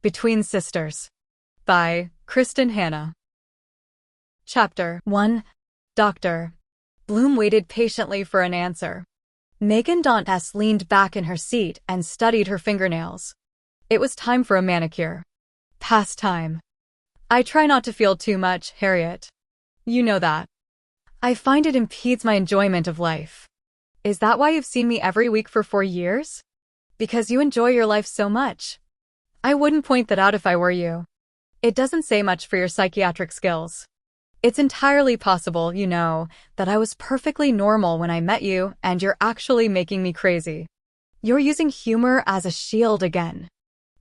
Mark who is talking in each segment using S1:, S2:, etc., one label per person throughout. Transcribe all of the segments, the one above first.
S1: Between Sisters by Kristin Hannah. Chapter 1. Dr. Bloom waited patiently for an answer. Megan Dantes leaned back in her seat and studied her fingernails. It was time for a manicure. Past time. I try not to feel too much, Harriet. You know that. I find it impedes my enjoyment of life. Is that why you've seen me every week for 4 years? Because you enjoy your life so much. I wouldn't point that out if I were you. It doesn't say much for your psychiatric skills. It's entirely possible, you know, that I was perfectly normal when I met you and you're actually making me crazy. You're using humor as a shield again.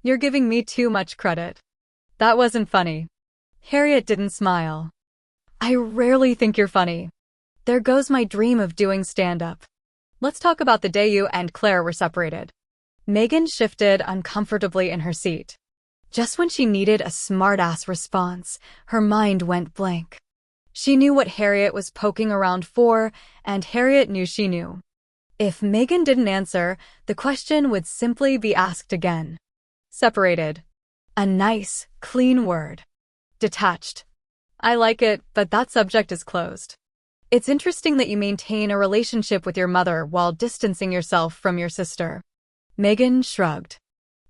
S1: You're giving me too much credit. That wasn't funny. Harriet didn't smile. I rarely think you're funny. There goes my dream of doing stand-up. Let's talk about the day you and Claire were separated. Megan shifted uncomfortably in her seat. Just when she needed a smart-ass response, her mind went blank. She knew what Harriet was poking around for, and Harriet knew she knew. If Megan didn't answer, the question would simply be asked again. Separated. A nice, clean word. Detached. I like it, but that subject is closed. It's interesting that you maintain a relationship with your mother while distancing yourself from your sister. Megan shrugged.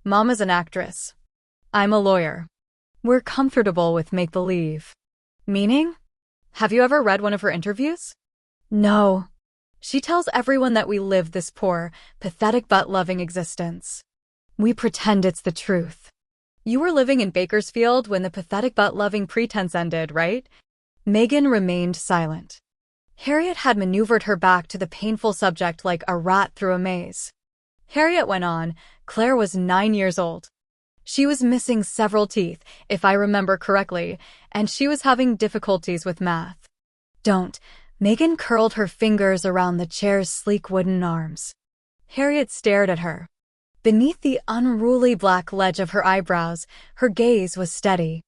S1: Mom is an actress. I'm a lawyer. We're comfortable with make-believe. Meaning? Have you ever read one of her interviews? No. She tells everyone that we live this poor, pathetic but loving existence. We pretend it's the truth. You were living in Bakersfield when the pathetic but loving pretense ended, right? Megan remained silent. Harriet had maneuvered her back to the painful subject like a rat through a maze. Harriet went on. Claire was 9 years old. She was missing several teeth, if I remember correctly, and she was having difficulties with math. Don't. Megan curled her fingers around the chair's sleek wooden arms. Harriet stared at her. Beneath the unruly black ledge of her eyebrows, her gaze was steady.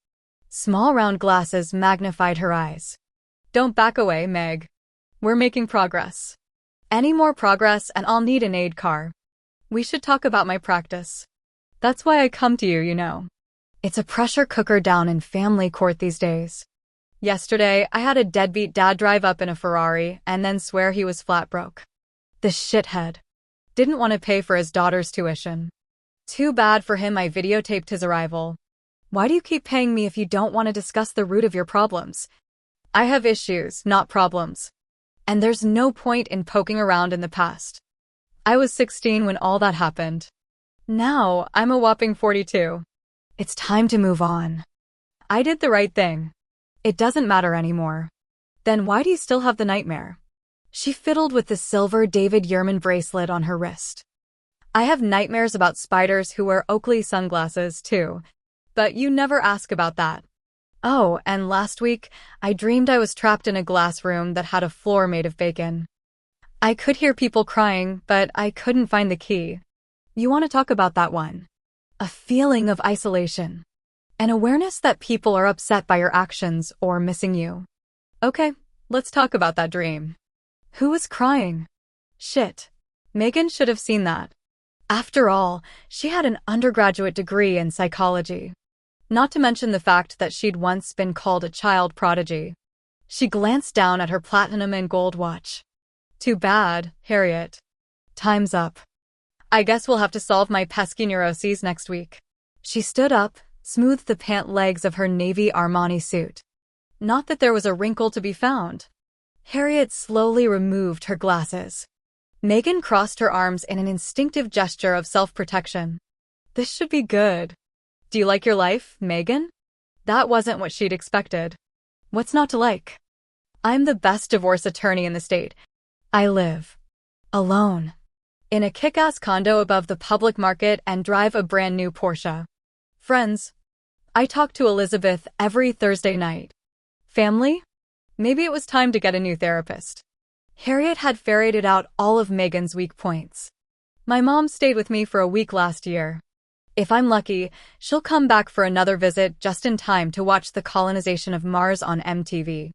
S1: Small round glasses magnified her eyes. Don't back away, Meg. We're making progress. Any more progress and I'll need an aid car. We should talk about my practice. That's why I come to you, you know. It's a pressure cooker down in family court these days. Yesterday, I had a deadbeat dad drive up in a Ferrari and then swear he was flat broke. The shithead. Didn't want to pay for his daughter's tuition. Too bad for him I videotaped his arrival. Why do you keep paying me if you don't want to discuss the root of your problems? I have issues, not problems. And there's no point in poking around in the past. I was 16 when all that happened. Now, I'm a whopping 42. It's time to move on. I did the right thing. It doesn't matter anymore. Then why do you still have the nightmare? She fiddled with the silver David Yurman bracelet on her wrist. I have nightmares about spiders who wear Oakley sunglasses, too. But you never ask about that. Oh, and last week, I dreamed I was trapped in a glass room that had a floor made of bacon. I could hear people crying, but I couldn't find the key. You want to talk about that one? A feeling of isolation. An awareness that people are upset by your actions or missing you. Okay, let's talk about that dream. Who was crying? Shit. Megan should have seen that. After all, she had an undergraduate degree in psychology. Not to mention the fact that she'd once been called a child prodigy. She glanced down at her platinum and gold watch. Too bad, Harriet. Time's up. I guess we'll have to solve my pesky neuroses next week. She stood up, smoothed the pant legs of her navy Armani suit. Not that there was a wrinkle to be found. Harriet slowly removed her glasses. Megan crossed her arms in an instinctive gesture of self-protection. This should be good. Do you like your life, Megan? That wasn't what she'd expected. What's not to like? I'm the best divorce attorney in the state. I live alone in a kick-ass condo above the public market and drive a brand new Porsche. Friends. I talk to Elizabeth every Thursday night. Family? Maybe it was time to get a new therapist. Harriet had ferreted out all of Megan's weak points. My mom stayed with me for a week last year. If I'm lucky, she'll come back for another visit just in time to watch the colonization of Mars on MTV.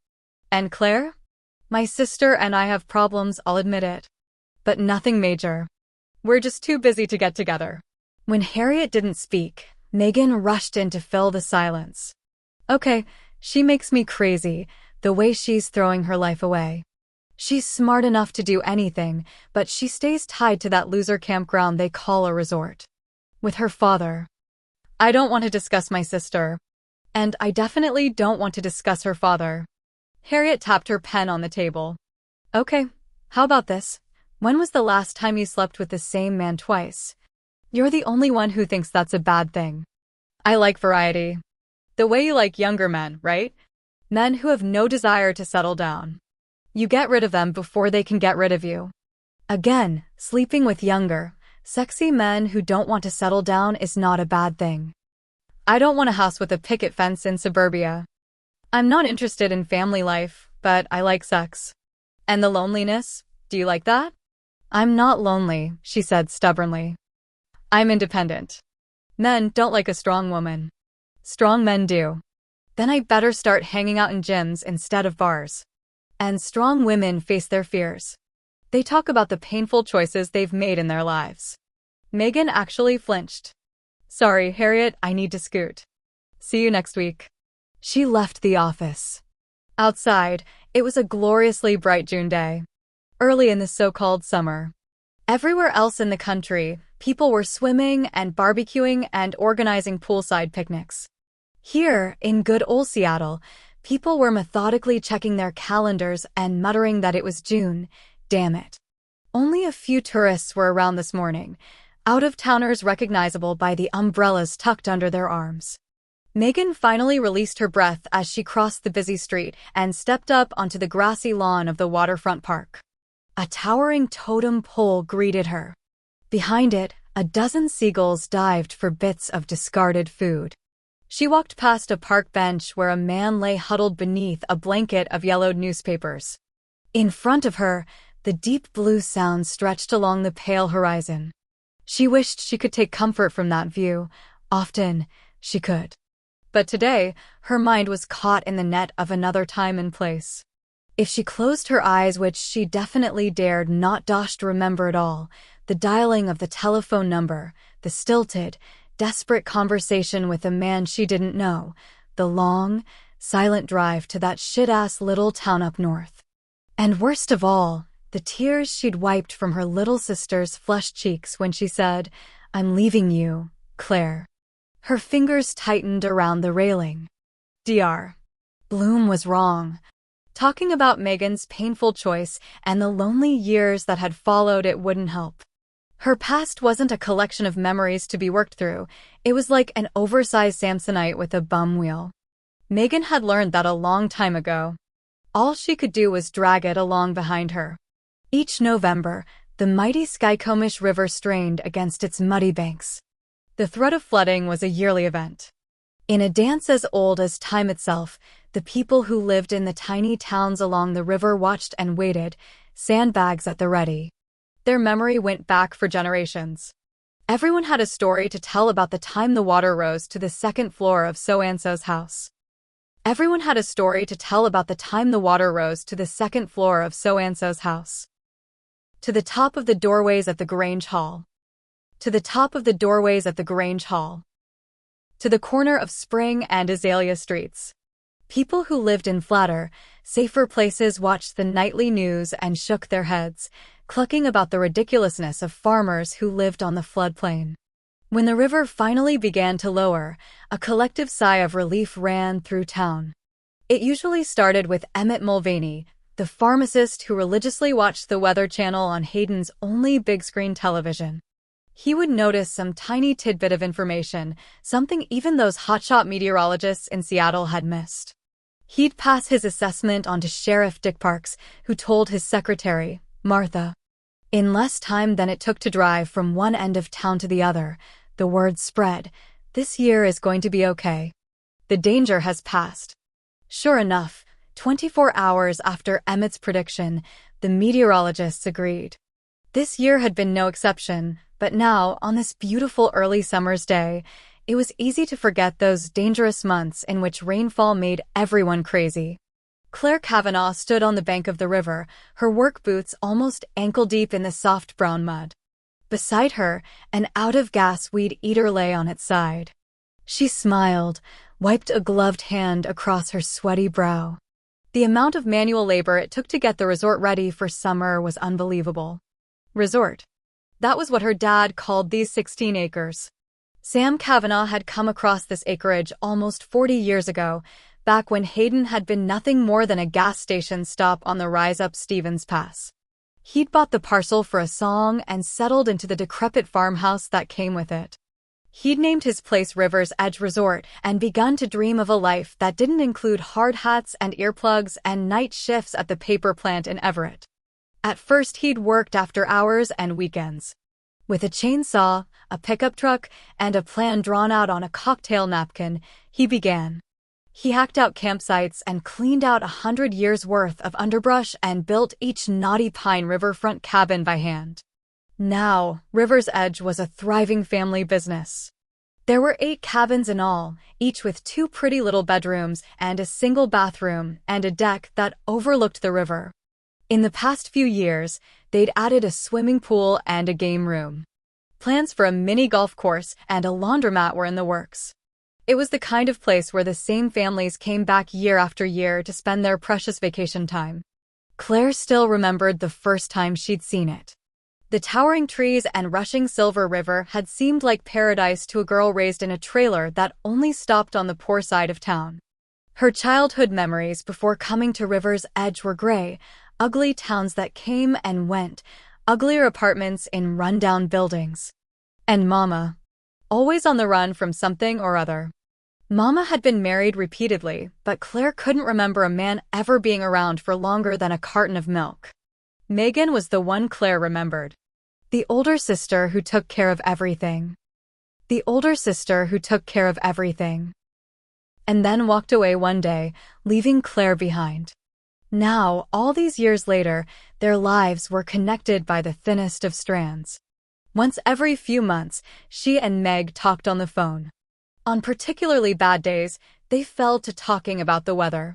S1: And Claire? My sister and I have problems, I'll admit it. But nothing major. We're just too busy to get together. When Harriet didn't speak, Megan rushed in to fill the silence. Okay, she makes me crazy, the way she's throwing her life away. She's smart enough to do anything, but she stays tied to that loser campground they call a resort. With her father. I don't want to discuss my sister. And I definitely don't want to discuss her father. Harriet tapped her pen on the table. Okay, how about this? When was the last time you slept with the same man twice? You're the only one who thinks that's a bad thing. I like variety. The way you like younger men, right? Men who have no desire to settle down. You get rid of them before they can get rid of you. Again, sleeping with younger, sexy men who don't want to settle down is not a bad thing. I don't want a house with a picket fence in suburbia. I'm not interested in family life, but I like sex. And the loneliness, do you like that? I'm not lonely, she said stubbornly. I'm independent. Men don't like a strong woman. Strong men do. Then I better start hanging out in gyms instead of bars. And strong women face their fears. They talk about the painful choices they've made in their lives. Megan actually flinched. Sorry, Harriet, I need to scoot. See you next week. She left the office. Outside, it was a gloriously bright June day. Early in the so-called summer. Everywhere else in the country, people were swimming and barbecuing and organizing poolside picnics. Here, in good old Seattle, people were methodically checking their calendars and muttering that it was June. Damn it. Only a few tourists were around this morning, out-of-towners recognizable by the umbrellas tucked under their arms. Megan finally released her breath as she crossed the busy street and stepped up onto the grassy lawn of the waterfront park. A towering totem pole greeted her. Behind it, a dozen seagulls dived for bits of discarded food. She walked past a park bench where a man lay huddled beneath a blanket of yellowed newspapers. In front of her, the deep blue sound stretched along the pale horizon. She wished she could take comfort from that view. Often, she could. But today, her mind was caught in the net of another time and place. If she closed her eyes, which she definitely dared not, to remember it all, the dialing of the telephone number, the stilted, desperate conversation with a man she didn't know, the long, silent drive to that shit-ass little town up north. And worst of all, the tears she'd wiped from her little sister's flushed cheeks when she said, "I'm leaving you, Claire." Her fingers tightened around the railing. Dr. Bloom was wrong. Talking about Megan's painful choice and the lonely years that had followed it wouldn't help. Her past wasn't a collection of memories to be worked through. It was like an oversized Samsonite with a bum wheel. Megan had learned that a long time ago. All she could do was drag it along behind her. Each November, the mighty Skycomish River strained against its muddy banks. The threat of flooding was a yearly event. In a dance as old as time itself, the people who lived in the tiny towns along the river watched and waited, sandbags at the ready. Their memory went back for generations. Everyone had a story to tell about the time the water rose to the second floor of so-and-so's house. Everyone had a story to tell about the time the water rose to the second floor of so-and-so's house. To the top of the doorways at the Grange Hall. To the top of the doorways at the Grange Hall. To the corner of Spring and Azalea Streets. People who lived in flatter, safer places watched the nightly news and shook their heads, clucking about the ridiculousness of farmers who lived on the floodplain. When the river finally began to lower, a collective sigh of relief ran through town. It usually started with Emmett Mulvaney, the pharmacist who religiously watched the Weather Channel on Hayden's only big-screen television. He would notice some tiny tidbit of information, something even those hotshot meteorologists in Seattle had missed. He'd pass his assessment on to Sheriff Dick Parks, who told his secretary, Martha. In less time than it took to drive from one end of town to the other, the word spread, "This year is going to be okay. The danger has passed." Sure enough, 24 hours after Emmett's prediction, the meteorologists agreed. This year had been no exception, but now, on this beautiful early summer's day, it was easy to forget those dangerous months in which rainfall made everyone crazy. Claire Kavanaugh stood on the bank of the river, her work boots almost ankle-deep in the soft brown mud. Beside her, an out-of-gas weed-eater lay on its side. She smiled, wiped a gloved hand across her sweaty brow. The amount of manual labor it took to get the resort ready for summer was unbelievable. Resort. That was what her dad called these 16 acres. Sam Kavanaugh had come across this acreage almost 40 years ago, back when Hayden had been nothing more than a gas station stop on the rise up Stevens Pass. He'd bought the parcel for a song and settled into the decrepit farmhouse that came with it. He'd named his place River's Edge Resort and begun to dream of a life that didn't include hard hats and earplugs and night shifts at the paper plant in Everett. At first, he'd worked after hours and weekends. With a chainsaw, a pickup truck, and a plan drawn out on a cocktail napkin, he began. He hacked out campsites and cleaned out 100 years' worth of underbrush and built each knotty pine riverfront cabin by hand. Now, River's Edge was a thriving family business. There were 8 cabins in all, each with 2 pretty little bedrooms and a single bathroom and a deck that overlooked the river. In the past few years, they'd added a swimming pool and a game room. Plans for a mini golf course and a laundromat were in the works. It was the kind of place where the same families came back year after year to spend their precious vacation time. Claire still remembered the first time she'd seen it. The towering trees and rushing silver river had seemed like paradise to a girl raised in a trailer that only stopped on the poor side of town. Her childhood memories before coming to River's Edge were gray, ugly towns that came and went, uglier apartments in rundown buildings. And Mama. Always on the run from something or other. Mama had been married repeatedly, but Claire couldn't remember a man ever being around for longer than a carton of milk. Megan was the one Claire remembered. The older sister who took care of everything. The older sister who took care of everything. And then walked away one day, leaving Claire behind. Now, all these years later, their lives were connected by the thinnest of strands. Once every few months, she and Meg talked on the phone. On particularly bad days, they fell to talking about the weather.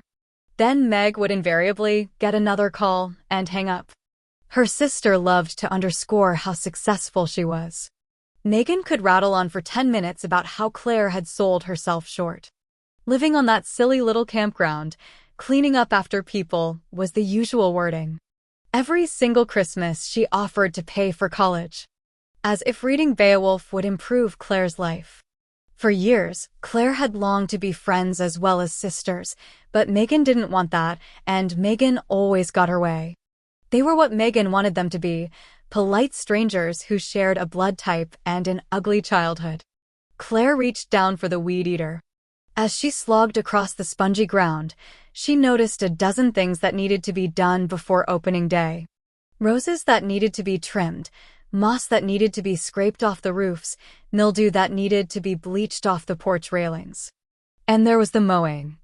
S1: Then Meg would invariably get another call and hang up. Her sister loved to underscore how successful she was. Megan could rattle on for 10 minutes about how Claire had sold herself short. Living on that silly little campground, cleaning up after people, was the usual wording. Every single Christmas she offered to pay for college. As if reading Beowulf would improve Claire's life. For years, Claire had longed to be friends as well as sisters, but Megan didn't want that, and Megan always got her way. They were what Megan wanted them to be, polite strangers who shared a blood type and an ugly childhood. Claire reached down for the weed eater. As she slogged across the spongy ground, she noticed a dozen things that needed to be done before opening day. Roses that needed to be trimmed, moss that needed to be scraped off the roofs, mildew that needed to be bleached off the porch railings. And there was the mowing.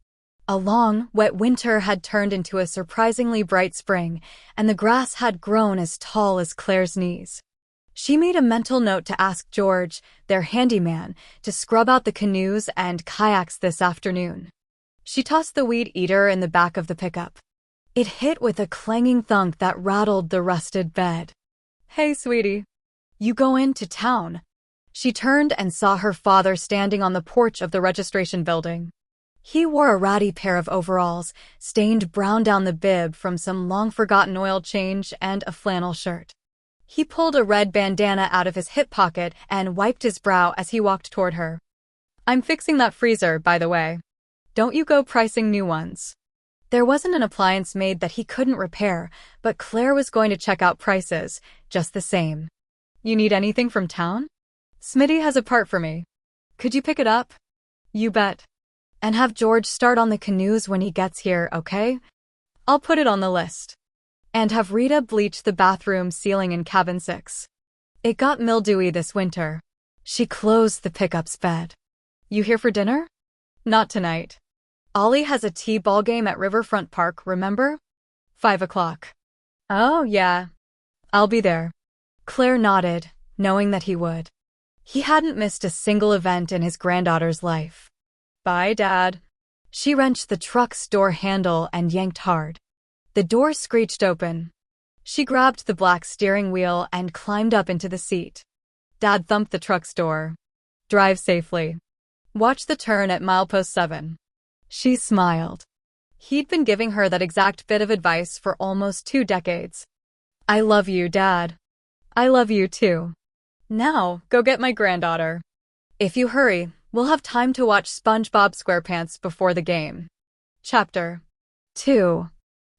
S1: A long, wet winter had turned into a surprisingly bright spring, and the grass had grown as tall as Claire's knees. She made a mental note to ask George, their handyman, to scrub out the canoes and kayaks this afternoon. She tossed the weed eater in the back of the pickup. It hit with a clanging thunk that rattled the rusted bed. "Hey, sweetie. You going to town?" She turned and saw her father standing on the porch of the registration building. He wore a ratty pair of overalls, stained brown down the bib from some long-forgotten oil change, and a flannel shirt. He pulled a red bandana out of his hip pocket and wiped his brow as he walked toward her. "I'm fixing that freezer, by the way. Don't you go pricing new ones." There wasn't an appliance made that he couldn't repair, but Claire was going to check out prices, just the same. "You need anything from town? Smitty has a part for me. Could you pick it up?" "You bet. And have George start on the canoes when he gets here, okay? I'll put it on the list. And have Rita bleach the bathroom ceiling in cabin 6. It got mildewy this winter." She closed the pickup's bed. "You here for dinner?" "Not tonight. Ollie has a t-ball game at Riverfront Park, remember? 5 o'clock. "Oh, yeah. I'll be there." Claire nodded, knowing that he would. He hadn't missed a single event in his granddaughter's life. "Bye, Dad." She wrenched the truck's door handle and yanked hard. The door screeched open. She grabbed the black steering wheel and climbed up into the seat. Dad thumped the truck's door. "Drive safely." Watch the turn at milepost 7. She smiled. He'd been giving her that exact bit of advice for almost 2 decades. I love you, Dad. I love you too. Now, go get my granddaughter. If you hurry, we'll have time to watch SpongeBob SquarePants before the game. Chapter 2.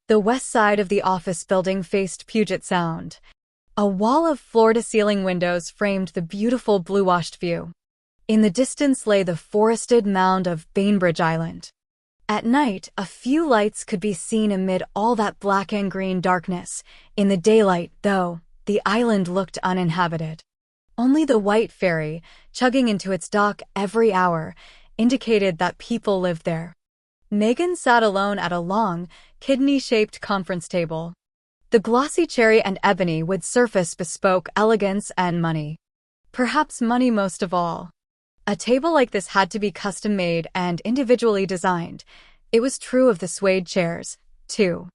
S1: The west side of the office building faced Puget Sound. A wall of floor-to-ceiling windows framed the beautiful blue-washed view. In the distance lay the forested mound of Bainbridge Island. At night, a few lights could be seen amid all that black and green darkness. In the daylight, though, the island looked uninhabited. Only the white ferry, chugging into its dock every hour, indicated that people lived there. Megan sat alone at a long, kidney-shaped conference table. The glossy cherry and ebony wood surface bespoke elegance and money. Perhaps money most of all. A table like this had to be custom-made and individually designed. It was true of the suede chairs, too.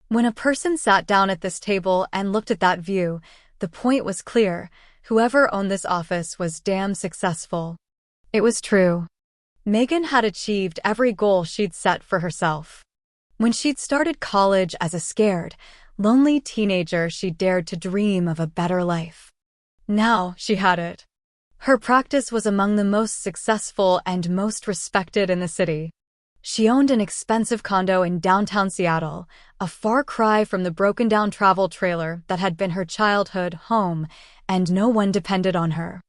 S1: When a person sat down at this table and looked at that view, the point was clear. Whoever owned this office was damn successful. It was true. Megan had achieved every goal she'd set for herself. When she'd started college as a scared, lonely teenager, she dared to dream of a better life. Now she had it. Her practice was among the most successful and most respected in the city. She owned an expensive condo in downtown Seattle, a far cry from the broken-down travel trailer that had been her childhood home, and no one depended on her.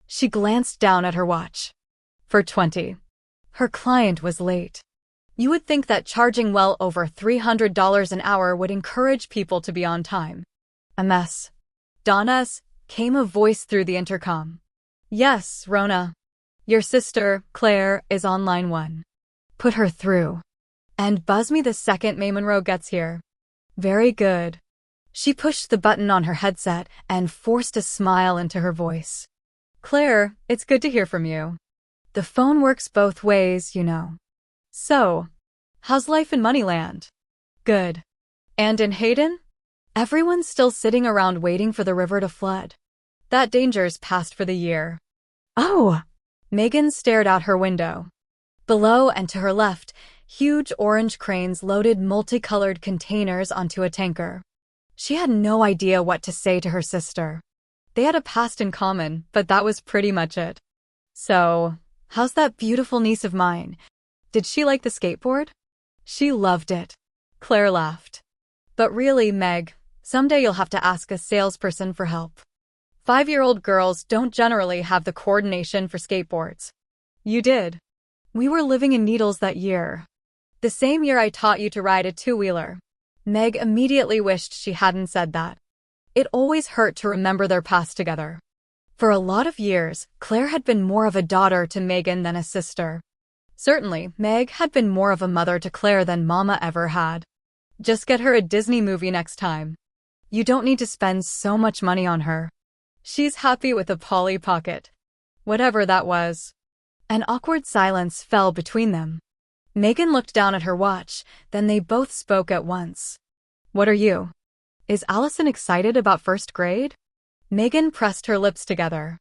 S1: She glanced down at her watch. 4:20. Her client was late. You would think that charging well over $300 an hour would encourage people to be on time. A mess. Donna's, came a voice through the intercom. Yes, Rona. Your sister, Claire, is on line 1. Put her through. And buzz me the second May Monroe gets here. Very good. She pushed the button on her headset and forced a smile into her voice. Claire, it's good to hear from you. The phone works both ways, you know. So, how's life in Moneyland? Good. And in Hayden? Everyone's still sitting around waiting for the river to flood. That danger's past for the year. Oh! Megan stared out her window. Below and to her left, huge orange cranes loaded multicolored containers onto a tanker. She had no idea what to say to her sister. They had a past in common, but that was pretty much it. So, how's that beautiful niece of mine? Did she like the skateboard? She loved it. Claire laughed. But really, Meg, someday you'll have to ask a salesperson for help. 5-year-old girls don't generally have the coordination for skateboards. You did. We were living in Needles that year. The same year I taught you to ride a 2-wheeler. Meg immediately wished she hadn't said that. It always hurt to remember their past together. For a lot of years, Claire had been more of a daughter to Megan than a sister. Certainly, Meg had been more of a mother to Claire than Mama ever had. Just get her a Disney movie next time. You don't need to spend so much money on her. She's happy with a Polly Pocket. Whatever that was. An awkward silence fell between them. Megan looked down at her watch, then they both spoke at once. What are you? Is Allison excited about first grade? Megan pressed her lips together.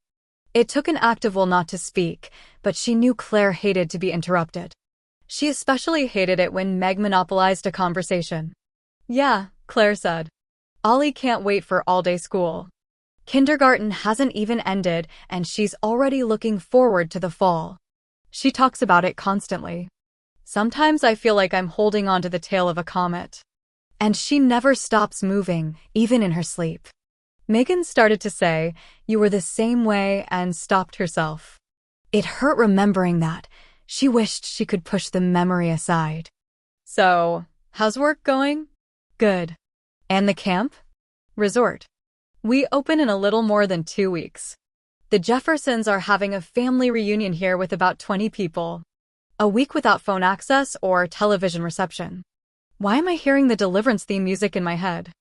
S1: It took an active will not to speak, but she knew Claire hated to be interrupted. She especially hated it when Meg monopolized a conversation. Yeah, Claire said. Ollie can't wait for all-day school. Kindergarten hasn't even ended, and she's already looking forward to the fall. She talks about it constantly. Sometimes I feel like I'm holding on to the tail of a comet. And she never stops moving, even in her sleep. Megan started to say, you were the same way, and stopped herself. It hurt remembering that. She wished she could push the memory aside. So, how's work going? Good. And the camp? Resort. We open in a little more than 2 weeks. The Jeffersons are having a family reunion here with about 20 people. A week without phone access or television reception. Why am I hearing the Deliverance theme music in my head?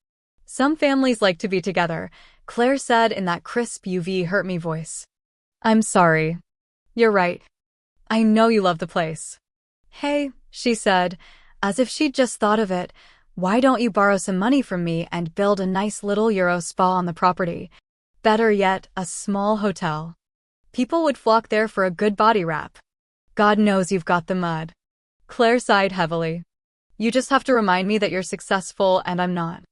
S1: Some families like to be together, Claire said in that crisp hurt-me voice. I'm sorry. You're right. I know you love the place. Hey, she said, as if she'd just thought of it, why don't you borrow some money from me and build a nice little Euro spa on the property? Better yet, a small hotel. People would flock there for a good body wrap. God knows you've got the mud. Claire sighed heavily. You just have to remind me that you're successful and I'm not.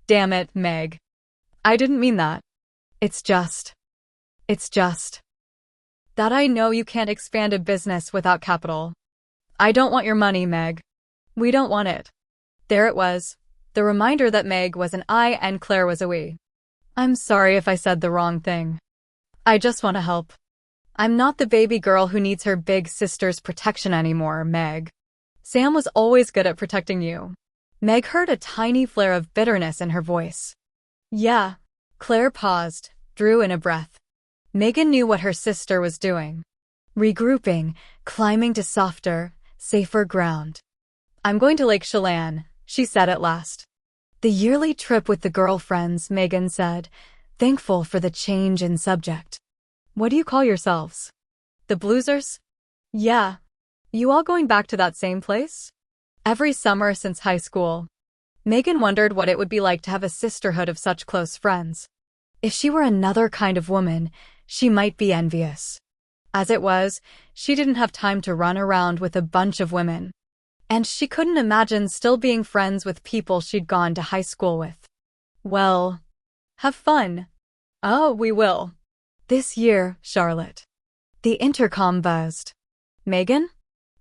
S1: Damn it, Meg. I didn't mean that. It's just that I know you can't expand a business without capital. I don't want your money, Meg. We don't want it. There it was, the reminder that Meg was an I and Claire was a we. I'm sorry if I said the wrong thing. I just want to help. I'm not the baby girl who needs her big sister's protection anymore, Meg. Sam was always good at protecting you. Meg heard a tiny flare of bitterness in her voice. Yeah. Claire paused, drew in a breath. Megan knew what her sister was doing. Regrouping, climbing to softer, safer ground. I'm going to Lake Chelan, she said at last. The yearly trip with the girlfriends, Megan said, thankful for the change in subject. What do you call yourselves? The Bluesers? Yeah. You all going back to that same place? Every summer since high school. Megan wondered what it would be like to have a sisterhood of such close friends. If she were another kind of woman, she might be envious. As it was, she didn't have time to run around with a bunch of women. And she couldn't imagine still being friends with people she'd gone to high school with. Well, have fun. Oh, we will. This year, Charlotte. The intercom buzzed. Megan?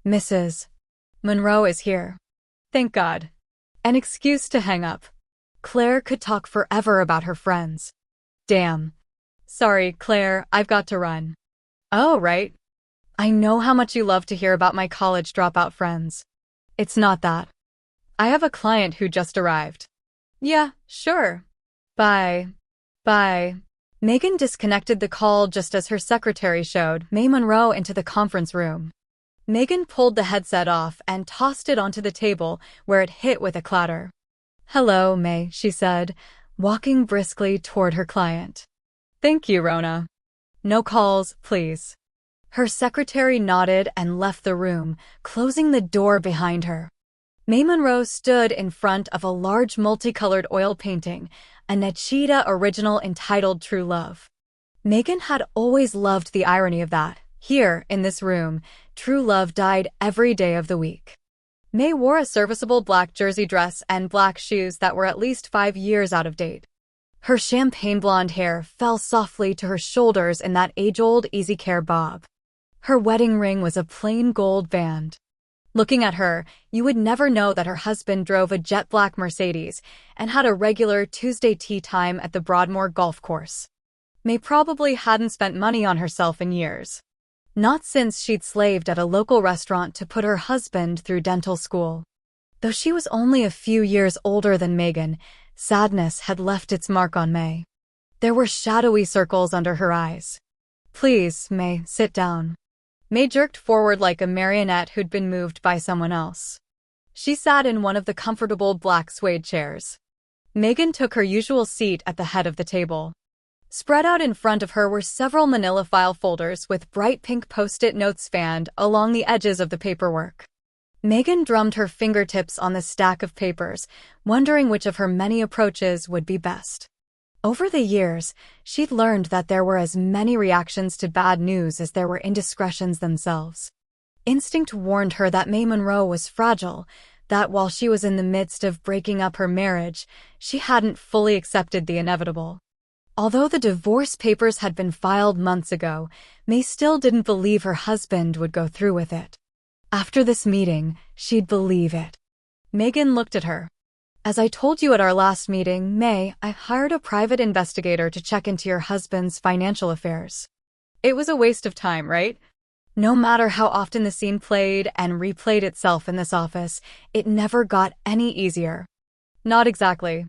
S1: Mrs. Monroe is here. Thank God. An excuse to hang up. Claire could talk forever about her friends. Damn. Sorry, Claire, I've got to run. Oh, right. I know how much you love to hear about my college dropout friends. It's not that. I have a client who just arrived. Yeah, sure. Bye. Bye. Megan disconnected the call just as her secretary showed May Monroe into the conference room. Megan pulled the headset off and tossed it onto the table, where it hit with a clatter. Hello, May, she said, walking briskly toward her client. Thank you, Rona. No calls, please. Her secretary nodded and left the room, closing the door behind her. May Monroe stood in front of a large multicolored oil painting, a Nachita original entitled True Love. Megan had always loved the irony of that. Here, in this room, true love died every day of the week. May wore a serviceable black jersey dress and black shoes that were at least 5 years out of date. Her champagne blonde hair fell softly to her shoulders in that age-old easy care bob. Her wedding ring was a plain gold band. Looking at her, you would never know that her husband drove a jet black Mercedes and had a regular Tuesday tea time at the Broadmoor golf course. May probably hadn't spent money on herself in years. Not since she'd slaved at a local restaurant to put her husband through dental school. Though she was only a few years older than Megan, sadness had left its mark on May. There were shadowy circles under her eyes. Please, May, sit down. May jerked forward like a marionette who'd been moved by someone else. She sat in one of the comfortable black suede chairs. Megan took her usual seat at the head of the table. Spread out in front of her were several manila file folders with bright pink post-it notes fanned along the edges of the paperwork. Megan drummed her fingertips on the stack of papers, wondering which of her many approaches would be best. Over the years, she'd learned that there were as many reactions to bad news as there were indiscretions themselves. Instinct warned her that May Monroe was fragile, that while she was in the midst of breaking up her marriage, she hadn't fully accepted the inevitable. Although the divorce papers had been filed months ago, May still didn't believe her husband would go through with it. After this meeting, she'd believe it. Megan looked at her. As I told you at our last meeting, May, I hired a private investigator to check into your husband's financial affairs. It was a waste of time, right? No matter how often the scene played and replayed itself in this office, it never got any easier. Not exactly.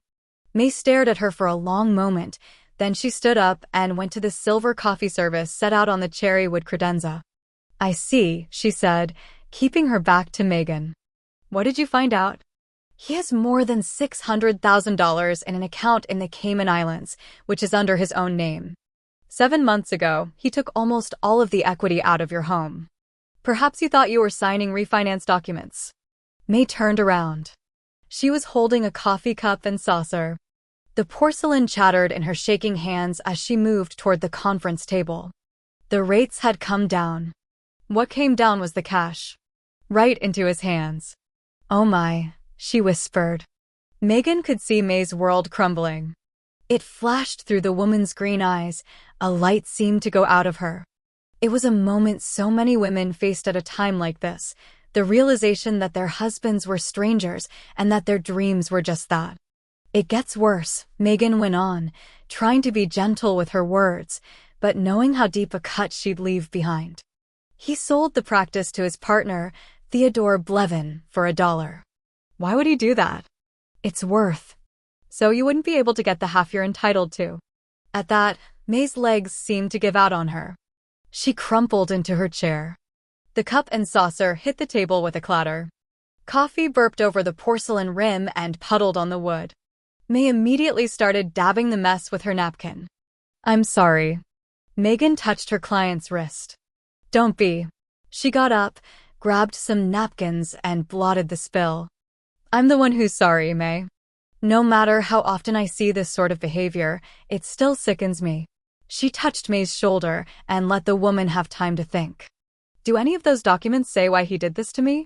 S1: May stared at her for a long moment. Then she stood up and went to the silver coffee service set out on the cherry wood credenza. I see, she said, keeping her back to Megan. What did you find out? He has more than $600,000 in an account in the Cayman Islands, which is under his own name. 7 months ago, he took almost all of the equity out of your home. Perhaps you thought you were signing refinance documents. May turned around. She was holding a coffee cup and saucer. The porcelain chattered in her shaking hands as she moved toward the conference table. The rates had come down. What came down was the cash. Right into his hands. "Oh my," she whispered. Megan could see May's world crumbling. It flashed through the woman's green eyes. A light seemed to go out of her. It was a moment so many women faced at a time like this, the realization that their husbands were strangers and that their dreams were just that. "It gets worse," Megan went on, trying to be gentle with her words, but knowing how deep a cut she'd leave behind. "He sold the practice to his partner, Theodore Blevin, for $1. Why would he do that? It's worth. So you wouldn't be able to get the half you're entitled to." At that, May's legs seemed to give out on her. She crumpled into her chair. The cup and saucer hit the table with a clatter. Coffee burped over the porcelain rim and puddled on the wood. May immediately started dabbing the mess with her napkin. "I'm sorry." Megan touched her client's wrist. "Don't be." She got up, grabbed some napkins, and blotted the spill. "I'm the one who's sorry, May. No matter how often I see this sort of behavior, it still sickens me." She touched May's shoulder and let the woman have time to think. "Do any of those documents say why he did this to me?"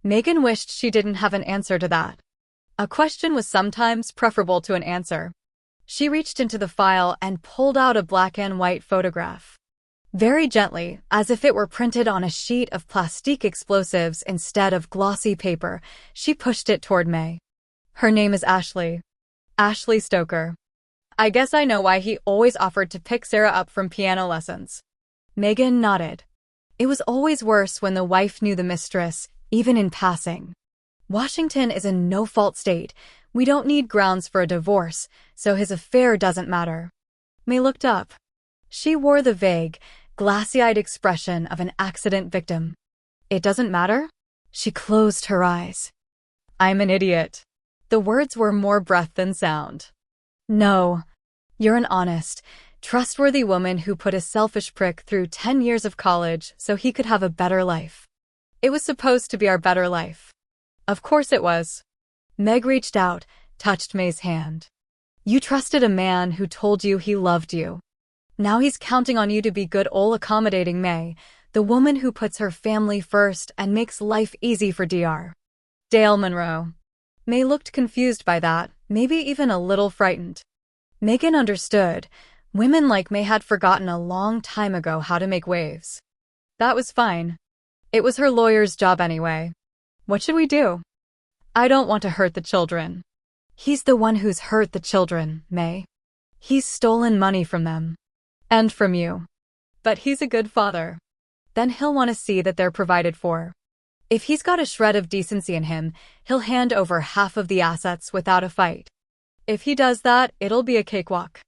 S1: Megan wished she didn't have an answer to that. A question was sometimes preferable to an answer. She reached into the file and pulled out a black and white photograph. Very gently, as if it were printed on a sheet of plastic explosives instead of glossy paper, she pushed it toward May. "Her name is Ashley. Ashley Stoker. I guess I know why he always offered to pick Sarah up from piano lessons." Megan nodded. It was always worse when the wife knew the mistress, even in passing. Washington is a no-fault state. We don't need grounds for a divorce, so his affair doesn't matter. May looked up. She wore the vague, glassy-eyed expression of an accident victim. "It doesn't matter?" She closed her eyes. "I'm an idiot." The words were more breath than sound. "No. You're an honest, trustworthy woman who put a selfish prick through 10 years of college so he could have a better life. It was supposed to be our better life." "Of course it was." Meg reached out, touched May's hand. "You trusted a man who told you he loved you. Now he's counting on you to be good ol' accommodating May, the woman who puts her family first and makes life easy for Dr. Dale Monroe." May looked confused by that, maybe even a little frightened. Megan understood. Women like May had forgotten a long time ago how to make waves. That was fine. It was her lawyer's job anyway. "What should we do?" "I don't want to hurt the children." "He's the one who's hurt the children, May. He's stolen money from them. And from you. But he's a good father. Then he'll want to see that they're provided for. If he's got a shred of decency in him, he'll hand over half of the assets without a fight. If he does that, it'll be a cakewalk."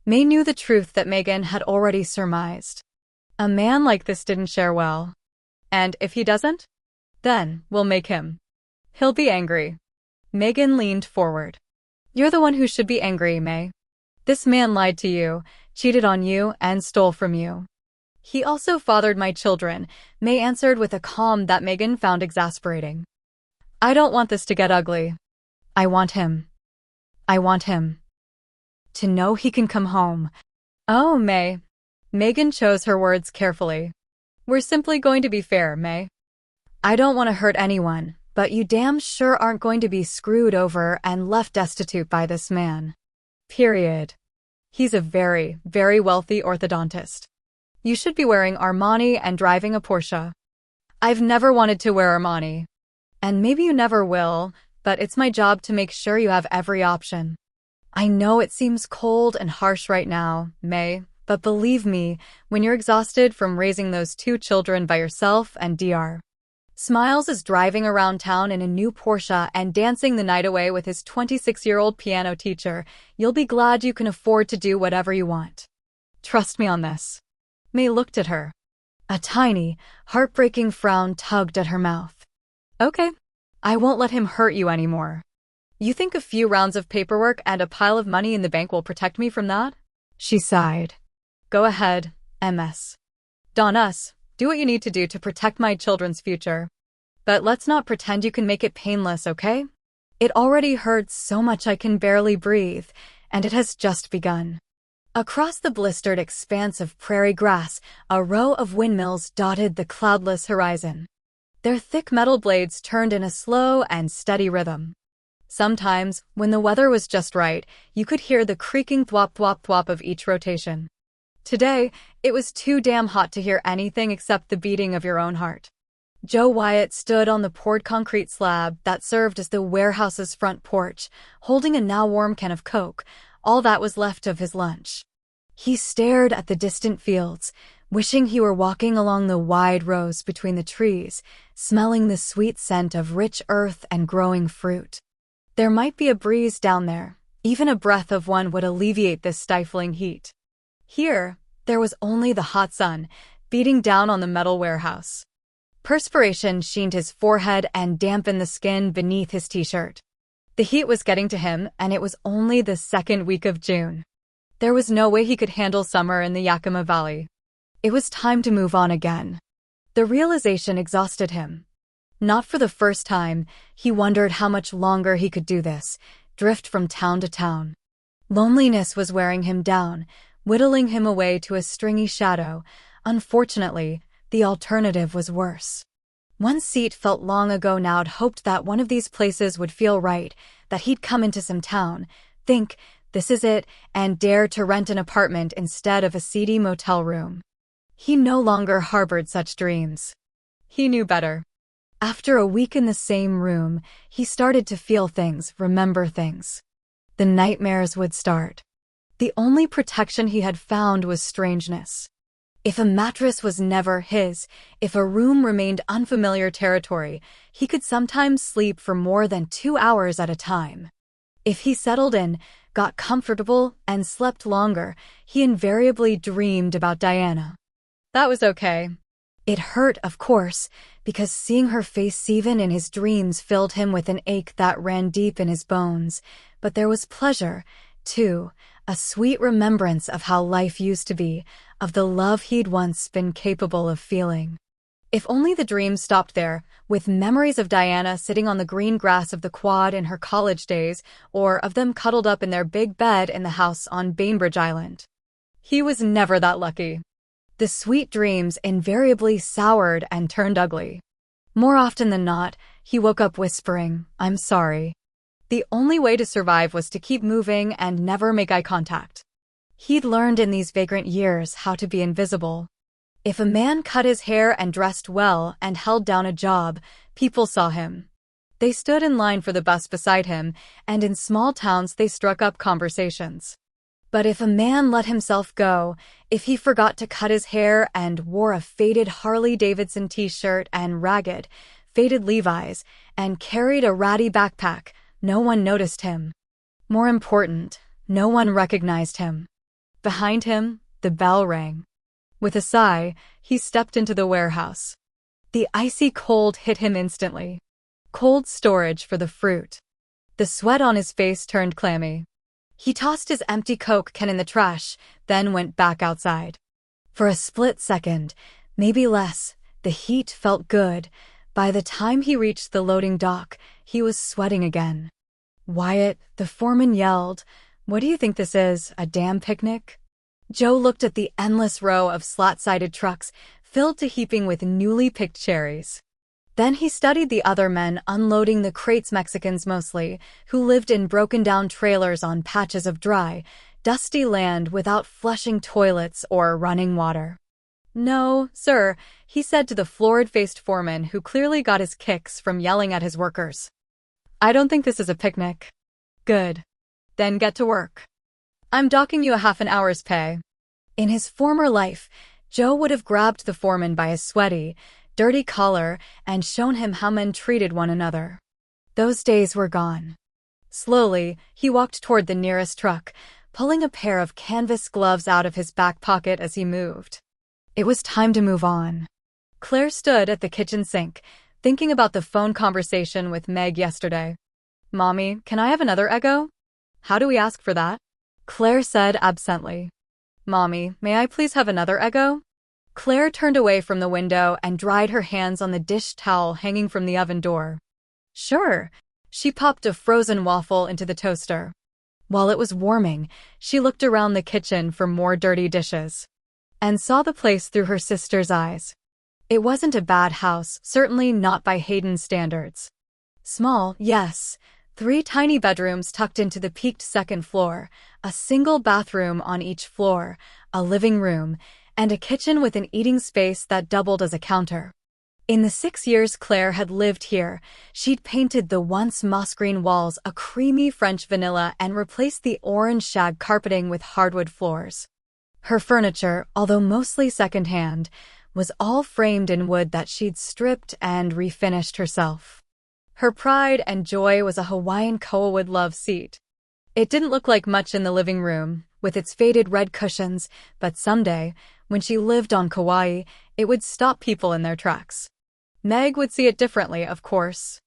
S1: May knew the truth that Megan had already surmised. A man like this didn't share well. And if he doesn't? Then we'll make him. He'll be angry. Megan leaned forward. "You're the one who should be angry, May. This man lied to you, cheated on you, and stole from you." "He also fathered my children," May answered with a calm that Megan found exasperating. "I don't want this to get ugly. I want him. I want him to know he can come home." "Oh, May." Megan chose her words carefully. "We're simply going to be fair, May. I don't want to hurt anyone, but you damn sure aren't going to be screwed over and left destitute by this man. Period. He's a very, very wealthy orthodontist. You should be wearing Armani and driving a Porsche. I've never wanted to wear Armani. And maybe you never will, but it's my job to make sure you have every option. I know it seems cold and harsh right now, May, but believe me, when you're exhausted from raising those 2 children by yourself and Dr. Smiles is driving around town in a new Porsche and dancing the night away with his 26-year-old piano teacher, you'll be glad you can afford to do whatever you want. Trust me on this." May looked at her. A tiny, heartbreaking frown tugged at her mouth. "Okay. I won't let him hurt you anymore. You think a few rounds of paperwork and a pile of money in the bank will protect me from that?" She sighed. "Go ahead, MS. Don us. Do what you need to do to protect my children's future. But let's not pretend you can make it painless, okay? It already hurts so much I can barely breathe, and it has just begun." Across the blistered expanse of prairie grass, a row of windmills dotted the cloudless horizon. Their thick metal blades turned in a slow and steady rhythm. Sometimes, when the weather was just right, you could hear the creaking thwop-thwop-thwop of each rotation. Today, it was too damn hot to hear anything except the beating of your own heart. Joe Wyatt stood on the poured concrete slab that served as the warehouse's front porch, holding a now-warm can of Coke, all that was left of his lunch. He stared at the distant fields, wishing he were walking along the wide rows between the trees, smelling the sweet scent of rich earth and growing fruit. There might be a breeze down there. Even a breath of one would alleviate this stifling heat. Here, there was only the hot sun, beating down on the metal warehouse. Perspiration sheened his forehead and dampened the skin beneath his t-shirt. The heat was getting to him, and it was only the second week of June. There was no way he could handle summer in the Yakima Valley. It was time to move on again. The realization exhausted him. Not for the first time, he wondered how much longer he could do this, drift from town to town. Loneliness was wearing him down, whittling him away to a stringy shadow. Unfortunately, the alternative was worse. One seat felt long ago now'd hoped that one of these places would feel right, that he'd come into some town, think, this is it, and dare to rent an apartment instead of a seedy motel room. He no longer harbored such dreams. He knew better. After a week in the same room, he started to feel things, remember things. The nightmares would start. The only protection he had found was strangeness. If a mattress was never his, if a room remained unfamiliar territory, he could sometimes sleep for more than 2 hours at a time. If he settled in, got comfortable, and slept longer, he invariably dreamed about Diana. That was okay. It hurt, of course, because seeing her face even in his dreams filled him with an ache that ran deep in his bones, but there was pleasure, too, a sweet remembrance of how life used to be, of the love he'd once been capable of feeling. If only the dream stopped there, with memories of Diana sitting on the green grass of the quad in her college days, or of them cuddled up in their big bed in the house on Bainbridge Island. He was never that lucky. The sweet dreams invariably soured and turned ugly. More often than not, he woke up whispering, "I'm sorry." The only way to survive was to keep moving and never make eye contact. He'd learned in these vagrant years how to be invisible. If a man cut his hair and dressed well and held down a job, people saw him. They stood in line for the bus beside him, and in small towns they struck up conversations. But if a man let himself go, if he forgot to cut his hair and wore a faded Harley-Davidson t-shirt and ragged, faded Levi's, and carried a ratty backpack, no one noticed him. More important, no one recognized him. Behind him, the bell rang. With a sigh, he stepped into the warehouse. The icy cold hit him instantly. Cold storage for the fruit. The sweat on his face turned clammy. He tossed his empty Coke can in the trash, then went back outside. For a split second, maybe less, the heat felt good. By the time he reached the loading dock, he was sweating again. "Wyatt," the foreman yelled, "what do you think this is, a damn picnic?" Joe looked at the endless row of slat-sided trucks, filled to heaping with newly picked cherries. Then he studied the other men unloading the crates, Mexicans mostly, who lived in broken-down trailers on patches of dry, dusty land without flushing toilets or running water. "No, sir," he said to the florid-faced foreman who clearly got his kicks from yelling at his workers. "I don't think this is a picnic." "Good. Then get to work. I'm docking you a half an hour's pay." In his former life, Joe would have grabbed the foreman by his sweaty, dirty collar and shown him how men treated one another. Those days were gone. Slowly, he walked toward the nearest truck, pulling a pair of canvas gloves out of his back pocket as he moved. It was time to move on. Claire stood at the kitchen sink, thinking about the phone conversation with Meg yesterday. "Mommy, can I have another Eggo?" "How do we ask for that?" Claire said absently. "Mommy, may I please have another Eggo?" Claire turned away from the window and dried her hands on the dish towel hanging from the oven door. "Sure." She popped a frozen waffle into the toaster. While it was warming, she looked around the kitchen for more dirty dishes and saw the place through her sister's eyes. It wasn't a bad house, certainly not by Hayden's standards. Small, yes. 3 tiny bedrooms tucked into the peaked second floor, a single bathroom on each floor, a living room, and a kitchen with an eating space that doubled as a counter. In the 6 years Claire had lived here, she'd painted the once moss-green walls a creamy French vanilla and replaced the orange shag carpeting with hardwood floors. Her furniture, although mostly second-hand, was all framed in wood that she'd stripped and refinished herself. Her pride and joy was a Hawaiian koa wood love seat. It didn't look like much in the living room, with its faded red cushions, but someday, when she lived on Kauai, it would stop people in their tracks. Meg would see it differently, of course.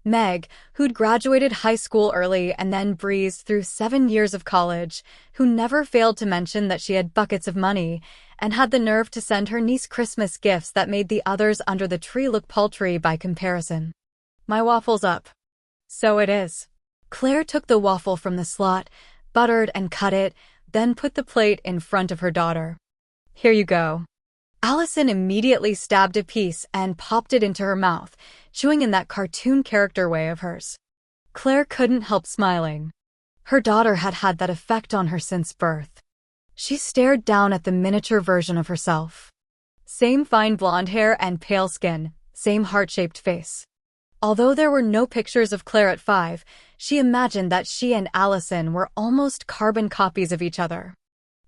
S1: Meg, who'd graduated high school early and then breezed through 7 years of college, who never failed to mention that she had buckets of money, and had the nerve to send her niece Christmas gifts that made the others under the tree look paltry by comparison. "My waffle's up." "So it is." Claire took the waffle from the slot, buttered and cut it, then put the plate in front of her daughter. "Here you go." Allison immediately stabbed a piece and popped it into her mouth, chewing in that cartoon character way of hers. Claire couldn't help smiling. Her daughter had had that effect on her since birth. She stared down at the miniature version of herself. Same fine blonde hair and pale skin, same heart-shaped face. Although there were no pictures of Claire at 5, she imagined that she and Allison were almost carbon copies of each other.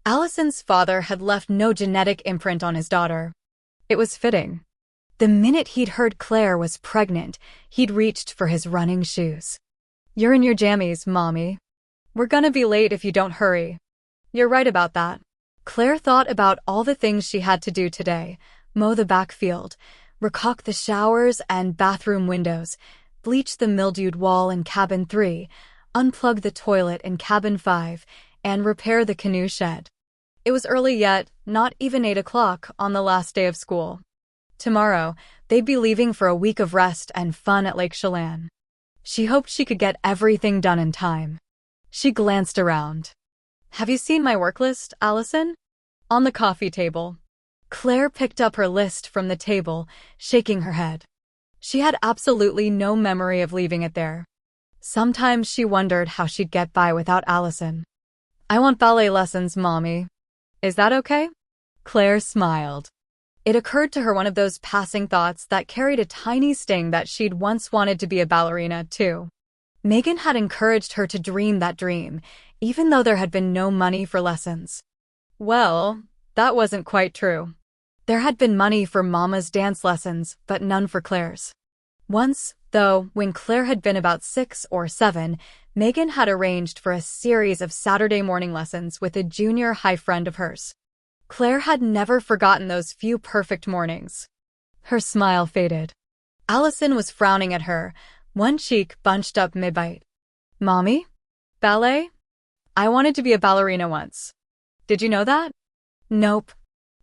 S1: Allison's father had left no genetic imprint on his daughter. It was fitting. The minute he'd heard Claire was pregnant, he'd reached for his running shoes. "You're in your jammies, Mommy. We're gonna be late if you don't hurry." "You're right about that." Claire thought about all the things she had to do today: mow the backfield, recaulk the showers and bathroom windows, bleach the mildewed wall in cabin 3, unplug the toilet in cabin 5, and repair the canoe shed. It was early yet, not even 8 o'clock on the last day of school. Tomorrow, they'd be leaving for a week of rest and fun at Lake Chelan. She hoped she could get everything done in time. She glanced around. "Have you seen my work list, Allison?" On the coffee table. Claire picked up her list from the table, shaking her head. She had absolutely no memory of leaving it there. Sometimes she wondered how she'd get by without Allison. "I want ballet lessons, Mommy. Is that okay?" Claire smiled. It occurred to her one of those passing thoughts that carried a tiny sting that she'd once wanted to be a ballerina, too. Megan had encouraged her to dream that dream, even though there had been no money for lessons. Well, that wasn't quite true. There had been money for Mama's dance lessons, but none for Claire's. Once, though, when Claire had been about 6 or 7, Megan had arranged for a series of Saturday morning lessons with a junior high friend of hers. Claire had never forgotten those few perfect mornings. Her smile faded. Allison was frowning at her, one cheek bunched up mid-bite. "Mommy? Ballet? I wanted to be a ballerina once. Did you know that?" "Nope.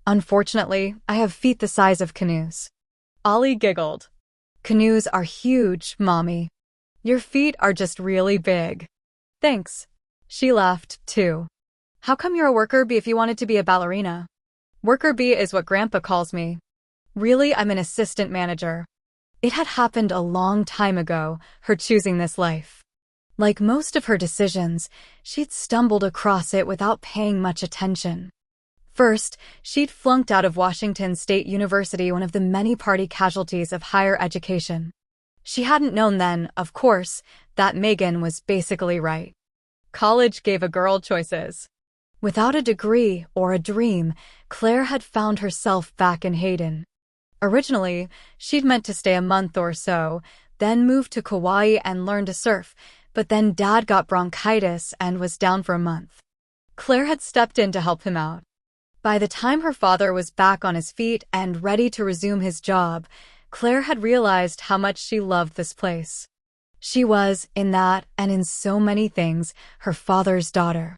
S1: Unfortunately, I have feet the size of canoes." Ollie giggled. "Canoes are huge, Mommy. Your feet are just really big." "Thanks." She laughed, too. "How come you're a worker bee if you wanted to be a ballerina?" "Worker bee is what Grandpa calls me. Really, I'm an assistant manager." It had happened a long time ago, her choosing this life. Like most of her decisions, she'd stumbled across it without paying much attention. First, she'd flunked out of Washington State University, one of the many party casualties of higher education. She hadn't known then, of course, that Megan was basically right. College gave a girl choices. Without a degree or a dream, Claire had found herself back in Hayden. Originally, she'd meant to stay a month or so, then move to Kauai and learn to surf, but then Dad got bronchitis and was down for a month. Claire had stepped in to help him out. By the time her father was back on his feet and ready to resume his job, Claire had realized how much she loved this place. She was, in that and in so many things, her father's daughter.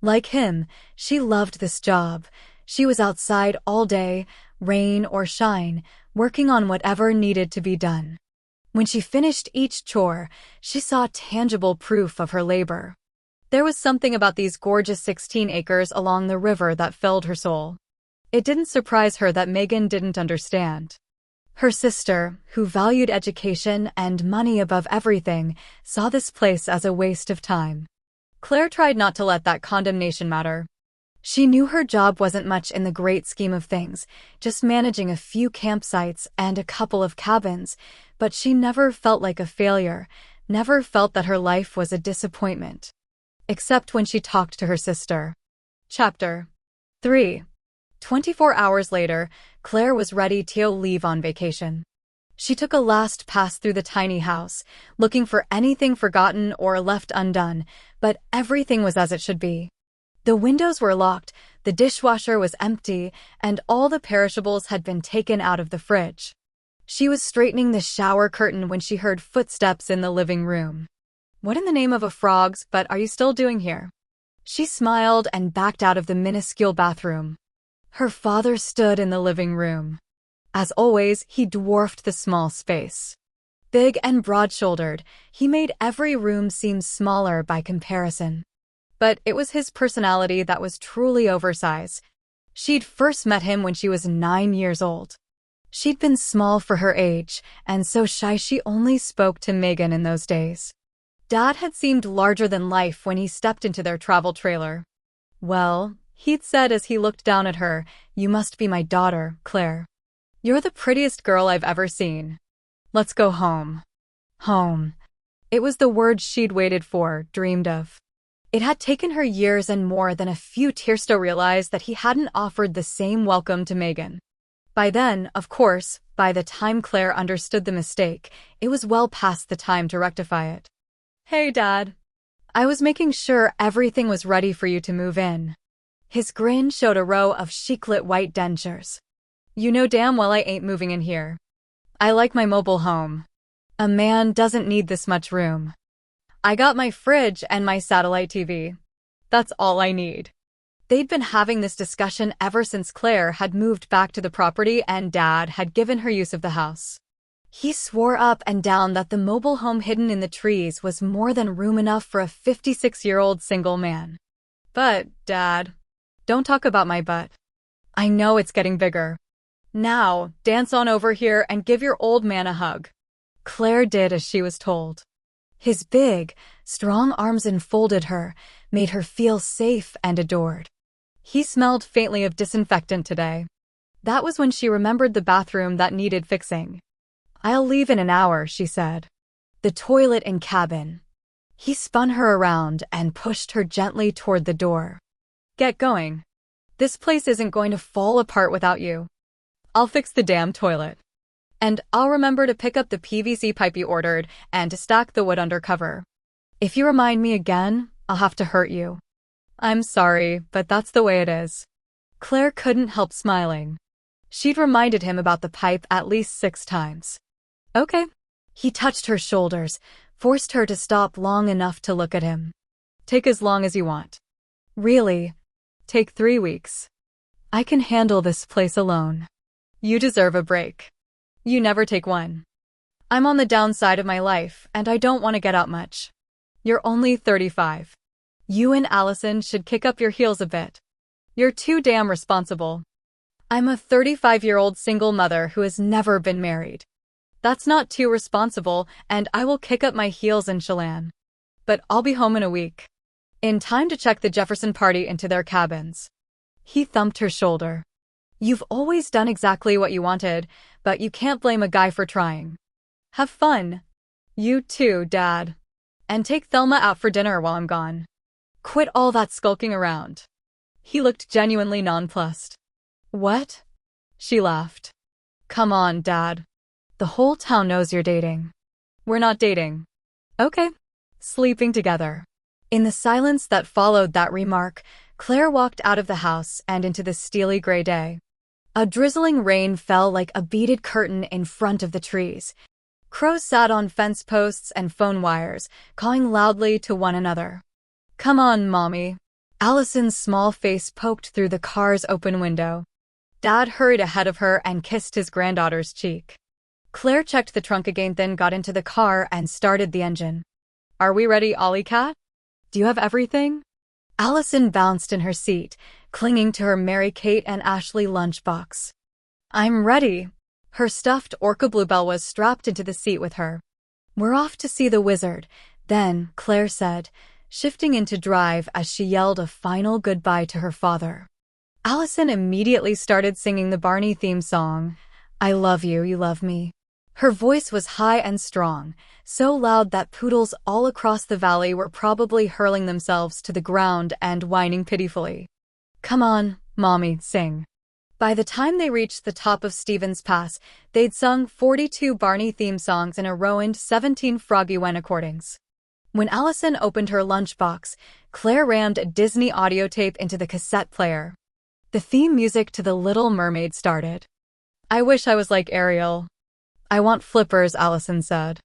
S1: Like him, she loved this job. She was outside all day, rain or shine, working on whatever needed to be done. When she finished each chore, she saw tangible proof of her labor. There was something about these gorgeous 16 acres along the river that filled her soul. It didn't surprise her that Megan didn't understand. Her sister, who valued education and money above everything, saw this place as a waste of time. Claire tried not to let that condemnation matter. She knew her job wasn't much in the great scheme of things, just managing a few campsites and a couple of cabins, but she never felt like a failure, never felt that her life was a disappointment. Except when she talked to her sister. Chapter 3. 24 hours later, Claire was ready to leave on vacation. She took a last pass through the tiny house, looking for anything forgotten or left undone, but everything was as it should be. The windows were locked, the dishwasher was empty, and all the perishables had been taken out of the fridge. She was straightening the shower curtain when she heard footsteps in the living room. "What in the name of a frogs, but are you still doing here?" She smiled and backed out of the minuscule bathroom. Her father stood in the living room. As always, he dwarfed the small space. Big and broad-shouldered, he made every room seem smaller by comparison. But it was his personality that was truly oversized. She'd first met him when she was 9 years old. She'd been small for her age, and so shy she only spoke to Megan in those days. Dad had seemed larger than life when he stepped into their travel trailer. "Well," he'd said as he looked down at her, "you must be my daughter, Claire. You're the prettiest girl I've ever seen. Let's go home." Home. It was the word she'd waited for, dreamed of. It had taken her years and more than a few tears to realize that he hadn't offered the same welcome to Megan. By then, of course, by the time Claire understood the mistake, it was well past the time to rectify it. "Hey, Dad. I was making sure everything was ready for you to move in." His grin showed a row of chic-lit white dentures. "You know damn well I ain't moving in here. I like my mobile home. A man doesn't need this much room. I got my fridge and my satellite TV. That's all I need." They'd been having this discussion ever since Claire had moved back to the property and Dad had given her use of the house. He swore up and down that the mobile home hidden in the trees was more than room enough for a 56-year-old single man. "But, Dad, don't talk about my butt. I know it's getting bigger. Now, dance on over here and give your old man a hug." Claire did as she was told. His big, strong arms enfolded her, made her feel safe and adored. He smelled faintly of disinfectant today. That was when she remembered the bathroom that needed fixing. "I'll leave in an hour," she said. "The toilet and cabin." He spun her around and pushed her gently toward the door. "Get going. This place isn't going to fall apart without you. I'll fix the damn toilet. And I'll remember to pick up the PVC pipe you ordered and to stack the wood under cover. If you remind me again, I'll have to hurt you." "I'm sorry, but that's the way it is." Claire couldn't help smiling. She'd reminded him about the pipe at least 6 times. "Okay." He touched her shoulders, forced her to stop long enough to look at him. "Take as long as you want." "Really? Take 3 weeks. I can handle this place alone." "You deserve a break. You never take one. I'm on the downside of my life, and I don't want to get out much. You're only 35. You and Allison should kick up your heels a bit. You're too damn responsible. I'm a 35-year-old single mother who has never been married. That's not too responsible, and I will kick up my heels in Chelan. But I'll be home in a week. In time to check the Jefferson party into their cabins." He thumped her shoulder. "You've always done exactly what you wanted, but you can't blame a guy for trying. Have fun. You too, Dad. And take Thelma out for dinner while I'm gone. Quit all that skulking around." He looked genuinely nonplussed. "What?" She laughed. "Come on, Dad. The whole town knows you're dating." "We're not dating." "Okay. Sleeping together." In the silence that followed that remark, Claire walked out of the house and into the steely gray day. A drizzling rain fell like a beaded curtain in front of the trees. Crows sat on fence posts and phone wires, cawing loudly to one another. "Come on, Mommy." Allison's small face poked through the car's open window. Dad hurried ahead of her and kissed his granddaughter's cheek. Claire checked the trunk again, then got into the car and started the engine. "Are we ready, Ollie Cat?" Do you have everything? Allison bounced in her seat, clinging to her Mary-Kate and Ashley lunchbox. I'm ready. Her stuffed orca bluebell was strapped into the seat with her. We're off to see the wizard, then, Claire said, shifting into drive as she yelled a final goodbye to her father. Allison immediately started singing the Barney theme song, I love you, you love me. Her voice was high and strong, so loud that poodles all across the valley were probably hurling themselves to the ground and whining pitifully. Come on, Mommy, sing. By the time they reached the top of Stevens Pass, they'd sung 42 Barney theme songs in a row and 17 Froggy Wen recordings. When Allison opened her lunchbox, Claire rammed a Disney audio tape into the cassette player. The theme music to The Little Mermaid started. I wish I was like Ariel. I want flippers, Allison said.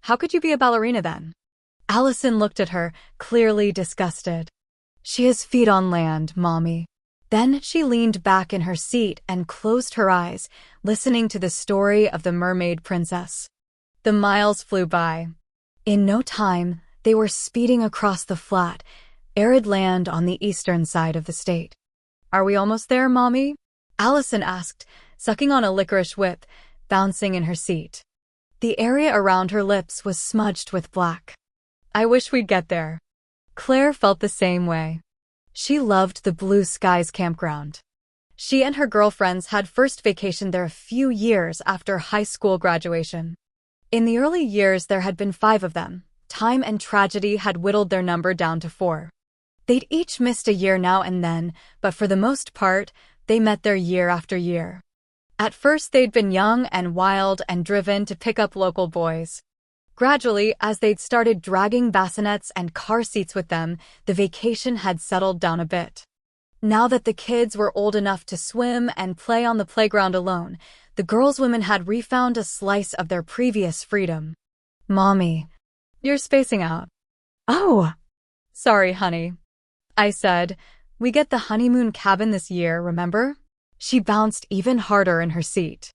S1: How could you be a ballerina then? Allison looked at her, clearly disgusted. She has feet on land, Mommy. Then she leaned back in her seat and closed her eyes, listening to the story of the mermaid princess. The miles flew by. In no time, they were speeding across the flat, arid land on the eastern side of the state. Are we almost there, Mommy? Allison asked, sucking on a licorice whip, bouncing in her seat. The area around her lips was smudged with black. I wish we'd get there. Claire felt the same way. She loved the Blue Skies campground. She and her girlfriends had first vacationed there a few years after high school graduation. In the early years, there had been 5 of them. Time and tragedy had whittled their number down to 4. They'd each missed a year now and then, but for the most part, they met there year after year. At first, they'd been young and wild and driven to pick up local boys. Gradually, as they'd started dragging bassinets and car seats with them, the vacation had settled down a bit. Now that the kids were old enough to swim and play on the playground alone, the girls' women had refound a slice of their previous freedom. Mommy, you're spacing out. Oh, sorry, honey. I said, we get the honeymoon cabin this year, remember? She bounced even harder in her seat.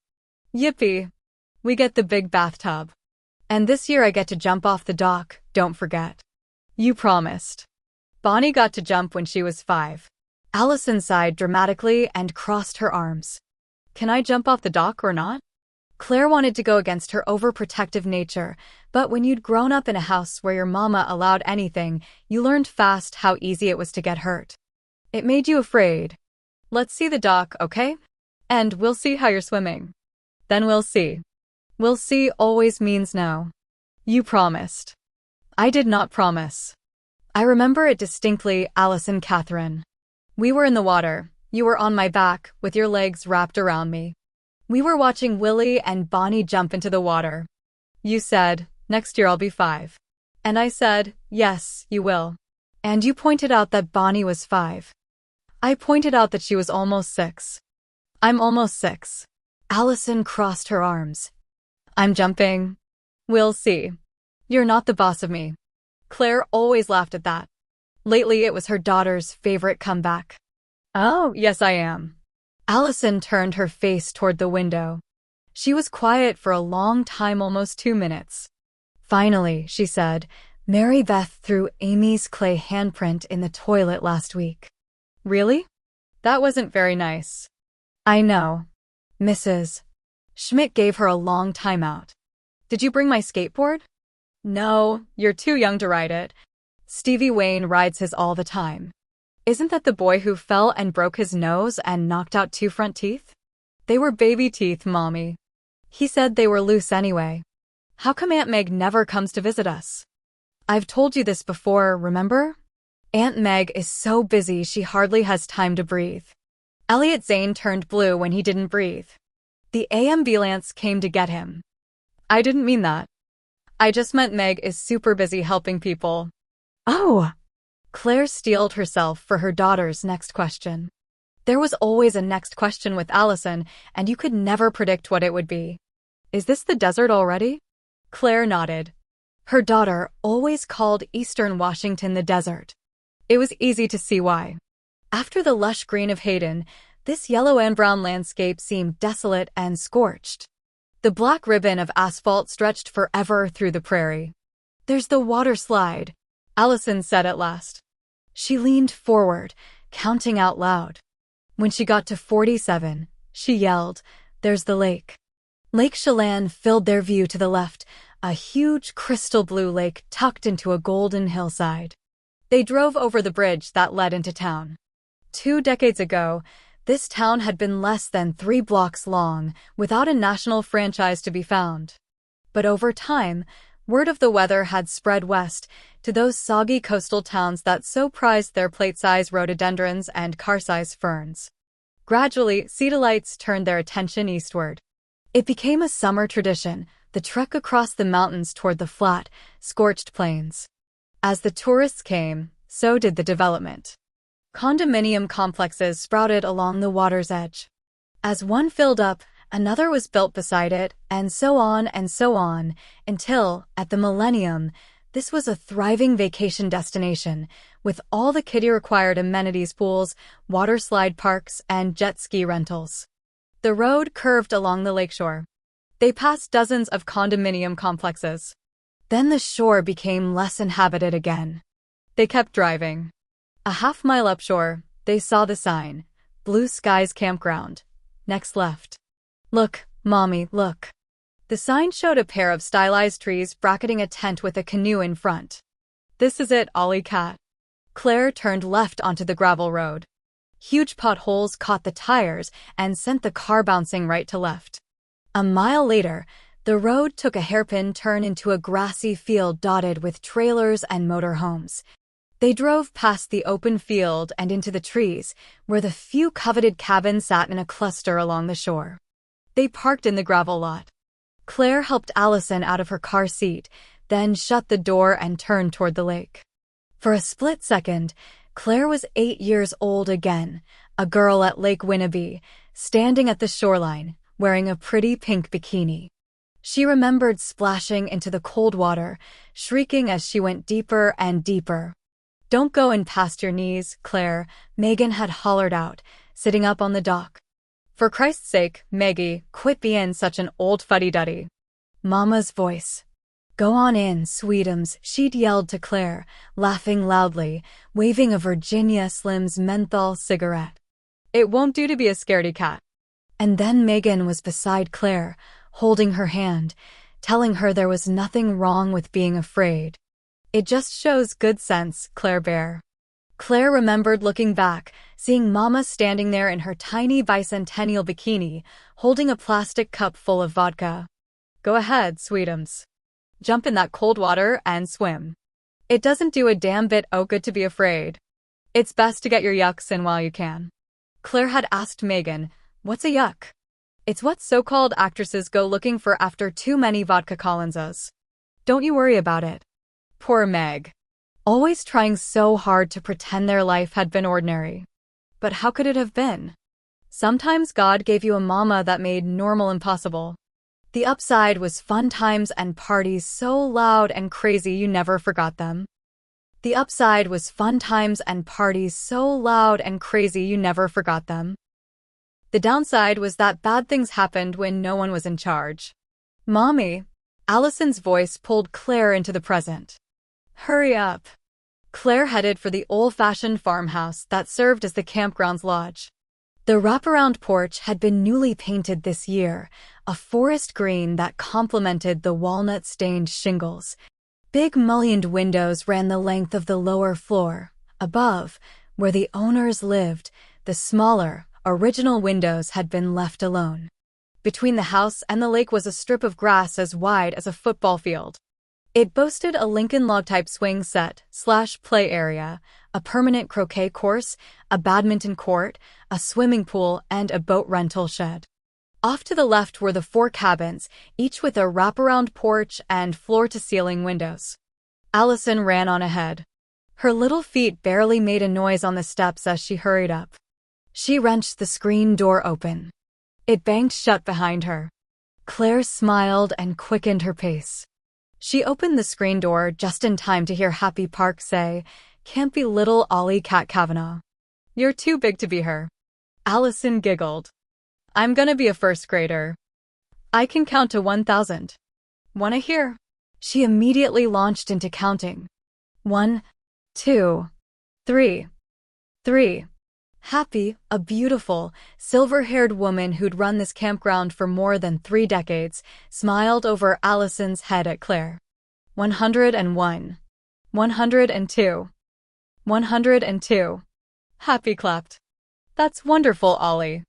S1: Yippee! We get the big bathtub. And this year I get to jump off the dock, don't forget. You promised. Bonnie got to jump when she was 5. Allison sighed dramatically and crossed her arms. Can I jump off the dock or not? Claire wanted to go against her overprotective nature, but when you'd grown up in a house where your mama allowed anything, you learned fast how easy it was to get hurt. It made you afraid. Let's see the dock, okay? And we'll see how you're swimming. Then we'll see. We'll see always means no. You promised. I did not promise. I remember it distinctly, Allison Catherine. We were in the water. You were on my back, with your legs wrapped around me. We were watching Willie and Bonnie jump into the water. You said, next year I'll be 5. And I said, yes, you will. And you pointed out that Bonnie was 5. I pointed out that she was almost 6. I'm almost 6. Allison crossed her arms. I'm jumping. We'll see. You're not the boss of me. Claire always laughed at that. Lately, it was her daughter's favorite comeback. Oh, yes, I am. Allison turned her face toward the window. She was quiet for a long time, almost 2 minutes. Finally, she said, Mary Beth threw Amy's clay handprint in the toilet last week. Really? That wasn't very nice. I know. Mrs. Schmidt gave her a long timeout. Did you bring my skateboard? No, you're too young to ride it. Stevie Wayne rides his all the time. Isn't that the boy who fell and broke his nose and knocked out 2 front teeth? They were baby teeth, Mommy. He said they were loose anyway. How come Aunt Meg never comes to visit us? I've told you this before, remember? Aunt Meg is so busy she hardly has time to breathe. Elliot Zane turned blue when he didn't breathe. The ambulance came to get him. I didn't mean that. I just meant Meg is super busy helping people. Oh! Claire steeled herself for her daughter's next question. There was always a next question with Allison, and you could never predict what it would be. Is this the desert already? Claire nodded. Her daughter always called Eastern Washington the desert. It was easy to see why. After the lush green of Hayden, this yellow and brown landscape seemed desolate and scorched. The black ribbon of asphalt stretched forever through the prairie. There's the water slide, Allison said at last. She leaned forward, counting out loud. When she got to 47, she yelled, "There's the lake." Lake Chelan filled their view to the left, a huge crystal blue lake tucked into a golden hillside. They drove over the bridge that led into town. 2 decades ago, this town had been less than 3 blocks long, without a national franchise to be found. But over time, word of the weather had spread west to those soggy coastal towns that so prized their plate-size rhododendrons and car-size ferns. Gradually, Cedarlites turned their attention eastward. It became a summer tradition, the trek across the mountains toward the flat, scorched plains. As the tourists came, so did the development. Condominium complexes sprouted along the water's edge. As one filled up, another was built beside it, and so on, until, at the millennium, this was a thriving vacation destination, with all the kiddie-required amenities: pools, water slide parks, and jet ski rentals. The road curved along the lakeshore. They passed dozens of condominium complexes. Then the shore became less inhabited again. They kept driving. A half-mile upshore, they saw the sign, "Blue Skies Campground. Next left." "Look, Mommy, look." The sign showed a pair of stylized trees bracketing a tent with a canoe in front. "This is it, Ollie Cat." Claire turned left onto the gravel road. Huge potholes caught the tires and sent the car bouncing right to left. A mile later, the road took a hairpin turn into a grassy field dotted with trailers and motorhomes. They drove past the open field and into the trees, where the few coveted cabins sat in a cluster along the shore. They parked in the gravel lot. Claire helped Allison out of her car seat, then shut the door and turned toward the lake. For a split second, Claire was 8 years old again, a girl at Lake Winnaby, standing at the shoreline, wearing a pretty pink bikini. She remembered splashing into the cold water, shrieking as she went deeper and deeper. "Don't go in past your knees, Claire," Megan had hollered out, sitting up on the dock. "For Christ's sake, Maggie, quit bein' such an old fuddy-duddy." Mama's voice. "Go on in, sweetums," she'd yelled to Claire, laughing loudly, waving a Virginia Slims menthol cigarette. "It won't do to be a scaredy cat." And then Megan was beside Claire, holding her hand, telling her there was nothing wrong with being afraid. "It just shows good sense, Claire Bear." Claire remembered looking back, seeing Mama standing there in her tiny bicentennial bikini, holding a plastic cup full of vodka. "Go ahead, sweetums. Jump in that cold water and swim. It doesn't do a damn bit o' good to be afraid. It's best to get your yucks in while you can." Claire had asked Megan, "What's a yuck?" "It's what so-called actresses go looking for after too many vodka Collinses. Don't you worry about it." Poor Meg. Always trying so hard to pretend their life had been ordinary. But how could it have been? Sometimes God gave you a mama that made normal impossible. The upside was fun times and parties so loud and crazy you never forgot them. The upside was fun times and parties so loud and crazy you never forgot them. The downside was that bad things happened when no one was in charge. "Mommy," Allison's voice pulled Claire into the present. "Hurry up." Claire headed for the old-fashioned farmhouse that served as the campground's lodge. The wraparound porch had been newly painted this year, a forest green that complemented the walnut-stained shingles. Big mullioned windows ran the length of the lower floor. Above, where the owners lived, the smaller, original windows had been left alone. Between the house and the lake was a strip of grass as wide as a football field. It boasted a Lincoln log-type swing set/play area, a permanent croquet course, a badminton court, a swimming pool, and a boat rental shed. Off to the left were the 4 cabins, each with a wraparound porch and floor-to-ceiling windows. Allison ran on ahead. Her little feet barely made a noise on the steps as she hurried up. She wrenched the screen door open. It banged shut behind her. Claire smiled and quickened her pace. She opened the screen door just in time to hear Happy Park say, "Campy little Ollie Cat Kavanaugh. You're too big to be her." Allison giggled. "I'm gonna be a first grader. I can count to 1,000. Wanna hear?" She immediately launched into counting. 1, 2, 3. 3. Happy, a beautiful, silver-haired woman who'd run this campground for more than 3 decades, smiled over Allison's head at Claire. 101. 102. 102. Happy clapped. That's wonderful, Ollie.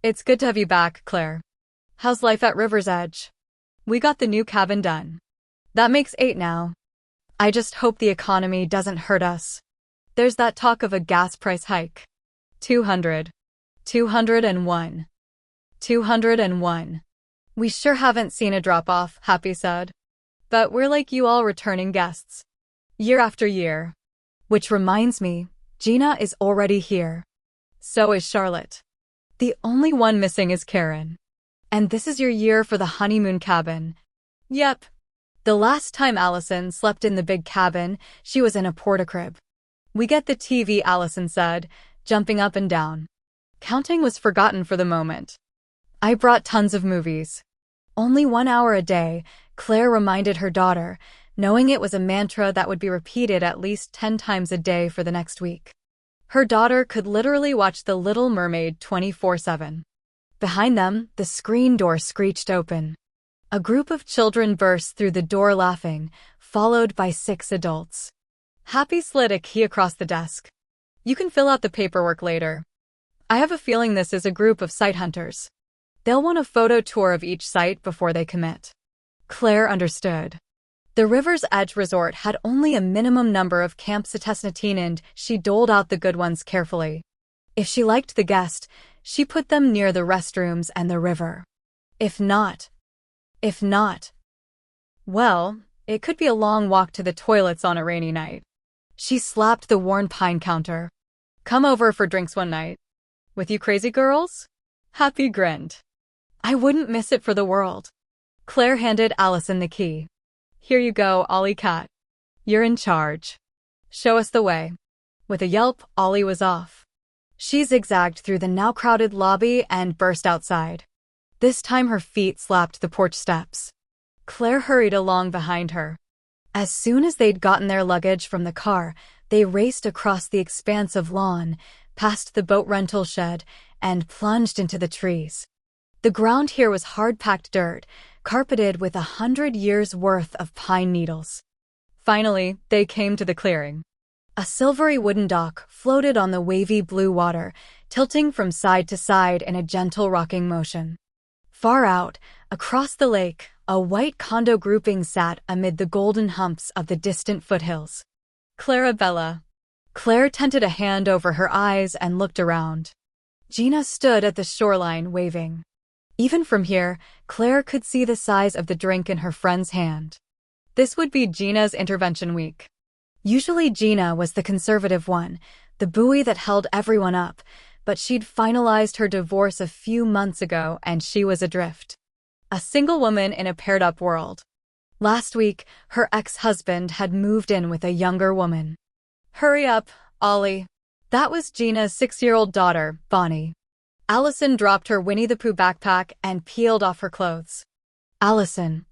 S1: It's good to have you back, Claire. How's life at River's Edge? We got the new cabin done. That makes 8 now. I just hope the economy doesn't hurt us. There's that talk of a gas price hike. 200. 201. 201. We sure haven't seen a drop-off, Happy said. But we're like you all returning guests. Year after year. Which reminds me, Gina is already here. So is Charlotte. The only one missing is Karen. And this is your year for the honeymoon cabin. Yep. The last time Allison slept in the big cabin, she was in a porta-crib. We get the TV, Allison said, jumping up and down. Counting was forgotten for the moment. I brought tons of movies. Only 1 hour a day, Claire reminded her daughter, knowing it was a mantra that would be repeated at least 10 times a day for the next week. Her daughter could literally watch The Little Mermaid 24/7. Behind them, the screen door screeched open. A group of children burst through the door laughing, followed by 6 adults. Happy slid a key across the desk. You can fill out the paperwork later. I have a feeling this is a group of site hunters. They'll want a photo tour of each site before they commit. Claire understood. The River's Edge Resort had only a minimum number of camps and she doled out the good ones carefully. If she liked the guest, she put them near the restrooms and the river. If not, well, it could be a long walk to the toilets on a rainy night. She slapped the worn pine counter. Come over for drinks one night. With you crazy girls? Happy grinned. I wouldn't miss it for the world. Claire handed Allison the key. Here you go, Ollie Cat. You're in charge. Show us the way. With a yelp, Ollie was off. She zigzagged through the now crowded lobby and burst outside. This time her feet slapped the porch steps. Claire hurried along behind her. As soon as they'd gotten their luggage from the car, they raced across the expanse of lawn, past the boat rental shed, and plunged into the trees. The ground here was hard-packed dirt, carpeted with 100 years' worth of pine needles. Finally, they came to the clearing. A silvery wooden dock floated on the wavy blue water, tilting from side to side in a gentle rocking motion. Far out, across the lake, a white condo grouping sat amid the golden humps of the distant foothills. Clarabella. Claire tented a hand over her eyes and looked around. Gina stood at the shoreline, waving. Even from here, Claire could see the size of the drink in her friend's hand. This would be Gina's intervention week. Usually Gina was the conservative one, the buoy that held everyone up, but she'd finalized her divorce a few months ago and she was adrift. A single woman in a paired-up world. Last week, her ex-husband had moved in with a younger woman. Hurry up, Ollie. That was Gina's 6-year-old daughter, Bonnie. Allison dropped her Winnie the Pooh backpack and peeled off her clothes. Allison.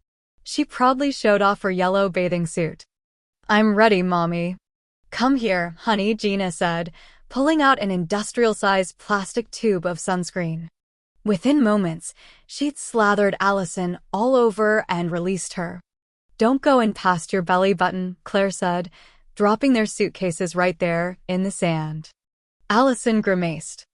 S1: She proudly showed off her yellow bathing suit. I'm ready, Mommy. Come here, honey, Gina said, pulling out an industrial-sized plastic tube of sunscreen. Within moments, she'd slathered Allison all over and released her. Don't go in past your belly button, Claire said, dropping their suitcases right there, in the sand. Allison grimaced.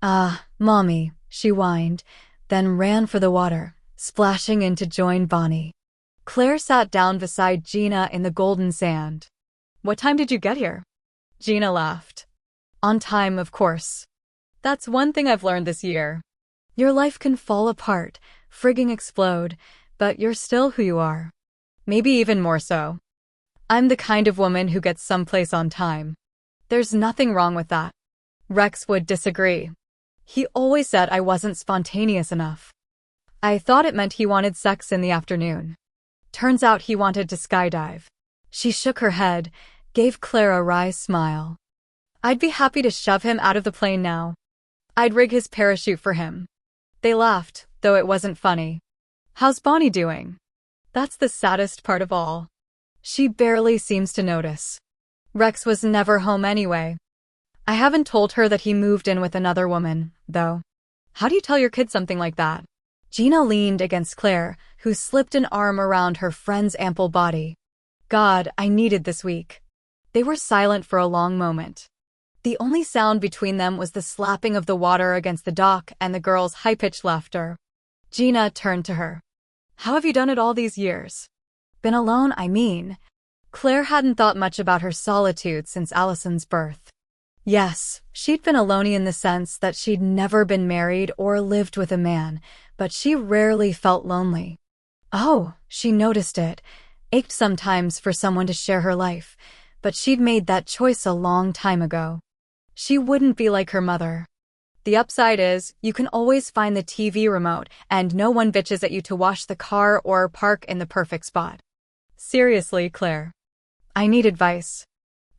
S1: Mommy, she whined, then ran for the water, splashing in to join Bonnie. Claire sat down beside Gina in the golden sand. What time did you get here? Gina laughed. On time, of course. That's one thing I've learned this year. Your life can fall apart, frigging explode, but you're still who you are. Maybe even more so. I'm the kind of woman who gets someplace on time. There's nothing wrong with that. Rex would disagree. He always said I wasn't spontaneous enough. I thought it meant he wanted sex in the afternoon. Turns out he wanted to skydive. She shook her head, gave Claire a wry smile. I'd be happy to shove him out of the plane now. I'd rig his parachute for him. They laughed, though it wasn't funny. How's Bonnie doing? That's the saddest part of all. She barely seems to notice. Rex was never home anyway. I haven't told her that he moved in with another woman, though. How do you tell your kid something like that? Gina leaned against Claire, who slipped an arm around her friend's ample body. God, I needed this week. They were silent for a long moment. The only sound between them was the slapping of the water against the dock and the girls' high-pitched laughter. Gina turned to her. How have you done it all these years? Been alone, I mean. Claire hadn't thought much about her solitude since Allison's birth. Yes, she'd been alone in the sense that she'd never been married or lived with a man, but she rarely felt lonely. Oh, she noticed it, ached sometimes for someone to share her life, but she'd made that choice a long time ago. She wouldn't be like her mother. The upside is, you can always find the TV remote, and no one bitches at you to wash the car or park in the perfect spot. Seriously, Claire. I need advice.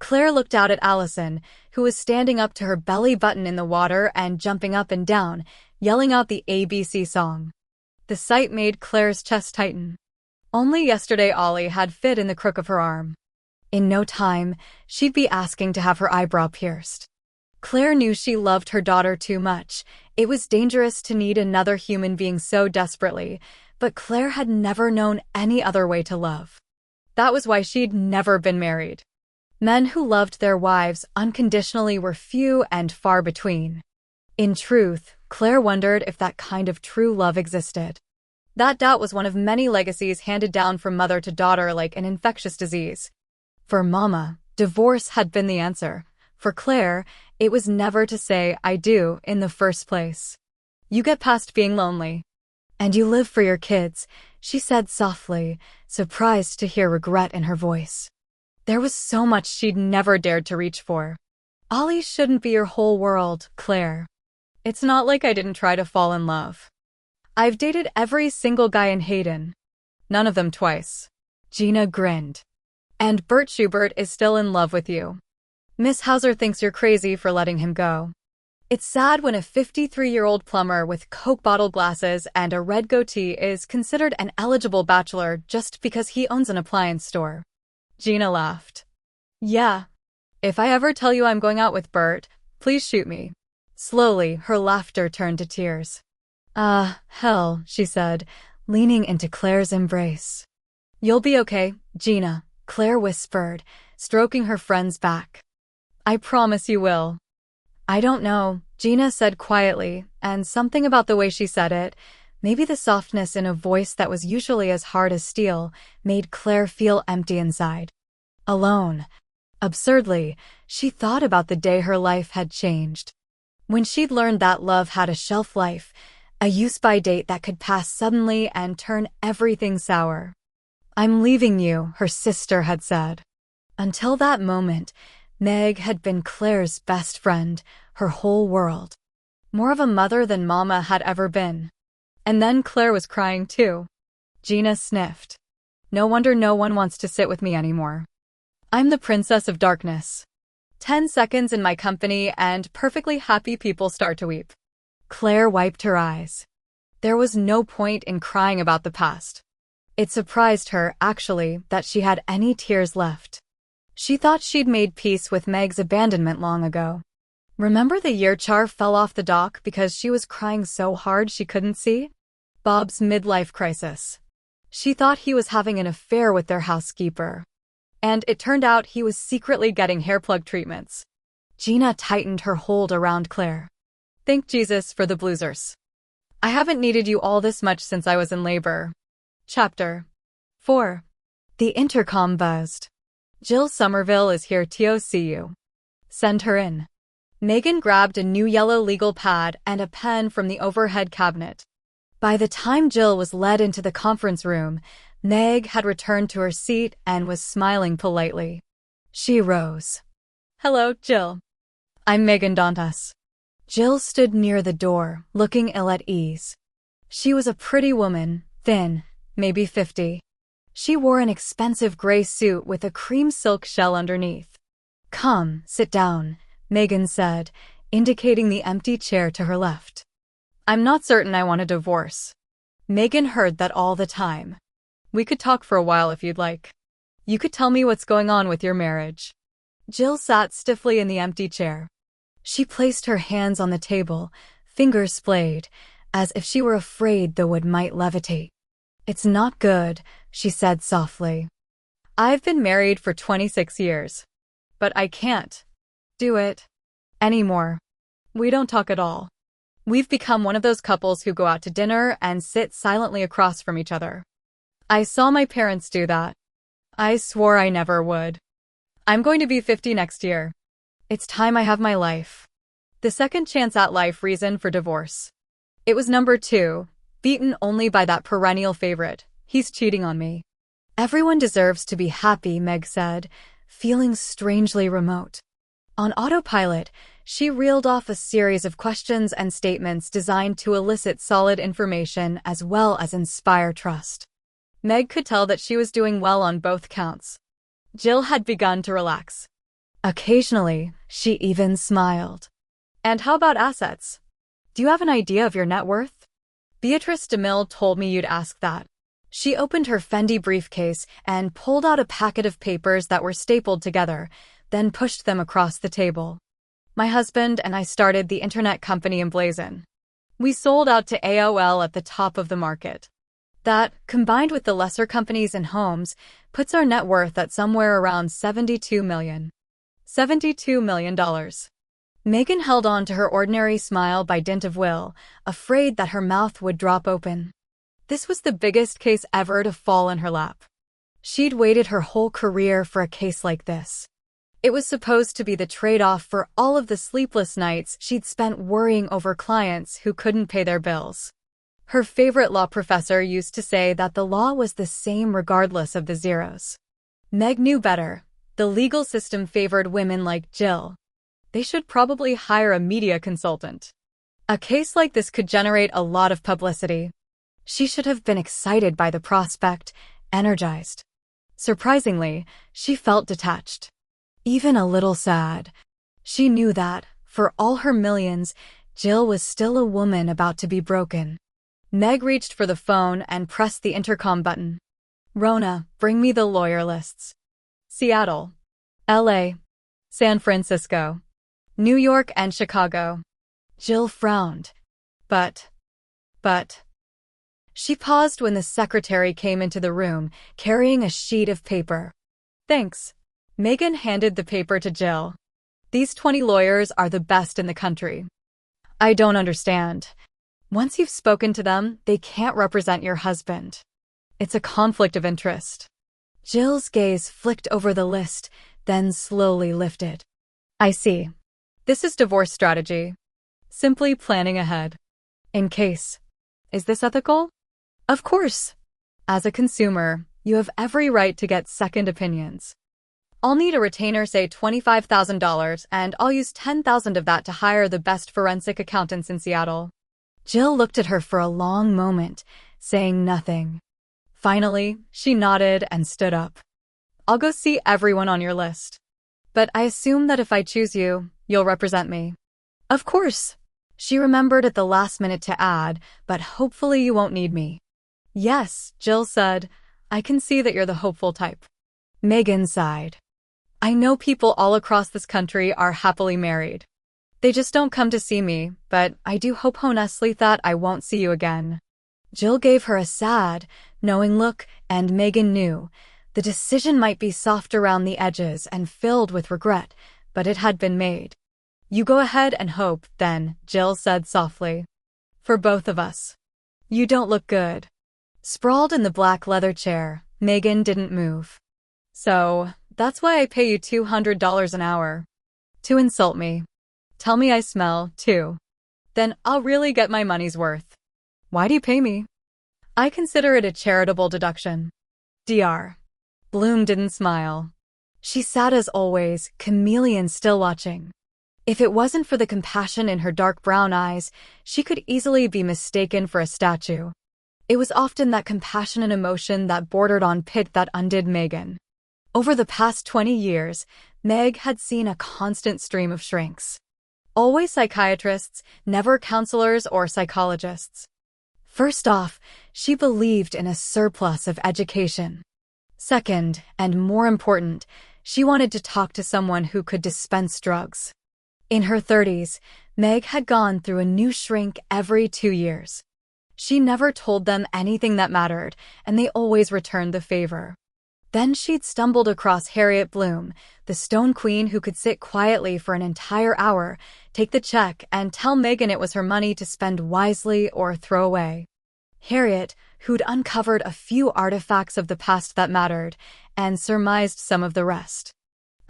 S1: Claire looked out at Allison, who was standing up to her belly button in the water and jumping up and down, yelling out the ABC song. The sight made Claire's chest tighten. Only yesterday Ollie had fit in the crook of her arm. In no time, she'd be asking to have her eyebrow pierced. Claire knew she loved her daughter too much. It was dangerous to need another human being so desperately, but Claire had never known any other way to love. That was why she'd never been married. Men who loved their wives unconditionally were few and far between. In truth, Claire wondered if that kind of true love existed. That doubt was one of many legacies handed down from mother to daughter like an infectious disease. For Mama, divorce had been the answer. For Claire, it was never to say I do in the first place. You get past being lonely. And you live for your kids, she said softly, surprised to hear regret in her voice. There was so much she'd never dared to reach for. Ollie shouldn't be your whole world, Claire. It's not like I didn't try to fall in love. I've dated every single guy in Hayden. None of them twice. Gina grinned. And Bert Schubert is still in love with you. Miss Hauser thinks you're crazy for letting him go. It's sad when a 53-year-old plumber with Coke bottle glasses and a red goatee is considered an eligible bachelor just because he owns an appliance store. Gina laughed. Yeah. If I ever tell you I'm going out with Bert, please shoot me. Slowly, her laughter turned to tears. Hell, she said, leaning into Claire's embrace. You'll be okay, Gina, Claire whispered, stroking her friend's back. I promise you will. I don't know, Gina said quietly, and something about the way she said it, maybe the softness in a voice that was usually as hard as steel, made Claire feel empty inside. Alone. Absurdly, she thought about the day her life had changed. When she'd learned that love had a shelf life, a use-by date that could pass suddenly and turn everything sour. I'm leaving you, her sister had said. Until that moment, Meg had been Claire's best friend, her whole world. More of a mother than Mama had ever been. And then Claire was crying too. Gina sniffed. No wonder no one wants to sit with me anymore. I'm the princess of darkness. 10 seconds in my company and perfectly happy people start to weep. Claire wiped her eyes. There was no point in crying about the past. It surprised her, actually, that she had any tears left. She thought she'd made peace with Meg's abandonment long ago. Remember the year Char fell off the dock because she was crying so hard she couldn't see? Bob's midlife crisis. She thought he was having an affair with their housekeeper. And it turned out he was secretly getting hair plug treatments. Gina tightened her hold around Claire. Thank Jesus for the bloozers. I haven't needed you all this much since I was in labor. Chapter 4. The intercom buzzed. Jill Somerville is here to see you. Send her in. Megan grabbed a new yellow legal pad and a pen from the overhead cabinet. By the time Jill was led into the conference room, Meg had returned to her seat and was smiling politely. She rose. Hello, Jill. I'm Megan Dantas. Jill stood near the door, looking ill at ease. She was a pretty woman, thin, maybe 50. She wore an expensive gray suit with a cream silk shell underneath. Come, sit down, Megan said, indicating the empty chair to her left. I'm not certain I want a divorce. Megan heard that all the time. We could talk for a while if you'd like. You could tell me what's going on with your marriage. Jill sat stiffly in the empty chair. She placed her hands on the table, fingers splayed, as if she were afraid the wood might levitate. "It's not good," she said softly. "I've been married for 26 years. But I can't do it anymore. We don't talk at all. We've become one of those couples who go out to dinner and sit silently across from each other. I saw my parents do that. I swore I never would. I'm going to be 50 next year. It's time I have my life." The second chance at life reason for divorce. It was number 2, beaten only by that perennial favorite. "He's cheating on me." "Everyone deserves to be happy," Meg said, feeling strangely remote. On autopilot, she reeled off a series of questions and statements designed to elicit solid information as well as inspire trust. Meg could tell that she was doing well on both counts. Jill had begun to relax. Occasionally, she even smiled. "And how about assets? Do you have an idea of your net worth?" "Beatrice DeMille told me you'd ask that." She opened her Fendi briefcase and pulled out a packet of papers that were stapled together, then pushed them across the table. "My husband and I started the internet company Emblazon. We sold out to AOL at the top of the market. That, combined with the lesser companies and homes, puts our net worth at somewhere around $72 million. $72 million. Megan held on to her ordinary smile by dint of will, afraid that her mouth would drop open. This was the biggest case ever to fall in her lap. She'd waited her whole career for a case like this. It was supposed to be the trade-off for all of the sleepless nights she'd spent worrying over clients who couldn't pay their bills. Her favorite law professor used to say that the law was the same regardless of the zeros. Meg knew better. The legal system favored women like Jill. They should probably hire a media consultant. A case like this could generate a lot of publicity. She should have been excited by the prospect, energized. Surprisingly, she felt detached. Even a little sad. She knew that, for all her millions, Jill was still a woman about to be broken. Meg reached for the phone and pressed the intercom button. "Rona, bring me the lawyer lists." Seattle, LA, San Francisco, New York and Chicago. Jill frowned. But. She paused when the secretary came into the room, carrying a sheet of paper. "Thanks." Megan handed the paper to Jill. "These 20 lawyers are the best in the country." "I don't understand." "Once you've spoken to them, they can't represent your husband. It's a conflict of interest." Jill's gaze flicked over the list, then slowly lifted. "I see. This is divorce strategy. Simply planning ahead. In case. Is this ethical?" "Of course. As a consumer, you have every right to get second opinions. I'll need a retainer, say $25,000, and I'll use $10,000 of that to hire the best forensic accountants in Seattle." Jill looked at her for a long moment, saying nothing. Finally, she nodded and stood up. "I'll go see everyone on your list. But I assume that if I choose you, you'll represent me." "Of course." She remembered at the last minute to add, "but hopefully you won't need me." "Yes," Jill said. "I can see that you're the hopeful type." Megan sighed. "I know people all across this country are happily married. They just don't come to see me, but I do hope honestly that I won't see you again." Jill gave her a sad, knowing look, and Megan knew. The decision might be soft around the edges and filled with regret, but it had been made. "You go ahead and hope, then," Jill said softly. "For both of us. You don't look good." Sprawled in the black leather chair, Megan didn't move. "So, that's why I pay you $200 an hour. To insult me. Tell me I smell, too. Then I'll really get my money's worth." "Why do you pay me?" "I consider it a charitable deduction." Dr. Bloom didn't smile. She sat as always, chameleon still watching. If it wasn't for the compassion in her dark brown eyes, she could easily be mistaken for a statue. It was often that compassionate emotion that bordered on pity that undid Megan. Over the past 20 years, Meg had seen a constant stream of shrinks. Always psychiatrists, never counselors or psychologists. First off, she believed in a surplus of education. Second, and more important, She wanted to talk to someone who could dispense drugs. In her 30s, Meg had gone through a new shrink every 2 years. She never told them anything that mattered, and they always returned the favor. Then she'd stumbled across Harriet Bloom, the Stone Queen who could sit quietly for an entire hour, take the check, and tell Megan it was her money to spend wisely or throw away. Harriet, who'd uncovered a few artifacts of the past that mattered, and surmised some of the rest.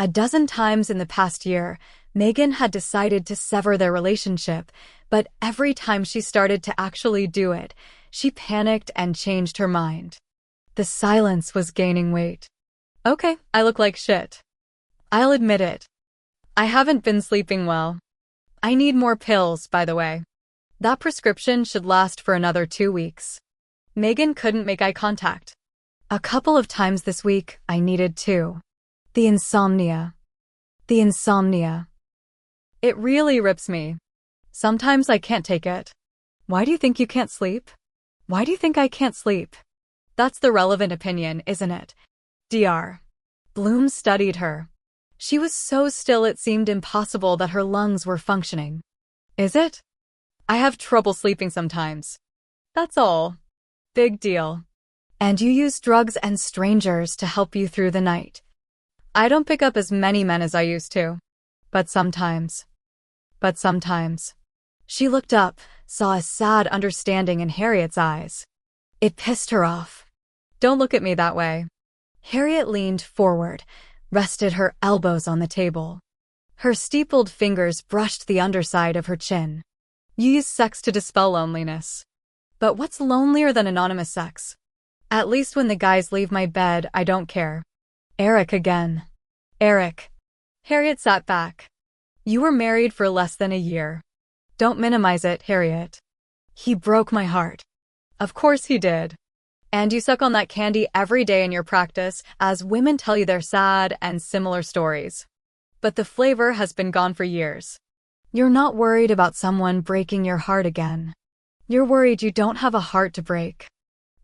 S1: A dozen times in the past year, Megan had decided to sever their relationship, but every time she started to actually do it, she panicked and changed her mind. The silence was gaining weight. Okay, I look like shit. I'll admit it. I haven't been sleeping well. I need more pills, by the way. That prescription should last for another 2 weeks. Megan couldn't make eye contact. A couple of times this week, I needed to. The insomnia. It really rips me. Sometimes I can't take it. Why do you think you can't sleep? Why do you think I can't sleep? That's the relevant opinion, isn't it? Dr. Bloom studied her. She was so still it seemed impossible that her lungs were functioning. Is it? I have trouble sleeping sometimes. That's all. Big deal. And you use drugs and strangers to help you through the night. I don't pick up as many men as I used to. But sometimes. She looked up, saw a sad understanding in Harriet's eyes. It pissed her off. Don't look at me that way. Harriet leaned forward, rested her elbows on the table. Her steepled fingers brushed the underside of her chin. You use sex to dispel loneliness. But what's lonelier than anonymous sex? At least when the guys leave my bed, I don't care. Eric again. Eric. Harriet sat back. You were married for less than a year. Don't minimize it, Harriet. He broke my heart. Of course he did. And you suck on that candy every day in your practice as women tell you their sad and similar stories. But the flavor has been gone for years. You're not worried about someone breaking your heart again. You're worried you don't have a heart to break.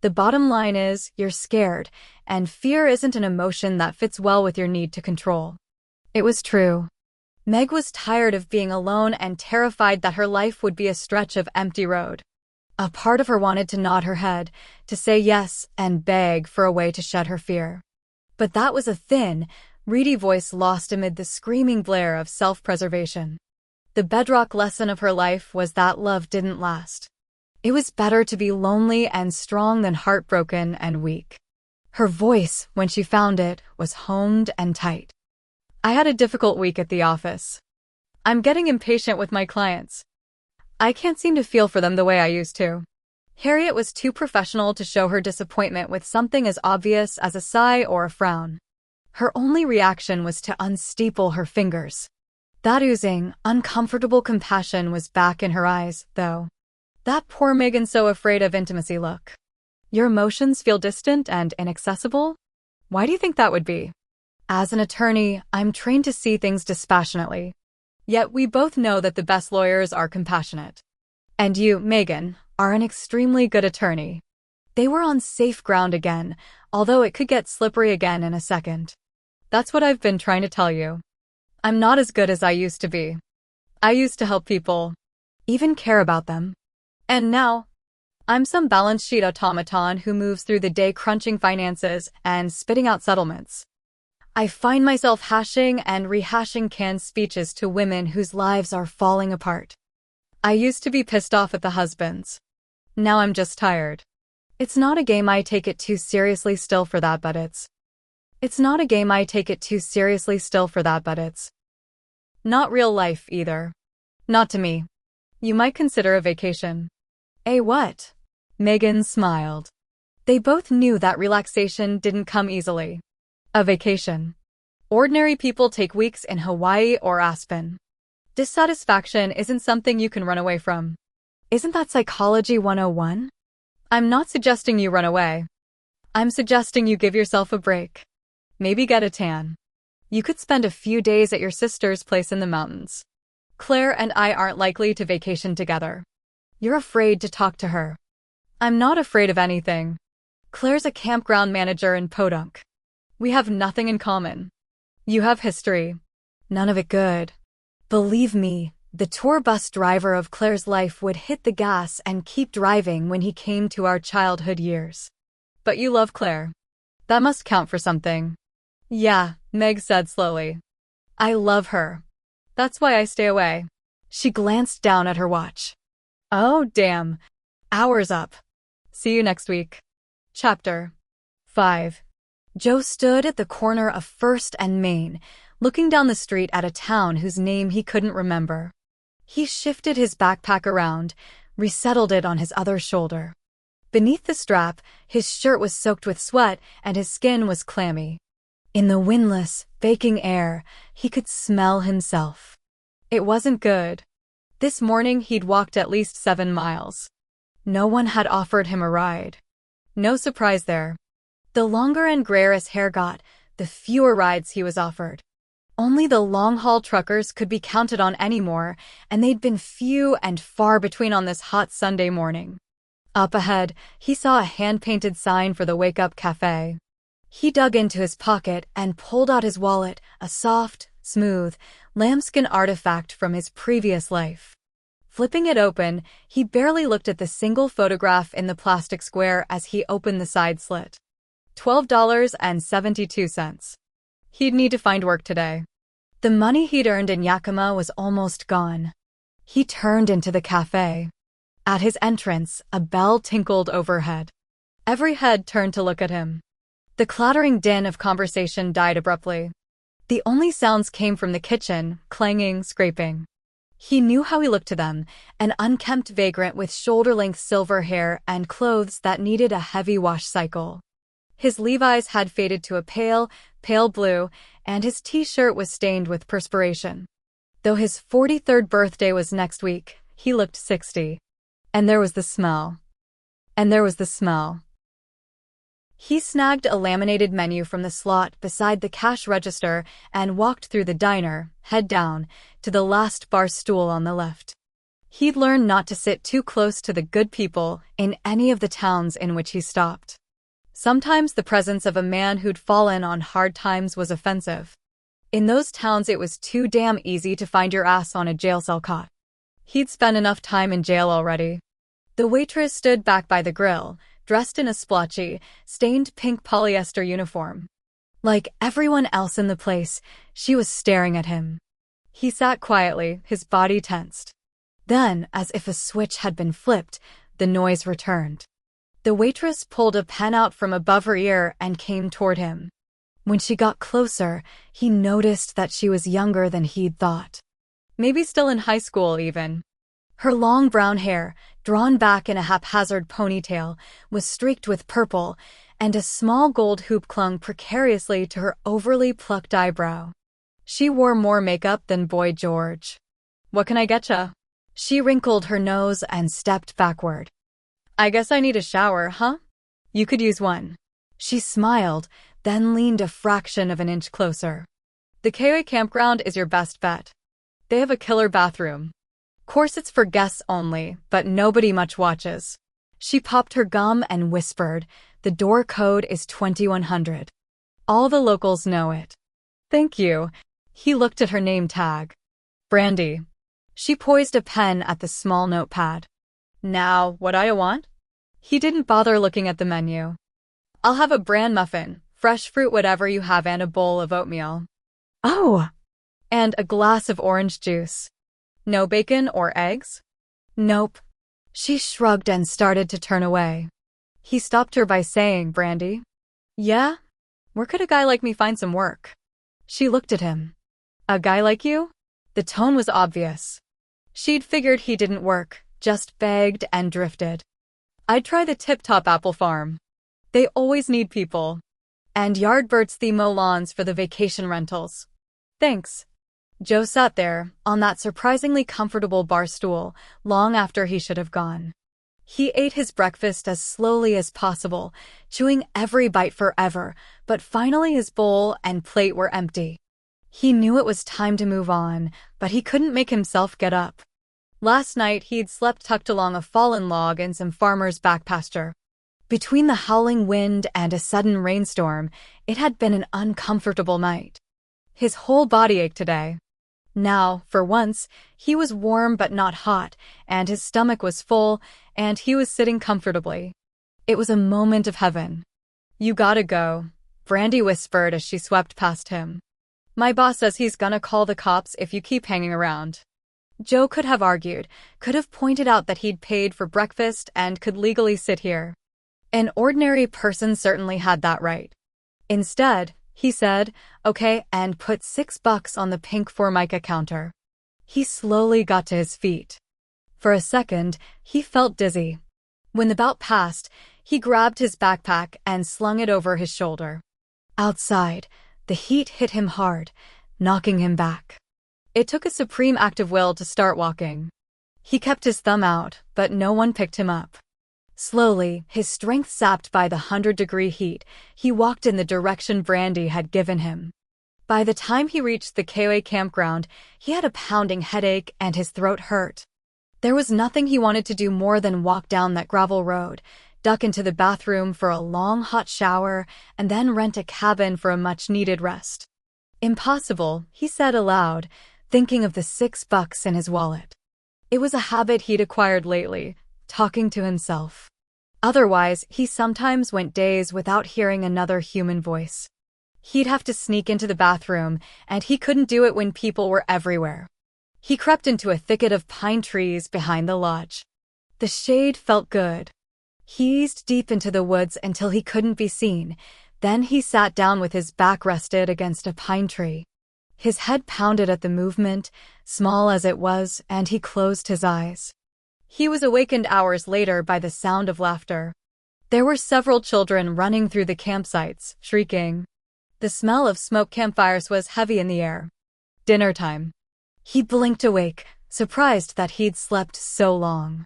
S1: The bottom line is, you're scared, and fear isn't an emotion that fits well with your need to control. It was true. Meg was tired of being alone and terrified that her life would be a stretch of empty road. A part of her wanted to nod her head, to say yes and beg for a way to shed her fear. But that was a thin, reedy voice lost amid the screaming blare of self-preservation. The bedrock lesson of her life was that love didn't last. It was better to be lonely and strong than heartbroken and weak. Her voice, when she found it, was honed and tight. I had a difficult week at the office. I'm getting impatient with my clients. I can't seem to feel for them the way I used to. Harriet was too professional to show her disappointment with something as obvious as a sigh or a frown. Her only reaction was to unsteeple her fingers. That oozing, uncomfortable compassion was back in her eyes, though. That poor Megan so afraid of intimacy look. Your emotions feel distant and inaccessible? Why do you think that would be? As an attorney, I'm trained to see things dispassionately. Yet we both know that the best lawyers are compassionate. And you, Megan, are an extremely good attorney. They were on safe ground again, although it could get slippery again in a second. That's what I've been trying to tell you. I'm not as good as I used to be. I used to help people, even care about them. And now, I'm some balance sheet automaton who moves through the day crunching finances and spitting out settlements. I find myself hashing and rehashing canned speeches to women whose lives are falling apart. I used to be pissed off at the husbands. Now I'm just tired. It's not a game I take it too seriously still for that, but it's not a game I take it too seriously still for that, but it's not real life either. Not to me. You might consider a vacation. A what? Megan smiled. They both knew that relaxation didn't come easily. A vacation. Ordinary people take weeks in Hawaii or Aspen. Dissatisfaction isn't something you can run away from. Isn't that Psychology 101? I'm not suggesting you run away. I'm suggesting you give yourself a break. Maybe get a tan. You could spend a few days at your sister's place in the mountains. Claire and I aren't likely to vacation together. You're afraid to talk to her. I'm not afraid of anything. Claire's a campground manager in Podunk. We have nothing in common. You have history. None of it good. Believe me, the tour bus driver of Claire's life would hit the gas and keep driving when he came to our childhood years. But you love Claire. That must count for something. Yeah, Meg said slowly. I love her. That's why I stay away. She glanced down at her watch. Oh, damn. Hour's up. See you next week. Chapter 5. Joe stood at the corner of First and Main, looking down the street at a town whose name he couldn't remember. He shifted his backpack around, resettled it on his other shoulder. Beneath the strap, his shirt was soaked with sweat and his skin was clammy. In the windless, baking air, he could smell himself. It wasn't good. This morning he'd walked at least 7 miles. No one had offered him a ride. No surprise there. The longer and grayer his hair got, the fewer rides he was offered. Only the long-haul truckers could be counted on anymore, and they'd been few and far between on this hot Sunday morning. Up ahead, he saw a hand-painted sign for the Wake Up Cafe. He dug into his pocket and pulled out his wallet, a soft, smooth, lambskin artifact from his previous life. Flipping it open, he barely looked at the single photograph in the plastic square as he opened the side slit. $12.72. He'd need to find work today. The money he'd earned in Yakima was almost gone. He turned into the cafe. At his entrance, a bell tinkled overhead. Every head turned to look at him. The clattering din of conversation died abruptly. The only sounds came from the kitchen, clanging, scraping. He knew how he looked to them, an unkempt vagrant with shoulder-length silver hair and clothes that needed a heavy wash cycle. His Levi's had faded to a pale blue, and his t-shirt was stained with perspiration. Though his 43rd birthday was next week, he looked 60. And there was the smell. He snagged a laminated menu from the slot beside the cash register and walked through the diner, head down, to the last bar stool on the left. He'd learned not to sit too close to the good people in any of the towns in which he stopped. Sometimes the presence of a man who'd fallen on hard times was offensive. In those towns it was too damn easy to find your ass on a jail cell cot. He'd spent enough time in jail already. The waitress stood back by the grill, dressed in a splotchy, stained pink polyester uniform. Like everyone else in the place, she was staring at him. He sat quietly, his body tensed. Then, as if a switch had been flipped, the noise returned. The waitress pulled a pen out from above her ear and came toward him. When she got closer, he noticed that she was younger than he'd thought. Maybe still in high school, even. Her long brown hair, drawn back in a haphazard ponytail, was streaked with purple, and a small gold hoop clung precariously to her overly plucked eyebrow. She wore more makeup than Boy George. "What can I getcha?" She wrinkled her nose and stepped backward. "I guess I need a shower, huh? You could use one." She smiled, then leaned a fraction of an inch closer. "The KOA campground is your best bet. They have a killer bathroom. Course it's for guests only, but nobody much watches." She popped her gum and whispered, "The door code is 2100. All the locals know it." "Thank you." He looked at her name tag. "Brandy." She poised a pen at the small notepad. "Now, what I want?" He didn't bother looking at the menu. "I'll have a bran muffin, fresh fruit whatever you have, and a bowl of oatmeal." "Oh!" "And a glass of orange juice." "No bacon or eggs?" "Nope." She shrugged and started to turn away. He stopped her by saying, "Brandy?" "Yeah? Where could a guy like me find some work?" She looked at him. "A guy like you?" The tone was obvious. She'd figured he didn't work, just begged and drifted. "I'd try the Tip-Top Apple Farm. They always need people. And Yardbirds mow lawns for the vacation rentals." "Thanks." Joe sat there, on that surprisingly comfortable bar stool, long after he should have gone. He ate his breakfast as slowly as possible, chewing every bite forever, but finally his bowl and plate were empty. He knew it was time to move on, but he couldn't make himself get up. Last night he'd slept tucked along a fallen log in some farmer's back pasture. Between the howling wind and a sudden rainstorm, it had been an uncomfortable night. His whole body ached today. Now, for once, he was warm but not hot, and his stomach was full, and he was sitting comfortably. It was a moment of heaven. "You gotta go," Brandy whispered as she swept past him. "My boss says he's gonna call the cops if you keep hanging around." Joe could have argued, could have pointed out that he'd paid for breakfast and could legally sit here. An ordinary person certainly had that right. Instead, he said, "Okay," and put $6 on the pink Formica counter. He slowly got to his feet. For a second, he felt dizzy. When the bout passed, he grabbed his backpack and slung it over his shoulder. Outside, the heat hit him hard, knocking him back. It took a supreme act of will to start walking. He kept his thumb out, but no one picked him up. Slowly, his strength sapped by the 100-degree heat, he walked in the direction Brandy had given him. By the time he reached the KOA campground, he had a pounding headache and his throat hurt. There was nothing he wanted to do more than walk down that gravel road, duck into the bathroom for a long hot shower, and then rent a cabin for a much-needed rest. "Impossible," he said aloud, thinking of the $6 in his wallet. It was a habit he'd acquired lately, talking to himself. Otherwise, he sometimes went days without hearing another human voice. He'd have to sneak into the bathroom, and he couldn't do it when people were everywhere. He crept into a thicket of pine trees behind the lodge. The shade felt good. He eased deep into the woods until he couldn't be seen. Then he sat down with his back rested against a pine tree. His head pounded at the movement, small as it was, and he closed his eyes. He was awakened hours later by the sound of laughter. There were several children running through the campsites, shrieking. The smell of smoke campfires was heavy in the air. Dinner time. He blinked awake, surprised that he'd slept so long.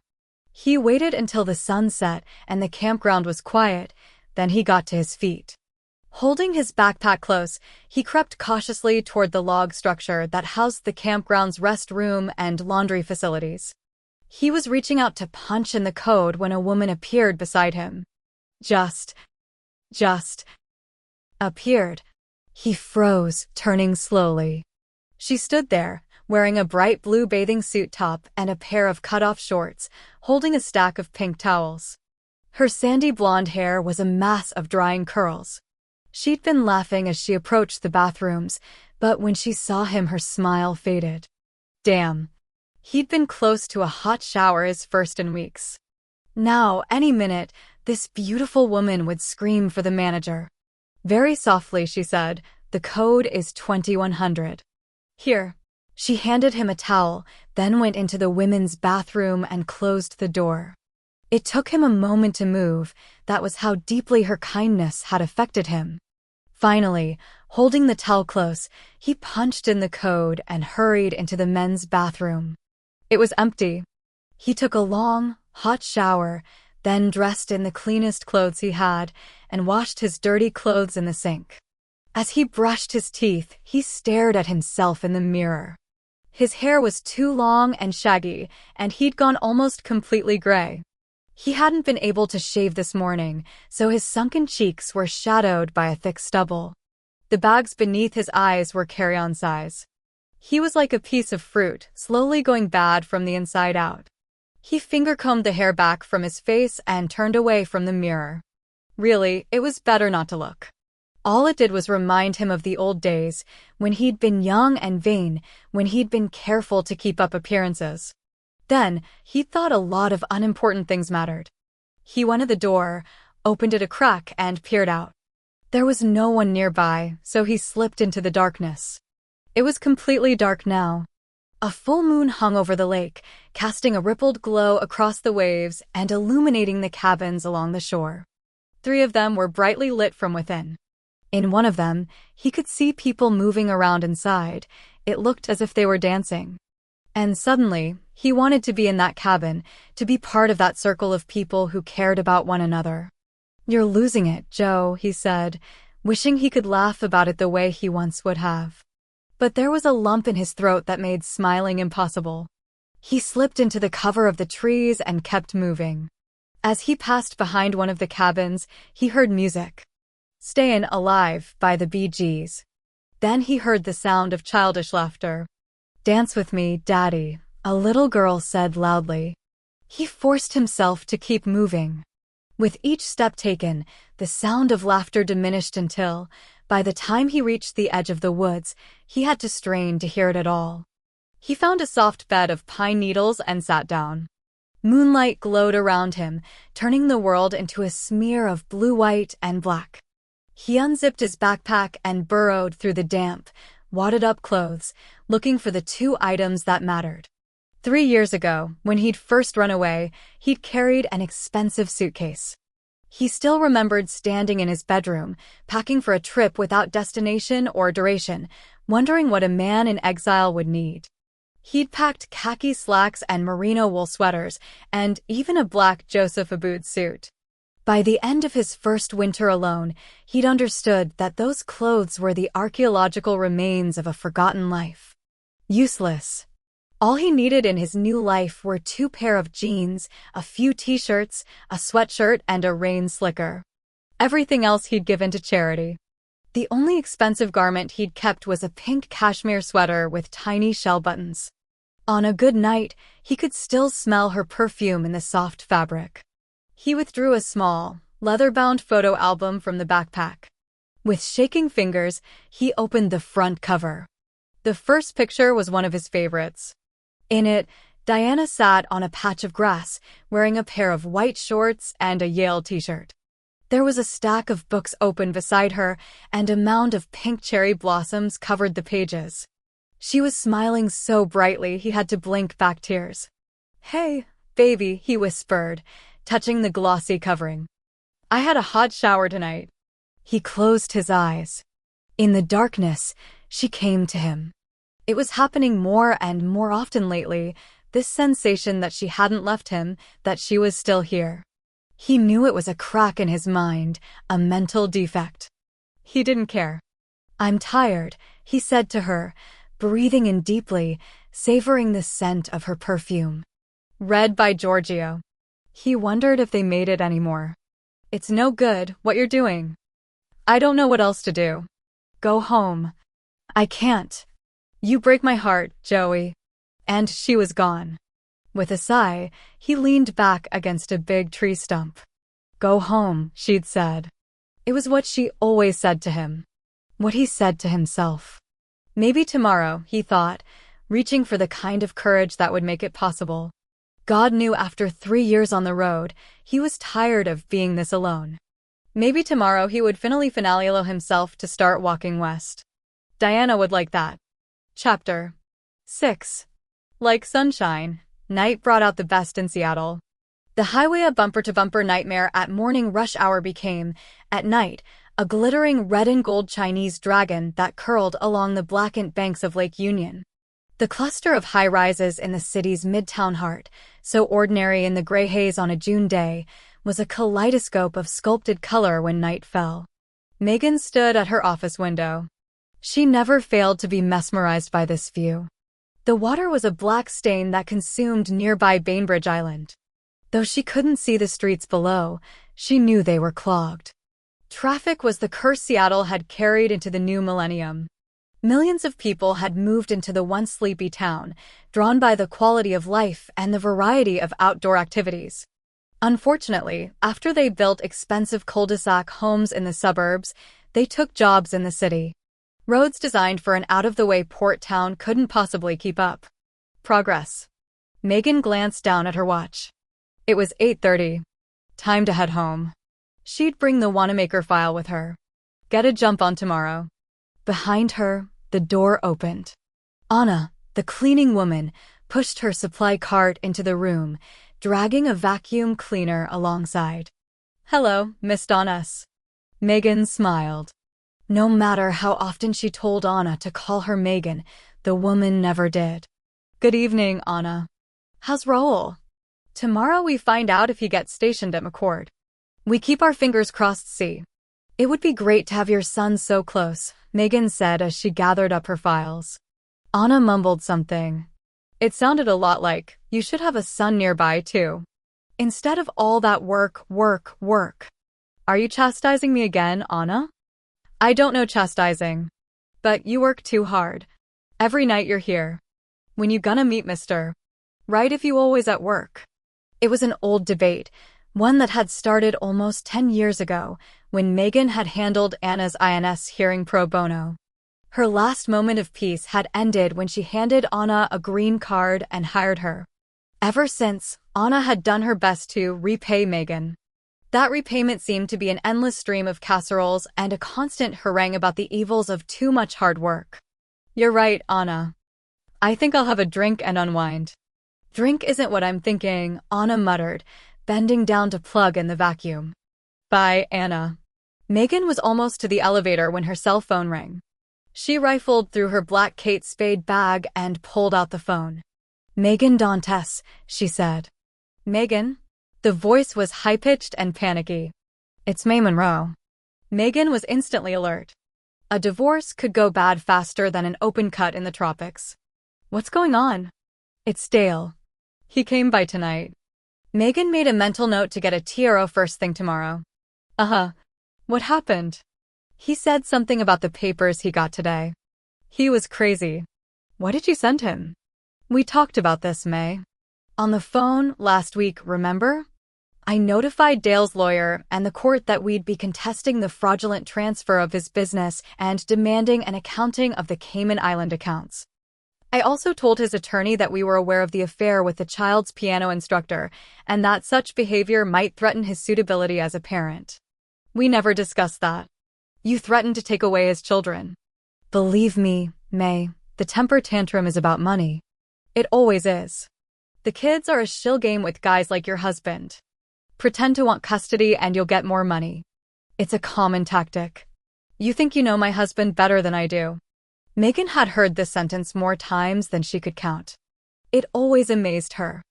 S1: He waited until the sun set and the campground was quiet, then he got to his feet. Holding his backpack close, he crept cautiously toward the log structure that housed the campground's rest room and laundry facilities. He was reaching out to punch in the code when a woman appeared beside him. Just appeared. He froze, turning slowly. She stood there, wearing a bright blue bathing suit top and a pair of cut-off shorts, holding a stack of pink towels. Her sandy blonde hair was a mass of drying curls. She'd been laughing as she approached the bathrooms, but when she saw him her smile faded. Damn. He'd been close to a hot shower his first in weeks. Now, any minute, this beautiful woman would scream for the manager. Very softly she said, "The code is 2100. Here." She handed him a towel, then went into the women's bathroom and closed the door. It took him a moment to move, that was how deeply her kindness had affected him. Finally, holding the towel close, he punched in the code and hurried into the men's bathroom. It was empty. He took a long, hot shower, then dressed in the cleanest clothes he had, and washed his dirty clothes in the sink. As he brushed his teeth, he stared at himself in the mirror. His hair was too long and shaggy, and he'd gone almost completely gray. He hadn't been able to shave this morning, so his sunken cheeks were shadowed by a thick stubble. The bags beneath his eyes were carry-on size. He was like a piece of fruit, slowly going bad from the inside out. He finger-combed the hair back from his face and turned away from the mirror. Really, it was better not to look. All it did was remind him of the old days, when he'd been young and vain, when he'd been careful to keep up appearances. Then, he thought a lot of unimportant things mattered. He went to the door, opened it a crack, and peered out. There was no one nearby, so he slipped into the darkness. It was completely dark now. A full moon hung over the lake, casting a rippled glow across the waves and illuminating the cabins along the shore. 3 of them were brightly lit from within. In one of them, he could see people moving around inside. It looked as if they were dancing. And suddenly, he wanted to be in that cabin, to be part of that circle of people who cared about one another. "You're losing it, Joe," he said, wishing he could laugh about it the way he once would have. But there was a lump in his throat that made smiling impossible. He slipped into the cover of the trees and kept moving. As he passed behind one of the cabins, he heard music. "Stayin' Alive" by the Bee Gees. Then he heard the sound of childish laughter. "Dance with me, Daddy," a little girl said loudly. He forced himself to keep moving. With each step taken, the sound of laughter diminished until, by the time he reached the edge of the woods, he had to strain to hear it at all. He found a soft bed of pine needles and sat down. Moonlight glowed around him, turning the world into a smear of blue, white, and black. He unzipped his backpack and burrowed through the damp, wadded-up clothes, looking for the two items that mattered. 3 years ago, when he'd first run away, he'd carried an expensive suitcase. He still remembered standing in his bedroom, packing for a trip without destination or duration, wondering what a man in exile would need. He'd packed khaki slacks and merino wool sweaters, and even a black Joseph Abboud suit. By the end of his first winter alone, he'd understood that those clothes were the archaeological remains of a forgotten life. Useless. All he needed in his new life were 2 pair of jeans, a few t-shirts, a sweatshirt, and a rain slicker. Everything else he'd given to charity. The only expensive garment he'd kept was a pink cashmere sweater with tiny shell buttons. On a good night, he could still smell her perfume in the soft fabric. He withdrew a small, leather-bound photo album from the backpack. With shaking fingers, he opened the front cover. The first picture was one of his favorites. In it, Diana sat on a patch of grass, wearing a pair of white shorts and a Yale t-shirt. There was a stack of books open beside her, and a mound of pink cherry blossoms covered the pages. She was smiling so brightly he had to blink back tears. "Hey, baby," he whispered, touching the glossy covering. "I had a hot shower tonight." He closed his eyes. In the darkness, she came to him. It was happening more and more often lately, this sensation that she hadn't left him, that she was still here. He knew it was a crack in his mind, a mental defect. He didn't care. "I'm tired," he said to her, breathing in deeply, savoring the scent of her perfume. Read by Giorgio. He wondered if they made it anymore. "It's no good, what you're doing. I don't know what else to do. Go home." "I can't. You break my heart, Joey." And she was gone. With a sigh, he leaned back against a big tree stump. "Go home," she'd said. It was what she always said to him. What he said to himself. Maybe tomorrow, he thought, reaching for the kind of courage that would make it possible. God knew after 3 years on the road, he was tired of being this alone. Maybe tomorrow he would finally himself to start walking west. Diana would like that. Chapter 6. Like sunshine, night brought out the best in Seattle. The highway a bumper-to-bumper nightmare at morning rush hour became, at night, a glittering red and gold Chinese dragon that curled along the blackened banks of Lake Union. The cluster of high-rises in the city's midtown heart, so ordinary in the gray haze on a June day, was a kaleidoscope of sculpted color when night fell. Megan stood at her office window. She never failed to be mesmerized by this view. The water was a black stain that consumed nearby Bainbridge Island. Though she couldn't see the streets below, she knew they were clogged. Traffic was the curse Seattle had carried into the new millennium. Millions of people had moved into the once sleepy town, drawn by the quality of life and the variety of outdoor activities. Unfortunately, after they built expensive cul-de-sac homes in the suburbs, they took jobs in the city. Roads designed for an out-of-the-way port town couldn't possibly keep up. Progress. Megan glanced down at her watch. It was 8:30. Time to head home. She'd bring the Wanamaker file with her. Get a jump on tomorrow. Behind her, the door opened. Anna, the cleaning woman, pushed her supply cart into the room, dragging a vacuum cleaner alongside. "Hello, Miss Doness." Megan smiled. No matter how often she told Anna to call her Megan, the woman never did. "Good evening, Anna. How's Raoul?" "Tomorrow we find out if he gets stationed at McCord. We keep our fingers crossed, see. It would be great to have your son so close," Megan said as she gathered up her files. Anna mumbled something. It sounded a lot like, "You should have a son nearby, too. Instead of all that work. Are you chastising me again, Anna?" "I don't know chastising. But you work too hard. Every night you're here. When you gonna meet Mr. Right if you always at work? It was an old debate, one that had started almost 10 years ago, when Megan had handled Anna's INS hearing pro bono. Her last moment of peace had ended when she handed Anna a green card and hired her. Ever since, Anna had done her best to repay Megan. That repayment seemed to be an endless stream of casseroles and a constant harangue about the evils of too much hard work. You're right, Anna. I think I'll have a drink and unwind. Drink isn't what I'm thinking, Anna muttered, bending down to plug in the vacuum. Bye, Anna. Megan was almost to the elevator when her cell phone rang. She rifled through her black Kate Spade bag and pulled out the phone. Megan Dantes, she said. Megan? The voice was high-pitched and panicky. It's May Monroe. Megan was instantly alert. A divorce could go bad faster than an open cut in the tropics. What's going on? It's Dale. He came by tonight. Megan made a mental note to get a TRO first thing tomorrow. What happened? He said something about the papers he got today. He was crazy. What did you send him? We talked about this, May. On the phone last week, remember? I notified Dale's lawyer and the court that we'd be contesting the fraudulent transfer of his business and demanding an accounting of the Cayman Island accounts. I also told his attorney that we were aware of the affair with the child's piano instructor and that such behavior might threaten his suitability as a parent. We never discussed that. You threatened to take away his children. Believe me, May, the temper tantrum is about money. It always is. The kids are a shill game with guys like your husband. Pretend to want custody and you'll get more money. It's a common tactic. You think you know my husband better than I do. Megan had heard this sentence more times than she could count. It always amazed her.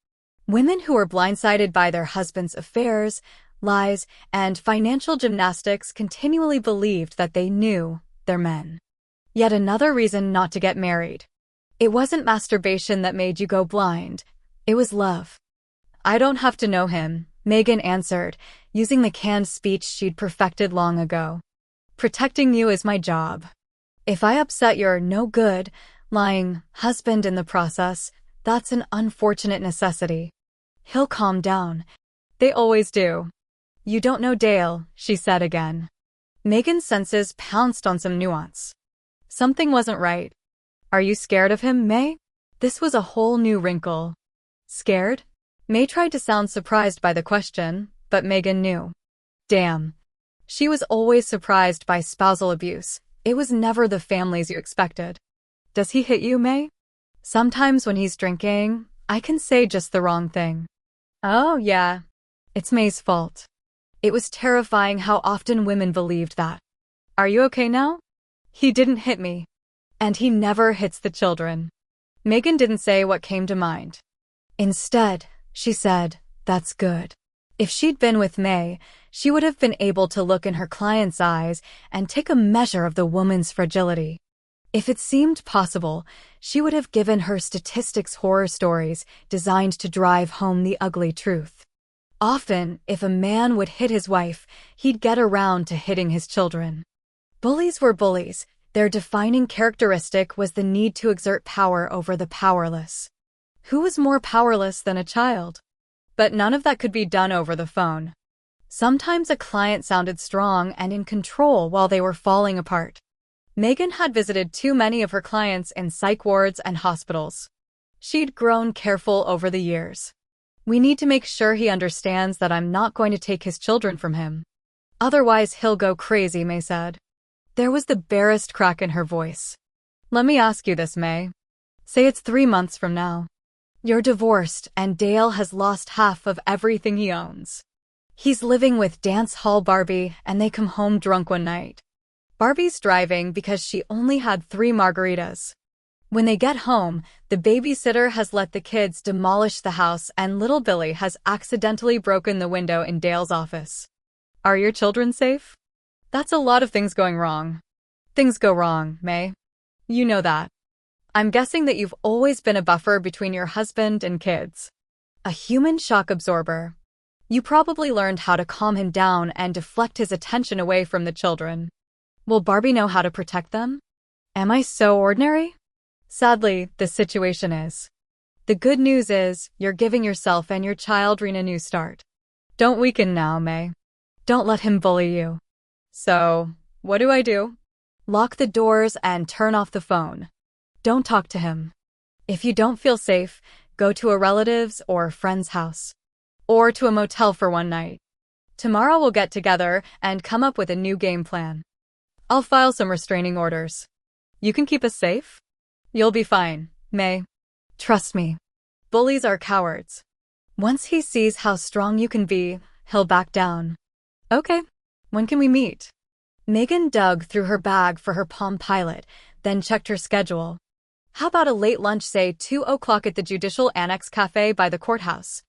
S1: Women who were blindsided by their husbands' affairs, lies, and financial gymnastics continually believed that they knew their men. Yet another reason not to get married. It wasn't masturbation that made you go blind. It was love. I don't have to know him, Megan answered, using the canned speech she'd perfected long ago. Protecting you is my job. If I upset your no-good, lying husband in the process, that's an unfortunate necessity. He'll calm down. They always do. You don't know Dale, she said again. Megan's senses pounced on some nuance. Something wasn't right. Are you scared of him, May? This was a whole new wrinkle. Scared? May tried to sound surprised by the question, but Megan knew. Damn. She was always surprised by spousal abuse. It was never the families you expected. Does he hit you, May? Sometimes when he's drinking, I can say just the wrong thing. Oh, yeah. It's May's fault. It was terrifying how often women believed that. Are you okay now? He didn't hit me. And he never hits the children. Megan didn't say what came to mind. Instead, she said, that's good. If she'd been with May, she would have been able to look in her client's eyes and take a measure of the woman's fragility. If it seemed possible, she would have given her statistics horror stories designed to drive home the ugly truth. Often, if a man would hit his wife, he'd get around to hitting his children. Bullies were bullies. Their defining characteristic was the need to exert power over the powerless. Who was more powerless than a child? But none of that could be done over the phone. Sometimes a client sounded strong and in control while they were falling apart. Megan had visited too many of her clients in psych wards and hospitals. She'd grown careful over the years. We need to make sure he understands that I'm not going to take his children from him. Otherwise he'll go crazy, May said. There was the barest crack in her voice. Let me ask you this, May. Say it's 3 months from now. You're divorced and Dale has lost half of everything he owns. He's living with dance hall Barbie and they come home drunk one night. Barbie's driving because she only had 3 margaritas. When they get home, the babysitter has let the kids demolish the house and little Billy has accidentally broken the window in Dale's office. Are your children safe? That's a lot of things going wrong. Things go wrong, May. You know that. I'm guessing that you've always been a buffer between your husband and kids. A human shock absorber. You probably learned how to calm him down and deflect his attention away from the children. Will Barbie know how to protect them? Am I so ordinary? Sadly, the situation is. The good news is, you're giving yourself and your child a new start. Don't weaken now, May. Don't let him bully you. So, what do I do? Lock the doors and turn off the phone. Don't talk to him. If you don't feel safe, go to a relative's or friend's house. Or to a motel for one night. Tomorrow we'll get together and come up with a new game plan. I'll file some restraining orders. You can keep us safe? You'll be fine, May. Trust me. Bullies are cowards. Once he sees how strong you can be, he'll back down. Okay. When can we meet? Megan dug through her bag for her Palm Pilot, then checked her schedule. How about a late lunch, say 2 o'clock at the Judicial Annex Cafe by the courthouse?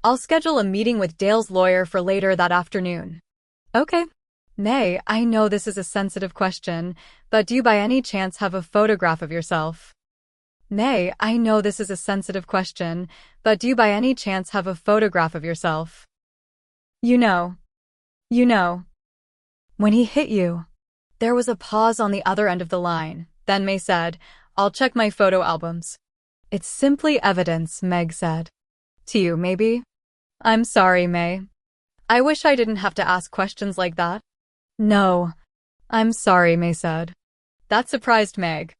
S1: I'll schedule a meeting with Dale's lawyer for later that afternoon. Okay. May, I know this is a sensitive question, but do you by any chance have a photograph of yourself? May, I know this is a sensitive question, but do you by any chance have a photograph of yourself? You know. When he hit you. There was a pause on the other end of the line. Then May said, I'll check my photo albums. It's simply evidence, Meg said. To you, maybe? I'm sorry, May. I wish I didn't have to ask questions like that. No. I'm sorry, May said. That surprised Meg.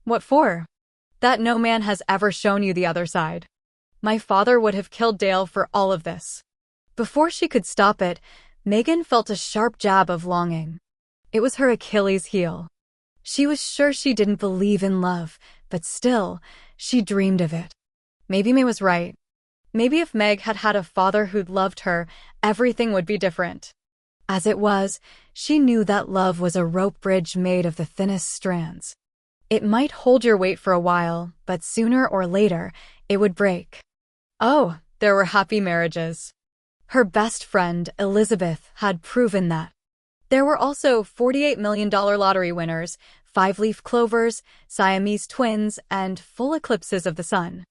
S1: What for? That no man has ever shown you the other side. My father would have killed Dale for all of this. Before she could stop it, Megan felt a sharp jab of longing. It was her Achilles heel. She was sure she didn't believe in love, but still, she dreamed of it. Maybe May was right. Maybe if Meg had had a father who'd loved her, everything would be different. As it was, she knew that love was a rope bridge made of the thinnest strands. It might hold your weight for a while, but sooner or later, it would break. Oh, there were happy marriages. Her best friend, Elizabeth, had proven that. There were also $48 million lottery winners, 5-leaf clovers, Siamese twins, and full eclipses of the sun.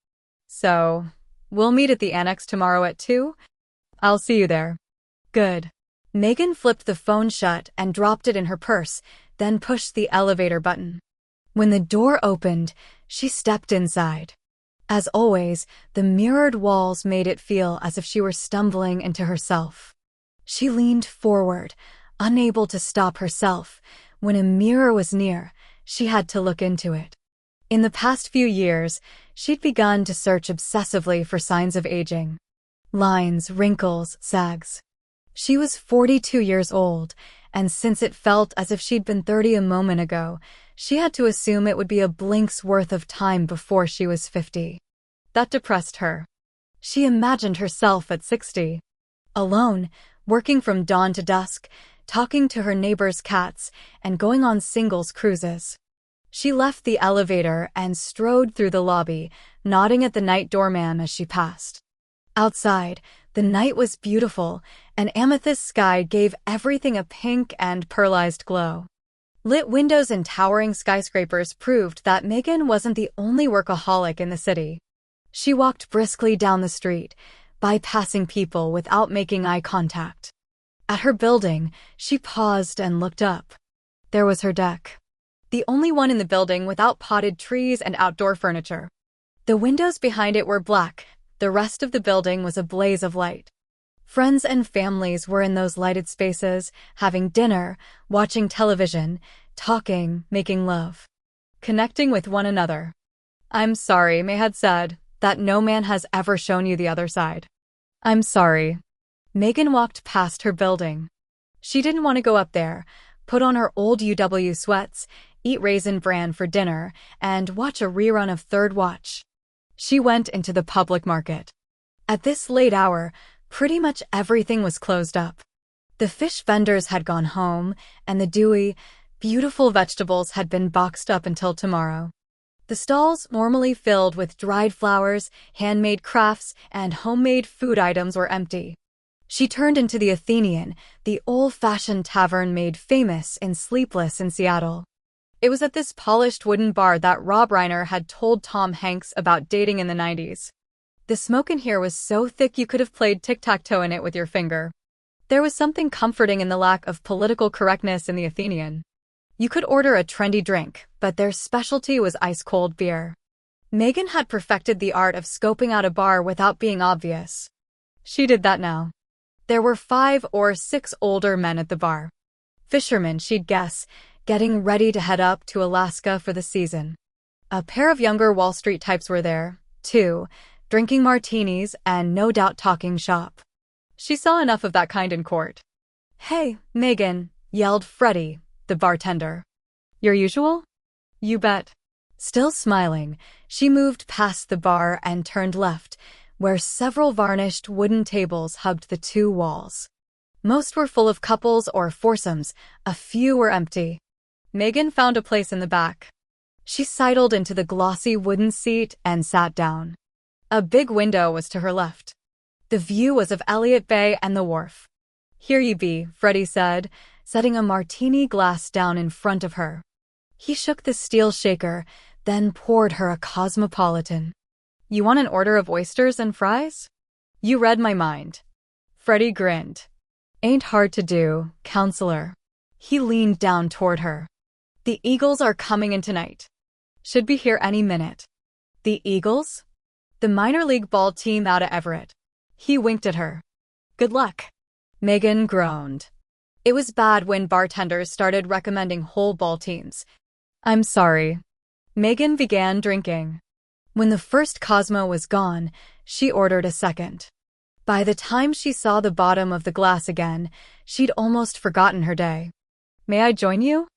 S1: So, we'll meet at the annex tomorrow at 2? I'll see you there. Good. Megan flipped the phone shut and dropped it in her purse, then pushed the elevator button. When the door opened, she stepped inside. As always, the mirrored walls made it feel as if she were stumbling into herself. She leaned forward, unable to stop herself. When a mirror was near, she had to look into it. In the past few years, she'd begun to search obsessively for signs of aging. Lines, wrinkles, sags. She was 42 years old, and since it felt as if she'd been 30 a moment ago, she had to assume it would be a blink's worth of time before she was 50. That depressed her. She imagined herself at 60. Alone, working from dawn to dusk, talking to her neighbors' cats, and going on singles cruises. She left the elevator and strode through the lobby, nodding at the night doorman as she passed. Outside, the night was beautiful, an amethyst sky gave everything a pink and pearlized glow. Lit windows and towering skyscrapers proved that Megan wasn't the only workaholic in the city. She walked briskly down the street, bypassing people without making eye contact. At her building, she paused and looked up. There was her deck. The only one in the building without potted trees and outdoor furniture. The windows behind it were black. The rest of the building was a blaze of light. Friends and families were in those lighted spaces, having dinner, watching television, talking, making love. Connecting with one another. I'm sorry, May had said, that no man has ever shown you the other side. I'm sorry. Megan walked past her building. She didn't want to go up there, put on her old UW sweats, eat Raisin Bran for dinner, and watch a rerun of Third Watch. She went into the public market. At this late hour, pretty much everything was closed up. The fish vendors had gone home, and the dewy, beautiful vegetables had been boxed up until tomorrow. The stalls, normally filled with dried flowers, handmade crafts, and homemade food items, were empty. She turned into the Athenian, the old-fashioned tavern made famous in Sleepless in Seattle. It was at this polished wooden bar that Rob Reiner had told Tom Hanks about dating in the 90s. The smoke in here was so thick you could have played tic-tac-toe in it with your finger. There was something comforting in the lack of political correctness in the Athenian. You could order a trendy drink, but their specialty was ice-cold beer. Megan had perfected the art of scoping out a bar without being obvious. She did that now. There were 5 or 6 older men at the bar. Fishermen, she'd guess, getting ready to head up to Alaska for the season. A pair of younger Wall Street types were there, too, drinking martinis and no doubt talking shop. She saw enough of that kind in court. "Hey, Megan," yelled Freddie, the bartender. "Your usual?" "You bet." Still smiling, she moved past the bar and turned left, where several varnished wooden tables hugged the 2 walls. Most were full of couples or foursomes, a few were empty. Megan found a place in the back. She sidled into the glossy wooden seat and sat down. A big window was to her left. The view was of Elliott Bay and the wharf. "Here you be," Freddie said, setting a martini glass down in front of her. He shook the steel shaker, then poured her a cosmopolitan. "You want an order of oysters and fries?" "You read my mind." Freddie grinned. "Ain't hard to do, counselor." He leaned down toward her. "The Eagles are coming in tonight. Should be here any minute." "The Eagles?" "The minor league ball team out of Everett." He winked at her. "Good luck." Megan groaned. It was bad when bartenders started recommending whole ball teams. "I'm sorry." Megan began drinking. When the first Cosmo was gone, she ordered a second. By the time she saw the bottom of the glass again, she'd almost forgotten her day. "May I join you?"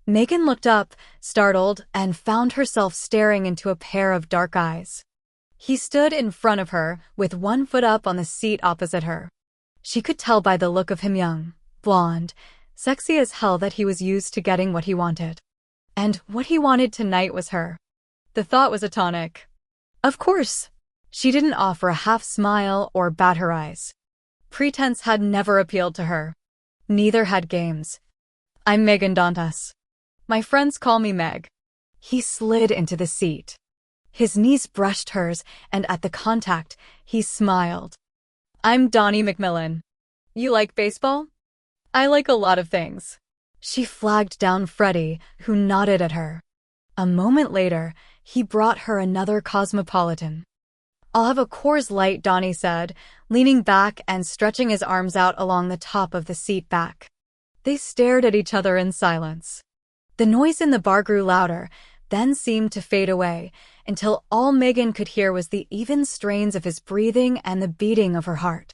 S1: Megan looked up, startled, and found herself staring into a pair of dark eyes. He stood in front of her, with one foot up on the seat opposite her. She could tell by the look of him young, blonde, sexy as hell that he was used to getting what he wanted. And what he wanted tonight was her. The thought was a tonic. Of course. She didn't offer a half smile or bat her eyes. Pretense had never appealed to her. Neither had games. "I'm Megan Dantas. My friends call me Meg." He slid into the seat. His knees brushed hers, and at the contact, he smiled. "I'm Donnie McMillan. You like baseball?" "I like a lot of things." She flagged down Freddie, who nodded at her. A moment later, he brought her another cosmopolitan. "I'll have a Coors Light," Donnie said, leaning back and stretching his arms out along the top of the seat back. They stared at each other in silence. The noise in the bar grew louder, then seemed to fade away, until all Megan could hear was the even strains of his breathing and the beating of her heart.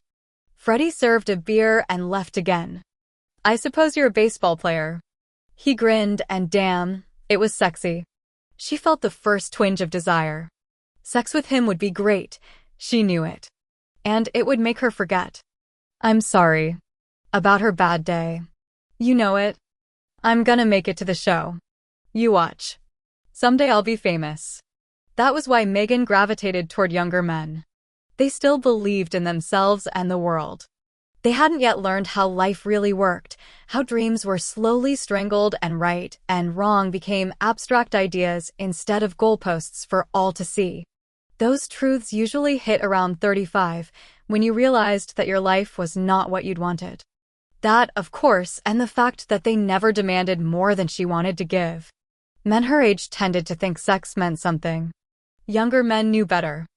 S1: Freddie served a beer and left again. "I suppose you're a baseball player." He grinned, and damn, it was sexy. She felt the first twinge of desire. Sex with him would be great, she knew it. And it would make her forget. "I'm sorry. About her bad day. You know it. I'm gonna make it to the show. You watch. Someday I'll be famous." That was why Megan gravitated toward younger men. They still believed in themselves and the world. They hadn't yet learned how life really worked, how dreams were slowly strangled and right and wrong became abstract ideas instead of goalposts for all to see. Those truths usually hit around 35, when you realized that your life was not what you'd wanted. That, of course, and the fact that they never demanded more than she wanted to give. Men her age tended to think sex meant something. Younger men knew better.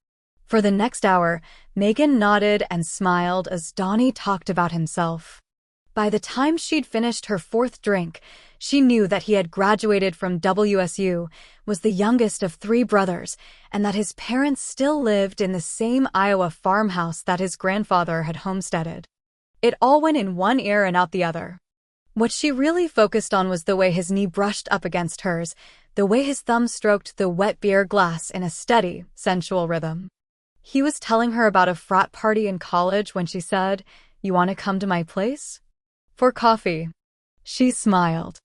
S1: For the next hour, Megan nodded and smiled as Donnie talked about himself. By the time she'd finished her 4th drink, she knew that he had graduated from WSU, was the youngest of 3 brothers, and that his parents still lived in the same Iowa farmhouse that his grandfather had homesteaded. It all went in one ear and out the other. What she really focused on was the way his knee brushed up against hers, the way his thumb stroked the wet beer glass in a steady, sensual rhythm. He was telling her about a frat party in college when she said, "You want to come to my place?" "For coffee." She smiled.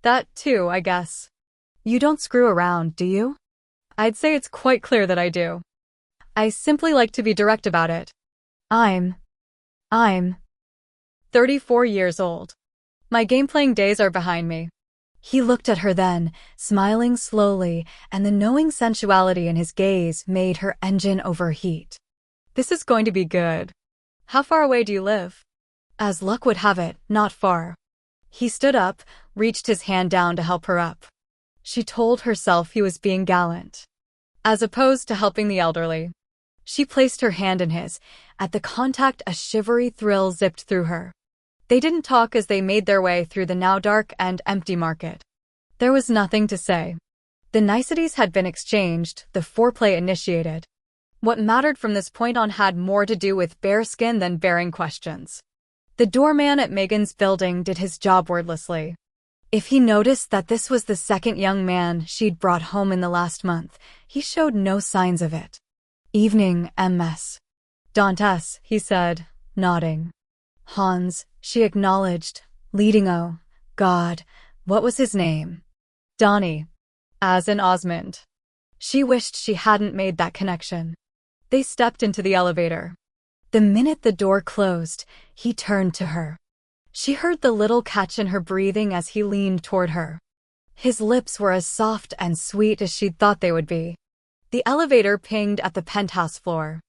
S1: "That too, I guess." "You don't screw around, do you?" "I'd say it's quite clear that I do. I simply like to be direct about it. I'm 34 years old. My game-playing days are behind me." He looked at her then, smiling slowly, and the knowing sensuality in his gaze made her engine overheat. "This is going to be good. How far away do you live?" "As luck would have it, not far." He stood up, reached his hand down to help her up. She told herself he was being gallant, as opposed to helping the elderly. She placed her hand in his. At the contact, a shivery thrill zipped through her. They didn't talk as they made their way through the now dark and empty market. There was nothing to say. The niceties had been exchanged, the foreplay initiated. What mattered from this point on had more to do with bare skin than bearing questions. The doorman at Megan's building did his job wordlessly. If he noticed that this was the second young man she'd brought home in the last month, he showed no signs of it. "Evening, MS. Dantes," he said, nodding. "Hans," she acknowledged, leading. "Oh, God, what was his name?" "Donnie." As in Osmond. She wished she hadn't made that connection. They stepped into the elevator. The minute the door closed, he turned to her. She heard the little catch in her breathing as he leaned toward her. His lips were as soft and sweet as she'd thought they would be. The elevator pinged at the penthouse floor.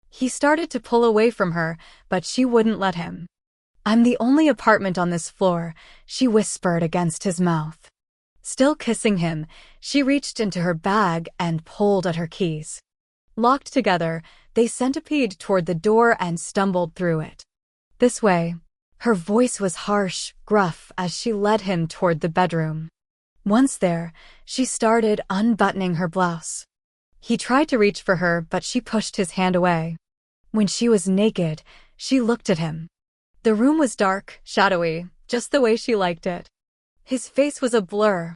S1: He started to pull away from her, but she wouldn't let him. "I'm the only apartment on this floor," she whispered against his mouth. Still kissing him, she reached into her bag and pulled at her keys. Locked together, they centipeded toward the door and stumbled through it. "This way." Her voice was harsh, gruff, as she led him toward the bedroom. Once there, she started unbuttoning her blouse. He tried to reach for her, but she pushed his hand away. When she was naked, she looked at him. The room was dark, shadowy, just the way she liked it. His face was a blur.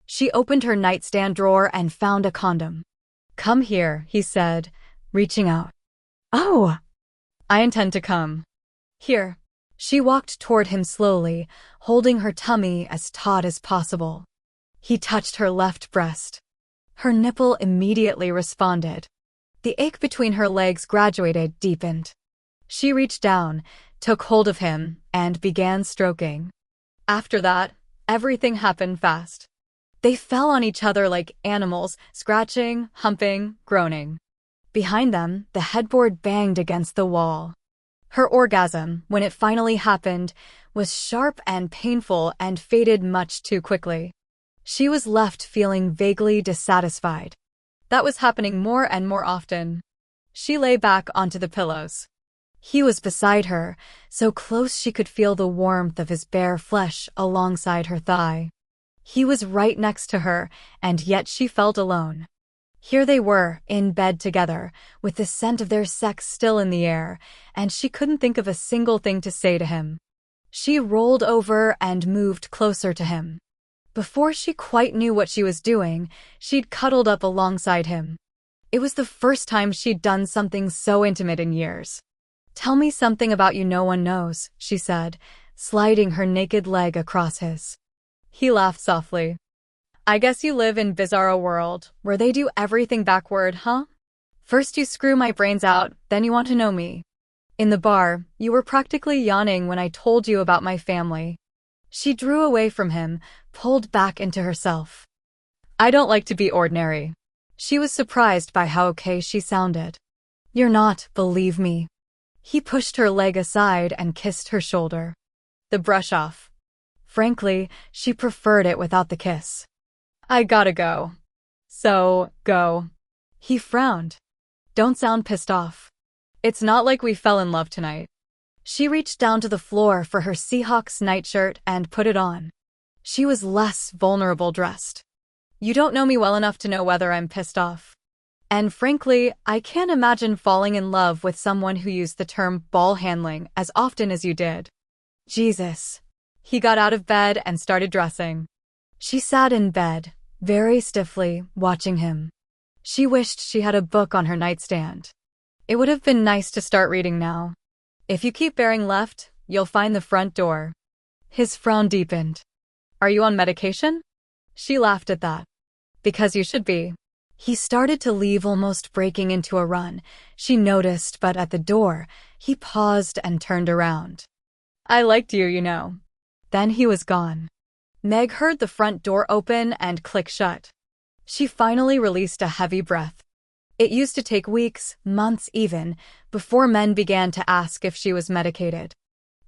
S1: She opened her nightstand drawer and found a condom. "Come here," he said, reaching out. "Oh!" "I intend to come." "Here." She walked toward him slowly, holding her tummy as taut as possible. He touched her left breast. Her nipple immediately responded. The ache between her legs graduated, deepened. She reached down, took hold of him, and began stroking. After that, everything happened fast. They fell on each other like animals, scratching, humping, groaning. Behind them, the headboard banged against the wall. Her orgasm, when it finally happened, was sharp and painful and faded much too quickly. She was left feeling vaguely dissatisfied. That was happening more and more often. She lay back onto the pillows. He was beside her, so close she could feel the warmth of his bare flesh alongside her thigh. He was right next to her, and yet she felt alone. Here they were, in bed together, with the scent of their sex still in the air, and she couldn't think of a single thing to say to him. She rolled over and moved closer to him. Before she quite knew what she was doing, she'd cuddled up alongside him. It was the first time she'd done something so intimate in years. "Tell me something about you no one knows," she said, sliding her naked leg across his. He laughed softly. "I guess you live in bizarro world, where they do everything backward, huh? First you screw my brains out, then you want to know me. In the bar, you were practically yawning when I told you about my family." She drew away from him, pulled back into herself. "I don't like to be ordinary." She was surprised by how okay she sounded. "You're not, believe me." He pushed her leg aside and kissed her shoulder. The brush off. Frankly, she preferred it without the kiss. "I gotta go." "So, go." He frowned. "Don't sound pissed off. It's not like we fell in love tonight." She reached down to the floor for her Seahawks nightshirt and put it on. She was less vulnerable dressed. "You don't know me well enough to know whether I'm pissed off. And frankly, I can't imagine falling in love with someone who used the term ball handling as often as you did." "Jesus." He got out of bed and started dressing. She sat in bed, very stiffly, watching him. She wished she had a book on her nightstand. It would have been nice to start reading now. "If you keep bearing left, you'll find the front door." His frown deepened. "Are you on medication?" She laughed at that. "Because you should be." He started to leave, almost breaking into a run. She noticed, but at the door, he paused and turned around. "I liked you, you know." Then he was gone. Meg heard the front door open and click shut. She finally released a heavy breath. It used to take weeks, months even, before men began to ask if she was medicated.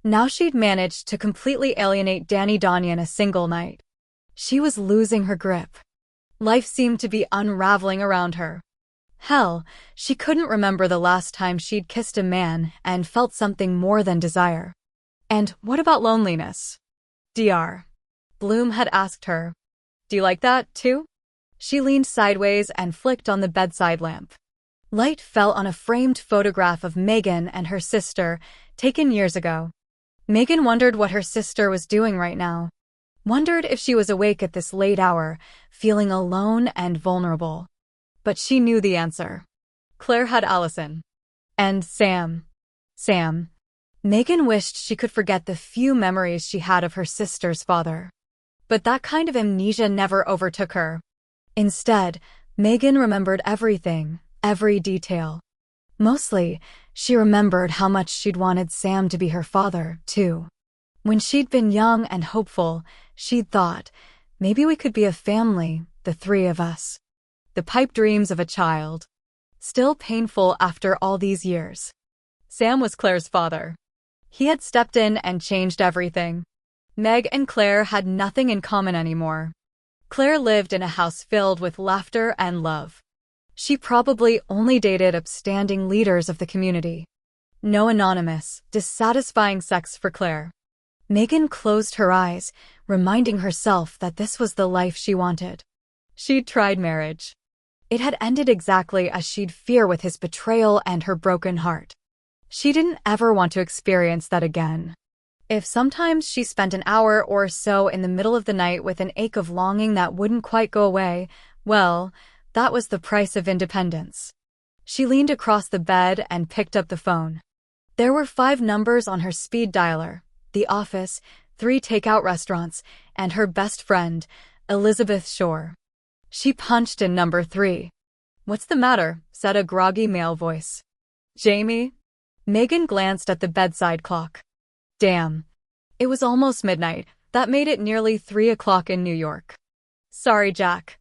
S1: Now she'd managed to completely alienate Danny Donya in a single night. She was losing her grip. Life seemed to be unraveling around her. Hell, she couldn't remember the last time she'd kissed a man and felt something more than desire. And what about loneliness? Dr. Bloom had asked her. Do you like that, too? She leaned sideways and flicked on the bedside lamp. Light fell on a framed photograph of Megan and her sister, taken years ago. Megan wondered what her sister was doing right now. Wondered if she was awake at this late hour, feeling alone and vulnerable. But she knew the answer. Claire had Allison. And Sam. Megan wished she could forget the few memories she had of her sister's father. But that kind of amnesia never overtook her. Instead, Megan remembered everything, every detail. Mostly, she remembered how much she'd wanted Sam to be her father, too. When she'd been young and hopeful, she'd thought, maybe we could be a family, the three of us. The pipe dreams of a child. Still painful after all these years. Sam was Claire's father. He had stepped in and changed everything. Meg and Claire had nothing in common anymore. Claire lived in a house filled with laughter and love. She probably only dated upstanding leaders of the community. No anonymous, dissatisfying sex for Claire. Megan closed her eyes, reminding herself that this was the life she wanted. She'd tried marriage. It had ended exactly as she'd fear with his betrayal and her broken heart. She didn't ever want to experience that again. If sometimes she spent an hour or so in the middle of the night with an ache of longing that wouldn't quite go away, well, that was the price of independence. She leaned across the bed and picked up the phone. There were 5 numbers on her speed dialer: the office, 3 takeout restaurants, and her best friend, Elizabeth Shore. She punched in number 3. "What's the matter?" said a groggy male voice. "Jamie?" Megan glanced at the bedside clock. Damn. It was almost midnight. That made it nearly 3 o'clock in New York. "Sorry, Jack.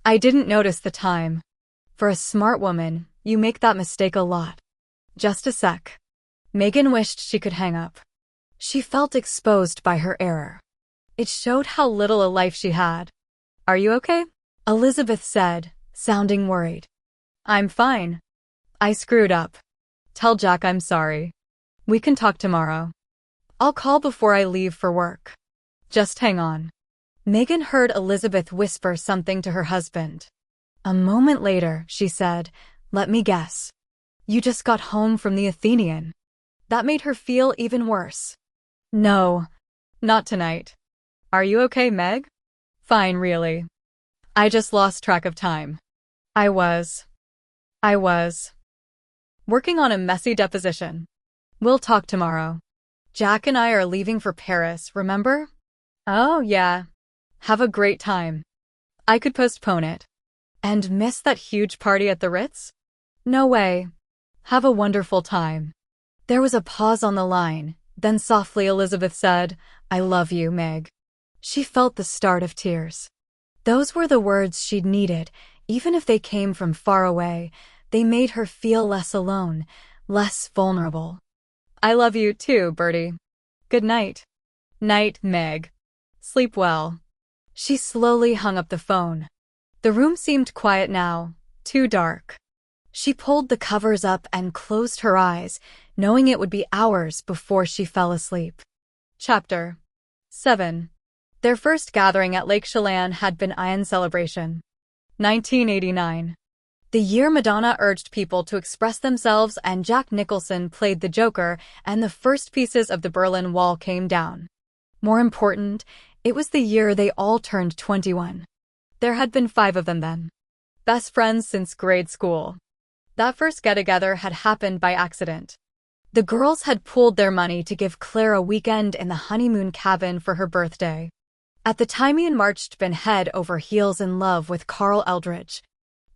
S1: I didn't notice the time. For a smart woman, you make that mistake a lot." "Just a sec." Megan wished she could hang up. She felt exposed by her error. It showed how little a life she had. "Are you okay?" Elizabeth said, sounding worried. "I'm fine. I screwed up. Tell Jack I'm sorry. We can talk tomorrow. I'll call before I leave for work. Just hang on." Megan heard Elizabeth whisper something to her husband. A moment later, she said, "Let me guess. You just got home from the Athenian." That made her feel even worse. "No, not tonight." "Are you okay, Meg?" "Fine, really. I just lost track of time. I was working on a messy deposition. We'll talk tomorrow. Jack and I are leaving for Paris, remember?" "Oh, yeah. Have a great time. I could postpone it." "And miss that huge party at the Ritz?" "No way. Have a wonderful time." There was a pause on the line, then softly Elizabeth said, "I love you, Meg." She felt the start of tears. Those were the words she'd needed, even if they came from far away. They made her feel less alone, less vulnerable. "I love you too, Bertie. Good night." "Night, Meg. Sleep well." She slowly hung up the phone. The room seemed quiet now, too dark. She pulled the covers up and closed her eyes, knowing it would be hours before she fell asleep. Chapter 7. Their first gathering at Lake Chelan had been Ian celebration. 1989. The year Madonna urged people to express themselves and Jack Nicholson played the Joker and the first pieces of the Berlin Wall came down. More important, it was the year they all turned 21. There had been 5 of them then. Best friends since grade school. That first get-together had happened by accident. The girls had pooled their money to give Claire a weekend in the honeymoon cabin for her birthday. At the time Ian March'd been head over heels in love with Carl Eldridge.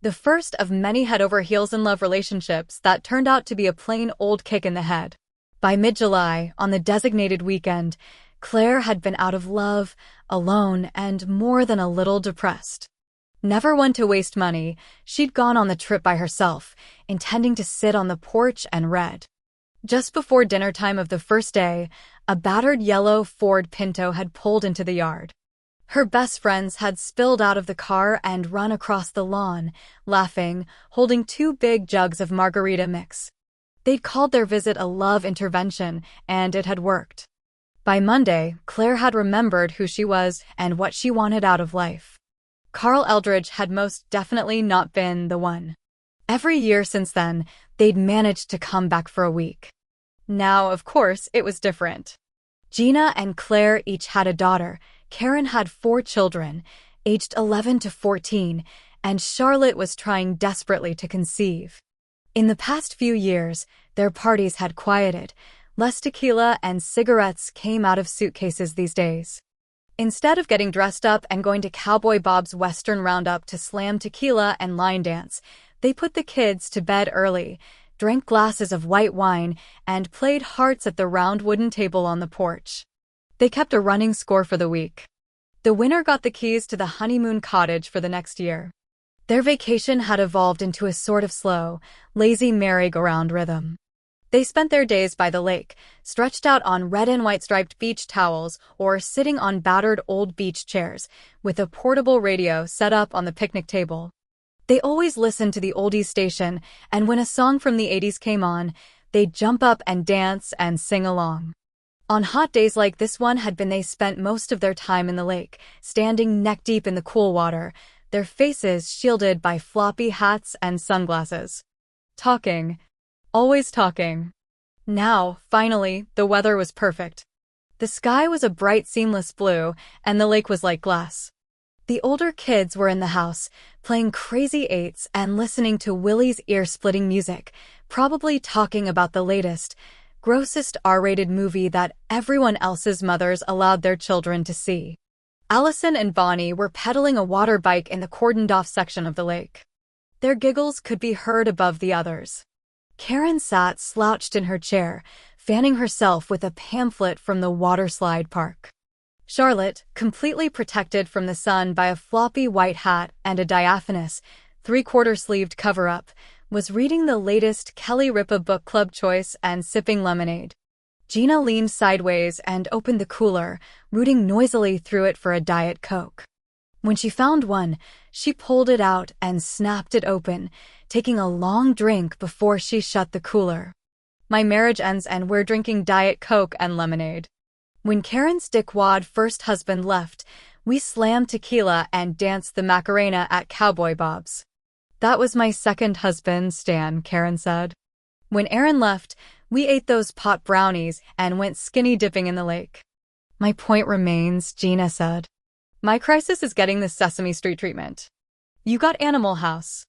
S1: The first of many head-over-heels-in-love relationships that turned out to be a plain old kick in the head. By mid-July, on the designated weekend, Claire had been out of love, alone, and more than a little depressed. Never one to waste money, she'd gone on the trip by herself, intending to sit on the porch and read. Just before dinner time of the first day, A battered yellow Ford Pinto had pulled into the yard. Her best friends had spilled out of the car and run across the lawn, laughing, holding 2 big jugs of margarita mix. They'd called their visit a love intervention, and it had worked. By Monday, Claire had remembered who she was and what she wanted out of life. Carl Eldridge had most definitely not been the one. Every year since then, they'd managed to come back for a week. Now, of course, it was different. Gina and Claire each had a daughter. Karen had 4 children, aged 11 to 14, and Charlotte was trying desperately to conceive. In the past few years, their parties had quieted. Less tequila and cigarettes came out of suitcases these days. Instead of getting dressed up and going to Cowboy Bob's Western Roundup to slam tequila and line dance, they put the kids to bed early, drank glasses of white wine, and played hearts at the round wooden table on the porch. They kept a running score for the week. The winner got the keys to the honeymoon cottage for the next year. Their vacation had evolved into a sort of slow, lazy merry-go-round rhythm. They spent their days by the lake, stretched out on red and white striped beach towels or sitting on battered old beach chairs, with a portable radio set up on the picnic table. They always listened to the oldies station, and when a song from the 80s came on, they'd jump up and dance and sing along. On hot days like this one they spent most of their time in the lake, standing neck-deep in the cool water, their faces shielded by floppy hats and sunglasses. Talking. Always talking. Now, finally, the weather was perfect. The sky was a bright seamless blue, and the lake was like glass. The older kids were in the house, playing crazy eights and listening to Willie's ear-splitting music, probably talking about the latest, grossest R-rated movie that everyone else's mothers allowed their children to see. Allison and Bonnie were pedaling a water bike in the cordoned-off section of the lake. Their giggles could be heard above the others. Karen sat slouched in her chair, fanning herself with a pamphlet from the waterslide park. Charlotte, completely protected from the sun by a floppy white hat and a diaphanous, 3/4-sleeved cover-up, was reading the latest Kelly Ripa book club choice and sipping lemonade. Gina leaned sideways and opened the cooler, rooting noisily through it for a Diet Coke. When she found one, she pulled it out and snapped it open, taking a long drink before she shut the cooler. My marriage ends and we're drinking Diet Coke and lemonade. When Karen's dickwad first husband left, we slammed tequila and danced the Macarena at Cowboy Bob's. That was my second husband, Stan, Karen said. When Aaron left, we ate those pot brownies and went skinny dipping in the lake. My point remains, Gina said. My crisis is getting the Sesame Street treatment. You got Animal House.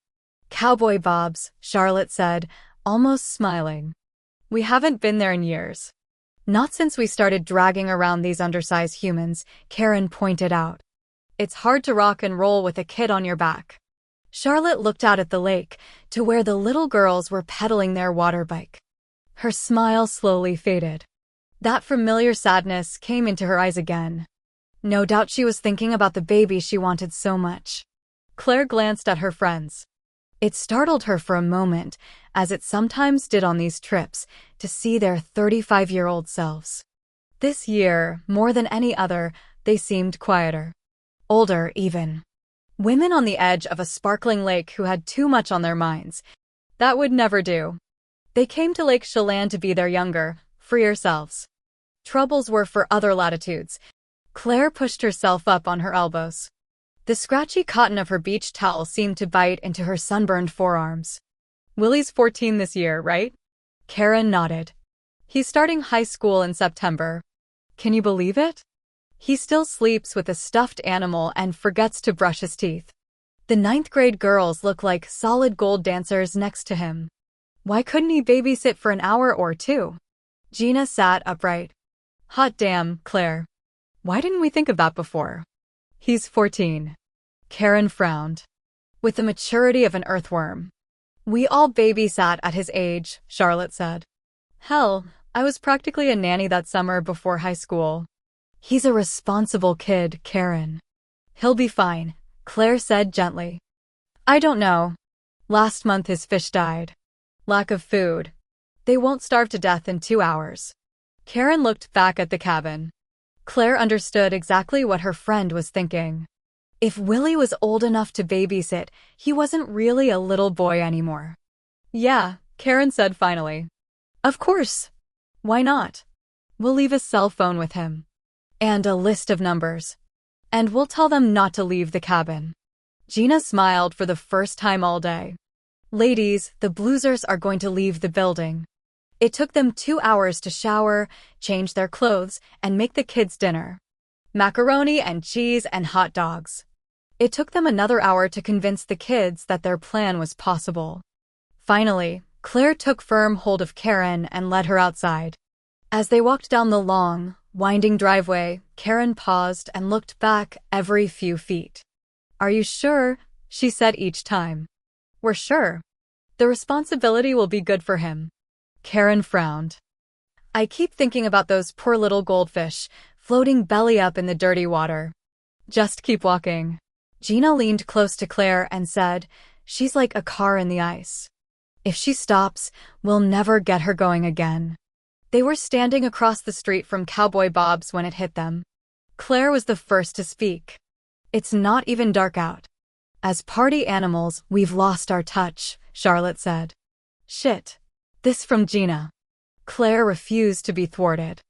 S1: Cowboy Bob's, Charlotte said, almost smiling. We haven't been there in years. Not since we started dragging around these undersized humans, Karen pointed out. It's hard to rock and roll with a kid on your back. Charlotte looked out at the lake, to where the little girls were pedaling their water bike. Her smile slowly faded. That familiar sadness came into her eyes again. No doubt she was thinking about the baby she wanted so much. Claire glanced at her friends. It startled her for a moment, as it sometimes did on these trips, to see their 35-year-old selves. This year, more than any other, they seemed quieter. Older, even. Women on the edge of a sparkling lake who had too much on their minds. That would never do. They came to Lake Chelan to be their younger, freer selves. Troubles were for other latitudes. Claire pushed herself up on her elbows. The scratchy cotton of her beach towel seemed to bite into her sunburned forearms. Willie's 14 this year, right? Karen nodded. He's starting high school in September. Can you believe it? He still sleeps with a stuffed animal and forgets to brush his teeth. The 9th grade girls look like solid gold dancers next to him. Why couldn't he babysit for an hour or two? Gina sat upright. Hot damn, Claire. Why didn't we think of that before? He's 14. Karen frowned. With the maturity of an earthworm. We all babysat at his age, Charlotte said. Hell, I was practically a nanny that summer before high school. He's a responsible kid, Karen. He'll be fine, Claire said gently. I don't know. Last month his fish died. Lack of food. They won't starve to death in 2 hours. Karen looked back at the cabin. Claire understood exactly what her friend was thinking. If Willie was old enough to babysit, he wasn't really a little boy anymore. Yeah, Karen said finally. Of course. Why not? We'll leave a cell phone with him. And a list of numbers. And we'll tell them not to leave the cabin. Gina smiled for the first time all day. Ladies, the Bluesers are going to leave the building. It took them 2 hours to shower, change their clothes, and make the kids dinner. Macaroni and cheese and hot dogs. It took them another hour to convince the kids that their plan was possible. Finally, Claire took firm hold of Karen and led her outside. As they walked down the long, winding driveway, Karen paused and looked back every few feet. Are you sure? She said each time. We're sure. The responsibility will be good for him. Karen frowned. I keep thinking about those poor little goldfish, floating belly up in the dirty water. Just keep walking. Gina leaned close to Claire and said, she's like a car in the ice. If she stops, we'll never get her going again. They were standing across the street from Cowboy Bob's when it hit them. Claire was the first to speak. It's not even dark out. As party animals, we've lost our touch, Charlotte said. Shit. This from Gina. Claire refused to be thwarted.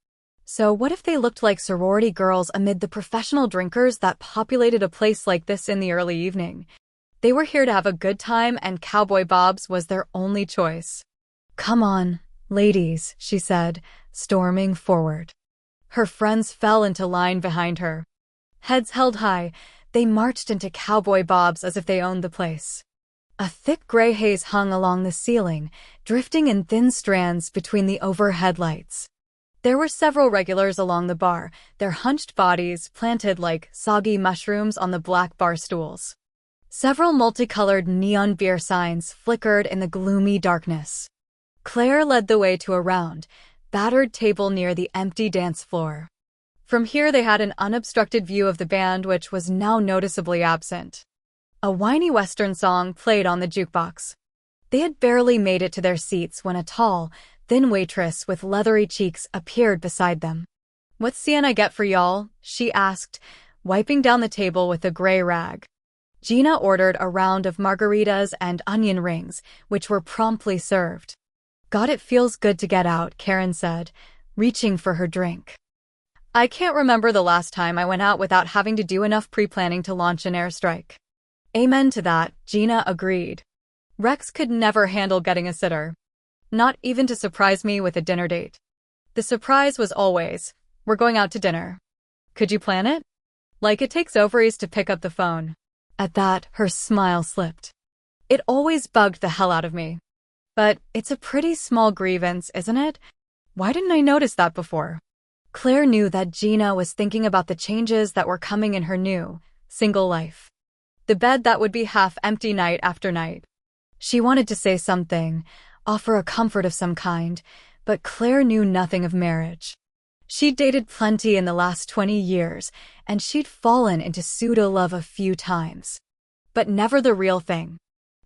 S1: So what if they looked like sorority girls amid the professional drinkers that populated a place like this in the early evening? They were here to have a good time, and Cowboy Bob's was their only choice. Come on, ladies, she said, storming forward. Her friends fell into line behind her. Heads held high, they marched into Cowboy Bob's as if they owned the place. A thick gray haze hung along the ceiling, drifting in thin strands between the overhead lights. There were several regulars along the bar, their hunched bodies planted like soggy mushrooms on the black bar stools. Several multicolored neon beer signs flickered in the gloomy darkness. Claire led the way to a round, battered table near the empty dance floor. From here they had an unobstructed view of the band, which was now noticeably absent. A whiny Western song played on the jukebox. They had barely made it to their seats when a tall, thin waitress with leathery cheeks appeared beside them. What's I get for y'all? She asked, wiping down the table with a gray rag. Gina ordered a round of margaritas and onion rings, which were promptly served. God, it feels good to get out, Karen said, reaching for her drink. I can't remember the last time I went out without having to do enough pre-planning to launch an airstrike. Amen to that, Gina agreed. Rex could never handle getting a sitter. Not even to surprise me with a dinner date. The surprise was always, we're going out to dinner. Could you plan it? Like it takes ovaries to pick up the phone. At that, her smile slipped. It always bugged the hell out of me. But it's a pretty small grievance, isn't it? Why didn't I notice that before? Claire knew that Gina was thinking about the changes that were coming in her new, single life. The bed that would be half empty night after night. She wanted to say something, offer a comfort of some kind, but Claire knew nothing of marriage. She'd dated plenty in the last 20 years, and she'd fallen into pseudo-love a few times. But never the real thing.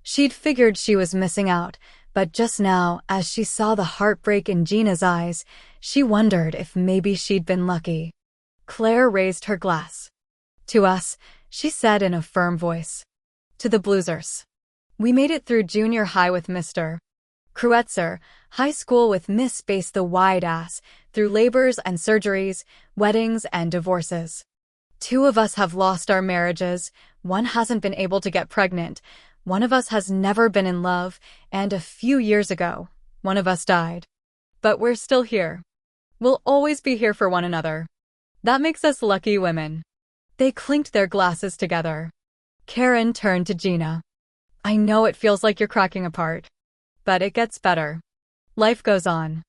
S1: She'd figured she was missing out, but just now, as she saw the heartbreak in Gina's eyes, she wondered if maybe she'd been lucky. Claire raised her glass. To us, she said in a firm voice. To the Bluesers. We made it through junior high with Mr. Kreutzer, high school with Miss Bass the wide ass, through labors and surgeries, weddings and divorces. 2 of us have lost our marriages, 1 hasn't been able to get pregnant, 1 of us has never been in love, and a few years ago, 1 of us died. But we're still here. We'll always be here for one another. That makes us lucky women. They clinked their glasses together. Karen turned to Gina. I know it feels like you're cracking apart. But it gets better. Life goes on.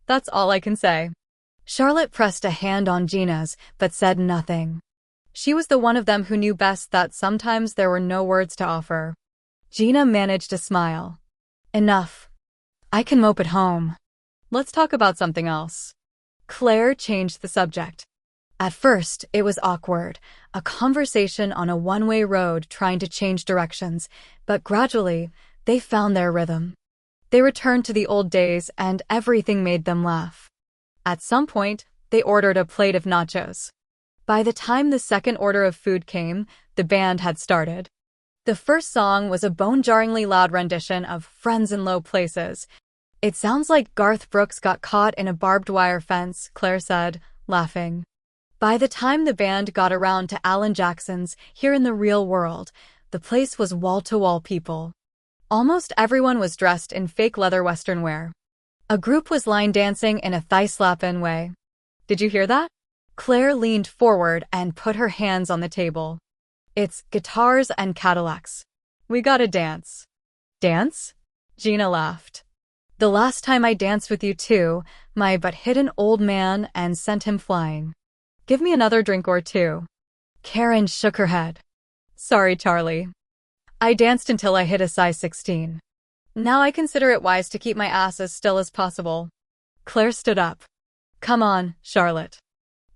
S1: That's all I can say. Charlotte pressed a hand on Gina's, but said nothing. She was the one of them who knew best that sometimes there were no words to offer. Gina managed a smile. Enough. I can mope at home. Let's talk about something else. Claire changed the subject. At first, it was awkward, a conversation on a one-way road trying to change directions, but gradually, they found their rhythm. They returned to the old days and everything made them laugh. At some point, they ordered a plate of nachos. By the time the second order of food came, the band had started. The first song was a bone-jarringly loud rendition of Friends in Low Places. It sounds like Garth Brooks got caught in a barbed wire fence, Claire said, laughing. By the time the band got around to Alan Jackson's Here in the Real World, the place was wall-to-wall people. Almost everyone was dressed in fake leather western wear. A group was line dancing in a thigh-slapping way. Did you hear that? Claire leaned forward and put her hands on the table. It's guitars and Cadillacs. We gotta dance. Dance? Gina laughed. The last time I danced with you too, my butt hit an old man and sent him flying. Give me another drink or two. Karen shook her head. Sorry, Charlie. I danced until I hit a size 16. Now I consider it wise to keep my ass as still as possible. Claire stood up. Come on, Charlotte.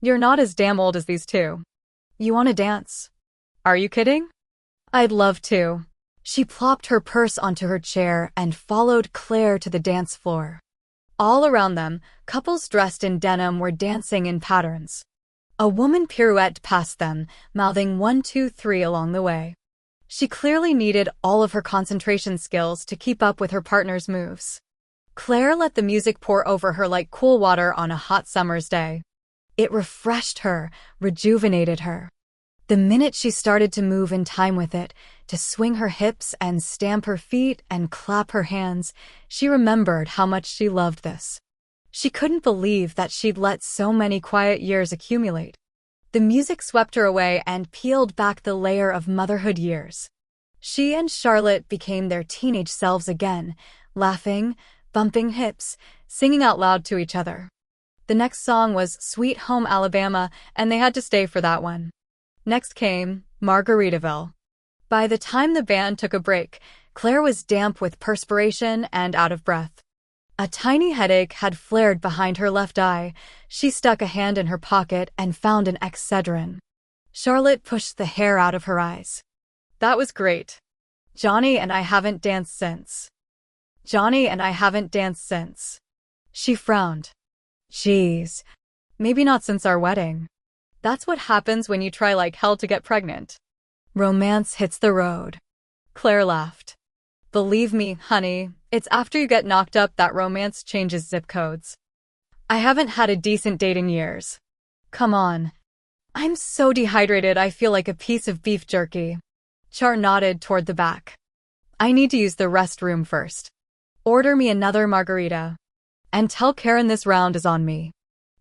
S1: You're not as damn old as these two. You want to dance? Are you kidding? I'd love to. She plopped her purse onto her chair and followed Claire to the dance floor. All around them, couples dressed in denim were dancing in patterns. A woman pirouetted past them, mouthing 1, 2, 3 along the way. She clearly needed all of her concentration skills to keep up with her partner's moves. Claire let the music pour over her like cool water on a hot summer's day. It refreshed her, rejuvenated her. The minute she started to move in time with it, to swing her hips and stamp her feet and clap her hands, she remembered how much she loved this. She couldn't believe that she'd let so many quiet years accumulate. The music swept her away and peeled back the layer of motherhood years. She and Charlotte became their teenage selves again, laughing, bumping hips, singing out loud to each other. The next song was Sweet Home Alabama, and they had to stay for that one. Next came Margaritaville. By the time the band took a break, Claire was damp with perspiration and out of breath. A tiny headache had flared behind her left eye. She stuck a hand in her pocket and found an Excedrin. Charlotte pushed the hair out of her eyes. That was great. Johnny and I haven't danced since. She frowned. Geez, maybe not since our wedding. That's what happens when you try like hell to get pregnant. Romance hits the road. Claire laughed. Believe me, honey, it's after you get knocked up that romance changes zip codes. I haven't had a decent date in years. Come on. I'm so dehydrated I feel like a piece of beef jerky. Char nodded toward the back. I need to use the restroom first. Order me another margarita. And tell Karen this round is on me.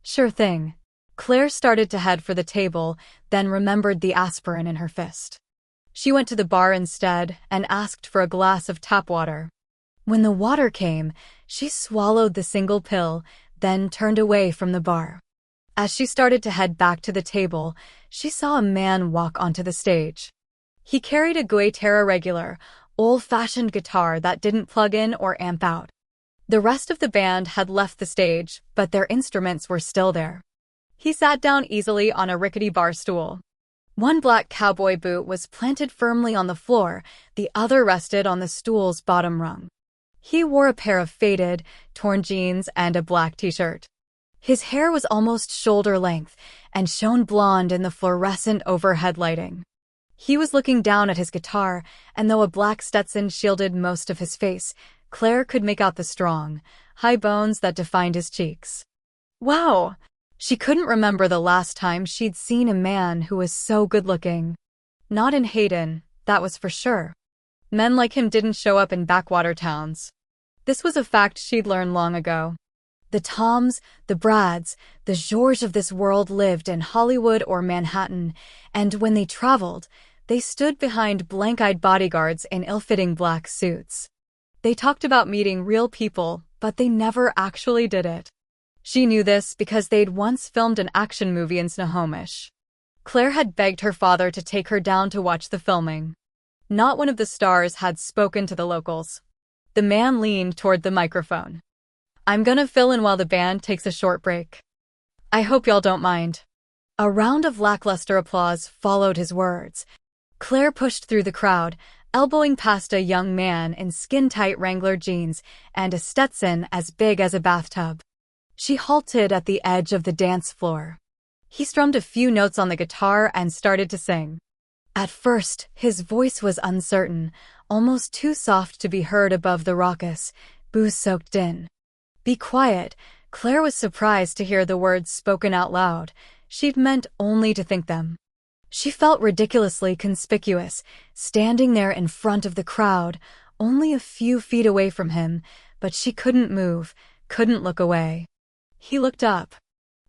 S1: Sure thing. Claire started to head for the table, then remembered the aspirin in her fist. She went to the bar instead and asked for a glass of tap water. When the water came, she swallowed the single pill, then turned away from the bar. As she started to head back to the table, she saw a man walk onto the stage. He carried a Guitarra regular, old-fashioned guitar that didn't plug in or amp out. The rest of the band had left the stage, but their instruments were still there. He sat down easily on a rickety bar stool. One black cowboy boot was planted firmly on the floor, the other rested on the stool's bottom rung. He wore a pair of faded, torn jeans and a black t-shirt. His hair was almost shoulder length and shone blonde in the fluorescent overhead lighting. He was looking down at his guitar, and though a black Stetson shielded most of his face, Claire could make out the strong, high bones that defined his cheeks. Wow! She couldn't remember the last time she'd seen a man who was so good-looking. Not in Hayden, that was for sure. Men like him didn't show up in backwater towns. This was a fact she'd learned long ago. The Toms, the Brads, the Georges of this world lived in Hollywood or Manhattan, and when they traveled, they stood behind blank-eyed bodyguards in ill-fitting black suits. They talked about meeting real people, but they never actually did it. She knew this because they'd once filmed an action movie in Snohomish. Claire had begged her father to take her down to watch the filming. Not one of the stars had spoken to the locals. The man leaned toward the microphone. I'm gonna fill in while the band takes a short break. I hope y'all don't mind. A round of lackluster applause followed his words. Claire pushed through the crowd, elbowing past a young man in skin-tight Wrangler jeans and a Stetson as big as a bathtub. She halted at the edge of the dance floor. He strummed a few notes on the guitar and started to sing. At first, his voice was uncertain, almost too soft to be heard above the raucous, booze-soaked din. "Be quiet." Claire was surprised to hear the words spoken out loud. She'd meant only to think them. She felt ridiculously conspicuous, standing there in front of the crowd, only a few feet away from him, but she couldn't move, couldn't look away. He looked up.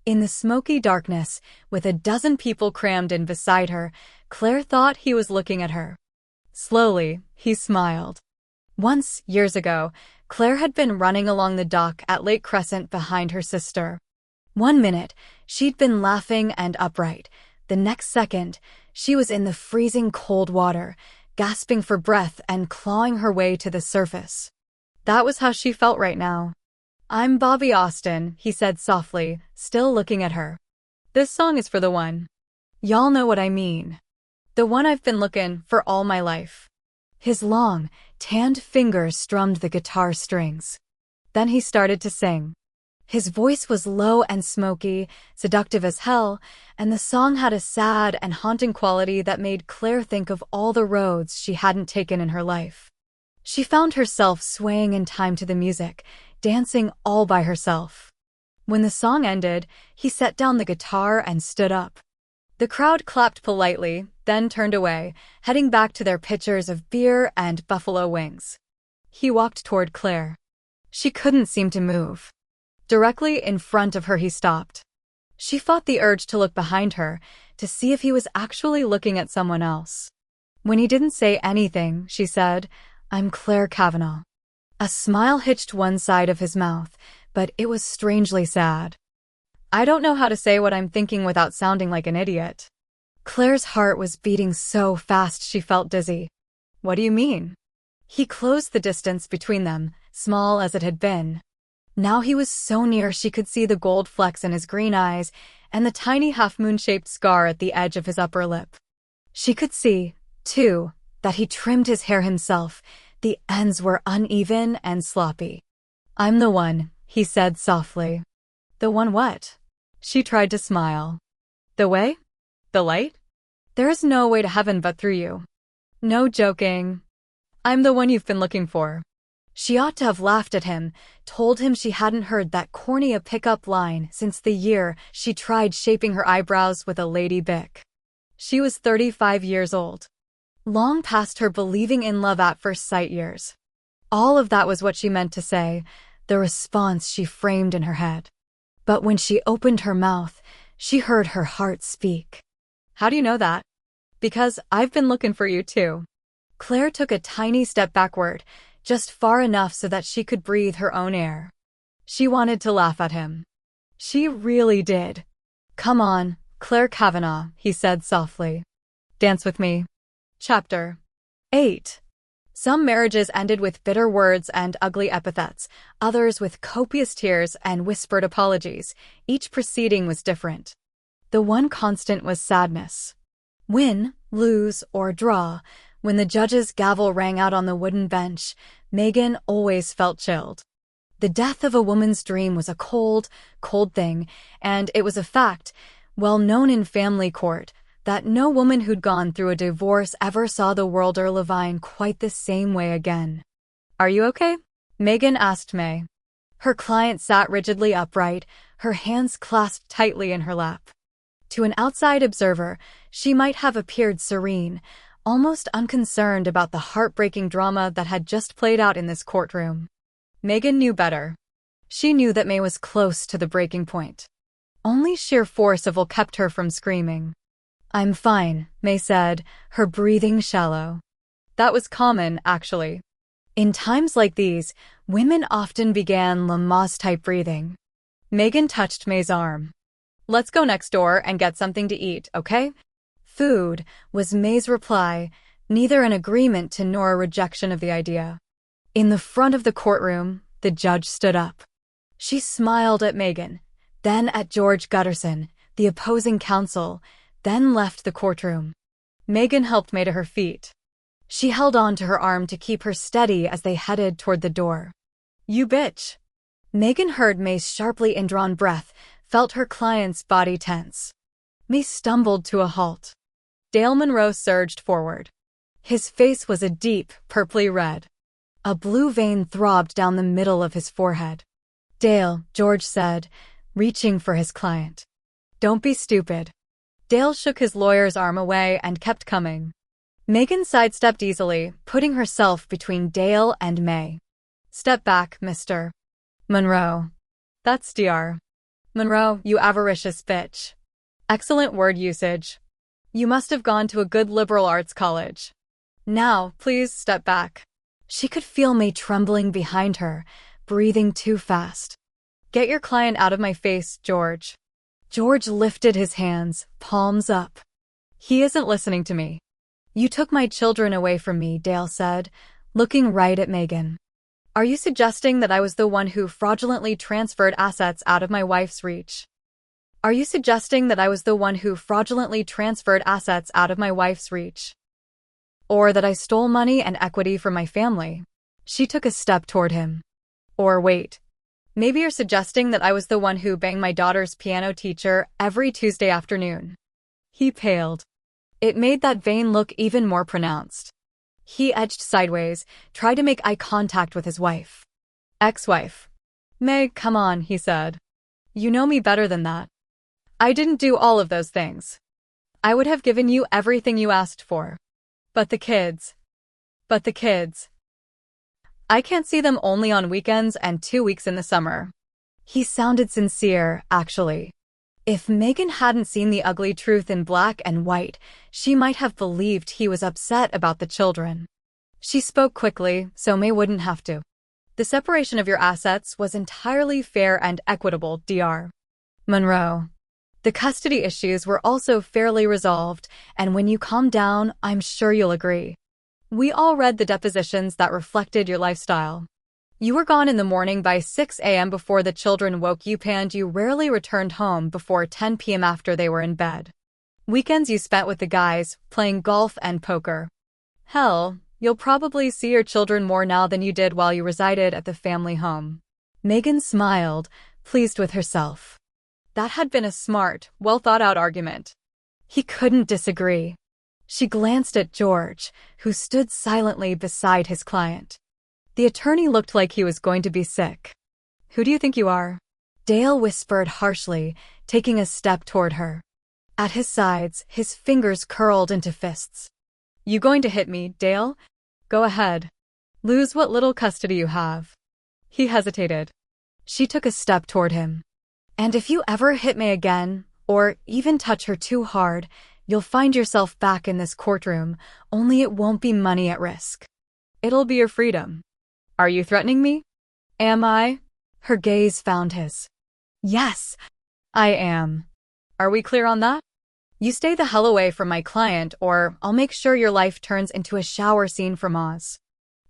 S1: In the smoky darkness, with a dozen people crammed in beside her, Claire thought he was looking at her. Slowly, he smiled. Once, years ago, Claire had been running along the dock at Lake Crescent behind her sister. One minute, she'd been laughing and upright. The next second, she was in the freezing cold water, gasping for breath and clawing her way to the surface. That was how she felt right now. "I'm Bobby Austin," he said softly, still looking at her. "This song is for the one. Y'all know what I mean. The one I've been looking for all my life." His long, tanned fingers strummed the guitar strings. Then he started to sing. His voice was low and smoky, seductive as hell, and the song had a sad and haunting quality that made Claire think of all the roads she hadn't taken in her life. She found herself swaying in time to the music, dancing all by herself. When the song ended, he set down the guitar and stood up. The crowd clapped politely, then turned away, heading back to their pitchers of beer and buffalo wings. He walked toward Claire. She couldn't seem to move. Directly in front of her he stopped. She fought the urge to look behind her, to see if he was actually looking at someone else. When he didn't say anything, she said, "I'm Claire Kavanaugh." A smile hitched one side of his mouth, but it was strangely sad. "I don't know how to say what I'm thinking without sounding like an idiot." Claire's heart was beating so fast she felt dizzy. "What do you mean?" He closed the distance between them, small as it had been. Now he was so near she could see the gold flecks in his green eyes and the tiny half-moon-shaped scar at the edge of his upper lip. She could see, too, that he trimmed his hair himself. The ends were uneven and sloppy. "I'm the one," he said softly. "The one what?" She tried to smile. "The way? The light? There is no way to heaven but through you. No joking. I'm the one you've been looking for." She ought to have laughed at him, told him she hadn't heard that corny a pickup line since the year she tried shaping her eyebrows with a lady bic. She was 35 years old. Long past her believing in love at first sight years. All of that was what she meant to say, the response she framed in her head. But when she opened her mouth, she heard her heart speak. "How do you know that?" "Because I've been looking for you too." Claire took a tiny step backward, just far enough so that she could breathe her own air. She wanted to laugh at him. She really did. "Come on, Claire Kavanaugh," he said softly. "Dance with me." Chapter 8. Some marriages ended with bitter words and ugly epithets, others with copious tears and whispered apologies. Each proceeding was different. The one constant was sadness. Win, lose, or draw, when the judge's gavel rang out on the wooden bench, Megan always felt chilled. The death of a woman's dream was a cold, cold thing, and it was a fact, well known in family court, that no woman who'd gone through a divorce ever saw the world or Levine quite the same way again. "Are you okay?" Megan asked May. Her client sat rigidly upright, her hands clasped tightly in her lap. To an outside observer, she might have appeared serene, almost unconcerned about the heartbreaking drama that had just played out in this courtroom. Megan knew better. She knew that May was close to the breaking point. Only sheer force of will kept her from screaming. "I'm fine," May said, her breathing shallow. That was common, actually. In times like these, women often began Lamaze-type breathing. Megan touched May's arm. "Let's go next door and get something to eat, okay?" "Food," was May's reply, neither an agreement to nor a rejection of the idea. In the front of the courtroom, the judge stood up. She smiled at Megan, then at George Gutterson, the opposing counsel, then left the courtroom. Megan helped May to her feet. She held on to her arm to keep her steady as they headed toward the door. "You bitch." Megan heard May's sharply indrawn breath, felt her client's body tense. May stumbled to a halt. Dale Monroe surged forward. His face was a deep, purply red. A blue vein throbbed down the middle of his forehead. "Dale," George said, reaching for his client. "Don't be stupid." Dale shook his lawyer's arm away and kept coming. Megan sidestepped easily, putting herself between Dale and May. "Step back, Mr. Monroe." "That's Dr. Monroe, you avaricious bitch." "Excellent word usage. You must have gone to a good liberal arts college. Now, please step back." She could feel May trembling behind her, breathing too fast. "Get your client out of my face, George." George lifted his hands, palms up. "He isn't listening to me." "You took my children away from me," Dale said, looking right at Megan. "Are you suggesting that I was the one who fraudulently transferred assets out of my wife's reach?" "Are you suggesting that I was the one who fraudulently transferred assets out of my wife's reach? Or that I stole money and equity from my family?" She took a step toward him. "Or wait. Maybe you're suggesting that I was the one who banged my daughter's piano teacher every Tuesday afternoon." He paled. It made that vein look even more pronounced. He edged sideways, tried to make eye contact with his wife. "Ex-wife." "May, come on," he said. "You know me better than that. I didn't do all of those things. I would have given you everything you asked for. But the kids. I can't see them only on weekends and 2 weeks in the summer." He sounded sincere, actually. If Megan hadn't seen the ugly truth in black and white, she might have believed he was upset about the children. She spoke quickly, so May wouldn't have to. "The separation of your assets was entirely fair and equitable, Dr. Monroe. The custody issues were also fairly resolved, and when you calm down, I'm sure you'll agree. We all read the depositions that reflected your lifestyle. You were gone in the morning by 6 a.m. before the children woke you up, and you rarely returned home before 10 p.m. after they were in bed. Weekends you spent with the guys, playing golf and poker. Hell, you'll probably see your children more now than you did while you resided at the family home." Megan smiled, pleased with herself. That had been a smart, well-thought-out argument. He couldn't disagree. She glanced at George, who stood silently beside his client. The attorney looked like he was going to be sick. "Who do you think you are?" Dale whispered harshly, taking a step toward her. At his sides, his fingers curled into fists. "You going to hit me, Dale? Go ahead. Lose what little custody you have." He hesitated. She took a step toward him. "And if you ever hit May again, or even touch her too hard, you'll find yourself back in this courtroom, only it won't be money at risk. It'll be your freedom." "Are you threatening me?" "Am I?" Her gaze found his. "Yes, I am." "Are we clear on that? You stay the hell away from my client, or I'll make sure your life turns into a shower scene from Oz.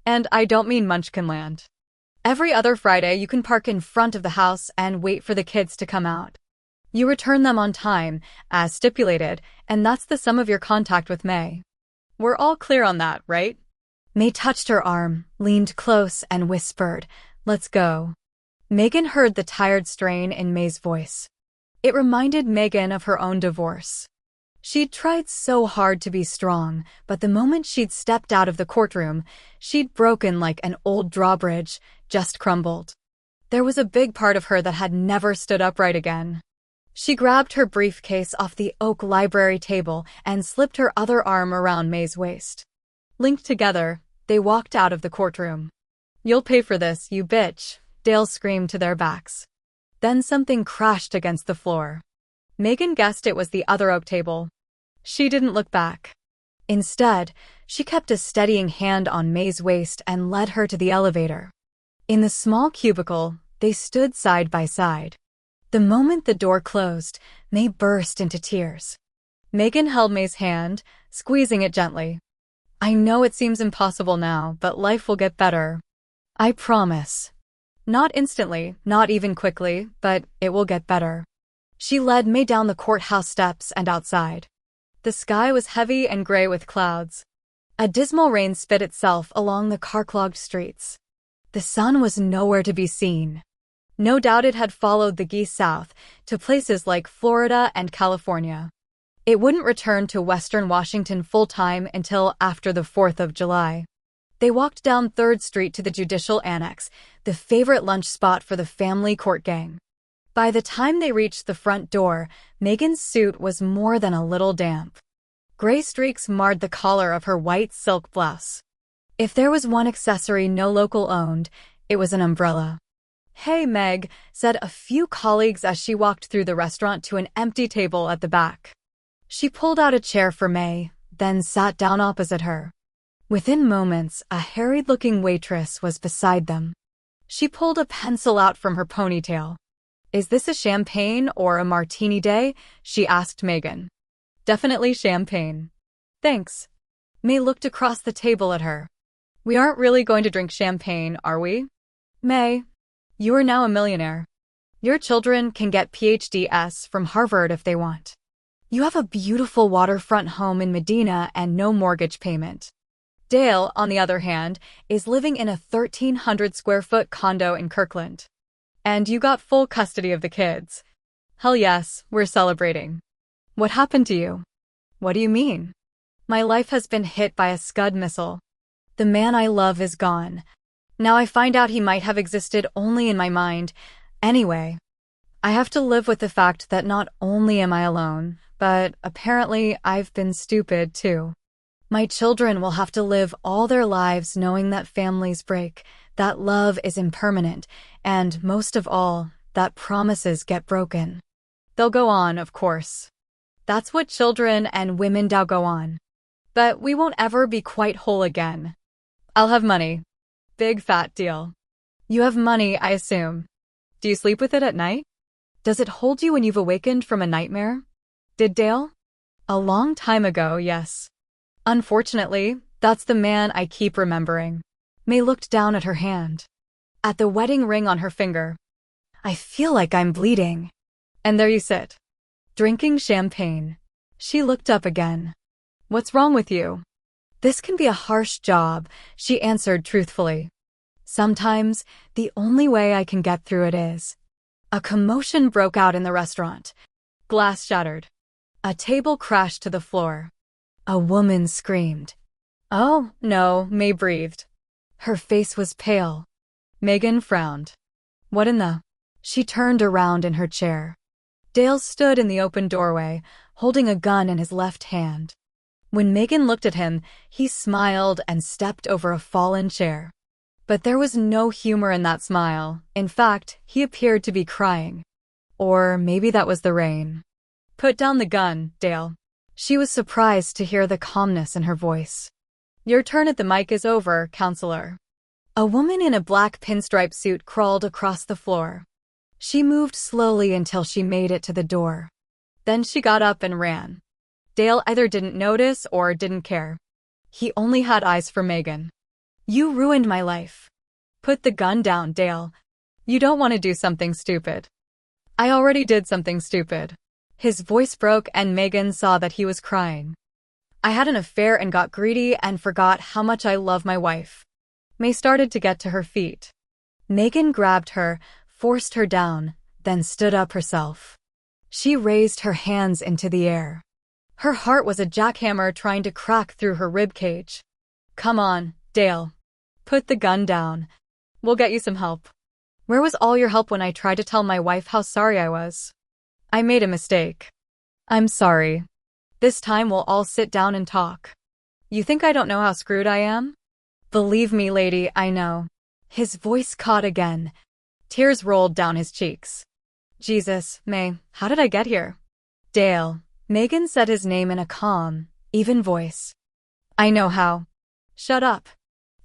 S1: And I don't mean Munchkinland. Every other Friday you can park in front of the house and wait for the kids to come out. You return them on time, as stipulated, and that's the sum of your contact with May. We're all clear on that, right?" May touched her arm, leaned close, and whispered, "Let's go." Megan heard the tired strain in May's voice. It reminded Megan of her own divorce. She'd tried so hard to be strong, but the moment she'd stepped out of the courtroom, she'd broken like an old drawbridge, just crumbled. There was a big part of her that had never stood upright again. She grabbed her briefcase off the oak library table and slipped her other arm around May's waist. Linked together, they walked out of the courtroom. "You'll pay for this, you bitch," Dale screamed to their backs. Then something crashed against the floor. Megan guessed it was the other oak table. She didn't look back. Instead, she kept a steadying hand on May's waist and led her to the elevator. In the small cubicle, they stood side by side. The moment the door closed, May burst into tears. Megan held May's hand, squeezing it gently. "I know it seems impossible now, but life will get better. I promise. Not instantly, not even quickly, but it will get better." She led May down the courthouse steps and outside. The sky was heavy and gray with clouds. A dismal rain spit itself along the car-clogged streets. The sun was nowhere to be seen. No doubt it had followed the geese south to places like Florida and California. It wouldn't return to Western Washington full-time until after the 4th of July. They walked down 3rd Street to the Judicial Annex, the favorite lunch spot for the family court gang. By the time they reached the front door, Megan's suit was more than a little damp. Gray streaks marred the collar of her white silk blouse. If there was one accessory no local owned, it was an umbrella. "Hey, Meg," said a few colleagues as she walked through the restaurant to an empty table at the back. She pulled out a chair for May, then sat down opposite her. Within moments, a harried-looking waitress was beside them. She pulled a pencil out from her ponytail. "Is this a champagne or a martini day?" she asked Megan. "Definitely champagne." "Thanks." May looked across the table at her. "We aren't really going to drink champagne, are we?" "May, you are now a millionaire. Your children can get PhDs from Harvard if they want. You have a beautiful waterfront home in Medina and no mortgage payment. Dale, on the other hand, is living in a 1,300-square-foot condo in Kirkland. And you got full custody of the kids. Hell yes, we're celebrating. What happened to you?" "What do you mean?" "My life has been hit by a Scud missile. The man I love is gone. Now I find out he might have existed only in my mind. Anyway, I have to live with the fact that not only am I alone, but apparently I've been stupid too. My children will have to live all their lives knowing that families break, that love is impermanent, and most of all, that promises get broken. They'll go on, of course. That's what children and women do go on. But we won't ever be quite whole again. I'll have money. Big fat deal. You have money, I assume. Do you sleep with it at night? Does it hold you when you've awakened from a nightmare? Did Dale? A long time ago, yes. Unfortunately, that's the man I keep remembering." May looked down at her hand. At the wedding ring on her finger. "I feel like I'm bleeding." And there you sit. Drinking champagne. She looked up again. "What's wrong with you?" "This can be a harsh job," she answered truthfully. "Sometimes, the only way I can get through it is." A commotion broke out in the restaurant. Glass shattered. A table crashed to the floor. A woman screamed. "Oh, no," May breathed. Her face was pale. Megan frowned. "What in the—" She turned around in her chair. Dale stood in the open doorway, holding a gun in his left hand. When Megan looked at him, he smiled and stepped over a fallen chair. But there was no humor in that smile. In fact, he appeared to be crying. Or maybe that was the rain. "Put down the gun, Dale." She was surprised to hear the calmness in her voice. "Your turn at the mic is over, counselor." A woman in a black pinstripe suit crawled across the floor. She moved slowly until she made it to the door. Then she got up and ran. Dale either didn't notice or didn't care. He only had eyes for Megan. "You ruined my life." "Put the gun down, Dale. You don't want to do something stupid." "I already did something stupid." His voice broke and Megan saw that he was crying. "I had an affair and got greedy and forgot how much I love my wife." May started to get to her feet. Megan grabbed her, forced her down, then stood up herself. She raised her hands into the air. Her heart was a jackhammer trying to crack through her ribcage. "Come on, Dale. Put the gun down. We'll get you some help." "Where was all your help when I tried to tell my wife how sorry I was?" "I made a mistake." "I'm sorry. This time we'll all sit down and talk." "You think I don't know how screwed I am?" "Believe me, lady, I know." His voice caught again. Tears rolled down his cheeks. "Jesus, May, how did I get here?" "Dale." Megan said his name in a calm, even voice. "I know how." "Shut up.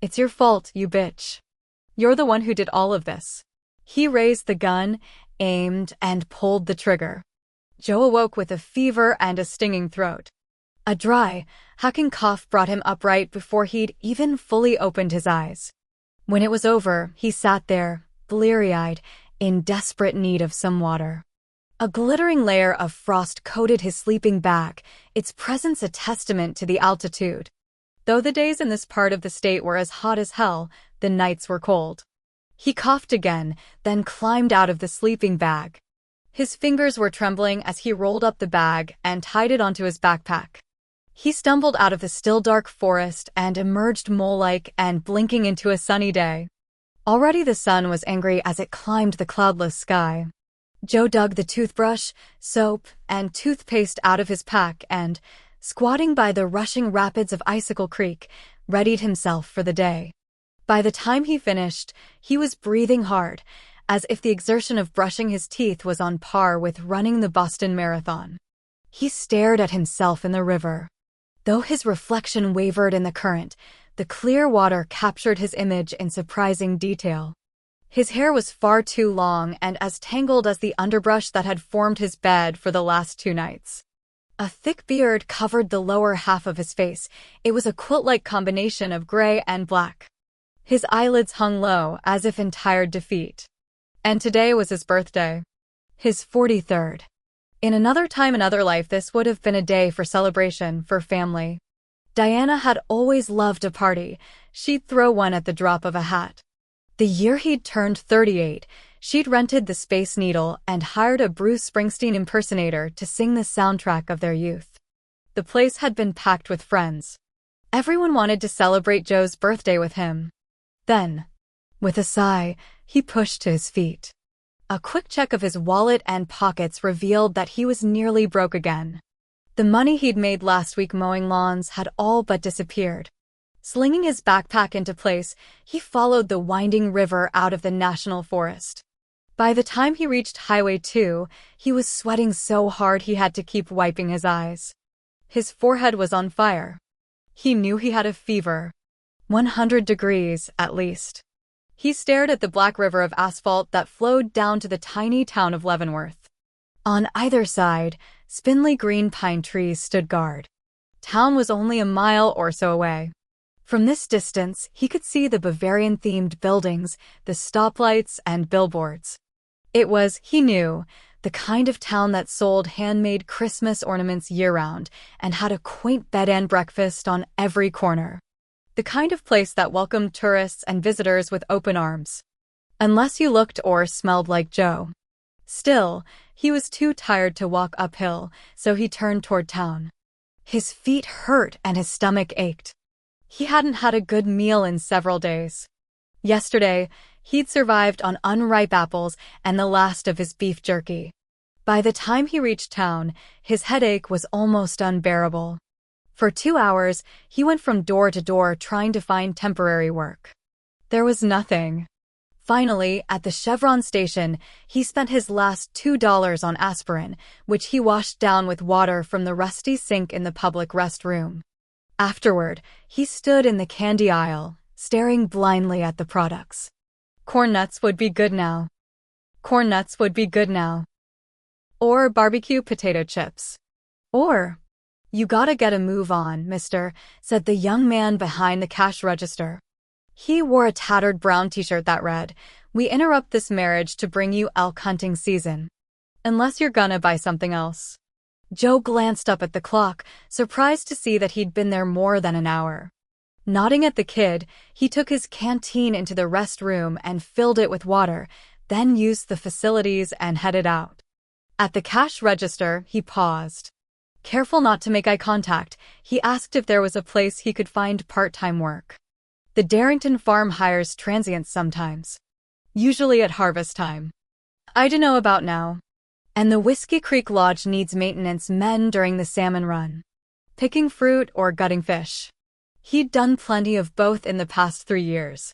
S1: It's your fault, you bitch. You're the one who did all of this." He raised the gun, aimed, and pulled the trigger. Joe awoke with a fever and a stinging throat. A dry, hacking cough brought him upright before he'd even fully opened his eyes. When it was over, he sat there, bleary-eyed, in desperate need of some water. A glittering layer of frost coated his sleeping back, its presence a testament to the altitude. Though the days in this part of the state were as hot as hell, the nights were cold. He coughed again, then climbed out of the sleeping bag. His fingers were trembling as he rolled up the bag and tied it onto his backpack. He stumbled out of the still dark forest and emerged mole-like and blinking into a sunny day. Already the sun was angry as it climbed the cloudless sky. Joe dug the toothbrush, soap, and toothpaste out of his pack and, squatting by the rushing rapids of Icicle Creek, readied himself for the day. By the time he finished, he was breathing hard, as if the exertion of brushing his teeth was on par with running the Boston Marathon. He stared at himself in the river. Though his reflection wavered in the current, the clear water captured his image in surprising detail. His hair was far too long and as tangled as the underbrush that had formed his bed for the last 2 nights. A thick beard covered the lower half of his face. It was a quilt-like combination of gray and black. His eyelids hung low, as if in tired defeat. And today was his birthday. His 43rd. In another time, another life, this would have been a day for celebration, for family. Diana had always loved a party. She'd throw one at the drop of a hat. The year he'd turned 38, she'd rented the Space Needle and hired a Bruce Springsteen impersonator to sing the soundtrack of their youth. The place had been packed with friends. Everyone wanted to celebrate Joe's birthday with him. Then, with a sigh, he pushed to his feet. A quick check of his wallet and pockets revealed that he was nearly broke again. The money he'd made last week mowing lawns had all but disappeared. Slinging his backpack into place, he followed the winding river out of the national forest. By the time he reached Highway 2, he was sweating so hard he had to keep wiping his eyes. His forehead was on fire. He knew he had a fever. 100 degrees, at least. He stared at the black river of asphalt that flowed down to the tiny town of Leavenworth. On either side, spindly green pine trees stood guard. Town was only a mile or so away. From this distance, he could see the Bavarian-themed buildings, the stoplights, and billboards. It was, he knew, the kind of town that sold handmade Christmas ornaments year-round and had a quaint bed and breakfast on every corner. The kind of place that welcomed tourists and visitors with open arms. Unless you looked or smelled like Joe. Still, he was too tired to walk uphill, so he turned toward town. His feet hurt and his stomach ached. He hadn't had a good meal in several days. Yesterday, he'd survived on unripe apples and the last of his beef jerky. By the time he reached town, his headache was almost unbearable. For 2 hours, he went from door to door trying to find temporary work. There was nothing. Finally, at the Chevron station, he spent his last $2 on aspirin, which he washed down with water from the rusty sink in the public restroom. Afterward, he stood in the candy aisle, staring blindly at the products. Corn nuts would be good now. Corn nuts would be good now. Or barbecue potato chips. Or, "You gotta get a move on, mister," said the young man behind the cash register. He wore a tattered brown t-shirt that read, "We interrupt this marriage to bring you elk hunting season. Unless you're gonna buy something else." Joe glanced up at the clock, surprised to see that he'd been there more than an hour. Nodding at the kid, he took his canteen into the restroom and filled it with water, then used the facilities and headed out. At the cash register, he paused. Careful not to make eye contact, he asked if there was a place he could find part-time work. The Darrington farm hires transients sometimes. Usually at harvest time. I dunno about now. And the Whiskey Creek Lodge needs maintenance men during the salmon run. Picking fruit or gutting fish. He'd done plenty of both in the past 3 years.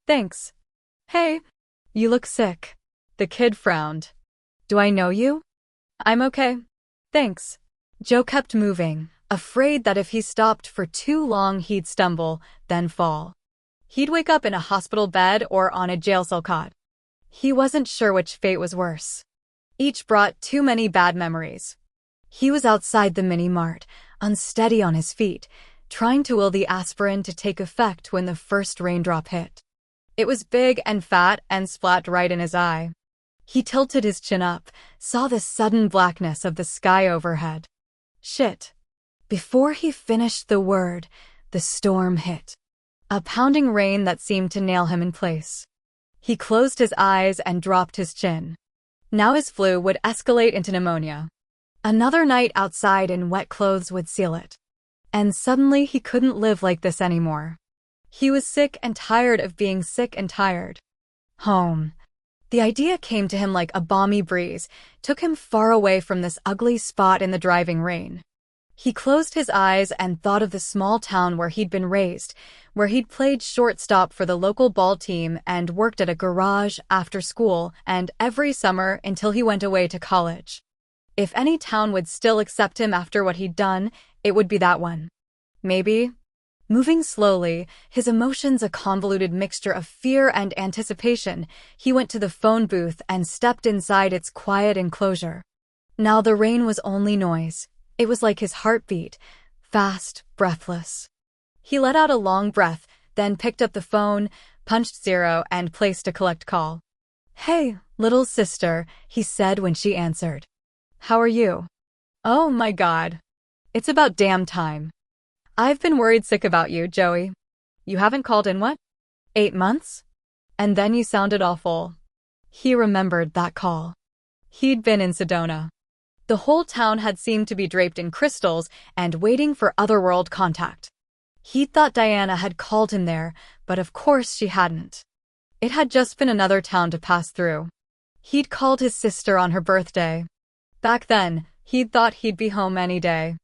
S1: Thanks. Hey, you look sick. The kid frowned. Do I know you? I'm okay. Thanks. Joe kept moving, afraid that if he stopped for too long he'd stumble, then fall. He'd wake up in a hospital bed or on a jail cell cot. He wasn't sure which fate was worse. Each brought too many bad memories. He was outside the mini-mart, unsteady on his feet, trying to will the aspirin to take effect when the first raindrop hit. It was big and fat and splat right in his eye. He tilted his chin up, saw the sudden blackness of the sky overhead. Shit. Before he finished the word, the storm hit. A pounding rain that seemed to nail him in place. He closed his eyes and dropped his chin. Now his flu would escalate into pneumonia. Another night outside in wet clothes would seal it. And suddenly he couldn't live like this anymore. He was sick and tired of being sick and tired. Home. The idea came to him like a balmy breeze, took him far away from this ugly spot in the driving rain. He closed his eyes and thought of the small town where he'd been raised, where he'd played shortstop for the local ball team and worked at a garage after school and every summer until he went away to college. If any town would still accept him after what he'd done, it would be that one. Maybe. Moving slowly, his emotions a convoluted mixture of fear and anticipation, he went to the phone booth and stepped inside its quiet enclosure. Now the rain was only noise. It was like his heartbeat, fast, breathless. He let out a long breath, then picked up the phone, punched 0 and placed a collect call. "Hey, little sister," he said when she answered. "How are you?" "Oh my God. It's about damn time. I've been worried sick about you, Joey. You haven't called in what? 8 months? And then you sounded awful." He remembered that call. He'd been in Sedona. The whole town had seemed to be draped in crystals and waiting for otherworld contact. He'd thought Diana had called him there, but of course she hadn't. It had just been another town to pass through. He'd called his sister on her birthday. Back then, he'd thought he'd be home any day.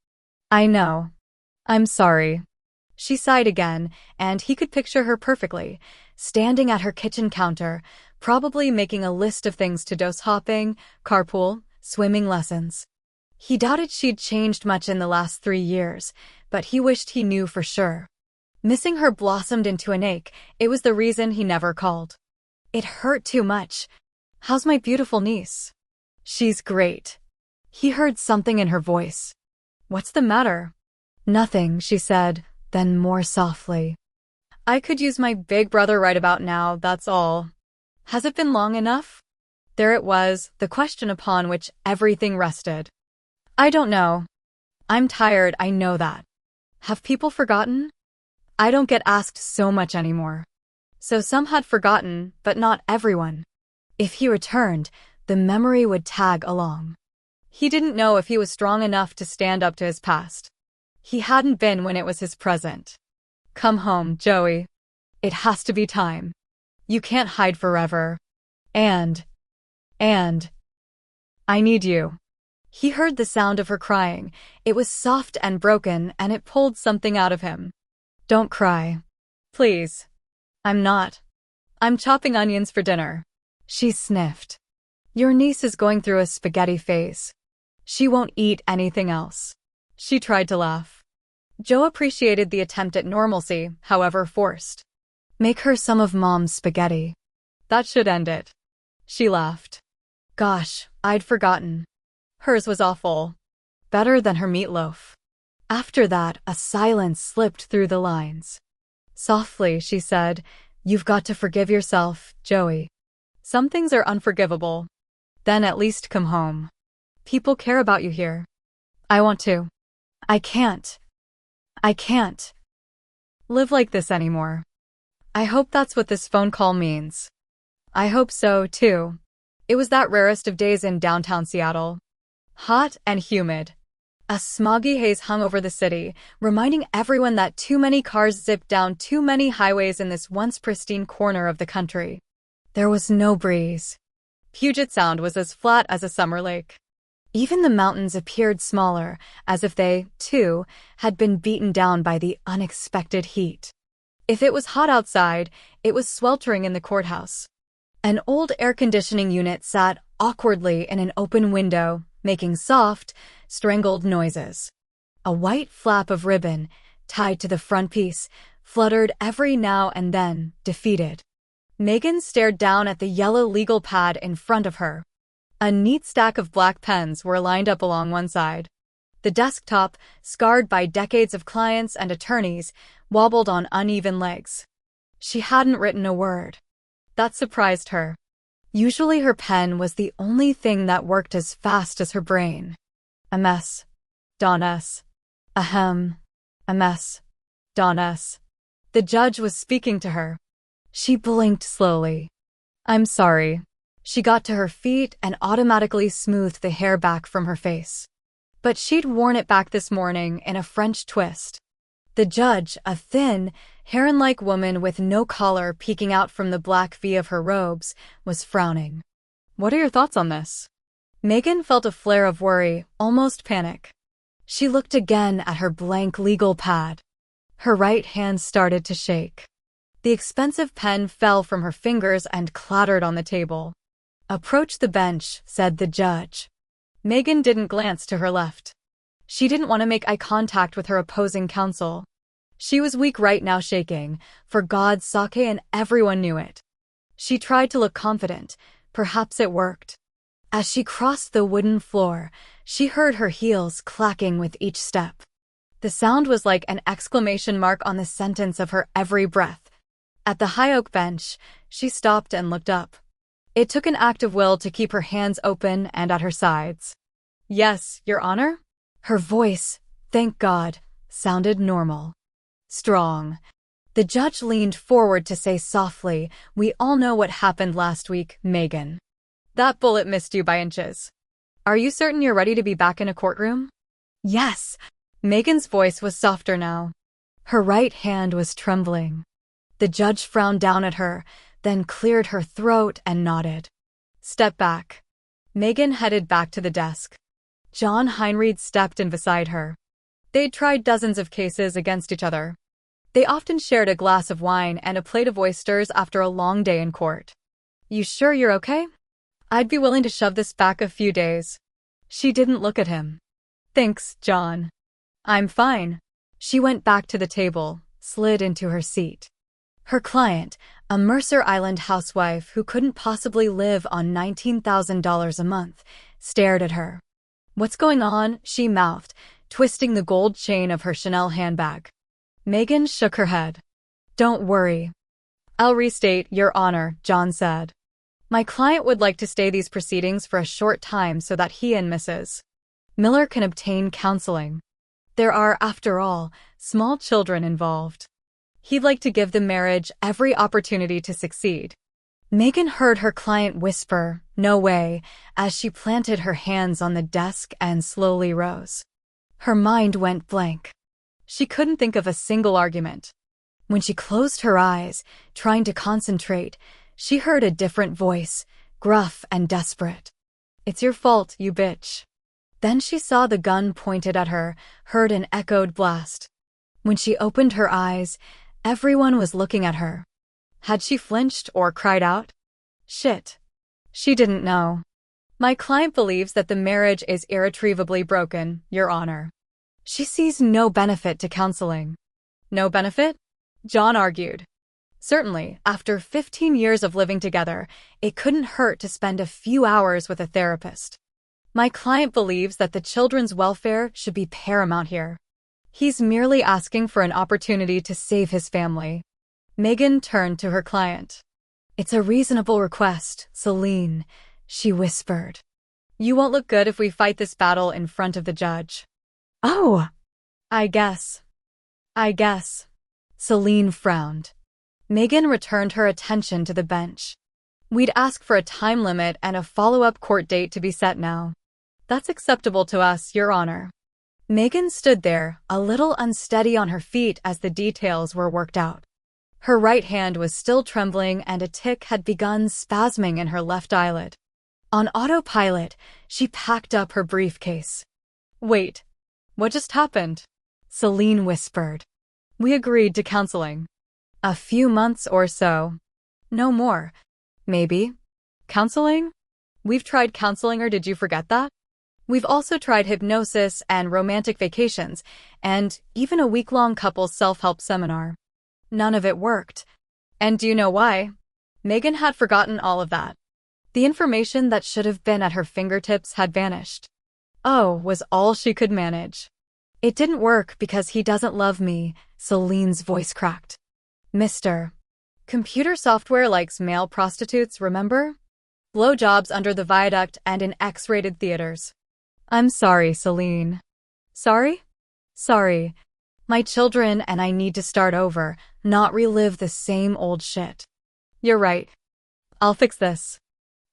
S1: "I know. I'm sorry." She sighed again, and he could picture her perfectly, standing at her kitchen counter, probably making a list of things to dose hopping, carpool, swimming lessons. He doubted she'd changed much in the last 3 years, but he wished he knew for sure. Missing her blossomed into an ache. It was the reason he never called. It hurt too much. "How's my beautiful niece?" "She's great." He heard something in her voice. "What's the matter?" "Nothing," she said, then more softly. "I could use my big brother right about now, that's all." Has it been long enough? There it was, the question upon which everything rested. "I don't know. I'm tired, I know that." Have people forgotten? I don't get asked so much anymore. So some had forgotten, but not everyone. If he returned, the memory would tag along. He didn't know if he was strong enough to stand up to his past. He hadn't been when it was his present. "Come home, Joey. It has to be time. You can't hide forever. And I need you." He heard the sound of her crying. It was soft and broken, and it pulled something out of him. "Don't cry. Please." "I'm not. I'm chopping onions for dinner." She sniffed. "Your niece is going through a spaghetti phase. She won't eat anything else." She tried to laugh. Joe appreciated the attempt at normalcy, however forced. "Make her some of Mom's spaghetti. That should end it." She laughed. "Gosh, I'd forgotten. Hers was awful. Better than her meatloaf." After that, a silence slipped through the lines. Softly, she said, "You've got to forgive yourself, Joey. Some things are unforgivable. Then at least come home. People care about you here. I want to. I can't live like this anymore." I hope that's what this phone call means. I hope so, too. It was that rarest of days in downtown Seattle. Hot and humid. A smoggy haze hung over the city, reminding everyone that too many cars zipped down too many highways in this once pristine corner of the country. There was no breeze. Puget Sound was as flat as a summer lake. Even the mountains appeared smaller, as if they, too, had been beaten down by the unexpected heat. If it was hot outside, it was sweltering in the courthouse. An old air conditioning unit sat awkwardly in an open window, making soft, strangled noises. A white flap of ribbon, tied to the front piece, fluttered every now and then, defeated. Megan stared down at the yellow legal pad in front of her. A neat stack of black pens were lined up along one side. The desktop, scarred by decades of clients and attorneys, wobbled on uneven legs. She hadn't written a word. That surprised her. Usually her pen was the only thing that worked as fast as her brain. A mess. Don S. Ahem. A mess. Don S. The judge was speaking to her. She blinked slowly. I'm sorry. She got to her feet and automatically smoothed the hair back from her face. But she'd worn it back this morning in a French twist. The judge, a thin, heron-like woman with no collar peeking out from the black V of her robes, was frowning. What are your thoughts on this? Megan felt a flare of worry, almost panic. She looked again at her blank legal pad. Her right hand started to shake. The expensive pen fell from her fingers and clattered on the table. Approach the bench, said the judge. Megan didn't glance to her left. She didn't want to make eye contact with her opposing counsel. She was weak right now, shaking, for God's sake, and everyone knew it. She tried to look confident. Perhaps it worked. As she crossed the wooden floor, she heard her heels clacking with each step. The sound was like an exclamation mark on the sentence of her every breath. At the high oak bench, she stopped and looked up. It took an act of will to keep her hands open and at her sides. Yes, Your Honor? Her voice, thank God, sounded normal. Strong. The judge leaned forward to say softly, we all know what happened last week, Megan. That bullet missed you by inches. Are you certain you're ready to be back in a courtroom? Yes. Megan's voice was softer now. Her right hand was trembling. The judge frowned down at her, then cleared her throat and nodded. Step back. Megan headed back to the desk. John Heinried stepped in beside her. They'd tried dozens of cases against each other. They often shared a glass of wine and a plate of oysters after a long day in court. You sure you're okay? I'd be willing to shove this back a few days. She didn't look at him. Thanks, John. I'm fine. She went back to the table, slid into her seat. Her client, a Mercer Island housewife who couldn't possibly live on $19,000 a month, stared at her. What's going on? She mouthed, twisting the gold chain of her Chanel handbag. Megan shook her head. Don't worry. I'll restate, Your Honor, John said. My client would like to stay these proceedings for a short time so that he and Mrs. Miller can obtain counseling. There are, after all, small children involved. He'd like to give the marriage every opportunity to succeed. Megan heard her client whisper, no way, as she planted her hands on the desk and slowly rose. Her mind went blank. She couldn't think of a single argument. When she closed her eyes, trying to concentrate, she heard a different voice, gruff and desperate. It's your fault, you bitch. Then she saw the gun pointed at her, heard an echoed blast. When she opened her eyes, everyone was looking at her. Had she flinched or cried out? Shit. She didn't know. My client believes that the marriage is irretrievably broken, Your Honor. She sees no benefit to counseling. No benefit? John argued. Certainly, after 15 years of living together, it couldn't hurt to spend a few hours with a therapist. My client believes that the children's welfare should be paramount here. He's merely asking for an opportunity to save his family. Megan turned to her client. It's a reasonable request, Celine, she whispered. You won't look good if we fight this battle in front of the judge. Oh, I guess. Celine frowned. Megan returned her attention to the bench. We'd ask for a time limit and a follow-up court date to be set now. That's acceptable to us, Your Honor. Megan stood there, a little unsteady on her feet as the details were worked out. Her right hand was still trembling and a tic had begun spasming in her left eyelid. On autopilot, she packed up her briefcase. Wait, what just happened? Celine whispered. We agreed to counseling. A few months or so. No more. Maybe. Counseling? We've tried counseling, or did you forget that? We've also tried hypnosis and romantic vacations, and even a week-long couples self-help seminar. None of it worked. And do you know why? Megan had forgotten all of that. The information that should have been at her fingertips had vanished. Oh, was all she could manage. It didn't work because he doesn't love me, Celine's voice cracked. Mr. Computer software likes male prostitutes, remember? Blowjobs under the viaduct and in X-rated theaters. I'm sorry, Celine. Sorry? Sorry. My children and I need to start over, not relive the same old shit. You're right. I'll fix this.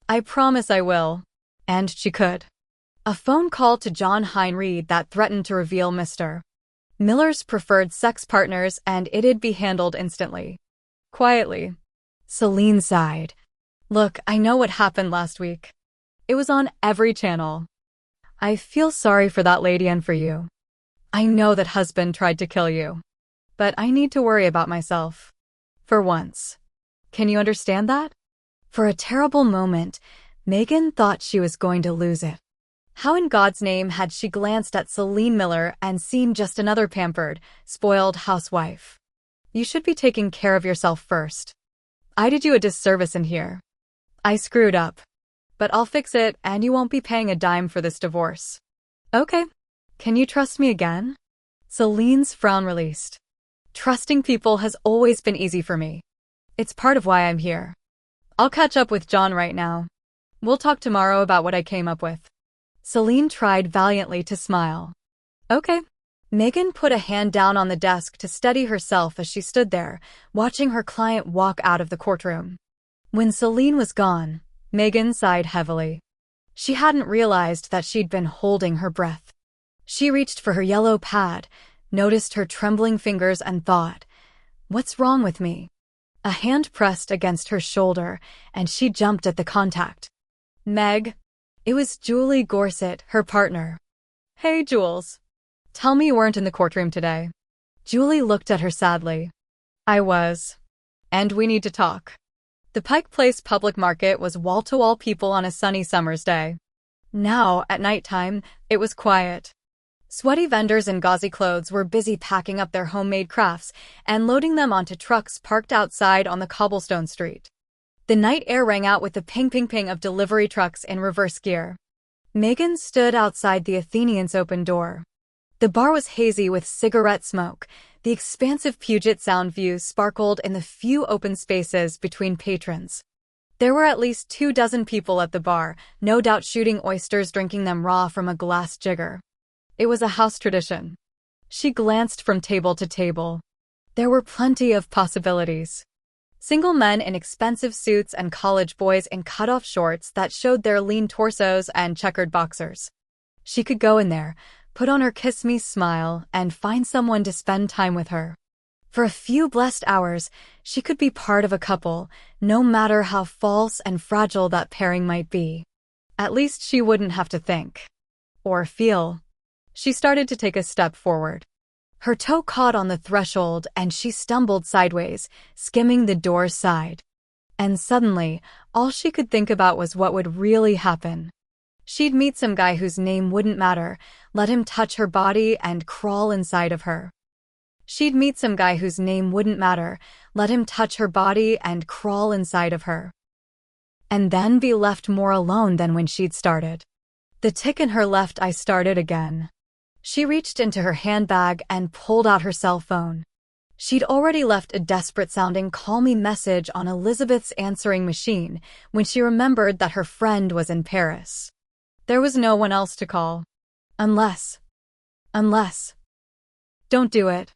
S1: I promise I will. And she could. A phone call to John Heinried that threatened to reveal Mr. Miller's preferred sex partners, and it'd be handled instantly. Quietly. Celine sighed. Look, I know what happened last week. It was on every channel. I feel sorry for that lady and for you. I know that husband tried to kill you. But I need to worry about myself. For once. Can you understand that? For a terrible moment, Megan thought she was going to lose it. How in God's name had she glanced at Celine Miller and seen just another pampered, spoiled housewife? You should be taking care of yourself first. I did you a disservice in here. I screwed up. But I'll fix it, and you won't be paying a dime for this divorce. Okay. Can you trust me again? Celine's frown released. Trusting people has always been easy for me. It's part of why I'm here. I'll catch up with John right now. We'll talk tomorrow about what I came up with. Celine tried valiantly to smile. Okay. Megan put a hand down on the desk to steady herself as she stood there, watching her client walk out of the courtroom. When Celine was gone, Megan sighed heavily. She hadn't realized that she'd been holding her breath. She reached for her yellow pad, noticed her trembling fingers and thought, "What's wrong with me?" A hand pressed against her shoulder, and she jumped at the contact. Meg. It was Julie Gorsuch, her partner. Hey, Jules. Tell me you weren't in the courtroom today. Julie looked at her sadly. I was. And we need to talk. The Pike Place public market was wall-to-wall people on a sunny summer's day. Now, at nighttime, it was quiet. Sweaty vendors in gauzy clothes were busy packing up their homemade crafts and loading them onto trucks parked outside on the cobblestone street. The night air rang out with the ping-ping-ping of delivery trucks in reverse gear. Megan stood outside the Athenian's open door. The bar was hazy with cigarette smoke. The expansive Puget Sound views sparkled in the few open spaces between patrons. There were at least 24 people at the bar, no doubt shooting oysters, drinking them raw from a glass jigger. It was a house tradition. She glanced from table to table. There were plenty of possibilities. Single men in expensive suits and college boys in cut-off shorts that showed their lean torsos and checkered boxers. She could go in there, put on her kiss-me smile, and find someone to spend time with her. For a few blessed hours, she could be part of a couple, no matter how false and fragile that pairing might be. At least she wouldn't have to think. Or feel. She started to take a step forward. Her toe caught on the threshold and she stumbled sideways, skimming the door's side. And suddenly, all she could think about was what would really happen. She'd meet some guy whose name wouldn't matter, let him touch her body and crawl inside of her. She'd meet some guy whose name wouldn't matter, let him touch her body and crawl inside of her. And then be left more alone than when she'd started. The tick in her left eye started again. She reached into her handbag and pulled out her cell phone. She'd already left a desperate-sounding call me message on Elizabeth's answering machine when she remembered that her friend was in Paris. There was no one else to call. Unless. Don't do it.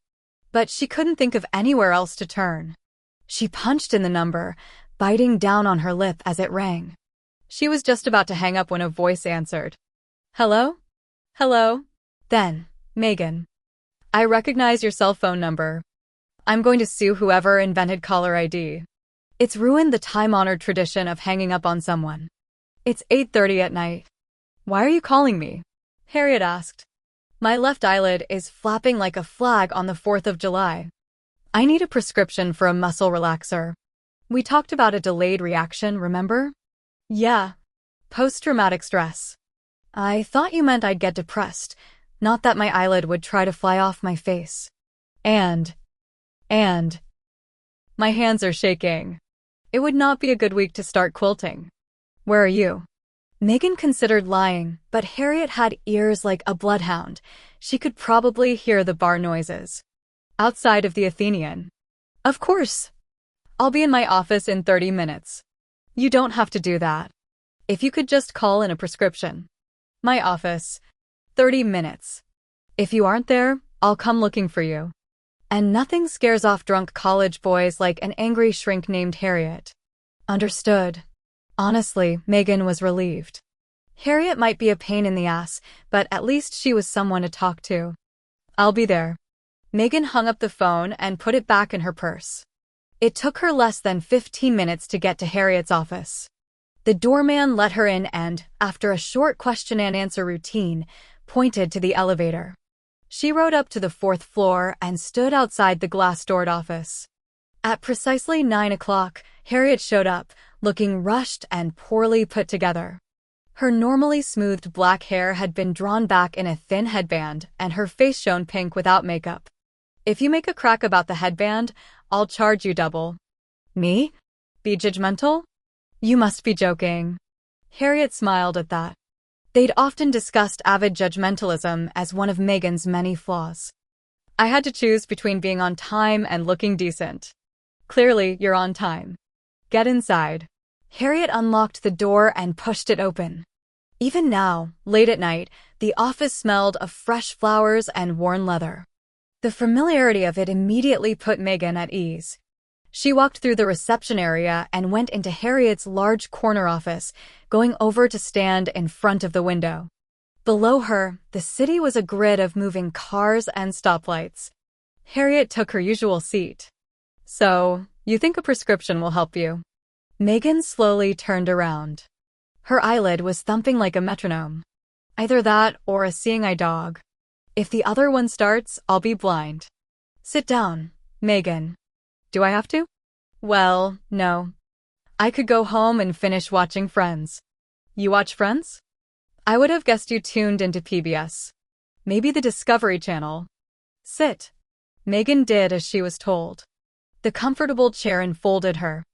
S1: But she couldn't think of anywhere else to turn. She punched in the number, biting down on her lip as it rang. She was just about to hang up when a voice answered. Hello? Hello? Then, Megan. I recognize your cell phone number. I'm going to sue whoever invented caller ID. It's ruined the time-honored tradition of hanging up on someone. It's 8:30 at night. Why are you calling me? Harriet asked. My left eyelid is flapping like a flag on the 4th of July. I need a prescription for a muscle relaxer. We talked about a delayed reaction, remember? Yeah. Post-traumatic stress. I thought you meant I'd get depressed, not that my eyelid would try to fly off my face. And. My hands are shaking. It would not be a good week to start quilting. Where are you? Megan considered lying, but Harriet had ears like a bloodhound. She could probably hear the bar noises. Outside of the Athenian. Of course. I'll be in my office in 30 minutes. You don't have to do that. If you could just call in a prescription. My office. 30 minutes. If you aren't there, I'll come looking for you. And nothing scares off drunk college boys like an angry shrink named Harriet. Understood. Honestly, Megan was relieved. Harriet might be a pain in the ass, but at least she was someone to talk to. I'll be there. Megan hung up the phone and put it back in her purse. It took her less than 15 minutes to get to Harriet's office. The doorman let her in and, after a short question-and-answer routine, pointed to the elevator. She rode up to the 4th floor and stood outside the glass-doored office. At precisely 9 o'clock, Harriet showed up, looking rushed and poorly put together. Her normally smoothed black hair had been drawn back in a thin headband, and her face shone pink without makeup. If you make a crack about the headband, I'll charge you double. Me? Be judgmental? You must be joking. Harriet smiled at that. They'd often discussed avid judgmentalism as one of Megan's many flaws. I had to choose between being on time and looking decent. Clearly, you're on time. Get inside. Harriet unlocked the door and pushed it open. Even now, late at night, the office smelled of fresh flowers and worn leather. The familiarity of it immediately put Megan at ease. She walked through the reception area and went into Harriet's large corner office, going over to stand in front of the window. Below her, the city was a grid of moving cars and stoplights. Harriet took her usual seat. So, you think a prescription will help you? Megan slowly turned around. Her eyelid was thumping like a metronome. Either that or a seeing-eye dog. If the other one starts, I'll be blind. Sit down, Megan. Do I have to? Well, no. I could go home and finish watching Friends. You watch Friends? I would have guessed you tuned into PBS. Maybe the Discovery Channel. Sit. Megan did as she was told. The comfortable chair enfolded her.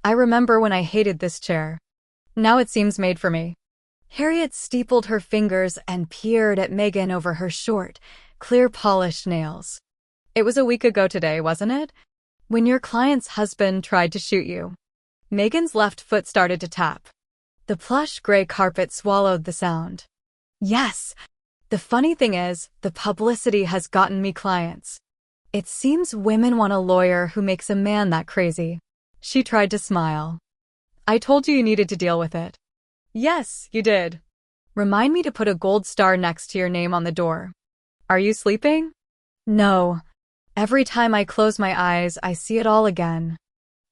S1: I remember when I hated this chair. Now it seems made for me. Harriet steepled her fingers and peered at Megan over her short, clear-polished nails. It was a week ago today, wasn't it? When your client's husband tried to shoot you. Megan's left foot started to tap. The plush gray carpet swallowed the sound. Yes. The funny thing is, the publicity has gotten me clients. It seems women want a lawyer who makes a man that crazy. She tried to smile. I told you needed to deal with it. Yes, you did. Remind me to put a gold star next to your name on the door. Are you sleeping? No. Every time I close my eyes, I see it all again.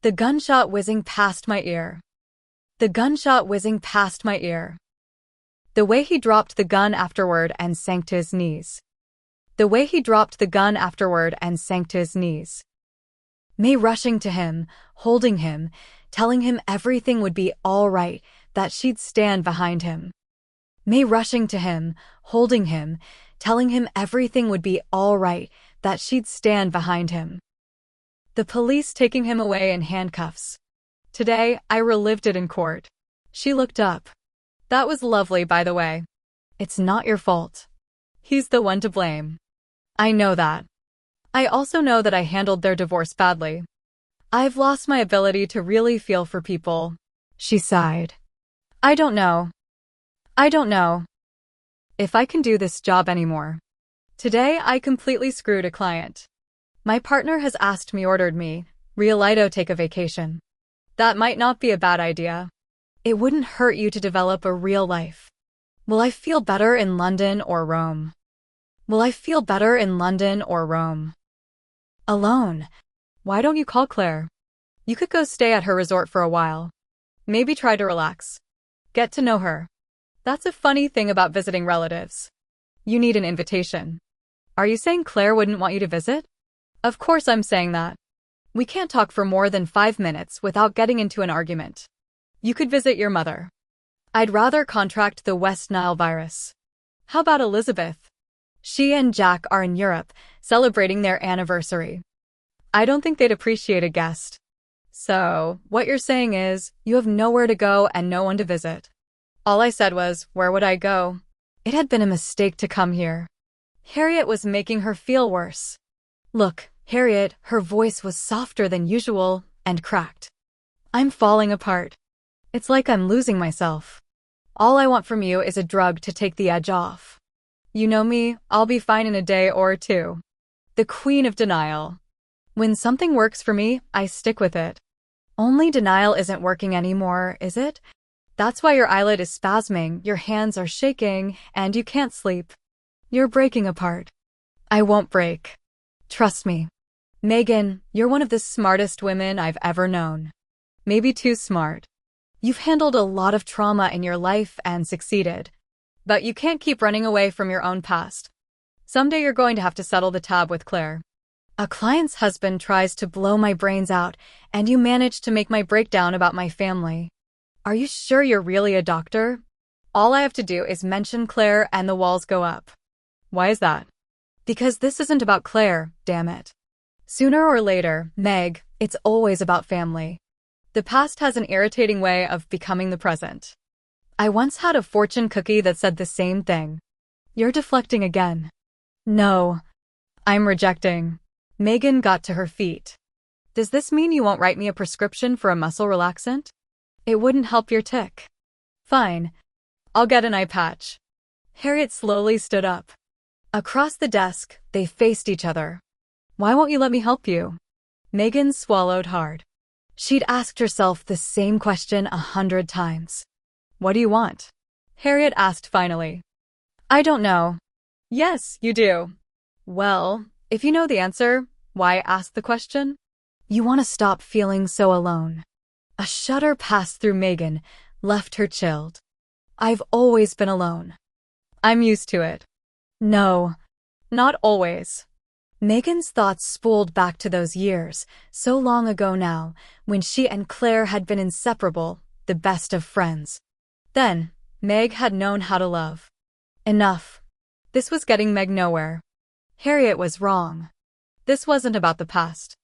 S1: The gunshot whizzing past my ear. The gunshot whizzing past my ear. The way he dropped the gun afterward and sank to his knees. The way he dropped the gun afterward and sank to his knees. May rushing to him, holding him, telling him everything would be all right, that she'd stand behind him. May rushing to him, holding him, telling him everything would be all right, that she'd stand behind him. The police taking him away in handcuffs. Today, I relived it in court. She looked up. That was lovely, by the way. It's not your fault. He's the one to blame. I know that. I also know that I handled their divorce badly. I've lost my ability to really feel for people. She sighed. I don't know if I can do this job anymore. Today, I completely screwed a client. My partner has asked me, ordered me, Riolito, take a vacation. That might not be a bad idea. It wouldn't hurt you to develop a real life. Will I feel better in London or Rome? Will I feel better in London or Rome? Alone. Why don't you call Claire? You could go stay at her resort for a while. Maybe try to relax. Get to know her. That's a funny thing about visiting relatives. You need an invitation. Are you saying Claire wouldn't want you to visit? Of course I'm saying that. We can't talk for more than 5 minutes without getting into an argument. You could visit your mother. I'd rather contract the West Nile virus. How about Elizabeth? She and Jack are in Europe, celebrating their anniversary. I don't think they'd appreciate a guest. So, what you're saying is, you have nowhere to go and no one to visit. All I said was, where would I go? It had been a mistake to come here. Harriet was making her feel worse. Look, Harriet, her voice was softer than usual, and cracked. I'm falling apart. It's like I'm losing myself. All I want from you is a drug to take the edge off. You know me, I'll be fine in a day or two. The queen of denial. When something works for me, I stick with it. Only denial isn't working anymore, is it? That's why your eyelid is spasming, your hands are shaking, and you can't sleep. You're breaking apart. I won't break. Trust me. Megan, you're one of the smartest women I've ever known. Maybe too smart. You've handled a lot of trauma in your life and succeeded. But you can't keep running away from your own past. Someday you're going to have to settle the tab with Claire. A client's husband tries to blow my brains out, and you manage to make my breakdown about my family. Are you sure you're really a doctor? All I have to do is mention Claire and the walls go up. Why is that? Because this isn't about Claire, damn it. Sooner or later, Meg, it's always about family. The past has an irritating way of becoming the present. I once had a fortune cookie that said the same thing. You're deflecting again. No. I'm rejecting. Megan got to her feet. Does this mean you won't write me a prescription for a muscle relaxant? It wouldn't help your tic. Fine. I'll get an eye patch. Harriet slowly stood up. Across the desk, they faced each other. Why won't you let me help you? Megan swallowed hard. She'd asked herself the same question 100 times. What do you want? Harriet asked finally. I don't know. Yes, you do. Well, if you know the answer, why ask the question? You want to stop feeling so alone. A shudder passed through Megan, left her chilled. I've always been alone. I'm used to it. No, not always. Megan's thoughts spooled back to those years, so long ago now, when she and Claire had been inseparable, the best of friends. Then, Meg had known how to love. Enough. This was getting Meg nowhere. Harriet was wrong. This wasn't about the past.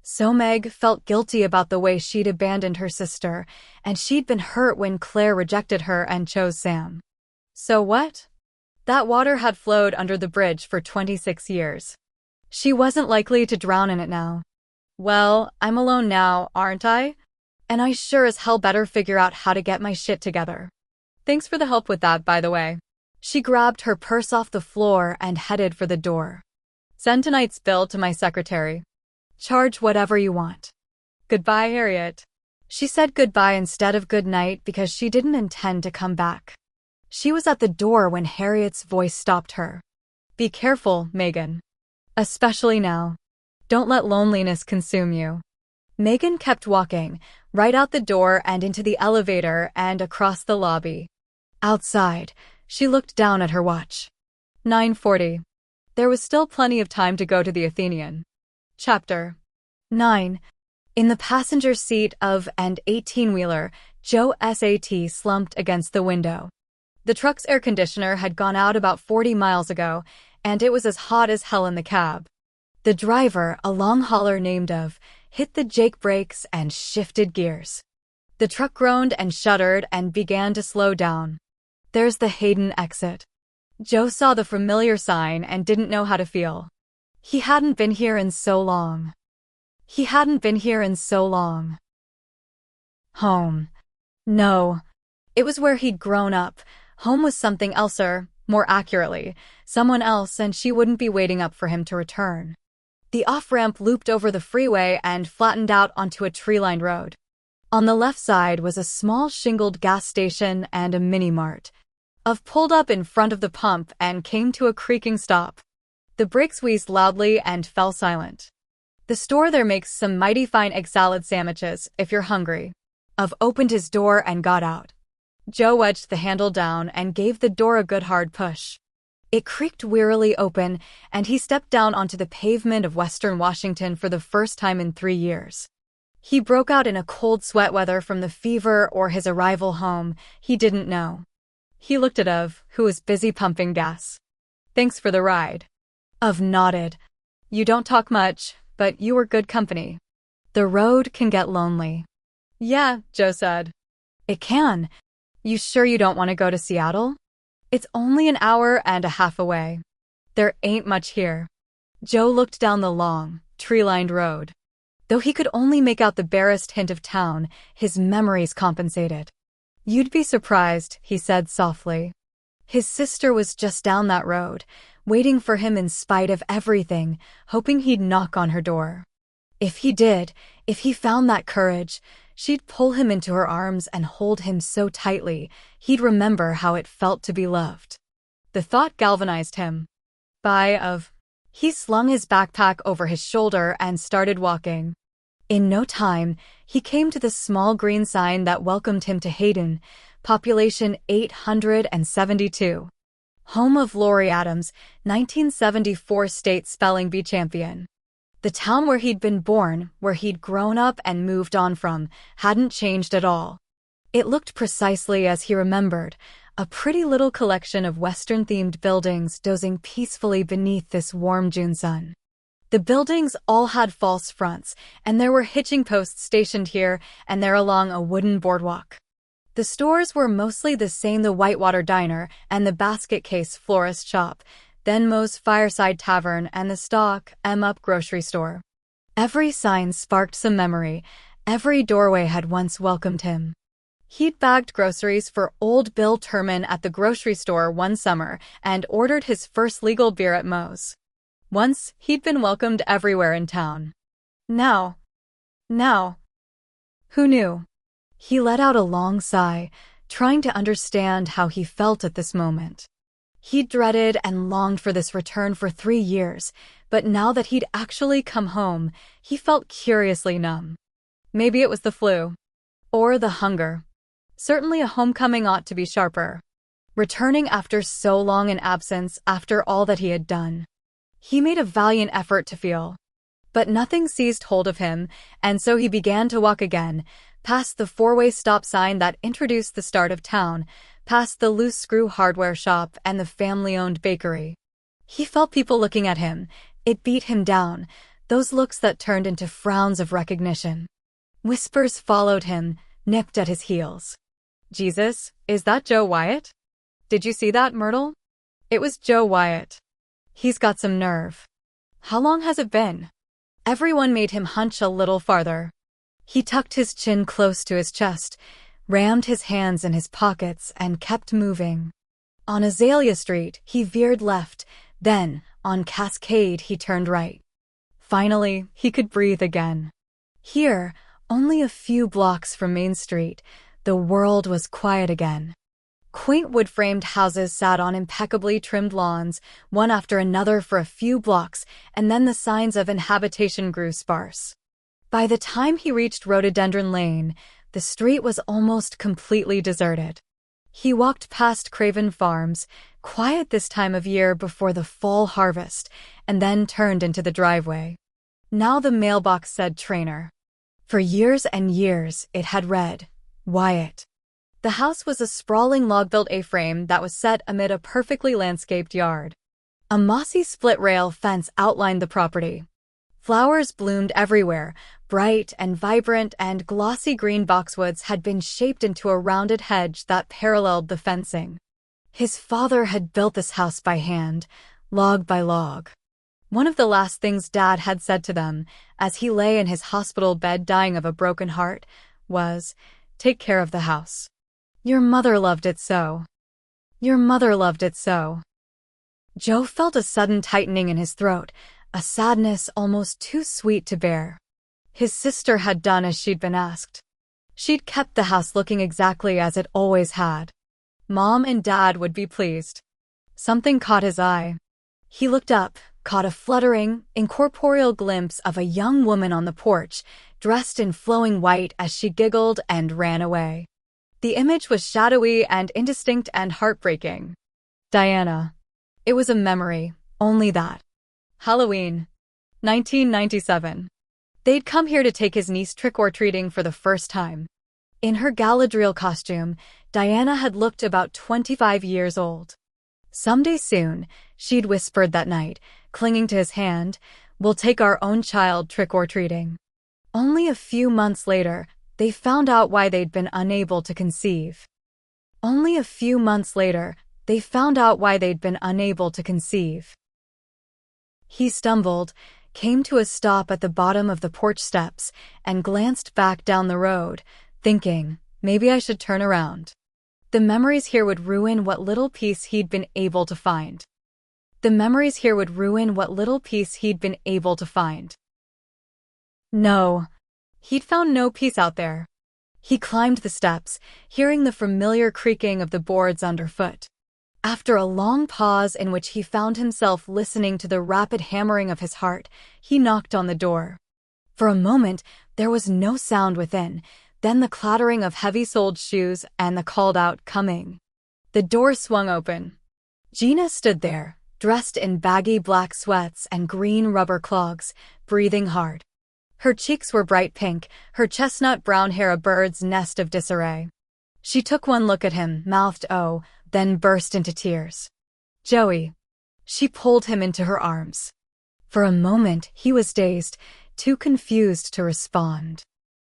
S1: So Meg felt guilty about the way she'd abandoned her sister, and she'd been hurt when Claire rejected her and chose Sam. So what? That water had flowed under the bridge for 26 years. She wasn't likely to drown in it now. Well, I'm alone now, aren't I? And I sure as hell better figure out how to get my shit together. Thanks for the help with that, by the way. She grabbed her purse off the floor and headed for the door. Send tonight's bill to my secretary. Charge whatever you want. Goodbye, Harriet. She said goodbye instead of good night because she didn't intend to come back. She was at the door when Harriet's voice stopped her. Be careful, Megan. Especially now. Don't let loneliness consume you. Megan kept walking, right out the door and into the elevator and across the lobby. Outside, she looked down at her watch. 9:40. There was still plenty of time to go to the Athenian. Chapter 9. In the passenger seat of an 18-wheeler, Joe SAT slumped against the window. The truck's air conditioner had gone out about 40 miles ago, and it was as hot as hell in the cab. The driver, a long hauler named Of, hit the jake brakes and shifted gears. The truck groaned and shuddered and began to slow down. There's the Hayden exit. Joe saw the familiar sign and didn't know how to feel. He hadn't been here in so long. Home. No. It was where he'd grown up. Home was something elser, more accurately, someone else, and she wouldn't be waiting up for him to return. The off-ramp looped over the freeway and flattened out onto a tree-lined road. On the left side was a small shingled gas station and a mini-mart. Of pulled up in front of the pump and came to a creaking stop. The brakes wheezed loudly and fell silent. The store there makes some mighty fine egg salad sandwiches if you're hungry. Of opened his door and got out. Joe wedged the handle down and gave the door a good hard push. It creaked wearily open, and he stepped down onto the pavement of Western Washington for the first time in 3 years. He broke out in a cold sweat, whether from the fever or his arrival home, he didn't know. He looked at Of, who was busy pumping gas. Thanks for the ride. Of nodded. You don't talk much, but you were good company. The road can get lonely. Yeah, Joe said. It can. You sure you don't want to go to Seattle? It's only an hour and a half away. There ain't much here. Joe looked down the long, tree-lined road. Though he could only make out the barest hint of town, his memories compensated. You'd be surprised, he said softly. His sister was just down that road, waiting for him in spite of everything, hoping he'd knock on her door. If he did, if he found that courage, She'd pull him into her arms and hold him so tightly, he'd remember how it felt to be loved. The thought galvanized him. He slung his backpack over his shoulder and started walking. In no time, he came to the small green sign that welcomed him to Hayden, population 872. Home of Lori Adams, 1974 state spelling bee champion. The town where he'd been born, where he'd grown up and moved on from, hadn't changed at all. It looked precisely as he remembered, a pretty little collection of Western-themed buildings dozing peacefully beneath this warm June sun. The buildings all had false fronts, and there were hitching posts stationed here and there along a wooden boardwalk. The stores were mostly the same: the Whitewater Diner and the Basket Case Florist Shop, then Moe's Fireside Tavern and the Stock M Up grocery store. Every sign sparked some memory. Every doorway had once welcomed him. He'd bagged groceries for old Bill Turman at the grocery store one summer and ordered his first legal beer at Moe's. Once, he'd been welcomed everywhere in town. Now, who knew? He let out a long sigh, trying to understand how he felt at this moment. He'd dreaded and longed for this return for 3 years, but now that he'd actually come home, he felt curiously numb. Maybe it was the flu. Or the hunger. Certainly a homecoming ought to be sharper. Returning after so long an absence, after all that he had done. He made a valiant effort to feel. But nothing seized hold of him, and so he began to walk again, past the four-way stop sign that introduced the start of town, past the loose screw hardware shop and the family-owned bakery. He felt people looking at him. It beat him down, those looks that turned into frowns of recognition. Whispers followed him, nipped at his heels. Jesus, is that Joe Wyatt? Did you see that, Myrtle? It was Joe Wyatt. He's got some nerve. How long has it been? Everyone made him hunch a little farther. He tucked his chin close to his chest, rammed his hands in his pockets, and kept moving. On Azalea Street, he veered left, then, on Cascade, he turned right. Finally, he could breathe again. Here, only a few blocks from Main Street, the world was quiet again. Quaint wood-framed houses sat on impeccably trimmed lawns, one after another for a few blocks, and then the signs of inhabitation grew sparse. By the time he reached Rhododendron Lane, the street was almost completely deserted. He walked past Craven Farms, quiet this time of year before the fall harvest, and then turned into the driveway. Now the mailbox said Trainer. For years and years, it had read, Wyatt. The house was a sprawling log-built A-frame that was set amid a perfectly landscaped yard. A mossy split-rail fence outlined the property. Flowers bloomed everywhere, bright and vibrant, and glossy green boxwoods had been shaped into a rounded hedge that paralleled the fencing. His father had built this house by hand, log by log. One of the last things Dad had said to them, as he lay in his hospital bed dying of a broken heart, was, "Take care of the house. Your mother loved it so. Your mother loved it so." Joe felt a sudden tightening in his throat, a sadness almost too sweet to bear. His sister had done as she'd been asked. She'd kept the house looking exactly as it always had. Mom and Dad would be pleased. Something caught his eye. He looked up, caught a fluttering, incorporeal glimpse of a young woman on the porch, dressed in flowing white as she giggled and ran away. The image was shadowy and indistinct and heartbreaking. Diana. It was a memory, only that. Halloween, 1997. They'd come here to take his niece trick-or-treating for the first time. In her Galadriel costume, Diana had looked about 25 years old. "Someday soon," she'd whispered that night, clinging to his hand, "we'll take our own child trick-or-treating." Only a few months later, they found out why they'd been unable to conceive. Only a few months later, they found out why they'd been unable to conceive. He stumbled, came to a stop at the bottom of the porch steps, and glanced back down the road, thinking, maybe I should turn around. The memories here would ruin what little peace he'd been able to find. The memories here would ruin what little peace he'd been able to find. No. He'd found no peace out there. He climbed the steps, hearing the familiar creaking of the boards underfoot. After a long pause in which he found himself listening to the rapid hammering of his heart, he knocked on the door. For a moment, there was no sound within, then the clattering of heavy-soled shoes and the called-out "coming." The door swung open. Gina stood there, dressed in baggy black sweats and green rubber clogs, breathing hard. Her cheeks were bright pink, her chestnut brown hair a bird's nest of disarray. She took one look at him, mouthed "oh," then burst into tears. "Joey." She pulled him into her arms. For a moment, he was dazed, too confused to respond.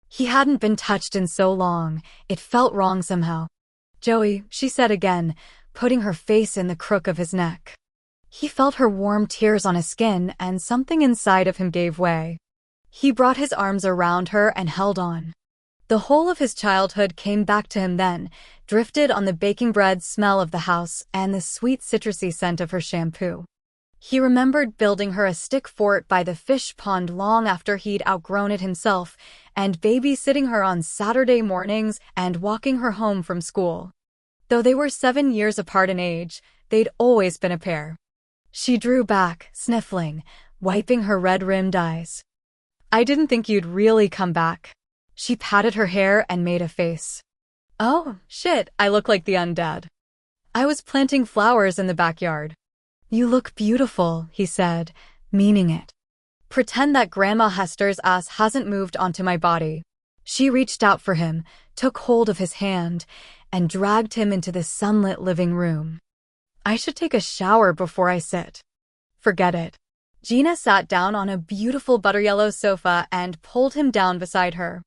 S1: He hadn't been touched in so long, it felt wrong somehow. "Joey," she said again, putting her face in the crook of his neck. He felt her warm tears on his skin, and something inside of him gave way. He brought his arms around her and held on. The whole of his childhood came back to him then, drifted on the baking bread smell of the house and the sweet citrusy scent of her shampoo. He remembered building her a stick fort by the fish pond long after he'd outgrown it himself, and babysitting her on Saturday mornings and walking her home from school. Though they were 7 years apart in age, they'd always been a pair. She drew back, sniffling, wiping her red-rimmed eyes. "I didn't think you'd really come back." She patted her hair and made a face. "Oh, shit, I look like the undead. I was planting flowers in the backyard." "You look beautiful," he said, meaning it. "Pretend that Grandma Hester's ass hasn't moved onto my body." She reached out for him, took hold of his hand, and dragged him into the sunlit living room. "I should take a shower before I sit." "Forget it." Gina sat down on a beautiful butter-yellow sofa and pulled him down beside her.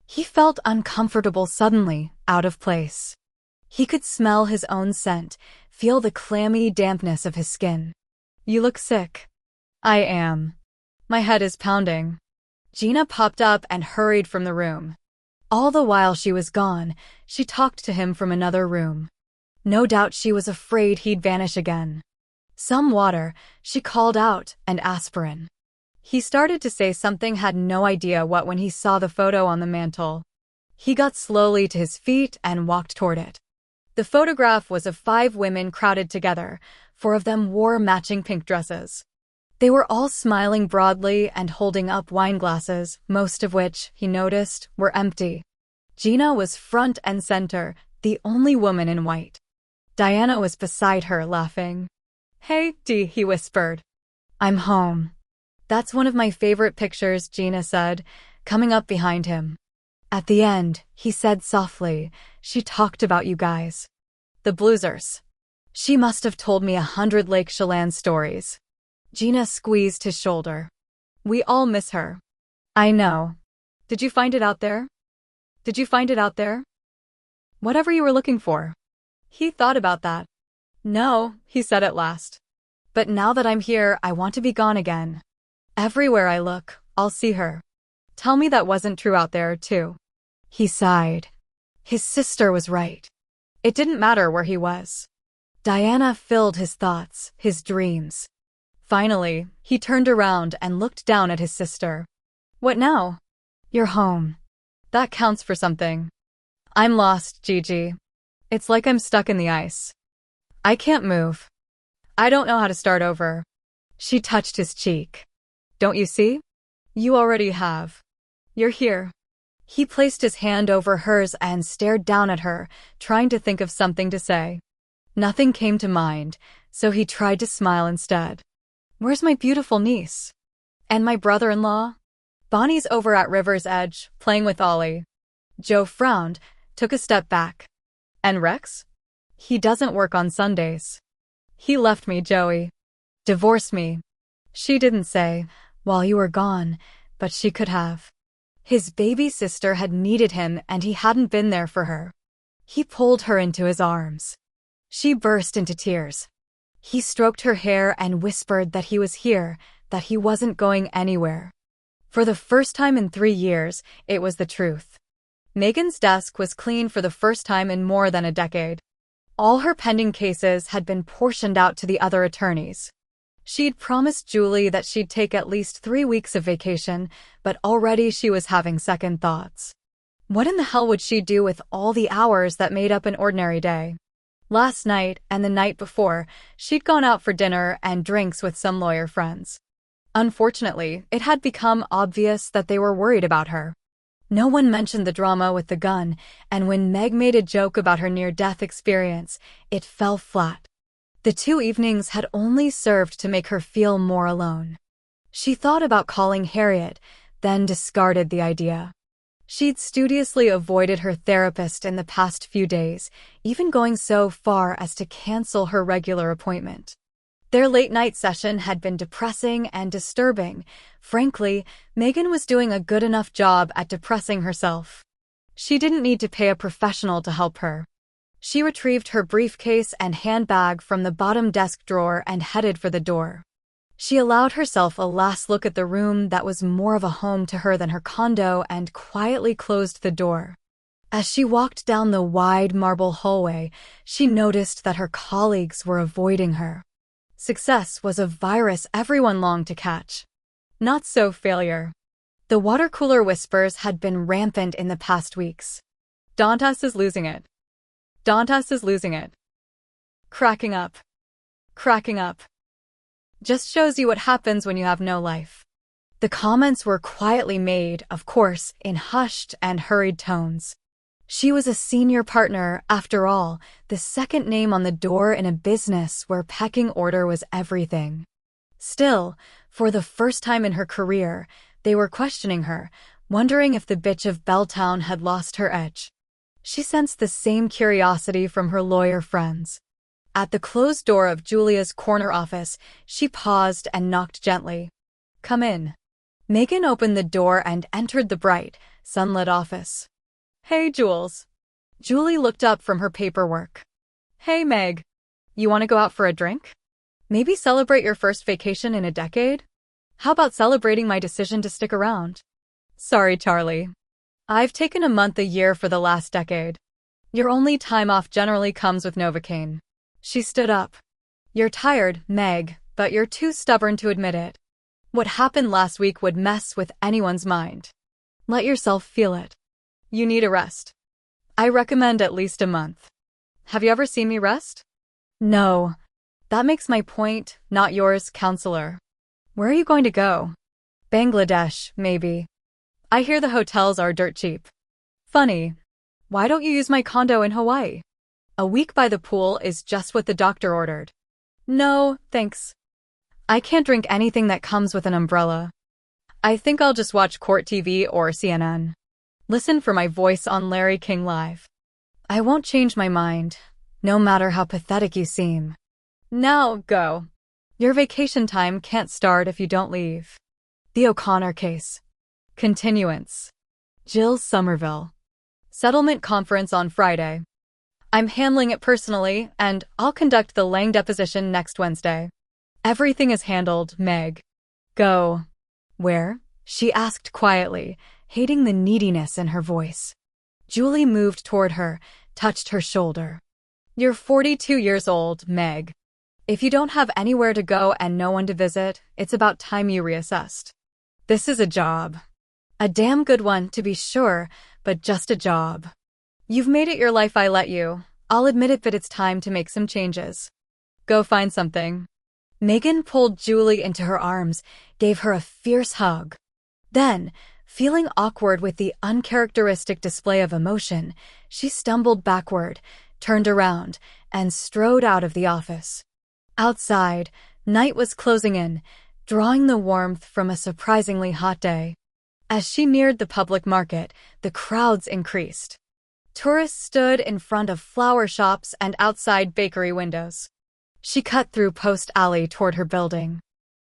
S1: He felt uncomfortable suddenly, out of place. He could smell his own scent, feel the clammy dampness of his skin. "You look sick." "I am. My head is pounding." Gina popped up and hurried from the room. All the while she was gone, she talked to him from another room. No doubt she was afraid he'd vanish again. "Some water," she called out, "and aspirin." He started to say something, had no idea what when he saw the photo on the mantel. He got slowly to his feet and walked toward it. The photograph was of 5 women crowded together. 4 of them wore matching pink dresses. They were all smiling broadly and holding up wine glasses, most of which, he noticed, were empty. Gina was front and center, the only woman in white. Diana was beside her, laughing. "Hey, Dee," he whispered. "I'm home." "That's one of my favorite pictures," Gina said, coming up behind him. "At the end," he said softly, "she talked about you guys. The Bloozers. She must have told me 100 Lake Chelan stories." Gina squeezed his shoulder. "We all miss her." "I know. Did you find it out there? Did you find it out there? Whatever you were looking for." He thought about that. "No," he said at last. "But now that I'm here, I want to be gone again. Everywhere I look, I'll see her. Tell me that wasn't true out there, too." He sighed. His sister was right. It didn't matter where he was. Diana filled his thoughts, his dreams. Finally, he turned around and looked down at his sister. "What now?" "You're home. That counts for something." "I'm lost, Gigi. It's like I'm stuck in the ice. I can't move. I don't know how to start over." She touched his cheek. "Don't you see? You already have. You're here." He placed his hand over hers and stared down at her, trying to think of something to say. Nothing came to mind, so he tried to smile instead. "Where's my beautiful niece? And my brother-in-law?" "Bonnie's over at River's Edge, playing with Ollie." Joe frowned, took a step back. "And Rex?" "He doesn't work on Sundays. He left me, Joey. Divorced me." She didn't say, "while you were gone," but she could have. His baby sister had needed him and he hadn't been there for her. He pulled her into his arms. She burst into tears. He stroked her hair and whispered that he was here, that he wasn't going anywhere. For the first time in 3 years, it was the truth. Megan's desk was clean for the first time in more than a decade. All her pending cases had been portioned out to the other attorneys. She'd promised Julie that she'd take at least 3 weeks of vacation, but already she was having second thoughts. What in the hell would she do with all the hours that made up an ordinary day? Last night and the night before, she'd gone out for dinner and drinks with some lawyer friends. Unfortunately, it had become obvious that they were worried about her. No one mentioned the drama with the gun, and when Meg made a joke about her near-death experience, it fell flat. The 2 evenings had only served to make her feel more alone. She thought about calling Harriet, then discarded the idea. She'd studiously avoided her therapist in the past few days, even going so far as to cancel her regular appointment. Their late-night session had been depressing and disturbing. Frankly, Megan was doing a good enough job at depressing herself. She didn't need to pay a professional to help her. She retrieved her briefcase and handbag from the bottom desk drawer and headed for the door. She allowed herself a last look at the room that was more of a home to her than her condo and quietly closed the door. As she walked down the wide marble hallway, she noticed that her colleagues were avoiding her. Success was a virus everyone longed to catch. Not so failure. The water cooler whispers had been rampant in the past weeks. Dantas is losing it. Dantas is losing it. Cracking up. Cracking up. Just shows you what happens when you have no life. The comments were quietly made, of course, in hushed and hurried tones. She was a senior partner, after all, the second name on the door in a business where pecking order was everything. Still, for the first time in her career, they were questioning her, wondering if the bitch of Belltown had lost her edge. She sensed the same curiosity from her lawyer friends. At the closed door of Julia's corner office, she paused and knocked gently. "Come in." Megan opened the door and entered the bright, sunlit office. "Hey, Jules." Julie looked up from her paperwork. "Hey, Meg. You want to go out for a drink? Maybe celebrate your first vacation in a decade? How about celebrating my decision to stick around?" "Sorry, Charlie. I've taken a month a year for the last decade. Your only time off generally comes with Novocaine." She stood up. "You're tired, Meg, but you're too stubborn to admit it. What happened last week would mess with anyone's mind. Let yourself feel it. You need a rest. I recommend at least a month. Have you ever seen me rest?" "No. That makes my point, not yours, counselor. Where are you going to go?" "Bangladesh, maybe. I hear the hotels are dirt cheap." "Funny. Why don't you use my condo in Hawaii? A week by the pool is just what the doctor ordered." "No, thanks. I can't drink anything that comes with an umbrella. I think I'll just watch Court TV or CNN. Listen for my voice on Larry King Live. I won't change my mind, no matter how pathetic you seem. Now, go. Your vacation time can't start if you don't leave." The O'Connor case. Continuance. Jill Somerville. Settlement conference on Friday. I'm handling it personally, and I'll conduct the Lang deposition next Wednesday. Everything is handled, Meg. Go. Where? She asked quietly, hating the neediness in her voice. Julie moved toward her, touched her shoulder. You're 42 years old, Meg. If you don't have anywhere to go and no one to visit, it's about time you reassessed. This is a job. A damn good one, to be sure, but just a job. You've made it your life, I let you. I'll admit it, but it's time to make some changes. Go find something. Megan pulled Julie into her arms, gave her a fierce hug. Then, feeling awkward with the uncharacteristic display of emotion, she stumbled backward, turned around, and strode out of the office. Outside, night was closing in, drawing the warmth from a surprisingly hot day. As she neared the public market, the crowds increased. Tourists stood in front of flower shops and outside bakery windows. She cut through Post Alley toward her building.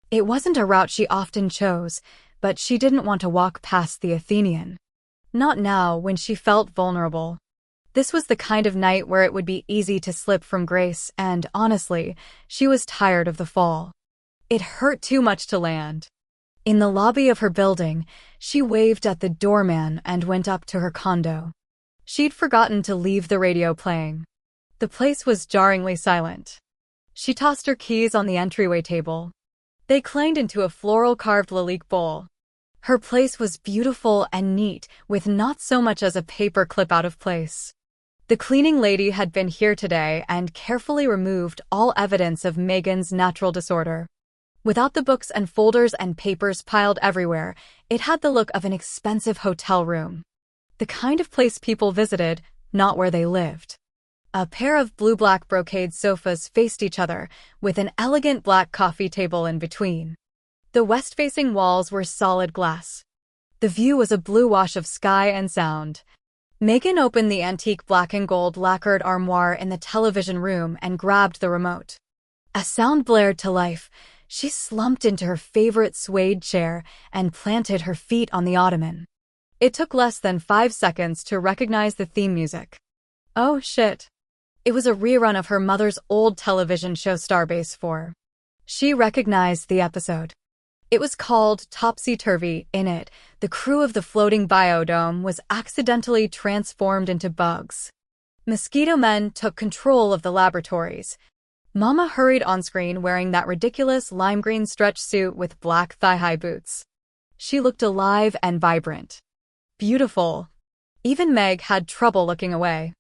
S1: It wasn't a route she often chose, but she didn't want to walk past the Athenian. Not now, when she felt vulnerable. This was the kind of night where it would be easy to slip from grace, and honestly, she was tired of the fall. It hurt too much to land. In the lobby of her building, she waved at the doorman and went up to her condo. She'd forgotten to leave the radio playing. The place was jarringly silent. She tossed her keys on the entryway table. They clanged into a floral-carved lilique bowl. Her place was beautiful and neat, with not so much as a paper clip out of place. The cleaning lady had been here today and carefully removed all evidence of Megan's natural disorder. Without the books and folders and papers piled everywhere, it had the look of an expensive hotel room. The kind of place people visited, not where they lived. A pair of blue-black brocade sofas faced each other, with an elegant black coffee table in between. The west-facing walls were solid glass. The view was a blue wash of sky and sound. Megan opened the antique black and gold lacquered armoire in the television room and grabbed the remote. As sound blared to life, she slumped into her favorite suede chair and planted her feet on the ottoman. It took less than 5 seconds to recognize the theme music. Oh, shit. It was a rerun of her mother's old television show Starbase 4. She recognized the episode. It was called Topsy-Turvy. In it, the crew of the floating biodome was accidentally transformed into bugs. Mosquito men took control of the laboratories. Mama hurried on screen wearing that ridiculous lime green stretch suit with black thigh-high boots. She looked alive and vibrant. Beautiful. Even Meg had trouble looking away.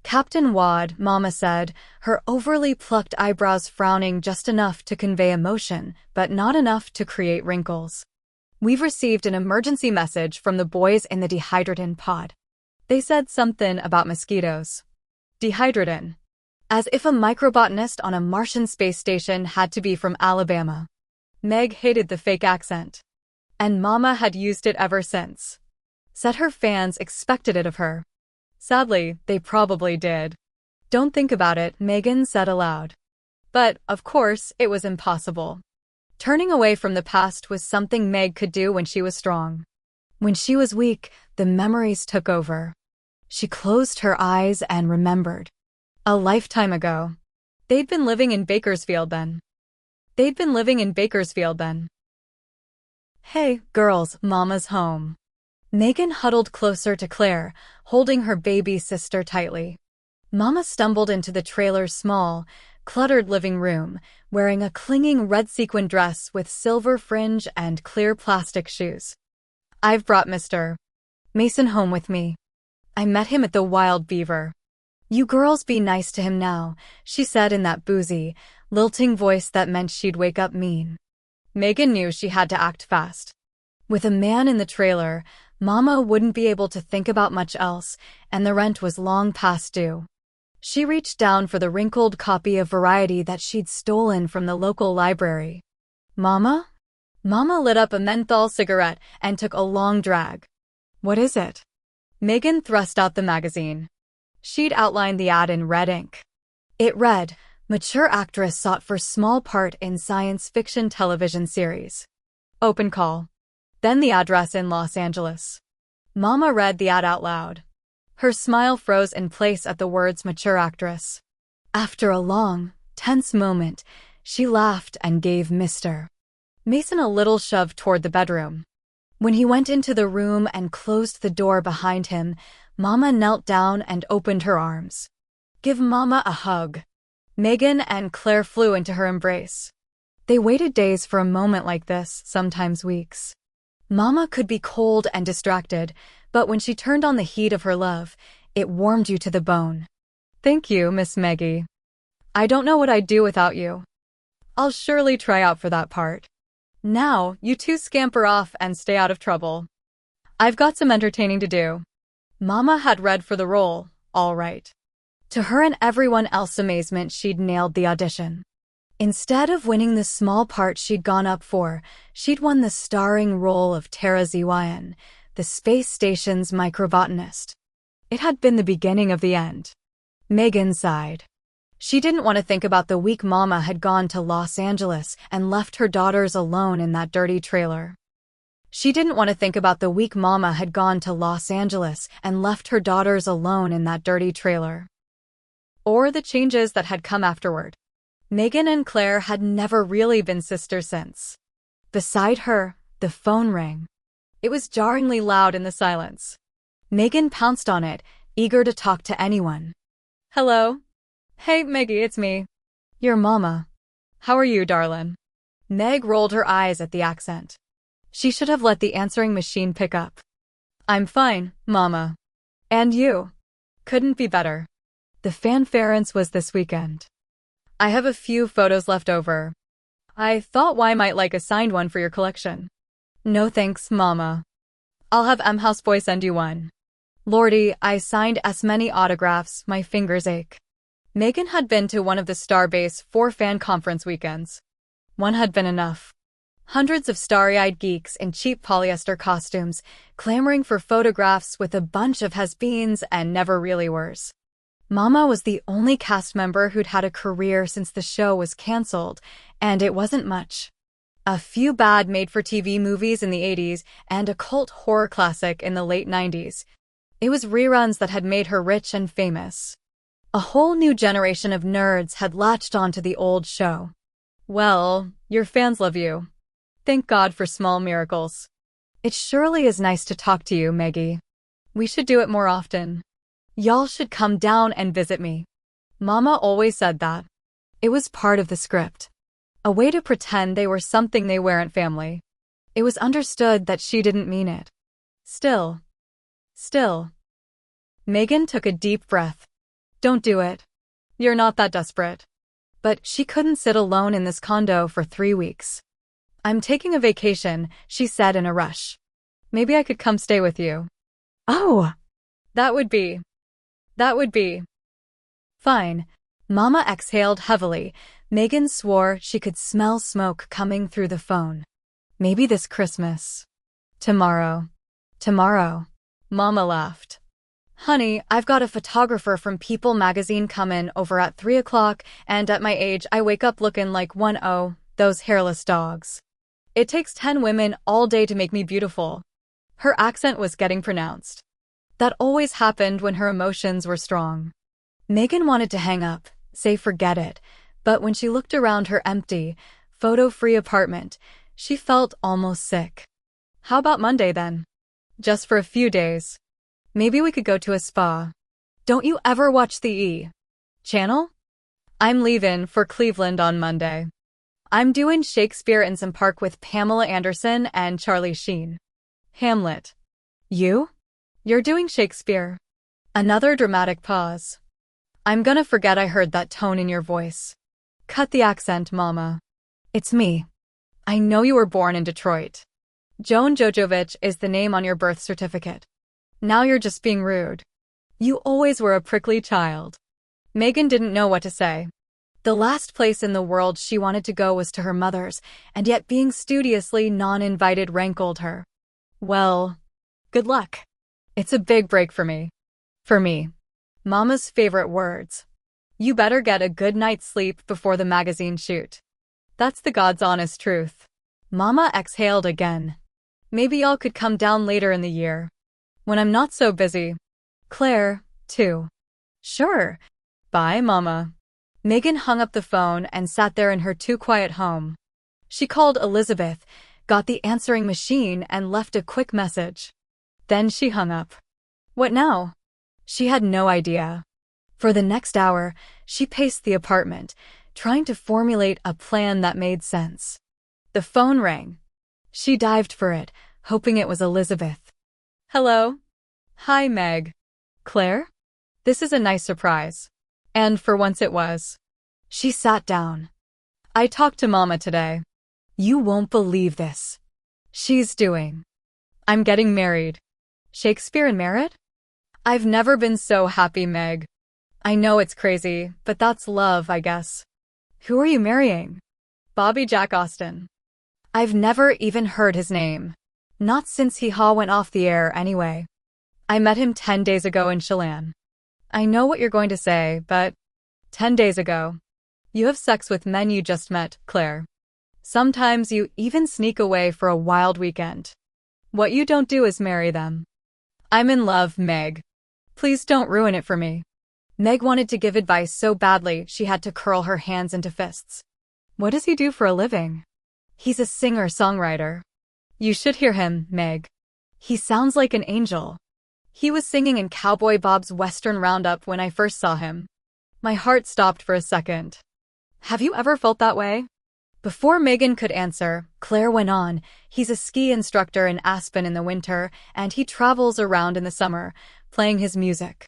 S1: Captain Wad, Mama said, her overly plucked eyebrows frowning just enough to convey emotion, but not enough to create wrinkles. We've received an emergency message from the boys in the dehydrogen pod. They said something about mosquitoes. Dehydrogen. As if a microbotanist on a Martian space station had to be from Alabama. Meg hated the fake accent. And Mama had used it ever since. Said her fans expected it of her. Sadly, they probably did. Don't think about it, Megan said aloud. But, of course, it was impossible. Turning away from the past was something Meg could do when she was strong. When she was weak, the memories took over. She closed her eyes and remembered. A lifetime ago. They'd been living in Bakersfield then. Hey, girls, Mama's home. Megan huddled closer to Claire, holding her baby sister tightly. Mama stumbled into the trailer's small, cluttered living room, wearing a clinging red sequin dress with silver fringe and clear plastic shoes. I've brought Mr. Mason home with me. I met him at the Wild Beaver. You girls be nice to him now, she said in that boozy, lilting voice that meant she'd wake up mean. Megan knew she had to act fast. With a man in the trailer, Mama wouldn't be able to think about much else, and the rent was long past due. She reached down for the wrinkled copy of Variety that she'd stolen from the local library. Mama? Mama lit up a menthol cigarette and took a long drag. What is it? Megan thrust out the magazine. She'd outlined the ad in red ink. It read, Mature actress sought for small part in science fiction television series. Open call. Then the address in Los Angeles. Mama read the ad out loud. Her smile froze in place at the words mature actress. After a long, tense moment, she laughed and gave Mr. Mason a little shove toward the bedroom. When he went into the room and closed the door behind him, Mama knelt down and opened her arms. Give Mama a hug. Megan and Claire flew into her embrace. They waited days for a moment like this, sometimes weeks. Mama could be cold and distracted, but when she turned on the heat of her love, it warmed you to the bone. Thank you, Miss Maggie. I don't know what I'd do without you. I'll surely try out for that part. Now, you two scamper off and stay out of trouble. I've got some entertaining to do. Mama had read for the role, all right. To her and everyone else's amazement, she'd nailed the audition. Instead of winning the small part she'd gone up for, she'd won the starring role of Tara Zewyan, the space station's microbotanist. It had been the beginning of the end. Megan sighed. She didn't want to think about the week Mama had gone to Los Angeles and left her daughters alone in that dirty trailer. Or the changes that had come afterward. Megan and Claire had never really been sisters since. Beside her, the phone rang. It was jarringly loud in the silence. Megan pounced on it, eager to talk to anyone. Hello? Hey, Maggie, it's me. Your Mama. How are you, darlin'? Meg rolled her eyes at the accent. She should have let the answering machine pick up. I'm fine, Mama. And you? Couldn't be better. The fanfarence was this weekend. I have a few photos left over. I thought Y might like a signed one for your collection. No thanks, Mama. I'll have Houseboy send you one. Lordy, I signed as many autographs, my fingers ache. Megan had been to one of the Starbase 4 fan conference weekends. One had been enough. Hundreds of starry-eyed geeks in cheap polyester costumes, clamoring for photographs with a bunch of has-beens and never-really-wers. Mama was the only cast member who'd had a career since the show was canceled, and it wasn't much. A few bad made-for-TV movies in the 80s and a cult horror classic in the late 90s. It was reruns that had made her rich and famous. A whole new generation of nerds had latched onto the old show. Well, your fans love you. Thank God for small miracles. It surely is nice to talk to you, Maggie. We should do it more often. Y'all should come down and visit me. Mama always said that. It was part of the script. A way to pretend they were something they weren't family. It was understood that she didn't mean it. Still. Megan took a deep breath. Don't do it. You're not that desperate. But she couldn't sit alone in this condo for 3 weeks. I'm taking a vacation, she said in a rush. Maybe I could come stay with you. Oh, that would be. Fine. Mama exhaled heavily. Megan swore she could smell smoke coming through the phone. Maybe this Christmas. Tomorrow. Mama laughed. Honey, I've got a photographer from People magazine coming over at 3 o'clock, and at my age I wake up looking like those hairless dogs. It takes 10 women all day to make me beautiful. Her accent was getting pronounced. That always happened when her emotions were strong. Megan wanted to hang up, say forget it, but when she looked around her empty, photo-free apartment, she felt almost sick. How about Monday then? Just for a few days. Maybe we could go to a spa. Don't you ever watch the E! channel? I'm leaving for Cleveland on Monday. I'm doing Shakespeare in some park with Pamela Anderson and Charlie Sheen. Hamlet. You? You're doing Shakespeare. Another dramatic pause. I'm gonna forget I heard that tone in your voice. Cut the accent, Mama. It's me. I know you were born in Detroit. Joan Jojovich is the name on your birth certificate. Now you're just being rude. You always were a prickly child. Megan didn't know what to say. The last place in the world she wanted to go was to her mother's, and yet being studiously non-invited rankled her. Well, good luck. It's a big break for me. For me. Mama's favorite words. You better get a good night's sleep before the magazine shoot. That's the God's honest truth. Mama exhaled again. Maybe y'all could come down later in the year. When I'm not so busy. Claire, too. Sure. Bye, Mama. Megan hung up the phone and sat there in her too-quiet home. She called Elizabeth, got the answering machine, and left a quick message. Then she hung up. What now? She had no idea. For the next hour, she paced the apartment, trying to formulate a plan that made sense. The phone rang. She dived for it, hoping it was Elizabeth. Hello? Hi, Meg. Claire? This is a nice surprise. And for once it was. She sat down. I talked to Mama today. You won't believe this. She's doing. I'm getting married. Shakespeare and Merritt? I've never been so happy, Meg. I know it's crazy, but that's love, I guess. Who are you marrying? Bobby Jack Austin. I've never even heard his name. Not since he went off the air anyway. I met him 10 days ago in Chelan. I know what you're going to say, but 10 days ago. You have sex with men you just met, Claire. Sometimes you even sneak away for a wild weekend. What you don't do is marry them. I'm in love, Meg. Please don't ruin it for me. Meg wanted to give advice so badly she had to curl her hands into fists. What does he do for a living? He's a singer-songwriter. You should hear him, Meg. He sounds like an angel. He was singing in Cowboy Bob's Western Roundup when I first saw him. My heart stopped for a second. Have you ever felt that way? Before Megan could answer, Claire went on, he's a ski instructor in Aspen in the winter, and he travels around in the summer, playing his music.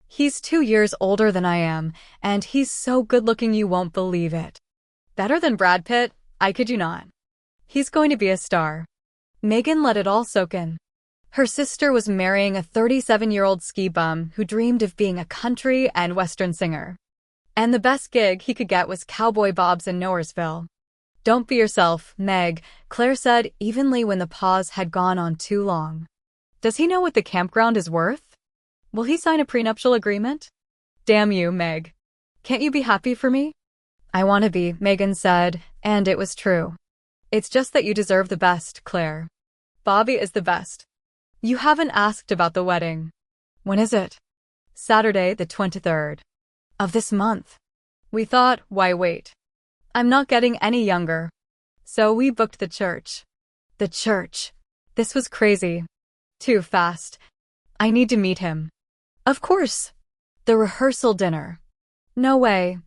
S1: He's 2 years older than I am, and he's so good-looking you won't believe it. Better than Brad Pitt, I kid you not. He's going to be a star. Megan let it all soak in. Her sister was marrying a 37-year-old ski bum who dreamed of being a country and western singer. And the best gig he could get was Cowboy Bob's in Nowheresville. Don't be yourself, Meg, Claire said evenly when the pause had gone on too long. Does he know what the campground is worth? Will he sign a prenuptial agreement? Damn you, Meg. Can't you be happy for me? I want to be, Megan said, and it was true. It's just that you deserve the best, Claire. Bobby is the best. You haven't asked about the wedding. When is it? Saturday, the 23rd. Of this month. We thought, why wait? I'm not getting any younger. So we booked the church. The church. This was crazy. Too fast. I need to meet him. Of course. The rehearsal dinner. No way.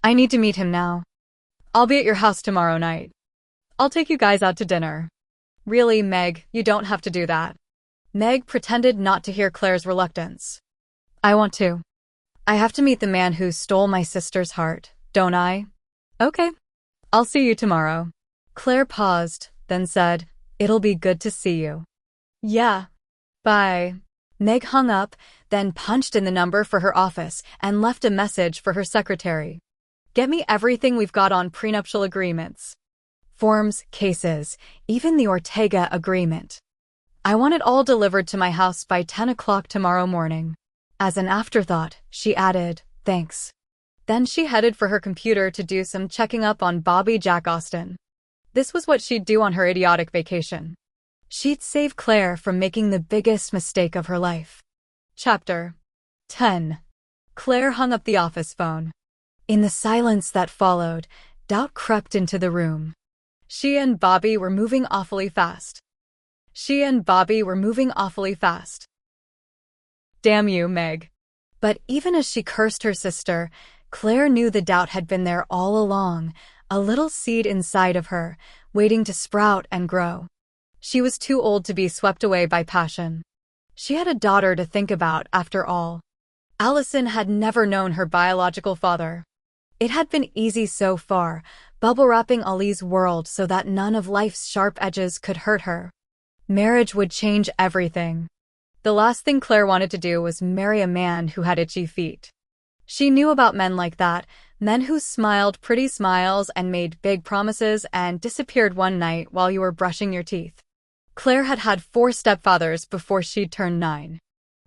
S1: I need to meet him now. I'll be at your house tomorrow night. I'll take you guys out to dinner. Really, Meg, you don't have to do that. Meg pretended not to hear Claire's reluctance. I want to. I have to meet the man who stole my sister's heart, don't I? Okay. I'll see you tomorrow. Claire paused, then said, It'll be good to see you. Yeah. Bye. Meg hung up, then punched in the number for her office and left a message for her secretary. Get me everything we've got on prenuptial agreements. Forms, cases, even the Ortega agreement. I want it all delivered to my house by 10 o'clock tomorrow morning. As an afterthought, she added, thanks. Then she headed for her computer to do some checking up on Bobby Jack Austin. This was what she'd do on her idiotic vacation. She'd save Claire from making the biggest mistake of her life. Chapter 10. Claire hung up the office phone. In the silence that followed, doubt crept into the room. She and Bobby were moving awfully fast. Damn you, Meg. But even as she cursed her sister, Claire knew the doubt had been there all along, a little seed inside of her, waiting to sprout and grow. She was too old to be swept away by passion. She had a daughter to think about, after all. Allison had never known her biological father. It had been easy so far, bubble-wrapping Ali's world so that none of life's sharp edges could hurt her. Marriage would change everything. The last thing Claire wanted to do was marry a man who had itchy feet. She knew about men like that, men who smiled pretty smiles and made big promises and disappeared one night while you were brushing your teeth. Claire had had 4 stepfathers before she'd turned 9.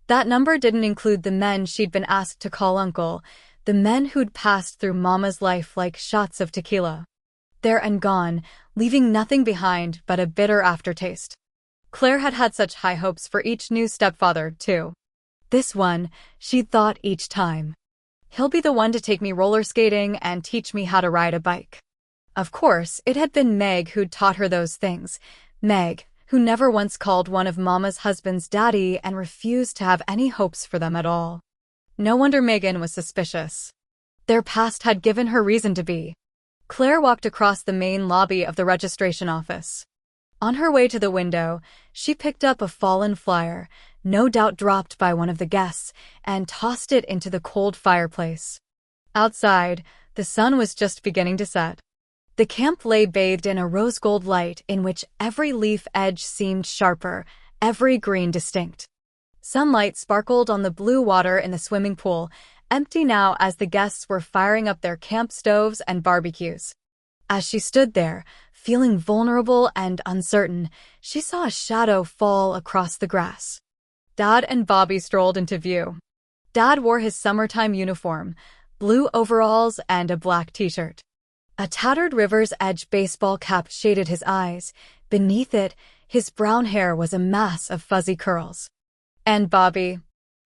S1: That number didn't include the men she'd been asked to call uncle, the men who'd passed through Mama's life like shots of tequila. There and gone, leaving nothing behind but a bitter aftertaste. Claire had had such high hopes for each new stepfather, too. This one, she'd thought each time. He'll be the one to take me roller skating and teach me how to ride a bike. Of course, it had been Meg who'd taught her those things. Meg, who never once called one of Mama's husbands daddy and refused to have any hopes for them at all. No wonder Megan was suspicious. Their past had given her reason to be. Claire walked across the main lobby of the registration office. On her way to the window, she picked up a fallen flyer, no doubt dropped by one of the guests, and tossed it into the cold fireplace. Outside, the sun was just beginning to set. The camp lay bathed in a rose-gold light in which every leaf edge seemed sharper, every green distinct. Sunlight sparkled on the blue water in the swimming pool, empty now as the guests were firing up their camp stoves and barbecues. As she stood there, feeling vulnerable and uncertain, she saw a shadow fall across the grass. Dad and Bobby strolled into view. Dad wore his summertime uniform, blue overalls and a black t-shirt. A tattered River's Edge baseball cap shaded his eyes. Beneath it, his brown hair was a mass of fuzzy curls. And Bobby?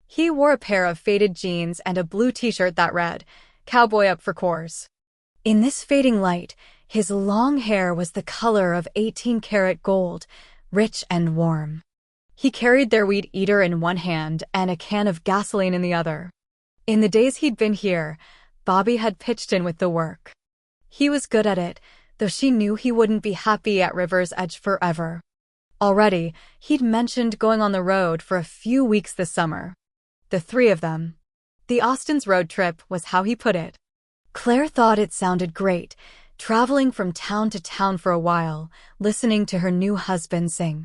S1: He wore a pair of faded jeans and a blue t-shirt that read, "Cowboy up for Coors." In this fading light, his long hair was the color of 18-karat gold, rich and warm. He carried their weed eater in one hand and a can of gasoline in the other. In the days he'd been here, Bobby had pitched in with the work. He was good at it, though she knew he wouldn't be happy at River's Edge forever. Already, he'd mentioned going on the road for a few weeks this summer. The three of them. The Austins road trip was how he put it. Claire thought it sounded great, traveling from town to town for a while, listening to her new husband sing.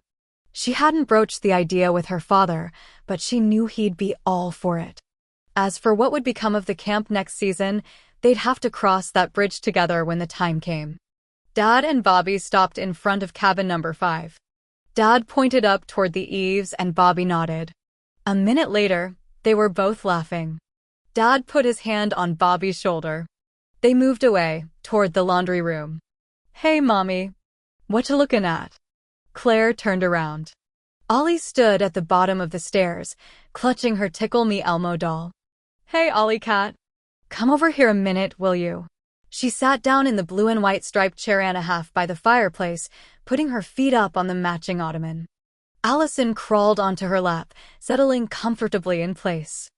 S1: She hadn't broached the idea with her father, but she knew he'd be all for it. As for what would become of the camp next season, they'd have to cross that bridge together when the time came. Dad and Bobby stopped in front of cabin number 5. Dad pointed up toward the eaves and Bobby nodded. A minute later, they were both laughing. Dad put his hand on Bobby's shoulder. They moved away, toward the laundry room. "Hey, Mommy. What you looking at?" Claire turned around. Ollie stood at the bottom of the stairs, clutching her Tickle Me Elmo doll. "Hey, Ollie cat. Come over here a minute, will you?" She sat down in the blue and white striped chair and a half by the fireplace, putting her feet up on the matching ottoman. Allison crawled onto her lap, settling comfortably in place.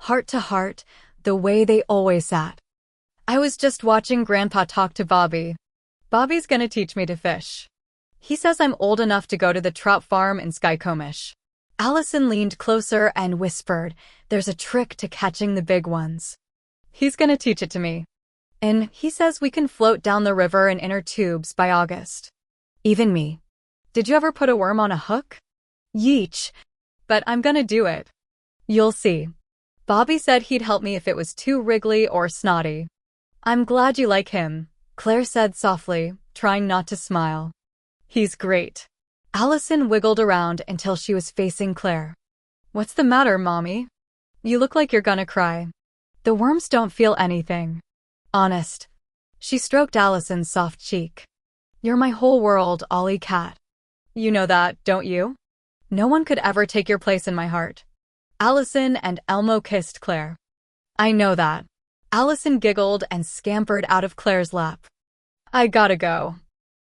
S1: Heart to heart, the way they always sat. "I was just watching Grandpa talk to Bobby. Bobby's gonna teach me to fish. He says I'm old enough to go to the trout farm in Skycomish." Allison leaned closer and whispered, "There's a trick to catching the big ones. He's gonna teach it to me. And he says we can float down the river in inner tubes by August. Even me. Did you ever put a worm on a hook?" "Yeech. But I'm gonna do it. You'll see. Bobby said he'd help me if it was too wriggly or snotty." "I'm glad you like him," Claire said softly, trying not to smile. "He's great." Allison wiggled around until she was facing Claire. "What's the matter, Mommy? You look like you're gonna cry." "The worms don't feel anything. Honest." She stroked Allison's soft cheek. "You're my whole world, Ollie cat. You know that, don't you? No one could ever take your place in my heart." Allison and Elmo kissed Claire. "I know that." Allison giggled and scampered out of Claire's lap. "I gotta go.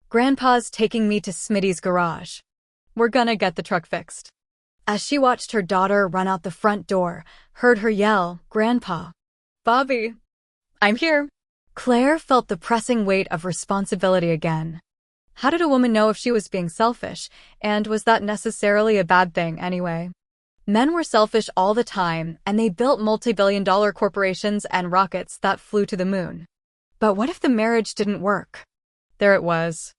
S1: Grandpa's taking me to Smitty's garage. We're gonna get the truck fixed." As she watched her daughter run out the front door, heard her yell, "Grandpa." "Bobby. I'm here." Claire felt the pressing weight of responsibility again. How did a woman know if she was being selfish, and was that necessarily a bad thing anyway? Men were selfish all the time, and they built multi-billion-dollar corporations and rockets that flew to the moon. But what if the marriage didn't work? There it was.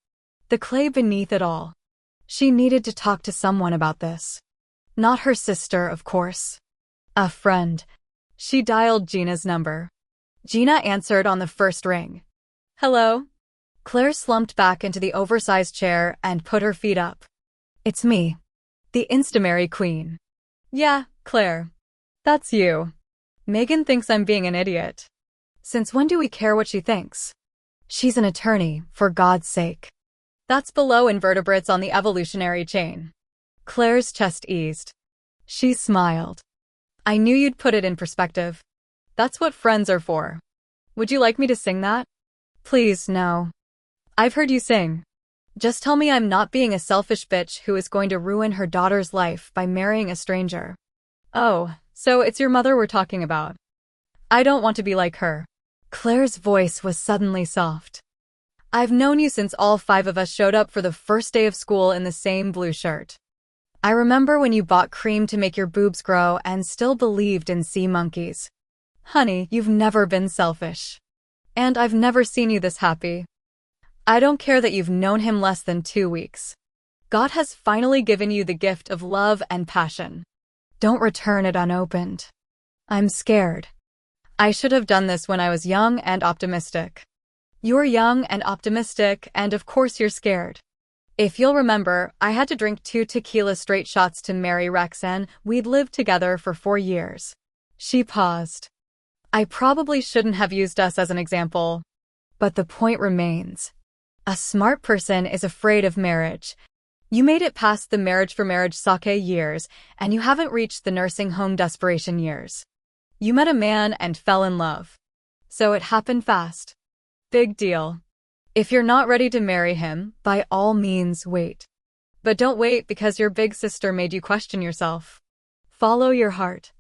S1: The clay beneath it all. She needed to talk to someone about this. Not her sister, of course. A friend. She dialed Gina's number. Gina answered on the first ring. "Hello?" Claire slumped back into the oversized chair and put her feet up. "It's me. The Instamary Queen." "Yeah, Claire. That's you. Megan thinks I'm being an idiot." "Since when do we care what she thinks? She's an attorney, for God's sake." "That's below invertebrates on the evolutionary chain." Claire's chest eased. She smiled. "I knew you'd put it in perspective. That's what friends are for. Would you like me to sing that?" "Please, no. I've heard you sing. Just tell me I'm not being a selfish bitch who is going to ruin her daughter's life by marrying a stranger." "Oh, so it's your mother we're talking about. I don't want to be like her." Claire's voice was suddenly soft. "I've known you since all 5 of us showed up for the first day of school in the same blue shirt. I remember when you bought cream to make your boobs grow and still believed in sea monkeys. Honey, you've never been selfish. And I've never seen you this happy. I don't care that you've known him less than 2 weeks. God has finally given you the gift of love and passion. Don't return it unopened. I'm scared. I should have done this when I was young and optimistic." "You're young and optimistic, and of course you're scared. If you'll remember, I had to drink 2 tequila straight shots to marry Rex, and we'd lived together for 4 years. She paused. "I probably shouldn't have used us as an example. But the point remains. A smart person is afraid of marriage. You made it past the marriage for marriage sake years, and you haven't reached the nursing home desperation years. You met a man and fell in love. So it happened fast. Big deal. If you're not ready to marry him, by all means wait. But don't wait because your big sister made you question yourself. Follow your heart."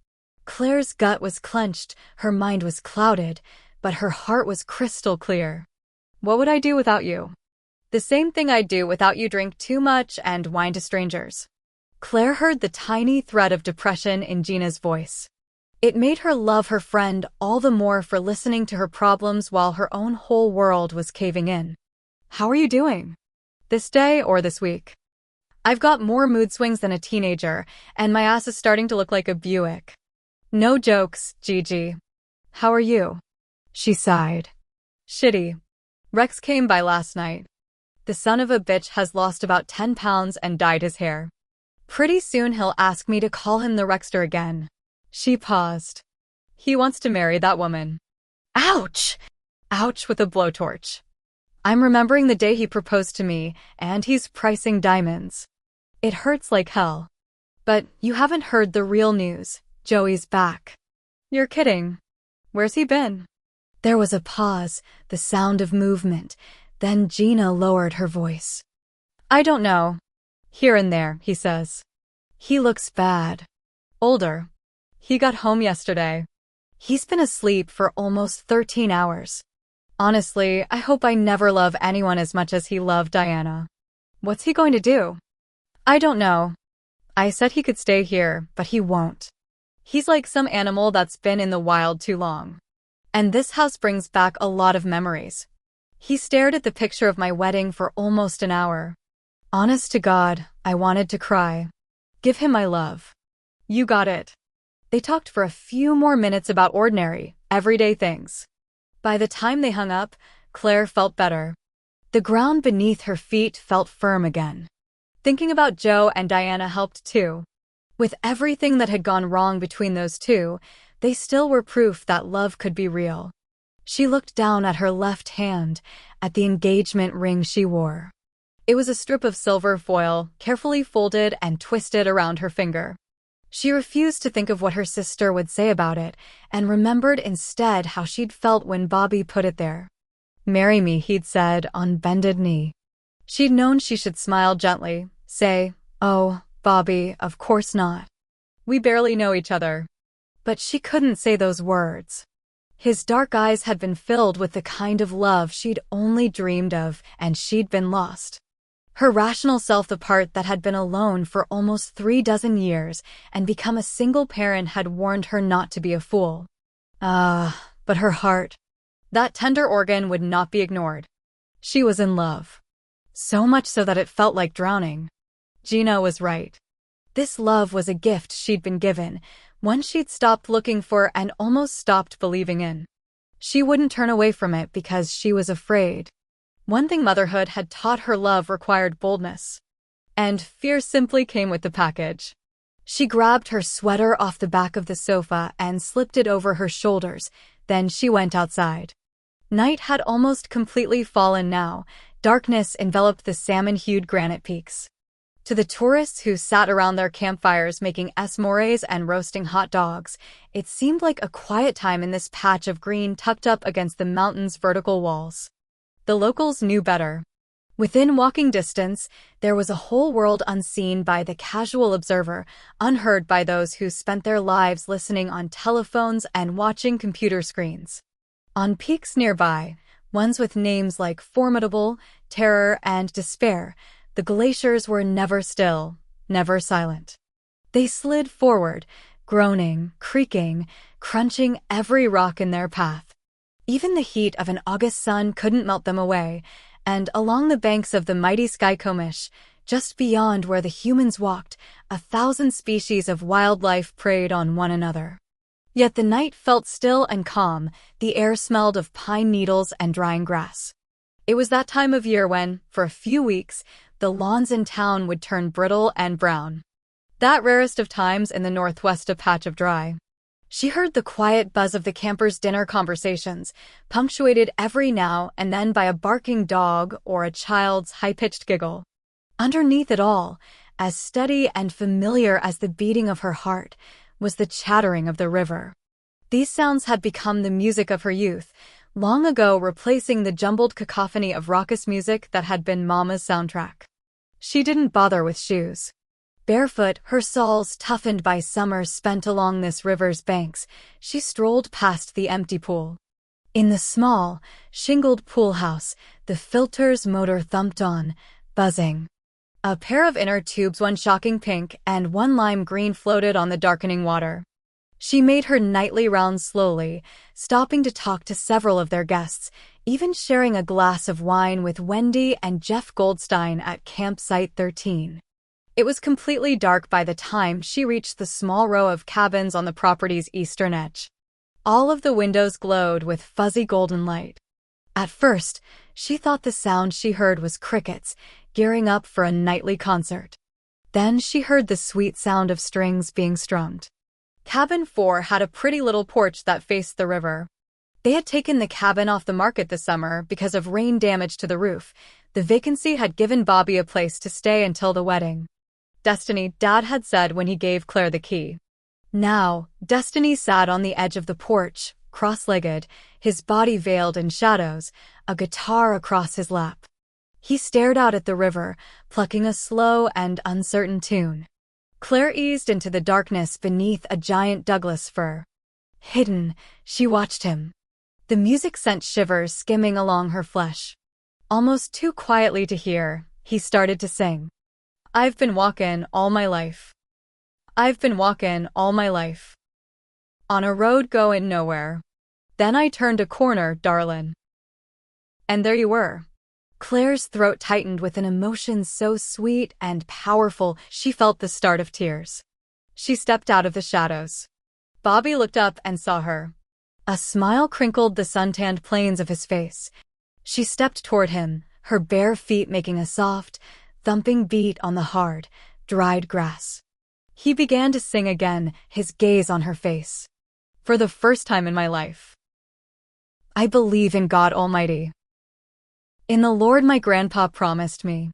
S1: Claire's gut was clenched, her mind was clouded, but her heart was crystal clear. What would I do without you? The same thing I'd do without you. Drink too much and whine to strangers. Claire heard the tiny thread of depression in Gina's voice. It made her love her friend all the more for listening to her problems while her own whole world was caving in. How are you doing? This day or this week? I've got more mood swings than a teenager, and my ass is starting to look like a Buick. No jokes, Gigi. How are you? She sighed. Shitty. Rex came by last night. The son of a bitch has lost about 10 pounds and dyed his hair. Pretty soon he'll ask me to call him the Rexter again. She paused. He wants to marry that woman. Ouch! Ouch with a blowtorch. I'm remembering the day he proposed to me, and he's pricing diamonds. It hurts like hell. But you haven't heard the real news. Joey's back. You're kidding. Where's he been? There was a pause, the sound of movement. Then Gina lowered her voice. I don't know. Here and there, he says. He looks bad. Older. He got home yesterday. He's been asleep for almost 13 hours. Honestly, I hope I never love anyone as much as he loved Diana. What's he going to do? I don't know. I said he could stay here, but he won't. He's like some animal that's been in the wild too long. And this house brings back a lot of memories. He stared at the picture of my wedding for almost an hour. Honest to God, I wanted to cry. Give him my love. You got it. They talked for a few more minutes about ordinary, everyday things. By the time they hung up, Claire felt better. The ground beneath her feet felt firm again. Thinking about Joe and Diana helped too. With everything that had gone wrong between those two, they still were proof that love could be real. She looked down at her left hand, at the engagement ring she wore. It was a strip of silver foil, carefully folded and twisted around her finger. She refused to think of what her sister would say about it, and remembered instead how she'd felt when Bobby put it there. Marry me, he'd said, on bended knee. She'd known she should smile gently, say, oh, Bobby, of course not. We barely know each other. But she couldn't say those words. His dark eyes had been filled with the kind of love she'd only dreamed of, and she'd been lost. Her rational self, the part that had been alone for almost 36 years and become a single parent, had warned her not to be a fool. But her heart, that tender organ, would not be ignored. She was in love. So much so that it felt like drowning. Gina was right. This love was a gift she'd been given, one she'd stopped looking for and almost stopped believing in. She wouldn't turn away from it because she was afraid. One thing motherhood had taught her: love required boldness. And fear simply came with the package. She grabbed her sweater off the back of the sofa and slipped it over her shoulders, then she went outside. Night had almost completely fallen now. Darkness enveloped the salmon-hued granite peaks. To the tourists who sat around their campfires making s'mores and roasting hot dogs, it seemed like a quiet time in this patch of green tucked up against the mountain's vertical walls. The locals knew better. Within walking distance, there was a whole world unseen by the casual observer, unheard by those who spent their lives listening on telephones and watching computer screens. On peaks nearby, ones with names like Formidable, Terror, and Despair, the glaciers were never still, never silent. They slid forward, groaning, creaking, crunching every rock in their path. Even the heat of an August sun couldn't melt them away, and along the banks of the mighty Skykomish, just beyond where the humans walked, 1,000 species of wildlife preyed on one another. Yet the night felt still and calm. The air smelled of pine needles and drying grass. It was that time of year when, for a few weeks, the lawns in town would turn brittle and brown. That rarest of times in the Northwest, a patch of dry. She heard the quiet buzz of the campers' dinner conversations, punctuated every now and then by a barking dog or a child's high-pitched giggle. Underneath it all, as steady and familiar as the beating of her heart, was the chattering of the river. These sounds had become the music of her youth, long ago replacing the jumbled cacophony of raucous music that had been Mama's soundtrack. She didn't bother with shoes. Barefoot, her soles toughened by summers spent along this river's banks, she strolled past the empty pool. In the small, shingled pool house, the filter's motor thumped on, buzzing. A pair of inner tubes, one shocking pink and one lime green, floated on the darkening water. She made her nightly rounds slowly, stopping to talk to several of their guests, even sharing a glass of wine with Wendy and Jeff Goldstein at Campsite 13. It was completely dark by the time she reached the small row of cabins on the property's eastern edge. All of the windows glowed with fuzzy golden light. At first, she thought the sound she heard was crickets, gearing up for a nightly concert. Then she heard the sweet sound of strings being strummed. Cabin 4 had a pretty little porch that faced the river. They had taken the cabin off the market this summer because of rain damage to the roof. The vacancy had given Bobby a place to stay until the wedding. Destiny, Dad had said when he gave Claire the key. Now, Destiny sat on the edge of the porch, cross-legged, his body veiled in shadows, a guitar across his lap. He stared out at the river, plucking a slow and uncertain tune. Claire eased into the darkness beneath a giant Douglas fir. Hidden, she watched him. The music sent shivers skimming along her flesh. Almost too quietly to hear, he started to sing. I've been walkin' all my life. I've been walkin' all my life. On a road goin' nowhere. Then I turned a corner, darlin'. And there you were. Claire's throat tightened with an emotion so sweet and powerful she felt the start of tears. She stepped out of the shadows. Bobby looked up and saw her. A smile crinkled the suntanned planes of his face. She stepped toward him, her bare feet making a soft, thumping beat on the hard, dried grass. He began to sing again, his gaze on her face. For the first time in my life. I believe in God Almighty. In the Lord my grandpa promised me.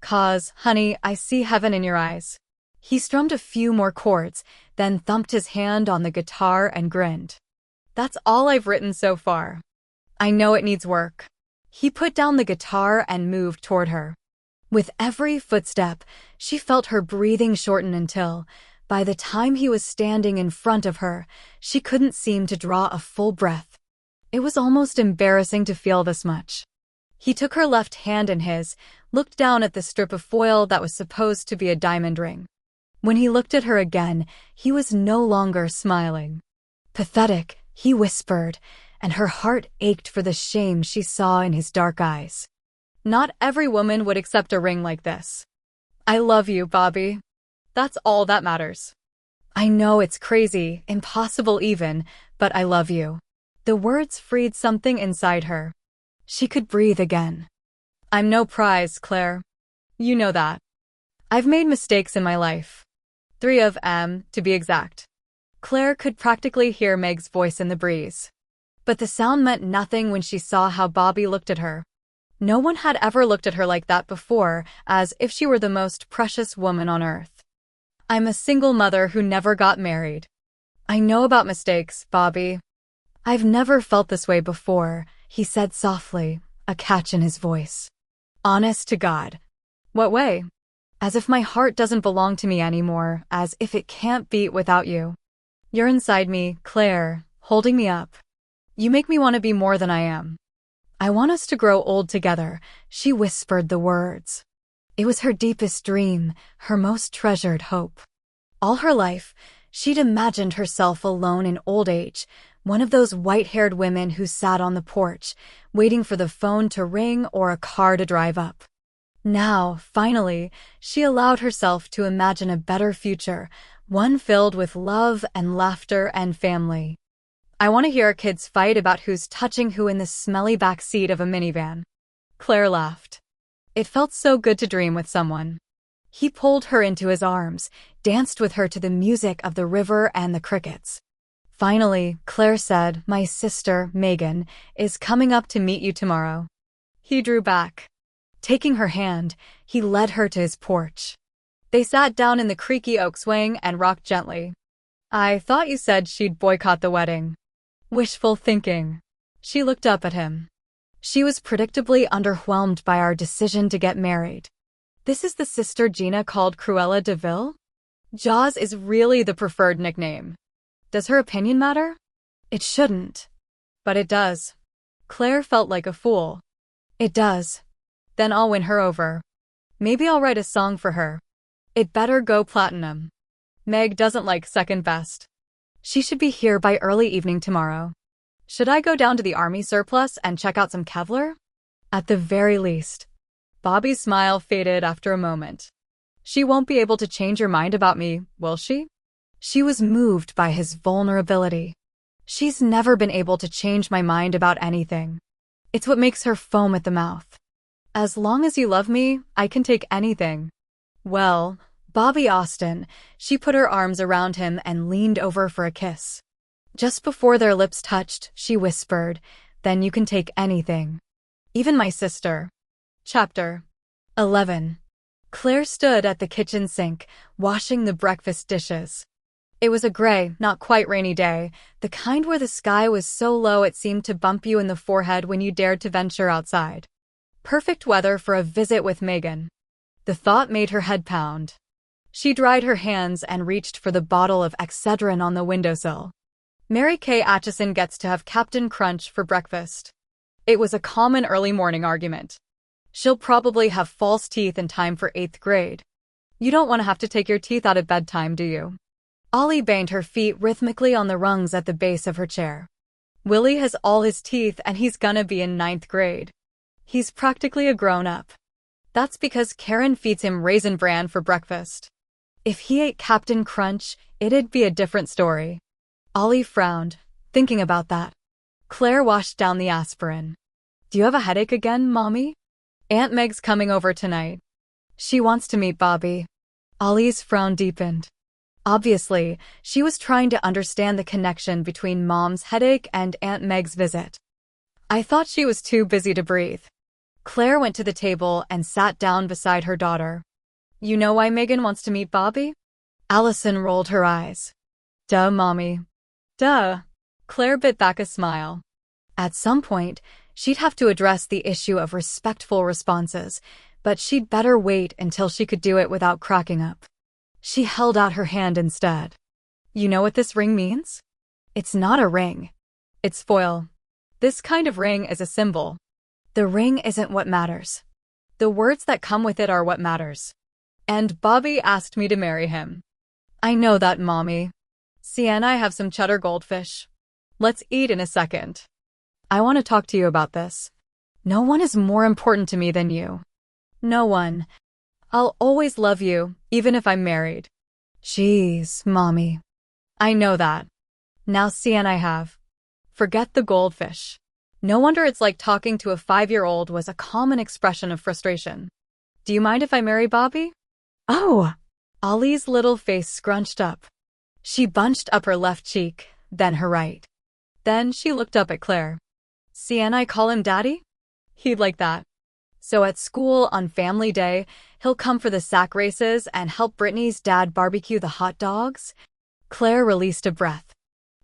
S1: 'Cause, honey, I see heaven in your eyes. He strummed a few more chords, then thumped his hand on the guitar and grinned. That's all I've written so far. I know it needs work. He put down the guitar and moved toward her. With every footstep, she felt her breathing shorten until, by the time he was standing in front of her, she couldn't seem to draw a full breath. It was almost embarrassing to feel this much. He took her left hand in his, looked down at the strip of foil that was supposed to be a diamond ring. When he looked at her again, he was no longer smiling. Pathetic, he whispered, and her heart ached for the shame she saw in his dark eyes. Not every woman would accept a ring like this. I love you, Bobby. That's all that matters. I know it's crazy, impossible even, but I love you. The words freed something inside her. She could breathe again. I'm no prize, Claire. You know that. I've made mistakes in my life. 3 of 'em, to be exact. Claire could practically hear Meg's voice in the breeze. But the sound meant nothing when she saw how Bobby looked at her. No one had ever looked at her like that before, as if she were the most precious woman on earth. I'm a single mother who never got married. I know about mistakes, Bobby. I've never felt this way before, he said softly, a catch in his voice. Honest to God. What way? As if my heart doesn't belong to me anymore, as if it can't beat without you. You're inside me, Claire, holding me up. You make me want to be more than I am. I want us to grow old together, she whispered the words. It was her deepest dream, her most treasured hope. All her life, she'd imagined herself alone in old age, one of those white-haired women who sat on the porch, waiting for the phone to ring or a car to drive up. Now, finally, she allowed herself to imagine a better future, one filled with love and laughter and family. I want to hear our kids fight about who's touching who in the smelly back seat of a minivan. Claire laughed. It felt so good to dream with someone. He pulled her into his arms, danced with her to the music of the river and the crickets. Finally, Claire said, my sister, Megan, is coming up to meet you tomorrow. He drew back. Taking her hand, he led her to his porch. They sat down in the creaky oak swing and rocked gently. I thought you said she'd boycott the wedding. Wishful thinking. She looked up at him. She was predictably underwhelmed by our decision to get married. This is the sister Gina called Cruella de Vil? Jaws is really the preferred nickname. Does her opinion matter? It shouldn't. But it does. Claire felt like a fool. It does. Then I'll win her over. Maybe I'll write a song for her. It better go platinum. Meg doesn't like second best. She should be here by early evening tomorrow. Should I go down to the army surplus and check out some Kevlar? At the very least. Bobby's smile faded after a moment. She won't be able to change your mind about me, will she? She was moved by his vulnerability. She's never been able to change my mind about anything. It's what makes her foam at the mouth. As long as you love me, I can take anything. Well, Bobby Austin, she put her arms around him and leaned over for a kiss. Just before their lips touched, she whispered, "Then you can take anything. Even my sister." Chapter 11. Claire stood at the kitchen sink, washing the breakfast dishes. It was a gray, not quite rainy day, the kind where the sky was so low it seemed to bump you in the forehead when you dared to venture outside. Perfect weather for a visit with Megan. The thought made her head pound. She dried her hands and reached for the bottle of Excedrin on the windowsill. Mary Kay Atchison gets to have Captain Crunch for breakfast. It was a common early morning argument. She'll probably have false teeth in time for 8th grade. You don't want to have to take your teeth out at bedtime, do you? Ollie banged her feet rhythmically on the rungs at the base of her chair. Willie has all his teeth and he's gonna be in 9th grade. He's practically a grown-up. That's because Karen feeds him Raisin Bran for breakfast. If he ate Captain Crunch, it'd be a different story. Ollie frowned, thinking about that. Claire washed down the aspirin. "Do you have a headache again, Mommy?" "Aunt Meg's coming over tonight. She wants to meet Bobby." Ollie's frown deepened. Obviously, she was trying to understand the connection between Mom's headache and Aunt Meg's visit. "I thought she was too busy to breathe." Claire went to the table and sat down beside her daughter. "You know why Megan wants to meet Bobby?" Allison rolled her eyes. "Duh, Mommy." "Duh." Claire bit back a smile. At some point, she'd have to address the issue of respectful responses, but she'd better wait until she could do it without cracking up. She held out her hand instead. "You know what this ring means?" "It's not a ring. It's foil. This kind of ring is a symbol. The ring isn't what matters. The words that come with it are what matters. And Bobby asked me to marry him." "I know that, Mommy. See, and I have some cheddar goldfish. Let's eat in a second. I want to talk to you about this. No one is more important to me than you. No one. I'll always love you, even if I'm married." "Jeez, Mommy." "I know that. Now see, and I have. Forget the goldfish." No wonder it's like talking to a 5-year-old was a common expression of frustration. "Do you mind if I marry Bobby?" "Oh!" Ollie's little face scrunched up. She bunched up her left cheek, then her right. Then she looked up at Claire. "See, and I call him Daddy? He'd like that. So at school on family day, he'll come for the sack races and help Brittany's dad barbecue the hot dogs?" Claire released a breath.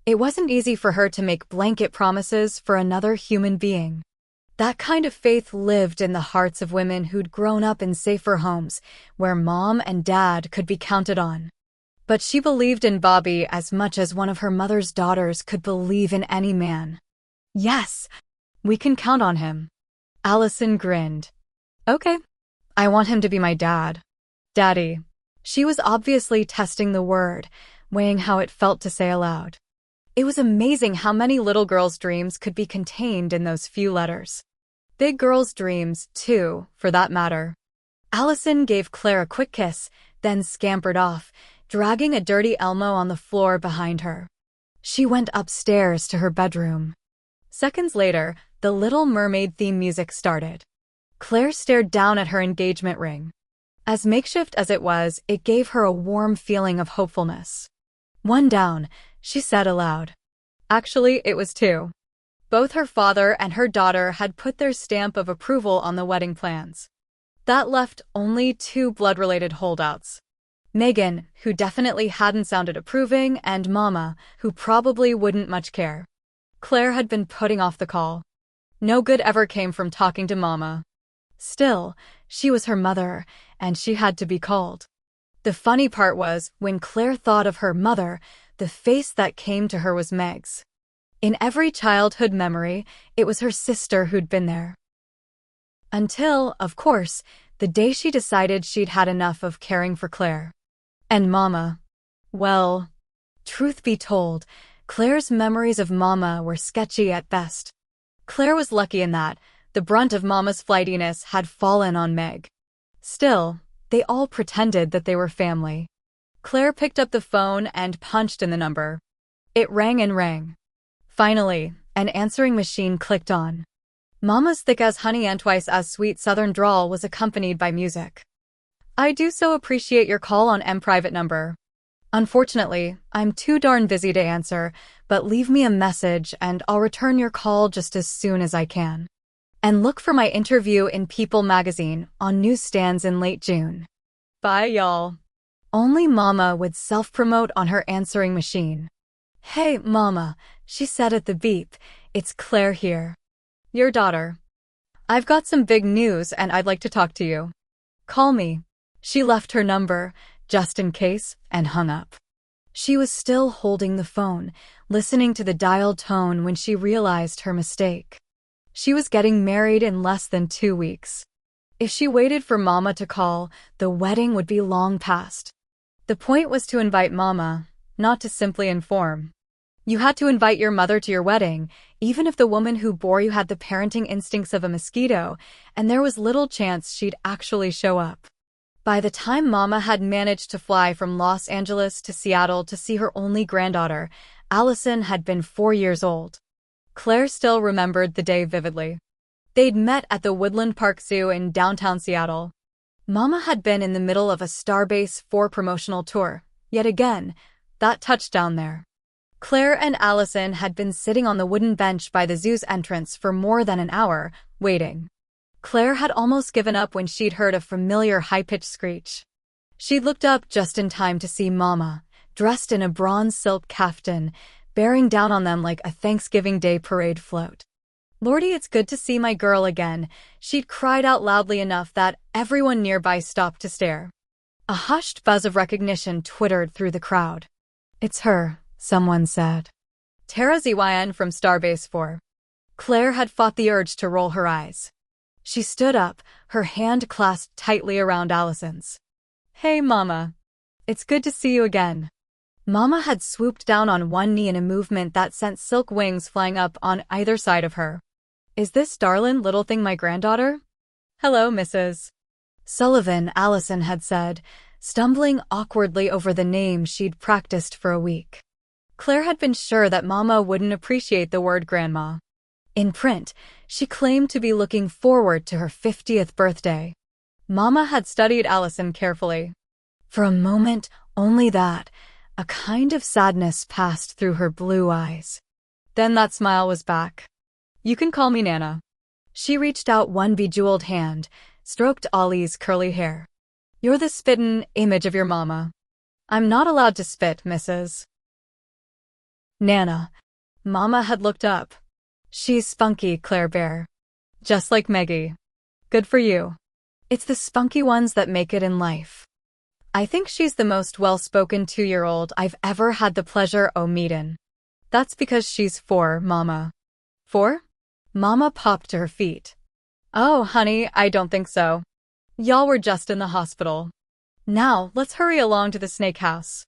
S1: It wasn't easy for her to make blanket promises for another human being. That kind of faith lived in the hearts of women who'd grown up in safer homes, where Mom and Dad could be counted on. But she believed in Bobby as much as one of her mother's daughters could believe in any man. "Yes, we can count on him." Allison grinned. "Okay. I want him to be my dad." "Daddy." She was obviously testing the word, weighing how it felt to say aloud. It was amazing how many little girls' dreams could be contained in those few letters. Big girls' dreams, too, for that matter. Allison gave Claire a quick kiss, then scampered off, dragging a dirty Elmo on the floor behind her. She went upstairs to her bedroom. Seconds later, the Little Mermaid theme music started. Claire stared down at her engagement ring. As makeshift as it was, it gave her a warm feeling of hopefulness. "One down," she said aloud. Actually, it was 2. Both her father and her daughter had put their stamp of approval on the wedding plans. That left only 2 blood-related holdouts. Megan, who definitely hadn't sounded approving, and Mama, who probably wouldn't much care. Claire had been putting off the call. No good ever came from talking to Mama. Still, she was her mother, and she had to be called. The funny part was, when Claire thought of her mother, the face that came to her was Meg's. In every childhood memory, it was her sister who'd been there. Until, of course, the day she decided she'd had enough of caring for Claire. And Mama. Well, truth be told, Claire's memories of Mama were sketchy at best. Claire was lucky in that the brunt of Mama's flightiness had fallen on Meg. Still, they all pretended that they were family. Claire picked up the phone and punched in the number. It rang and rang. Finally, an answering machine clicked on. Mama's thick as honey and twice as sweet southern drawl was accompanied by music. "I do so appreciate your call on M private number. Unfortunately, I'm too darn busy to answer, but leave me a message and I'll return your call just as soon as I can. And look for my interview in People magazine on newsstands in late June. Bye, y'all." Only Mama would self-promote on her answering machine. "Hey, Mama," she said at the beep, "it's Claire here. Your daughter. I've got some big news and I'd like to talk to you. Call me." She left her number, just in case, and hung up. She was still holding the phone, listening to the dial tone when she realized her mistake. She was getting married in less than 2 weeks. If she waited for Mama to call, the wedding would be long past. The point was to invite Mama, not to simply inform. You had to invite your mother to your wedding, even if the woman who bore you had the parenting instincts of a mosquito, and there was little chance she'd actually show up. By the time Mama had managed to fly from Los Angeles to Seattle to see her only granddaughter, Allison had been 4 years old. Claire still remembered the day vividly. They'd met at the Woodland Park Zoo in downtown Seattle. Mama had been in the middle of a Starbase 4 promotional tour, yet again, that touchdown there. Claire and Allison had been sitting on the wooden bench by the zoo's entrance for more than an hour, waiting. Claire had almost given up when she'd heard a familiar high-pitched screech. She'd looked up just in time to see Mama, dressed in a bronze silk kaftan, bearing down on them like a Thanksgiving Day parade float. "Lordy, it's good to see my girl again," she'd cried out loudly enough that everyone nearby stopped to stare. A hushed buzz of recognition twittered through the crowd. "It's her," someone said. "Tara Zyn from Starbase 4. Claire had fought the urge to roll her eyes. She stood up, her hand clasped tightly around Allison's. "Hey, Mama. It's good to see you again." Mama had swooped down on one knee in a movement that sent silk wings flying up on either side of her. "Is this darlin' little thing my granddaughter?" "Hello, Mrs. Sullivan," Allison had said, stumbling awkwardly over the name she'd practiced for a week. Claire had been sure that Mama wouldn't appreciate the word grandma. In print, she claimed to be looking forward to her 50th birthday. Mama had studied Allison carefully. For a moment, only that, a kind of sadness passed through her blue eyes. Then that smile was back. "You can call me Nana." She reached out one bejeweled hand, stroked Ollie's curly hair. "You're the spittin' image of your mama." "I'm not allowed to spit, Mrs. Nana." Mama had looked up. "She's spunky, Claire Bear. Just like Meggie. Good for you. It's the spunky ones that make it in life. I think she's the most well-spoken 2-year-old I've ever had the pleasure o' meetin'. That's because she's 4, Mama." "4?" Mama popped to her feet. "Oh, honey, I don't think so. Y'all were just in the hospital. Now, let's hurry along to the snake house.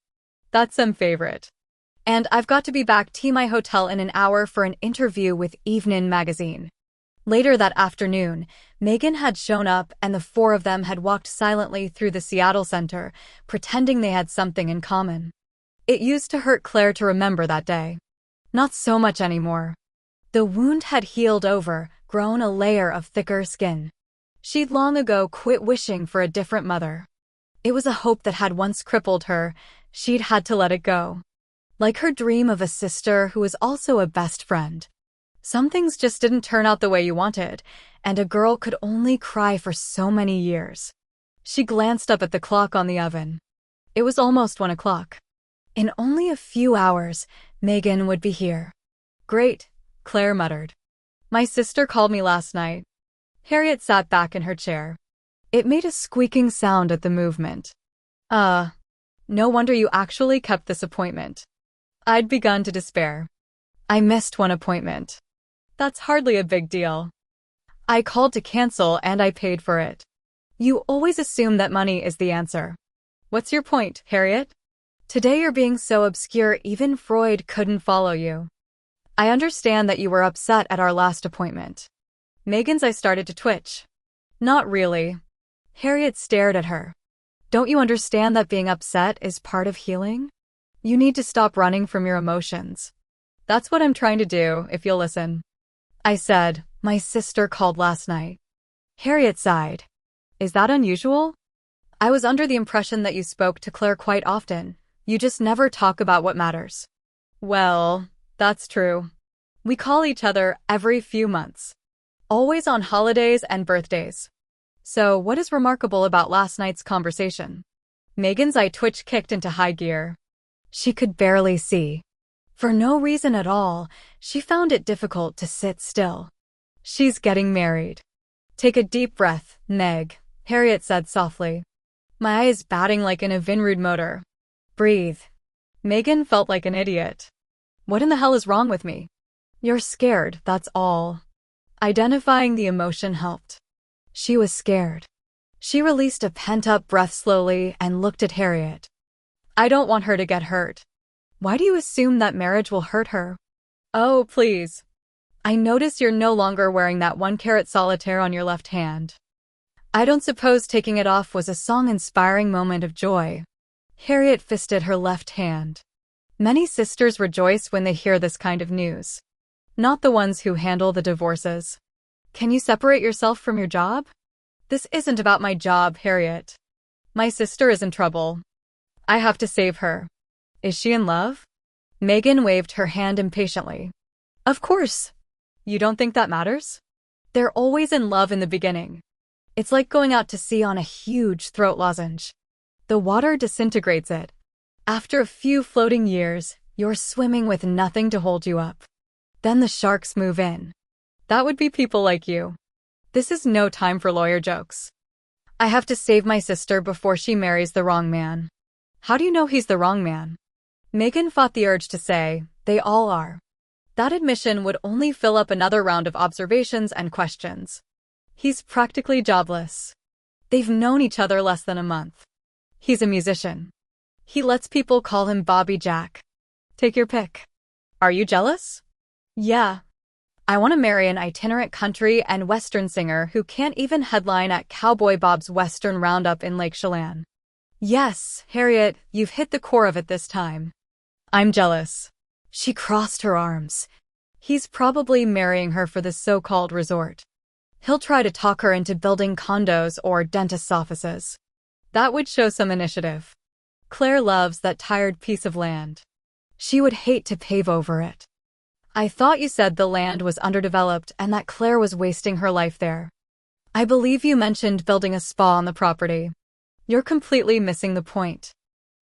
S1: That's some favorite. And I've got to be back to my hotel in an hour for an interview with Evening magazine." Later that afternoon, Megan had shown up and the 4 of them had walked silently through the Seattle Center, pretending they had something in common. It used to hurt Claire to remember that day. Not so much anymore. The wound had healed over, grown a layer of thicker skin. She'd long ago quit wishing for a different mother. It was a hope that had once crippled her. She'd had to let it go. Like her dream of a sister who was also a best friend. Some things just didn't turn out the way you wanted, and a girl could only cry for so many years. She glanced up at the clock on the oven. It was almost 1 o'clock. In only a few hours, Megan would be here. "Great," Claire muttered. "My sister called me last night." Harriet sat back in her chair. It made a squeaking sound at the movement. No wonder you actually kept this appointment." I'd begun to despair. I missed one appointment. That's hardly a big deal. I called to cancel and I paid for it. You always assume that money is the answer. What's your point, Harriet? Today you're being so obscure even Freud couldn't follow you. I understand that you were upset at our last appointment. Megan's eyes started to twitch. Not really. Harriet stared at her. Don't you understand that being upset is part of healing? You need to stop running from your emotions. That's what I'm trying to do, if you'll listen. I said, my sister called last night. Harriet sighed. Is that unusual? I was under the impression that you spoke to Claire quite often. You just never talk about what matters. Well, that's true. We call each other every few months. Always on holidays and birthdays. So, what is remarkable about last night's conversation? Megan's eye twitch kicked into high gear. She could barely see. For no reason at all, she found it difficult to sit still. She's getting married. Take a deep breath, Meg, Harriet said softly. My eye is batting like in a Vinrude motor. Breathe. Megan felt like an idiot. What in the hell is wrong with me? You're scared, that's all. Identifying the emotion helped. She was scared. She released a pent-up breath slowly and looked at Harriet. I don't want her to get hurt. Why do you assume that marriage will hurt her? Oh, please. I notice you're no longer wearing that 1-carat solitaire on your left hand. I don't suppose taking it off was a song-inspiring moment of joy. Harriet fisted her left hand. Many sisters rejoice when they hear this kind of news. Not the ones who handle the divorces. Can you separate yourself from your job? This isn't about my job, Harriet. My sister is in trouble. I have to save her. Is she in love? Megan waved her hand impatiently. Of course. You don't think that matters? They're always in love in the beginning. It's like going out to sea on a huge throat lozenge. The water disintegrates it. After a few floating years, you're swimming with nothing to hold you up. Then the sharks move in. That would be people like you. This is no time for lawyer jokes. I have to save my sister before she marries the wrong man. How do you know he's the wrong man? Megan fought the urge to say, they all are. That admission would only fill up another round of observations and questions. He's practically jobless. They've known each other less than a month. He's a musician. He lets people call him Bobby Jack. Take your pick. Are you jealous? Yeah. I want to marry an itinerant country and western singer who can't even headline at Cowboy Bob's Western Roundup in Lake Chelan. Yes, Harriet, you've hit the core of it this time. I'm jealous. She crossed her arms. He's probably marrying her for the so-called resort. He'll try to talk her into building condos or dentist's offices. That would show some initiative. Claire loves that tired piece of land. She would hate to pave over it. I thought you said the land was underdeveloped and that Claire was wasting her life there. I believe you mentioned building a spa on the property. You're completely missing the point.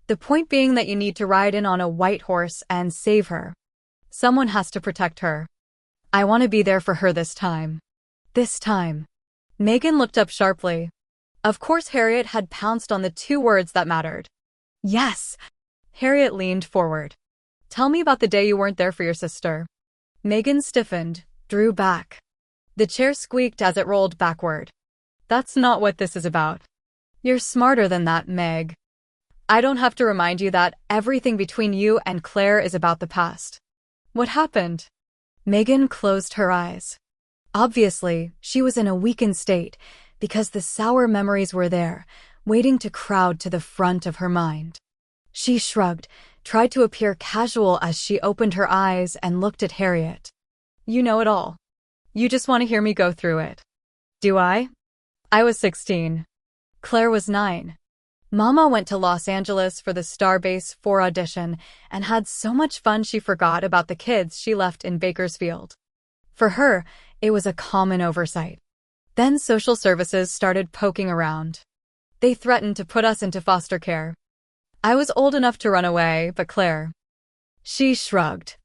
S1: The point being that you need to ride in on a white horse and save her. Someone has to protect her. I want to be there for her this time. This time. Megan looked up sharply. Of course Harriet had pounced on the two words that mattered. Yes. Harriet leaned forward. Tell me about the day you weren't there for your sister. Megan stiffened, drew back. The chair squeaked as it rolled backward. That's not what this is about. You're smarter than that, Meg. I don't have to remind you that everything between you and Claire is about the past. What happened? Megan closed her eyes. Obviously, she was in a weakened state because the sour memories were there, waiting to crowd to the front of her mind. She shrugged, tried to appear casual as she opened her eyes and looked at Harriet. You know it all. You just want to hear me go through it. Do I? I was 16. Claire was 9. Mama went to Los Angeles for the Starbase 4 audition and had so much fun she forgot about the kids she left in Bakersfield. For her, it was a common oversight. Then social services started poking around. They threatened to put us into foster care. I was old enough to run away, but Claire. She shrugged.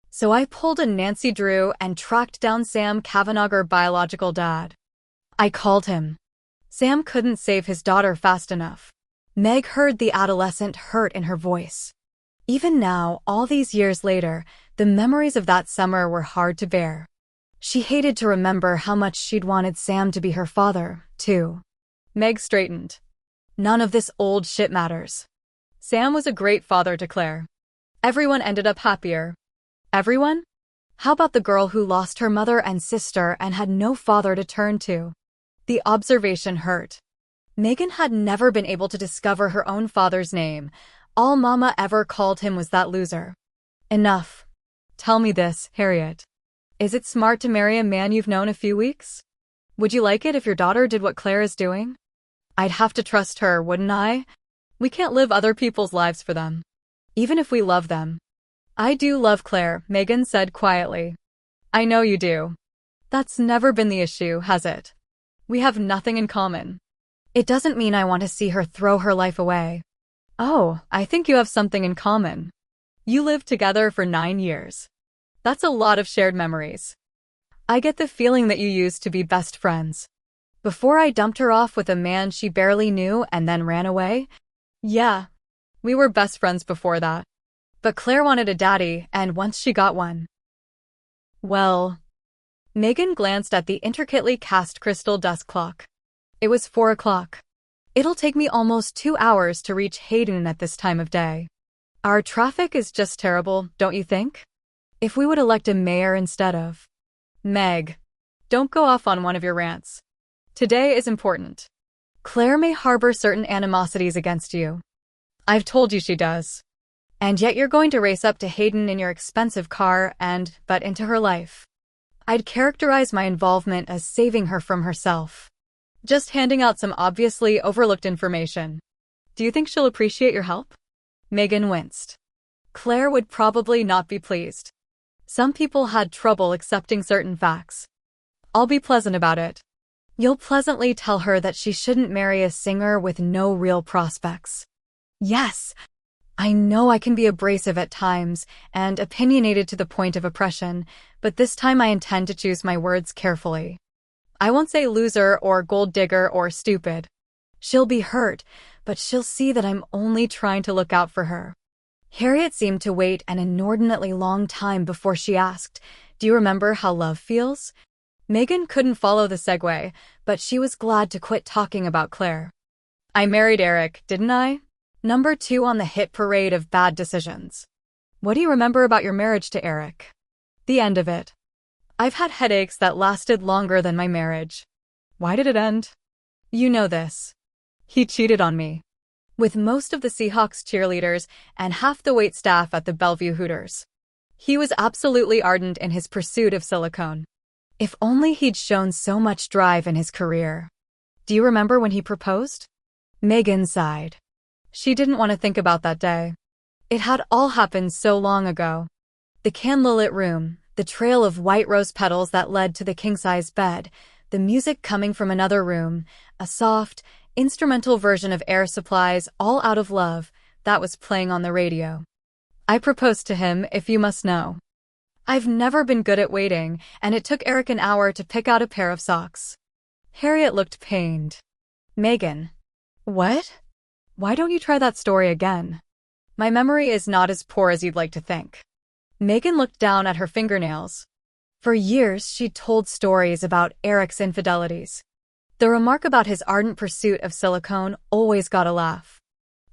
S1: So I pulled a Nancy Drew and tracked down Sam Kavanagh, her biological dad. I called him. Sam couldn't save his daughter fast enough. Meg heard the adolescent hurt in her voice. Even now, all these years later, The memories of that summer were hard to bear. She hated to remember how much she'd wanted Sam to be her father, too. Meg straightened. None of this old shit matters. Sam was a great father to Claire. Everyone ended up happier. Everyone? How about the girl who lost her mother and sister and had no father to turn to? The observation hurt. Megan had never been able to discover her own father's name. All Mama ever called him was that loser. Enough. Tell me this, Harriet. Is it smart to marry a man you've known a few weeks? Would you like it if your daughter did what Claire is doing? I'd have to trust her, wouldn't I? We can't live other people's lives for them. Even if we love them. I do love Claire, Megan said quietly. I know you do. That's never been the issue, has it? We have nothing in common. It doesn't mean I want to see her throw her life away. Oh, I think you have something in common. You lived together for 9 years. That's a lot of shared memories. I get the feeling that you used to be best friends. Before I dumped her off with a man she barely knew and then ran away? Yeah, we were best friends before that. But Claire wanted a daddy, and once she got one. Well, Megan glanced at the intricately cast crystal desk clock. It was 4 o'clock. It'll take me almost 2 hours to reach Hayden at this time of day. Our traffic is just terrible, don't you think? If we would elect a mayor instead of... Meg, don't go off on one of your rants. Today is important. Claire may harbor certain animosities against you. I've told you she does. And yet you're going to race up to Hayden in your expensive car and butt into her life. I'd characterize my involvement as saving her from herself. Just handing out some obviously overlooked information. Do you think she'll appreciate your help? Megan winced. Claire would probably not be pleased. Some people had trouble accepting certain facts. I'll be pleasant about it. You'll pleasantly tell her that she shouldn't marry a singer with no real prospects. Yes, I know I can be abrasive at times and opinionated to the point of oppression, but this time I intend to choose my words carefully. I won't say loser or gold digger or stupid. She'll be hurt, but she'll see that I'm only trying to look out for her. Harriet seemed to wait an inordinately long time before she asked, "Do you remember how love feels?" Megan couldn't follow the segue, but she was glad to quit talking about Claire. I married Eric, didn't I? Number 2 on the hit parade of bad decisions. What do you remember about your marriage to Eric? The end of it. I've had headaches that lasted longer than my marriage. Why did it end? You know this. He cheated on me. With most of the Seahawks cheerleaders and half the wait staff at the Bellevue Hooters. He was absolutely ardent in his pursuit of silicone. If only he'd shown so much drive in his career. Do you remember when he proposed? Megan sighed. She didn't want to think about that day. It had all happened so long ago. The candlelit room, the trail of white rose petals that led to the king-size bed, the music coming from another room, a soft, instrumental version of Air Supply's All Out of Love that was playing on the radio. I proposed to him, if you must know. I've never been good at waiting, and it took Eric an hour to pick out a pair of socks. Harriet looked pained. Megan. What? Why don't you try that story again? My memory is not as poor as you'd like to think. Megan looked down at her fingernails. For years, she'd told stories about Eric's infidelities. The remark about his ardent pursuit of silicone always got a laugh.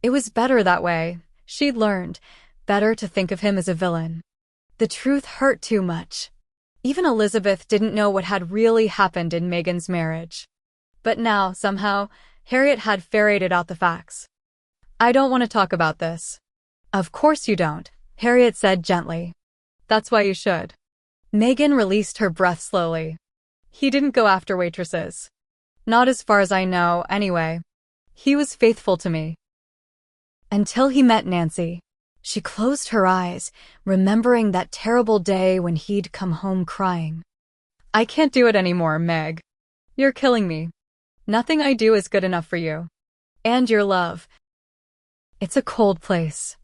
S1: It was better that way, she'd learned, better to think of him as a villain. The truth hurt too much. Even Elizabeth didn't know what had really happened in Megan's marriage. But now, somehow, Harriet had ferreted out the facts. I don't want to talk about this. Of course you don't, Harriet said gently. That's why you should. Megan released her breath slowly. He didn't go after waitresses. Not as far as I know, anyway. He was faithful to me. Until he met Nancy. She closed her eyes, remembering that terrible day when he'd come home crying. I can't do it anymore, Meg. You're killing me. Nothing I do is good enough for you. And your love. It's a cold place.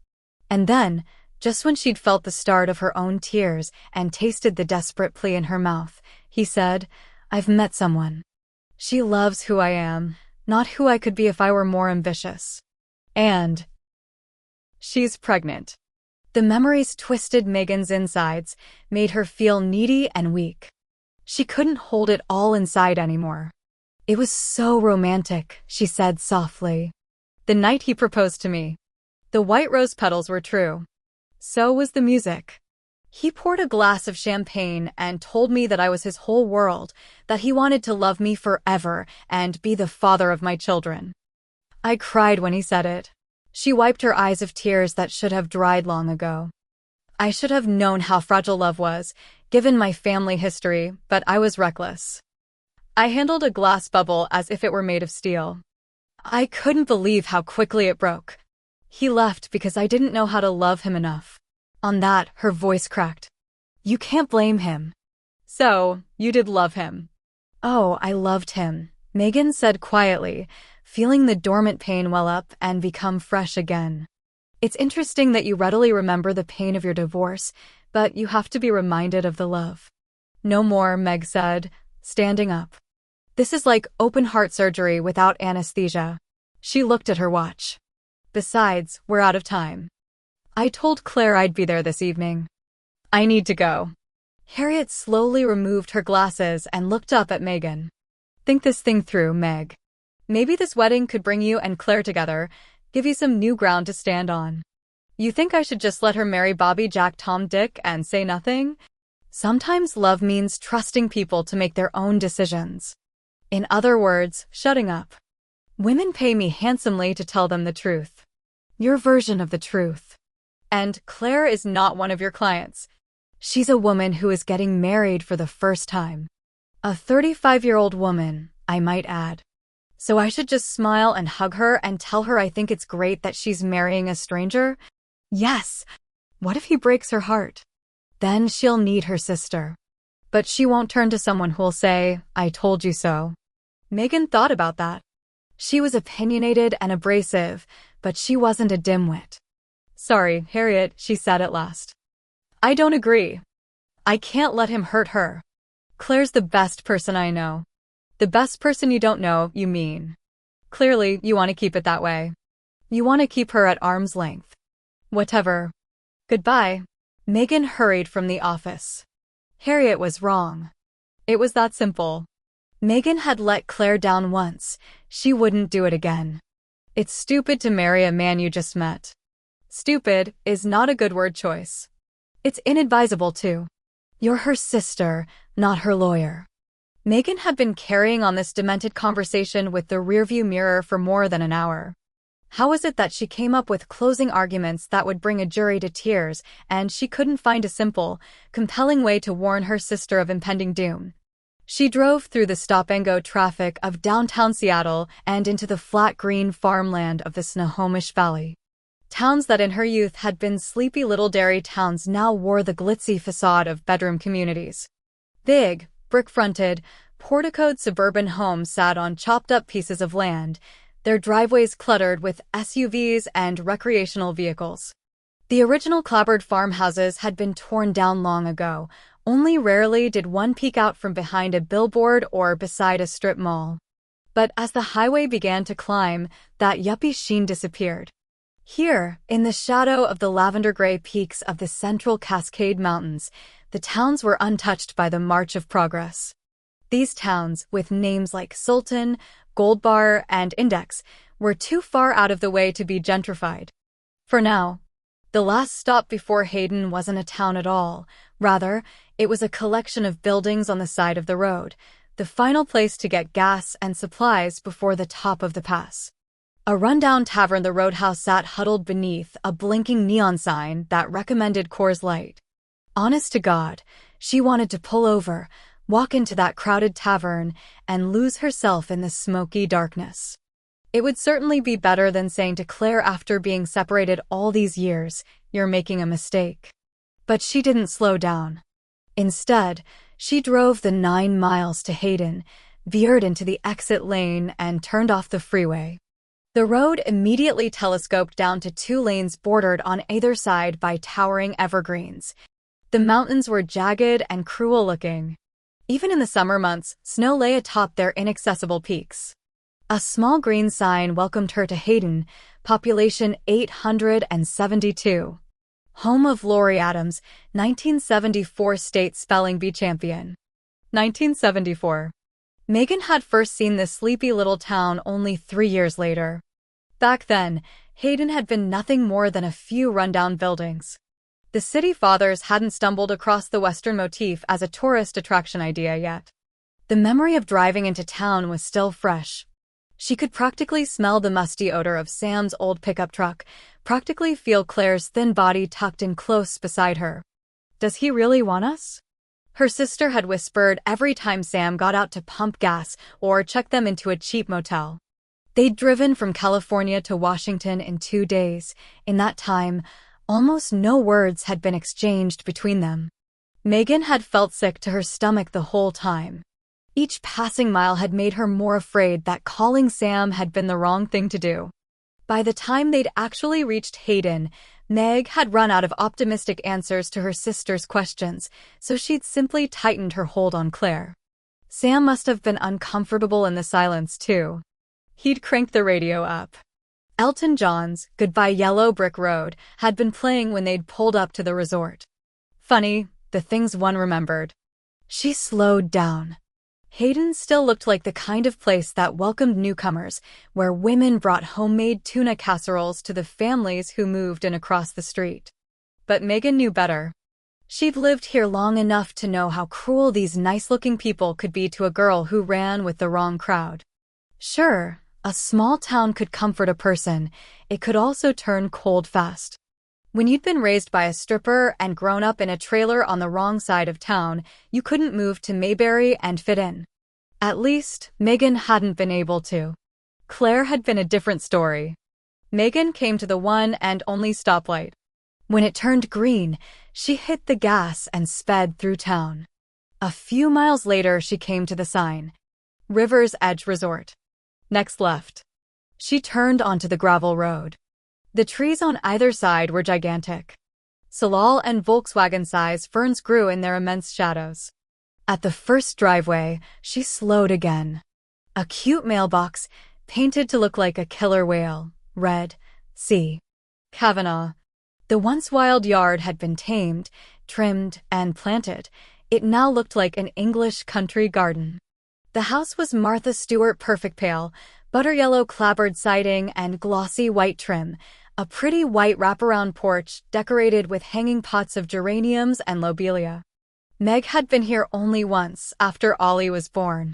S1: And then, just when she'd felt the start of her own tears and tasted the desperate plea in her mouth, he said, I've met someone. She loves who I am, not who I could be if I were more ambitious. And she's pregnant. The memories twisted Megan's insides, made her feel needy and weak. She couldn't hold it all inside anymore. "It was so romantic," she said softly. "The night he proposed to me. The white rose petals were true. So was the music. He poured a glass of champagne and told me that I was his whole world, that he wanted to love me forever and be the father of my children." I cried when he said it. She wiped her eyes of tears that should have dried long ago. "I should have known how fragile love was, given my family history, but I was reckless. I handled a glass bubble as if it were made of steel. I couldn't believe how quickly it broke. He left because I didn't know how to love him enough." On that, her voice cracked. "You can't blame him." "So, you did love him?" "Oh, I loved him," Megan said quietly, feeling the dormant pain well up and become fresh again. "It's interesting that you readily remember the pain of your divorce, but you have to be reminded of the love." "No more," Meg said, standing up. "This is like open-heart surgery without anesthesia." She looked at her watch. "Besides, we're out of time. I told Claire I'd be there this evening. I need to go." Harriet slowly removed her glasses and looked up at Megan. "Think this thing through, Meg. Maybe this wedding could bring you and Claire together, give you some new ground to stand on. You think I should just let her marry Bobby, Jack, Tom, Dick, and say nothing? Sometimes love means trusting people to make their own decisions. In other words, shutting up. Women pay me handsomely to tell them the truth. Your version of the truth. And Claire is not one of your clients. She's a woman who is getting married for the first time. A 35-year-old woman, I might add. So I should just smile and hug her and tell her I think it's great that she's marrying a stranger? Yes. What if he breaks her heart? Then she'll need her sister. But she won't turn to someone who'll say, 'I told you so.'" Megan thought about that. She was opinionated and abrasive, but she wasn't a dimwit. "Sorry, Harriet," she said at last. "I don't agree. I can't let him hurt her. Claire's the best person I know." "The best person you don't know, you mean. Clearly, you want to keep it that way. You want to keep her at arm's length. Whatever. Goodbye." Megan hurried from the office. Harriet was wrong. It was that simple. Megan had let Claire down once. She wouldn't do it again. It's stupid to marry a man you just met. Stupid is not a good word choice. It's inadvisable too. You're her sister, not her lawyer. Megan had been carrying on this demented conversation with the rearview mirror for more than an hour. How was it that she came up with closing arguments that would bring a jury to tears, and she couldn't find a simple, compelling way to warn her sister of impending doom? She drove through the stop-and-go traffic of downtown Seattle and into the flat green farmland of the Snohomish Valley. Towns that in her youth had been sleepy little dairy towns now wore the glitzy facade of bedroom communities. Big, brick-fronted, porticoed suburban homes sat on chopped-up pieces of land, their driveways cluttered with SUVs and recreational vehicles. The original clapboard farmhouses had been torn down long ago. Only rarely did one peek out from behind a billboard or beside a strip mall. But as the highway began to climb, that yuppie sheen disappeared. Here, in the shadow of the lavender-gray peaks of the Central Cascade Mountains, the towns were untouched by the march of progress. These towns, with names like Sultan, Gold Bar, and Index, were too far out of the way to be gentrified. For now, the last stop before Hayden wasn't a town at all. Rather, it was a collection of buildings on the side of the road, the final place to get gas and supplies before the top of the pass. A rundown tavern, the Roadhouse, sat huddled beneath a blinking neon sign that recommended Coors Light. Honest to God, she wanted to pull over, walk into that crowded tavern, and lose herself in the smoky darkness. It would certainly be better than saying to Claire after being separated all these years, "You're making a mistake." But she didn't slow down. Instead, she drove the 9 miles to Hayden, veered into the exit lane, and turned off the freeway. The road immediately telescoped down to 2 lanes bordered on either side by towering evergreens. The mountains were jagged and cruel-looking. Even in the summer months, snow lay atop their inaccessible peaks. A small green sign welcomed her to Hayden, population 872. home of Lori Adams, 1974 state spelling bee champion. 1974. Megan had first seen this sleepy little town only 3 years later. Back then, Hayden had been nothing more than a few rundown buildings. The city fathers hadn't stumbled across the Western motif as a tourist attraction idea yet. The memory of driving into town was still fresh. She could practically smell the musty odor of Sam's old pickup truck, practically feel Claire's thin body tucked in close beside her. Does he really want us? Her sister had whispered every time Sam got out to pump gas or check them into a cheap motel. They'd driven from California to Washington in 2 days. In that time, almost no words had been exchanged between them. Megan had felt sick to her stomach the whole time. Each passing mile had made her more afraid that calling Sam had been the wrong thing to do. By the time they'd actually reached Hayden, Meg had run out of optimistic answers to her sister's questions, so she'd simply tightened her hold on Claire. Sam must have been uncomfortable in the silence, too. He'd cranked the radio up. Elton John's Goodbye Yellow Brick Road had been playing when they'd pulled up to the resort. Funny, the things one remembered. She slowed down. Hayden still looked like the kind of place that welcomed newcomers, where women brought homemade tuna casseroles to the families who moved in across the street. But Megan knew better. She'd lived here long enough to know how cruel these nice-looking people could be to a girl who ran with the wrong crowd. Sure, a small town could comfort a person. It could also turn cold fast. When you'd been raised by a stripper and grown up in a trailer on the wrong side of town, you couldn't move to Mayberry and fit in. At least, Megan hadn't been able to. Claire had been a different story. Megan came to the one and only stoplight. When it turned green, she hit the gas and sped through town. A few miles later, she came to the sign. River's Edge Resort. Next left. She turned onto the gravel road. The trees on either side were gigantic. Salal and Volkswagen-size ferns grew in their immense shadows. At the first driveway, she slowed again. A cute mailbox, painted to look like a killer whale, read, C. Kavanaugh. The once wild yard had been tamed, trimmed, and planted. It now looked like an English country garden. The house was Martha Stewart perfect pale, butter yellow clapboard siding and glossy white trim, a pretty white wraparound porch decorated with hanging pots of geraniums and lobelia. Meg had been here only once, after Ollie was born.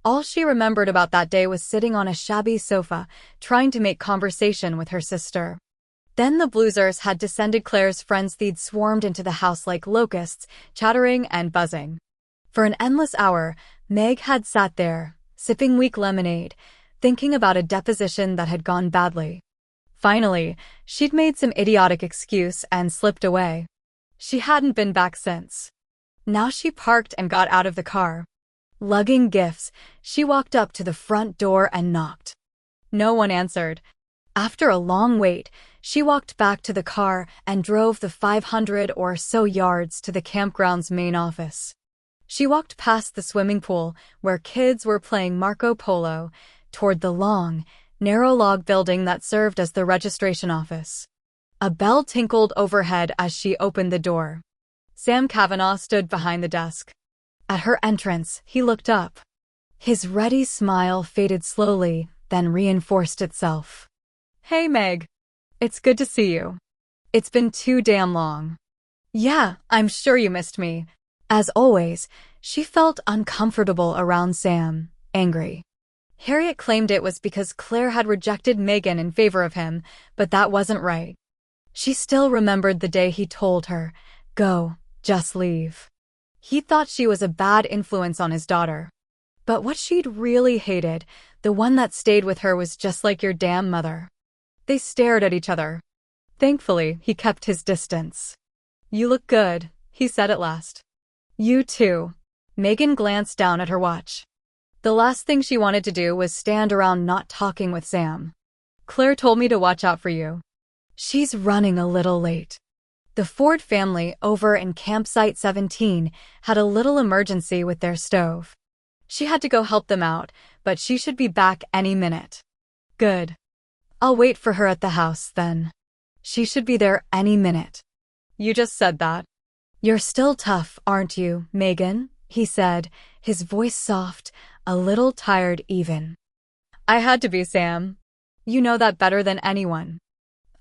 S1: All she remembered about that day was sitting on a shabby sofa, trying to make conversation with her sister. Then the Bloozers had descended. Claire's friends they'd swarmed into the house like locusts, chattering and buzzing. For an endless hour, Meg had sat there, sipping weak lemonade, thinking about a deposition that had gone badly. Finally, she'd made some idiotic excuse and slipped away. She hadn't been back since. Now she parked and got out of the car. Lugging gifts, she walked up to the front door and knocked. No one answered. After a long wait, she walked back to the car and drove the 500 or so yards to the campground's main office. She walked past the swimming pool, where kids were playing Marco Polo, toward the long, narrow log building that served as the registration office. A bell tinkled overhead as she opened the door. Sam Kavanaugh stood behind the desk. At her entrance, he looked up. His ready smile faded slowly, then reinforced itself. Hey, Meg. It's good to see you. It's been too damn long. Yeah, I'm sure you missed me. As always, she felt uncomfortable around Sam, angry. Harriet claimed it was because Claire had rejected Megan in favor of him, but that wasn't right. She still remembered the day he told her, "Go, just leave." He thought she was a bad influence on his daughter. But what she'd really hated, the one that stayed with her, was just like your damn mother. They stared at each other. Thankfully, he kept his distance. You look good, he said at last. You too. Megan glanced down at her watch. The last thing she wanted to do was stand around not talking with Sam. Claire told me to watch out for you. She's running a little late. The Ford family over in Campsite 17 had a little emergency with their stove. She had to go help them out, but she should be back any minute. Good. I'll wait for her at the house, then. She should be there any minute. You just said that. You're still tough, aren't you, Megan? He said, his voice soft, a little tired even. I had to be, Sam. You know that better than anyone.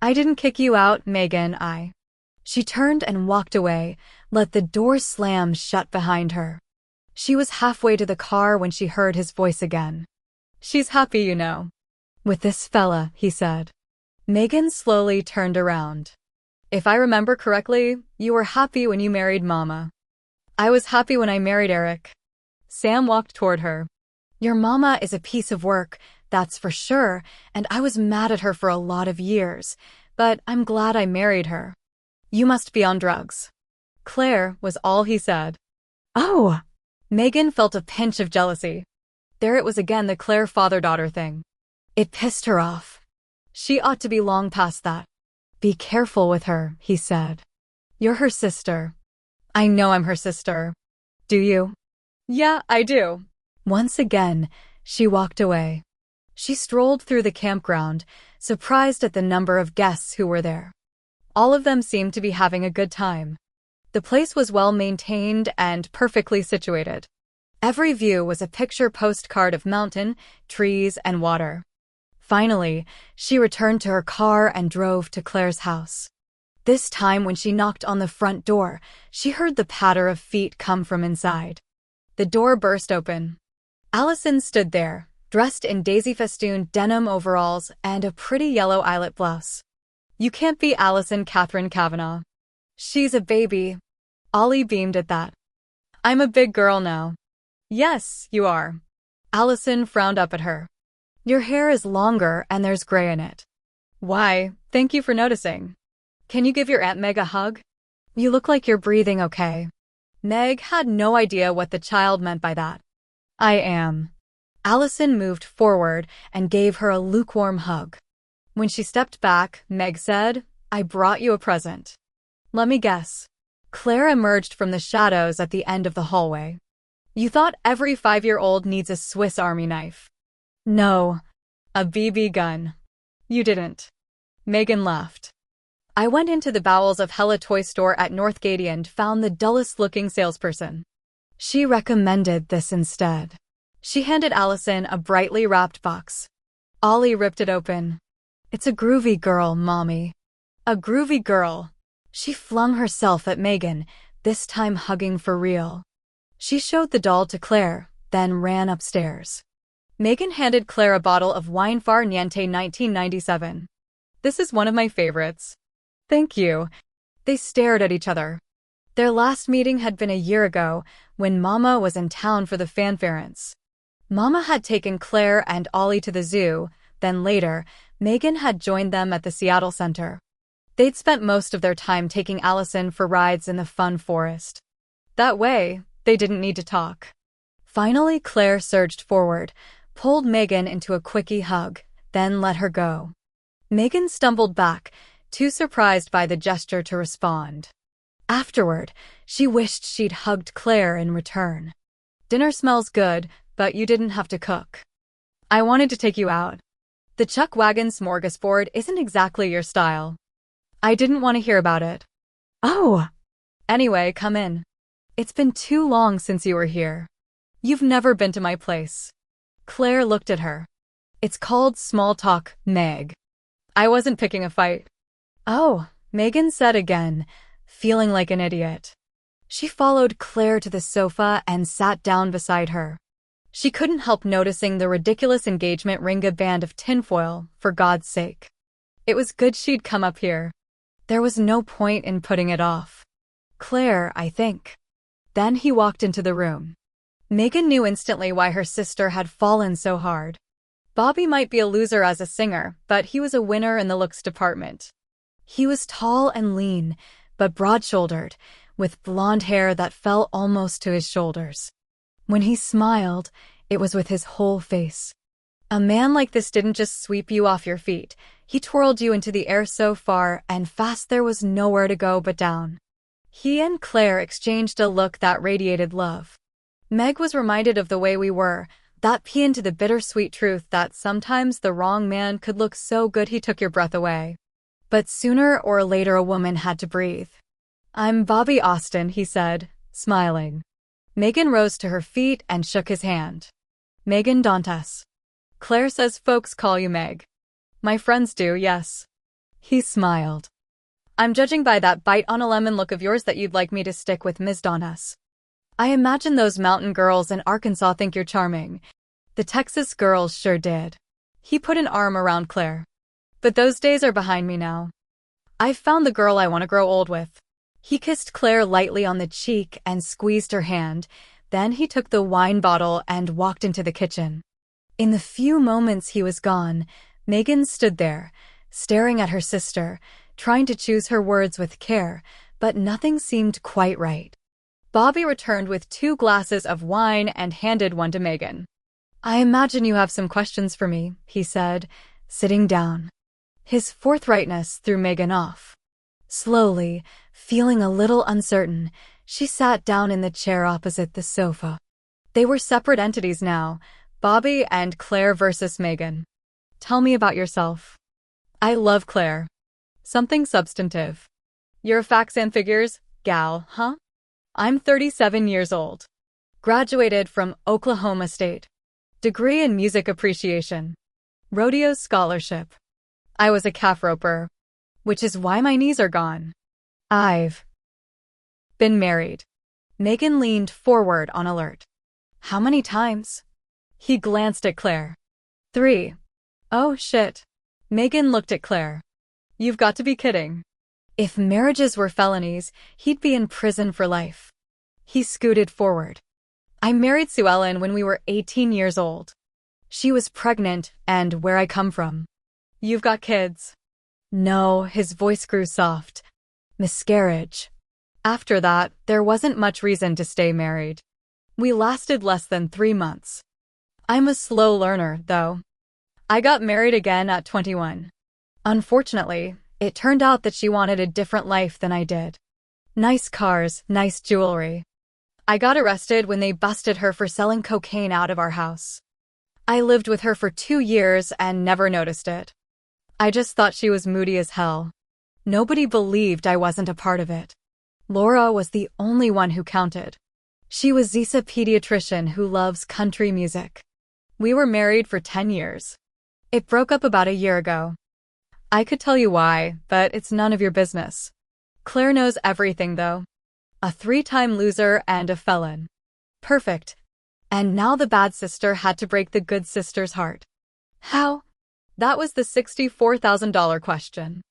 S1: I didn't kick you out, Megan, She turned and walked away, let the door slam shut behind her. She was halfway to the car when she heard his voice again. She's happy, you know. With this fella, he said. Megan slowly turned around. If I remember correctly, you were happy when you married Mama. I was happy when I married Eric. Sam walked toward her. Your mama is a piece of work, that's for sure, and I was mad at her for a lot of years, but I'm glad I married her. You must be on drugs. Claire, was all he said. Oh! Megan felt a pinch of jealousy. There it was again, the Claire father-daughter thing. It pissed her off. She ought to be long past that. Be careful with her, he said. You're her sister. I know I'm her sister. Do you? Yeah, I do. Once again, she walked away. She strolled through the campground, surprised at the number of guests who were there. All of them seemed to be having a good time. The place was well maintained and perfectly situated. Every view was a picture postcard of mountain, trees, and water. Finally, she returned to her car and drove to Claire's house. This time, when she knocked on the front door, she heard the patter of feet come from inside. The door burst open. Allison stood there, dressed in daisy-festooned denim overalls and a pretty yellow eyelet blouse. You can't be Allison Catherine Kavanaugh. She's a baby. Ollie beamed at that. I'm a big girl now. Yes, you are. Allison frowned up at her. Your hair is longer and there's gray in it. Why, thank you for noticing. Can you give your Aunt Meg a hug? You look like you're breathing okay. Meg had no idea what the child meant by that. I am. Allison moved forward and gave her a lukewarm hug. When she stepped back, Meg said, I brought you a present. Let me guess. Claire emerged from the shadows at the end of the hallway. You thought every 5-year-old needs a Swiss Army knife. No. A BB gun. You didn't. Megan laughed. I went into the bowels of Hella toy store at Northgate and found the dullest-looking salesperson. She recommended this instead. She handed Allison a brightly wrapped box. Ollie ripped it open. It's a groovy girl, Mommy. A groovy girl. She flung herself at Megan, this time hugging for real. She showed the doll to Claire, then ran upstairs. Megan handed Claire a bottle of wine Far Niente 1997. This is one of my favorites. Thank you. They stared at each other. Their last meeting had been a year ago, when Mama was in town for the fanfarence. Mama had taken Claire and Ollie to the zoo, then later, Megan had joined them at the Seattle Center. They'd spent most of their time taking Allison for rides in the fun forest. That way, they didn't need to talk. Finally, Claire surged forward, pulled Megan into a quickie hug, then let her go. Megan stumbled back, too surprised by the gesture to respond. Afterward, she wished she'd hugged Claire in return. Dinner smells good, but you didn't have to cook. I wanted to take you out. The Chuck Wagon smorgasbord isn't exactly your style. I didn't want to hear about it. Oh! Anyway, come in. It's been too long since you were here. You've never been to my place. Claire looked at her. It's called small talk, Meg. I wasn't picking a fight. Oh, Megan said again, feeling like an idiot. She followed Claire to the sofa and sat down beside her. She couldn't help noticing the ridiculous engagement ring, a band of tinfoil, for God's sake. It was good she'd come up here. There was no point in putting it off. Claire, I think. Then he walked into the room. Megan knew instantly why her sister had fallen so hard. Bobby might be a loser as a singer, but he was a winner in the looks department. He was tall and lean, but broad-shouldered, with blonde hair that fell almost to his shoulders. When he smiled, it was with his whole face. A man like this didn't just sweep you off your feet. He twirled you into the air so far and fast there was nowhere to go but down. He and Claire exchanged a look that radiated love. Meg was reminded of the way we were, that pea into the bittersweet truth that sometimes the wrong man could look so good he took your breath away. But sooner or later a woman had to breathe. I'm Bobby Austin, he said, smiling. Megan rose to her feet and shook his hand. Megan Dantes. Claire says folks call you Meg. My friends do, yes. He smiled. I'm judging by that bite on a lemon look of yours that you'd like me to stick with Ms. Dantes. I imagine those mountain girls in Arkansas think you're charming. The Texas girls sure did. He put an arm around Claire. But those days are behind me now. I've found the girl I want to grow old with. He kissed Claire lightly on the cheek and squeezed her hand. Then he took the wine bottle and walked into the kitchen. In the few moments he was gone, Megan stood there, staring at her sister, trying to choose her words with care, but nothing seemed quite right. Bobby returned with 2 glasses of wine and handed one to Megan. I imagine you have some questions for me, he said, sitting down. His forthrightness threw Megan off. Slowly, feeling a little uncertain, she sat down in the chair opposite the sofa. They were separate entities now, Bobby and Claire versus Megan. Tell me about yourself. I love Claire. Something substantive. You're a facts and figures gal, huh? I'm 37 years old. Graduated from Oklahoma State. Degree in music appreciation. Rodeo scholarship. I was a calf roper, which is why my knees are gone. I've been married. Megan leaned forward on alert. How many times? He glanced at Claire. 3. Oh, shit. Megan looked at Claire. You've got to be kidding. If marriages were felonies, he'd be in prison for life. He scooted forward. I married Sue Ellen when we were 18 years old. She was pregnant, and where I come from. You've got kids. No, his voice grew soft. Miscarriage. After that, there wasn't much reason to stay married. We lasted less than 3 months. I'm a slow learner, though. I got married again at 21. Unfortunately, it turned out that she wanted a different life than I did. Nice cars, nice jewelry. I got arrested when they busted her for selling cocaine out of our house. I lived with her for 2 years and never noticed it. I just thought she was moody as hell. Nobody believed I wasn't a part of it. Laura was the only one who counted. She was Zisa pediatrician who loves country music. We were married for 10 years. It broke up about a year ago. I could tell you why, but it's none of your business. Claire knows everything, though. A 3-time loser and a felon. Perfect. And now the bad sister had to break the good sister's heart. How? That was the $64,000 question.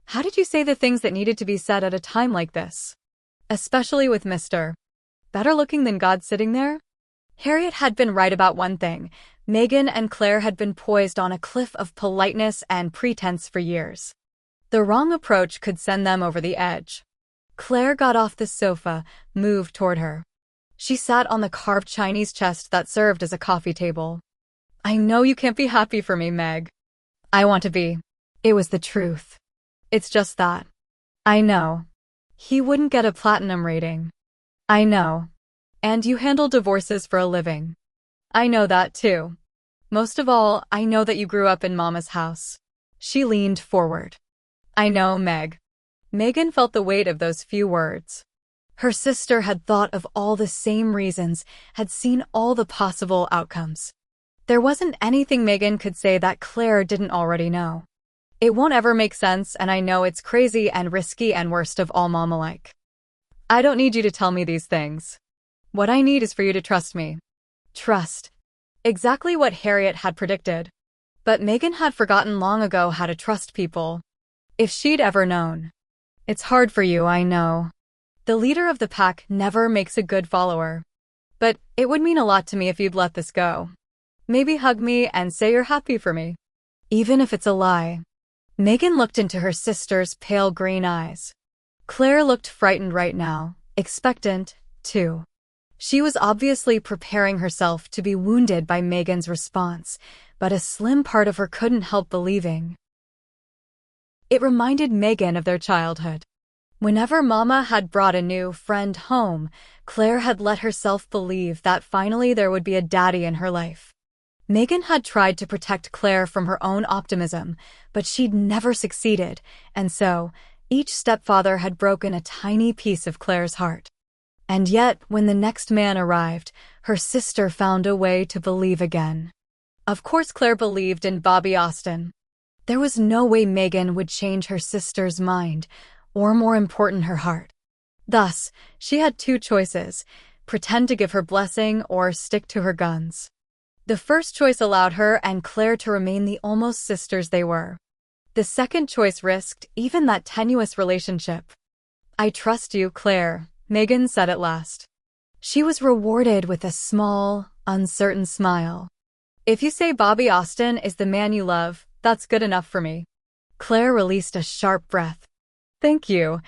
S1: How did you say the things that needed to be said at a time like this? Especially with Mr. Better looking than God sitting there? Harriet had been right about one thing. Megan and Claire had been poised on a cliff of politeness and pretense for years. The wrong approach could send them over the edge. Claire got off the sofa, moved toward her. She sat on the carved Chinese chest that served as a coffee table. I know you can't be happy for me, Meg. I want to be. It was the truth. It's just that. I know. He wouldn't get a platinum rating. I know. And you handle divorces for a living. I know that too. Most of all, I know that you grew up in Mama's house. She leaned forward. I know, Meg. Megan felt the weight of those few words. Her sister had thought of all the same reasons, had seen all the possible outcomes. There wasn't anything Megan could say that Claire didn't already know. It won't ever make sense, and I know it's crazy and risky and worst of all mama-like. I don't need you to tell me these things. What I need is for you to trust me. Trust. Exactly what Harriet had predicted. But Megan had forgotten long ago how to trust people. If she'd ever known. It's hard for you, I know. The leader of the pack never makes a good follower. But it would mean a lot to me if you'd let this go. Maybe hug me and say you're happy for me. Even if it's a lie. Megan looked into her sister's pale green eyes. Claire looked frightened right now, expectant, too. She was obviously preparing herself to be wounded by Megan's response, but a slim part of her couldn't help believing. It reminded Megan of their childhood. Whenever Mama had brought a new friend home, Claire had let herself believe that finally there would be a daddy in her life. Megan had tried to protect Claire from her own optimism, but she'd never succeeded, and so, Each stepfather had broken a tiny piece of Claire's heart. And yet, when the next man arrived, her sister found a way to believe again. Of course Claire believed in Bobby Austin. There was no way Megan would change her sister's mind, or more important, her heart. Thus, she had two choices: pretend to give her blessing or stick to her guns. The first choice allowed her and Claire to remain the almost sisters they were. The second choice risked even that tenuous relationship. "I trust you, Claire," Megan said at last. She was rewarded with a small, uncertain smile. "If you say Bobby Austin is the man you love, that's good enough for me." Claire released a sharp breath. "Thank you.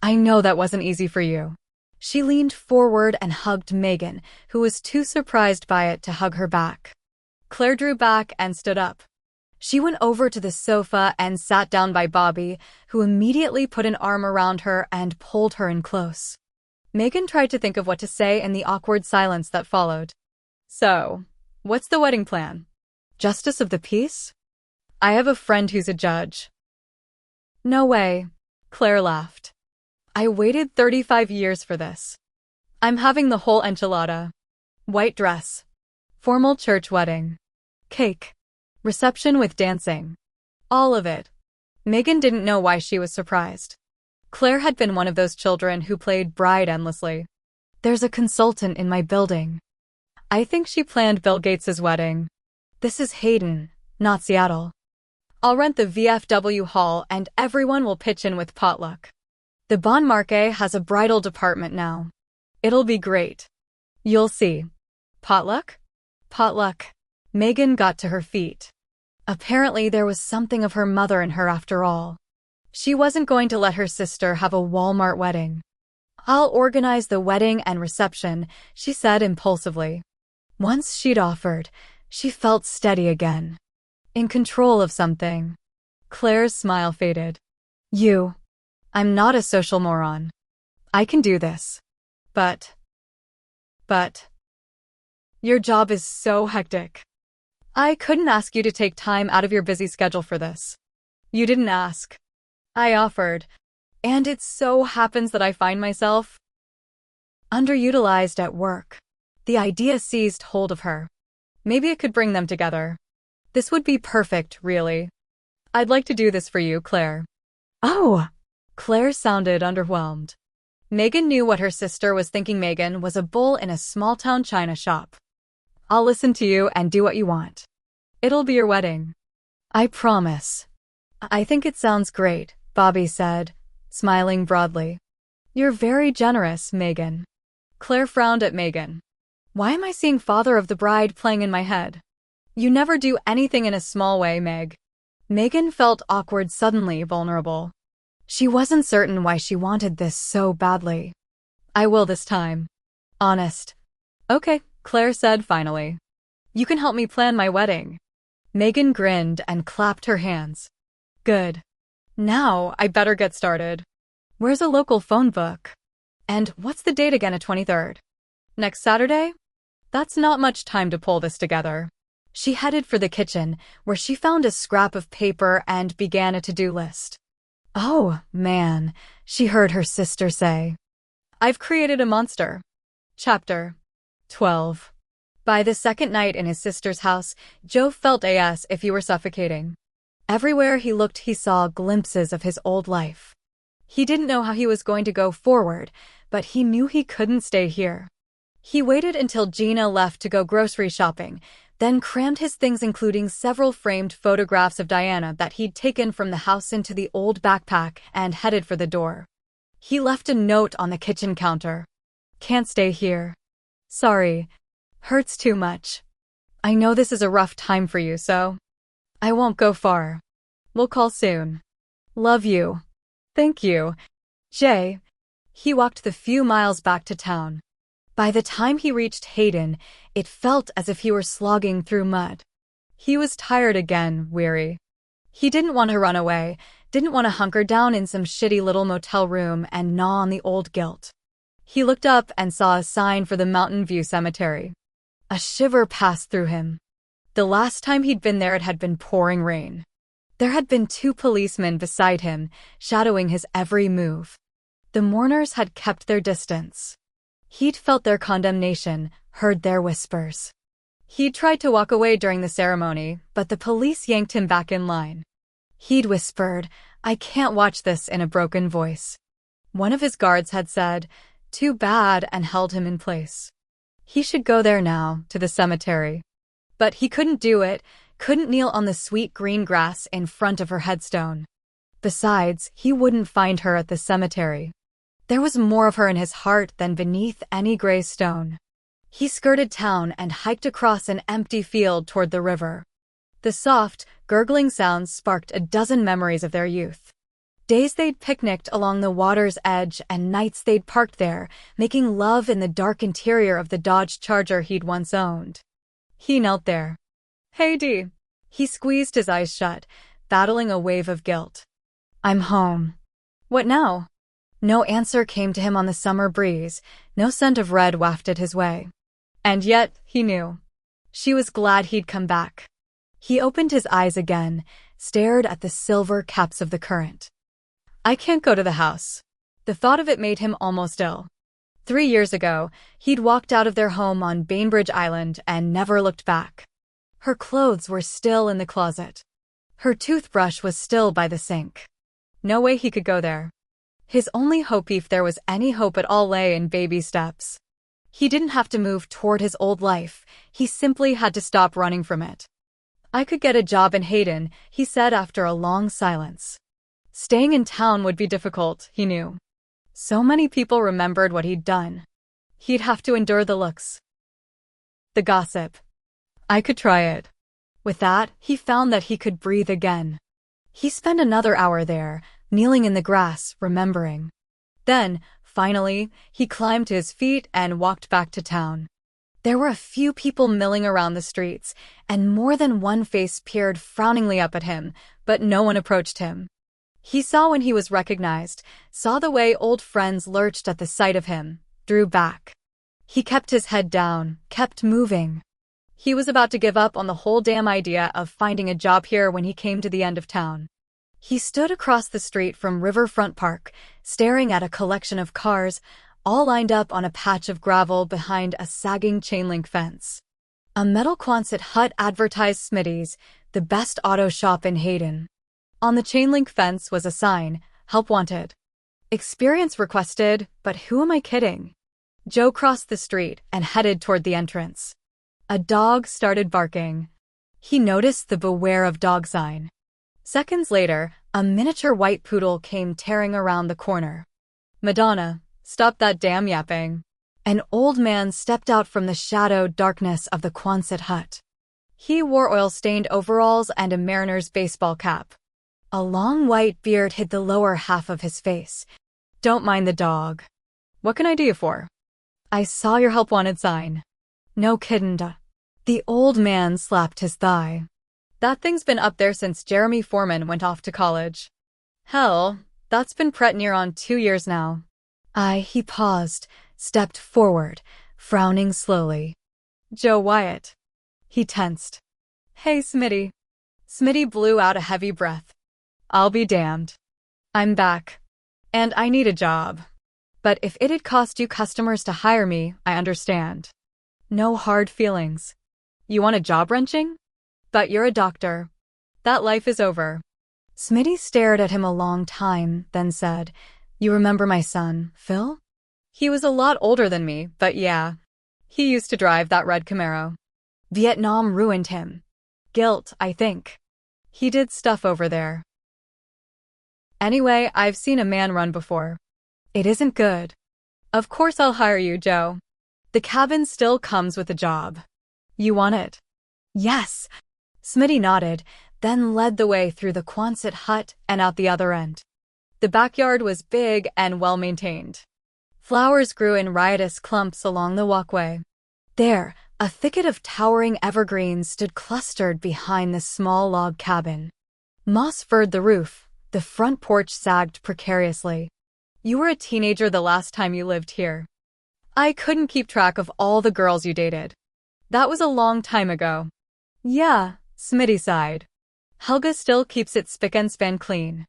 S1: I know that wasn't easy for you." She leaned forward and hugged Megan, who was too surprised by it to hug her back. Claire drew back and stood up. She went over to the sofa and sat down by Bobby, who immediately put an arm around her and pulled her in close. Megan tried to think of what to say in the awkward silence that followed. "So, what's the wedding plan? Justice of the peace? I have a friend who's a judge." "No way," Claire laughed. "I waited 35 years for this. I'm having the whole enchilada. White dress. Formal church wedding. Cake. Reception with dancing. All of it." Megan didn't know why she was surprised. Claire had been one of those children who played bride endlessly. "There's a consultant in my building. I think she planned Bill Gates's wedding. This is Hayden, not Seattle. I'll rent the VFW hall and everyone will pitch in with potluck. The Bon Marché has a bridal department now. It'll be great. You'll see." "Potluck?" "Potluck." Megan got to her feet. Apparently there was something of her mother in her after all. She wasn't going to let her sister have a Walmart wedding. "I'll organize the wedding and reception," she said impulsively. Once she'd offered, she felt steady again. In control of something. Claire's smile faded. I'm not a social moron. I can do this. But, your job is so hectic. I couldn't ask you to take time out of your busy schedule for this. You didn't ask. I offered. And it so happens that I find myself underutilized at work." The idea seized hold of her. Maybe it could bring them together. This would be perfect, really. "I'd like to do this for you, Claire." "Oh!" Claire sounded underwhelmed. Megan knew what her sister was thinking. Megan was a bull in a small-town china shop. "I'll listen to you and do what you want. It'll be your wedding. I promise." "I think it sounds great," Bobby said, smiling broadly. "You're very generous, Megan." Claire frowned at Megan. "Why am I seeing father of the bride playing in my head? You never do anything in a small way, Meg." Megan felt awkward, suddenly vulnerable. She wasn't certain why she wanted this so badly. "I will this time. Honest." "Okay," Claire said finally. "You can help me plan my wedding." Megan grinned and clapped her hands. "Good. Now I better get started. Where's a local phone book? And what's the date again? 23rd? Next Saturday? That's not much time to pull this together." She headed for the kitchen, where she found a scrap of paper and began a to-do list. "Oh, man," she heard her sister say. "I've created a monster." Chapter 12. By the second night in his sister's house, Joe felt as if he were suffocating. Everywhere he looked, he saw glimpses of his old life. He didn't know how he was going to go forward, but he knew he couldn't stay here. He waited until Gina left to go grocery shopping, then crammed his things, including several framed photographs of Diana that he'd taken from the house, into the old backpack and headed for the door. He left a note on the kitchen counter. "Can't stay here. Sorry. Hurts too much. I know this is a rough time for you, so I won't go far. We'll call soon. Love you." "Thank you, Jay." He walked the few miles back to town. By the time he reached Hayden, it felt as if he were slogging through mud. He was tired again, weary. He didn't want to run away, didn't want to hunker down in some shitty little motel room and gnaw on the old guilt. He looked up and saw a sign for the Mountain View Cemetery. A shiver passed through him. The last time he'd been there, it had been pouring rain. There had been 2 policemen beside him, shadowing his every move. The mourners had kept their distance. He'd felt their condemnation, heard their whispers. He'd tried to walk away during the ceremony, but the police yanked him back in line. He'd whispered, "I can't watch this," in a broken voice. One of his guards had said, "Too bad," and held him in place. He should go there now, to the cemetery. But he couldn't do it, couldn't kneel on the sweet green grass in front of her headstone. Besides, he wouldn't find her at the cemetery. There was more of her in his heart than beneath any gray stone. He skirted town and hiked across an empty field toward the river. The soft, gurgling sounds sparked a dozen memories of their youth. Days they'd picnicked along the water's edge and nights they'd parked there, making love in the dark interior of the Dodge Charger he'd once owned. He knelt there. "Hey, Dee." He squeezed his eyes shut, battling a wave of guilt. "I'm home." "What now?" No answer came to him on the summer breeze, no scent of red wafted his way. And yet, he knew. She was glad he'd come back. He opened his eyes again, stared at the silver caps of the current. "I can't go to the house." The thought of it made him almost ill. 3 years ago, he'd walked out of their home on Bainbridge Island and never looked back. Her clothes were still in the closet. Her toothbrush was still by the sink. No way he could go there. His only hope, if there was any hope at all, lay in baby steps. He didn't have to move toward his old life, he simply had to stop running from it. "I could get a job in Hayden," he said after a long silence. Staying in town would be difficult, he knew. So many people remembered what he'd done. He'd have to endure the looks, the gossip. "I could try it." With that, he found that he could breathe again. He spent another hour there, kneeling in the grass, remembering. Then, finally, he climbed to his feet and walked back to town. There were a few people milling around the streets, and more than one face peered frowningly up at him, but no one approached him. He saw when he was recognized, saw the way old friends lurched at the sight of him, drew back. He kept his head down, kept moving. He was about to give up on the whole damn idea of finding a job here when he came to the end of town. He stood across the street from Riverfront Park, staring at a collection of cars, all lined up on a patch of gravel behind a sagging chain-link fence. A metal Quonset hut advertised Smitty's, the best auto shop in Hayden. On the chain-link fence was a sign, "Help wanted." "Experience requested," but who am I kidding? Joe crossed the street and headed toward the entrance. A dog started barking. He noticed the "Beware of Dog" sign. Seconds later, a miniature white poodle came tearing around the corner. "Madonna, stop that damn yapping." An old man stepped out from the shadowed darkness of the Quonset hut. He wore oil-stained overalls and a Mariners baseball cap. A long white beard hid the lower half of his face. "Don't mind the dog." "What can I do you for?" "I saw your help wanted sign." "No kiddin', duh." The old man slapped his thigh. "That thing's been up there since Jeremy Foreman went off to college. Hell, that's been pretty near on 2 years now." He paused, stepped forward, frowning slowly. "Joe Wyatt." He tensed. "Hey, Smitty." Smitty blew out a heavy breath. "I'll be damned. I'm back. And I need a job. But if it'd cost you customers to hire me, I understand. No hard feelings. You want a job wrenching? But you're a doctor. That life is over." Smitty stared at him a long time, then said, "You remember my son, Phil?" "He was a lot older than me, but yeah. He used to drive that red Camaro. Vietnam ruined him. Guilt, I think. He did stuff over there. Anyway, I've seen a man run before. It isn't good. Of course I'll hire you, Joe. The cabin still comes with a job. You want it?" "Yes." Smitty nodded, then led the way through the Quonset hut and out the other end. The backyard was big and well-maintained. Flowers grew in riotous clumps along the walkway. There, a thicket of towering evergreens stood clustered behind the small log cabin. Moss furred the roof, the front porch sagged precariously. "You were a teenager the last time you lived here." "I couldn't keep track of all the girls you dated. That was a long time ago." "Yeah," Smitty sighed. Helga still keeps it spick and span clean.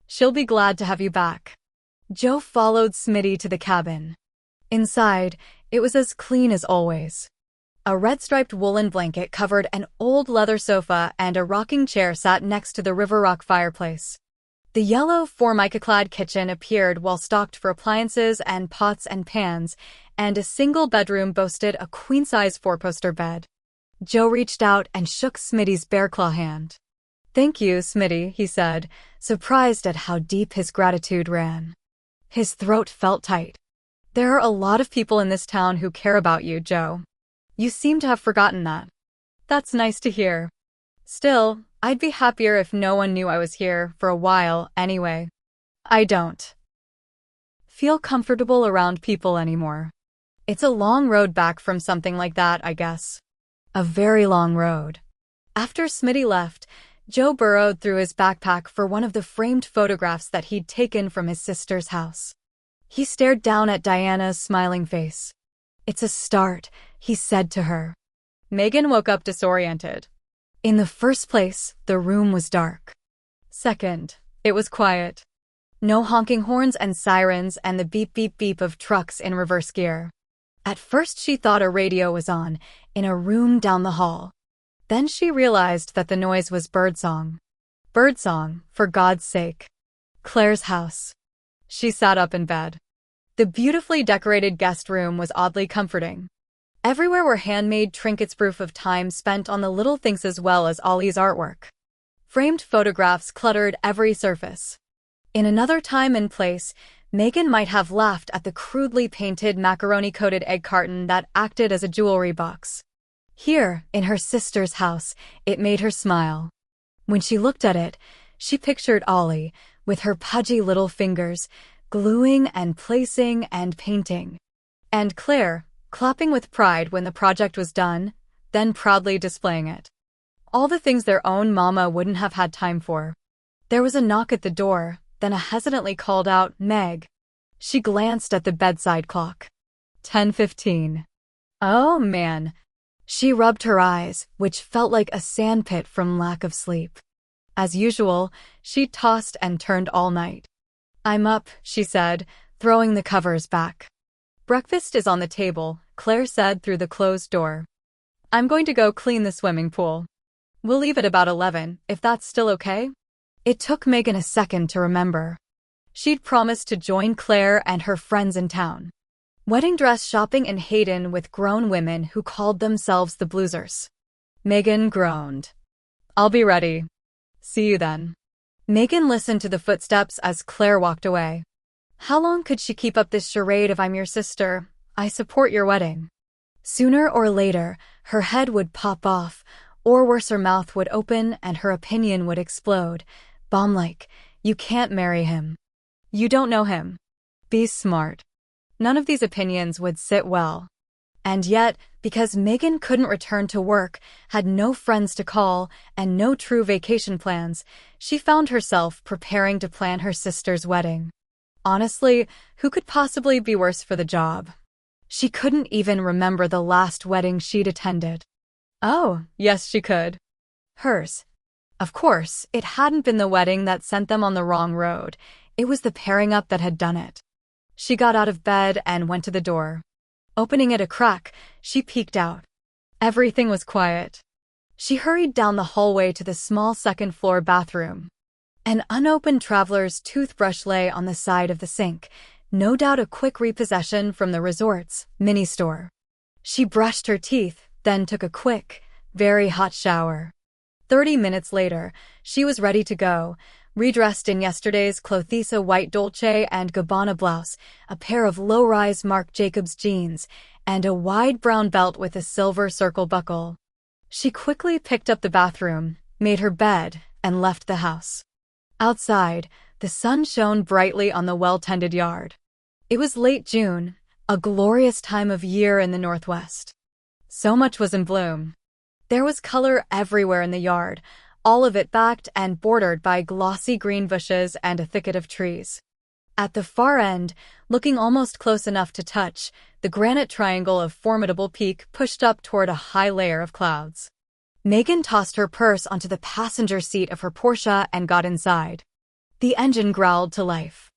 S1: She'll be glad to have you back. Joe followed Smitty to the cabin. Inside, it was as clean as always. A red-striped woolen blanket covered an old leather sofa, and a rocking chair sat next to the River Rock fireplace. The yellow formica-clad kitchen appeared well-stocked for appliances and pots and pans, and a single bedroom boasted a queen-size four-poster bed. Joe reached out and shook Smitty's bear-claw hand. "Thank you, Smitty," he said, surprised at how deep his gratitude ran. His throat felt tight. "There are a lot of people in this town who care about you, Joe. You seem to have forgotten that." "That's nice to hear. Still, I'd be happier if no one knew I was here for a while anyway. I don't feel comfortable around people anymore. It's a long road back from something like that, I guess. A very long road." After Smitty left, Joe burrowed through his backpack for one of the framed photographs that he'd taken from his sister's house. He stared down at Diana's smiling face. "It's a start," he said to her. Megan woke up disoriented. In the first place, the room was dark. Second, it was quiet. No honking horns and sirens and the beep-beep-beep of trucks in reverse gear. At first she thought a radio was on, in a room down the hall. Then she realized that the noise was birdsong. Birdsong, for God's sake. Claire's house. She sat up in bed. The beautifully decorated guest room was oddly comforting. Everywhere were handmade trinkets, proof of time spent on the little things as well as Ollie's artwork. Framed photographs cluttered every surface. In another time and place, Megan might have laughed at the crudely painted macaroni-coated egg carton that acted as a jewelry box. Here, in her sister's house, it made her smile. When she looked at it, she pictured Ollie, with her pudgy little fingers, gluing and placing and painting. And Claire, clapping with pride when the project was done, then proudly displaying it. All the things their own mama wouldn't have had time for. There was a knock at the door, then a hesitantly called out, "Meg." She glanced at the bedside clock. 10:15. Oh man. She rubbed her eyes, which felt like a sandpit from lack of sleep. As usual, she tossed and turned all night. "I'm up," she said, throwing the covers back. "Breakfast is on the table," Claire said through the closed door. "I'm going to go clean the swimming pool. We'll leave at about 11, if that's still okay?" It took Megan a second to remember. She'd promised to join Claire and her friends in town. Wedding dress shopping in Hayden with grown women who called themselves the Bluesers. Megan groaned. "I'll be ready. See you then." Megan listened to the footsteps as Claire walked away. How long could she keep up this charade of "I'm your sister, I support your wedding"? Sooner or later, her head would pop off, or worse, her mouth would open and her opinion would explode. Bomb-like, "You can't marry him. You don't know him. Be smart." None of these opinions would sit well. And yet, because Megan couldn't return to work, had no friends to call, and no true vacation plans, she found herself preparing to plan her sister's wedding. Honestly, who could possibly be worse for the job? She couldn't even remember the last wedding she'd attended. Oh, yes she could. Hers. Of course, it hadn't been the wedding that sent them on the wrong road. It was the pairing up that had done it. She got out of bed and went to the door. Opening it a crack, she peeked out. Everything was quiet. She hurried down the hallway to the small second-floor bathroom. An unopened traveler's toothbrush lay on the side of the sink, no doubt a quick repossession from the resort's mini-store. She brushed her teeth, then took a quick, very hot shower. 30 minutes later, she was ready to go, redressed in yesterday's Clothisa white Dolce & Gabbana blouse, a pair of low-rise Marc Jacobs jeans, and a wide brown belt with a silver circle buckle. She quickly picked up the bathroom, made her bed, and left the house. Outside, the sun shone brightly on the well-tended yard. It was late June, a glorious time of year in the Northwest. So much was in bloom. There was color everywhere in the yard, all of it backed and bordered by glossy green bushes and a thicket of trees. At the far end, looking almost close enough to touch, the granite triangle of Formidable Peak pushed up toward a high layer of clouds. Megan tossed her purse onto the passenger seat of her Porsche and got inside. The engine growled to life.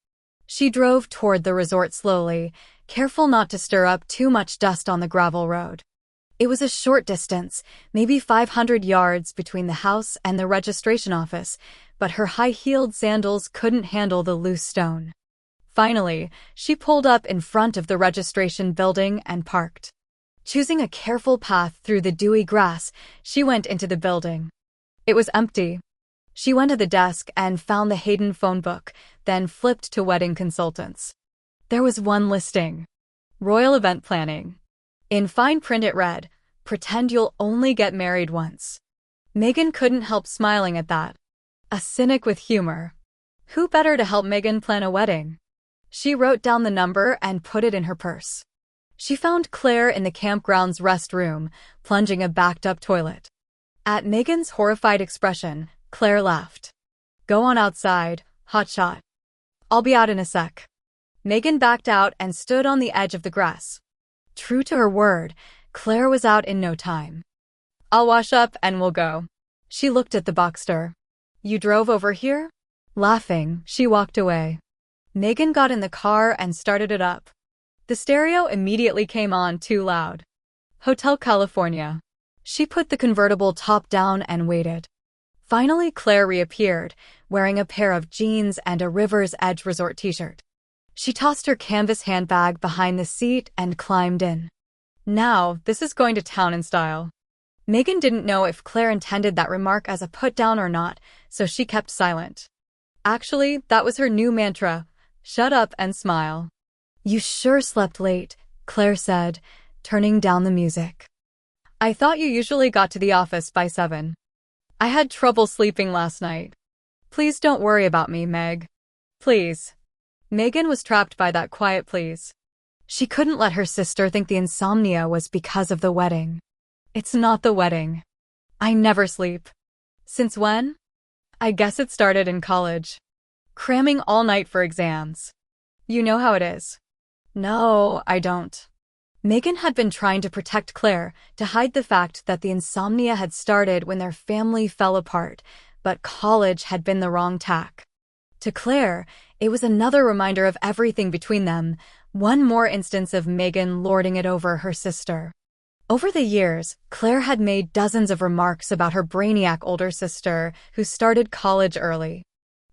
S1: She drove toward the resort slowly, careful not to stir up too much dust on the gravel road. It was a short distance, maybe 500 yards between the house and the registration office, but her high-heeled sandals couldn't handle the loose stone. Finally, she pulled up in front of the registration building and parked. Choosing a careful path through the dewy grass, she went into the building. It was empty. She went to the desk and found the Hayden phone book, then flipped to wedding consultants. There was one listing. Royal event planning. In fine print it read, "Pretend you'll only get married once." Megan couldn't help smiling at that. A cynic with humor. Who better to help Megan plan a wedding? She wrote down the number and put it in her purse. She found Claire in the campground's restroom, plunging a backed-up toilet. At Megan's horrified expression, Claire laughed. "Go on outside, hotshot. I'll be out in a sec." Megan backed out and stood on the edge of the grass. True to her word, Claire was out in no time. "I'll wash up and we'll go." She looked at the Boxster. "You drove over here?" Laughing, she walked away. Megan got in the car and started it up. The stereo immediately came on too loud. Hotel California. She put the convertible top down and waited. Finally, Claire reappeared, wearing a pair of jeans and a River's Edge resort t-shirt. She tossed her canvas handbag behind the seat and climbed in. Now, this is going to town in style. Megan didn't know if Claire intended that remark as a put-down or not, so she kept silent. Actually, that was her new mantra. Shut up and smile. "You sure slept late," Claire said, turning down the music. "I thought you usually got to the office by 7. I had trouble sleeping last night. Please don't worry about me, Meg. Please." Megan was trapped by that quiet please. She couldn't let her sister think the insomnia was because of the wedding. "It's not the wedding. I never sleep." "Since when?" "I guess it started in college. Cramming all night for exams. You know how it is." "No, I don't." Megan had been trying to protect Claire, to hide the fact that the insomnia had started when their family fell apart, but college had been the wrong tack. To Claire, it was another reminder of everything between them, one more instance of Megan lording it over her sister. Over the years, Claire had made dozens of remarks about her brainiac older sister who started college early.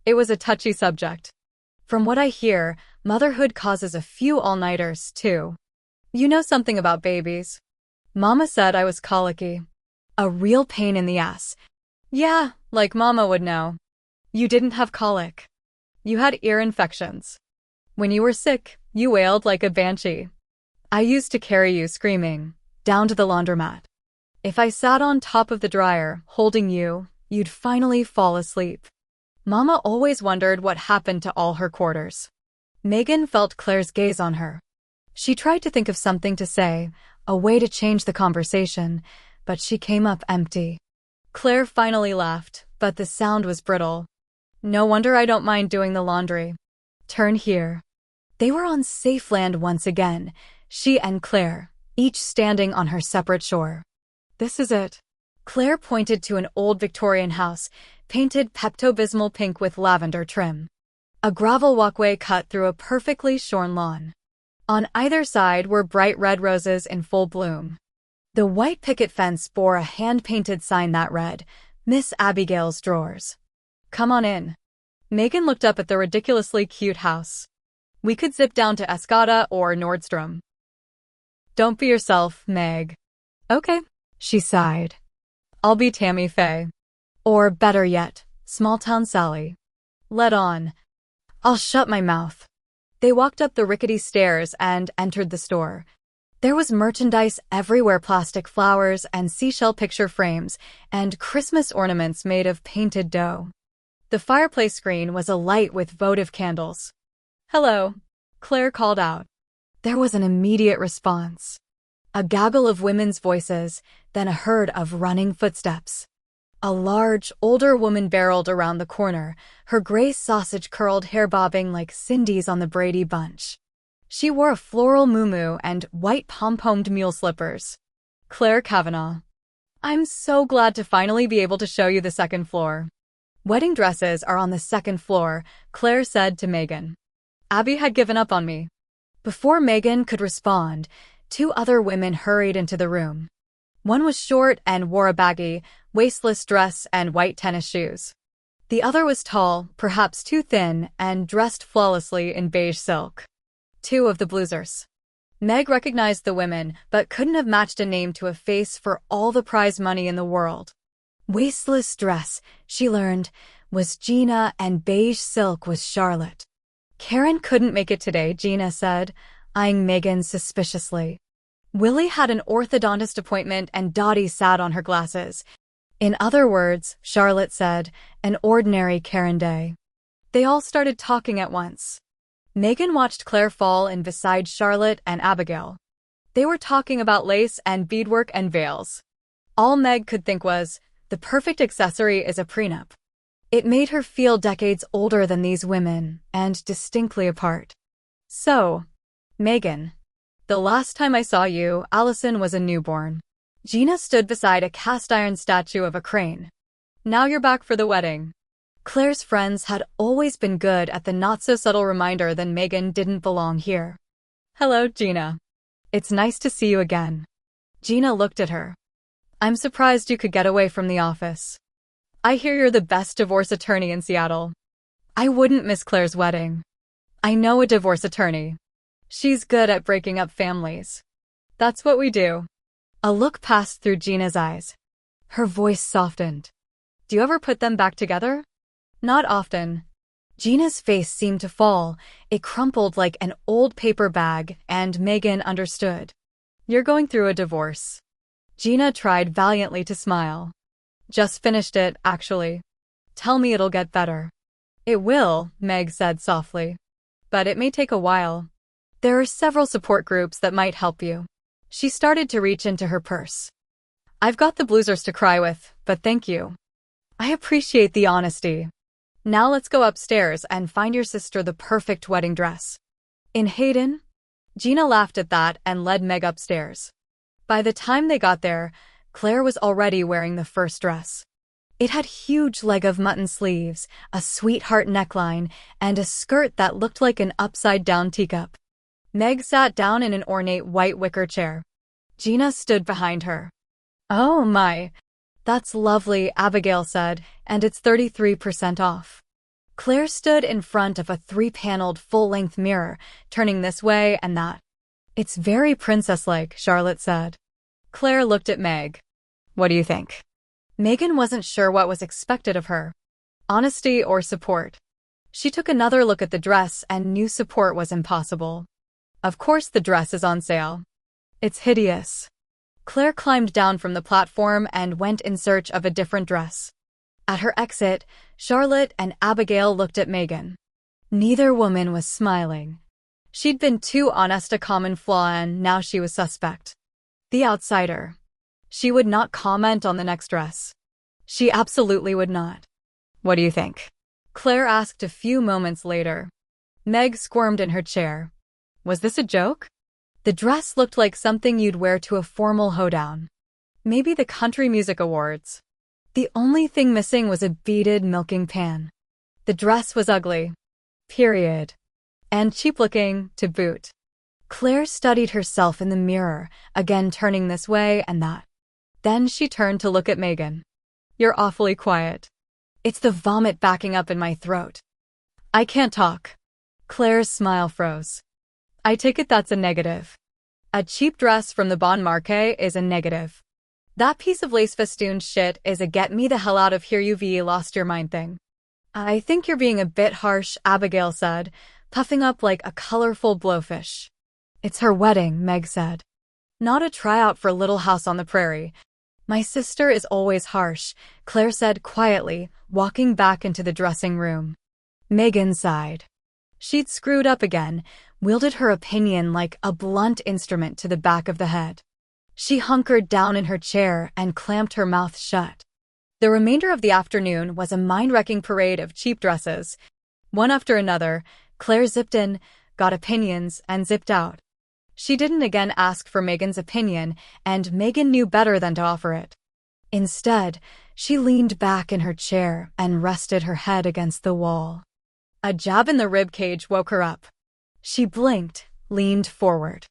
S1: It was a touchy subject. "From what I hear, motherhood causes a few all-nighters, too. You know something about babies. Mama said I was colicky. A real pain in the ass. Yeah, like Mama would know. You didn't have colic. You had ear infections. When you were sick, you wailed like a banshee. I used to carry you screaming, down to the laundromat. If I sat on top of the dryer, holding you, you'd finally fall asleep. Mama always wondered what happened to all her quarters." Megan felt Claire's gaze on her. She tried to think of something to say, a way to change the conversation, but she came up empty. Claire finally laughed, but the sound was brittle. "No wonder I don't mind doing the laundry. Turn here." They were on safe land once again, she and Claire, each standing on her separate shore. "This is it." Claire pointed to an old Victorian house, painted Pepto-Bismol pink with lavender trim. A gravel walkway cut through a perfectly shorn lawn. On either side were bright red roses in full bloom. The white picket fence bore a hand-painted sign that read, "Miss Abigail's Drawers." "Come on in." Megan looked up at the ridiculously cute house. "We could zip down to Escada or Nordstrom." "Don't be yourself, Meg." "Okay," she sighed. "I'll be Tammy Faye. Or better yet, Small-Town Sally. Let on. I'll shut my mouth." They walked up the rickety stairs and entered the store. There was merchandise everywhere, plastic flowers and seashell picture frames, and Christmas ornaments made of painted dough. The fireplace screen was alight with votive candles. "Hello," Claire called out. There was an immediate response. A gaggle of women's voices, then a herd of running footsteps. A large, older woman barreled around the corner, her gray sausage-curled hair bobbing like Cindy's on the Brady Bunch. She wore a floral muumuu and white pom-pomed mule slippers. "Claire Kavanaugh." I'm so glad to finally be able to show you the second floor. Wedding dresses are on the second floor, Claire said to Megan. Abby had given up on me. Before Megan could respond, two other women hurried into the room. One was short and wore a baggy, waistless dress and white tennis shoes. The other was tall, perhaps too thin, and dressed flawlessly in beige silk. Two of the blousers. Meg recognized the women, but couldn't have matched a name to a face for all the prize money in the world. Waistless dress, she learned, was Gina, and beige silk was Charlotte. Karen couldn't make it today, Gina said, eyeing Megan suspiciously. Willie had an orthodontist appointment and Dottie sat on her glasses. In other words, Charlotte said, an ordinary Karen day. They all started talking at once. Megan watched Claire fall in beside Charlotte and Abigail. They were talking about lace and beadwork and veils. All Meg could think was, the perfect accessory is a prenup. It made her feel decades older than these women, and distinctly apart. So, Megan, the last time I saw you, Allison was a newborn. Gina stood beside a cast-iron statue of a crane. Now you're back for the wedding. Claire's friends had always been good at the not-so-subtle reminder that Megan didn't belong here. Hello, Gina. It's nice to see you again. Gina looked at her. I'm surprised you could get away from the office. I hear you're the best divorce attorney in Seattle. I wouldn't miss Claire's wedding. I know a divorce attorney. She's good at breaking up families. That's what we do. A look passed through Gina's eyes. Her voice softened. Do you ever put them back together? Not often. Gina's face seemed to fall. It crumpled like an old paper bag, and Megan understood. You're going through a divorce. Gina tried valiantly to smile. Just finished it, actually. Tell me it'll get better. It will, Meg said softly. But it may take a while. There are several support groups that might help you. She started to reach into her purse. I've got the blousers to cry with, but thank you. I appreciate the honesty. Now let's go upstairs and find your sister the perfect wedding dress. In Hayden? Gina laughed at that and led Meg upstairs. By the time they got there, Claire was already wearing the first dress. It had huge leg of mutton sleeves, a sweetheart neckline, and a skirt that looked like an upside-down teacup. Meg sat down in an ornate white wicker chair. Gina stood behind her. Oh my, that's lovely, Abigail said, and it's 33% off. Claire stood in front of a 3-paneled full-length mirror, turning this way and that. It's very princess-like, Charlotte said. Claire looked at Meg. What do you think? Megan wasn't sure what was expected of her. Honesty or support. She took another look at the dress and knew support was impossible. Of course the dress is on sale. It's hideous. Claire climbed down from the platform and went in search of a different dress. At her exit, Charlotte and Abigail looked at Megan. Neither woman was smiling. She'd been too honest a common flaw and now she was suspect. The outsider. She would not comment on the next dress. She absolutely would not. What do you think? Claire asked a few moments later. Meg squirmed in her chair. Was this a joke? The dress looked like something you'd wear to a formal hoedown. Maybe the Country Music Awards. The only thing missing was a beaded milking pan. The dress was ugly. Period. And cheap-looking, to boot. Claire studied herself in the mirror, again turning this way and that. Then she turned to look at Megan. You're awfully quiet. It's the vomit backing up in my throat. I can't talk. Claire's smile froze. I take it that's a negative. A cheap dress from the Bon Marché is a negative. That piece of lace festooned shit is a get me the hell out of here you've lost your mind thing. I think you're being a bit harsh, Abigail said, puffing up like a colorful blowfish. It's her wedding, Meg said. Not a tryout for Little House on the Prairie. My sister is always harsh, Claire said quietly, walking back into the dressing room. Megan sighed. She'd screwed up again, wielded her opinion like a blunt instrument to the back of the head. She hunkered down in her chair and clamped her mouth shut. The remainder of the afternoon was a mind-wrecking parade of cheap dresses. One after another, Claire zipped in, got opinions, and zipped out. She didn't again ask for Megan's opinion, and Megan knew better than to offer it. Instead, she leaned back in her chair and rested her head against the wall. A jab in the rib cage woke her up. She blinked, leaned forward.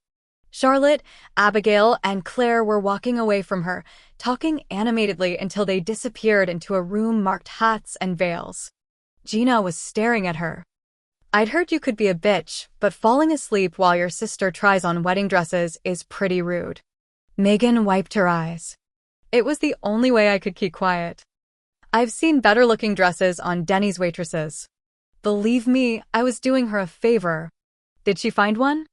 S1: Charlotte, Abigail, and Claire were walking away from her, talking animatedly until they disappeared into a room marked hats and veils. Gina was staring at her. "I'd heard you could be a bitch, but falling asleep while your sister tries on wedding dresses is pretty rude." Megan wiped her eyes. "It was the only way I could keep quiet. I've seen better-looking dresses on Denny's waitresses. Believe me, I was doing her a favor." "Did she find one?"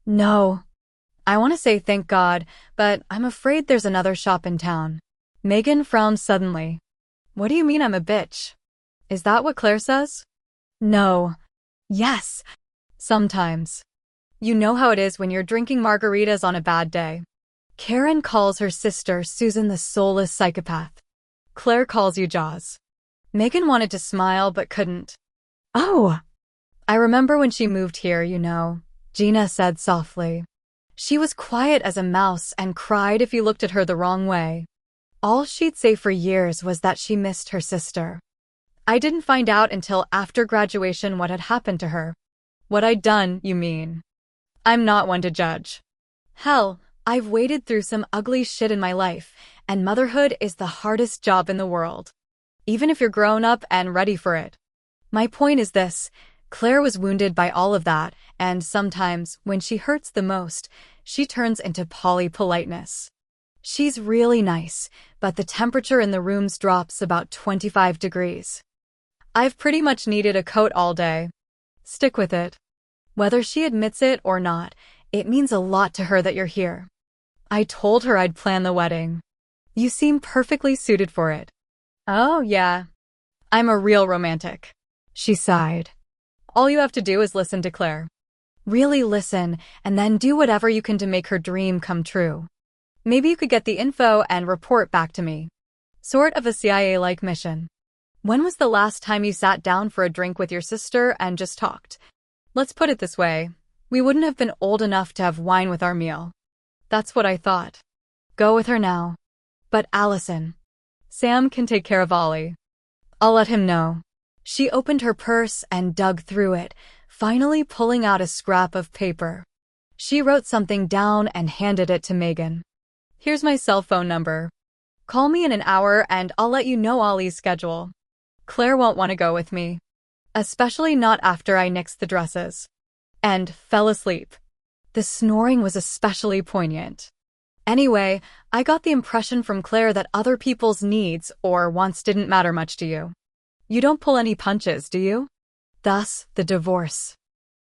S1: "No. I want to say thank God, but I'm afraid there's another shop in town." Megan frowned suddenly. "What do you mean I'm a bitch? Is that what Claire says?" "No. Yes. Sometimes. You know how it is when you're drinking margaritas on a bad day. Karen calls her sister Susan the soulless psychopath. Claire calls you Jaws." Megan wanted to smile but couldn't. "Oh, I remember when she moved here, you know," Gina said softly. "She was quiet as a mouse and cried if you looked at her the wrong way. All she'd say for years was that she missed her sister. I didn't find out until after graduation what had happened to her." "What I'd done, you mean?" "I'm not one to judge. Hell, I've waded through some ugly shit in my life, and motherhood is the hardest job in the world. Even if you're grown up and ready for it. My point is this: Claire was wounded by all of that, and sometimes, when she hurts the most, she turns into politeness. She's really nice, but the temperature in the rooms drops about 25 degrees. I've pretty much needed a coat all day. Stick with it. Whether she admits it or not, it means a lot to her that you're here. I told her I'd plan the wedding. You seem perfectly suited for it." "Oh, yeah. I'm a real romantic." She sighed. "All you have to do is listen to Claire. Really listen, and then do whatever you can to make her dream come true. Maybe you could get the info and report back to me. Sort of a CIA-like mission. When was the last time you sat down for a drink with your sister and just talked? Let's put it this way. We wouldn't have been old enough to have wine with our meal." "That's what I thought. Go with her now." "But Allison." "Sam can take care of Ollie. I'll let him know." She opened her purse and dug through it, finally pulling out a scrap of paper. She wrote something down and handed it to Megan. "Here's my cell phone number. Call me in an hour and I'll let you know Ollie's schedule. Claire won't want to go with me. Especially not after I nixed the dresses." And fell asleep. The snoring was especially poignant. "Anyway, I got the impression from Claire that other people's needs or wants didn't matter much to you. You don't pull any punches, do you? Thus, the divorce.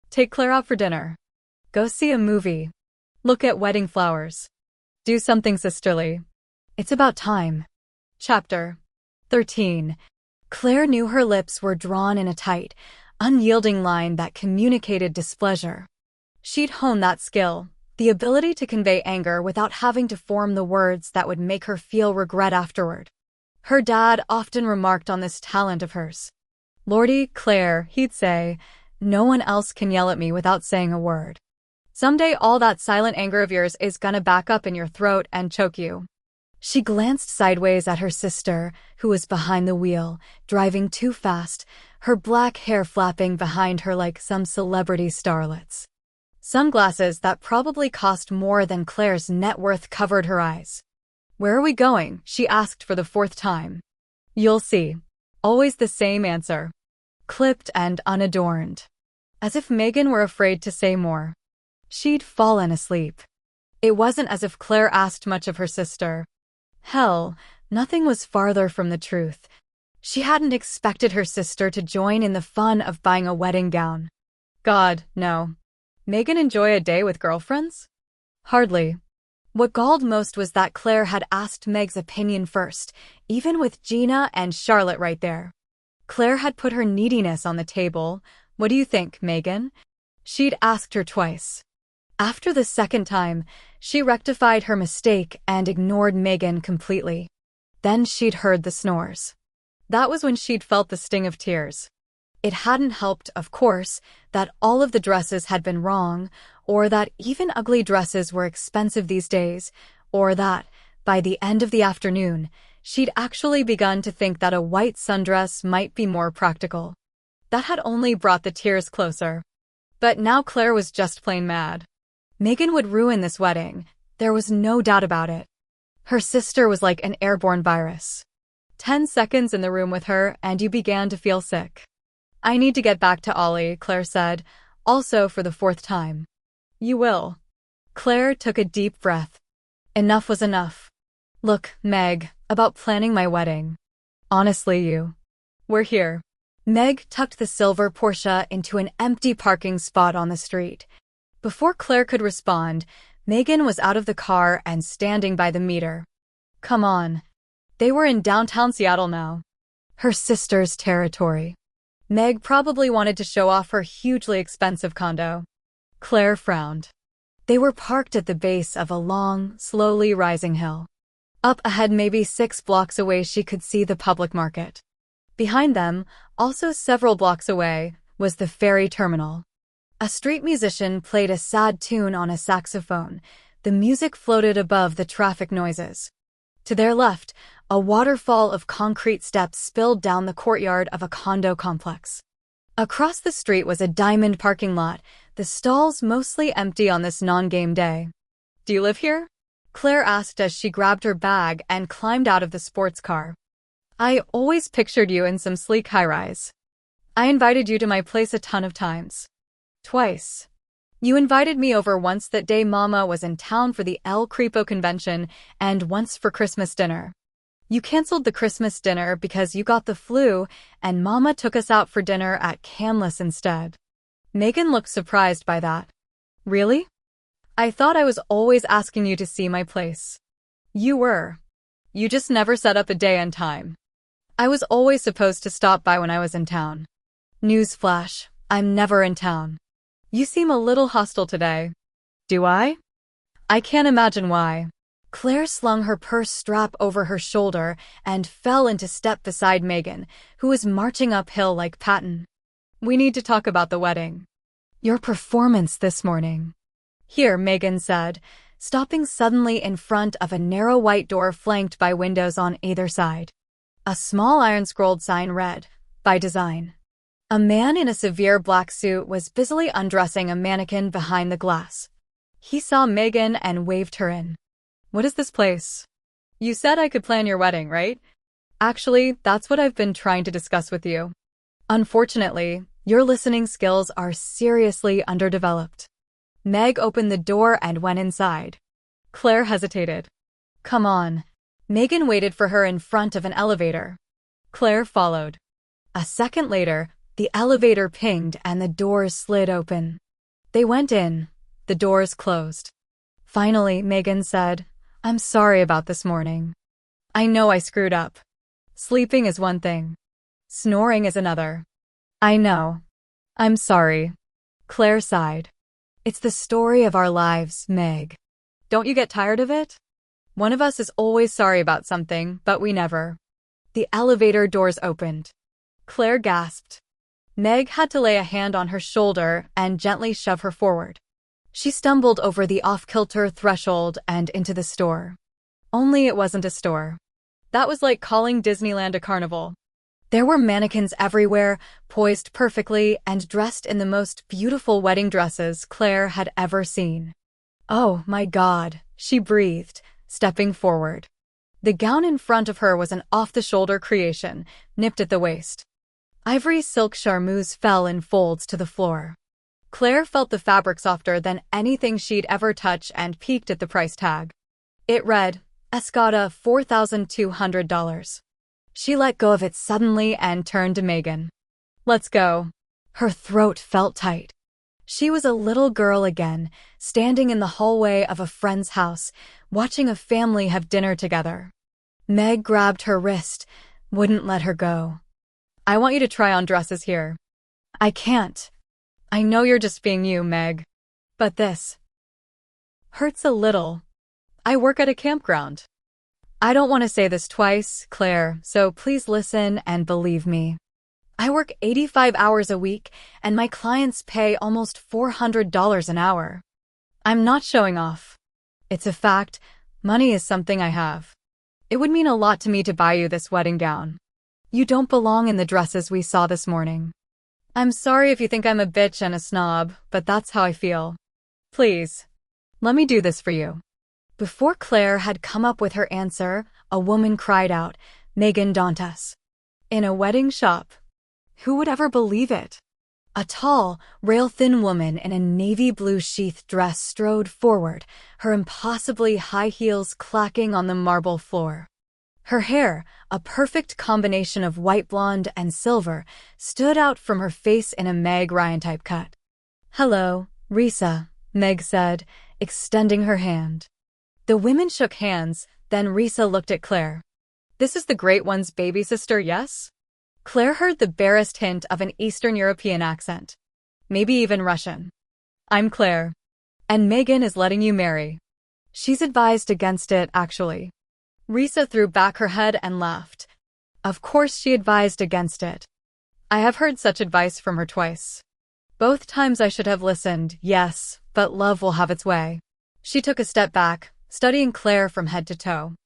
S1: Take Claire out for dinner. Go see a movie. Look at wedding flowers. Do something sisterly. It's about time." Chapter 13. Claire knew her lips were drawn in a tight, unyielding line that communicated displeasure. She'd honed that skill, the ability to convey anger without having to form the words that would make her feel regret afterward. Her dad often remarked on this talent of hers. "Lordy, Claire," he'd say, "no one else can yell at me without saying a word. Someday all that silent anger of yours is gonna back up in your throat and choke you." She glanced sideways at her sister, who was behind the wheel, driving too fast, her black hair flapping behind her like some celebrity starlet's. Sunglasses that probably cost more than Claire's net worth covered her eyes. "Where are we going?" she asked for the 4th time. "You'll see." Always the same answer. Clipped and unadorned. As if Megan were afraid to say more. She'd fallen asleep. It wasn't as if Claire asked much of her sister. Hell, nothing was farther from the truth. She hadn't expected her sister to join in the fun of buying a wedding gown. God, no. Megan enjoy a day with girlfriends? Hardly. What galled most was that Claire had asked Meg's opinion first, even with Gina and Charlotte right there. Claire had put her neediness on the table. "What do you think, Megan?" She'd asked her twice. After the 2nd time, she rectified her mistake and ignored Megan completely. Then she'd heard the snores. That was when she'd felt the sting of tears. It hadn't helped, of course, that all of the dresses had been wrong, or that even ugly dresses were expensive these days, or that, by the end of the afternoon, She'd actually begun to think that a white sundress might be more practical. That had only brought the tears closer. But now Claire was just plain mad. Megan would ruin this wedding. There was no doubt about it. Her sister was like an airborne virus. 10 seconds in the room with her, and you began to feel sick. I need to get back to Ollie, Claire said, also for the 4th time. You will. Claire took a deep breath. Enough was enough. Look, Meg, about planning my wedding. Honestly, we're here. Meg tucked the silver Porsche into an empty parking spot on the street. Before Claire could respond, Megan was out of the car and standing by the meter. Come on. They were in downtown Seattle now. Her sister's territory. Meg probably wanted to show off her hugely expensive condo. Claire frowned. They were parked at the base of a long, slowly rising hill. Up ahead, maybe 6 blocks away, she could see the public market. Behind them, also several blocks away, was the ferry terminal. A street musician played a sad tune on a saxophone. The music floated above the traffic noises. To their left, a waterfall of concrete steps spilled down the courtyard of a condo complex. Across the street was a diamond parking lot, the stalls mostly empty on this non-game day. Do you live here? Claire asked as she grabbed her bag and climbed out of the sports car. I always pictured you in some sleek high-rise. I invited you to my place a ton of times. Twice. You invited me over once that day Mama was in town for the El Creepo convention and once for Christmas dinner. You canceled the Christmas dinner because you got the flu and Mama took us out for dinner at Canlis instead. Megan looked surprised by that. Really? I thought I was always asking you to see my place. You were. You just never set up a day and time. I was always supposed to stop by when I was in town. Newsflash, I'm never in town. You seem a little hostile today. Do I? I can't imagine why. Claire slung her purse strap over her shoulder and fell into step beside Megan, who was marching uphill like Patton. We need to talk about the wedding. Your performance this morning. Here, Megan said, stopping suddenly in front of a narrow white door flanked by windows on either side. A small iron-scrolled sign read, "By Design." A man in a severe black suit was busily undressing a mannequin behind the glass. He saw Megan and waved her in. What is this place? You said I could plan your wedding, right? Actually, that's what I've been trying to discuss with you. Unfortunately, your listening skills are seriously underdeveloped. Meg opened the door and went inside. Claire hesitated. Come on. Megan waited for her in front of an elevator. Claire followed. A second later, the elevator pinged and the doors slid open. They went in. The doors closed. Finally, Megan said, I'm sorry about this morning. I know I screwed up. Sleeping is one thing. Snoring is another. I know. I'm sorry. Claire sighed. It's the story of our lives, Meg. Don't you get tired of it? One of us is always sorry about something, but we never. The elevator doors opened. Claire gasped. Meg had to lay a hand on her shoulder and gently shove her forward. She stumbled over the off-kilter threshold and into the store. Only it wasn't a store. That was like calling Disneyland a carnival. There were mannequins everywhere, poised perfectly and dressed in the most beautiful wedding dresses Claire had ever seen. Oh my God, she breathed, stepping forward. The gown in front of her was an off-the-shoulder creation, nipped at the waist. Ivory silk charmeuse fell in folds to the floor. Claire felt the fabric softer than anything she'd ever touched and peeked at the price tag. It read, Escada $4,200. She let go of it suddenly and turned to Megan. Let's go. Her throat felt tight. She was a little girl again, standing in the hallway of a friend's house, watching a family have dinner together. Meg grabbed her wrist, wouldn't let her go. I want you to try on dresses here. I can't. I know you're just being you, Meg. But this hurts a little. I work at a campground. I don't want to say this twice, Claire, so please listen and believe me. I work 85 hours a week, and my clients pay almost $400 an hour. I'm not showing off. It's a fact. Money is something I have. It would mean a lot to me to buy you this wedding gown. You don't belong in the dresses we saw this morning. I'm sorry if you think I'm a bitch and a snob, but that's how I feel. Please, let me do this for you. Before Claire had come up with her answer, a woman cried out, "Megan Dantes. In a wedding shop. Who would ever believe it?" A tall, rail-thin woman in a navy blue sheath dress strode forward, her impossibly high heels clacking on the marble floor. Her hair, a perfect combination of white blonde and silver, stood out from her face in a Meg Ryan-type cut. "Hello, Risa," Meg said, extending her hand. The women shook hands, then Risa looked at Claire. "This is the Great One's baby sister, yes?" Claire heard the barest hint of an Eastern European accent. Maybe even Russian. "I'm Claire. And Megan is letting you marry. She's advised against it, actually." Risa threw back her head and laughed. Of course she advised against it. I have heard such advice from her twice. Both times I should have listened, yes, but love will have its way. She took a step back, studying Claire from head to toe.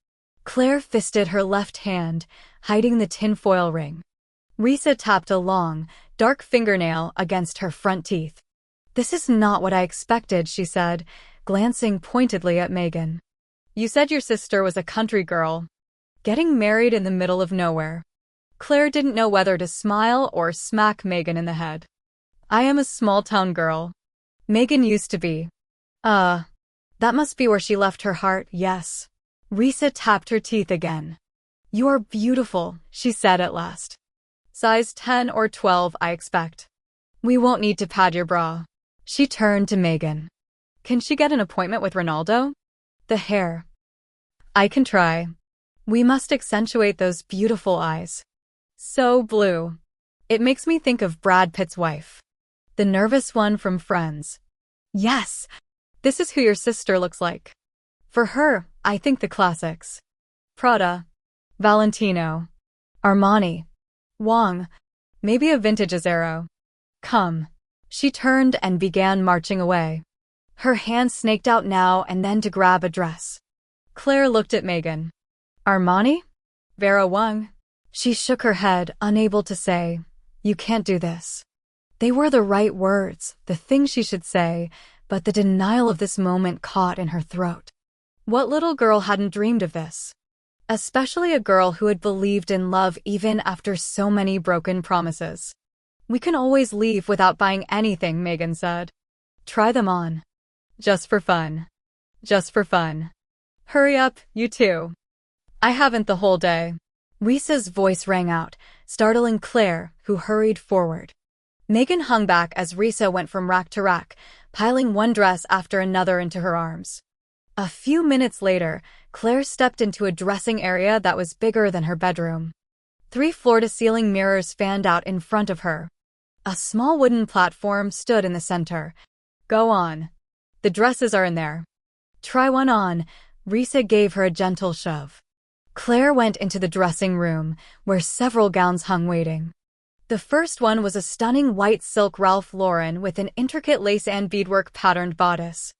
S1: Claire fisted her left hand, hiding the tinfoil ring. Risa tapped a long, dark fingernail against her front teeth. "This is not what I expected," she said, glancing pointedly at Megan. "You said your sister was a country girl. Getting married in the middle of nowhere." Claire didn't know whether to smile or smack Megan in the head. "I am a small-town girl. Megan used to be." That must be where she left her heart, yes." Risa tapped her teeth again. "You are beautiful," she said at last. "Size 10 or 12, I expect. We won't need to pad your bra." She turned to Megan. "Can she get an appointment with Ronaldo?" "The hair." "I can try. We must accentuate those beautiful eyes. So blue. It makes me think of Brad Pitt's wife. The nervous one from Friends." "Yes, this is who your sister looks like." "For her, I think the classics. Prada, Valentino, Armani, Wong, maybe a vintage Azzaro. Come." She turned and began marching away. Her hand snaked out now and then to grab a dress. Claire looked at Megan. "Armani? Vera Wong?" She shook her head, unable to say, "You can't do this." They were the right words, the thing she should say, but the denial of this moment caught in her throat. What little girl hadn't dreamed of this? Especially a girl who had believed in love even after so many broken promises. "We can always leave without buying anything," Megan said. "Try them on. Just for fun. Just for fun. Hurry up, you two. I haven't the whole day." Risa's voice rang out, startling Claire, who hurried forward. Megan hung back as Risa went from rack to rack, piling one dress after another into her arms. A few minutes later, Claire stepped into a dressing area that was bigger than her bedroom. 3 floor-to-ceiling mirrors fanned out in front of her. A small wooden platform stood in the center. "Go on. The dresses are in there. Try one on." Risa gave her a gentle shove. Claire went into the dressing room, where several gowns hung waiting. The first one was a stunning white silk Ralph Lauren with an intricate lace and beadwork patterned bodice.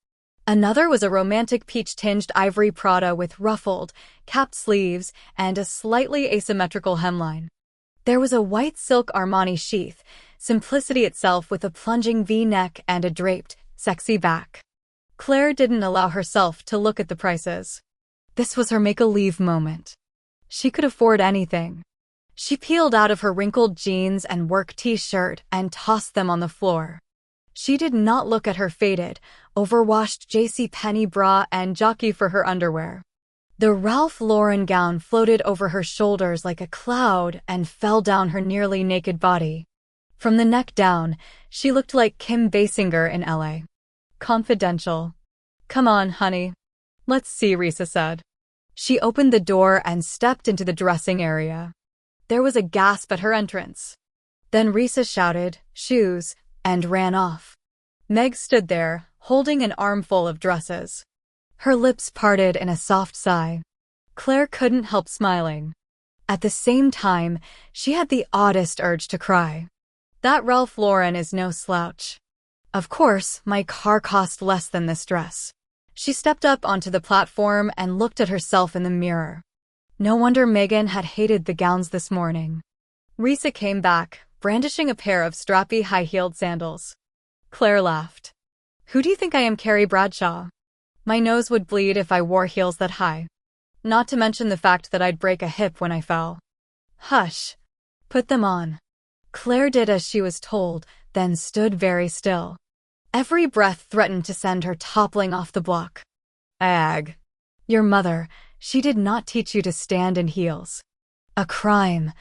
S1: Another was a romantic peach-tinged ivory Prada with ruffled, capped sleeves and a slightly asymmetrical hemline. There was a white silk Armani sheath, simplicity itself with a plunging V-neck and a draped, sexy back. Claire didn't allow herself to look at the prices. This was her make-a-leave moment. She could afford anything. She peeled out of her wrinkled jeans and work t-shirt and tossed them on the floor. She did not look at her faded, overwashed JCPenney bra and jockey for her underwear. The Ralph Lauren gown floated over her shoulders like a cloud and fell down her nearly naked body. From the neck down, she looked like Kim Basinger in LA. Confidential. "Come on, honey. Let's see," Risa said. She opened the door and stepped into the dressing area. There was a gasp at her entrance. Then Risa shouted, "Shoes," and ran off. Meg stood there, holding an armful of dresses. Her lips parted in a soft sigh. Claire couldn't help smiling. At the same time, she had the oddest urge to cry. That Ralph Lauren is no slouch. Of course, my car cost less than this dress. She stepped up onto the platform and looked at herself in the mirror. No wonder Megan had hated the gowns this morning. Risa came back, brandishing a pair of strappy high-heeled sandals. Claire laughed. Who do you think I am, Carrie Bradshaw? My nose would bleed if I wore heels that high. Not to mention the fact that I'd break a hip when I fell. Hush. Put them on. Claire did as she was told, then stood very still. Every breath threatened to send her toppling off the block. Ag. Your mother, she did not teach you to stand in heels. A crime.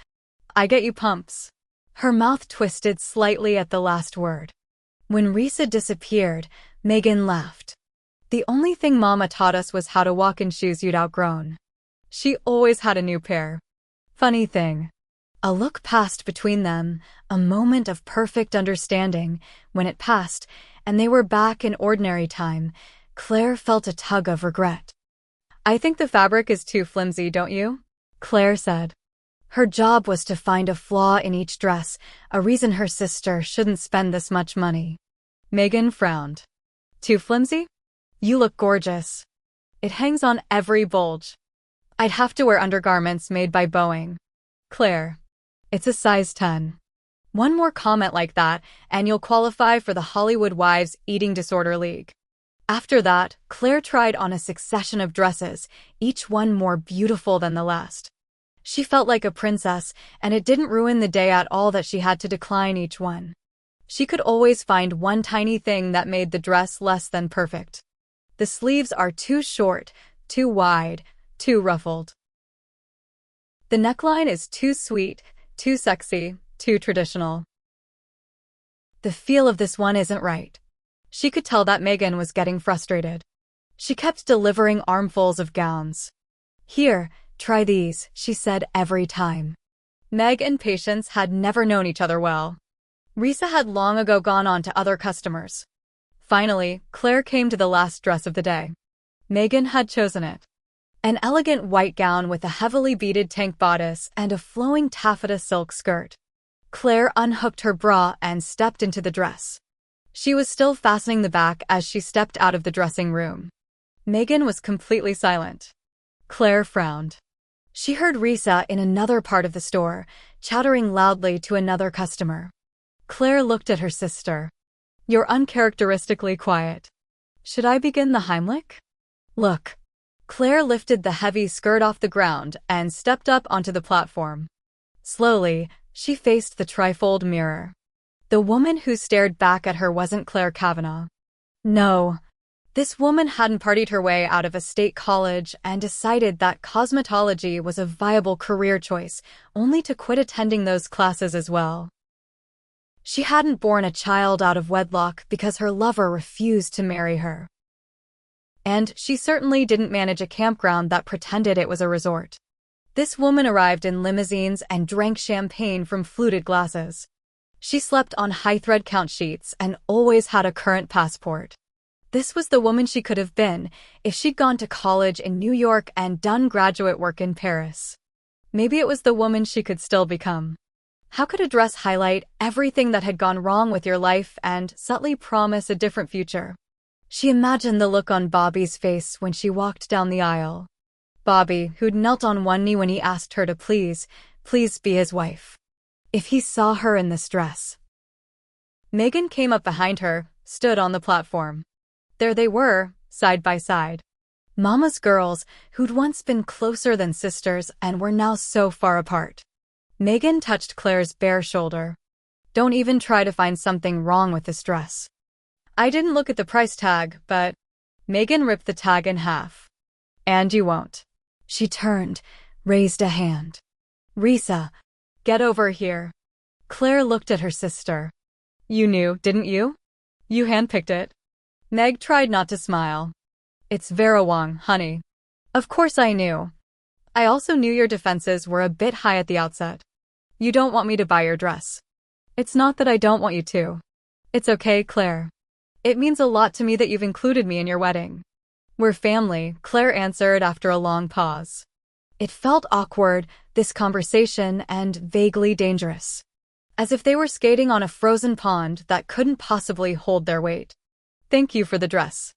S1: I get you pumps. Her mouth twisted slightly at the last word. When Risa disappeared, Megan laughed. The only thing Mama taught us was how to walk in shoes you'd outgrown. She always had a new pair. Funny thing. A look passed between them, a moment of perfect understanding. When it passed, and they were back in ordinary time, Claire felt a tug of regret. I think the fabric is too flimsy, don't you? Claire said. Her job was to find a flaw in each dress, a reason her sister shouldn't spend this much money. Megan frowned. Too flimsy? You look gorgeous. It hangs on every bulge. I'd have to wear undergarments made by Boeing. Claire. It's a size 10. One more comment like that, and you'll qualify for the Hollywood Wives Eating Disorder League. After that, Claire tried on a succession of dresses, each one more beautiful than the last. She felt like a princess, and it didn't ruin the day at all that she had to decline each one. She could always find one tiny thing that made the dress less than perfect. The sleeves are too short, too wide, too ruffled. The neckline is too sweet, too sexy, too traditional. The feel of this one isn't right. She could tell that Megan was getting frustrated. She kept delivering armfuls of gowns. Here, try these, she said every time. Meg and Patience had never known each other well. Risa had long ago gone on to other customers. Finally, Claire came to the last dress of the day. Megan had chosen it. An elegant white gown with a heavily beaded tank bodice and a flowing taffeta silk skirt. Claire unhooked her bra and stepped into the dress. She was still fastening the back as she stepped out of the dressing room. Megan was completely silent. Claire frowned. She heard Risa in another part of the store, chattering loudly to another customer. Claire looked at her sister. You're uncharacteristically quiet. Should I begin the Heimlich? Look. Claire lifted the heavy skirt off the ground and stepped up onto the platform. Slowly, she faced the trifold mirror. The woman who stared back at her wasn't Claire Kavanagh. No. This woman hadn't partied her way out of a state college and decided that cosmetology was a viable career choice, only to quit attending those classes as well. She hadn't borne a child out of wedlock because her lover refused to marry her. And she certainly didn't manage a campground that pretended it was a resort. This woman arrived in limousines and drank champagne from fluted glasses. She slept on high-thread count sheets and always had a current passport. This was the woman she could have been if she'd gone to college in New York and done graduate work in Paris. Maybe it was the woman she could still become. How could a dress highlight everything that had gone wrong with your life and subtly promise a different future? She imagined the look on Bobby's face when she walked down the aisle. Bobby, who'd knelt on one knee when he asked her to please be his wife. If he saw her in this dress. Megan came up behind her, stood on the platform. There they were, side by side. Mama's girls, who'd once been closer than sisters and were now so far apart. Megan touched Claire's bare shoulder. Don't even try to find something wrong with this dress. I didn't look at the price tag, but... Megan ripped the tag in half. And you won't. She turned, raised a hand. Risa, get over here. Claire looked at her sister. You knew, didn't you? You handpicked it. Meg tried not to smile. It's Vera Wang, honey. Of course I knew. I also knew your defenses were a bit high at the outset. You don't want me to buy your dress. It's not that I don't want you to. It's okay, Claire. It means a lot to me that you've included me in your wedding. We're family, Claire answered after a long pause. It felt awkward, this conversation, and vaguely dangerous. As if they were skating on a frozen pond that couldn't possibly hold their weight. Thank you for the dress.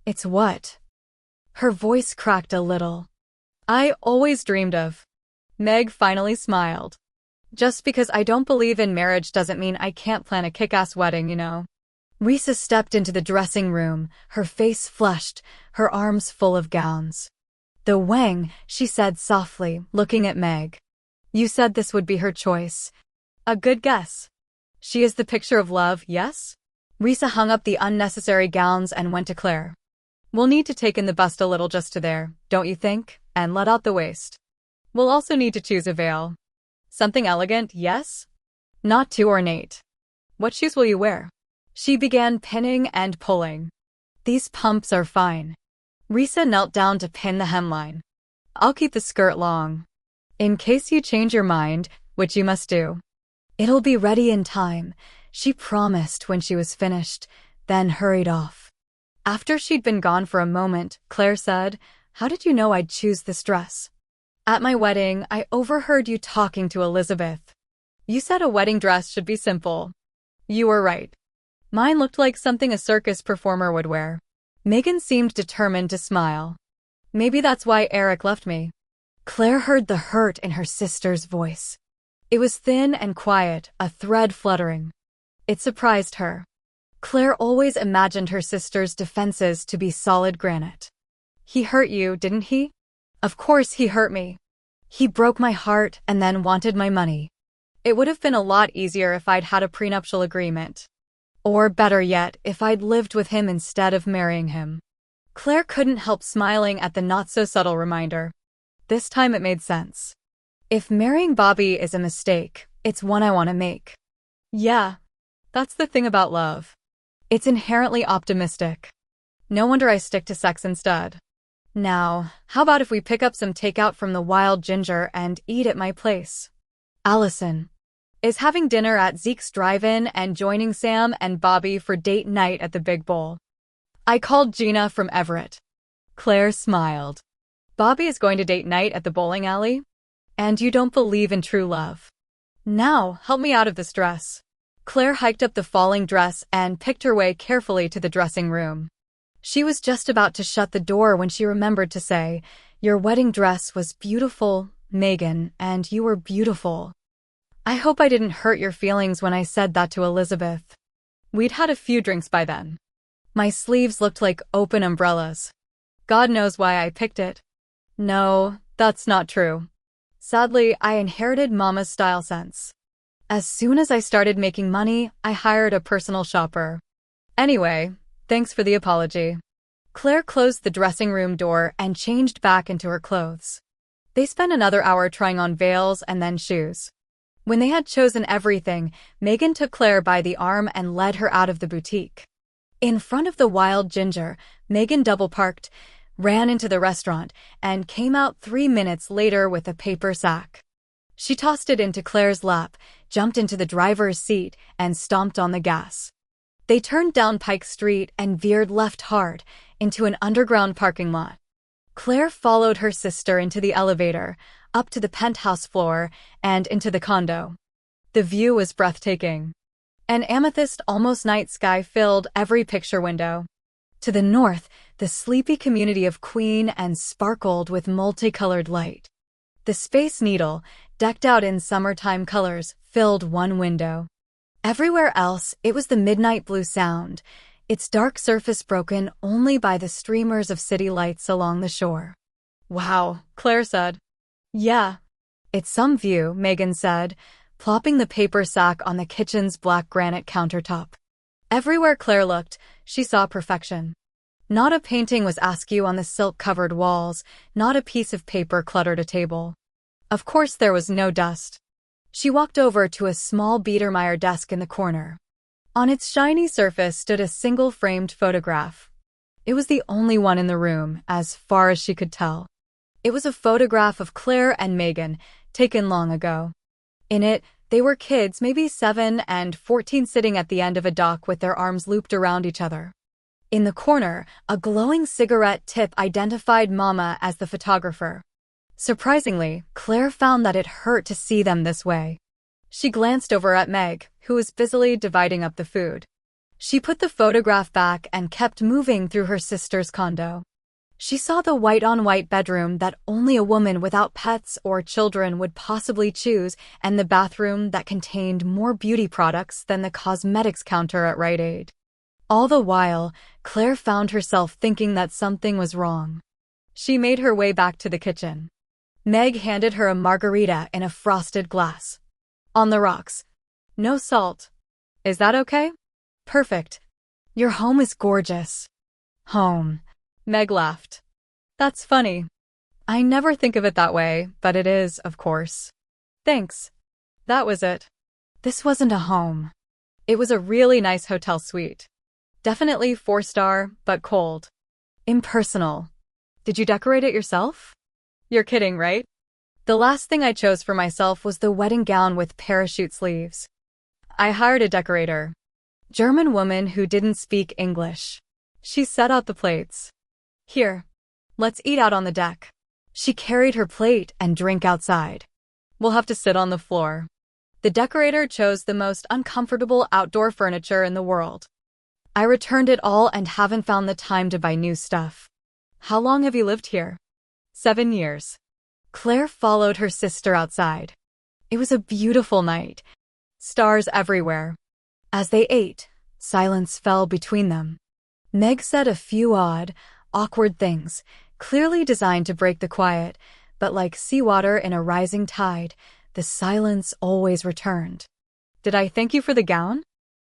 S1: It's what? Her voice cracked a little. I always dreamed of. Meg finally smiled. Just because I don't believe in marriage doesn't mean I can't plan a kick-ass wedding, you know. Risa stepped into the dressing room, her face flushed, her arms full of gowns. "The Wang," she said softly, looking at Meg. "You said this would be her choice. A good guess. She is the picture of love, yes?" Risa hung up the unnecessary gowns and went to Claire. "We'll need to take in the bust a little just to there, don't you think? And let out the waist. We'll also need to choose a veil. Something elegant, yes? Not too ornate. What shoes will you wear?" She began pinning and pulling. "These pumps are fine." Risa knelt down to pin the hemline. "I'll keep the skirt long. In case you change your mind, which you must do." "It'll be ready in time," she promised when she was finished, then hurried off. After she'd been gone for a moment, Claire said, "How did you know I'd choose this dress?" "At my wedding, I overheard you talking to Elizabeth. You said a wedding dress should be simple. You were right. Mine looked like something a circus performer would wear." Megan seemed determined to smile. "Maybe that's why Eric left me." Claire heard the hurt in her sister's voice. It was thin and quiet, a thread fluttering. It surprised her. Claire always imagined her sister's defenses to be solid granite. "He hurt you, didn't he?" "Of course he hurt me. He broke my heart and then wanted my money. It would have been a lot easier if I'd had a prenuptial agreement. Or better yet, if I'd lived with him instead of marrying him." Claire couldn't help smiling at the not-so-subtle reminder. This time it made sense. If marrying Bobby is a mistake, it's one I want to make. Yeah, that's the thing about love. It's inherently optimistic. No wonder I stick to sex instead. Now, how about if we pick up some takeout from the Wild Ginger and eat at my place? Allison is having dinner at Zeke's drive-in and joining Sam and Bobby for date night at the Big Bowl. I called Gina from Everett. Claire smiled. "Bobby is going to date night at the bowling alley? And you don't believe in true love. Now, help me out of this dress." Claire hiked up the falling dress and picked her way carefully to the dressing room. She was just about to shut the door when she remembered to say, "Your wedding dress was beautiful, Megan, and you were beautiful. I hope I didn't hurt your feelings when I said that to Elizabeth." We'd had a few drinks by then. My sleeves looked like open umbrellas. God knows why I picked it. No, that's not true. Sadly, I inherited Mama's style sense. As soon as I started making money, I hired a personal shopper. Anyway, thanks for the apology. Claire closed the dressing room door and changed back into her clothes. They spent another hour trying on veils and then shoes. When they had chosen everything, Megan took Claire by the arm and led her out of the boutique. In front of the Wild Ginger, Megan double-parked, ran into the restaurant, and came out 3 minutes later with a paper sack. She tossed it into Claire's lap, jumped into the driver's seat, and stomped on the gas. They turned down Pike Street and veered left hard into an underground parking lot. Claire followed her sister into the elevator, up to the penthouse floor, and into the condo. The view was breathtaking. An amethyst almost night sky filled every picture window. To the north, the sleepy community of Queen and sparkled with multicolored light. The Space Needle, decked out in summertime colors, filled one window. Everywhere else, it was the midnight blue Sound, its dark surface broken only by the streamers of city lights along the shore. "Wow," Claire said. "Yeah, it's some view," Megan said, plopping the paper sack on the kitchen's black granite countertop. Everywhere Claire looked, she saw perfection. Not a painting was askew on the silk-covered walls, not a piece of paper cluttered a table. Of course there was no dust. She walked over to a small Biedermeier desk in the corner. On its shiny surface stood a single framed photograph. It was the only one in the room, as far as she could tell. It was a photograph of Claire and Megan, taken long ago. In it, they were kids, maybe 7 and 14, sitting at the end of a dock with their arms looped around each other. In the corner, a glowing cigarette tip identified Mama as the photographer. Surprisingly, Claire found that it hurt to see them this way. She glanced over at Meg, who was busily dividing up the food. She put the photograph back and kept moving through her sister's condo. She saw the white-on-white bedroom that only a woman without pets or children would possibly choose, and the bathroom that contained more beauty products than the cosmetics counter at Rite Aid. All the while, Claire found herself thinking that something was wrong. She made her way back to the kitchen. Meg handed her a margarita in a frosted glass. On the rocks. No salt. Is that okay? Perfect. Your home is gorgeous. Home. Meg laughed. That's funny. I never think of it that way, but it is, of course. Thanks. That was it. This wasn't a home. It was a really nice hotel suite. Definitely 4-star, but cold. Impersonal. Did you decorate it yourself? You're kidding, right? The last thing I chose for myself was the wedding gown with parachute sleeves. I hired a decorator. German woman who didn't speak English. She set out the plates. Here. Let's eat out on the deck. She carried her plate and drink outside. We'll have to sit on the floor. The decorator chose the most uncomfortable outdoor furniture in the world. I returned it all and haven't found the time to buy new stuff. How long have you lived here? 7 years. Claire followed her sister outside. It was a beautiful night. Stars everywhere. As they ate, silence fell between them. Meg said a few odd, awkward things, clearly designed to break the quiet, but like seawater in a rising tide, the silence always returned. Did I thank you for the gown?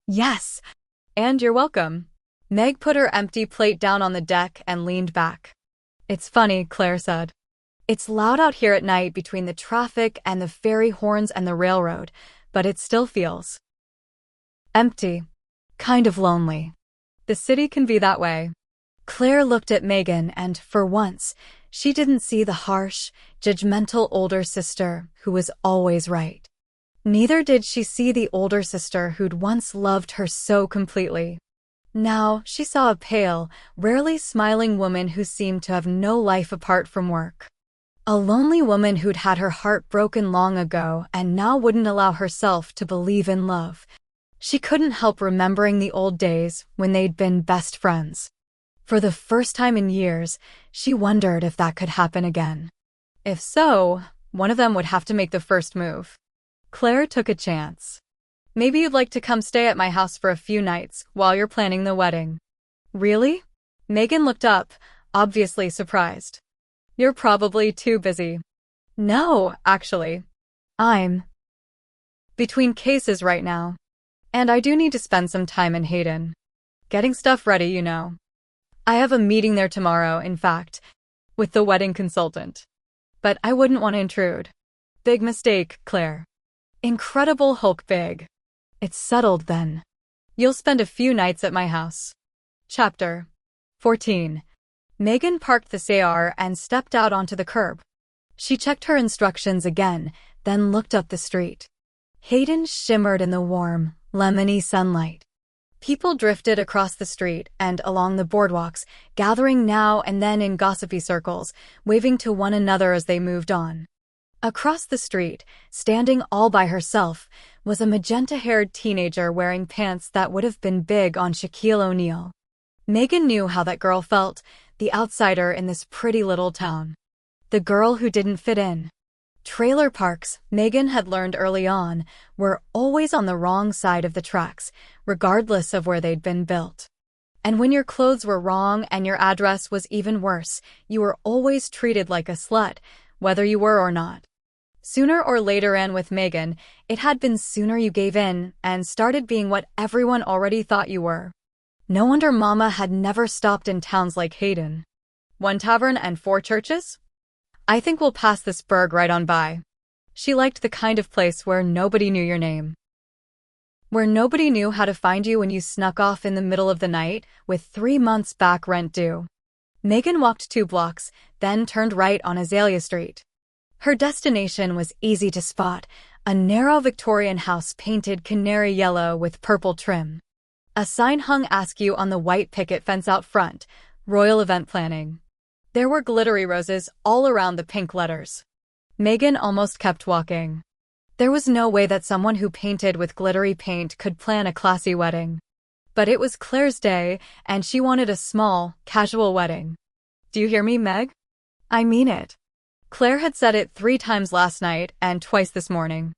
S1: Yes. And you're welcome. Meg put her empty plate down on the deck and leaned back. It's funny, Claire said. It's loud out here at night between the traffic and the ferry horns and the railroad, but it still feels empty. Kind of lonely. The city can be that way. Claire looked at Megan and, for once, she didn't see the harsh, judgmental older sister who was always right. Neither did she see the older sister who'd once loved her so completely. Now, she saw a pale, rarely smiling woman who seemed to have no life apart from work. A lonely woman who'd had her heart broken long ago and now wouldn't allow herself to believe in love. She couldn't help remembering the old days when they'd been best friends. For the first time in years, she wondered if that could happen again. If so, one of them would have to make the first move. Claire took a chance. Maybe you'd like to come stay at my house for a few nights while you're planning the wedding. Really? Megan looked up, obviously surprised. You're probably too busy. No, actually. I'm between cases right now. And I do need to spend some time in Hayden. Getting stuff ready, you know. I have a meeting there tomorrow, in fact, with the wedding consultant. But I wouldn't want to intrude. Big mistake, Claire. Incredible Hulk big. It's settled then. You'll spend a few nights at my house. Chapter 14. Megan parked the Sayar and stepped out onto the curb. She checked her instructions again, then looked up the street. Hayden shimmered in the warm, lemony sunlight. People drifted across the street and along the boardwalks, gathering now and then in gossipy circles, waving to one another as they moved on. Across the street, standing all by herself, was a magenta-haired teenager wearing pants that would have been big on Shaquille O'Neal. Megan knew how that girl felt, the outsider in this pretty little town. The girl who didn't fit in. Trailer parks, Megan had learned early on, were always on the wrong side of the tracks, regardless of where they'd been built. And when your clothes were wrong and your address was even worse, you were always treated like a slut, whether you were or not. Sooner or later, and with Megan, it had been sooner you gave in and started being what everyone already thought you were. No wonder Mama had never stopped in towns like Hayden. 1 tavern and 4 churches? I think we'll pass this burg right on by. She liked the kind of place where nobody knew your name. Where nobody knew how to find you when you snuck off in the middle of the night with 3 months back rent due. Megan walked 2 blocks, then turned right on Azalea Street. Her destination was easy to spot, a narrow Victorian house painted canary yellow with purple trim. A sign hung askew on the white picket fence out front, Royal Event Planning. There were glittery roses all around the pink letters. Megan almost kept walking. There was no way that someone who painted with glittery paint could plan a classy wedding. But it was Claire's day, and she wanted a small, casual wedding. Do you hear me, Meg? I mean it. Claire had said it 3 times last night and twice this morning.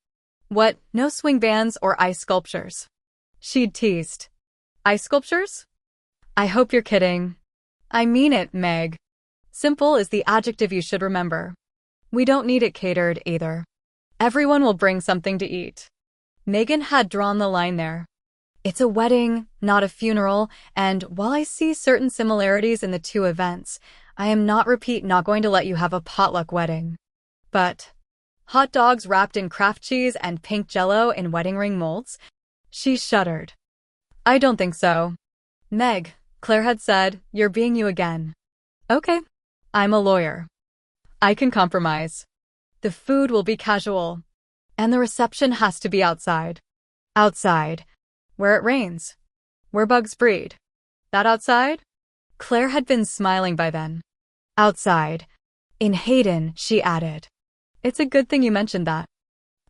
S1: What, no swing bands or ice sculptures? She'd teased. Ice sculptures? I hope you're kidding. I mean it, Meg. Simple is the adjective you should remember. We don't need it catered, either. Everyone will bring something to eat. Megan had drawn the line there. It's a wedding, not a funeral, and while I see certain similarities in the two events, I am not going to let you have a potluck wedding. But hot dogs wrapped in Kraft cheese and pink Jell-O in wedding ring molds? She shuddered. I don't think so. Meg, Claire had said, you're being you again. Okay. I'm a lawyer. I can compromise. The food will be casual. And the reception has to be outside. Outside. Where it rains. Where bugs breed. That outside? Claire had been smiling by then. Outside. In Hayden, she added. It's a good thing you mentioned that.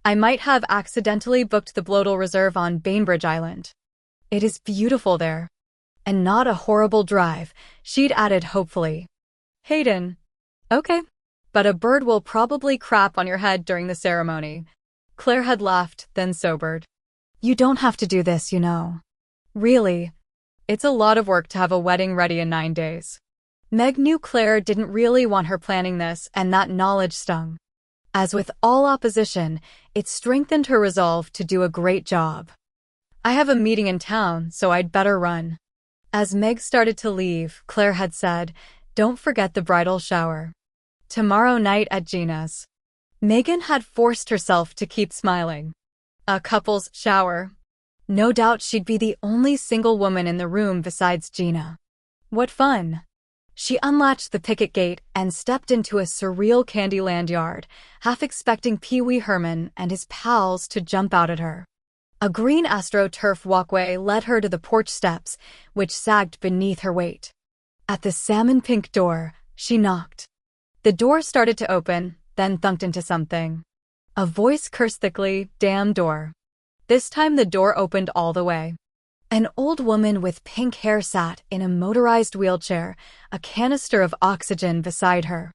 S1: I might have accidentally booked the Bloedel Reserve on Bainbridge Island. It is beautiful there. And not a horrible drive, she'd added hopefully. Hayden. Okay. But a bird will probably crap on your head during the ceremony. Claire had laughed, then sobered. You don't have to do this, you know. Really. It's a lot of work to have a wedding ready in 9 days. Meg knew Claire didn't really want her planning this, and that knowledge stung. As with all opposition, it strengthened her resolve to do a great job. I have a meeting in town, so I'd better run. As Meg started to leave, Claire had said, don't forget the bridal shower. Tomorrow night at Gina's. Megan had forced herself to keep smiling. A couple's shower. No doubt she'd be the only single woman in the room besides Gina. What fun. She unlatched the picket gate and stepped into a surreal Candyland yard, half expecting Pee Wee Herman and his pals to jump out at her. A green AstroTurf walkway led her to the porch steps, which sagged beneath her weight. At the salmon-pink door, she knocked. The door started to open, then thunked into something. A voice cursed thickly, damn door. This time the door opened all the way. An old woman with pink hair sat in a motorized wheelchair, a canister of oxygen beside her.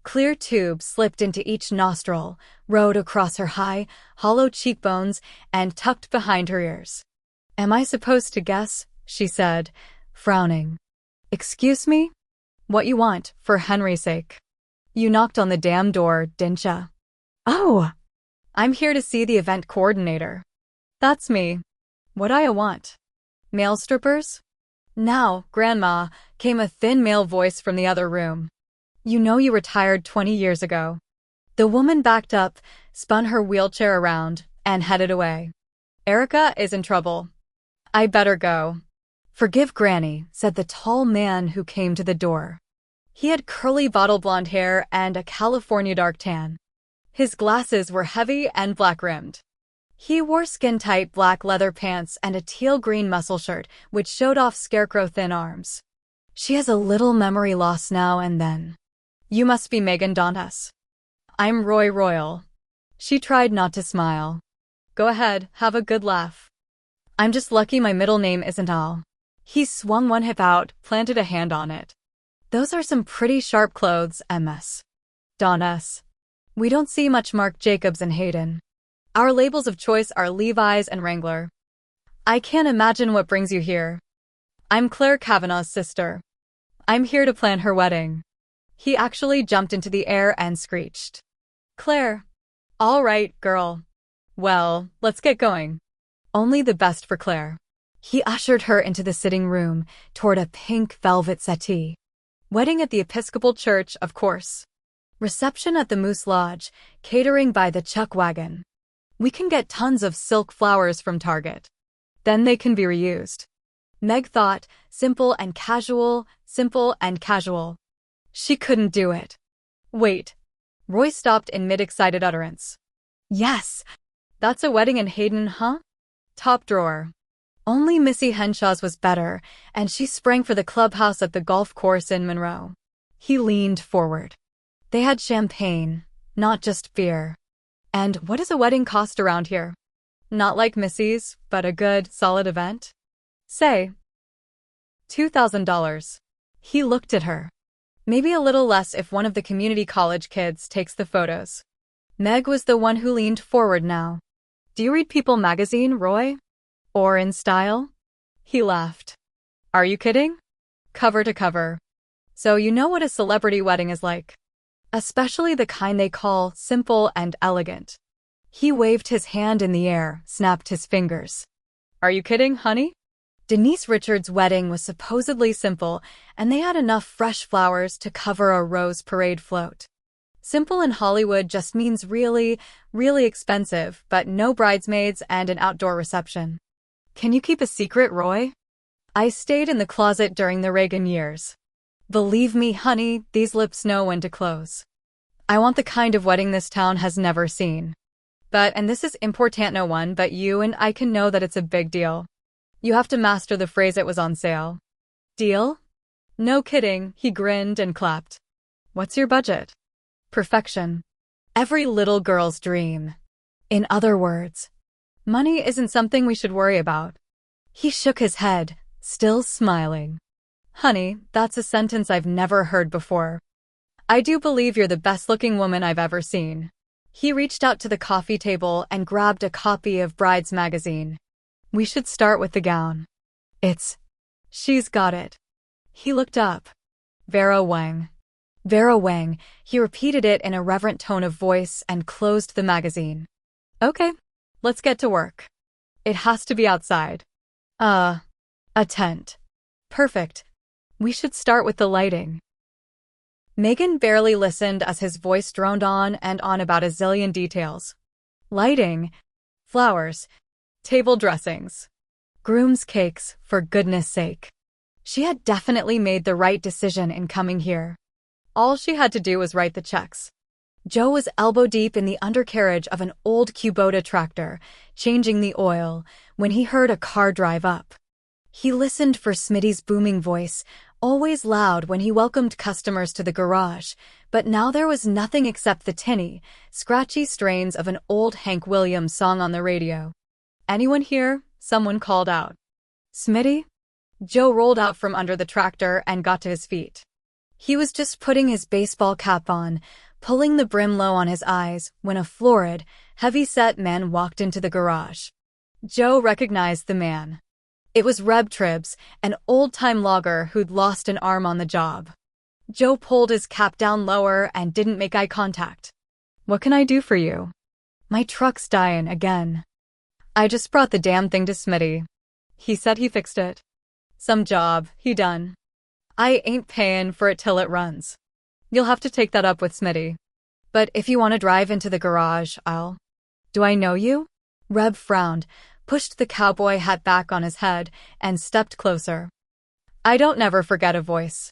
S1: Clear tubes slipped into each nostril, rode across her high, hollow cheekbones, and tucked behind her ears. Am I supposed to guess? She said, frowning. Excuse me? What you want, for Henry's sake? You knocked on the damn door, didn't ya? Oh! I'm here to see the event coordinator. That's me. What I want? Male strippers? Now, Grandma, came a thin male voice from the other room. You know you retired 20 years ago. The woman backed up, spun her wheelchair around, and headed away. Erica is in trouble. I better go. Forgive Granny, said the tall man who came to the door. He had curly bottle blonde hair and a California dark tan. His glasses were heavy and black-rimmed. He wore skin-tight black leather pants and a teal-green muscle shirt, which showed off scarecrow-thin arms. She has a little memory loss now and then. You must be Megan Dantas. I'm Roy Royal. She tried not to smile. Go ahead, have a good laugh. I'm just lucky my middle name isn't Al. He swung one hip out, planted a hand on it. Those are some pretty sharp clothes, MS. Dantas. We don't see much Marc Jacobs and Hayden. Our labels of choice are Levi's and Wrangler. I can't imagine what brings you here. I'm Claire Kavanaugh's sister. I'm here to plan her wedding. He actually jumped into the air and screeched. Claire. All right, girl. Well, let's get going. Only the best for Claire. He ushered her into the sitting room, toward a pink velvet settee. Wedding at the Episcopal Church, of course. Reception at the Moose Lodge, catering by the Chuck Wagon. We can get tons of silk flowers from Target. Then they can be reused. Meg thought, simple and casual, simple and casual. She couldn't do it. Wait. Roy stopped in mid-excited utterance. Yes. That's a wedding in Hayden, huh? Top drawer. Only Missy Henshaw's was better, and she sprang for the clubhouse at the golf course in Monroe. He leaned forward. They had champagne, not just beer. And what does a wedding cost around here? Not like Missy's, but a good, solid event? Say. $2,000. He looked at her. Maybe a little less if one of the community college kids takes the photos. Meg was the one who leaned forward now. Do you read People magazine, Roy? Or In Style? He laughed. Are you kidding? Cover to cover. So you know what a celebrity wedding is like. Especially the kind they call simple and elegant. He waved his hand in the air, snapped his fingers. Are you kidding, honey? Denise Richards' wedding was supposedly simple, and they had enough fresh flowers to cover a rose parade float. Simple in Hollywood just means really, really expensive, but no bridesmaids and an outdoor reception. Can you keep a secret, Roy? I stayed in the closet during the Reagan years. Believe me, honey, these lips know when to close. I want the kind of wedding this town has never seen. But, and this is important, no one but you and I can know that it's a big deal. You have to master the phrase "it was on sale." Deal? No kidding, he grinned and clapped. What's your budget? Perfection. Every little girl's dream. In other words, money isn't something we should worry about. He shook his head, still smiling. Honey, that's a sentence I've never heard before. I do believe you're the best-looking woman I've ever seen. He reached out to the coffee table and grabbed a copy of Bride's magazine. We should start with the gown. She's got it. He looked up. Vera Wang. Vera Wang, he repeated it in a reverent tone of voice and closed the magazine. Okay, let's get to work. It has to be outside. A tent. Perfect. We should start with the lighting. Megan barely listened as his voice droned on and on about a zillion details. Lighting, flowers, table dressings, groom's cakes, for goodness sake. She had definitely made the right decision in coming here. All she had to do was write the checks. Joe was elbow-deep in the undercarriage of an old Kubota tractor, changing the oil, when he heard a car drive up. He listened for Smitty's booming voice, always loud when he welcomed customers to the garage, but now there was nothing except the tinny, scratchy strains of an old Hank Williams song on the radio. Anyone here? Someone called out. Smitty? Joe rolled out from under the tractor and got to his feet. He was just putting his baseball cap on, pulling the brim low on his eyes, when a florid, heavy-set man walked into the garage. Joe recognized the man. It was Reb Tribbs, an old-time logger who'd lost an arm on the job. Joe pulled his cap down lower and didn't make eye contact. What can I do for you? My truck's dying again. I just brought the damn thing to Smitty. He said he fixed it. Some job, he done. I ain't paying for it till it runs. You'll have to take that up with Smitty. But if you want to drive into the garage, I'll... Do I know you? Reb frowned, pushed the cowboy hat back on his head, and stepped closer. I don't never forget a voice.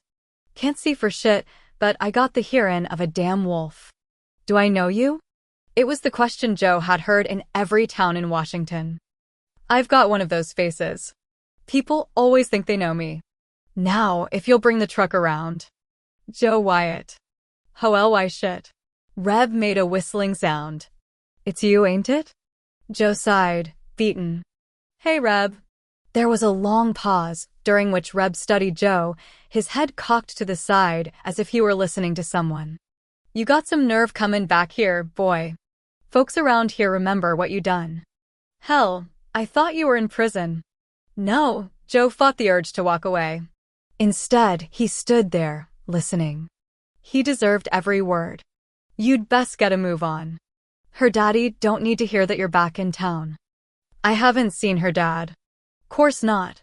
S1: Can't see for shit, but I got the hearin' of a damn wolf. Do I know you? It was the question Joe had heard in every town in Washington. I've got one of those faces. People always think they know me. Now, if you'll bring the truck around. Joe Wyatt. Hoel, why shit. Reb made a whistling sound. It's you, ain't it? Joe sighed, beaten. Hey, Reb. There was a long pause, during which Reb studied Joe, his head cocked to the side as if he were listening to someone. You got some nerve comin' back here, boy. Folks around here remember what you done. Hell, I thought you were in prison. No, Joe fought the urge to walk away. Instead, he stood there, listening. He deserved every word. You'd best get a move on. Her daddy don't need to hear that you're back in town. I haven't seen her dad. Course not.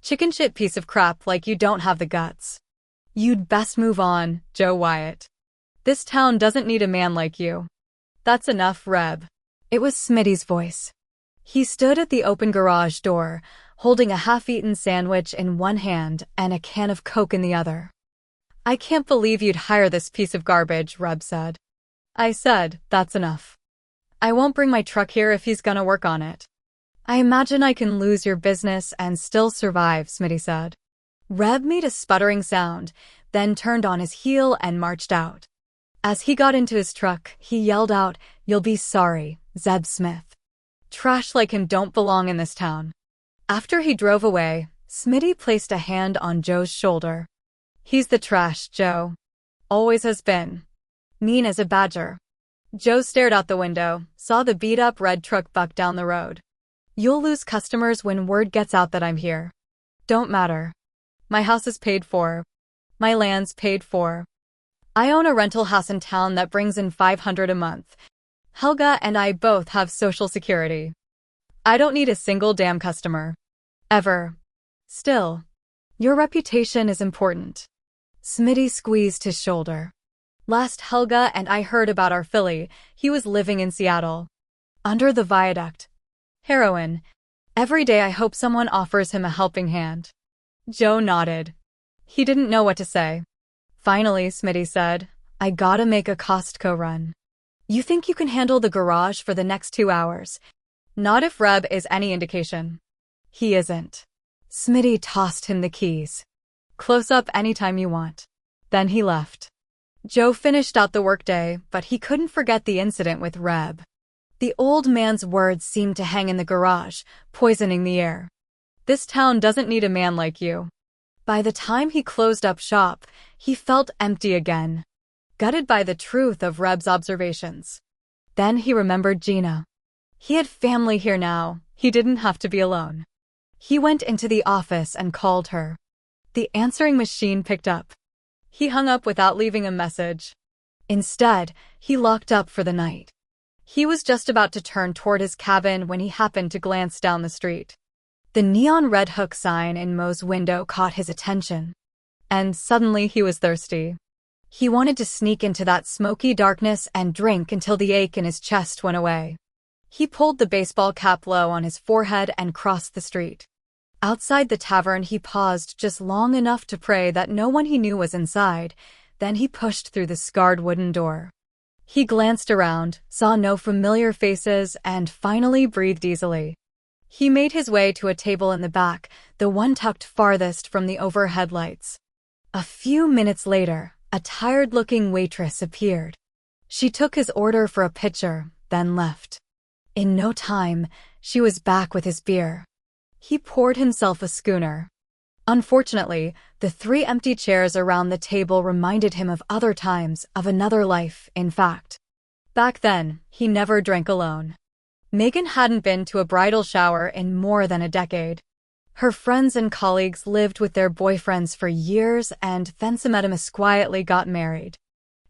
S1: Chicken shit piece of crap like you don't have the guts. You'd best move on, Joe Wyatt. This town doesn't need a man like you. That's enough, Reb. It was Smitty's voice. He stood at the open garage door, holding a half-eaten sandwich in one hand and a can of Coke in the other. I can't believe you'd hire this piece of garbage, Reb said. I said, that's enough. I won't bring my truck here if he's gonna work on it. I imagine I can lose your business and still survive, Smitty said. Reb made a sputtering sound, then turned on his heel and marched out. As he got into his truck, he yelled out, "You'll be sorry, Zeb Smith. Trash like him don't belong in this town." After he drove away, Smitty placed a hand on Joe's shoulder. He's the trash, Joe. Always has been. Mean as a badger. Joe stared out the window, saw the beat-up red truck buck down the road. You'll lose customers when word gets out that I'm here. Don't matter. My house is paid for. My land's paid for. I own a rental house in town that brings in $500 a month. Helga and I both have Social Security. I don't need a single damn customer. Ever. Still, your reputation is important. Smitty squeezed his shoulder. Last Helga and I heard about our filly, he was living in Seattle. Under the viaduct. Heroin. Every day I hope someone offers him a helping hand. Joe nodded. He didn't know what to say. Finally, Smitty said, I gotta make a Costco run. You think you can handle the garage for the next 2 hours? Not if Reb is any indication. He isn't. Smitty tossed him the keys. Close up anytime you want. Then he left. Joe finished out the workday, but he couldn't forget the incident with Reb. The old man's words seemed to hang in the garage, poisoning the air. This town doesn't need a man like you. By the time he closed up shop, he felt empty again, gutted by the truth of Reb's observations. Then he remembered Gina. He had family here now, he didn't have to be alone. He went into the office and called her. The answering machine picked up. He hung up without leaving a message. Instead, he locked up for the night. He was just about to turn toward his cabin when he happened to glance down the street. The neon red hook sign in Mo's window caught his attention. And suddenly he was thirsty. He wanted to sneak into that smoky darkness and drink until the ache in his chest went away. He pulled the baseball cap low on his forehead and crossed the street. Outside the tavern he paused just long enough to pray that no one he knew was inside, then he pushed through the scarred wooden door. He glanced around, saw no familiar faces, and finally breathed easily. He made his way to a table in the back, the one tucked farthest from the overhead lights. A few minutes later, a tired-looking waitress appeared. She took his order for a pitcher, then left. In no time, she was back with his beer. He poured himself a schooner. Unfortunately, the 3 empty chairs around the table reminded him of other times, of another life, in fact. Back then, he never drank alone. Megan hadn't been to a bridal shower in more than a decade. Her friends and colleagues lived with their boyfriends for years and then Semetimus quietly got married.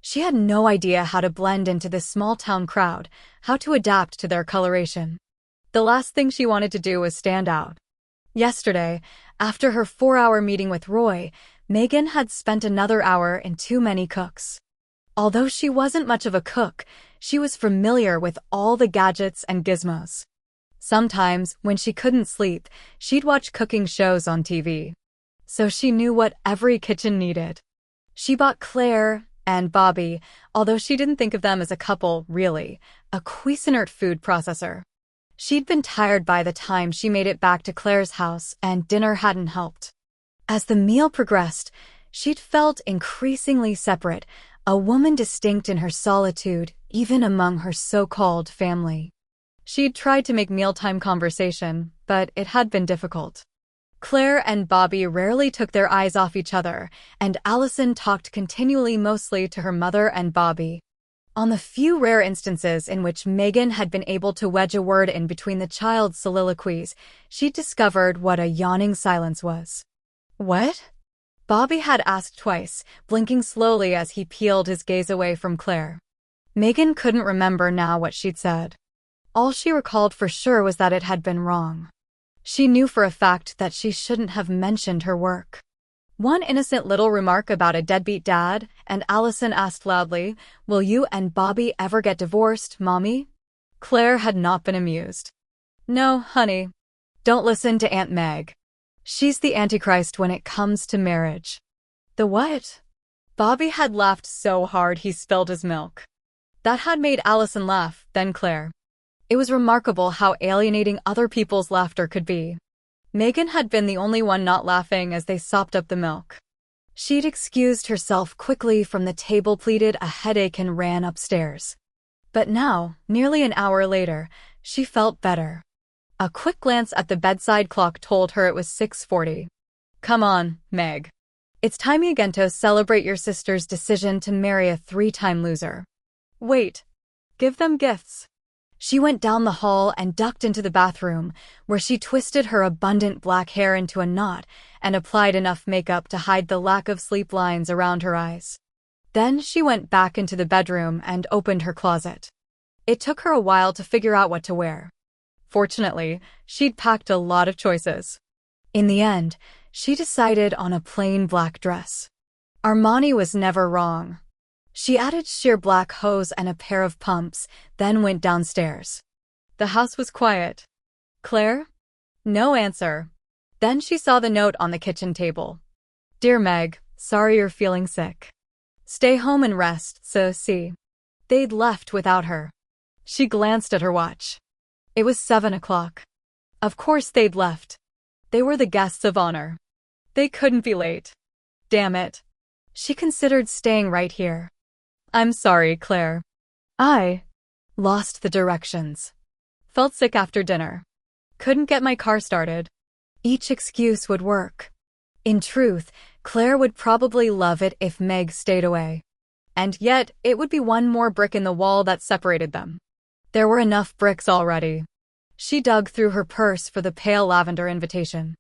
S1: She had no idea how to blend into this small-town crowd, how to adapt to their coloration. The last thing she wanted to do was stand out. Yesterday, after her 4-hour meeting with Roy, Megan had spent another hour in Too Many Cooks. Although she wasn't much of a cook, she was familiar with all the gadgets and gizmos. Sometimes, when she couldn't sleep, she'd watch cooking shows on TV. So she knew what every kitchen needed. She bought Claire and Bobby, although she didn't think of them as a couple, really, a Cuisinart food processor. She'd been tired by the time she made it back to Claire's house, and dinner hadn't helped. As the meal progressed, she'd felt increasingly separate, a woman distinct in her solitude, even among her so-called family. She'd tried to make mealtime conversation, but it had been difficult. Claire and Bobby rarely took their eyes off each other, and Allison talked continually mostly to her mother and Bobby. On the few rare instances in which Megan had been able to wedge a word in between the child's soliloquies, she'd discovered what a yawning silence was. What? Bobby had asked twice, blinking slowly as he peeled his gaze away from Claire. Megan couldn't remember now what she'd said. All she recalled for sure was that it had been wrong. She knew for a fact that she shouldn't have mentioned her work. One innocent little remark about a deadbeat dad, and Allison asked loudly, "Will you and Bobby ever get divorced, Mommy?" Claire had not been amused. "No, honey. Don't listen to Aunt Meg. She's the Antichrist when it comes to marriage." "The what?" Bobby had laughed so hard he spilled his milk. That had made Allison laugh, then Claire. It was remarkable how alienating other people's laughter could be. Megan had been the only one not laughing as they sopped up the milk. She'd excused herself quickly from the table, pleaded a headache, and ran upstairs. But now, nearly an hour later, she felt better. A quick glance at the bedside clock told her it was 6:40. "Come on, Meg. It's time again to celebrate your sister's decision to marry a 3-time loser. Wait. Give them gifts. She went down the hall and ducked into the bathroom, where she twisted her abundant black hair into a knot and applied enough makeup to hide the lack of sleep lines around her eyes. Then she went back into the bedroom and opened her closet. It took her a while to figure out what to wear. Fortunately, she'd packed a lot of choices. In the end, she decided on a plain black dress. Armani was never wrong. She added sheer black hose and a pair of pumps, then went downstairs. The house was quiet. Claire? No answer. Then she saw the note on the kitchen table. Dear Meg, sorry you're feeling sick. Stay home and rest, so see. They'd left without her. She glanced at her watch. It was 7 o'clock. Of course they'd left. They were the guests of honor. They couldn't be late. Damn it. She considered staying right here. I'm sorry, Claire. I lost the directions. Felt sick after dinner. Couldn't get my car started. Each excuse would work. In truth, Claire would probably love it if Meg stayed away. And yet, it would be one more brick in the wall that separated them. There were enough bricks already. She dug through her purse for the pale lavender invitation.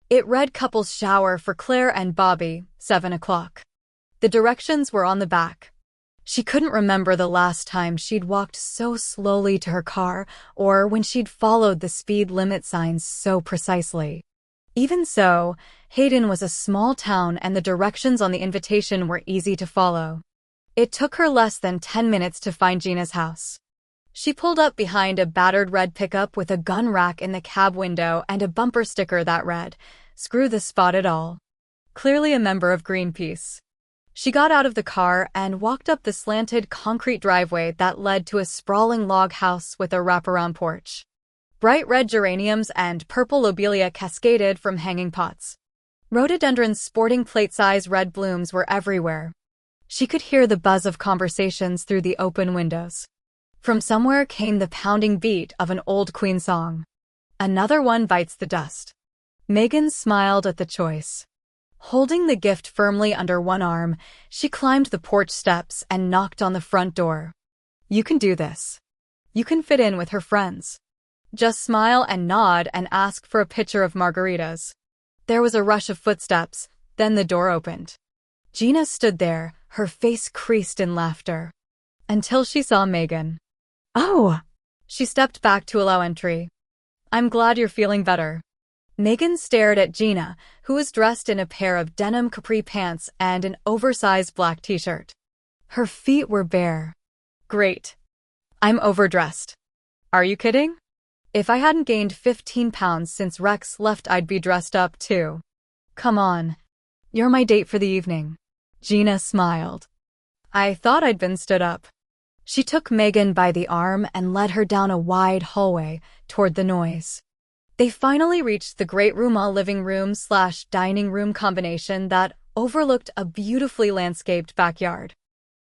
S1: It read couples shower for Claire and Bobby, 7 o'clock. The directions were on the back. She couldn't remember the last time she'd walked so slowly to her car or when she'd followed the speed limit signs so precisely. Even so, Hayden was a small town and the directions on the invitation were easy to follow. It took her less than 10 minutes to find Gina's house. She pulled up behind a battered red pickup with a gun rack in the cab window and a bumper sticker that read, "Screw the spotted all." Clearly a member of Greenpeace. She got out of the car and walked up the slanted concrete driveway that led to a sprawling log house with a wraparound porch. Bright red geraniums and purple lobelia cascaded from hanging pots. Rhododendrons sporting plate-sized red blooms were everywhere. She could hear the buzz of conversations through the open windows. From somewhere came the pounding beat of an old Queen song. Another one bites the dust. Megan smiled at the choice. Holding the gift firmly under one arm, she climbed the porch steps and knocked on the front door. You can do this. You can fit in with her friends. Just smile and nod and ask for a pitcher of margaritas. There was a rush of footsteps, then the door opened. Gina stood there, her face creased in laughter. Until she saw Megan. Oh! She stepped back to allow entry. I'm glad you're feeling better. Megan stared at Gina, who was dressed in a pair of denim capri pants and an oversized black t-shirt. Her feet were bare. Great. I'm overdressed. Are you kidding? If I hadn't gained 15 pounds since Rex left, I'd be dressed up too. Come on. You're my date for the evening. Gina smiled. I thought I'd been stood up. She took Megan by the arm and led her down a wide hallway toward the noise. They finally reached the great room, a living room/dining room combination that overlooked a beautifully landscaped backyard.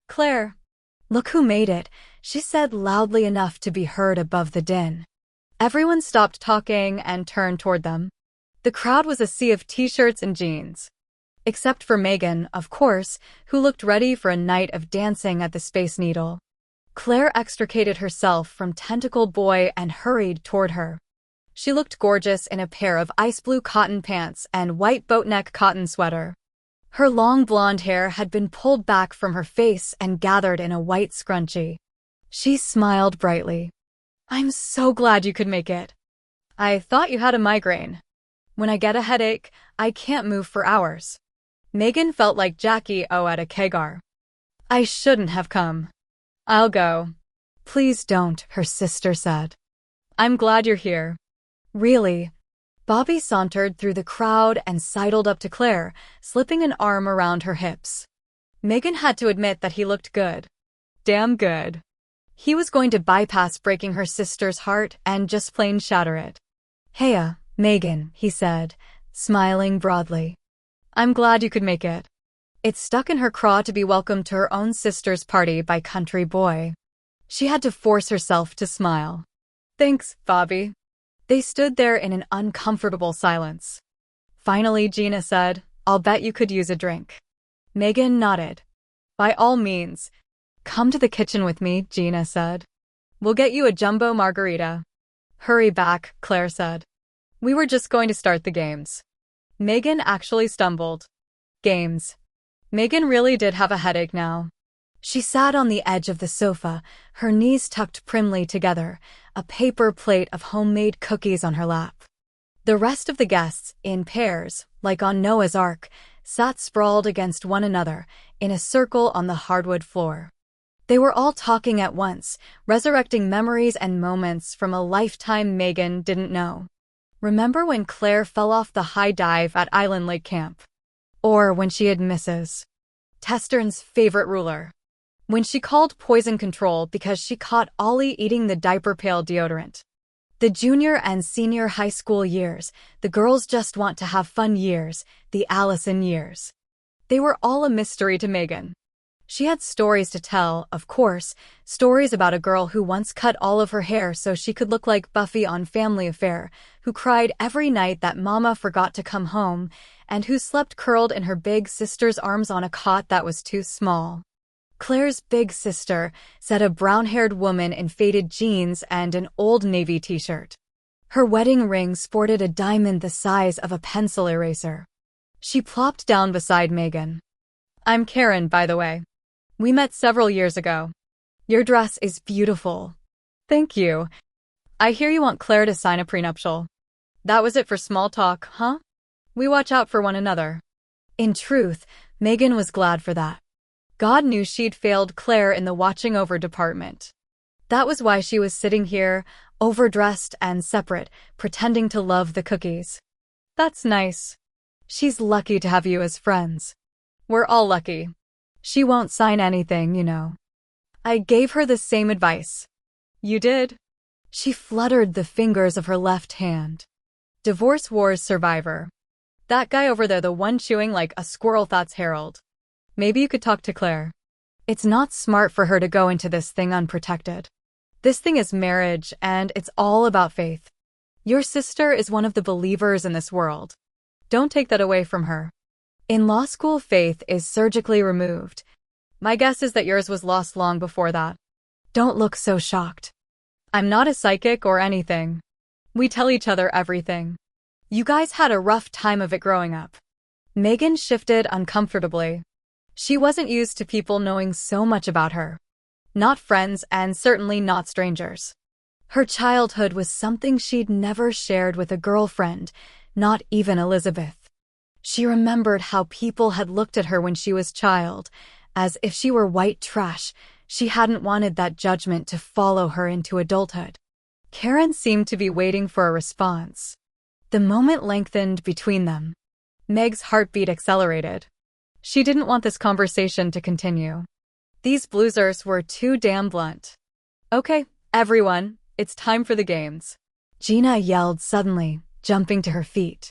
S1: Claire, look who made it, she said loudly enough to be heard above the din. Everyone stopped talking and turned toward them. The crowd was a sea of t-shirts and jeans. Except for Megan, of course, who looked ready for a night of dancing at the Space Needle. Claire extricated herself from Tentacled Boy and hurried toward her. She looked gorgeous in a pair of ice blue cotton pants and white boatneck cotton sweater. Her long blonde hair had been pulled back from her face and gathered in a white scrunchie. She smiled brightly. I'm so glad you could make it. I thought you had a migraine. When I get a headache, I can't move for hours. Megan felt like Jackie O at a Kegar. I shouldn't have come. I'll go. Please don't, her sister said. I'm glad you're here. Really? Bobby sauntered through the crowd and sidled up to Claire, slipping an arm around her hips. Megan had to admit that he looked good. Damn good. He was going to bypass breaking her sister's heart and just plain shatter it. Heya, Megan, he said, smiling broadly. I'm glad you could make it. It stuck in her craw to be welcomed to her own sister's party by Country Boy. She had to force herself to smile. Thanks, Bobby. They stood there in an uncomfortable silence. Finally, Gina said, I'll bet you could use a drink. Megan nodded. By all means. Come to the kitchen with me, Gina said. We'll get you a jumbo margarita. Hurry back, Claire said. We were just going to start the games. Megan actually stumbled. Games. Megan really did have a headache now. She sat on the edge of the sofa, her knees tucked primly together, a paper plate of homemade cookies on her lap. The rest of the guests, in pairs, like on Noah's Ark, sat sprawled against one another, in a circle on the hardwood floor. They were all talking at once, resurrecting memories and moments from a lifetime Megan didn't know. Remember when Claire fell off the high dive at Island Lake Camp? Or when she had Mrs. Testern's favorite ruler? When she called poison control because she caught Ollie eating the diaper pail deodorant? The junior and senior high school years, the girls just want to have fun years, the Allison years. They were all a mystery to Megan. She had stories to tell, of course, stories about a girl who once cut all of her hair so she could look like Buffy on Family Affair, who cried every night that Mama forgot to come home, and who slept curled in her big sister's arms on a cot that was too small. Claire's big sister said a brown-haired woman in faded jeans and an Old Navy t-shirt. Her wedding ring sported a diamond the size of a pencil eraser. She plopped down beside Megan. I'm Karen, by the way. We met several years ago. Your dress is beautiful. Thank you. I hear you want Claire to sign a prenuptial. That was it for small talk, huh? We watch out for one another. In truth, Megan was glad for that. God knew she'd failed Claire in the watching over department. That was why she was sitting here, overdressed and separate, pretending to love the cookies. That's nice. She's lucky to have you as friends. We're all lucky. She won't sign anything, you know. I gave her the same advice. You did? She fluttered the fingers of her left hand. Divorce Wars survivor. That guy over there, the one chewing like a squirrel, that's Harold. Maybe you could talk to Claire. It's not smart for her to go into this thing unprotected. This thing is marriage, and it's all about faith. Your sister is one of the believers in this world. Don't take that away from her. In law school, faith is surgically removed. My guess is that yours was lost long before that. Don't look so shocked. I'm not a psychic or anything. We tell each other everything. You guys had a rough time of it growing up. Megan shifted uncomfortably. She wasn't used to people knowing so much about her. Not friends and certainly not strangers. Her childhood was something she'd never shared with a girlfriend, not even Elizabeth. She remembered how people had looked at her when she was a child, as if she were white trash. She hadn't wanted that judgment to follow her into adulthood. Karen seemed to be waiting for a response. The moment lengthened between them. Meg's heartbeat accelerated. She didn't want this conversation to continue. These bloozers were too damn blunt. Okay, everyone, it's time for the games. Gina yelled suddenly, jumping to her feet.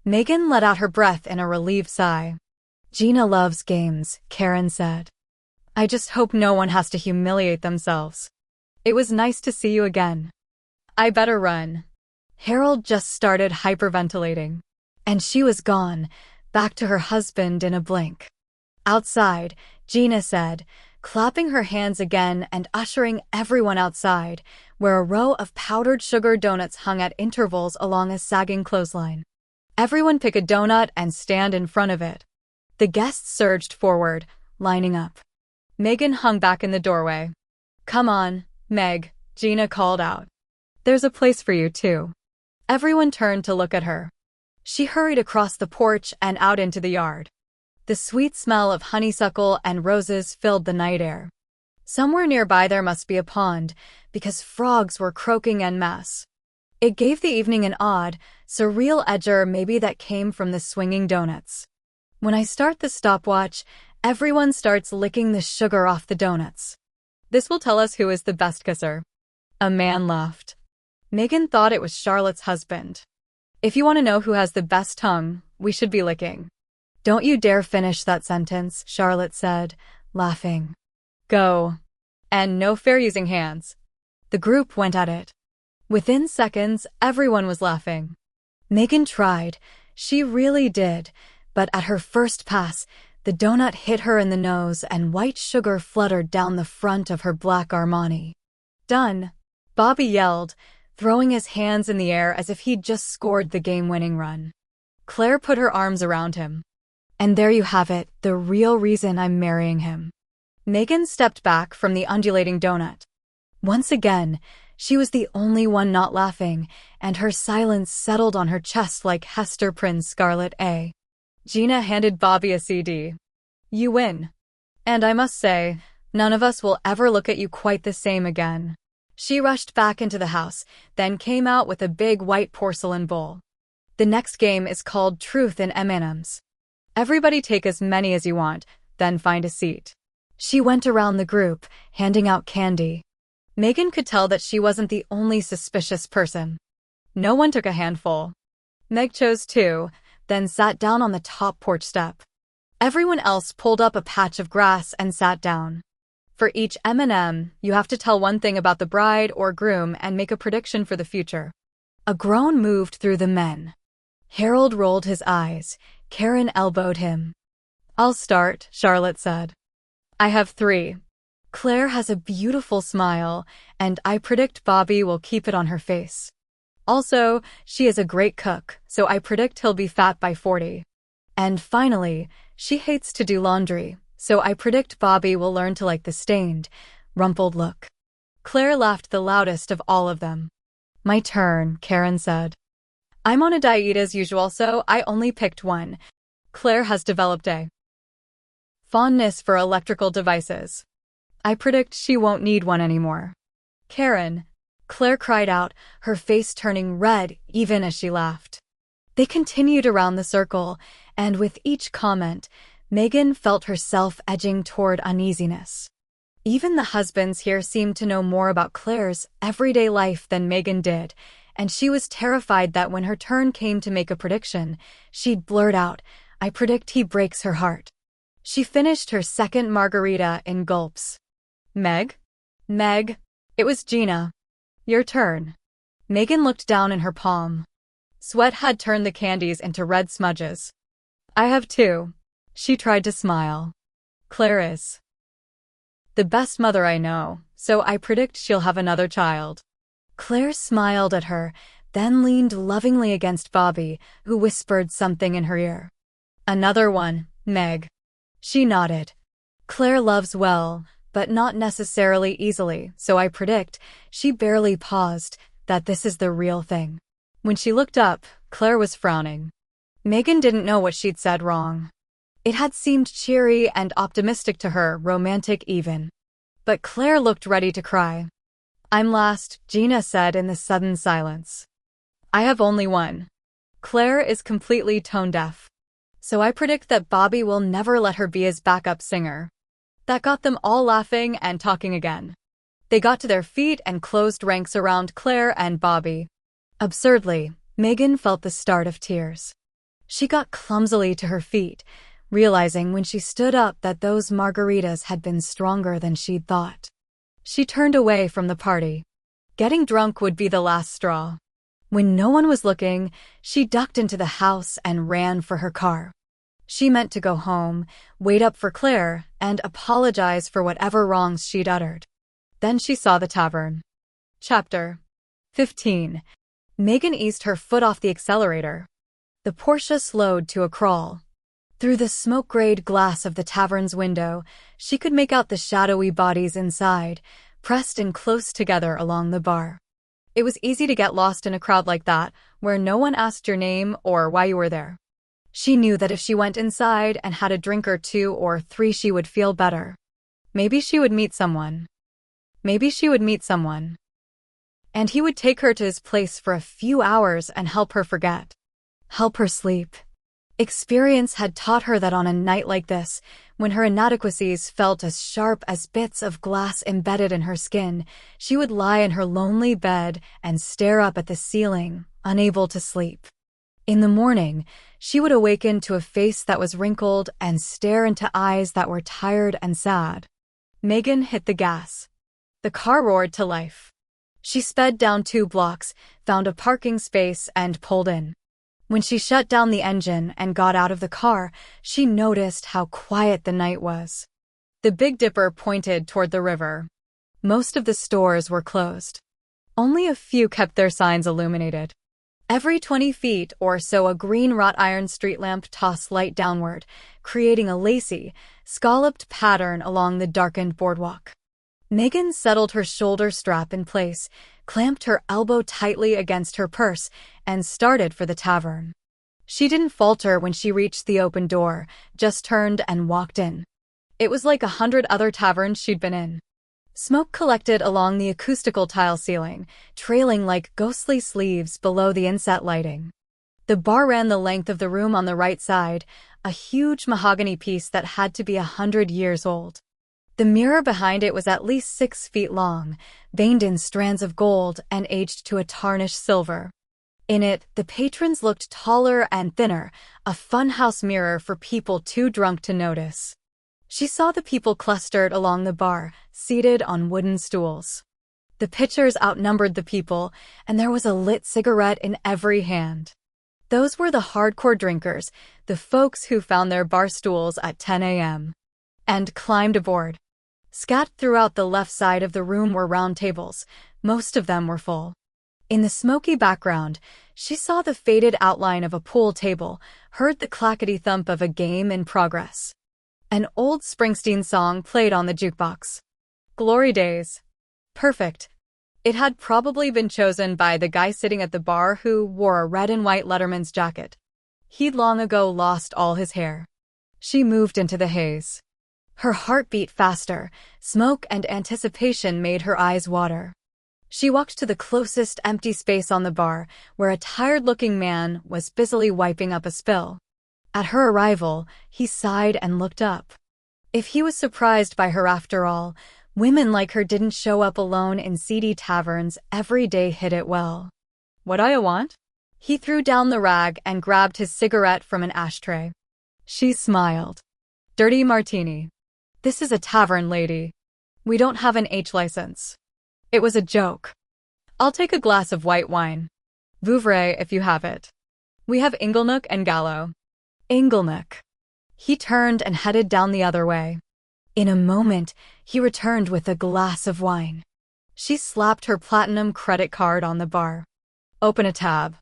S1: Megan let out her breath in a relieved sigh. Gina loves games, Karen said. I just hope no one has to humiliate themselves. It was nice to see you again. I better run. Harold just started hyperventilating. And she was gone, back to her husband in a blink. Outside, Gina said, clapping her hands again and ushering everyone outside, where a row of powdered sugar donuts hung at intervals along a sagging clothesline. Everyone pick a donut and stand in front of it. The guests surged forward, lining up. Megan hung back in the doorway. Come on, Meg, Gina called out. There's a place for you, too. Everyone turned to look at her. She hurried across the porch and out into the yard. The sweet smell of honeysuckle and roses filled the night air. Somewhere nearby there must be a pond, because frogs were croaking en masse. It gave the evening an odd, surreal edge, maybe that came from the swinging donuts. When I start the stopwatch, everyone starts licking the sugar off the donuts. This will tell us who is the best kisser. A man laughed. Megan thought it was Charlotte's husband. If you want to know who has the best tongue, we should be licking. Don't you dare finish that sentence, Charlotte said, laughing. Go. And no fair using hands. The group went at it. Within seconds, everyone was laughing. Megan tried. She really did. But at her first pass, the donut hit her in the nose and white sugar fluttered down the front of her black Armani. "Done!" Bobby yelled, throwing his hands in the air as if he'd just scored the game-winning run. Claire put her arms around him. "And there you have it, the real reason I'm marrying him." Megan stepped back from the undulating donut. Once again, she was the only one not laughing, and her silence settled on her chest like Hester Prynne's Scarlet A. Gina handed Bobby a CD. "You win. And I must say, none of us will ever look at you quite the same again." She rushed back into the house, then came out with a big white porcelain bowl. "The next game is called Truth in M&Ms. Everybody take as many as you want, then find a seat." She went around the group, handing out candy. Megan could tell that she wasn't the only suspicious person. No one took a handful. Meg chose 2, then sat down on the top porch step. Everyone else pulled up a patch of grass and sat down. For each M&M, you have to tell one thing about the bride or groom and make a prediction for the future. A groan moved through the men. Harold rolled his eyes. Karen elbowed him. "I'll start," Charlotte said. "I have 3. Claire has a beautiful smile, and I predict Bobby will keep it on her face. Also, she is a great cook, so I predict he'll be fat by 40. And finally, she hates to do laundry, so I predict Bobby will learn to like the stained, rumpled look." Claire laughed the loudest of all of them. "My turn," Karen said. "I'm on a diet as usual, so I only picked 1. Claire has developed a fondness for electrical devices. I predict she won't need one anymore." "Karen!" Claire cried out, her face turning red even as she laughed. They continued around the circle, and with each comment, Megan felt herself edging toward uneasiness. Even the husbands here seemed to know more about Claire's everyday life than Megan did, and she was terrified that when her turn came to make a prediction, she'd blurt out, "I predict he breaks her heart." She finished her second margarita in gulps. Meg? It was Gina. "Your turn." Megan looked down in her palm. Sweat had turned the candies into red smudges. "I have 2. She tried to smile. "Claire is the best mother I know, so I predict she'll have another child." Claire smiled at her, then leaned lovingly against Bobby, who whispered something in her ear. "Another one, Meg." She nodded. "Claire loves well, but not necessarily easily, so I predict," she barely paused, "that this is the real thing." When she looked up, Claire was frowning. Megan didn't know what she'd said wrong. It had seemed cheery and optimistic to her, romantic even. But Claire looked ready to cry. "I'm last," Gina said in the sudden silence. "I have only 1. Claire is completely tone-deaf. So I predict that Bobby will never let her be his backup singer." That got them all laughing and talking again. They got to their feet and closed ranks around Claire and Bobby. Absurdly, Megan felt the start of tears. She got clumsily to her feet, realizing when she stood up that those margaritas had been stronger than she'd thought. She turned away from the party. Getting drunk would be the last straw. When no one was looking, she ducked into the house and ran for her car. She meant to go home, wait up for Claire, and apologize for whatever wrongs she'd uttered. Then she saw the tavern. Chapter 15. Megan eased her foot off the accelerator. The Porsche slowed to a crawl. Through the smoke-grayed glass of the tavern's window, she could make out the shadowy bodies inside, pressed in close together along the bar. It was easy to get lost in a crowd like that, where no one asked your name or why you were there. She knew that if she went inside and had a drink or 2 or 3, she would feel better. Maybe she would meet someone. And he would take her to his place for a few hours and help her forget. Help her sleep. Experience had taught her that on a night like this, when her inadequacies felt as sharp as bits of glass embedded in her skin, she would lie in her lonely bed and stare up at the ceiling, unable to sleep. In the morning, she would awaken to a face that was wrinkled and stare into eyes that were tired and sad. Megan hit the gas. The car roared to life. She sped down 2 blocks, found a parking space, and pulled in. When she shut down the engine and got out of the car, she noticed how quiet the night was. The Big Dipper pointed toward the river. Most of the stores were closed. Only a few kept their signs illuminated. Every 20 feet or so a green wrought iron street lamp tossed light downward, creating a lacy, scalloped pattern along the darkened boardwalk. Megan settled her shoulder strap in place, clamped her elbow tightly against her purse, and started for the tavern. She didn't falter when she reached the open door, just turned and walked in. It was like 100 other taverns she'd been in. Smoke collected along the acoustical tile ceiling, trailing like ghostly sleeves below the inset lighting. The bar ran the length of the room on the right side, a huge mahogany piece that had to be 100 years old. The mirror behind it was at least 6 feet long, veined in strands of gold and aged to a tarnished silver. In it, the patrons looked taller and thinner, a funhouse mirror for people too drunk to notice. She saw the people clustered along the bar, seated on wooden stools. The pitchers outnumbered the people, and there was a lit cigarette in every hand. Those were the hardcore drinkers, the folks who found their bar stools at 10 a.m. and climbed aboard. Scattered throughout the left side of the room were round tables. Most of them were full. In the smoky background, she saw the faded outline of a pool table, heard the clackety thump of a game in progress. An old Springsteen song played on the jukebox. Glory Days. Perfect. It had probably been chosen by the guy sitting at the bar who wore a red and white Letterman's jacket. He'd long ago lost all his hair. She moved into the haze. Her heart beat faster. Smoke and anticipation made her eyes water. She walked to the closest empty space on the bar, where a tired-looking man was busily wiping up a spill. At her arrival, he sighed and looked up. If he was surprised by her after all, women like her didn't show up alone in seedy taverns every day. Hit it well. What do you want? He threw down the rag and grabbed his cigarette from an ashtray. She smiled. Dirty martini. This is a tavern, lady. We don't have an H license. It was a joke. I'll take a glass of white wine. Vouvray if you have it. We have Inglenook and Gallo. Inglenook. He turned and headed down the other way. In a moment, he returned with a glass of wine. She slapped her platinum credit card on the bar. Open a tab.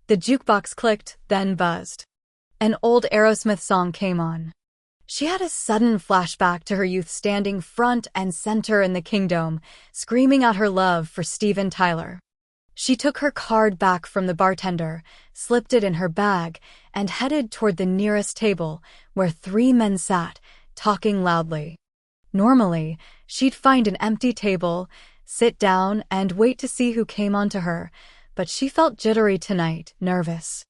S1: The jukebox clicked, then buzzed. An old Aerosmith song came on. She had a sudden flashback to her youth standing front and center in the Kingdom, screaming out her love for Steven Tyler. She took her card back from the bartender, slipped it in her bag, and headed toward the nearest table, where 3 men sat, talking loudly. Normally, she'd find an empty table, sit down, and wait to see who came onto her, but she felt jittery tonight, nervous.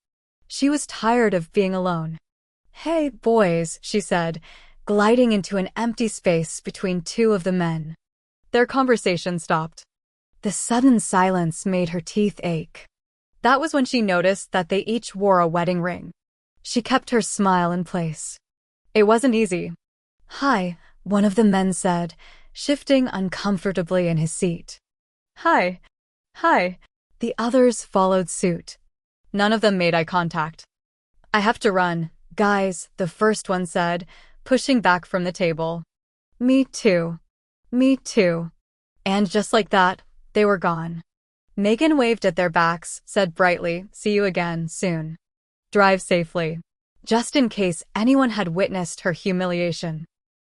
S1: She was tired of being alone. Hey, boys, she said, gliding into an empty space between 2 of the men. Their conversation stopped. The sudden silence made her teeth ache. That was when she noticed that they each wore a wedding ring. She kept her smile in place. It wasn't easy. Hi, one of the men said, shifting uncomfortably in his seat. Hi. Hi. The others followed suit. None of them made eye contact. I have to run, guys, the first one said, pushing back from the table. Me too. Me too. And just like that, they were gone. Megan waved at their backs, said brightly, see you again, soon. Drive safely. Just in case anyone had witnessed her humiliation.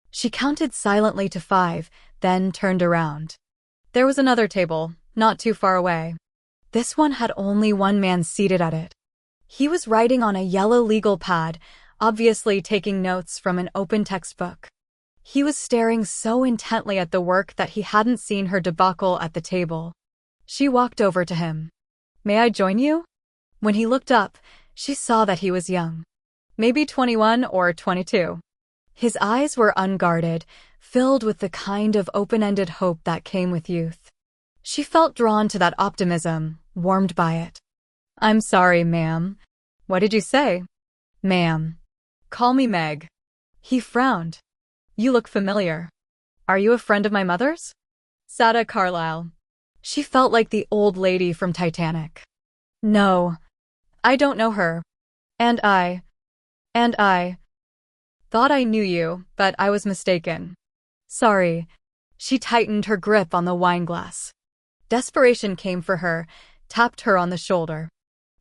S1: She counted silently to 5, then turned around. There was another table, not too far away. This one had only 1 man seated at it. He was writing on a yellow legal pad, obviously taking notes from an open textbook. He was staring so intently at the work that he hadn't seen her debacle at the table. She walked over to him. May I join you? When he looked up, she saw that he was young. Maybe 21 or 22. His eyes were unguarded, filled with the kind of open-ended hope that came with youth. She felt drawn to that optimism, warmed by it. I'm sorry, ma'am. What did you say? Ma'am. Call me Meg. He frowned. You look familiar. Are you a friend of my mother's? Sada Carlyle. She felt like the old lady from Titanic. No. I don't know her, And I thought I knew you, but I was mistaken. Sorry. She tightened her grip on the wineglass. Desperation came for her, tapped her on the shoulder.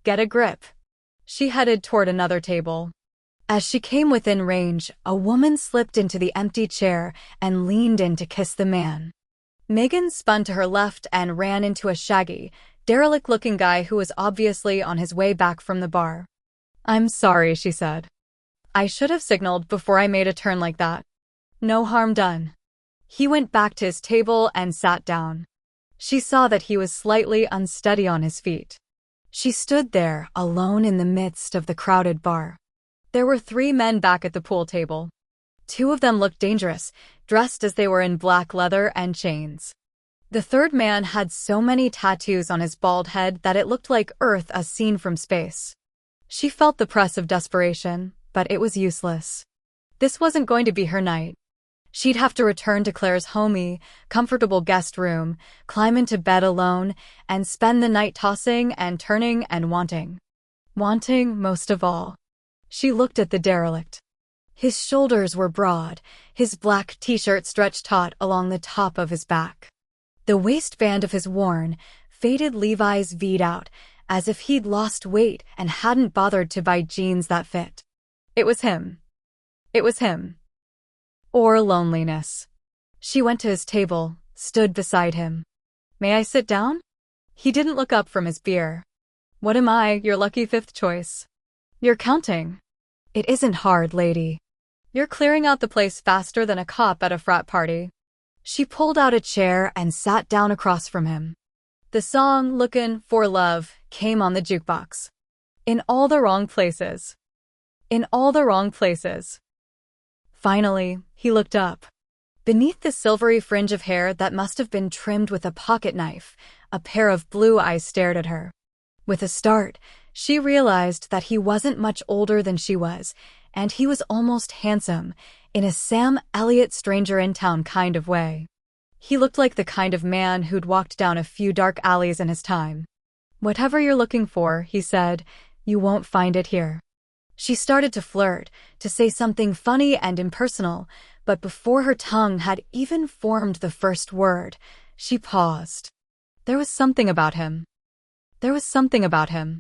S1: Get a grip. She headed toward another table. As she came within range, a woman slipped into the empty chair and leaned in to kiss the man. Megan spun to her left and ran into a shaggy, derelict-looking guy who was obviously on his way back from the bar. I'm sorry, she said. I should have signaled before I made a turn like that. No harm done. He went back to his table and sat down. She saw that he was slightly unsteady on his feet. She stood there, alone in the midst of the crowded bar. There were 3 men back at the pool table. 2 of them looked dangerous, dressed as they were in black leather and chains. The third man had so many tattoos on his bald head that it looked like Earth as seen from space. She felt the press of desperation, but it was useless. This wasn't going to be her night. She'd have to return to Claire's homey, comfortable guest room, climb into bed alone, and spend the night tossing and turning and wanting. Wanting most of all. She looked at the derelict. His shoulders were broad, his black t-shirt stretched taut along the top of his back. The waistband of his worn, faded Levi's V'd out, as if he'd lost weight and hadn't bothered to buy jeans that fit. It was him. It was him. Or loneliness. She went to his table, stood beside him. May I sit down? He didn't look up from his beer. What am I, your lucky 5th choice? You're counting. It isn't hard, lady. You're clearing out the place faster than a cop at a frat party. She pulled out a chair and sat down across from him. The song, Lookin' for Love, came on the jukebox. In all the wrong places. In all the wrong places. Finally, he looked up. Beneath the silvery fringe of hair that must have been trimmed with a pocket knife, a pair of blue eyes stared at her. With a start, she realized that he wasn't much older than she was, and he was almost handsome, in a Sam Elliott stranger-in-town kind of way. He looked like the kind of man who'd walked down a few dark alleys in his time. Whatever you're looking for, he said, you won't find it here. She started to flirt, to say something funny and impersonal, but before her tongue had even formed the first word, she paused. There was something about him. There was something about him.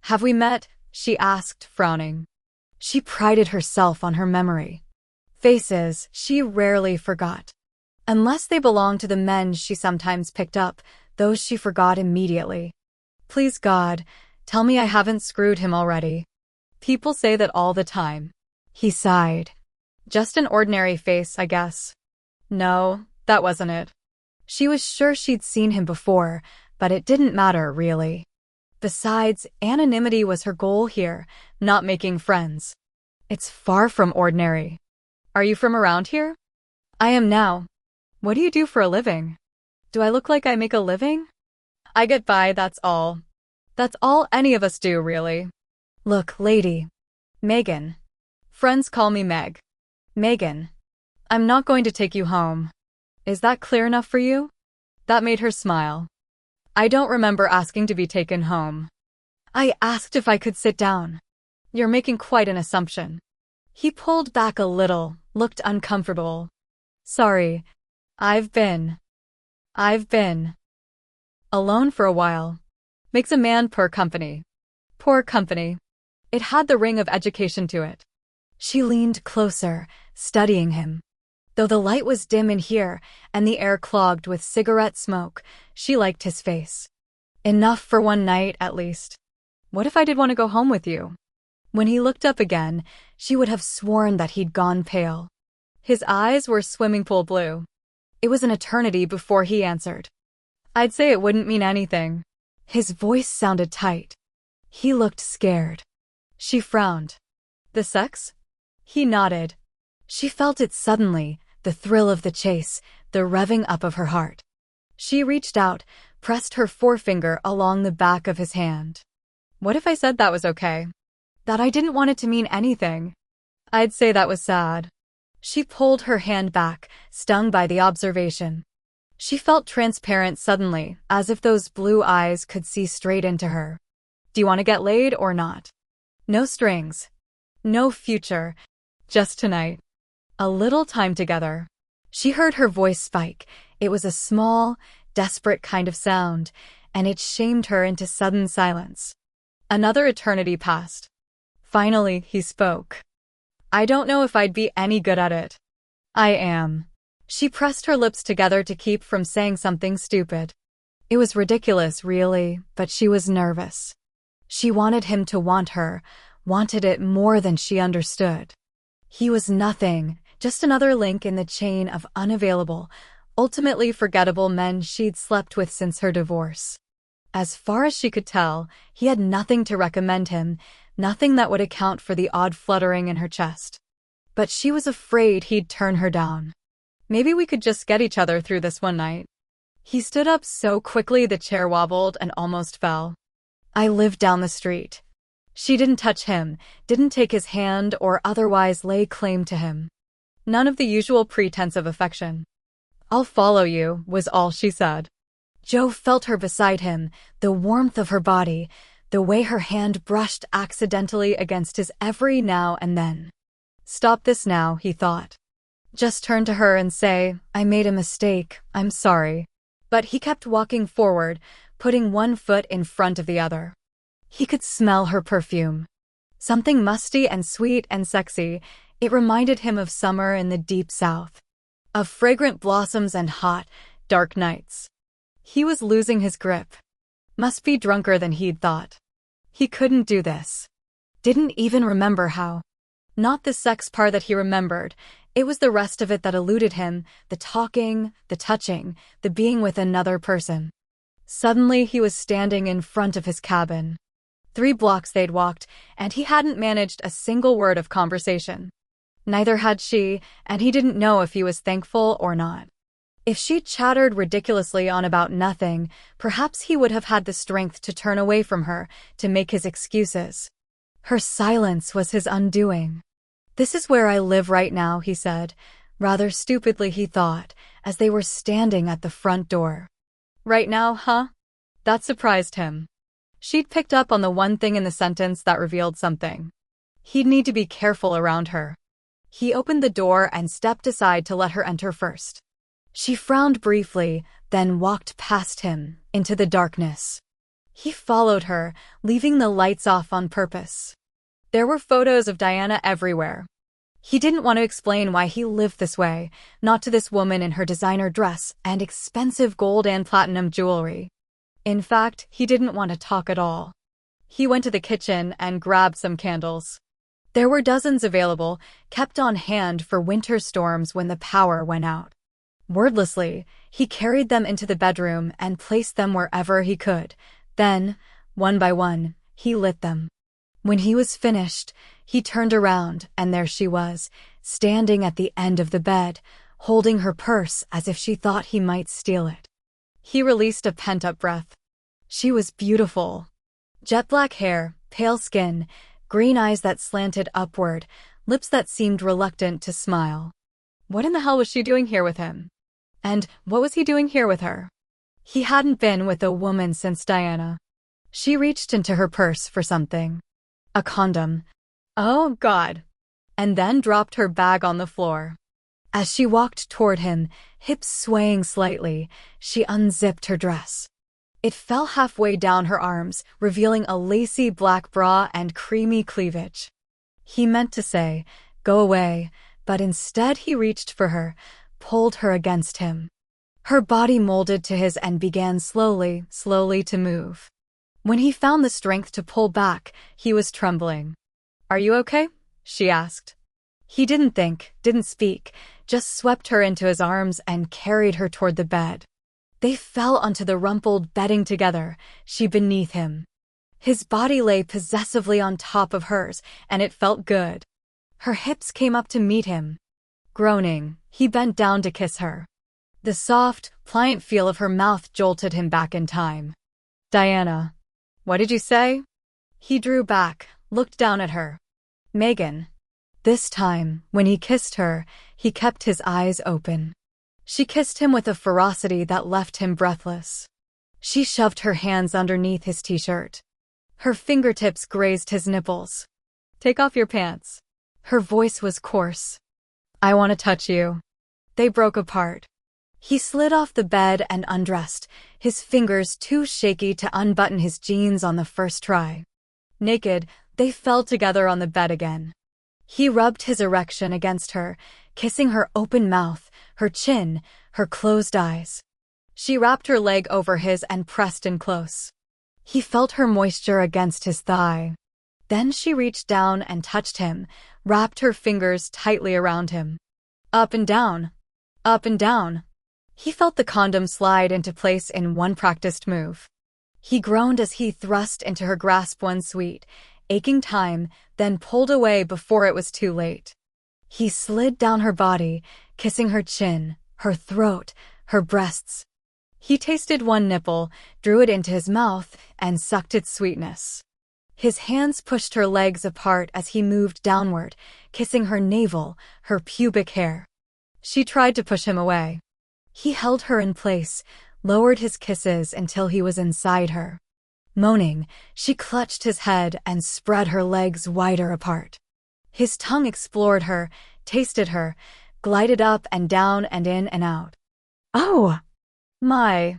S1: Have we met? She asked, frowning. She prided herself on her memory. Faces she rarely forgot. Unless they belonged to the men she sometimes picked up, those she forgot immediately. Please God, tell me I haven't screwed him already. People say that all the time. He sighed. Just an ordinary face, I guess. No, that wasn't it. She was sure she'd seen him before, but it didn't matter, really. Besides, anonymity was her goal here, not making friends. It's far from ordinary. Are you from around here? I am now. What do you do for a living? Do I look like I make a living? I get by, that's all. That's all any of us do, really. Look, lady. Megan. Friends call me Meg. Megan. I'm not going to take you home. Is that clear enough for you? That made her smile. I don't remember asking to be taken home. I asked if I could sit down. You're making quite an assumption. He pulled back a little, looked uncomfortable. Sorry. I've been alone for a while. Makes a man poor company. Poor company. It had the ring of education to it. She leaned closer, studying him. Though the light was dim in here and the air clogged with cigarette smoke, she liked his face. Enough for one night, at least. What if I did want to go home with you? When he looked up again, she would have sworn that he'd gone pale. His eyes were swimming pool blue. It was an eternity before he answered. I'd say it wouldn't mean anything. His voice sounded tight. He looked scared. She frowned. The sex? He nodded. She felt it suddenly, the thrill of the chase, the revving up of her heart. She reached out, pressed her forefinger along the back of his hand. What if I said that was okay? That I didn't want it to mean anything? I'd say that was sad. She pulled her hand back, stung by the observation. She felt transparent suddenly, as if those blue eyes could see straight into her. Do you want to get laid or not? No strings. No future. Just tonight. A little time together. She heard her voice spike. It was a small, desperate kind of sound, and it shamed her into sudden silence. Another eternity passed. Finally, he spoke. I don't know if I'd be any good at it. I am. She pressed her lips together to keep from saying something stupid. It was ridiculous, really, but she was nervous. She wanted him to want her, wanted it more than she understood. He was nothing, just another link in the chain of unavailable, ultimately forgettable men she'd slept with since her divorce. As far as she could tell, he had nothing to recommend him, nothing that would account for the odd fluttering in her chest. But she was afraid he'd turn her down. Maybe we could just get each other through this one night. He stood up so quickly the chair wobbled and almost fell. I live down the street. She didn't touch him, didn't take his hand or otherwise lay claim to him. None of the usual pretense of affection. I'll follow you, was all she said. Joe felt her beside him, the warmth of her body, the way her hand brushed accidentally against his every now and then. Stop this now, he thought. Just turn to her and say, I made a mistake, I'm sorry. But he kept walking forward, putting one foot in front of the other. He could smell her perfume. Something musty and sweet and sexy. It reminded him of summer in the deep south. Of fragrant blossoms and hot, dark nights. He was losing his grip. Must be drunker than he'd thought. He couldn't do this. Didn't even remember how. Not the sex part that he remembered. It was the rest of it that eluded him, the talking, the touching, the being with another person. Suddenly he was standing in front of his cabin. 3 blocks they'd walked, and he hadn't managed a single word of conversation. Neither had she, and he didn't know if he was thankful or not. If she'd chattered ridiculously on about nothing, perhaps he would have had the strength to turn away from her, to make his excuses. Her silence was his undoing. This is where I live right now, he said, rather stupidly he thought, as they were standing at the front door. Right now, huh? That surprised him. She'd picked up on the one thing in the sentence that revealed something. He'd need to be careful around her. He opened the door and stepped aside to let her enter first. She frowned briefly, then walked past him, into the darkness. He followed her, leaving the lights off on purpose. There were photos of Diana everywhere. He didn't want to explain why he lived this way, not to this woman in her designer dress and expensive gold and platinum jewelry. In fact, he didn't want to talk at all. He went to the kitchen and grabbed some candles. There were dozens available, kept on hand for winter storms when the power went out. Wordlessly, he carried them into the bedroom and placed them wherever he could. Then, one by one, he lit them. When he was finished, he turned around, and there she was, standing at the end of the bed, holding her purse as if she thought he might steal it. He released a pent-up breath. She was beautiful. Jet black hair, pale skin, green eyes that slanted upward, lips that seemed reluctant to smile. What in the hell was she doing here with him? And what was he doing here with her? He hadn't been with a woman since Diana. She reached into her purse for something. A condom. Oh, God. And then dropped her bag on the floor. As she walked toward him, hips swaying slightly, she unzipped her dress. It fell halfway down her arms, revealing a lacy black bra and creamy cleavage. He meant to say, "Go away," but instead he reached for her, pulled her against him. Her body molded to his and began slowly to move. When he found the strength to pull back, he was trembling. "Are you okay?" she asked. He didn't think, didn't speak, just swept her into his arms and carried her toward the bed. They fell onto the rumpled bedding together, she beneath him. His body lay possessively on top of hers, and it felt good. Her hips came up to meet him. Groaning, he bent down to kiss her. The soft, pliant feel of her mouth jolted him back in time. "Diana. What did you say?" He drew back, looked down at her. "Megan." This time, when he kissed her, he kept his eyes open. She kissed him with a ferocity that left him breathless. She shoved her hands underneath his t-shirt. Her fingertips grazed his nipples. Take off your pants. Her voice was coarse. I want to touch you. They broke apart. He slid off the bed and undressed, his fingers too shaky to unbutton his jeans on the first try. Naked, they fell together on the bed again. He rubbed his erection against her, kissing her open mouth, her chin, her closed eyes. She wrapped her leg over his and pressed in close. He felt her moisture against his thigh. Then she reached down and touched him, wrapped her fingers tightly around him. Up and down. Up and down. He felt the condom slide into place in one practiced move. He groaned as he thrust into her grasp one sweet, aching time, then pulled away before it was too late. He slid down her body, kissing her chin, her throat, her breasts. He tasted one nipple, drew it into his mouth, and sucked its sweetness. His hands pushed her legs apart as he moved downward, kissing her navel, her pubic hair. She tried to push him away. He held her in place, lowered his kisses until he was inside her. Moaning, she clutched his head and spread her legs wider apart. His tongue explored her, tasted her, glided up and down and in and out. Oh, my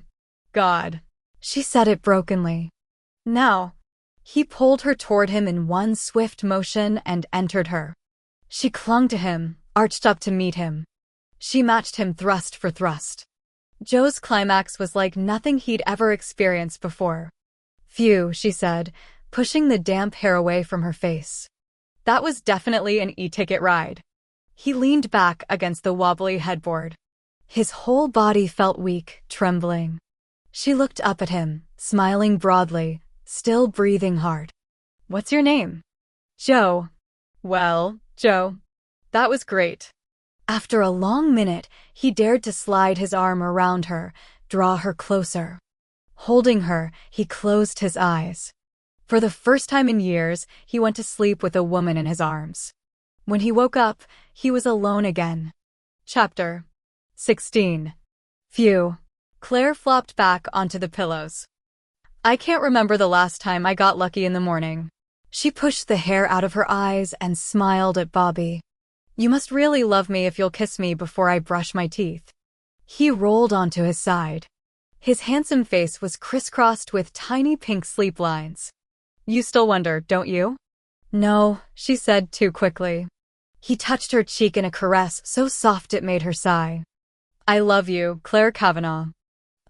S1: God, she said it brokenly. Now. He pulled her toward him in one swift motion and entered her. She clung to him, arched up to meet him. She matched him thrust for thrust. Joe's climax was like nothing he'd ever experienced before. Phew, she said, pushing the damp hair away from her face. That was definitely an e-ticket ride. He leaned back against the wobbly headboard. His whole body felt weak, trembling. She looked up at him, smiling broadly, still breathing hard. What's your name? Joe. Well, Joe, that was great. After a long minute, he dared to slide his arm around her, draw her closer. Holding her, he closed his eyes. For the first time in years, he went to sleep with a woman in his arms. When he woke up, he was alone again. Chapter 16. Phew. Claire flopped back onto the pillows. I can't remember the last time I got lucky in the morning. She pushed the hair out of her eyes and smiled at Bobby. You must really love me if you'll kiss me before I brush my teeth. He rolled onto his side. His handsome face was crisscrossed with tiny pink sleep lines. You still wonder, don't you? No, she said too quickly. He touched her cheek in a caress so soft it made her sigh. I love you, Claire Kavanaugh.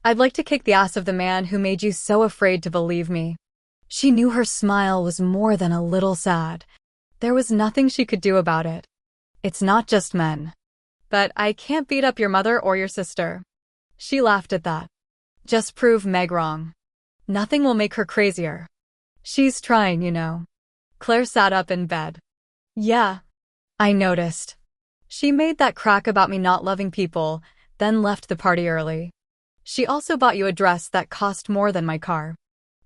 S1: I'd like to kick the ass of the man who made you so afraid to believe me. She knew her smile was more than a little sad. There was nothing she could do about it. It's not just men. But I can't beat up your mother or your sister. She laughed at that. Just prove Meg wrong. Nothing will make her crazier. She's trying, you know. Claire sat up in bed. Yeah, I noticed. She made that crack about me not loving people, then left the party early. She also bought you a dress that cost more than my car.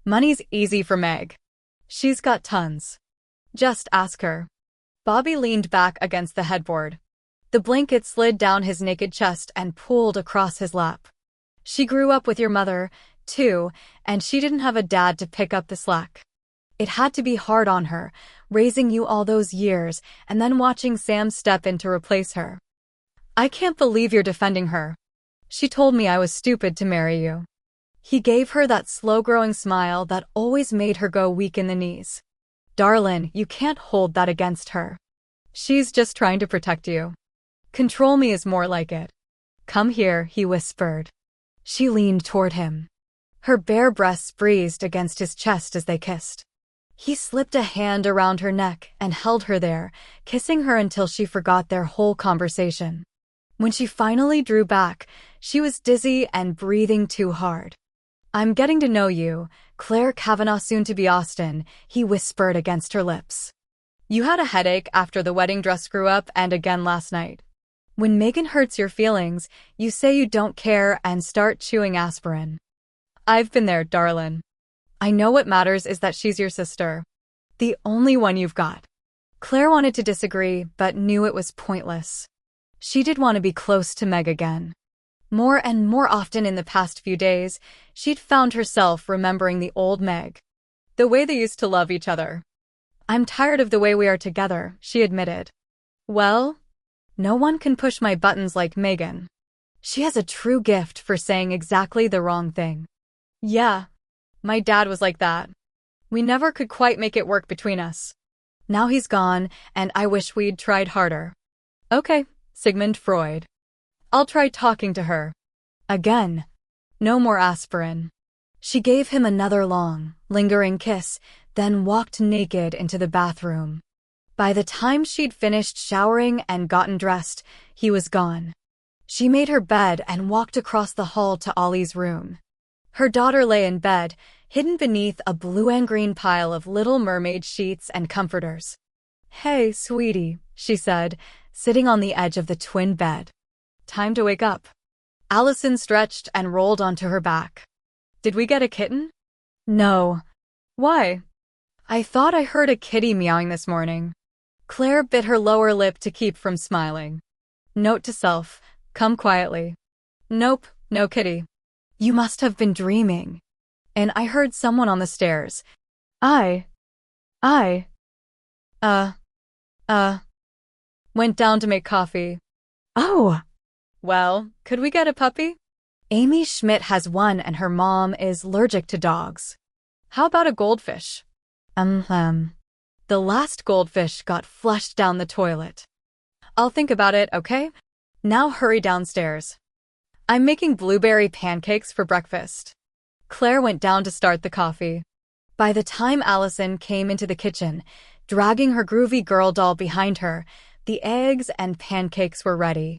S1: Money's easy for Meg. She's got tons. Just ask her. Bobby leaned back against the headboard. The blanket slid down his naked chest and pulled across his lap. She grew up with your mother, too, and she didn't have a dad to pick up the slack. It had to be hard on her, raising you all those years and then watching Sam step in to replace her. I can't believe you're defending her. She told me I was stupid to marry you. He gave her that slow-growing smile that always made her go weak in the knees. Darlin', you can't hold that against her. She's just trying to protect you. Control me is more like it. Come here, he whispered. She leaned toward him. Her bare breasts breezed against his chest as they kissed. He slipped a hand around her neck and held her there, kissing her until she forgot their whole conversation. When she finally drew back, she was dizzy and breathing too hard. I'm getting to know you, Claire Kavanaugh soon-to-be Austin, he whispered against her lips. You had a headache after the wedding dress grew up and again last night. When Megan hurts your feelings, you say you don't care and start chewing aspirin. I've been there, darlin'. I know what matters is that she's your sister. The only one you've got. Claire wanted to disagree, but knew it was pointless. She did want to be close to Meg again. More and more often in the past few days, she'd found herself remembering the old Meg. The way they used to love each other. I'm tired of the way we are together, she admitted. Well, no one can push my buttons like Megan. She has a true gift for saying exactly the wrong thing. Yeah, my dad was like that. We never could quite make it work between us. Now he's gone, and I wish we'd tried harder. Okay, Sigmund Freud. I'll try talking to her. Again. No more aspirin. She gave him another long, lingering kiss, then walked naked into the bathroom. By the time she'd finished showering and gotten dressed, he was gone. She made her bed and walked across the hall to Ollie's room. Her daughter lay in bed, hidden beneath a blue and green pile of Little Mermaid sheets and comforters. Hey, sweetie, she said, sitting on the edge of the twin bed. Time to wake up. Allison stretched and rolled onto her back. Did we get a kitten? No. Why? I thought I heard a kitty meowing this morning. Claire bit her lower lip to keep from smiling. Note to self, come quietly. Nope, no kitty. You must have been dreaming. And I heard someone on the stairs. Went down to make coffee. Oh. Well, could we get a puppy? Amy Schmidt has one and her mom is allergic to dogs. How about a goldfish? The last goldfish got flushed down the toilet. I'll think about it, okay? Now hurry downstairs. I'm making blueberry pancakes for breakfast. Claire went down to start the coffee. By the time Allison came into the kitchen, dragging her groovy girl doll behind her, the eggs and pancakes were ready.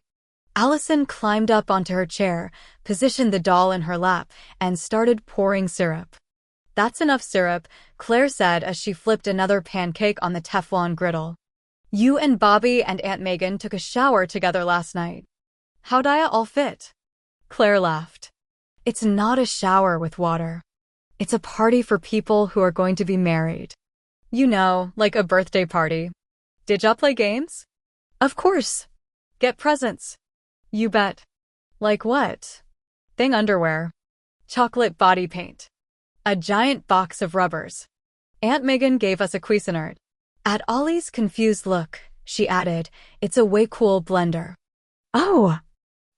S1: Allison climbed up onto her chair, positioned the doll in her lap, and started pouring syrup. That's enough syrup, Claire said as she flipped another pancake on the Teflon griddle. You and Bobby and Aunt Megan took a shower together last night. How'd I all fit? Claire laughed. It's not a shower with water. It's a party for people who are going to be married. You know, like a birthday party. Did ya play games? Of course. Get presents. You bet. Like what? Thing underwear. Chocolate body paint. A giant box of rubbers. Aunt Megan gave us a Cuisinart. At Ollie's confused look, she added, it's a way cool blender. Oh!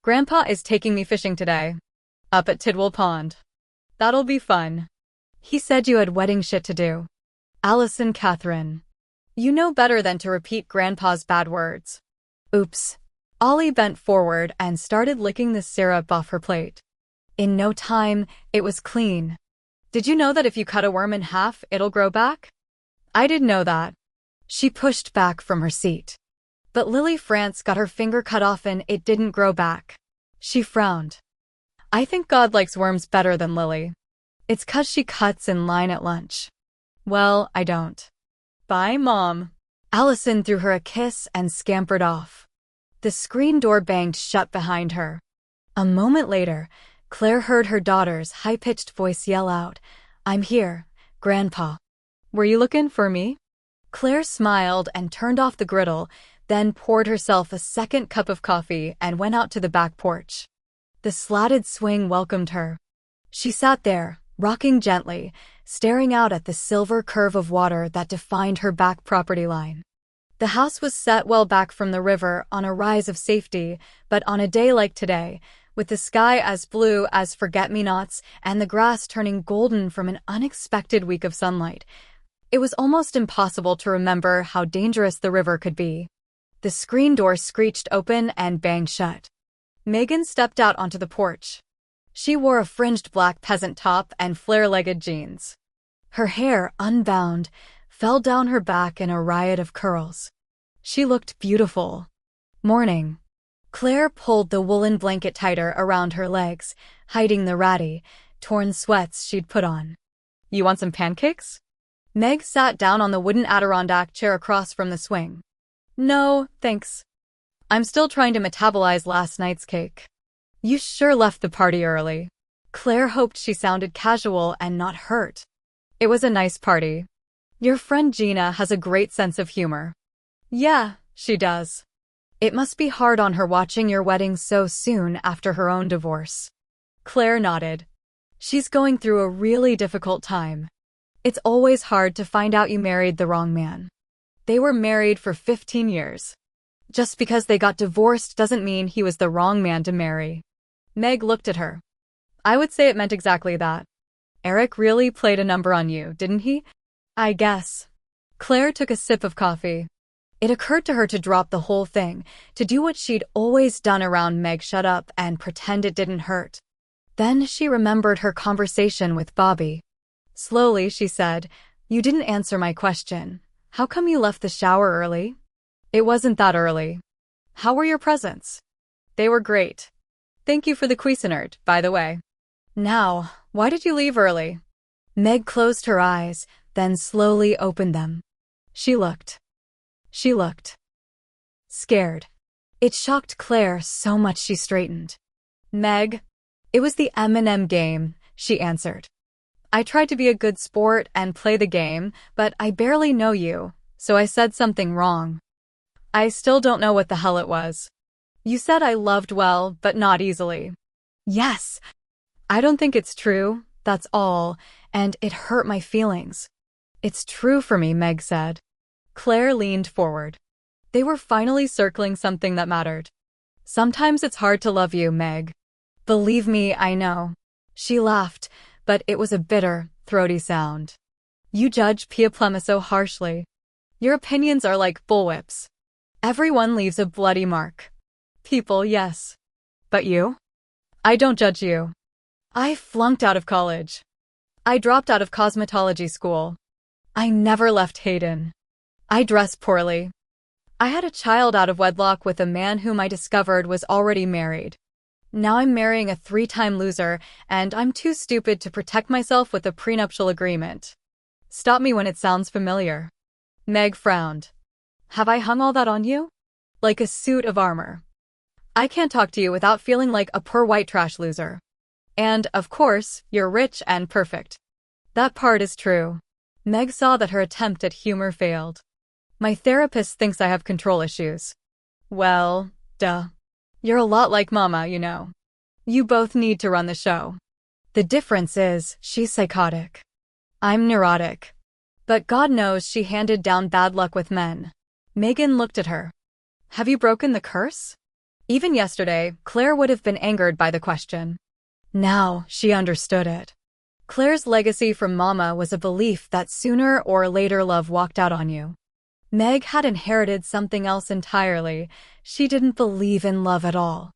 S1: Grandpa is taking me fishing today. Up at Tidwell Pond. That'll be fun. He said you had wedding shit to do. Allison Catherine. You know better than to repeat Grandpa's bad words. Oops. Ollie bent forward and started licking the syrup off her plate. In no time, it was clean. Did you know that if you cut a worm in half, it'll grow back? I didn't know that. She pushed back from her seat. But Lily France got her finger cut off and it didn't grow back. She frowned. I think God likes worms better than Lily. It's 'cause she cuts in line at lunch. Well, I don't. Bye, Mom. Allison threw her a kiss and scampered off. The screen door banged shut behind her. A moment later, Claire heard her daughter's high-pitched voice yell out, I'm here, Grandpa. Were you looking for me? Claire smiled and turned off the griddle, then poured herself a second cup of coffee and went out to the back porch. The slatted swing welcomed her. She sat there, rocking gently, staring out at the silver curve of water that defined her back property line. The house was set well back from the river on a rise of safety, but on a day like today, with the sky as blue as forget-me-nots and the grass turning golden from an unexpected week of sunlight, it was almost impossible to remember how dangerous the river could be. The screen door screeched open and banged shut. Megan stepped out onto the porch. She wore a fringed black peasant top and flare-legged jeans. Her hair, unbound, fell down her back in a riot of curls. She looked beautiful. Morning. Claire pulled the woolen blanket tighter around her legs, hiding the ratty, torn sweats she'd put on. You want some pancakes? Meg sat down on the wooden Adirondack chair across from the swing. No, thanks. I'm still trying to metabolize last night's cake. You sure left the party early. Claire hoped she sounded casual and not hurt. It was a nice party. Your friend Gina has a great sense of humor. Yeah, she does. It must be hard on her watching your wedding so soon after her own divorce. Claire nodded. She's going through a really difficult time. It's always hard to find out you married the wrong man. They were married for 15 years. Just because they got divorced doesn't mean he was the wrong man to marry. Meg looked at her. I would say it meant exactly that. Eric really played a number on you, didn't he? I guess. Claire took a sip of coffee. It occurred to her to drop the whole thing, to do what she'd always done around Meg, shut up and pretend it didn't hurt. Then she remembered her conversation with Bobby. Slowly, she said, You didn't answer my question. How come you left the shower early? It wasn't that early. How were your presents? They were great. Thank you for the Cuisinart, by the way. Now, why did you leave early? Meg closed her eyes, then slowly opened them. She looked scared. It shocked Claire so much she straightened. Meg, it was the M&M game, she answered. I tried to be a good sport and play the game, but I barely know you, so I said something wrong. I still don't know what the hell it was. You said I loved well, but not easily. Yes. I don't think it's true, that's all, and it hurt my feelings. It's true for me, Meg said. Claire leaned forward. They were finally circling something that mattered. Sometimes it's hard to love you, Meg. Believe me, I know. She laughed, but it was a bitter, throaty sound. You judge Pia so harshly. Your opinions are like bullwhips. Everyone leaves a bloody mark. People, yes. But you? I don't judge you. I flunked out of college. I dropped out of cosmetology school. I never left Hayden. I dress poorly. I had a child out of wedlock with a man whom I discovered was already married. Now I'm marrying a 3-time loser, and I'm too stupid to protect myself with a prenuptial agreement. Stop me when it sounds familiar. Meg frowned. Have I hung all that on you? Like a suit of armor. I can't talk to you without feeling like a poor white trash loser. And, of course, you're rich and perfect. That part is true. Meg saw that her attempt at humor failed. My therapist thinks I have control issues. Well, duh. You're a lot like Mama, you know. You both need to run the show. The difference is, she's psychotic. I'm neurotic. But God knows she handed down bad luck with men. Megan looked at her. Have you broken the curse? Even yesterday, Claire would have been angered by the question. Now, she understood it. Claire's legacy from Mama was a belief that sooner or later love walked out on you. Meg had inherited something else entirely. She didn't believe in love at all.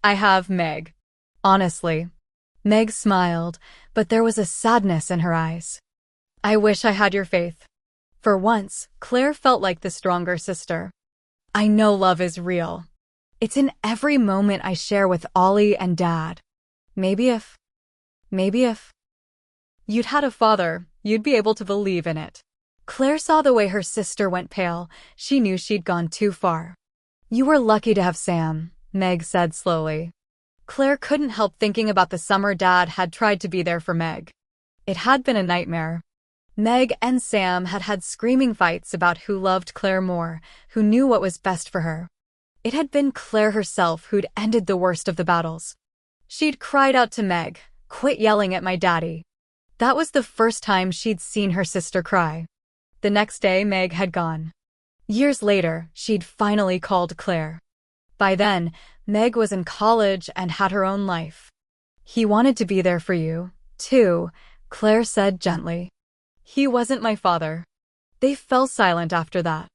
S1: I have, Meg. Honestly. Meg smiled, but there was a sadness in her eyes. I wish I had your faith. For once, Claire felt like the stronger sister. I know love is real. It's in every moment I share with Ollie and Dad. Maybe if you'd had a father, you'd be able to believe in it. Claire saw the way her sister went pale. She knew she'd gone too far. You were lucky to have Sam, Meg said slowly. Claire couldn't help thinking about the summer Dad had tried to be there for Meg. It had been a nightmare. Meg and Sam had had screaming fights about who loved Claire more, who knew what was best for her. It had been Claire herself who'd ended the worst of the battles. She'd cried out to Meg, "Quit yelling at my daddy." That was the first time she'd seen her sister cry. The next day, Meg had gone. Years later, she'd finally called Claire. By then, Meg was in college and had her own life. He wanted to be there for you, too, Claire said gently. He wasn't my father. They fell silent after that.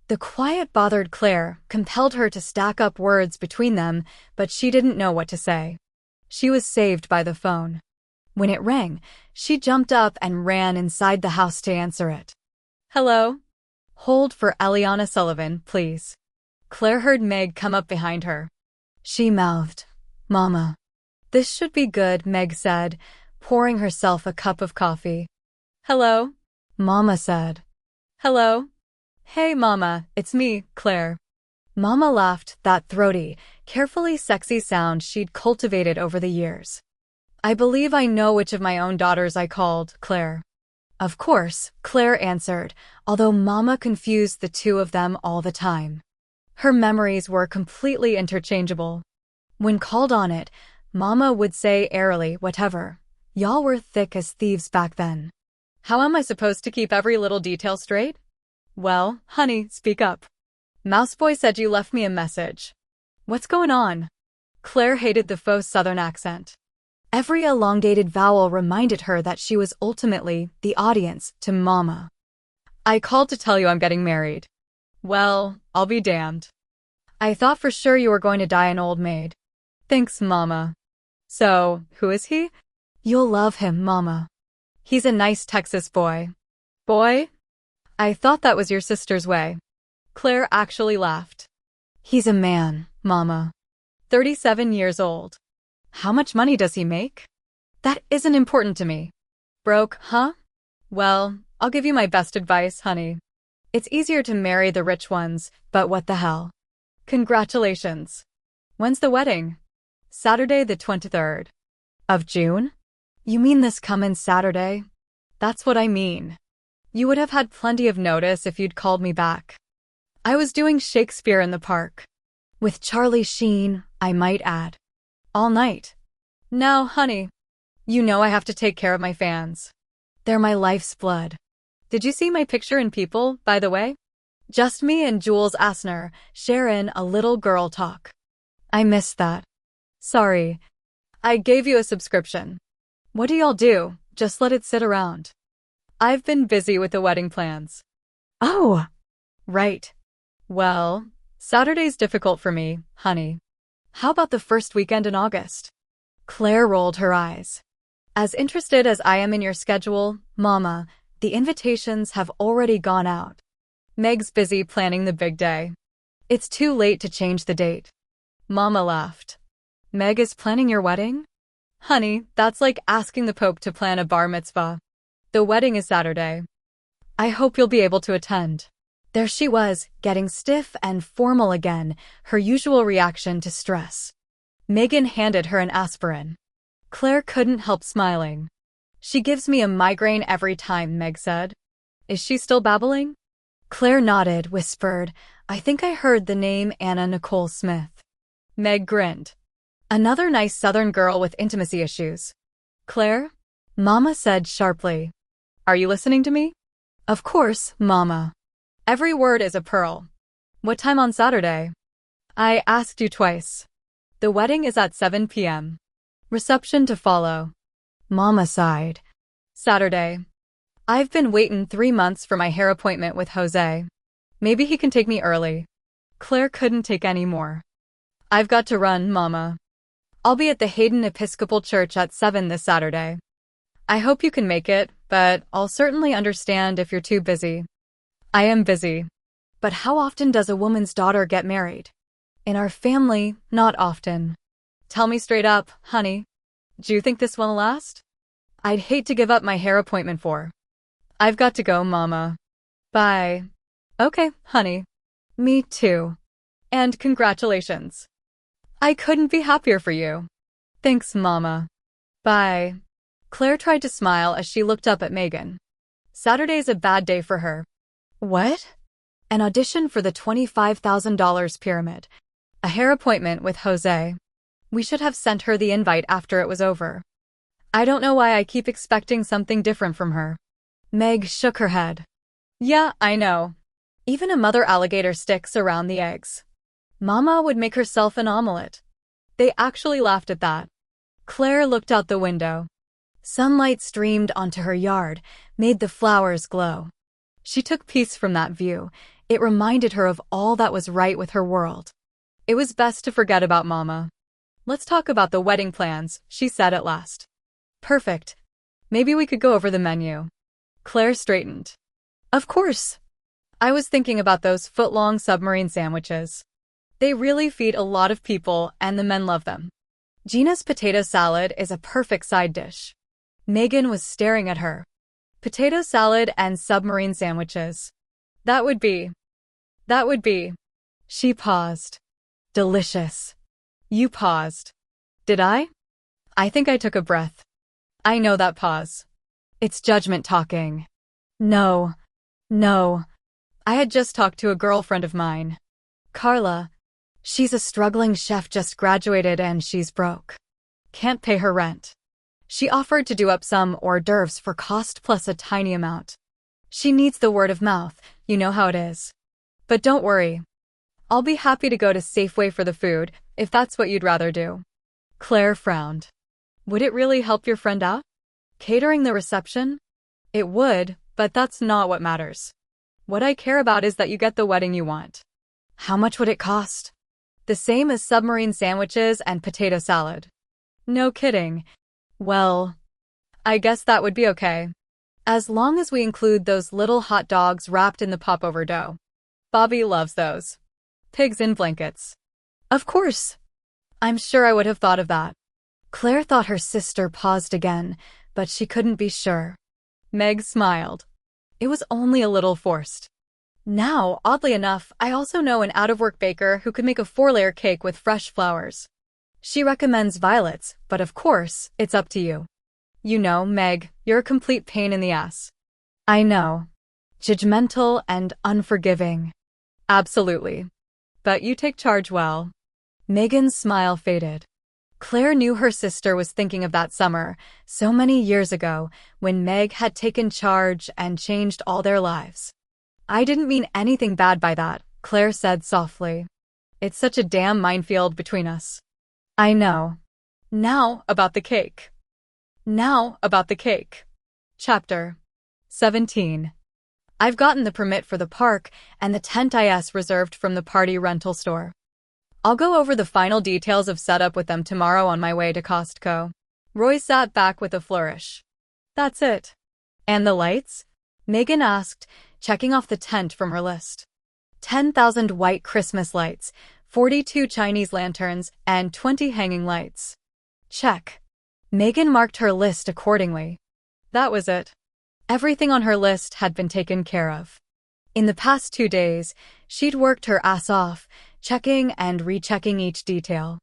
S1: The quiet bothered Claire, compelled her to stack up words between them, but she didn't know what to say. She was saved by the phone. When it rang, she jumped up and ran inside the house to answer it. Hello? Hold for Eliana Sullivan, please. Claire heard Meg come up behind her. She mouthed, Mama. This should be good, Meg said, pouring herself a cup of coffee. Hello? Mama said. Hello? Hey, Mama, it's me, Claire. Mama laughed, that throaty, carefully sexy sound she'd cultivated over the years. I believe I know which of my own daughters I called, Claire. Of course, Claire answered, although Mama confused the two of them all the time. Her memories were completely interchangeable. When called on it, Mama would say airily, whatever. Y'all were thick as thieves back then. How am I supposed to keep every little detail straight? Well, honey, speak up. Mouseboy said you left me a message. What's going on? Claire hated the faux southern accent. Every elongated vowel reminded her that she was ultimately the audience to Mama. I called to tell you I'm getting married. Well, I'll be damned. I thought for sure you were going to die an old maid. Thanks, Mama. So, who is he? You'll love him, Mama. He's a nice Texas boy. Boy? I thought that was your sister's way. Claire actually laughed. He's a man, Mama. 37 years old. How much money does he make? That isn't important to me. Broke, huh? Well, I'll give you my best advice, honey. It's easier to marry the rich ones, but what the hell? Congratulations. When's the wedding? Saturday the 23rd. Of June? You mean this comin' Saturday? That's what I mean. You would have had plenty of notice if you'd called me back. I was doing Shakespeare in the park. With Charlie Sheen, I might add. All night. Now, honey, you know I have to take care of my fans. They're my life's blood. Did you see my picture in People, by the way? Just me and Jules Asner, sharing a little girl talk. I missed that. Sorry. I gave you a subscription. What do y'all do? Just let it sit around. I've been busy with the wedding plans. Oh, right. Well, Saturday's difficult for me, honey. How about the first weekend in August? Claire rolled her eyes. As interested as I am in your schedule, Mama, the invitations have already gone out. Meg's busy planning the big day. It's too late to change the date. Mama laughed. Meg is planning your wedding? Honey, that's like asking the Pope to plan a bar mitzvah. The wedding is Saturday. I hope you'll be able to attend. There she was, getting stiff and formal again, her usual reaction to stress. Megan handed her an aspirin. Claire couldn't help smiling. She gives me a migraine every time, Meg said. Is she still babbling? Claire nodded, whispered, I think I heard the name Anna Nicole Smith. Meg grinned. Another nice Southern girl with intimacy issues. Claire? Mama said sharply. Are you listening to me? Of course, Mama. Every word is a pearl. What time on Saturday? I asked you twice. The wedding is at 7 p.m. Reception to follow. Mama sighed. Saturday. I've been waiting 3 months for my hair appointment with Jose. Maybe he can take me early. Claire couldn't take any more. I've got to run, Mama. I'll be at the Hayden Episcopal Church at 7 this Saturday. I hope you can make it, but I'll certainly understand if you're too busy. I am busy. But how often does a woman's daughter get married? In our family, not often. Tell me straight up, honey. Do you think this will last? I'd hate to give up my hair appointment for. I've got to go, Mama. Bye. Okay, honey. Me too. And congratulations. I couldn't be happier for you. Thanks, Mama. Bye. Claire tried to smile as she looked up at Megan. Saturday's a bad day for her. What? An audition for the $25,000 pyramid. A hair appointment with Jose. We should have sent her the invite after it was over. I don't know why I keep expecting something different from her. Meg shook her head. Yeah, I know. Even a mother alligator sticks around the eggs. Mama would make herself an omelet. They actually laughed at that. Claire looked out the window. Sunlight streamed onto her yard, made the flowers glow. She took peace from that view. It reminded her of all that was right with her world. It was best to forget about Mama. Let's talk about the wedding plans, she said at last. Perfect. Maybe we could go over the menu. Claire straightened. Of course. I was thinking about those foot-long submarine sandwiches. They really feed a lot of people and the men love them. Gina's potato salad is a perfect side dish. Megan was staring at her. Potato salad and submarine sandwiches. That would be. She paused. Delicious. You paused. Did I? I think I took a breath. I know that pause. It's judgment talking. No. I had just talked to a girlfriend of mine. Carla. She's a struggling chef, just graduated and she's broke. Can't pay her rent. She offered to do up some hors d'oeuvres for cost plus a tiny amount. She needs the word of mouth, you know how it is. But don't worry. I'll be happy to go to Safeway for the food, if that's what you'd rather do. Claire frowned. Would it really help your friend out? Catering the reception? It would, but that's not what matters. What I care about is that you get the wedding you want. How much would it cost? The same as submarine sandwiches and potato salad. No kidding. Well, I guess that would be okay. As long as we include those little hot dogs wrapped in the popover dough. Bobby loves those. Pigs in blankets. Of course. I'm sure I would have thought of that. Claire thought her sister paused again, but she couldn't be sure. Meg smiled. It was only a little forced. Now, oddly enough, I also know an out-of-work baker who could make a 4-layer cake with fresh flowers. She recommends violets, but of course, it's up to you. You know, Meg, you're a complete pain in the ass. I know. Judgmental and unforgiving. Absolutely. But you take charge well. Megan's smile faded. Claire knew her sister was thinking of that summer, so many years ago, when Meg had taken charge and changed all their lives. I didn't mean anything bad by that, Claire said softly. It's such a damn minefield between us. I know. Now about the cake. Chapter 17. I've gotten the permit for the park and the tent is reserved from the party rental store. I'll go over the final details of setup with them tomorrow on my way to Costco. Roy sat back with a flourish. That's it. And the lights? Megan asked, checking off the tent from her list. 10,000 white Christmas lights, 42 Chinese lanterns, and 20 hanging lights. Check. Megan marked her list accordingly. That was it. Everything on her list had been taken care of. In the past 2 days, she'd worked her ass off, checking and rechecking each detail.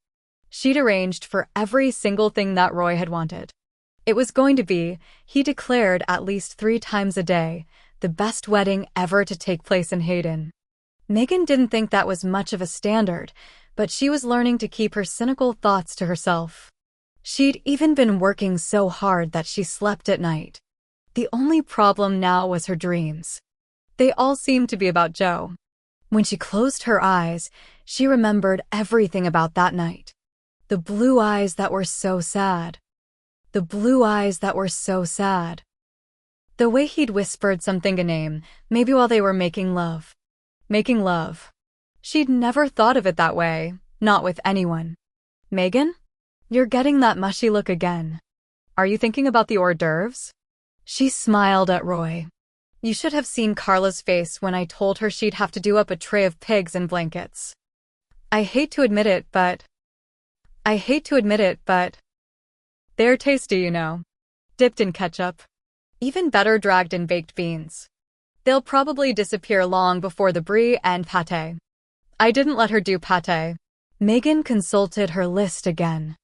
S1: She'd arranged for every single thing that Roy had wanted. It was going to be, he declared at least 3 times a day, the best wedding ever to take place in Hayden. Megan didn't think that was much of a standard, but she was learning to keep her cynical thoughts to herself. She'd even been working so hard that she slept at night. The only problem now was her dreams. They all seemed to be about Joe. When she closed her eyes, she remembered everything about that night. The blue eyes that were so sad. The blue eyes that were so sad. The way he'd whispered something a name, maybe while they were making love. Making love. She'd never thought of it that way, not with anyone. Megan? You're getting that mushy look again. Are you thinking about the hors d'oeuvres? She smiled at Roy. You should have seen Carla's face when I told her she'd have to do up a tray of pigs in blankets. I hate to admit it, but they're tasty, you know. Dipped in ketchup. Even better dragged in baked beans. They'll probably disappear long before the brie and pâté. I didn't let her do pâté. Megan consulted her list again.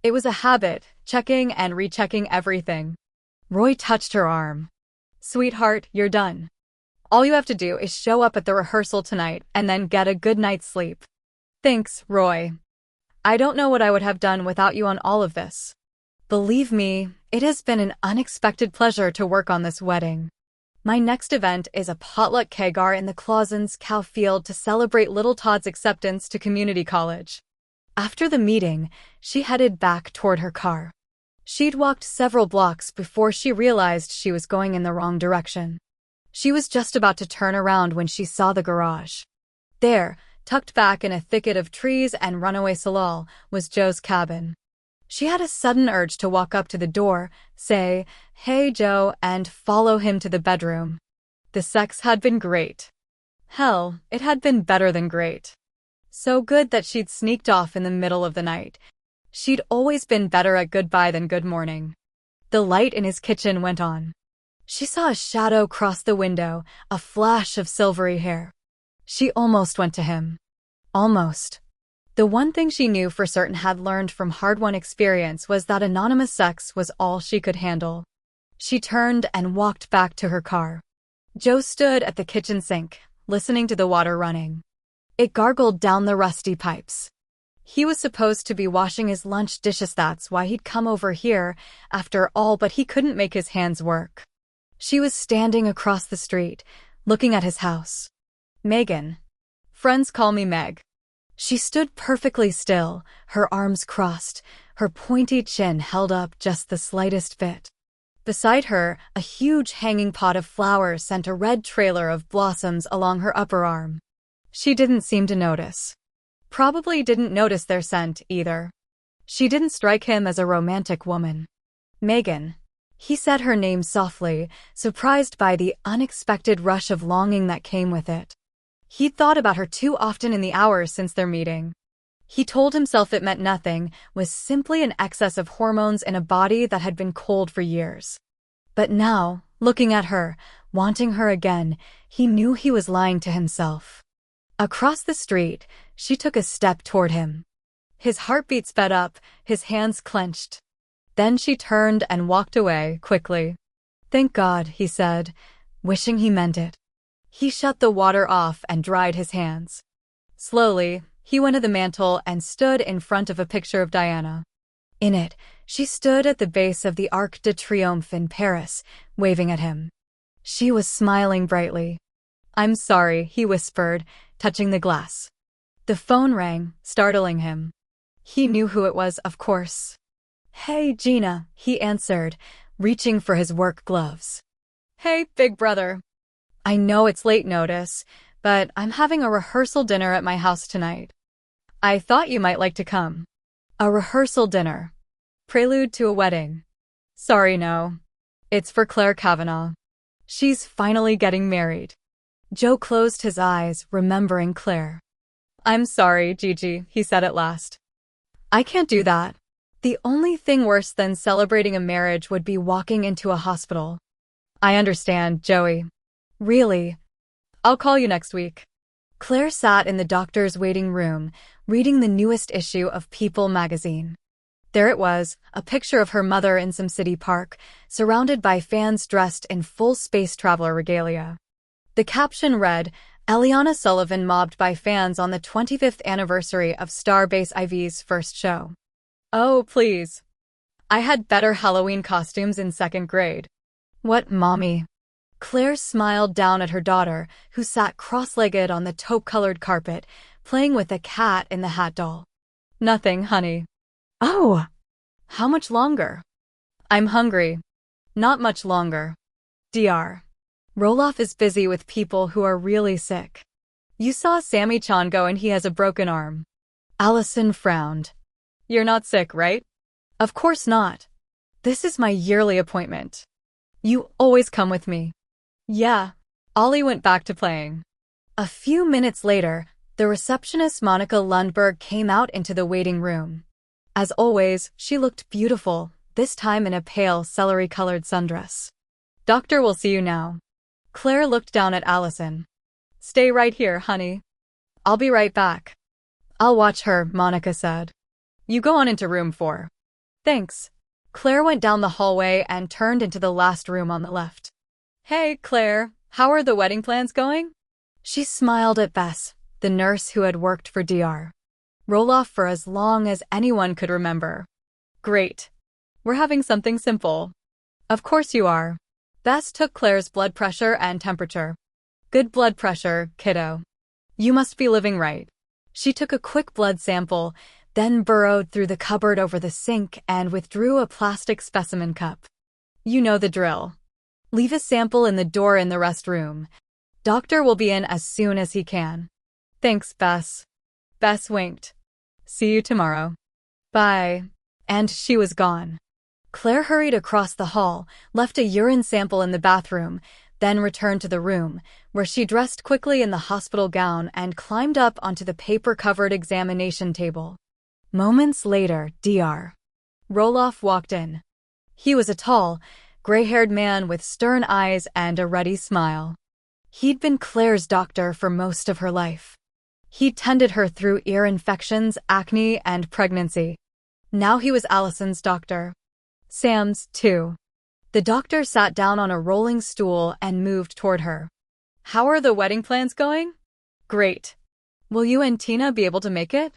S1: It was a habit, checking and rechecking everything. Roy touched her arm. Sweetheart, you're done. All you have to do is show up at the rehearsal tonight and then get a good night's sleep. Thanks, Roy. I don't know what I would have done without you on all of this. Believe me, it has been an unexpected pleasure to work on this wedding. My next event is a potluck kegar in the Clausens cow field to celebrate little Todd's acceptance to community college. After the meeting, she headed back toward her car. She'd walked several blocks before she realized she was going in the wrong direction. She was just about to turn around when she saw the garage. There, tucked back in a thicket of trees and runaway salal, was Joe's cabin. She had a sudden urge to walk up to the door, say, "Hey, Joe," and follow him to the bedroom. The sex had been great. Hell, it had been better than great. So good that she'd sneaked off in the middle of the night. She'd always been better at goodbye than good morning. The light in his kitchen went on. She saw a shadow cross the window, a flash of silvery hair. She almost went to him. Almost. The one thing she knew for certain had learned from hard-won experience was that anonymous sex was all she could handle. She turned and walked back to her car. Joe stood at the kitchen sink, listening to the water running. It gargled down the rusty pipes. He was supposed to be washing his lunch dishes. That's why he'd come over here, after all, but he couldn't make his hands work. She was standing across the street, looking at his house. Megan. Friends call me Meg. She stood perfectly still, her arms crossed, her pointy chin held up just the slightest bit. Beside her, a huge hanging pot of flowers sent a red trailer of blossoms along her upper arm. She didn't seem to notice. Probably didn't notice their scent, either. She didn't strike him as a romantic woman. Megan. He said her name softly, surprised by the unexpected rush of longing that came with it. He'd thought about her too often in the hours since their meeting. He told himself it meant nothing, was simply an excess of hormones in a body that had been cold for years. But now, looking at her, wanting her again, he knew he was lying to himself. Across the street, she took a step toward him. His heartbeat sped up, his hands clenched. Then she turned and walked away, quickly. Thank God, he said, wishing he meant it. He shut the water off and dried his hands. Slowly, he went to the mantel and stood in front of a picture of Diana. In it, she stood at the base of the Arc de Triomphe in Paris, waving at him. She was smiling brightly. I'm sorry, he whispered, touching the glass. The phone rang, startling him. He knew who it was, of course. Hey, Gina, he answered, reaching for his work gloves. Hey, big brother. I know it's late notice, but I'm having a rehearsal dinner at my house tonight. I thought you might like to come. A rehearsal dinner. Prelude to a wedding. Sorry, no. It's for Claire Kavanagh. She's finally getting married. Joe closed his eyes, remembering Claire. I'm sorry, Gigi, he said at last. I can't do that. The only thing worse than celebrating a marriage would be walking into a hospital. I understand, Joey. Really? I'll call you next week. Claire sat in the doctor's waiting room, reading the newest issue of People magazine. There it was, a picture of her mother in some city park, surrounded by fans dressed in full space traveler regalia. The caption read, Eliana Sullivan mobbed by fans on the 25th anniversary of Starbase IV's first show. Oh, please. I had better Halloween costumes in second grade. What, Mommy? Claire smiled down at her daughter, who sat cross-legged on the taupe-colored carpet, playing with a cat in the hat doll. Nothing, honey. Oh! How much longer? I'm hungry. Not much longer. Dr. Roloff is busy with people who are really sick. You saw Sammy Chan go and he has a broken arm. Allison frowned. You're not sick, right? Of course not. This is my yearly appointment. You always come with me. Yeah. Ollie went back to playing. A few minutes later, the receptionist Monica Lundberg came out into the waiting room. As always, she looked beautiful, this time in a pale celery-colored sundress. Doctor will see you now. Claire looked down at Allison. Stay right here, honey. I'll be right back. I'll watch her, Monica said. You go on into room 4. Thanks. Claire went down the hallway and turned into the last room on the left. Hey, Claire, how are the wedding plans going? She smiled at Bess, the nurse who had worked for Dr. Roloff for as long as anyone could remember. Great. We're having something simple. Of course you are. Bess took Claire's blood pressure and temperature. Good blood pressure, kiddo. You must be living right. She took a quick blood sample, then burrowed through the cupboard over the sink and withdrew a plastic specimen cup. You know the drill. Leave a sample in the door in the restroom. Doctor will be in as soon as he can. Thanks, Bess. Bess winked. See you tomorrow. Bye. And she was gone. Claire hurried across the hall, left a urine sample in the bathroom, then returned to the room, where she dressed quickly in the hospital gown and climbed up onto the paper-covered examination table. Moments later, Dr. Roloff walked in. He was a tall, gray-haired man with stern eyes and a ready smile. He'd been Claire's doctor for most of her life. He'd tended her through ear infections, acne, and pregnancy. Now he was Allison's doctor. Sam's, too. The doctor sat down on a rolling stool and moved toward her. How are the wedding plans going? Great. Will you and Tina be able to make it?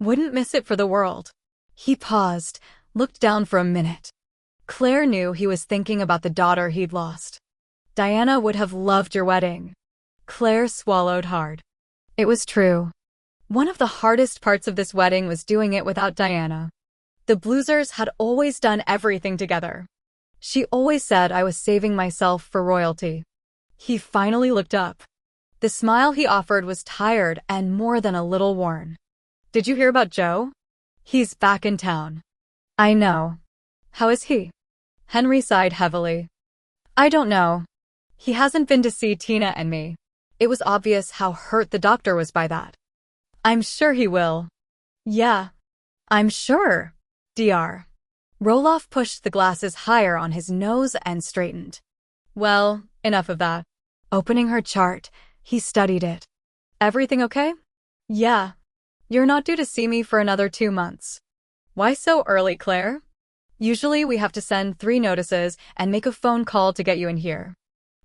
S1: Wouldn't miss it for the world. He paused, looked down for a minute. Claire knew he was thinking about the daughter he'd lost. Diana would have loved your wedding. Claire swallowed hard. It was true. One of the hardest parts of this wedding was doing it without Diana. The Bluesers had always done everything together. She always said I was saving myself for royalty. He finally looked up. The smile he offered was tired and more than a little worn. Did you hear about Joe? He's back in town. I know. How is he? Henry sighed heavily. I don't know. He hasn't been to see Tina and me. It was obvious how hurt the doctor was by that. I'm sure he will. Yeah. I'm sure. Dr. Roloff pushed the glasses higher on his nose and straightened. Well, enough of that. Opening her chart, he studied it. Everything okay? Yeah. You're not due to see me for another 2 months. Why so early, Claire? Usually we have to send 3 notices and make a phone call to get you in here.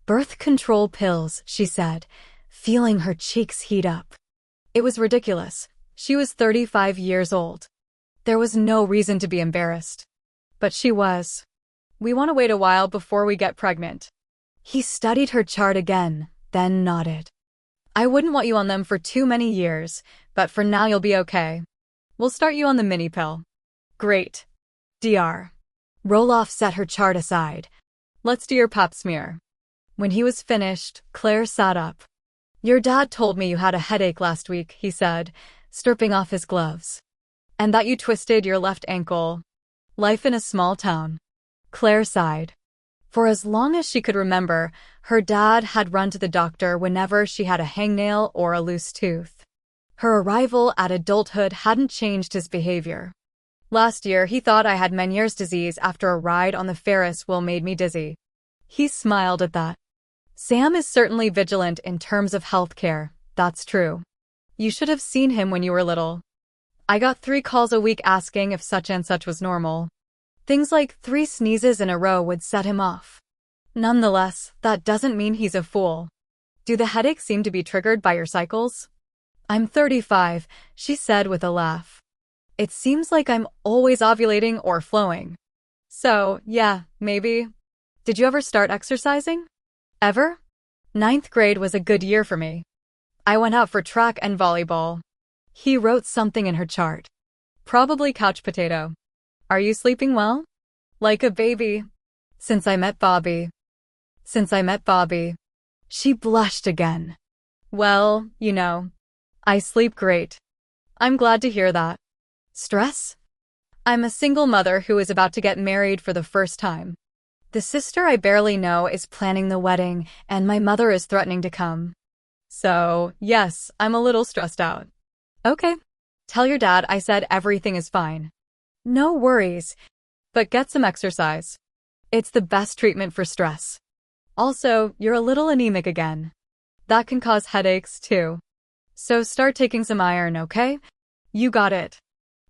S1: Birth control pills, she said, feeling her cheeks heat up. It was ridiculous. She was 35 years old. There was no reason to be embarrassed. But she was. We want to wait a while before we get pregnant. He studied her chart again, then nodded. I wouldn't want you on them for too many years, but for now you'll be okay. We'll start you on the mini pill. Great. Dr. Roloff set her chart aside. Let's do your pap smear. When he was finished, Claire sat up. Your dad told me you had a headache last week, he said, stripping off his gloves. And that you twisted your left ankle. Life in a small town. Claire sighed. For as long as she could remember, her dad had run to the doctor whenever she had a hangnail or a loose tooth. Her arrival at adulthood hadn't changed his behavior. Last year, he thought I had Meniere's disease after a ride on the Ferris wheel made me dizzy. He smiled at that. Sam is certainly vigilant in terms of health care, that's true. You should have seen him when you were little. I got 3 calls a week asking if such and such was normal. Things like 3 sneezes in a row would set him off. Nonetheless, that doesn't mean he's a fool. Do the headaches seem to be triggered by your cycles? I'm 35, she said with a laugh. It seems like I'm always ovulating or flowing. So, yeah, maybe. Did you ever start exercising? Ever? 9th grade was a good year for me. I went out for track and volleyball. He wrote something in her chart. Probably couch potato. Are you sleeping well? Like a baby. Since I met Bobby. She blushed again. Well, you know. I sleep great. I'm glad to hear that. Stress? I'm a single mother who is about to get married for the first time. The sister I barely know is planning the wedding, and my mother is threatening to come. So, yes, I'm a little stressed out. Okay. Tell your dad I said everything is fine. No worries, but get some exercise. It's the best treatment for stress. Also, you're a little anemic again. That can cause headaches, too. So start taking some iron, okay? You got it.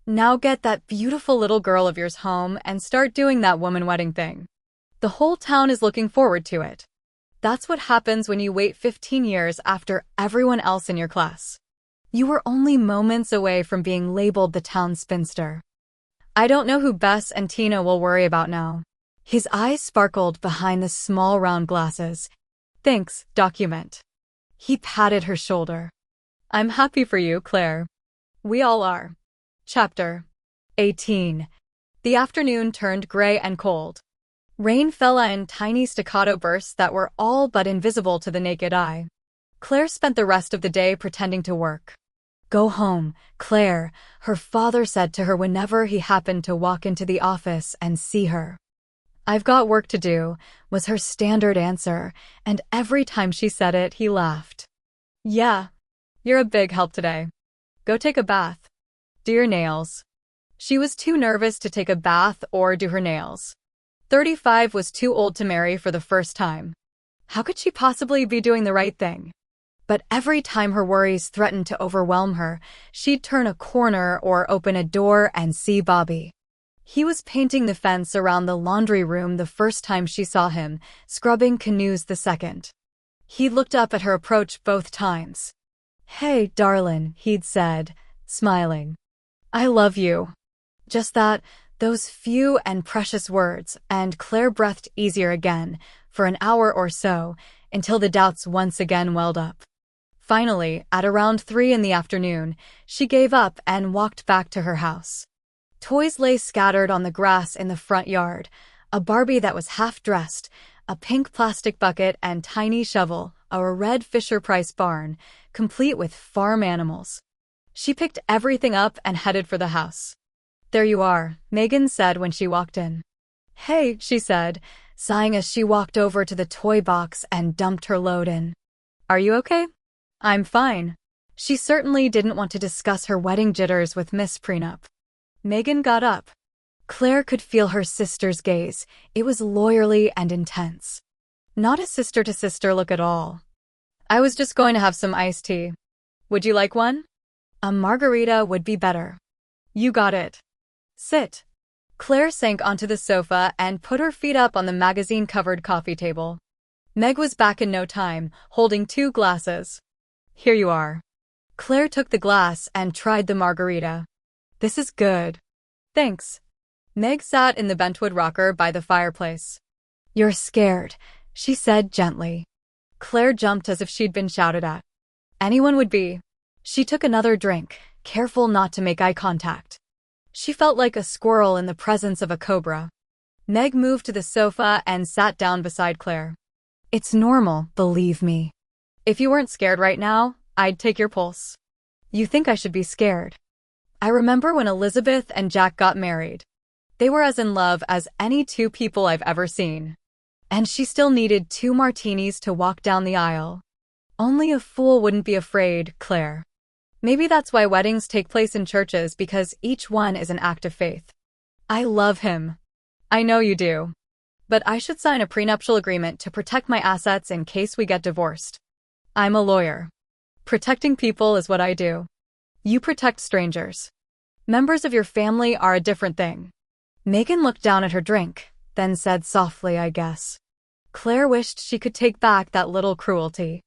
S1: Now get that beautiful little girl of yours home and start doing that woman wedding thing. The whole town is looking forward to it. That's what happens when you wait 15 years after everyone else in your class. You were only moments away from being labeled the town spinster. I don't know who Bess and Tina will worry about now. His eyes sparkled behind the small round glasses. Thanks, document. He patted her shoulder. I'm happy for you, Claire. We all are. Chapter 18. The afternoon turned gray and cold. Rain fell in tiny staccato bursts that were all but invisible to the naked eye. Claire spent the rest of the day pretending to work. Go home, Claire, her father said to her whenever he happened to walk into the office and see her. I've got work to do, was her standard answer, and every time she said it, he laughed. Yeah, you're a big help today. Go take a bath. Do your nails. She was too nervous to take a bath or do her nails. 35 was too old to marry for the first time. How could she possibly be doing the right thing? But every time her worries threatened to overwhelm her, she'd turn a corner or open a door and see Bobby. He was painting the fence around the laundry room the first time she saw him, scrubbing canoes the second. He looked up at her approach both times. Hey, darlin', he'd said, smiling. I love you. Just that, those few and precious words, and Claire breathed easier again, for an hour or so, until the doubts once again welled up. Finally, at around 3 in the afternoon, she gave up and walked back to her house. Toys lay scattered on the grass in the front yard, a Barbie that was half-dressed, a pink plastic bucket and tiny shovel, a red Fisher-Price barn, complete with farm animals. She picked everything up and headed for the house. "There you are," Megan said when she walked in. "Hey," she said, sighing as she walked over to the toy box and dumped her load in. "Are you okay?" "I'm fine." She certainly didn't want to discuss her wedding jitters with Miss Prenup. Megan got up. Claire could feel her sister's gaze. It was lawyerly and intense. Not a sister-to-sister look at all. "I was just going to have some iced tea. Would you like one?" "A margarita would be better." "You got it. Sit." Claire sank onto the sofa and put her feet up on the magazine-covered coffee table. Meg was back in no time, holding 2 glasses. "Here you are." Claire took the glass and tried the margarita. "This is good." "Thanks." Meg sat in the bentwood rocker by the fireplace. "You're scared," she said gently. Claire jumped as if she'd been shouted at. Anyone would be. She took another drink, careful not to make eye contact. She felt like a squirrel in the presence of a cobra. Meg moved to the sofa and sat down beside Claire. "It's normal, believe me. If you weren't scared right now, I'd take your pulse." "You think I should be scared?" "I remember when Elizabeth and Jack got married. They were as in love as any 2 people I've ever seen. And she still needed 2 martinis to walk down the aisle. Only a fool wouldn't be afraid, Claire. Maybe that's why weddings take place in churches, because each one is an act of faith." "I love him." "I know you do. But I should sign a prenuptial agreement to protect my assets in case we get divorced. I'm a lawyer. Protecting people is what I do. You protect strangers. Members of your family are a different thing." Megan looked down at her drink, then said softly, "I guess." Claire wished she could take back that little cruelty.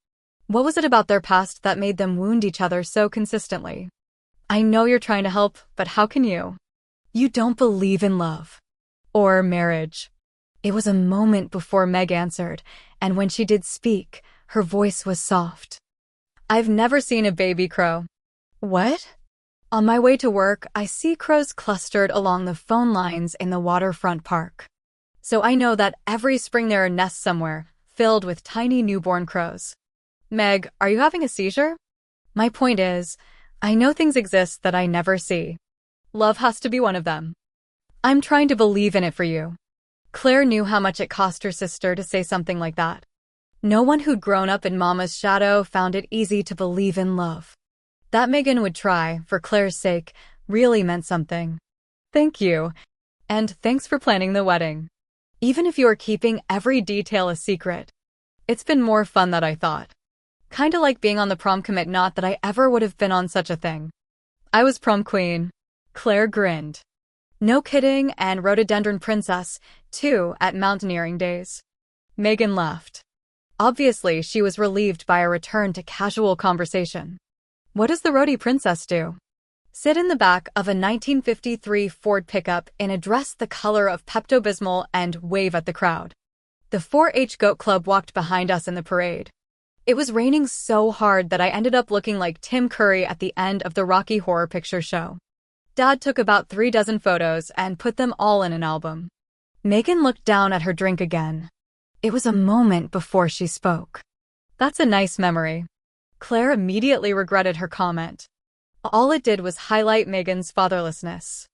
S1: What was it about their past that made them wound each other so consistently? "I know you're trying to help, but how can you? You don't believe in love. Or marriage." It was a moment before Meg answered, and when she did speak, her voice was soft. "I've never seen a baby crow." "What?" "On my way to work, I see crows clustered along the phone lines in the waterfront park. So I know that every spring there are nests somewhere, filled with tiny newborn crows." "Meg, are you having a seizure?" "My point is, I know things exist that I never see. Love has to be one of them. I'm trying to believe in it for you." Claire knew how much it cost her sister to say something like that. No one who'd grown up in Mama's shadow found it easy to believe in love. That Megan would try, for Claire's sake, really meant something. "Thank you. And thanks for planning the wedding. Even if you are keeping every detail a secret. It's been more fun than I thought. Kinda like being on the prom commit, not that I ever would have been on such a thing. I was prom queen." Claire grinned. "No kidding, and rhododendron princess, too, at mountaineering days." Megan laughed. Obviously, she was relieved by a return to casual conversation. "What does the Rhody princess do?" "Sit in the back of a 1953 Ford pickup in a dress the color of Pepto-Bismol and wave at the crowd. The 4-H Goat Club walked behind us in the parade. It was raining so hard that I ended up looking like Tim Curry at the end of the Rocky Horror Picture Show. Dad took about 3 dozen photos and put them all in an album." Megan looked down at her drink again. It was a moment before she spoke. "That's a nice memory." Claire immediately regretted her comment. All it did was highlight Megan's fatherlessness.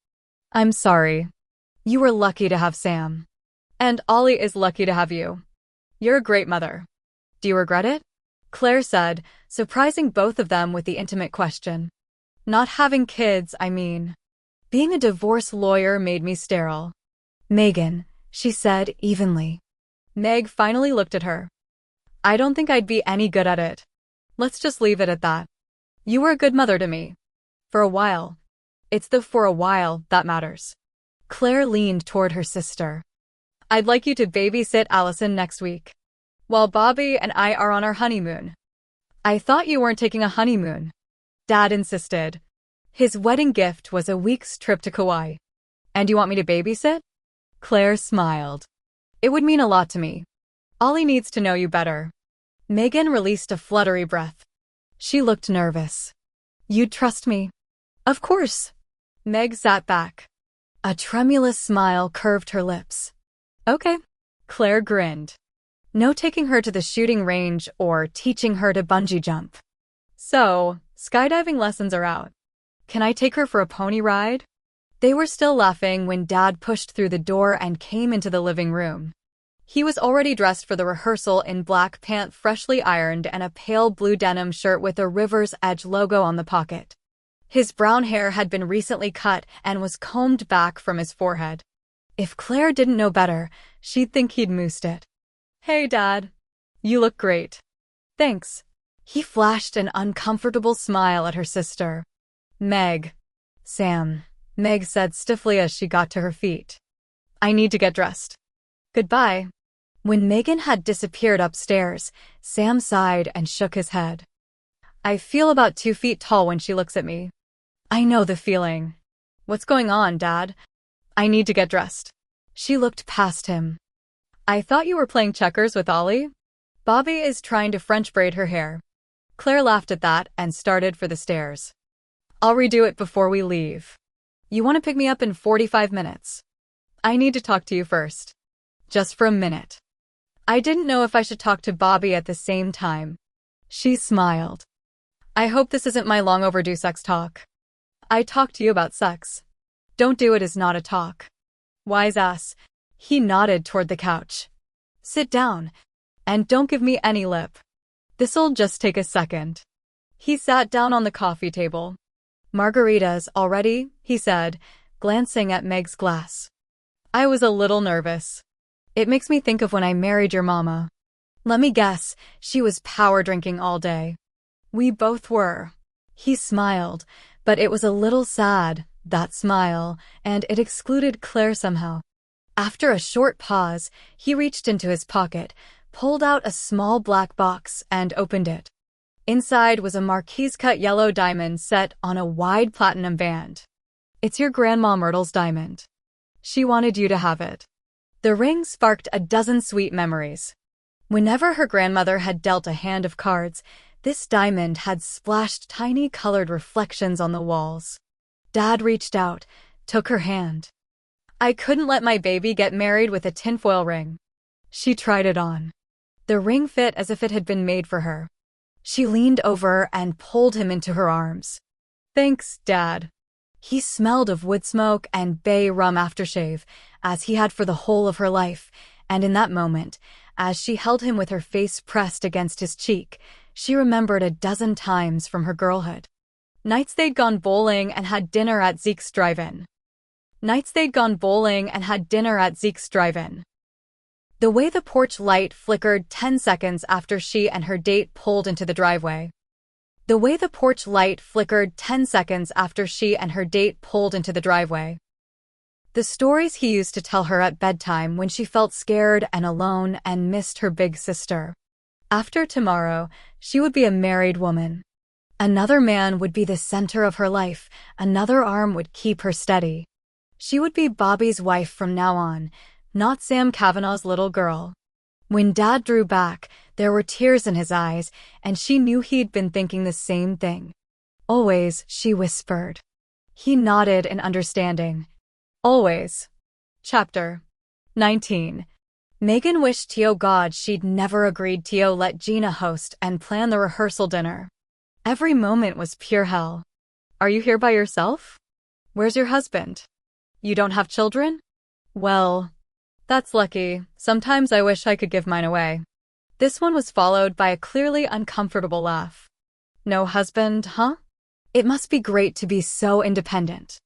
S1: "I'm sorry. You were lucky to have Sam. And Ollie is lucky to have you. You're a great mother. Do you regret it?" Claire said, surprising both of them with the intimate question. "Not having kids, I mean. Being a divorce lawyer made me sterile." "Megan," she said evenly. Meg finally looked at her. "I don't think I'd be any good at it. Let's just leave it at that. You were a good mother to me. For a while. It's the for a while that matters." Claire leaned toward her sister. "I'd like you to babysit Allison next week, while Bobby and I are on our honeymoon." "I thought you weren't taking a honeymoon." Dad insisted. His wedding gift was a week's trip to Kauai. And you want me to babysit? Claire smiled. It would mean a lot to me. Ollie needs to know you better. Megan released a fluttery breath. She looked nervous. You'd trust me? Of course. Meg sat back. A tremulous smile curved her lips. Okay. Claire grinned. No taking her to the shooting range or teaching her to bungee jump. So, skydiving lessons are out. Can I take her for a pony ride? They were still laughing when Dad pushed through the door and came into the living room. He was already dressed for the rehearsal in black pants freshly ironed and a pale blue denim shirt with a River's Edge logo on the pocket. His brown hair had been recently cut and was combed back from his forehead. If Claire didn't know better, she'd think he'd moosed it. Hey, Dad. You look great. Thanks. He flashed an uncomfortable smile at her sister. Meg. Sam. Meg said stiffly as she got to her feet. I need to get dressed. Goodbye. When Megan had disappeared upstairs, Sam sighed and shook his head. I feel about 2 feet tall when she looks at me. I know the feeling. What's going on, Dad? I need to get dressed. She looked past him. I thought you were playing checkers with Ollie. Bobby is trying to French braid her hair. Claire laughed at that and started for the stairs. I'll redo it before we leave. You want to pick me up in 45 minutes? I need to talk to you first. Just for a minute. I didn't know if I should talk to Bobby at the same time. She smiled. I hope this isn't my long overdue sex talk. I talked to you about sex. Don't do it is not a talk. Wise ass. He nodded toward the couch. Sit down. And don't give me any lip. This'll just take a second. He sat down on the coffee table. Margaritas already, he said, glancing at Meg's glass. I was a little nervous. It makes me think of when I married your mama. Let me guess, she was power drinking all day. We both were. He smiled, but it was a little sad, that smile, and it excluded Claire somehow. After a short pause, he reached into his pocket, pulled out a small black box, and opened it. Inside was a marquise-cut yellow diamond set on a wide platinum band. It's your Grandma Myrtle's diamond. She wanted you to have it. The ring sparked a dozen sweet memories. Whenever her grandmother had dealt a hand of cards, this diamond had splashed tiny colored reflections on the walls. Dad reached out, took her hand. I couldn't let my baby get married with a tinfoil ring. She tried it on. The ring fit as if it had been made for her. She leaned over and pulled him into her arms. Thanks, Dad. He smelled of wood smoke and bay rum aftershave, as he had for the whole of her life, and in that moment, as she held him with her face pressed against his cheek, she remembered a dozen times from her girlhood. Nights they'd gone bowling and had dinner at Zeke's drive-in. The way the porch light flickered 10 seconds after she and her date pulled into the driveway. The stories he used to tell her at bedtime when she felt scared and alone and missed her big sister. After tomorrow, she would be a married woman. Another man would be the center of her life, another arm would keep her steady. She would be Bobby's wife from now on, not Sam Kavanaugh's little girl. When Dad drew back, there were tears in his eyes, and she knew he'd been thinking the same thing. Always, she whispered. He nodded in understanding. Always. Chapter 19. Megan wished to God she'd never agreed to let Gina host and plan the rehearsal dinner. Every moment was pure hell. Are you here by yourself? Where's your husband? You don't have children? Well, that's lucky. Sometimes I wish I could give mine away. This one was followed by a clearly uncomfortable laugh. No husband, huh? It must be great to be so independent.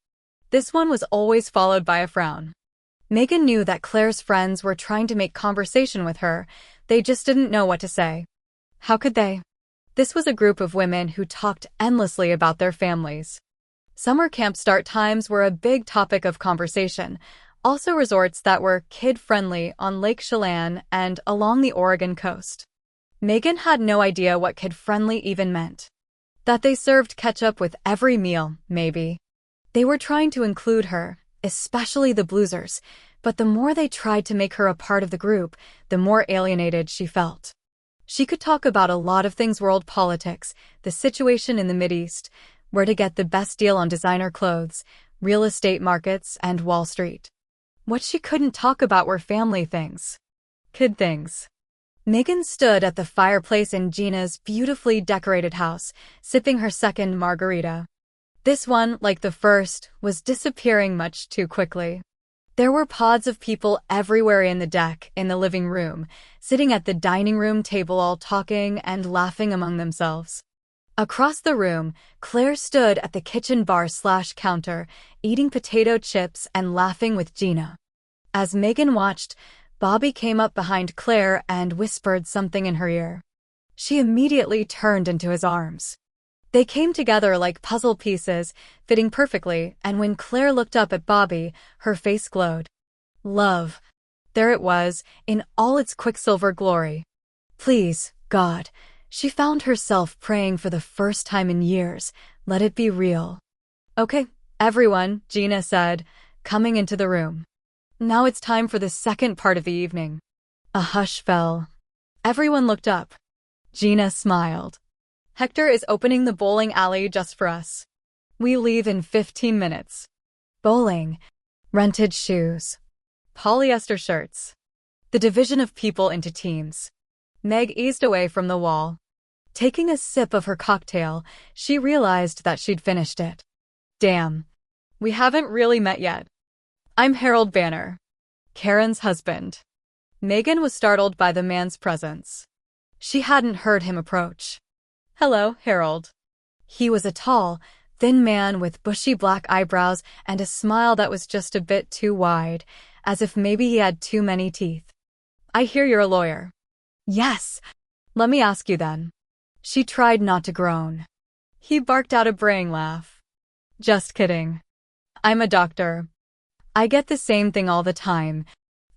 S1: This one was always followed by a frown. Megan knew that Claire's friends were trying to make conversation with her. They just didn't know what to say. How could they? This was a group of women who talked endlessly about their families. Summer camp start times were a big topic of conversation. Also resorts that were kid-friendly on Lake Chelan and along the Oregon coast. Megan had no idea what kid-friendly even meant. That they served ketchup with every meal, maybe. They were trying to include her, especially the Bluesers, but the more they tried to make her a part of the group, the more alienated she felt. She could talk about a lot of things: world politics, the situation in the Mideast, where to get the best deal on designer clothes, real estate markets, and Wall Street. What she couldn't talk about were family things. Kid things. Megan stood at the fireplace in Gina's beautifully decorated house, sipping her second margarita. This one, like the first, was disappearing much too quickly. There were pods of people everywhere: in the deck, in the living room, sitting at the dining room table, all talking and laughing among themselves. Across the room, Claire stood at the kitchen bar/counter, eating potato chips and laughing with Gina. As Megan watched, Bobby came up behind Claire and whispered something in her ear. She immediately turned into his arms. They came together like puzzle pieces, fitting perfectly, and when Claire looked up at Bobby, her face glowed. Love. There it was, in all its quicksilver glory. Please, God, she found herself praying for the first time in years, let it be real. Okay, everyone, Gina said, coming into the room. Now it's time for the second part of the evening. A hush fell. Everyone looked up. Gina smiled. Hector is opening the bowling alley just for us. We leave in 15 minutes. Bowling. Rented shoes. Polyester shirts. The division of people into teams. Meg eased away from the wall. Taking a sip of her cocktail, she realized that she'd finished it. Damn. We haven't really met yet. I'm Harold Banner, Karen's husband. Megan was startled by the man's presence. She hadn't heard him approach. Hello, Harold. He was a tall, thin man with bushy black eyebrows and a smile that was just a bit too wide, as if maybe he had too many teeth. I hear you're a lawyer. Yes. Let me ask you then. She tried not to groan. He barked out a braying laugh. Just kidding. I'm a doctor. I get the same thing all the time.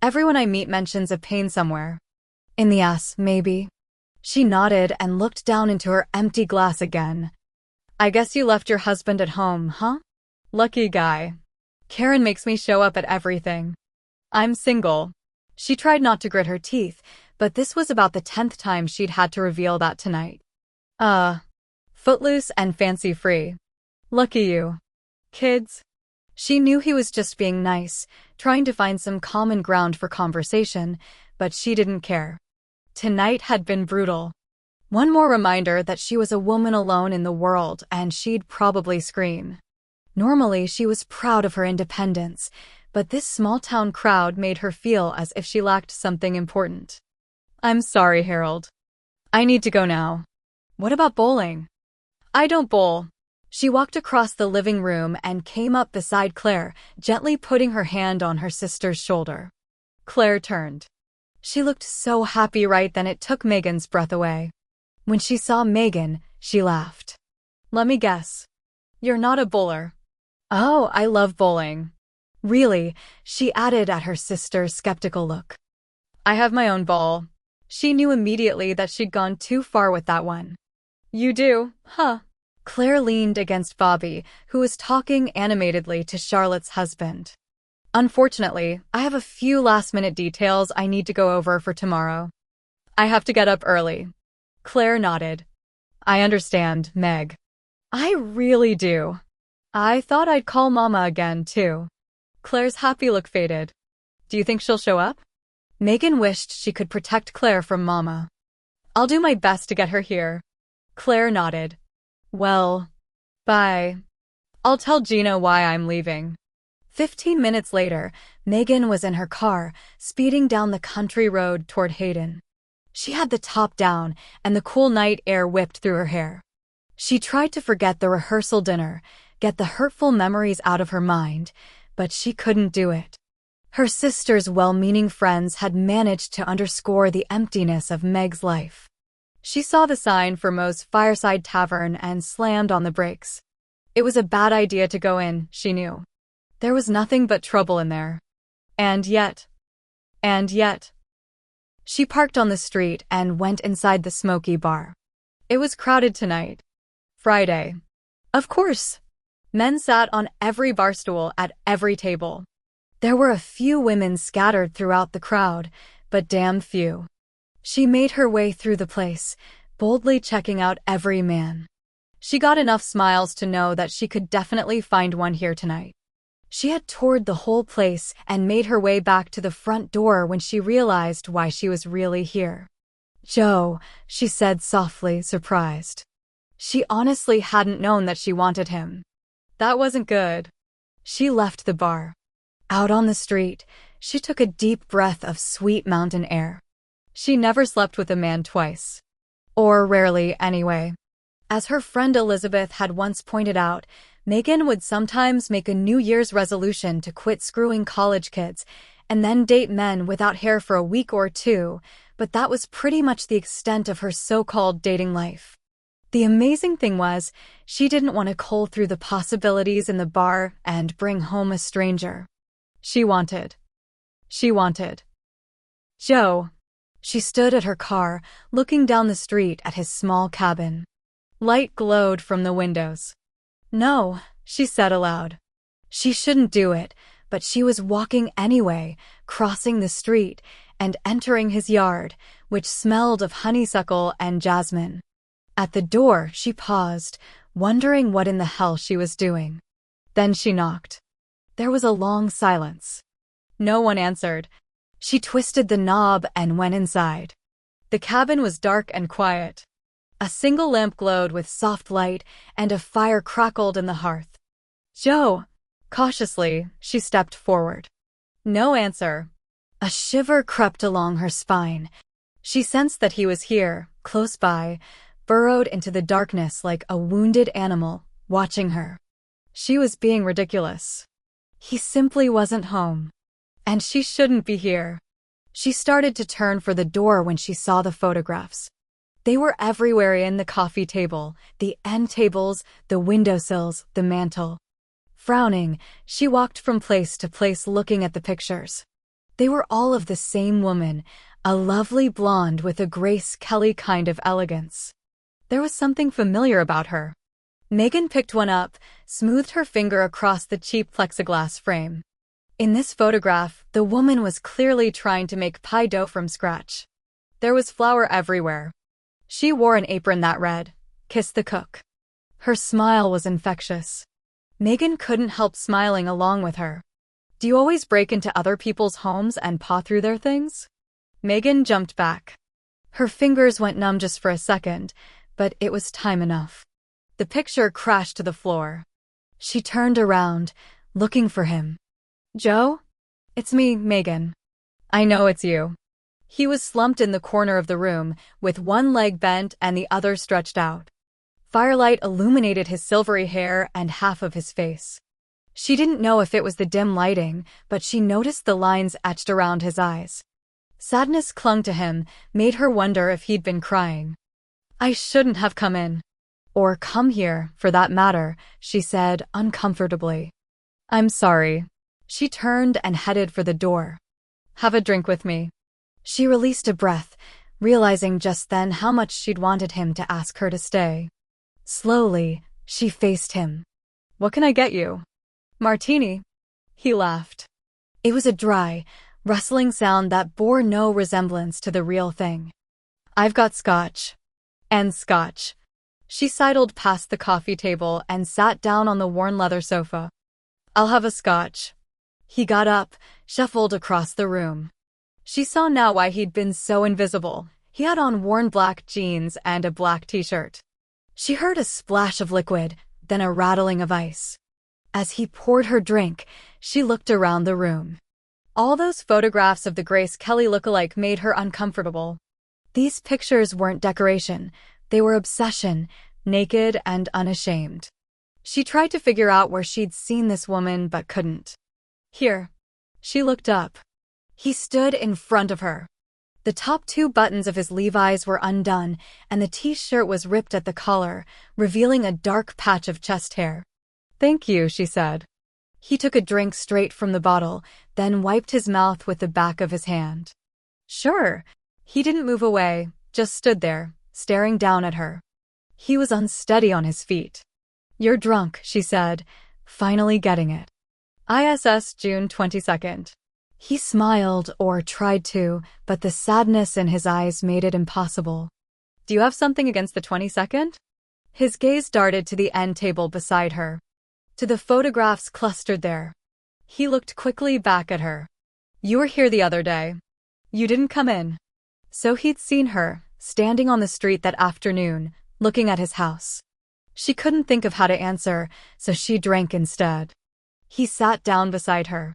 S1: Everyone I meet mentions a pain somewhere. In the ass, maybe. She nodded and looked down into her empty glass again. I guess you left your husband at home, huh? Lucky guy. Karen makes me show up at everything. I'm single. She tried not to grit her teeth, but this was about the 10th time she'd had to reveal that tonight. Footloose and fancy-free. Lucky you. Kids? She knew he was just being nice, trying to find some common ground for conversation, but she didn't care. Tonight had been brutal. One more reminder that she was a woman alone in the world, and she'd probably scream. Normally, she was proud of her independence, but this small-town crowd made her feel as if she lacked something important. I'm sorry, Harold. I need to go now. What about bowling? I don't bowl. She walked across the living room and came up beside Claire, gently putting her hand on her sister's shoulder. Claire turned. She looked so happy right then it took Megan's breath away. When she saw Megan, she laughed. Let me guess. You're not a bowler. Oh, I love bowling. Really, she added at her sister's skeptical look. I have my own ball. She knew immediately that she'd gone too far with that one. You do, huh? Claire leaned against Bobby, who was talking animatedly to Charlotte's husband. Unfortunately, I have a few last-minute details I need to go over for tomorrow. I have to get up early. Claire nodded. I understand, Meg. I really do. I thought I'd call Mama again, too. Claire's happy look faded. Do you think she'll show up? Megan wished she could protect Claire from Mama. I'll do my best to get her here. Claire nodded. Well, bye. I'll tell Gina why I'm leaving. 15 minutes later, Megan was in her car, speeding down the country road toward Hayden. She had the top down, and the cool night air whipped through her hair. She tried to forget the rehearsal dinner, get the hurtful memories out of her mind, but she couldn't do it. Her sister's well-meaning friends had managed to underscore the emptiness of Meg's life. She saw the sign for Moe's Fireside Tavern and slammed on the brakes. It was a bad idea to go in, she knew. There was nothing but trouble in there. And yet. She parked on the street and went inside the smoky bar. It was crowded tonight. Friday. Of course. Men sat on every bar stool at every table. There were a few women scattered throughout the crowd, but damn few. She made her way through the place, boldly checking out every man. She got enough smiles to know that she could definitely find one here tonight. She had toured the whole place and made her way back to the front door when she realized why she was really here. "Joe," she said softly, surprised. She honestly hadn't known that she wanted him. That wasn't good. She left the bar. Out on the street, she took a deep breath of sweet mountain air. She never slept with a man twice. Or rarely, anyway. As her friend Elizabeth had once pointed out, Megan would sometimes make a New Year's resolution to quit screwing college kids and then date men without hair for a week or two, but that was pretty much the extent of her so-called dating life. The amazing thing was, she didn't want to cull through the possibilities in the bar and bring home a stranger. She wanted Joe. She stood at her car, looking down the street at his small cabin. Light glowed from the windows. No, she said aloud. She shouldn't do it, but she was walking anyway, crossing the street and entering his yard, which smelled of honeysuckle and jasmine. At the door, she paused, wondering what in the hell she was doing. Then she knocked. There was a long silence. No one answered. She twisted the knob and went inside. The cabin was dark and quiet. A single lamp glowed with soft light, and a fire crackled in the hearth. "Joe!" Cautiously, she stepped forward. No answer. A shiver crept along her spine. She sensed that he was here, close by, burrowed into the darkness like a wounded animal, watching her. She was being ridiculous. He simply wasn't home. And she shouldn't be here. She started to turn for the door when she saw the photographs. They were everywhere, in the coffee table, the end tables, the windowsills, the mantel. Frowning, she walked from place to place looking at the pictures. They were all of the same woman, a lovely blonde with a Grace Kelly kind of elegance. There was something familiar about her. Megan picked one up, smoothed her finger across the cheap plexiglass frame. In this photograph, the woman was clearly trying to make pie dough from scratch. There was flour everywhere. She wore an apron that read, "Kiss the cook." Her smile was infectious. Megan couldn't help smiling along with her. "Do you always break into other people's homes and paw through their things?" Megan jumped back. Her fingers went numb just for a second, but it was time enough. The picture crashed to the floor. She turned around, looking for him. "Joe? It's me, Megan." "I know it's you." He was slumped in the corner of the room, with one leg bent and the other stretched out. Firelight illuminated his silvery hair and half of his face. She didn't know if it was the dim lighting, but she noticed the lines etched around his eyes. Sadness clung to him, made her wonder if he'd been crying. "I shouldn't have come in. Or come here, for that matter," she said uncomfortably. "I'm sorry." She turned and headed for the door. "Have a drink with me." She released a breath, realizing just then how much she'd wanted him to ask her to stay. Slowly, she faced him. "What can I get you?" "Martini." He laughed. It was a dry, rustling sound that bore no resemblance to the real thing. "I've got scotch." "And scotch." She sidled past the coffee table and sat down on the worn leather sofa. "I'll have a scotch." He got up, shuffled across the room. She saw now why he'd been so invisible. He had on worn black jeans and a black t-shirt. She heard a splash of liquid, then a rattling of ice. As he poured her drink, she looked around the room. All those photographs of the Grace Kelly lookalike made her uncomfortable. These pictures weren't decoration, they were obsession, naked and unashamed. She tried to figure out where she'd seen this woman but couldn't. Here. She looked up. He stood in front of her. The top two buttons of his Levi's were undone, and the t-shirt was ripped at the collar, revealing a dark patch of chest hair. "Thank you," she said. He took a drink straight from the bottle, then wiped his mouth with the back of his hand. "Sure." He didn't move away, just stood there, staring down at her. He was unsteady on his feet. "You're drunk," she said, finally getting it. ISS June 22nd. He smiled, or tried to, but the sadness in his eyes made it impossible. "Do you have something against the 22nd? His gaze darted to the end table beside her, to the photographs clustered there. He looked quickly back at her. "You were here the other day. You didn't come in." So he'd seen her, standing on the street that afternoon, looking at his house. She couldn't think of how to answer, so she drank instead. He sat down beside her.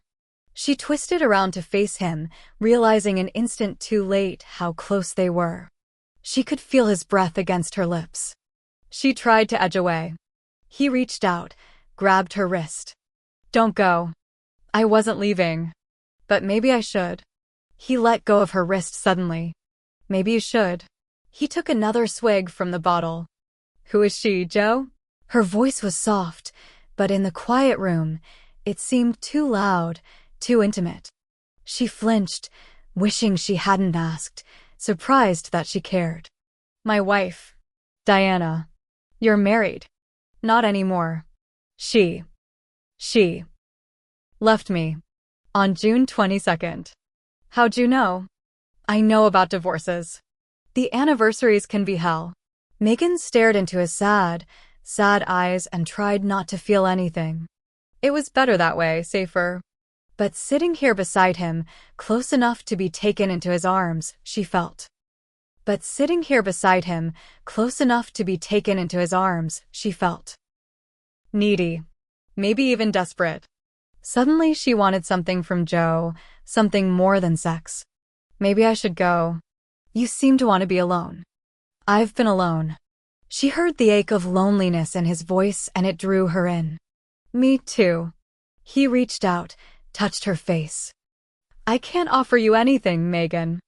S1: She twisted around to face him, realizing an instant too late how close they were. She could feel his breath against her lips. She tried to edge away. He reached out, grabbed her wrist. "Don't go. I wasn't leaving. But maybe I should." He let go of her wrist suddenly. "Maybe you should." He took another swig from the bottle. "Who is she, Joe?" Her voice was soft, but in the quiet room, it seemed too loud, too intimate. She flinched, wishing she hadn't asked, surprised that she cared. "My wife, Diana." "You're married." "Not anymore. She left me on June 22nd. "How'd you know?" "I know about divorces. The anniversaries can be hell." Megan stared into his sad eyes and tried not to feel anything. It was better that way, safer. But sitting here beside him, close enough to be taken into his arms, she felt. Needy. Maybe even desperate. Suddenly she wanted something from Joe, something more than sex. "Maybe I should go. You seem to want to be alone." "I've been alone." She heard the ache of loneliness in his voice and it drew her in. "Me too." He reached out, touched her face. "I can't offer you anything, Megan."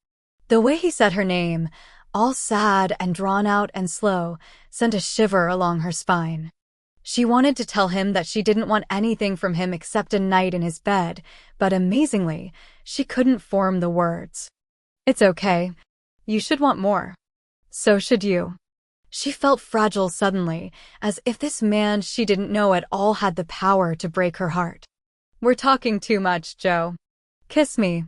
S1: The way he said her name, all sad and drawn out and slow, sent a shiver along her spine. She wanted to tell him that she didn't want anything from him except a night in his bed, but amazingly, she couldn't form the words. "It's okay. You should want more. So should you." She felt fragile suddenly, as if this man she didn't know at all had the power to break her heart. "We're talking too much, Joe. Kiss me."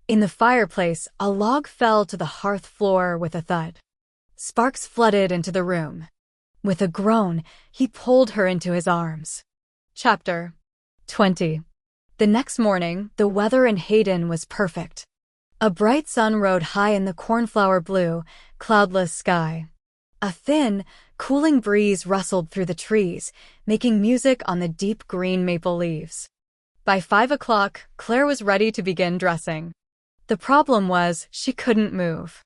S1: In the fireplace, a log fell to the hearth floor with a thud. Sparks flooded into the room. With a groan, he pulled her into his arms. Chapter 20. The next morning, the weather in Hayden was perfect. A bright sun rode high in the cornflower blue, cloudless sky. A thin, cooling breeze rustled through the trees, making music on the deep green maple leaves. By 5 o'clock, Claire was ready to begin dressing. The problem was she couldn't move.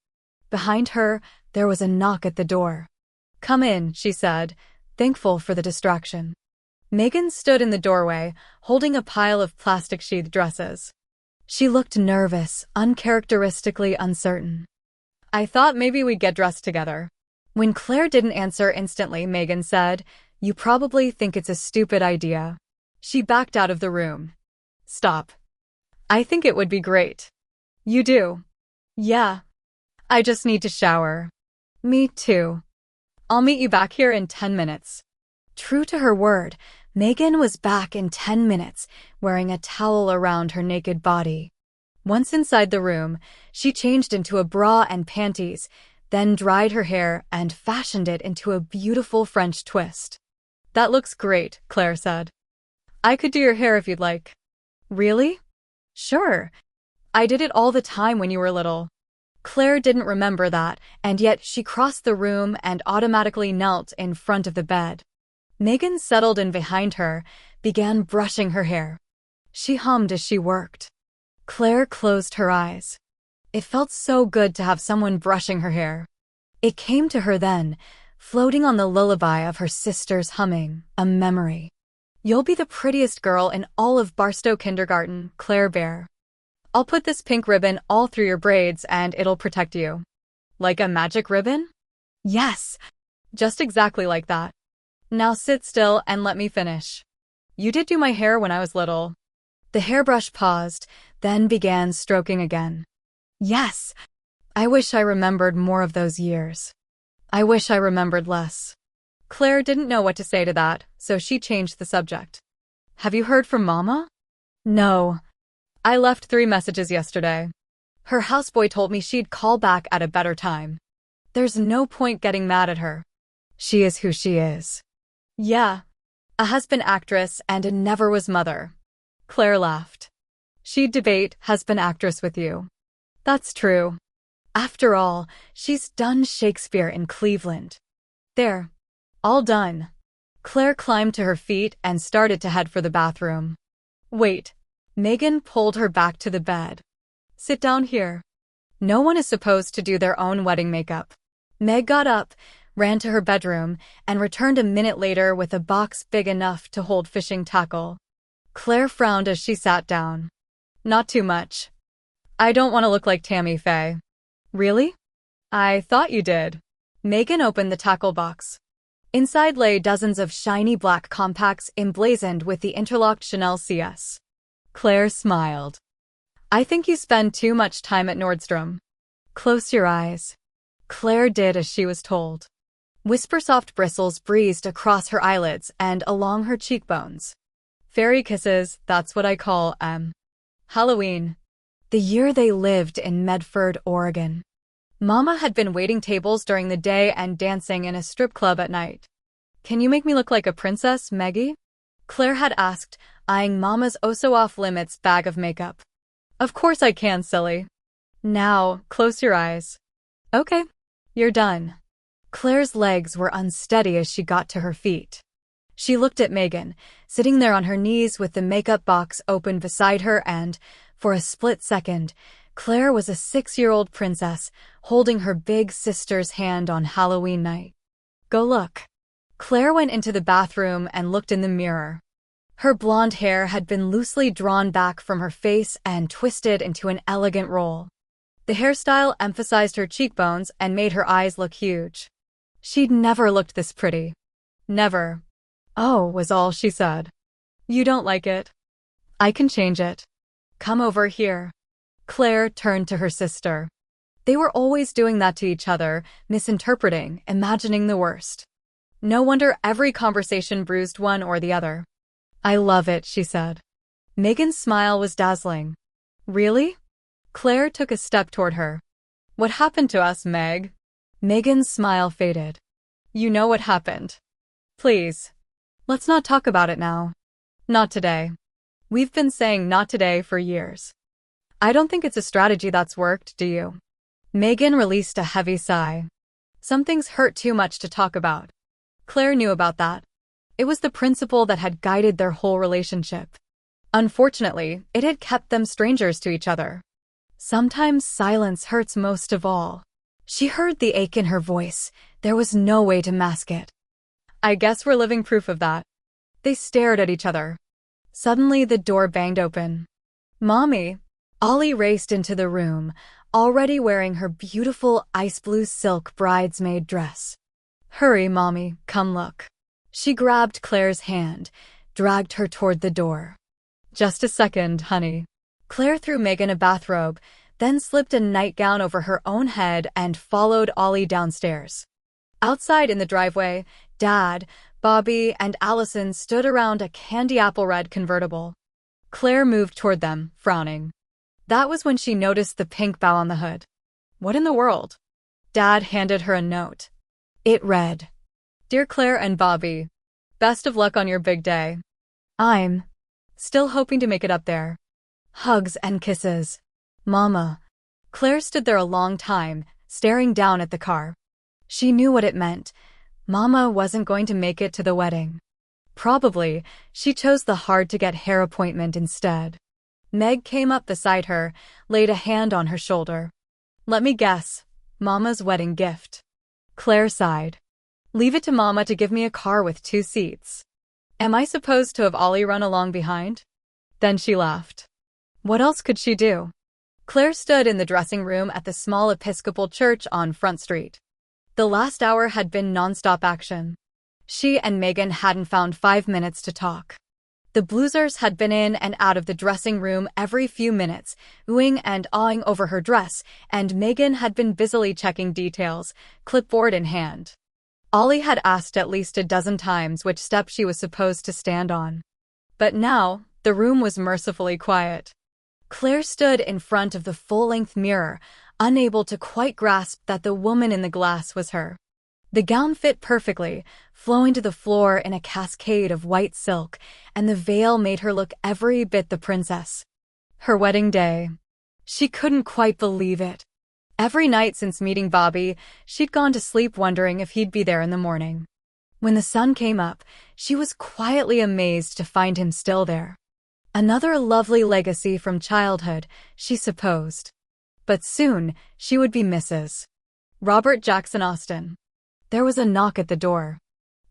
S1: Behind her, there was a knock at the door. "Come in," she said, thankful for the distraction. Megan stood in the doorway, holding a pile of plastic-sheathed dresses. She looked nervous, uncharacteristically uncertain. "I thought maybe we'd get dressed together." When Claire didn't answer instantly, Megan said, "You probably think it's a stupid idea." She backed out of the room. "Stop. I think it would be great." "You do?" "Yeah. I just need to shower." "Me too. I'll meet you back here in 10 minutes. True to her word, Megan was back in 10 minutes, wearing a towel around her naked body. Once inside the room, she changed into a bra and panties, then dried her hair and fashioned it into a beautiful French twist. "That looks great," Claire said. "I could do your hair if you'd like." "Really?" "Sure. I did it all the time when you were little." Claire didn't remember that, and yet she crossed the room and automatically knelt in front of the bed. Megan settled in behind her, began brushing her hair. She hummed as she worked. Claire closed her eyes. It felt so good to have someone brushing her hair. It came to her then, floating on the lullaby of her sister's humming, a memory. "You'll be the prettiest girl in all of Barstow Kindergarten, Claire Bear. I'll put this pink ribbon all through your braids and it'll protect you." "Like a magic ribbon?" "Yes, just exactly like that. Now sit still and let me finish. You did do my hair when I was little." The hairbrush paused, then began stroking again. "Yes. I wish I remembered more of those years. I wish I remembered less." Claire didn't know what to say to that, so she changed the subject. Have you heard from Mama? No. I left 3 messages yesterday. Her houseboy told me she'd call back at a better time. There's no point getting mad at her. She is who she is. Yeah. A has-been actress and a never-was mother. Claire laughed. She'd debate has-been actress with you. That's true. After all, she's done Shakespeare in Cleveland. There. All done. Claire climbed to her feet and started to head for the bathroom. Wait. Megan pulled her back to the bed. Sit down here. No one is supposed to do their own wedding makeup. Meg got up, ran to her bedroom, and returned a minute later with a box big enough to hold fishing tackle. Claire frowned as she sat down. Not too much. I don't want to look like Tammy Faye. Really? I thought you did. Megan opened the tackle box. Inside lay dozens of shiny black compacts emblazoned with the interlocked Chanel CS. Claire smiled. I think you spend too much time at Nordstrom. Close your eyes. Claire did as she was told. Whisper-soft bristles breezed across her eyelids and along her cheekbones. Fairy kisses, that's what I call Halloween. The year they lived in Medford, Oregon. Mama had been waiting tables during the day and dancing in a strip club at night. Can you make me look like a princess, Maggie? Claire had asked, eyeing Mama's oh-so-off-limits bag of makeup. Of course I can, silly. Now, close your eyes. Okay, you're done. Claire's legs were unsteady as she got to her feet. She looked at Megan, sitting there on her knees with the makeup box open beside her and, for a split second, Claire was a 6-year-old princess holding her big sister's hand on Halloween night. Go look. Claire went into the bathroom and looked in the mirror. Her blonde hair had been loosely drawn back from her face and twisted into an elegant roll. The hairstyle emphasized her cheekbones and made her eyes look huge. She'd never looked this pretty. Never. Oh, was all she said. You don't like it? I can change it. Come over here. Claire turned to her sister. They were always doing that to each other, misinterpreting, imagining the worst. No wonder every conversation bruised one or the other. I love it, she said. Megan's smile was dazzling. Really? Claire took a step toward her. What happened to us, Meg? Megan's smile faded. You know what happened. Please. Let's not talk about it now. Not today. We've been saying not today for years. I don't think it's a strategy that's worked, do you? Megan released a heavy sigh. Some things hurt too much to talk about. Claire knew about that. It was the principle that had guided their whole relationship. Unfortunately, it had kept them strangers to each other. Sometimes silence hurts most of all. She heard the ache in her voice. There was no way to mask it. I guess we're living proof of that. They stared at each other. Suddenly the door banged open. Mommy! Ollie raced into the room, already wearing her beautiful ice blue silk bridesmaid dress. Hurry, Mommy, come look. She grabbed Claire's hand, dragged her toward the door. Just a second, honey. Claire threw Megan a bathrobe, then slipped a nightgown over her own head and followed Ollie downstairs. Outside in the driveway, Dad, Bobby, and Allison stood around a candy apple red convertible. Claire moved toward them, frowning. That was when she noticed the pink bow on the hood. What in the world? Dad handed her a note. It read, Dear Claire and Bobby, best of luck on your big day. I'm still hoping to make it up there. Hugs and kisses. Mama. Claire stood there a long time, staring down at the car. She knew what it meant. Mama wasn't going to make it to the wedding. Probably, she chose the hard-to-get hair appointment instead. Meg came up beside her, laid a hand on her shoulder. Let me guess. Mama's wedding gift. Claire sighed. Leave it to Mama to give me a car with 2 seats. Am I supposed to have Ollie run along behind? Then she laughed. What else could she do? Claire stood in the dressing room at the small Episcopal church on Front Street. The last hour had been nonstop action. She and Megan hadn't found 5 minutes to talk. The Bloozers had been in and out of the dressing room every few minutes, oohing and awing over her dress, and Megan had been busily checking details, clipboard in hand. Ollie had asked at least a dozen times which step she was supposed to stand on. But now, the room was mercifully quiet. Claire stood in front of the full-length mirror, unable to quite grasp that the woman in the glass was her. The gown fit perfectly, flowing to the floor in a cascade of white silk, and the veil made her look every bit the princess. Her wedding day. She couldn't quite believe it. Every night since meeting Bobby, she'd gone to sleep wondering if he'd be there in the morning. When the sun came up, she was quietly amazed to find him still there. Another lovely legacy from childhood, she supposed. But soon, she would be Mrs. Robert Jackson Austen. There was a knock at the door.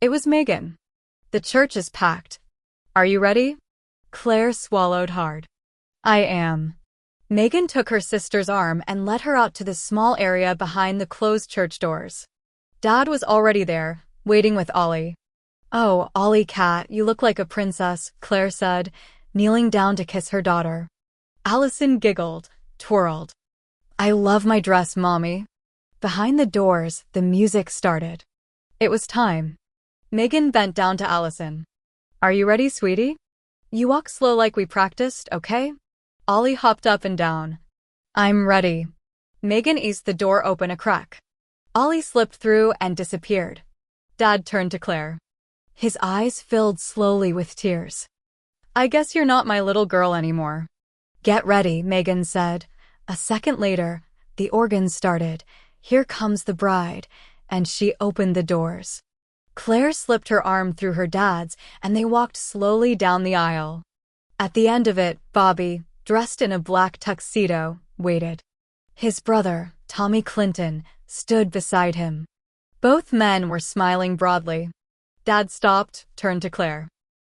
S1: It was Megan. The church is packed. Are you ready? Claire swallowed hard. I am. Megan took her sister's arm and led her out to the small area behind the closed church doors. Dad was already there, waiting with Ollie. Oh, Ollie cat, you look like a princess, Claire said, kneeling down to kiss her daughter. Allison giggled, twirled. I love my dress, Mommy. Behind the doors, the music started. It was time. Megan bent down to Allison. Are you ready, sweetie? You walk slow like we practiced, okay? Ollie hopped up and down. I'm ready. Megan eased the door open a crack. Ollie slipped through and disappeared. Dad turned to Claire. His eyes filled slowly with tears. I guess you're not my little girl anymore. Get ready, Megan said. A second later, the organ started. Here comes the bride, and she opened the doors. Claire slipped her arm through her dad's, and they walked slowly down the aisle. At the end of it, Bobby, dressed in a black tuxedo, waited. His brother, Tommy Clinton, stood beside him. Both men were smiling broadly. Dad stopped, turned to Claire.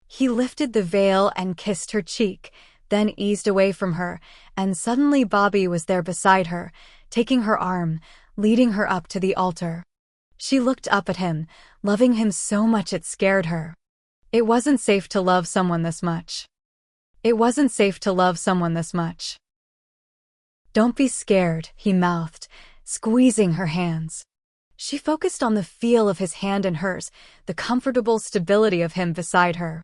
S1: He lifted the veil and kissed her cheek, then eased away from her, and suddenly Bobby was there beside her, taking her arm, leading her up to the altar. She looked up at him, loving him so much it scared her. It wasn't safe to love someone this much. It wasn't safe to love someone this much. Don't be scared, he mouthed, squeezing her hands. She focused on the feel of his hand in hers, the comfortable stability of him beside her.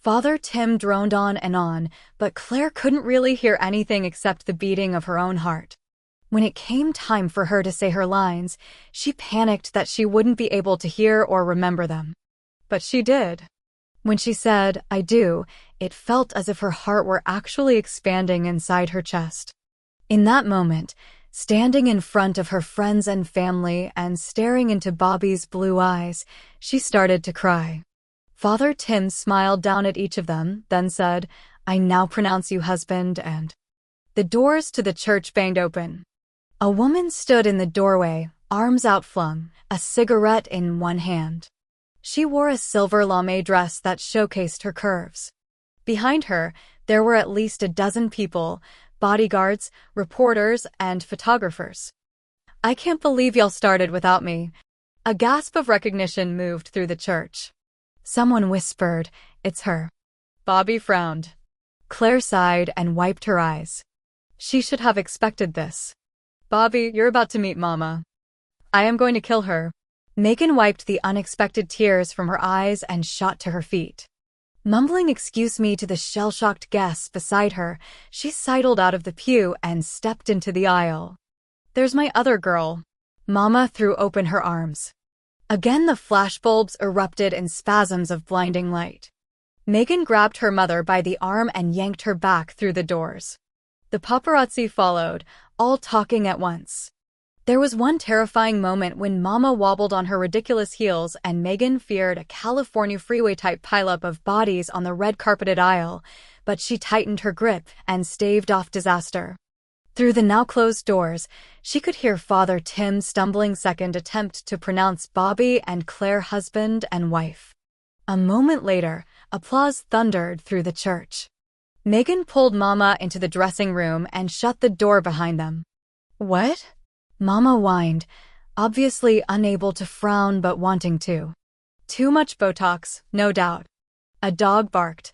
S1: Father Tim droned on, but Claire couldn't really hear anything except the beating of her own heart. When it came time for her to say her lines, she panicked that she wouldn't be able to hear or remember them. But she did. When she said, I do, it felt as if her heart were actually expanding inside her chest. In that moment, standing in front of her friends and family and staring into Bobby's blue eyes, she started to cry. Father Tim smiled down at each of them, then said, I now pronounce you husband and... The doors to the church banged open. A woman stood in the doorway, arms outflung, a cigarette in one hand. She wore a silver lame dress that showcased her curves. Behind her, there were at least a dozen people, bodyguards, reporters, and photographers. I can't believe y'all started without me. A gasp of recognition moved through the church. Someone whispered, it's her. Bobby frowned. Claire sighed and wiped her eyes. She should have expected this. Bobby, you're about to meet Mama. I am going to kill her. Megan wiped the unexpected tears from her eyes and shot to her feet. Mumbling excuse me to the shell-shocked guests beside her, she sidled out of the pew and stepped into the aisle. There's my other girl. Mama threw open her arms. Again the flashbulbs erupted in spasms of blinding light. Megan grabbed her mother by the arm and yanked her back through the doors. The paparazzi followed, all talking at once. There was one terrifying moment when Mama wobbled on her ridiculous heels and Megan feared a California freeway-type pileup of bodies on the red-carpeted aisle, but she tightened her grip and staved off disaster. Through the now-closed doors, she could hear Father Tim's stumbling second attempt to pronounce Bobby and Claire husband and wife. A moment later, applause thundered through the church. Megan pulled Mama into the dressing room and shut the door behind them. What? Mama whined, obviously unable to frown but wanting to. Too much Botox, no doubt. A dog barked.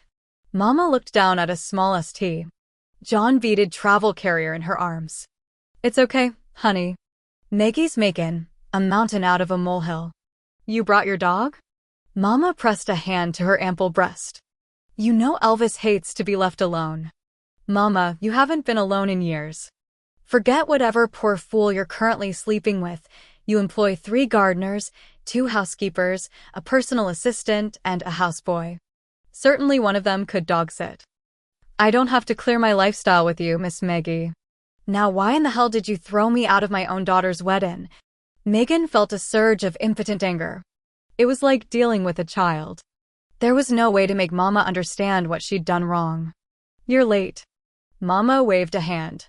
S1: Mama looked down at a small ST. John beaded travel carrier in her arms. It's okay, honey. Maggie's making a mountain out of a molehill. You brought your dog? Mama pressed a hand to her ample breast. You know Elvis hates to be left alone. Mama, you haven't been alone in years. Forget whatever poor fool you're currently sleeping with. You employ 3 gardeners, 2 housekeepers, a personal assistant, and a houseboy. Certainly one of them could dog sit. I don't have to clear my lifestyle with you, Miss Maggie. Now why in the hell did you throw me out of my own daughter's wedding? Megan felt a surge of impotent anger. It was like dealing with a child. There was no way to make Mama understand what she'd done wrong. You're late. Mama waved a hand.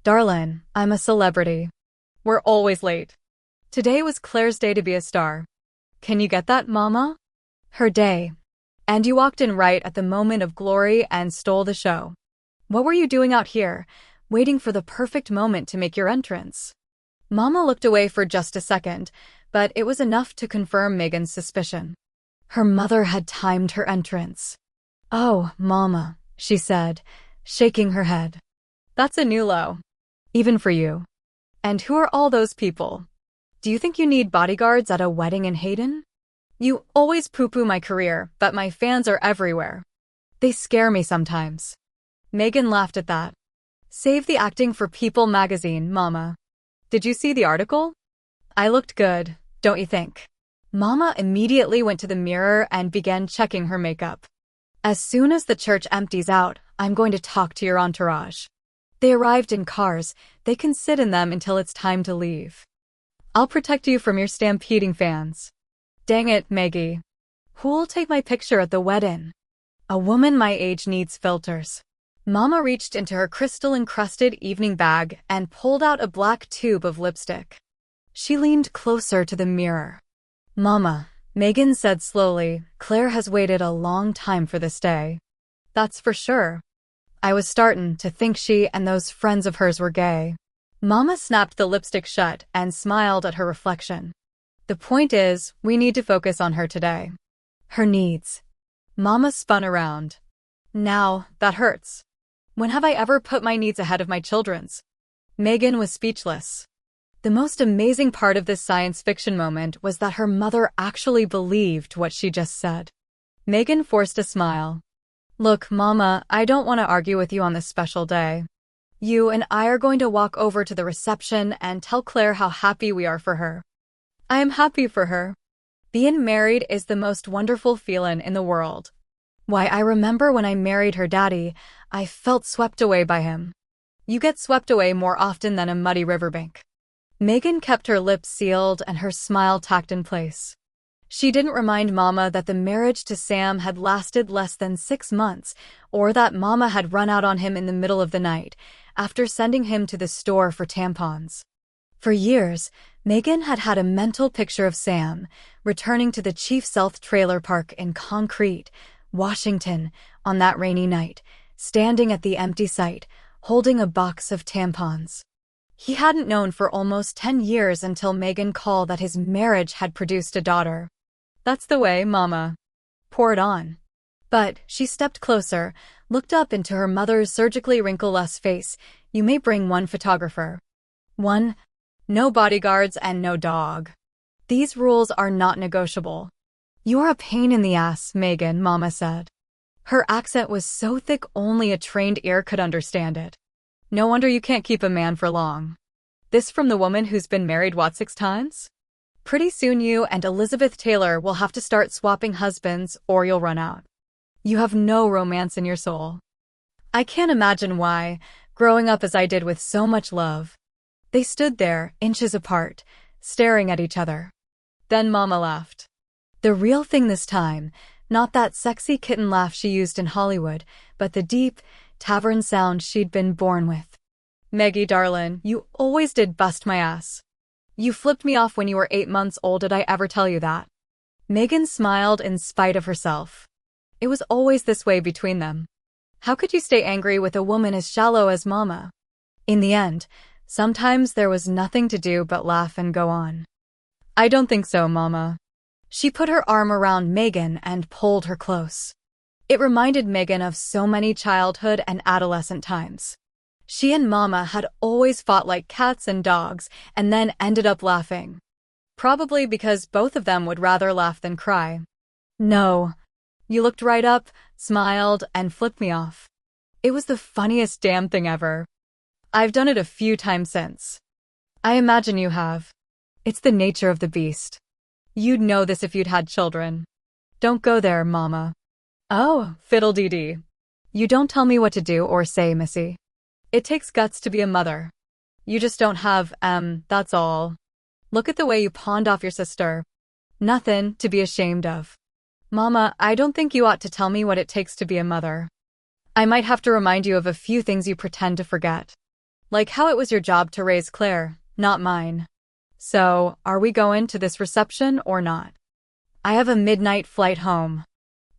S1: Darlin', I'm a celebrity. We're always late. Today was Claire's day to be a star. Can you get that, Mama? Her day. And you walked in right at the moment of glory and stole the show. What were you doing out here, waiting for the perfect moment to make your entrance? Mama looked away for just a second, but it was enough to confirm Megan's suspicion. Her mother had timed her entrance. Oh, Mama, she said, shaking her head. That's a new low. Even for you. And who are all those people? Do you think you need bodyguards at a wedding in Hayden? You always poo-poo my career, but my fans are everywhere. They scare me sometimes. Megan laughed at that. Save the acting for People magazine, Mama. Did you see the article? I looked good, don't you think? Mama immediately went to the mirror and began checking her makeup. As soon as the church empties out, I'm going to talk to your entourage. They arrived in cars. They can sit in them until it's time to leave. I'll protect you from your stampeding fans. Dang it, Maggie. Who'll take my picture at the wedding? A woman my age needs filters. Mama reached into her crystal-encrusted evening bag and pulled out a black tube of lipstick. She leaned closer to the mirror. Mama, Megan said slowly, Claire has waited a long time for this day. That's for sure. I was startin' to think she and those friends of hers were gay. Mama snapped the lipstick shut and smiled at her reflection. The point is, we need to focus on her today. Her needs. Mama spun around. Now, that hurts. When have I ever put my needs ahead of my children's? Megan was speechless. The most amazing part of this science fiction moment was that her mother actually believed what she just said. Megan forced a smile. Look, Mama, I don't want to argue with you on this special day. You and I are going to walk over to the reception and tell Claire how happy we are for her. I am happy for her. Being married is the most wonderful feeling in the world. Why, I remember when I married her daddy, I felt swept away by him. You get swept away more often than a muddy riverbank. Megan kept her lips sealed and her smile tacked in place. She didn't remind Mama that the marriage to Sam had lasted less than 6 months, or that Mama had run out on him in the middle of the night, after sending him to the store for tampons. For years, Megan had had a mental picture of Sam, returning to the Chief Sealth trailer park in Concrete, Washington, on that rainy night, standing at the empty site, holding a box of tampons. He hadn't known for almost 10 years until Megan called that his marriage had produced a daughter. That's the way, Mama. Pour it on. But she stepped closer, looked up into her mother's surgically wrinkleless face. You may bring 1 photographer. 1. No bodyguards and no dog. These rules are not negotiable. You're a pain in the ass, Megan, Mama said. Her accent was so thick only a trained ear could understand it. No wonder you can't keep a man for long. This from the woman who's been married, 6 times? Pretty soon you and Elizabeth Taylor will have to start swapping husbands or you'll run out. You have no romance in your soul. I can't imagine why, growing up as I did with so much love. They stood there, inches apart, staring at each other. Then Mama laughed. The real thing this time, not that sexy kitten laugh she used in Hollywood, but the deep, tavern sound she'd been born with. Maggie, darlin', you always did bust my ass. You flipped me off when you were 8 months old. Did I ever tell you that? Megan smiled in spite of herself. It was always this way between them. How could you stay angry with a woman as shallow as Mama? In the end, sometimes there was nothing to do but laugh and go on. I don't think so, Mama. She put her arm around Megan and pulled her close. It reminded Megan of so many childhood and adolescent times. She and Mama had always fought like cats and dogs and then ended up laughing. Probably because both of them would rather laugh than cry. No. You looked right up, smiled, and flipped me off. It was the funniest damn thing ever. I've done it a few times since. I imagine you have. It's the nature of the beast. You'd know this if you'd had children. Don't go there, Mama. Oh, fiddle-dee-dee. You don't tell me what to do or say, Missy. It takes guts to be a mother. You just don't have, that's all. Look at the way you pawned off your sister. Nothing to be ashamed of. Mama, I don't think you ought to tell me what it takes to be a mother. I might have to remind you of a few things you pretend to forget. Like how it was your job to raise Claire, not mine. So, are we going to this reception or not? I have a midnight flight home.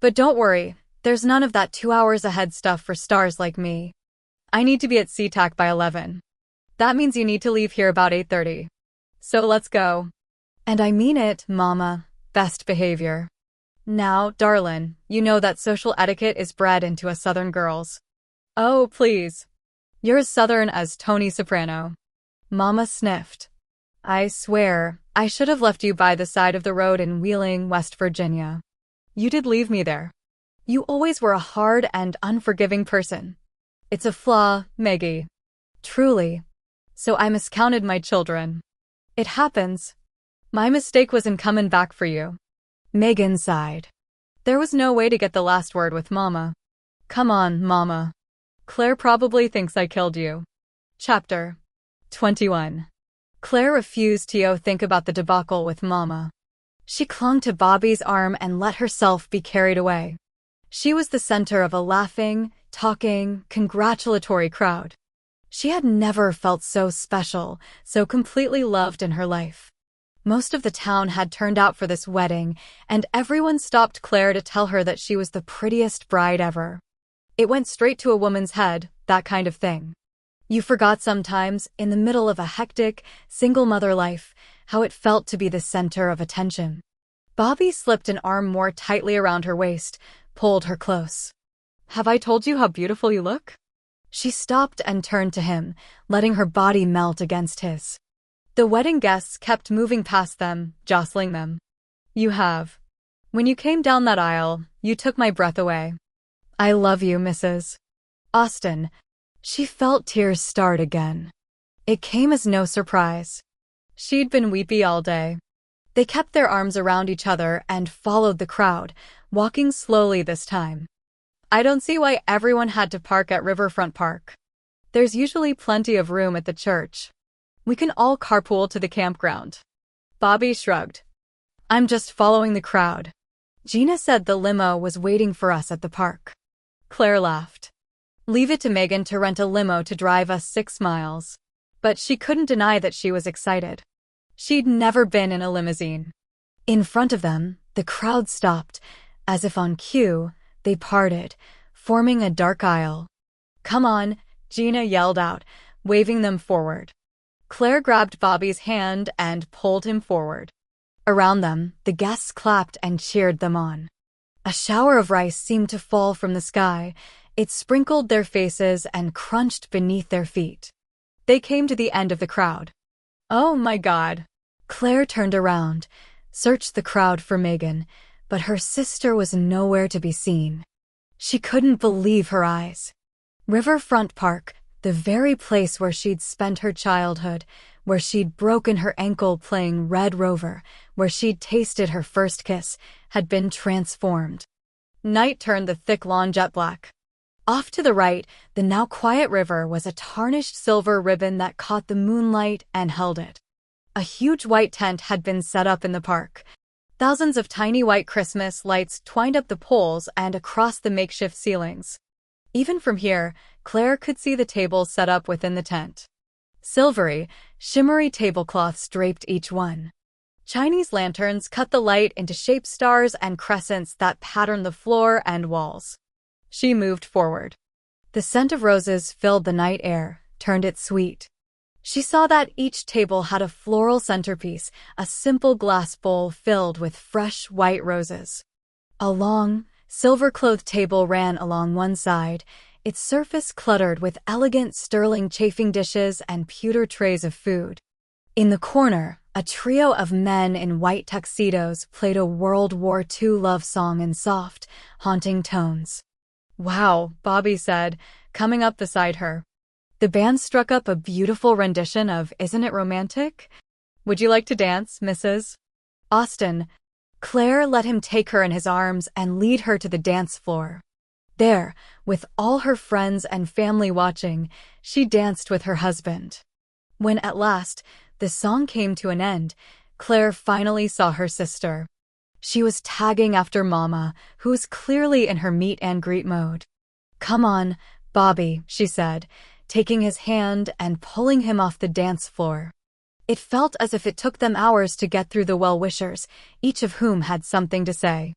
S1: But don't worry, there's none of that 2 hours ahead stuff for stars like me. I need to be at SeaTac by 11. That means you need to leave here about 8:30. So let's go. And I mean it, Mama. Best behavior. Now, darlin', you know that social etiquette is bred into us Southern girls. Oh, please. You're as Southern as Tony Soprano. Mama sniffed. I swear, I should have left you by the side of the road in Wheeling, West Virginia. You did leave me there. You always were a hard and unforgiving person. It's a flaw, Maggie. Truly. So I miscounted my children. It happens. My mistake was in comin' back for you. Megan sighed. There was no way to get the last word with Mama. Come on, Mama. Claire probably thinks I killed you. Chapter 21. Claire refused to think about the debacle with Mama. She clung to Bobby's arm and let herself be carried away. She was the center of a laughing, talking, congratulatory crowd. She had never felt so special, so completely loved in her life. Most of the town had turned out for this wedding, and everyone stopped Claire to tell her that she was the prettiest bride ever. It went straight to a woman's head, that kind of thing. You forgot sometimes, in the middle of a hectic, single mother life, how it felt to be the center of attention. Bobby slipped an arm more tightly around her waist, pulled her close. Have I told you how beautiful you look? She stopped and turned to him, letting her body melt against his. The wedding guests kept moving past them, jostling them. You have. When you came down that aisle, you took my breath away. I love you, Mrs. Austen. She felt tears start again. It came as no surprise. She'd been weepy all day. They kept their arms around each other and followed the crowd, walking slowly this time. I don't see why everyone had to park at Riverfront Park. There's usually plenty of room at the church. We can all carpool to the campground. Bobby shrugged. I'm just following the crowd. Gina said the limo was waiting for us at the park. Claire laughed. Leave it to Megan to rent a limo to drive us 6 miles. But she couldn't deny that she was excited. She'd never been in a limousine. In front of them, the crowd stopped. As if on cue, they parted, forming a dark aisle. Come on, Gina yelled out, waving them forward. Claire grabbed Bobby's hand and pulled him forward. Around them, the guests clapped and cheered them on. A shower of rice seemed to fall from the sky. It sprinkled their faces and crunched beneath their feet. They came to the end of the crowd. Oh my God. Claire turned around, searched the crowd for Megan, but her sister was nowhere to be seen. She couldn't believe her eyes. Riverfront Park, the very place where she'd spent her childhood, where she'd broken her ankle playing Red Rover, where she'd tasted her first kiss, had been transformed. Night turned the thick lawn jet black. Off to the right, the now quiet river was a tarnished silver ribbon that caught the moonlight and held it. A huge white tent had been set up in the park. Thousands of tiny white Christmas lights twined up the poles and across the makeshift ceilings. Even from here, Claire could see the tables set up within the tent. Silvery, shimmery tablecloths draped each one. Chinese lanterns cut the light into shaped stars and crescents that patterned the floor and walls. She moved forward. The scent of roses filled the night air, turned it sweet. She saw that each table had a floral centerpiece, a simple glass bowl filled with fresh white roses. A long, silver-clothed table ran along one side, its surface cluttered with elegant sterling chafing dishes and pewter trays of food. In the corner, A trio of men in white tuxedos played a World War II love song in soft, haunting tones. "Wow," Bobby said, coming up beside her. The band struck up a beautiful rendition of "Isn't It Romantic?" "Would you like to dance, Mrs. Austen?" Claire let him take her in his arms and lead her to the dance floor. There, with all her friends and family watching, she danced with her husband. When at last the song came to an end, Claire finally saw her sister. She was tagging after Mama, who was clearly in her meet and greet mode. "Come on, Bobby," she said, taking his hand and pulling him off the dance floor. It felt as if it took them hours to get through the well-wishers, each of whom had something to say.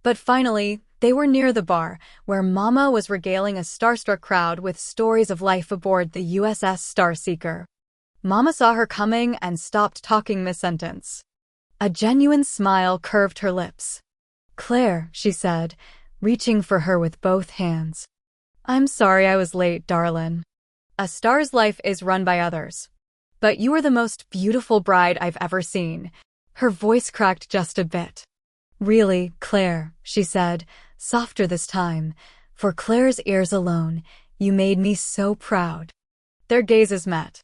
S1: But finally, they were near the bar, where Mama was regaling a starstruck crowd with stories of life aboard the USS Starseeker. Mama saw her coming and stopped talking mid-sentence. A genuine smile curved her lips. "Claire," she said, reaching for her with both hands. "I'm sorry I was late, darlin'. A star's life is run by others. But you are the most beautiful bride I've ever seen." Her voice cracked just a bit. "Really, Claire," she said, softer this time. For Claire's ears alone, "you made me so proud." Their gazes met.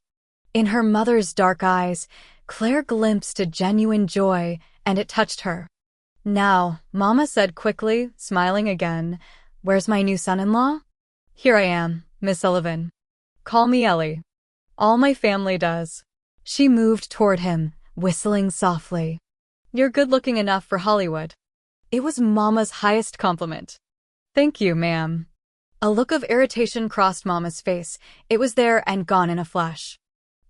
S1: In her mother's dark eyes, Claire glimpsed a genuine joy, and it touched her. "Now," Mama said quickly, smiling again, "where's my new son-in-law?" "Here I am, Miss Sullivan. Call me Ellie. All my family does." She moved toward him, whistling softly. "You're good-looking enough for Hollywood." It was Mama's highest compliment. "Thank you, ma'am." A look of irritation crossed Mama's face. It was there and gone in a flash.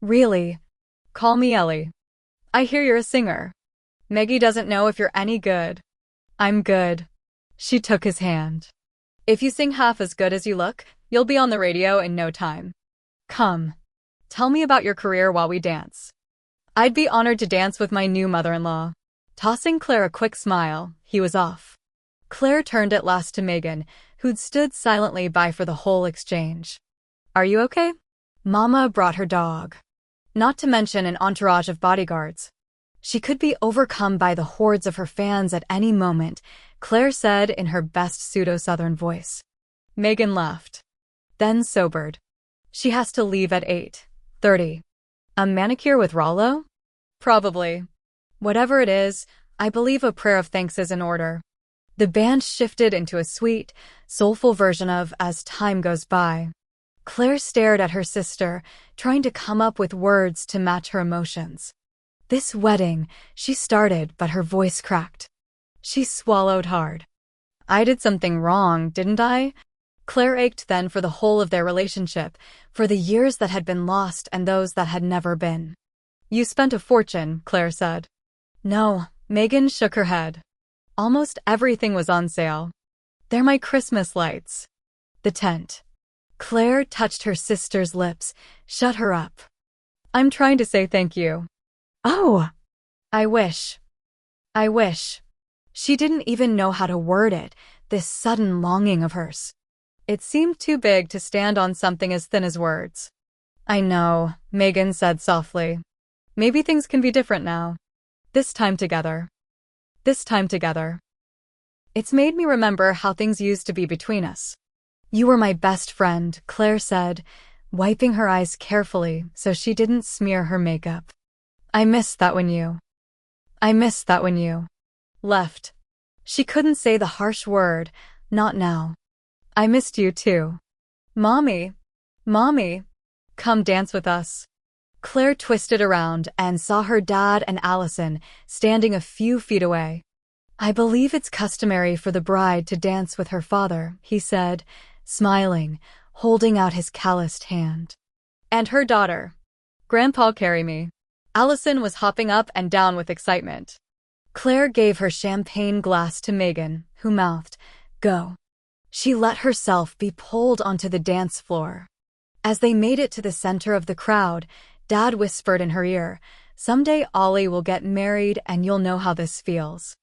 S1: "Really? Call me Ellie. I hear you're a singer. Maggie doesn't know if you're any good." "I'm good." She took his hand. "If you sing half as good as you look, you'll be on the radio in no time. Come. Tell me about your career while we dance." "I'd be honored to dance with my new mother-in-law." Tossing Claire a quick smile, he was off. Claire turned at last to Megan, who'd stood silently by for the whole exchange. "Are you okay?" Mama brought her dog. Not to mention an entourage of bodyguards. She could be overcome by the hordes of her fans at any moment, Claire said in her best pseudo-Southern voice. Megan laughed. Then sobered. "She has to leave at 8:30. A manicure with Rollo? Probably. Whatever it is, I believe a prayer of thanks is in order." The band shifted into a sweet, soulful version of As Time Goes By. Claire stared at her sister, trying to come up with words to match her emotions. "This wedding," she started, but her voice cracked. She swallowed hard. "I did something wrong, didn't I?" Claire ached then for the whole of their relationship, for the years that had been lost and those that had never been. "You spent a fortune," Claire said. "No," Megan shook her head. "Almost everything was on sale. They're my Christmas lights." The tent. Claire touched her sister's lips, shut her up. "I'm trying to say thank you." "Oh! I wish. I wish." She didn't even know how to word it, this sudden longing of hers. It seemed too big to stand on something as thin as words. "I know," Megan said softly. "Maybe things can be different now. This time together. This time together. It's made me remember how things used to be between us." "You were my best friend," Claire said, wiping her eyes carefully so she didn't smear her makeup. I missed that when you left." She couldn't say the harsh word, not now. "I missed you too. Mommy, come dance with us." Claire twisted around and saw her dad and Allison standing a few feet away. "I believe it's customary for the bride to dance with her father," he said, smiling, holding out his calloused hand. "And her daughter. Grandpa'll carry me." Allison was hopping up and down with excitement. Claire gave her champagne glass to Megan, who mouthed, "Go." She let herself be pulled onto the dance floor. As they made it to the center of the crowd, Dad whispered in her ear, "Someday Ollie will get married and you'll know how this feels.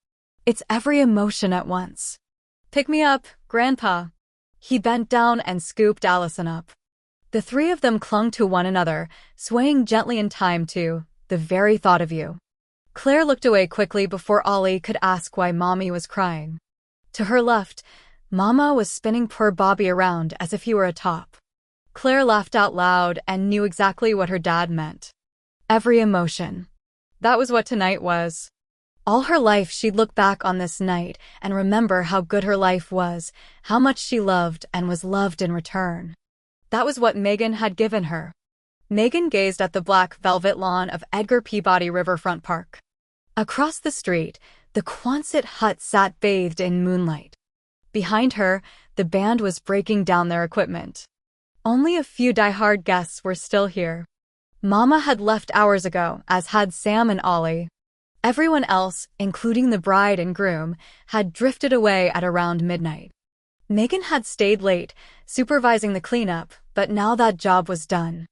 S1: It's every emotion at once." "Pick me up, Grandpa." He bent down and scooped Allison up. The three of them clung to one another, swaying gently in time to the very thought of you. Claire looked away quickly before Ollie could ask why Mommy was crying. To her left, Mama was spinning poor Bobby around as if he were a top. Claire laughed out loud and knew exactly what her dad meant. Every emotion. That was what tonight was. All her life she'd look back on this night and remember how good her life was, how much she loved and was loved in return. That was what Megan had given her. Megan gazed at the black velvet lawn of Edgar Peabody Riverfront Park. Across the street, the Quonset hut sat bathed in moonlight. Behind her, the band was breaking down their equipment. Only a few die-hard guests were still here. Mama had left hours ago, as had Sam and Ollie. Everyone else, including the bride and groom, had drifted away at around midnight. Megan had stayed late, supervising the cleanup, but now that job was done.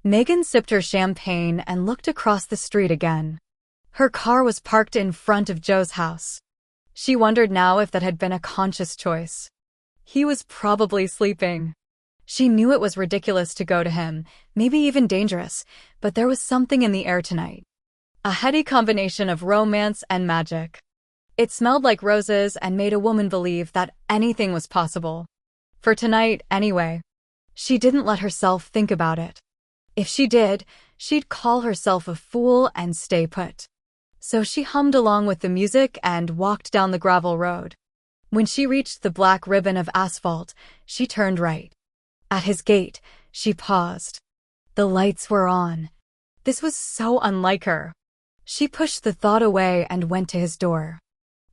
S1: Megan sipped her champagne and looked across the street again. Her car was parked in front of Joe's house. She wondered now if that had been a conscious choice. He was probably sleeping. She knew it was ridiculous to go to him, maybe even dangerous, but there was something in the air tonight. A heady combination of romance and magic. It smelled like roses and made a woman believe that anything was possible. For tonight, anyway. She didn't let herself think about it. If she did, she'd call herself a fool and stay put. So she hummed along with the music and walked down the gravel road. When she reached the black ribbon of asphalt, she turned right. At his gate, she paused. The lights were on. This was so unlike her. She pushed the thought away and went to his door.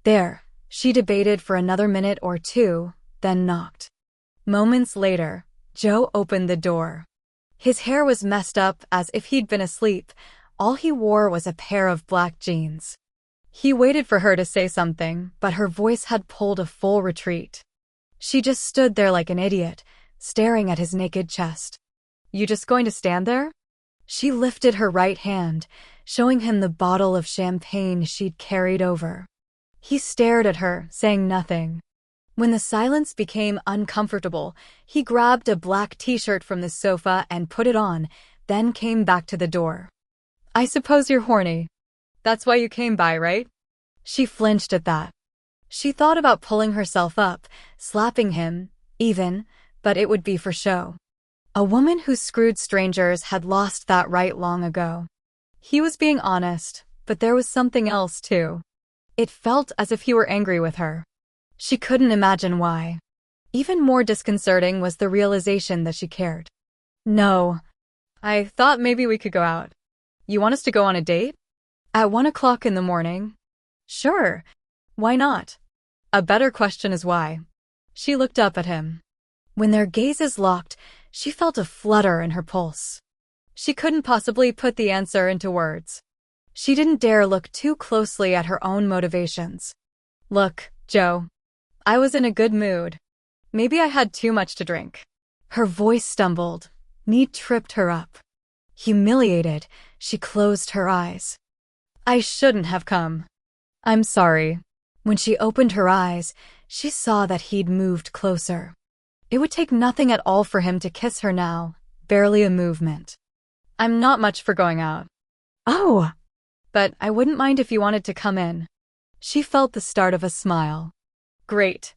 S1: There, she debated for another minute or two, then knocked. Moments later, Joe opened the door. His hair was messed up as if he'd been asleep. All he wore was a pair of black jeans. He waited for her to say something, but her voice had pulled a full retreat. She just stood there like an idiot, staring at his naked chest. "You just going to stand there?" She lifted her right hand, showing him the bottle of champagne she'd carried over. He stared at her, saying nothing. When the silence became uncomfortable, he grabbed a black t-shirt from the sofa and put it on, then came back to the door. "I suppose you're horny. That's why you came by, right?" She flinched at that. She thought about pulling herself up, slapping him, even, but it would be for show. A woman who screwed strangers had lost that right long ago. He was being honest, but there was something else too. It felt as if he were angry with her. She couldn't imagine why. Even more disconcerting was the realization that she cared. "No. I thought maybe we could go out. You want us to go on a date? At 1 o'clock in the morning?" "Sure. Why not?" A better question is why. She looked up at him. When their gazes locked, she felt a flutter in her pulse. She couldn't possibly put the answer into words. She didn't dare look too closely at her own motivations. "Look, Joe. I was in a good mood. Maybe I had too much to drink." Her voice stumbled. Need tripped her up. Humiliated, she closed her eyes. "I shouldn't have come. I'm sorry." When she opened her eyes, she saw that he'd moved closer. It would take nothing at all for him to kiss her now, barely a movement. "I'm not much for going out." "Oh, but I wouldn't mind if you wanted to come in." She felt the start of a smile. "Great.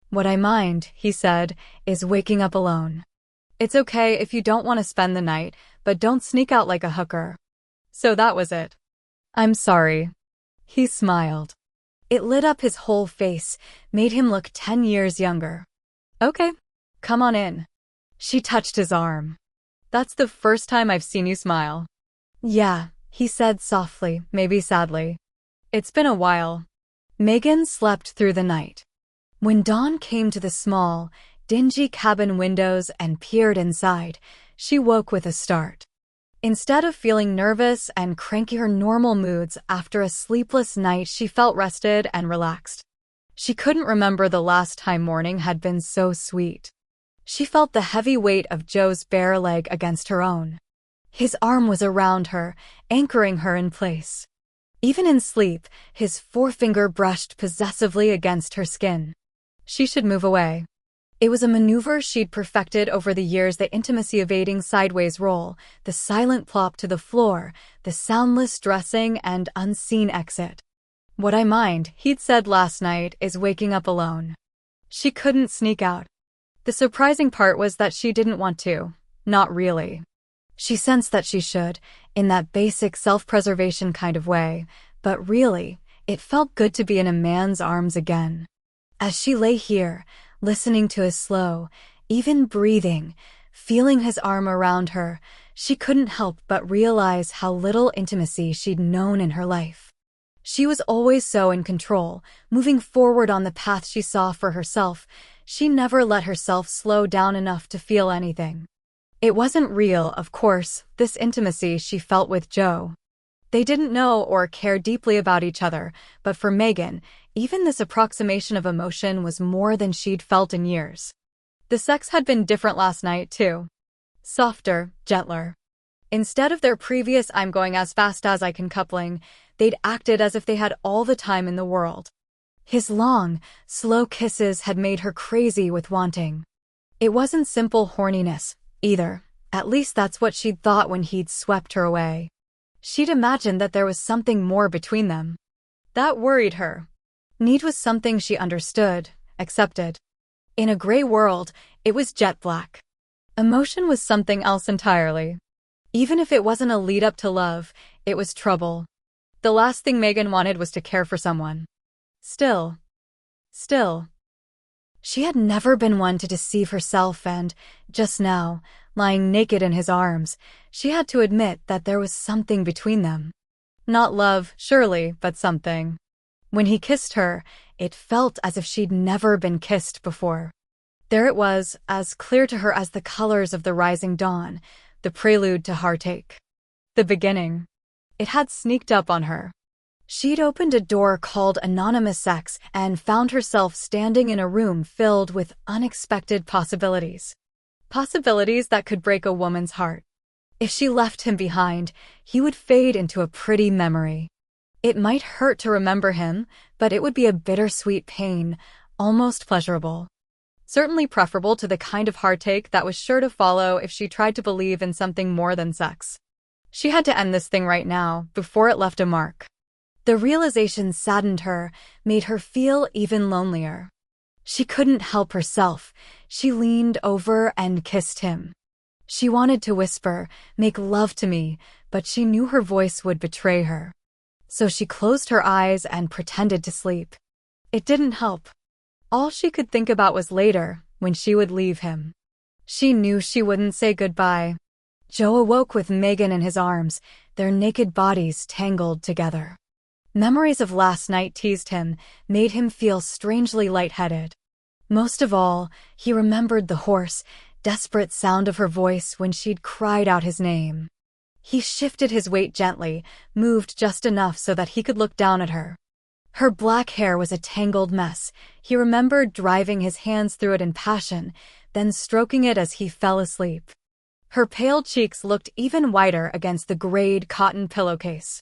S1: What I mind," he said, "is waking up alone. It's okay if you don't want to spend the night, but don't sneak out like a hooker." So that was it. "I'm sorry." He smiled. It lit up his whole face, made him look 10 years younger. "Okay, come on in." She touched his arm. "That's the first time I've seen you smile." "Yeah," he said softly, maybe sadly. "It's been a while." Megan slept through the night. When dawn came to the small, dingy cabin windows and peered inside, she woke with a start. Instead of feeling nervous and cranky her normal moods after a sleepless night, she felt rested and relaxed. She couldn't remember the last time morning had been so sweet. She felt the heavy weight of Joe's bare leg against her own. His arm was around her, anchoring her in place. Even in sleep, his forefinger brushed possessively against her skin. She should move away. It was a maneuver she'd perfected over the years, the intimacy-evading sideways roll, the silent plop to the floor, the soundless dressing and unseen exit. "What I mind," he'd said last night, "is waking up alone." She couldn't sneak out. The surprising part was that she didn't want to. Not really. She sensed that she should, in that basic self-preservation kind of way, but really, it felt good to be in a man's arms again. As she lay here, listening to his slow, even breathing, feeling his arm around her, she couldn't help but realize how little intimacy she'd known in her life. She was always so in control, moving forward on the path she saw for herself. She never let herself slow down enough to feel anything. It wasn't real, of course, this intimacy she felt with Joe. They didn't know or care deeply about each other, but for Megan, even this approximation of emotion was more than she'd felt in years. The sex had been different last night, too. Softer, gentler. Instead of their previous "I'm going as fast as I can" coupling, they'd acted as if they had all the time in the world. His long, slow kisses had made her crazy with wanting. It wasn't simple horniness, either. At least that's what she'd thought when he'd swept her away. She'd imagined that there was something more between them. That worried her. Need was something she understood, accepted. In a gray world, it was jet black. Emotion was something else entirely. Even if it wasn't a lead-up to love, it was trouble. The last thing Megan wanted was to care for someone. Still. She had never been one to deceive herself, and, just now, lying naked in his arms, she had to admit that there was something between them. Not love, surely, but something. When he kissed her, it felt as if she'd never been kissed before. There it was, as clear to her as the colors of the rising dawn, the prelude to heartache. The beginning. It had sneaked up on her. She'd opened a door called Anonymous Sex and found herself standing in a room filled with unexpected possibilities. Possibilities that could break a woman's heart. If she left him behind, he would fade into a pretty memory. It might hurt to remember him, but it would be a bittersweet pain, almost pleasurable. Certainly preferable to the kind of heartache that was sure to follow if she tried to believe in something more than sex. She had to end this thing right now, before it left a mark. The realization saddened her, made her feel even lonelier. She couldn't help herself. She leaned over and kissed him. She wanted to whisper, "Make love to me," but she knew her voice would betray her. So she closed her eyes and pretended to sleep. It didn't help. All she could think about was later, when she would leave him. She knew she wouldn't say goodbye. Joe awoke with Megan in his arms, their naked bodies tangled together. Memories of last night teased him, made him feel strangely lightheaded. Most of all, he remembered the hoarse, desperate sound of her voice when she'd cried out his name. He shifted his weight gently, moved just enough so that he could look down at her. Her black hair was a tangled mess. He remembered driving his hands through it in passion, then stroking it as he fell asleep. Her pale cheeks looked even whiter against the grayed cotton pillowcase.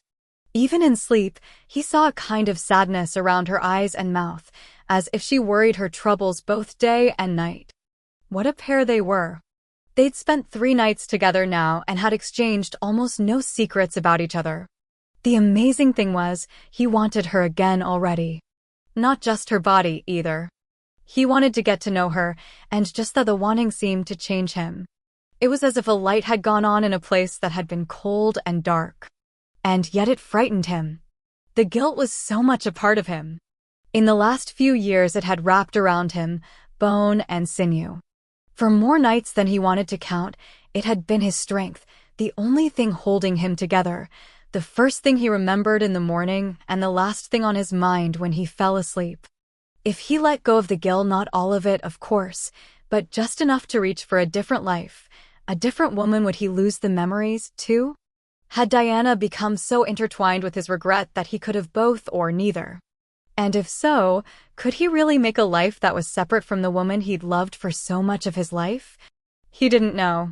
S1: Even in sleep, he saw a kind of sadness around her eyes and mouth, as if she worried her troubles both day and night. What a pair they were. They'd spent 3 nights together now and had exchanged almost no secrets about each other. The amazing thing was, he wanted her again already. Not just her body, either. He wanted to get to know her, and just that the wanting seemed to change him. It was as if a light had gone on in a place that had been cold and dark. And yet it frightened him. The guilt was so much a part of him. In the last few years it had wrapped around him, bone and sinew. For more nights than he wanted to count, it had been his strength, the only thing holding him together, the first thing he remembered in the morning and the last thing on his mind when he fell asleep. If he let go of the guilt, not all of it, of course, but just enough to reach for a different life, a different woman, would he lose the memories, too? Had Diana become so intertwined with his regret that he could have both or neither? And if so, could he really make a life that was separate from the woman he'd loved for so much of his life? He didn't know.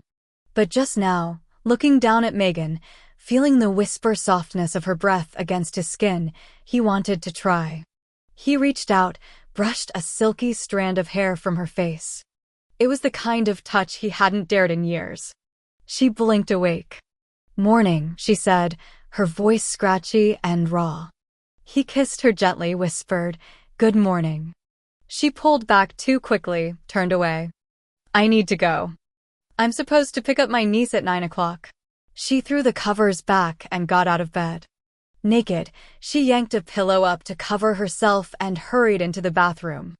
S1: But just now, looking down at Megan, feeling the whisper softness of her breath against his skin, he wanted to try. He reached out, brushed a silky strand of hair from her face. It was the kind of touch he hadn't dared in years. She blinked awake. "Morning," she said, her voice scratchy and raw. He kissed her gently, whispered, "Good morning." She pulled back too quickly, turned away. "I need to go. I'm supposed to pick up my niece at 9 o'clock. She threw the covers back and got out of bed. Naked, she yanked a pillow up to cover herself and hurried into the bathroom.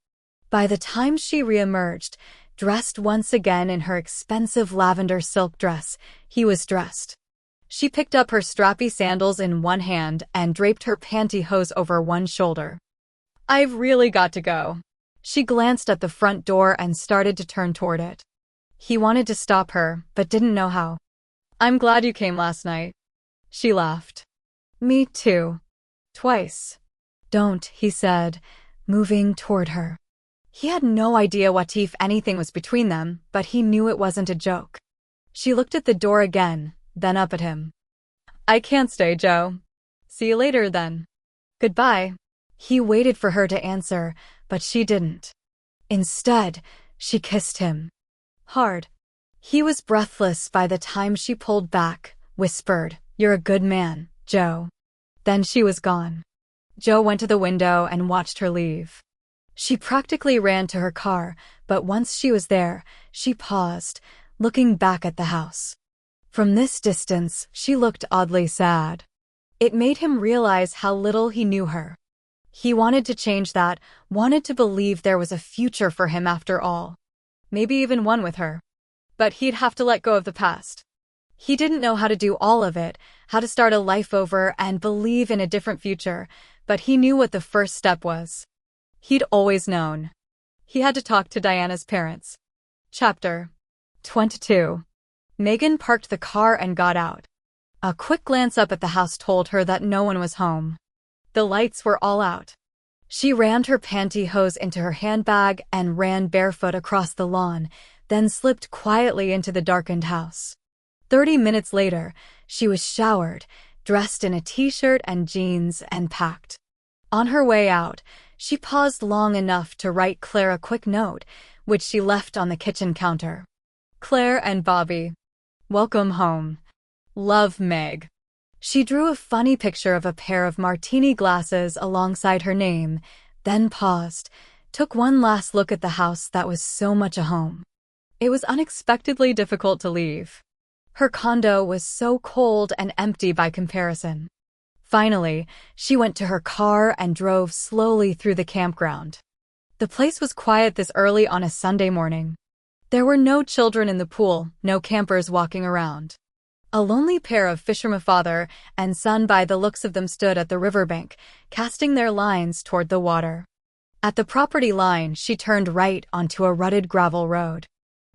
S1: By the time she reemerged, dressed once again in her expensive lavender silk dress, he was dressed. She picked up her strappy sandals in one hand and draped her pantyhose over one shoulder. "I've really got to go." She glanced at the front door and started to turn toward it. He wanted to stop her, but didn't know how. "I'm glad you came last night." She laughed. "Me too. Twice." "Don't," he said, moving toward her. He had no idea what if anything was between them, but he knew it wasn't a joke. She looked at the door again, then up at him. "I can't stay, Joe. See you later, then." "Goodbye." He waited for her to answer, but she didn't. Instead, she kissed him. Hard. He was breathless by the time she pulled back, whispered, "You're a good man, Joe." Then she was gone. Joe went to the window and watched her leave. She practically ran to her car, but once she was there, she paused, looking back at the house. From this distance, she looked oddly sad. It made him realize how little he knew her. He wanted to change that, wanted to believe there was a future for him after all. Maybe even one with her. But he'd have to let go of the past. He didn't know how to do all of it, how to start a life over and believe in a different future, but he knew what the first step was. He'd always known. He had to talk to Diana's parents. Chapter 22. Megan parked the car and got out. A quick glance up at the house told her that no one was home. The lights were all out. She rammed her pantyhose into her handbag and ran barefoot across the lawn, then slipped quietly into the darkened house. 30 minutes later, she was showered, dressed in a t-shirt and jeans, and packed. On her way out, she paused long enough to write Claire a quick note, which she left on the kitchen counter. "Claire and Bobby. Welcome home. Love, Meg." She drew a funny picture of a pair of martini glasses alongside her name, then paused, took one last look at the house that was so much a home. It was unexpectedly difficult to leave. Her condo was so cold and empty by comparison. Finally, she went to her car and drove slowly through the campground. The place was quiet this early on a Sunday morning. There were no children in the pool, no campers walking around. A lonely pair of fisherman father and son by the looks of them stood at the riverbank, casting their lines toward the water. At the property line, she turned right onto a rutted gravel road.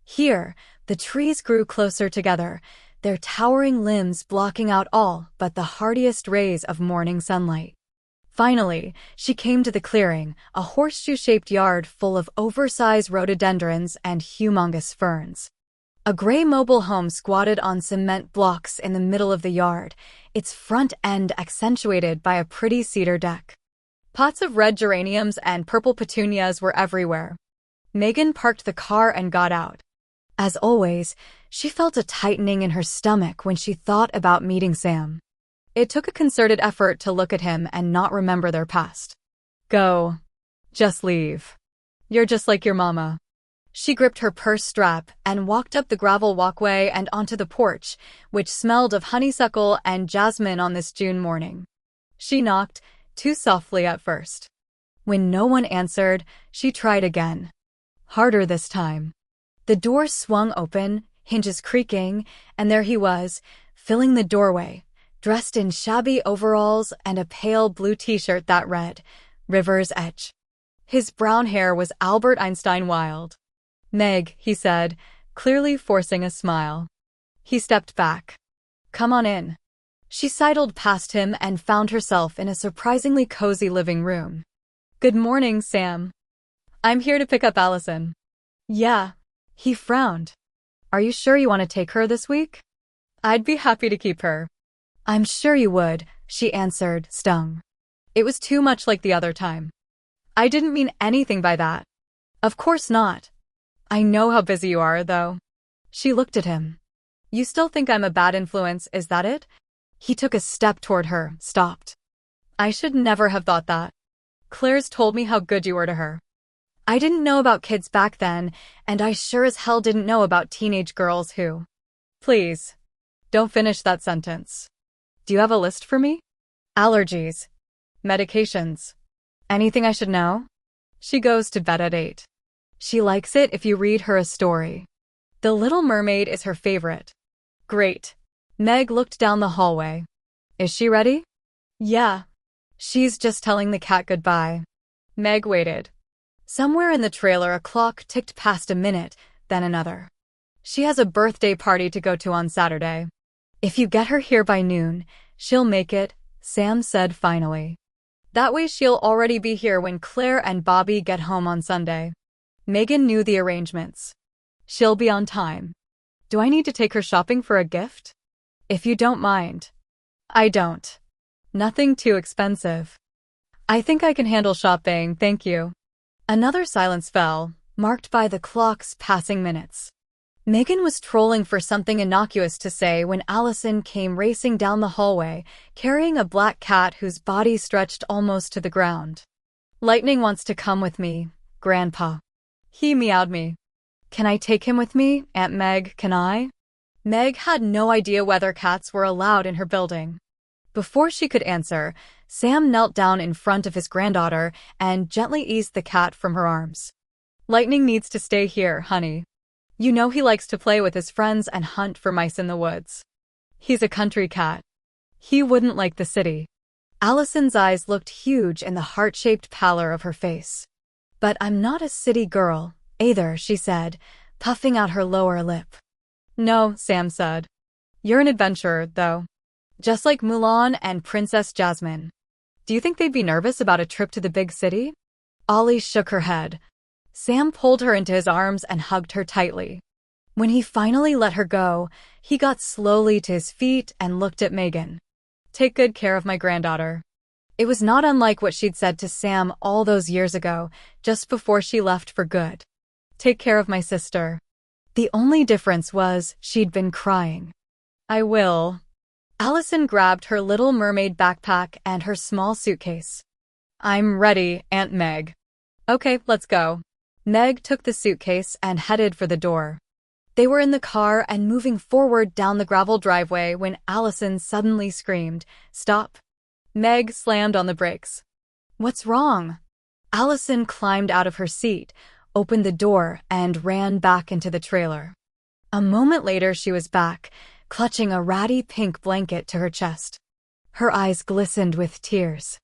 S1: Here, the trees grew closer together, their towering limbs blocking out all but the hardiest rays of morning sunlight. Finally, she came to the clearing, a horseshoe-shaped yard full of oversized rhododendrons and humongous ferns. A gray mobile home squatted on cement blocks in the middle of the yard, its front end accentuated by a pretty cedar deck. Pots of red geraniums and purple petunias were everywhere. Megan parked the car and got out. As always, she felt a tightening in her stomach when she thought about meeting Sam. It took a concerted effort to look at him and not remember their past. "Go. Just leave. You're just like your mama." She gripped her purse strap and walked up the gravel walkway and onto the porch, which smelled of honeysuckle and jasmine on this June morning. She knocked, too softly at first. When no one answered, she tried again. Harder this time. The door swung open, hinges creaking, and there he was, filling the doorway, dressed in shabby overalls and a pale blue t-shirt that read, "River's Edge." His brown hair was Albert Einstein wild. "Meg," he said, clearly forcing a smile. He stepped back. "Come on in." She sidled past him and found herself in a surprisingly cozy living room. "Good morning, Sam. I'm here to pick up Allison." "Yeah." He frowned. "Are you sure you want to take her this week?" "I'd be happy to keep her." "I'm sure you would," she answered, stung. It was too much like the other time. "I didn't mean anything by that." "Of course not. I know how busy you are, though. She looked at him. You still think I'm a bad influence, is that it? He took a step toward her, stopped. I should never have thought that. Claire's told me how good you were to her. I didn't know about kids back then, and I sure as hell didn't know about teenage girls who… Please, don't finish that sentence. Do you have a list for me? Allergies. Medications. Anything I should know? She goes to bed at 8. She likes it if you read her a story. The Little Mermaid is her favorite. Great. Meg looked down the hallway. Is she ready? Yeah. She's just telling the cat goodbye. Meg waited. Somewhere in the trailer a clock ticked past a minute, then another. She has a birthday party to go to on Saturday. If you get her here by noon, she'll make it, Sam said finally. That way she'll already be here when Claire and Bobby get home on Sunday. Megan knew the arrangements. She'll be on time. Do I need to take her shopping for a gift? If you don't mind. I don't. Nothing too expensive. I think I can handle shopping, thank you. Another silence fell, marked by the clock's passing minutes. Megan was trolling for something innocuous to say when Allison came racing down the hallway, carrying a black cat whose body stretched almost to the ground. Lightning wants to come with me, Grandpa. He meowed me. Can I take him with me, Aunt Meg, can I? Meg had no idea whether cats were allowed in her building. Before she could answer, Sam knelt down in front of his granddaughter and gently eased the cat from her arms. Lightning needs to stay here, honey. You know he likes to play with his friends and hunt for mice in the woods. He's a country cat. He wouldn't like the city. Allison's eyes looked huge in the heart-shaped pallor of her face. But I'm not a city girl, either, she said, puffing out her lower lip. No, Sam said. You're an adventurer, though. Just like Mulan and Princess Jasmine. Do you think they'd be nervous about a trip to the big city? Ollie shook her head. Sam pulled her into his arms and hugged her tightly. When he finally let her go, he got slowly to his feet and looked at Megan. Take good care of my granddaughter. It was not unlike what she'd said to Sam all those years ago, just before she left for good. Take care of my sister. The only difference was she'd been crying. I will. Allison grabbed her Little Mermaid backpack and her small suitcase. I'm ready, Aunt Meg. Okay, let's go. Meg took the suitcase and headed for the door. They were in the car and moving forward down the gravel driveway when Allison suddenly screamed, "Stop!" Meg slammed on the brakes. What's wrong? Allison climbed out of her seat, opened the door, and ran back into the trailer. A moment later she was back, clutching a ratty pink blanket to her chest. Her eyes glistened with tears.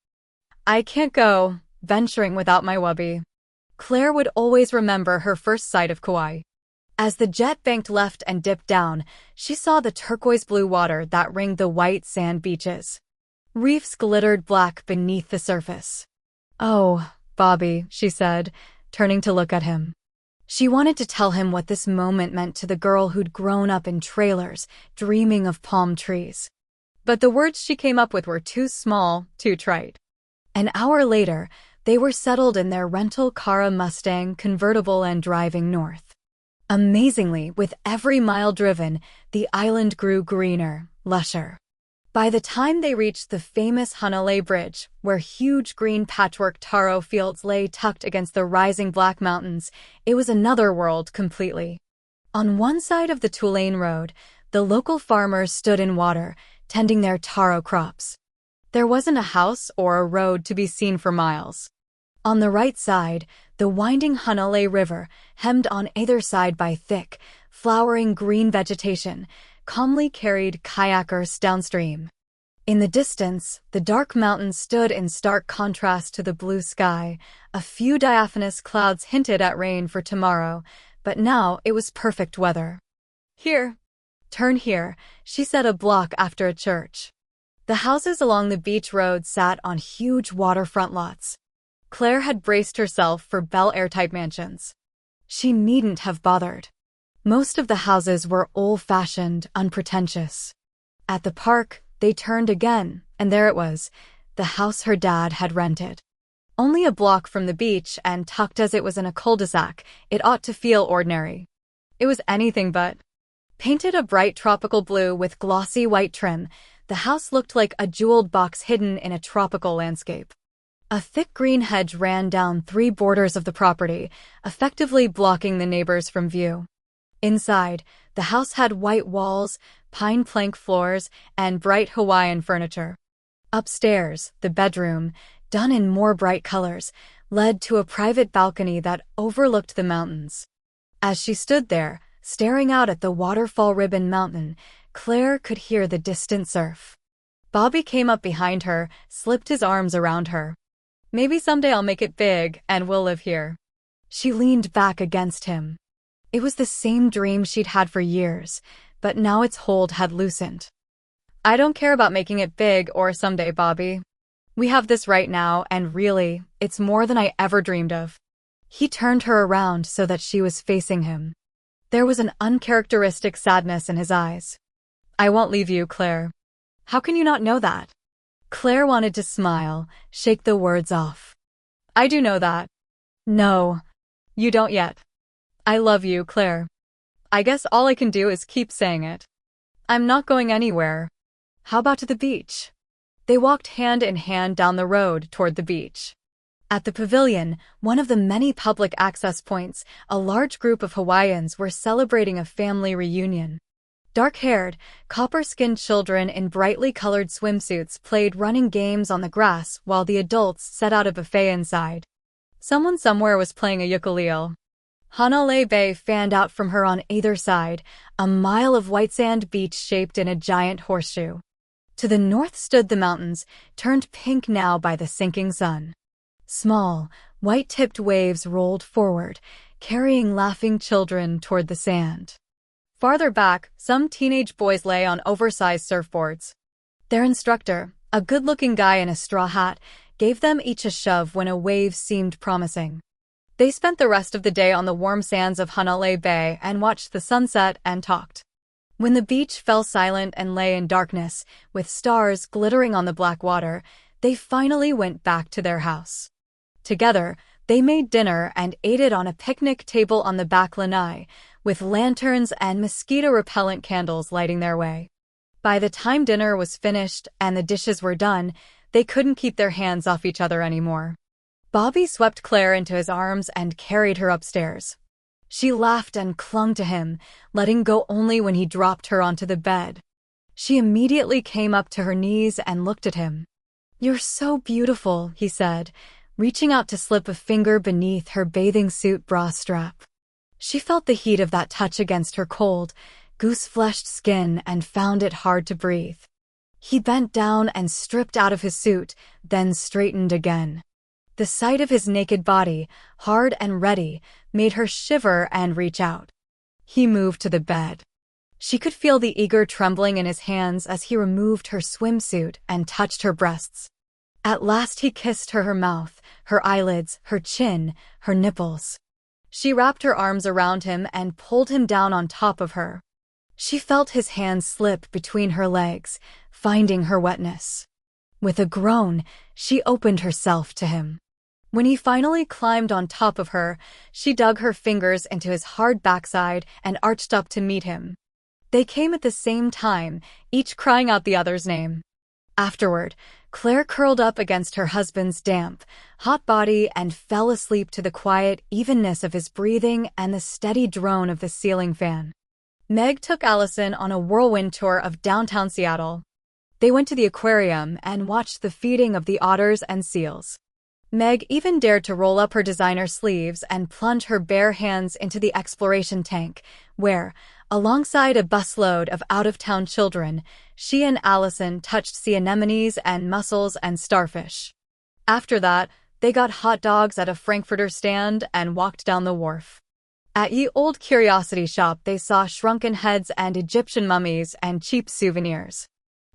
S1: I can't go venturing without my wubby. Claire would always remember her first sight of Kauai. As the jet banked left and dipped down, she saw the turquoise-blue water that ringed the white sand beaches. Reefs glittered black beneath the surface. Oh, Bobby, she said, turning to look at him. She wanted to tell him what this moment meant to the girl who'd grown up in trailers, dreaming of palm trees. But the words she came up with were too small, too trite. An hour later, they were settled in their rental Cara Mustang convertible and driving north. Amazingly, with every mile driven, the island grew greener, lusher. By the time they reached the famous Hanalei Bridge, where huge green patchwork taro fields lay tucked against the rising Black Mountains, it was another world completely. On one side of the Tulane Road, the local farmers stood in water, tending their taro crops. There wasn't a house or a road to be seen for miles. On the right side, the winding Hanalei River, hemmed on either side by thick, flowering green vegetation, calmly carried kayakers downstream. In the distance, the dark mountains stood in stark contrast to the blue sky. A few diaphanous clouds hinted at rain for tomorrow, but now it was perfect weather. Here. Turn here, she said a block after a church. The houses along the beach road sat on huge waterfront lots. Claire had braced herself for Bel Air-type mansions. She needn't have bothered. Most of the houses were old-fashioned, unpretentious. At the park, they turned again, and there it was, the house her dad had rented. Only a block from the beach and tucked as it was in a cul-de-sac, it ought to feel ordinary. It was anything but. Painted a bright tropical blue with glossy white trim, the house looked like a jeweled box hidden in a tropical landscape. A thick green hedge ran down 3 borders of the property, effectively blocking the neighbors from view. Inside, the house had white walls, pine plank floors, and bright Hawaiian furniture. Upstairs, the bedroom, done in more bright colors, led to a private balcony that overlooked the mountains. As she stood there, staring out at the waterfall ribbon mountain, Claire could hear the distant surf. Bobby came up behind her, slipped his arms around her. Maybe someday I'll make it big and we'll live here. She leaned back against him. It was the same dream she'd had for years, but now its hold had loosened. I don't care about making it big or someday, Bobby. We have this right now, and really, it's more than I ever dreamed of. He turned her around so that she was facing him. There was an uncharacteristic sadness in his eyes. I won't leave you, Claire. How can you not know that? Claire wanted to smile, shake the words off. I do know that. No, you don't yet. I love you, Claire. I guess all I can do is keep saying it. I'm not going anywhere. How about to the beach? They walked hand in hand down the road toward the beach. At the pavilion, one of the many public access points, a large group of Hawaiians were celebrating a family reunion. Dark-haired, copper-skinned children in brightly colored swimsuits played running games on the grass while the adults set out a buffet inside. Someone somewhere was playing a ukulele. Hanalei Bay fanned out from her on either side, a mile of white sand beach shaped in a giant horseshoe. To the north stood the mountains, turned pink now by the sinking sun. Small, white-tipped waves rolled forward, carrying laughing children toward the sand. Farther back, some teenage boys lay on oversized surfboards. Their instructor, a good-looking guy in a straw hat, gave them each a shove when a wave seemed promising. They spent the rest of the day on the warm sands of Hanalei Bay and watched the sunset and talked. When the beach fell silent and lay in darkness, with stars glittering on the black water, they finally went back to their house. Together, they made dinner and ate it on a picnic table on the back lanai, with lanterns and mosquito-repellent candles lighting their way. By the time dinner was finished and the dishes were done, they couldn't keep their hands off each other anymore. Bobby swept Claire into his arms and carried her upstairs. She laughed and clung to him, letting go only when he dropped her onto the bed. She immediately came up to her knees and looked at him. "You're so beautiful," he said, reaching out to slip a finger beneath her bathing suit bra strap. She felt the heat of that touch against her cold, goose-fleshed skin and found it hard to breathe. He bent down and stripped out of his suit, then straightened again. The sight of his naked body, hard and ready, made her shiver and reach out. He moved to the bed. She could feel the eager trembling in his hands as he removed her swimsuit and touched her breasts. At last he kissed her mouth, her eyelids, her chin, her nipples. She wrapped her arms around him and pulled him down on top of her. She felt his hands slip between her legs, finding her wetness. With a groan, she opened herself to him. When he finally climbed on top of her, she dug her fingers into his hard backside and arched up to meet him. They came at the same time, each crying out the other's name. Afterward, Claire curled up against her husband's damp, hot body and fell asleep to the quiet evenness of his breathing and the steady drone of the ceiling fan. Meg took Allison on a whirlwind tour of downtown Seattle. They went to the aquarium and watched the feeding of the otters and seals. Meg even dared to roll up her designer sleeves and plunge her bare hands into the exploration tank, where, alongside a busload of out-of-town children, she and Allison touched sea anemones and mussels and starfish. After that, they got hot dogs at a Frankfurter stand and walked down the wharf. At Ye Old Curiosity Shop they saw shrunken heads and Egyptian mummies and cheap souvenirs.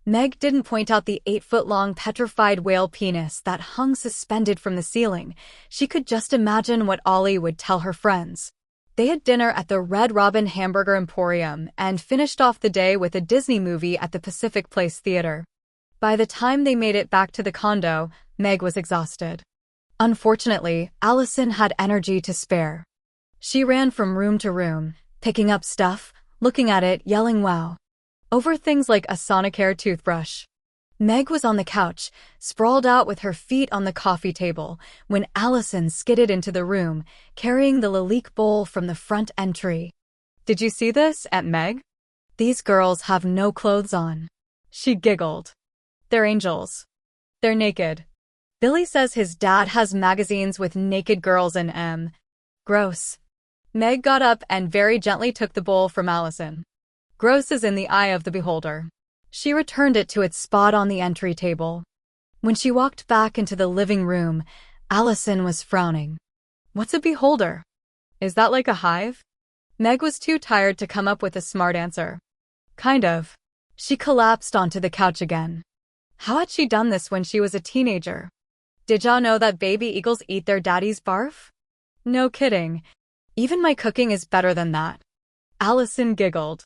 S1: Meg didn't point out the 8-foot-long petrified whale penis that hung suspended from the ceiling. She could just imagine what Ollie would tell her friends. They had dinner at the Red Robin Hamburger Emporium and finished off the day with a Disney movie at the Pacific Place Theater. By the time they made it back to the condo, Meg was exhausted. Unfortunately, Allison had energy to spare. She ran from room to room, picking up stuff, looking at it, yelling wow, over things like a Sonicare toothbrush. Meg was on the couch, sprawled out with her feet on the coffee table, when Allison skidded into the room, carrying the Lalique bowl from the front entry. "Did you see this, Aunt Meg? These girls have no clothes on." She giggled. "They're angels. They're naked. Billy says his dad has magazines with naked girls in 'em. Gross." Meg got up and very gently took the bowl from Allison. Gross is in the eye of the beholder. She returned it to its spot on the entry table. When she walked back into the living room, Allison was frowning. "What's a beholder? Is that like a hive?" Meg was too tired to come up with a smart answer. "Kind of." She collapsed onto the couch again. How had she done this when she was a teenager? Did y'all know that baby eagles eat their daddy's barf? No kidding. Even my cooking is better than that. Allison giggled.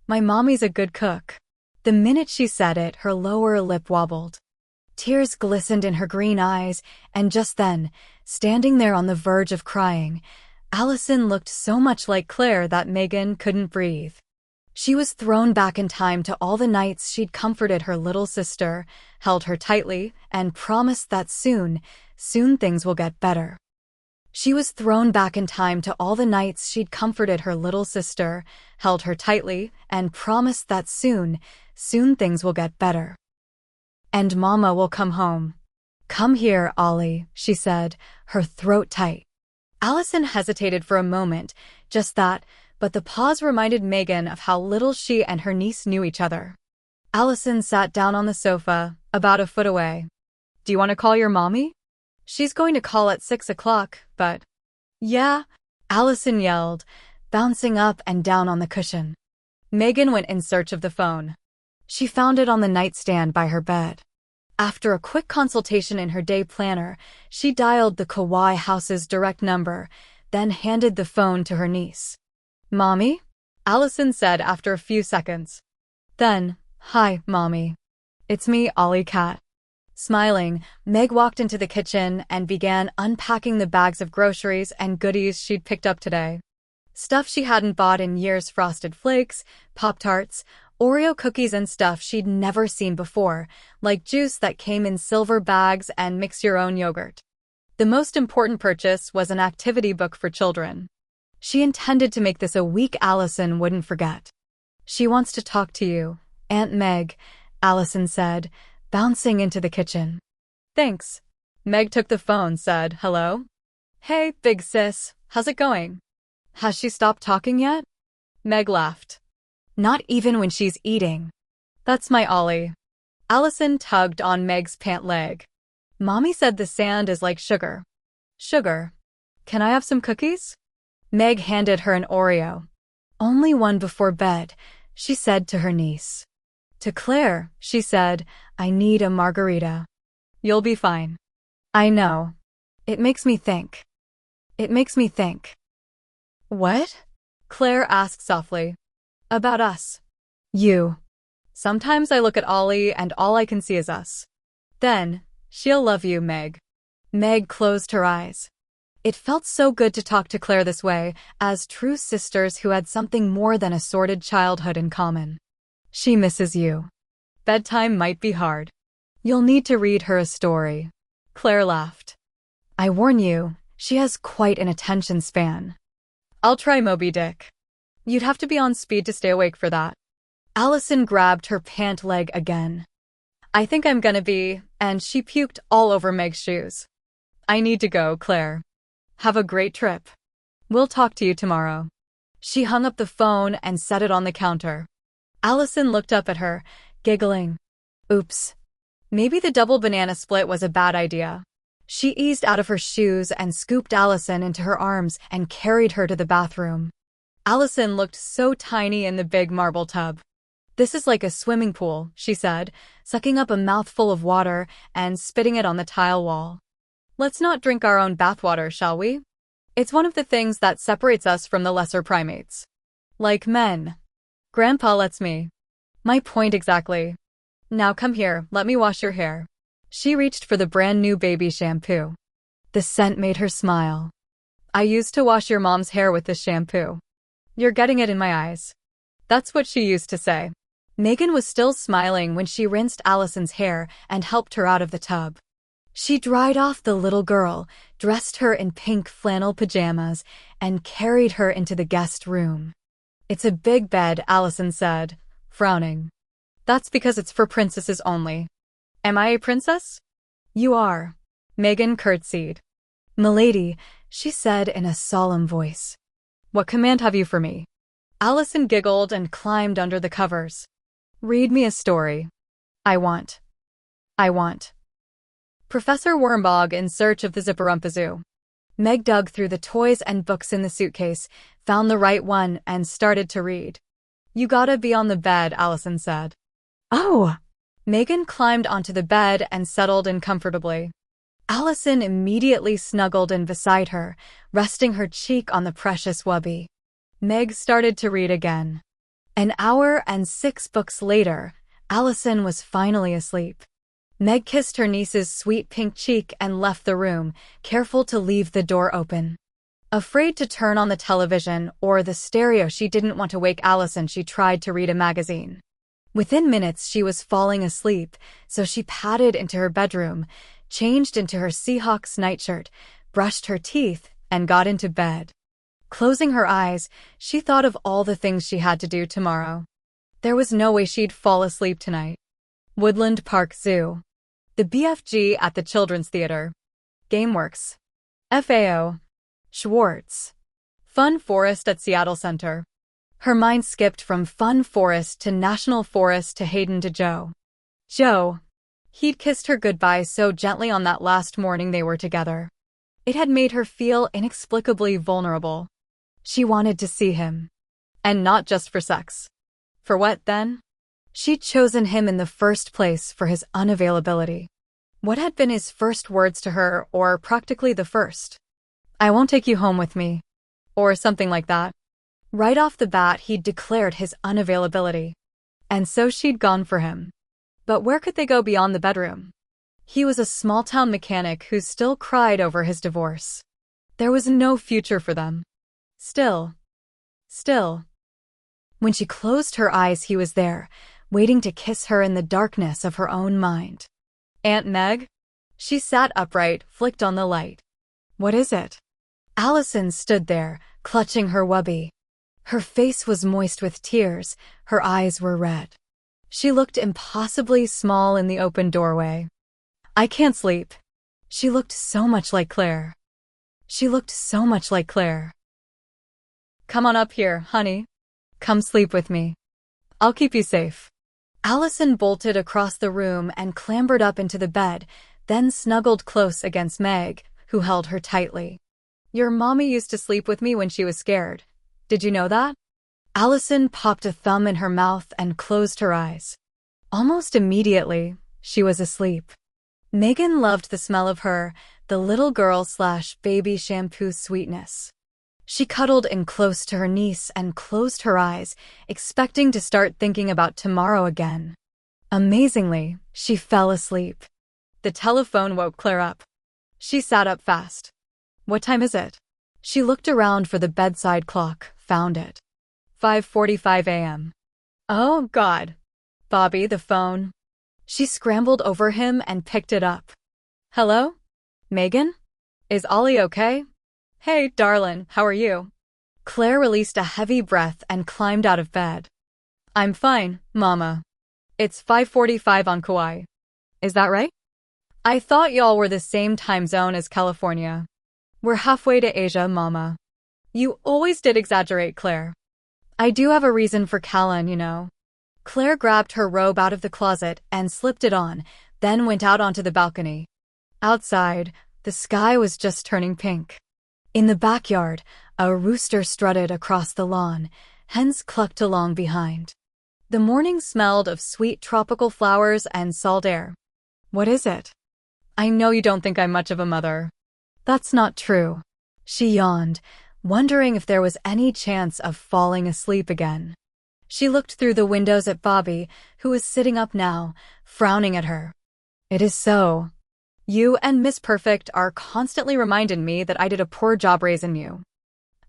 S1: "My mommy's a good cook." The minute she said it, her lower lip wobbled. Tears glistened in her green eyes, and just then, standing there on the verge of crying, Allison looked so much like Claire that Megan couldn't breathe. She was thrown back in time to all the nights she'd comforted her little sister, held her tightly, and promised that soon things will get better. She was thrown back in time to all the nights she'd comforted her little sister, held her tightly, and promised that soon things will get better. "And Mama will come home. Come here, Ollie," she said, her throat tight. Allison hesitated for a moment, just that, but the pause reminded Megan of how little she and her niece knew each other. Allison sat down on the sofa, about a foot away. "Do you want to call your mommy? She's going to call at 6 o'clock, but..." "Yeah," Allison yelled, bouncing up and down on the cushion. Megan went in search of the phone. She found it on the nightstand by her bed. After a quick consultation in her day planner, she dialed the Kauai house's direct number, then handed the phone to her niece. "Mommy?" Allison said after a few seconds. Then, "Hi, Mommy. It's me, Ollie Cat." Smiling, Meg walked into the kitchen and began unpacking the bags of groceries and goodies she'd picked up today. Stuff she hadn't bought in years: Frosted Flakes, Pop-Tarts, Oreo cookies, and stuff she'd never seen before, like juice that came in silver bags and mix-your-own yogurt. The most important purchase was an activity book for children. She intended to make this a week Allison wouldn't forget. "She wants to talk to you, Aunt Meg," Allison said, bouncing into the kitchen. "Thanks." Meg took the phone, said, "Hello? Hey, big sis, how's it going? Has she stopped talking yet?" Meg laughed. "Not even when she's eating." "That's my Ollie." Allison tugged on Meg's pant leg. "Mommy said the sand is like sugar." "Sugar? Can I have some cookies?" Meg handed her an Oreo. "Only one before bed," she said to her niece. To Claire, she said, "I need a margarita." "You'll be fine." "I know. It makes me think. It makes me think." "What?" Claire asked softly. "About us. You. Sometimes I look at Ollie and all I can see is us. Then, she'll love you, Meg." Meg closed her eyes. It felt so good to talk to Claire this way, as true sisters who had something more than a sordid childhood in common. "She misses you. Bedtime might be hard. You'll need to read her a story." Claire laughed. "I warn you, she has quite an attention span." "I'll try Moby Dick." "You'd have to be on speed to stay awake for that." Allison grabbed her pant leg again. "I think I'm gonna be," and she puked all over Meg's shoes. "I need to go, Claire. Have a great trip. We'll talk to you tomorrow." She hung up the phone and set it on the counter. Allison looked up at her, giggling. Oops. Maybe the double banana split was a bad idea. She eased out of her shoes and scooped Allison into her arms and carried her to the bathroom. Allison looked so tiny in the big marble tub. "This is like a swimming pool," she said, sucking up a mouthful of water and spitting it on the tile wall. "Let's not drink our own bathwater, shall we? It's one of the things that separates us from the lesser primates. Like men. Grandpa lets me." "My point exactly. Now come here, let me wash your hair." She reached for the brand new baby shampoo. The scent made her smile. I used to wash your mom's hair with this shampoo. You're getting it in my eyes. That's what she used to say. Megan was still smiling when she rinsed Allison's hair and helped her out of the tub. She dried off the little girl, dressed her in pink flannel pajamas, and carried her into the guest room. It's a big bed, Allison said, frowning. That's because it's for princesses only. Am I a princess? You are. Megan curtsied. Milady, she said in a solemn voice. What command have you for me? Allison giggled and climbed under the covers. Read me a story. I want. Professor Wormbog in search of the Zipperumpazoo. Meg dug through the toys and books in the suitcase, found the right one, and started to read. You gotta be on the bed, Allison said. Oh! Megan climbed onto the bed and settled in comfortably. Allison immediately snuggled in beside her, resting her cheek on the precious wubby. Meg started to read again. An hour and 6 books later, Allison was finally asleep. Meg kissed her niece's sweet pink cheek and left the room, careful to leave the door open. Afraid to turn on the television or the stereo, she didn't want to wake Allison. She tried to read a magazine. Within minutes, she was falling asleep, so she padded into her bedroom, changed into her Seahawks nightshirt, brushed her teeth, and got into bed. Closing her eyes, she thought of all the things she had to do tomorrow. There was no way she'd fall asleep tonight. Woodland Park Zoo. The BFG at the Children's Theater. GameWorks. FAO. Schwartz. Fun Forest at Seattle Center. Her mind skipped from Fun Forest to National Forest to Hayden to Joe. Joe. He'd kissed her goodbye so gently on that last morning they were together. It had made her feel inexplicably vulnerable. She wanted to see him. And not just for sex. For what, then? She'd chosen him in the first place for his unavailability. What had been his first words to her, or practically the first? I won't take you home with me. Or something like that. Right off the bat, he'd declared his unavailability. And so she'd gone for him. But where could they go beyond the bedroom? He was a small-town mechanic who still cried over his divorce. There was no future for them. Still. When she closed her eyes, he was there, waiting to kiss her in the darkness of her own mind. Aunt Meg? She sat upright, flicked on the light. What is it? Allison stood there, clutching her wubby. Her face was moist with tears, her eyes were red. She looked impossibly small in the open doorway. I can't sleep. She looked so much like Claire. Come on up here, honey. Come sleep with me. I'll keep you safe. Allison bolted across the room and clambered up into the bed, then snuggled close against Meg, who held her tightly. Your mommy used to sleep with me when she was scared. Did you know that? Allison popped a thumb in her mouth and closed her eyes. Almost immediately, she was asleep. Megan loved the smell of her, the little girl/baby shampoo sweetness. She cuddled in close to her niece and closed her eyes, expecting to start thinking about tomorrow again. Amazingly, she fell asleep. The telephone woke Claire up. She sat up fast. What time is it? She looked around for the bedside clock, found it. 5:45 a.m. Oh, God. Bobby, the phone. She scrambled over him and picked it up. Hello? Megan? Is Ollie okay? Hey, darlin', how are you? Claire released a heavy breath and climbed out of bed. I'm fine, Mama. It's 5:45 on Kauai. Is that right? I thought y'all were the same time zone as California. We're halfway to Asia, Mama. You always did exaggerate, Claire. I do have a reason for Callan, you know. Claire grabbed her robe out of the closet and slipped it on, then went out onto the balcony. Outside, the sky was just turning pink. In the backyard, a rooster strutted across the lawn, hens clucked along behind. The morning smelled of sweet tropical flowers and salt air. What is it? I know you don't think I'm much of a mother. That's not true. She yawned, wondering if there was any chance of falling asleep again. She looked through the windows at Bobby, who was sitting up now, frowning at her. It is so. You and Miss Perfect are constantly reminding me that I did a poor job raising you.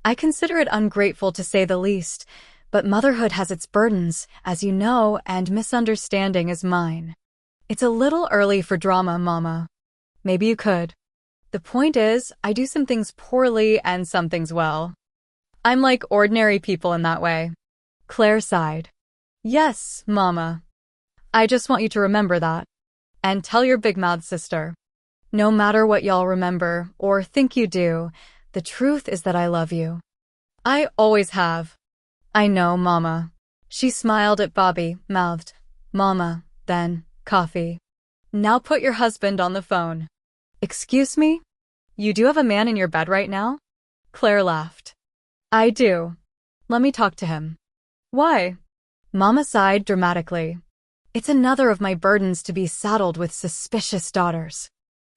S1: I consider it ungrateful to say the least, but motherhood has its burdens, as you know, and misunderstanding is mine. It's a little early for drama, Mama. Maybe you could. The point is, I do some things poorly and some things well. I'm like ordinary people in that way. Claire sighed. Yes, Mama. I just want you to remember that. And tell your big-mouthed sister. No matter what y'all remember, or think you do, the truth is that I love you. I always have. I know, Mama. She smiled at Bobby, mouthed, Mama, then, coffee. Now put your husband on the phone. Excuse me? You do have a man in your bed right now? Claire laughed. I do. Let me talk to him. Why? Mama sighed dramatically. It's another of my burdens to be saddled with suspicious daughters.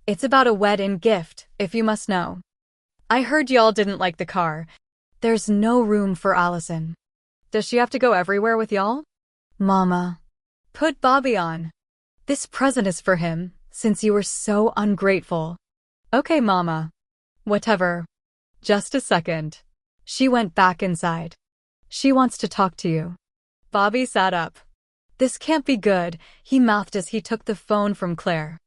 S1: It's about a wedding gift, if you must know. I heard y'all didn't like the car. There's no room for Allison. Does she have to go everywhere with y'all? Mama. Put Bobby on. This present is for him, since you were so ungrateful. Okay, Mama. Whatever. Just a second. She went back inside. She wants to talk to you. Bobby sat up. This can't be good, he mouthed as he took the phone from Claire.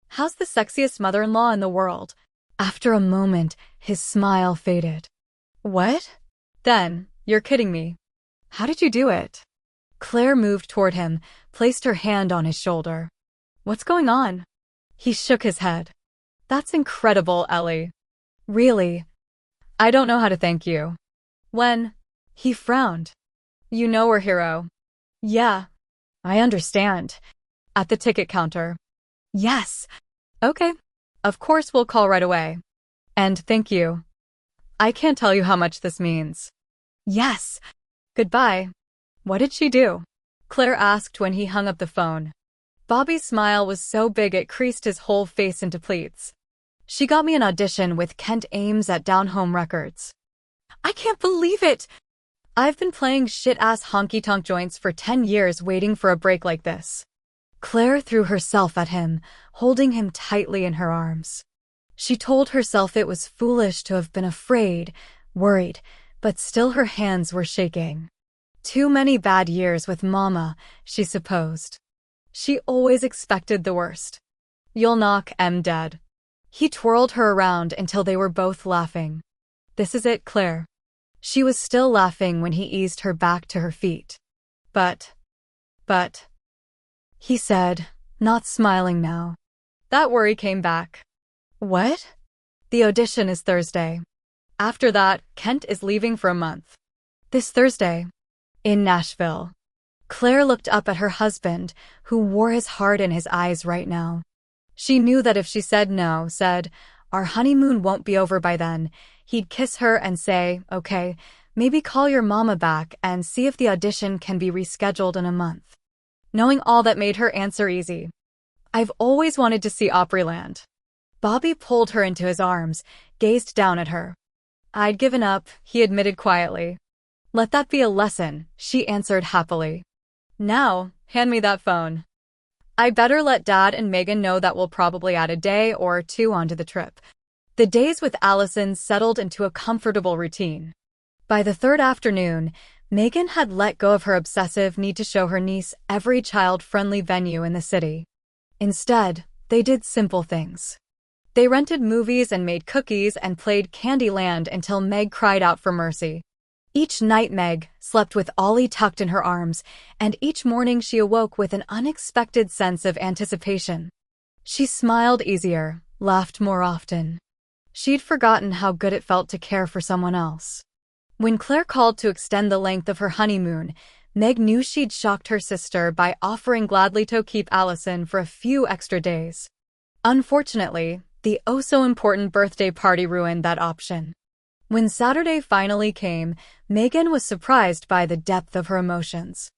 S1: How's the sexiest mother-in-law in the world? After a moment, his smile faded. What? Then, you're kidding me. How did you do it? Claire moved toward him, placed her hand on his shoulder. What's going on? He shook his head. That's incredible, Ellie. Really? I don't know how to thank you. When? He frowned. You know we're hero. Yeah. I understand. At the ticket counter. Yes. Okay. Of course we'll call right away. And thank you. I can't tell you how much this means. Yes. Goodbye. What did she do? Claire asked when he hung up the phone. Bobby's smile was so big it creased his whole face into pleats. She got me an audition with Kent Ames at Down Home Records. I can't believe it! I've been playing shit-ass honky-tonk joints for 10 years waiting for a break like this. Claire threw herself at him, holding him tightly in her arms. She told herself it was foolish to have been afraid, worried, but still her hands were shaking. Too many bad years with Mama, she supposed. She always expected the worst. You'll knock em dead. He twirled her around until they were both laughing. This is it, Claire. She was still laughing when he eased her back to her feet. But, he said, not smiling now. That worry came back. What? The audition is Thursday. After that, Kent is leaving for a month. This Thursday. In Nashville. Claire looked up at her husband, who wore his heart in his eyes right now. She knew that if she said no, our honeymoon won't be over by then, he'd kiss her and say, okay, maybe call your mama back and see if the audition can be rescheduled in a month. Knowing all that made her answer easy. I've always wanted to see Opryland. Bobby pulled her into his arms, gazed down at her. I'd given up, he admitted quietly. Let that be a lesson, she answered happily. Now, hand me that phone. I better let Dad and Megan know that we'll probably add a day or two onto the trip. The days with Allison settled into a comfortable routine. By the third afternoon, Megan had let go of her obsessive need to show her niece every child-friendly venue in the city. Instead, they did simple things. They rented movies and made cookies and played Candyland until Meg cried out for mercy. Each night Meg slept with Ollie tucked in her arms, and each morning she awoke with an unexpected sense of anticipation. She smiled easier, laughed more often. She'd forgotten how good it felt to care for someone else. When Claire called to extend the length of her honeymoon, Meg knew she'd shocked her sister by offering gladly to keep Allison for a few extra days. Unfortunately, the oh-so-important birthday party ruined that option. When Saturday finally came, Megan was surprised by the depth of her emotions.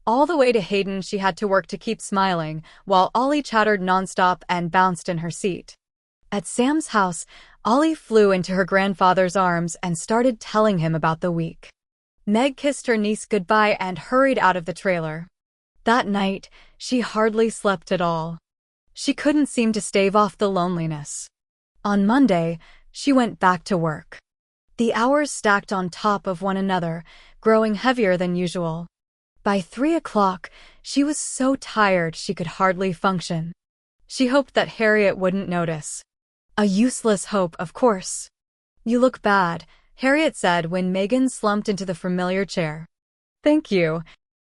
S1: All the way to Hayden she had to work to keep smiling, while Ollie chattered nonstop and bounced in her seat. At Sam's house, Ollie flew into her grandfather's arms and started telling him about the week. Meg kissed her niece goodbye and hurried out of the trailer. That night, she hardly slept at all. She couldn't seem to stave off the loneliness. On Monday, she went back to work. The hours stacked on top of one another, growing heavier than usual. By 3 o'clock, she was so tired she could hardly function. She hoped that Harriet wouldn't notice. A useless hope, of course. "You look bad," Harriet said when Megan slumped into the familiar chair. "Thank you.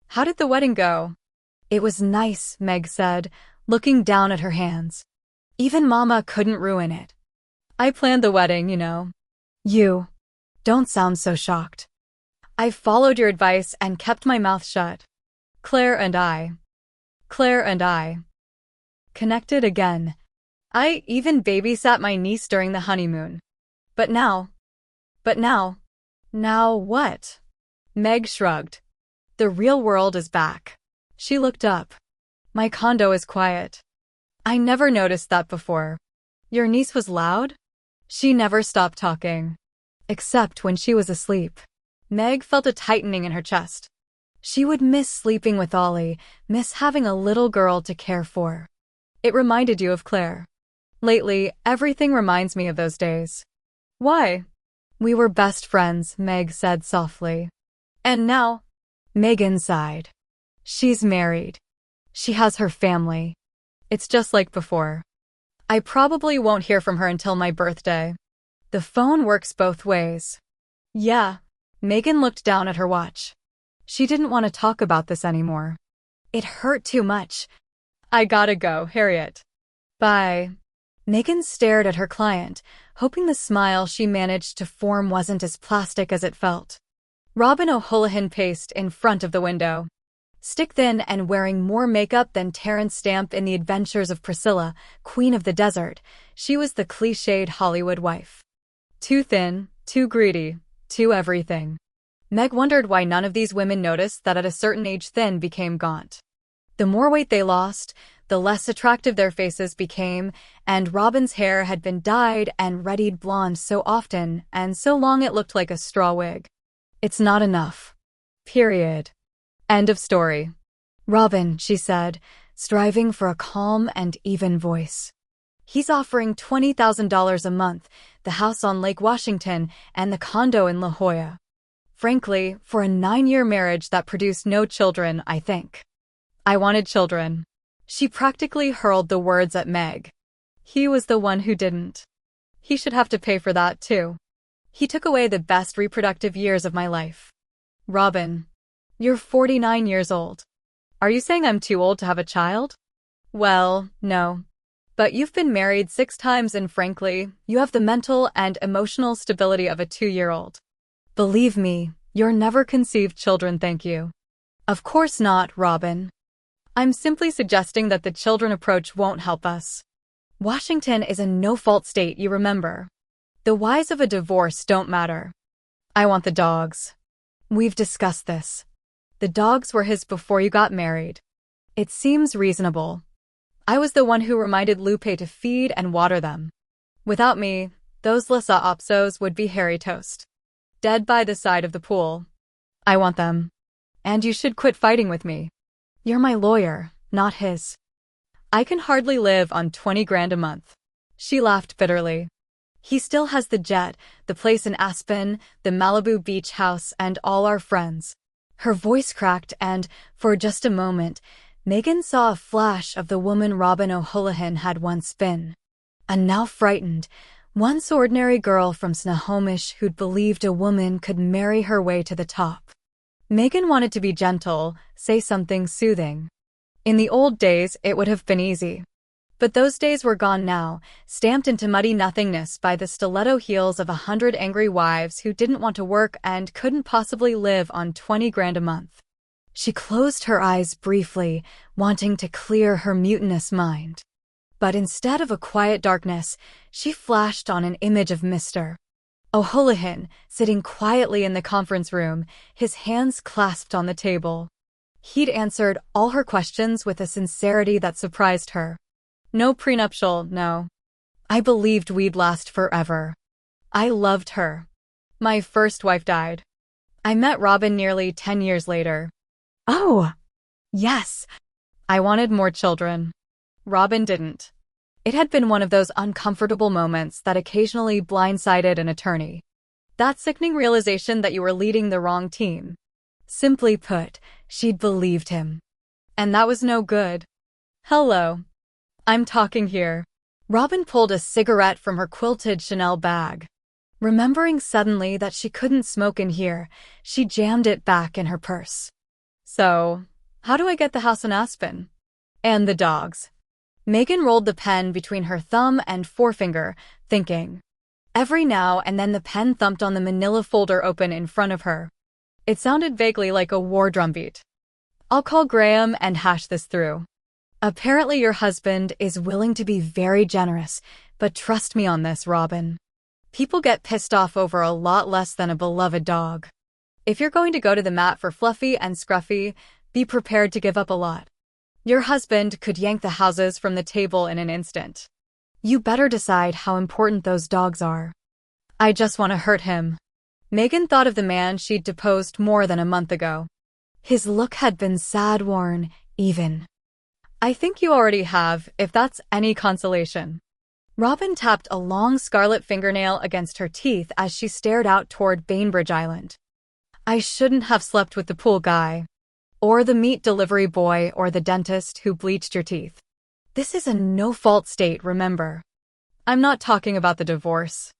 S1: How did the wedding go?" "It was nice," Meg said, looking down at her hands. "Even Mama couldn't ruin it." "I planned the wedding, you know." "You don't sound so shocked." "I followed your advice and kept my mouth shut." Claire and I connected again. I even babysat my niece during the honeymoon. But now what? Meg shrugged. The real world is back. She looked up. My condo is quiet. I never noticed that before. Your niece was loud? She never stopped talking. Except when she was asleep. Meg felt a tightening in her chest. She would miss sleeping with Ollie, miss having a little girl to care for. It reminded you of Claire. Lately, everything reminds me of those days. Why? We were best friends, Meg said softly. And now? Megan sighed. She's married. She has her family. It's just like before. I probably won't hear from her until my birthday. The phone works both ways. Yeah. Megan looked down at her watch. She didn't want to talk about this anymore. It hurt too much. I gotta go, Harriet. Bye. Megan stared at her client, hoping the smile she managed to form wasn't as plastic as it felt. Robin O'Houlihan paced in front of the window. Stick-thin and wearing more makeup than Terrence Stamp in The Adventures of Priscilla, Queen of the Desert, she was the cliched Hollywood wife. Too thin, too greedy, too everything. Meg wondered why none of these women noticed that at a certain age thin became gaunt. The more weight they lost, the less attractive their faces became, and Robin's hair had been dyed and reddied blonde so often and so long it looked like a straw wig. It's not enough. Period. End of story. Robin, she said, striving for a calm and even voice. He's offering $20,000 a month, the house on Lake Washington, and the condo in La Jolla. Frankly, for a 9-year marriage that produced no children, I think. I wanted children. She practically hurled the words at Meg. He was the one who didn't. He should have to pay for that, too. He took away the best reproductive years of my life. Robin, you're 49 years old. Are you saying I'm too old to have a child? Well, no. But you've been married 6 times and frankly, you have the mental and emotional stability of a 2-year-old. Believe me, you're never conceived children, thank you. Of course not, Robin. I'm simply suggesting that the children approach won't help us. Washington is a no-fault state, you remember. The whys of a divorce don't matter. I want the dogs. We've discussed this. The dogs were his before you got married. It seems reasonable. I was the one who reminded Lupe to feed and water them. Without me, those Lhasa Apsos would be hairy toast. Dead by the side of the pool. I want them. And you should quit fighting with me. You're my lawyer, not his. I can hardly live on 20 grand a month. She laughed bitterly. He still has the jet, the place in Aspen, the Malibu beach house, and all our friends. Her voice cracked and, for just a moment, Megan saw a flash of the woman Robin O'Houlihan had once been. A now frightened, once ordinary girl from Snohomish who'd believed a woman could marry her way to the top. Megan wanted to be gentle, say something soothing. In the old days, it would have been easy. But those days were gone now, stamped into muddy nothingness by the stiletto heels of 100 angry wives who didn't want to work and couldn't possibly live on 20 grand a month. She closed her eyes briefly, wanting to clear her mutinous mind. But instead of a quiet darkness, she flashed on an image of Mr. O'Houlihan, sitting quietly in the conference room, his hands clasped on the table. He'd answered all her questions with a sincerity that surprised her. No prenuptial, no. I believed we'd last forever. I loved her. My first wife died. I met Robin nearly 10 years later. Oh, yes. I wanted more children. Robin didn't. It had been one of those uncomfortable moments that occasionally blindsided an attorney. That sickening realization that you were leading the wrong team. Simply put, she'd believed him. And that was no good. Hello. I'm talking here. Robin pulled a cigarette from her quilted Chanel bag. Remembering suddenly that she couldn't smoke in here, she jammed it back in her purse. So, how do I get the house in Aspen? And the dogs. Megan rolled the pen between her thumb and forefinger, thinking. Every now and then the pen thumped on the manila folder open in front of her. It sounded vaguely like a war drumbeat. I'll call Graham and hash this through. Apparently your husband is willing to be very generous, but trust me on this, Robin. People get pissed off over a lot less than a beloved dog. If you're going to go to the mat for Fluffy and Scruffy, be prepared to give up a lot. Your husband could yank the houses from the table in an instant. You better decide how important those dogs are. I just want to hurt him. Megan thought of the man she'd deposed more than a month ago. His look had been sad-worn, even. I think you already have, if that's any consolation. Robin tapped a long scarlet fingernail against her teeth as she stared out toward Bainbridge Island. I shouldn't have slept with the pool guy. Or the meat delivery boy or the dentist who bleached your teeth. This is a no-fault state, remember. I'm not talking about the divorce.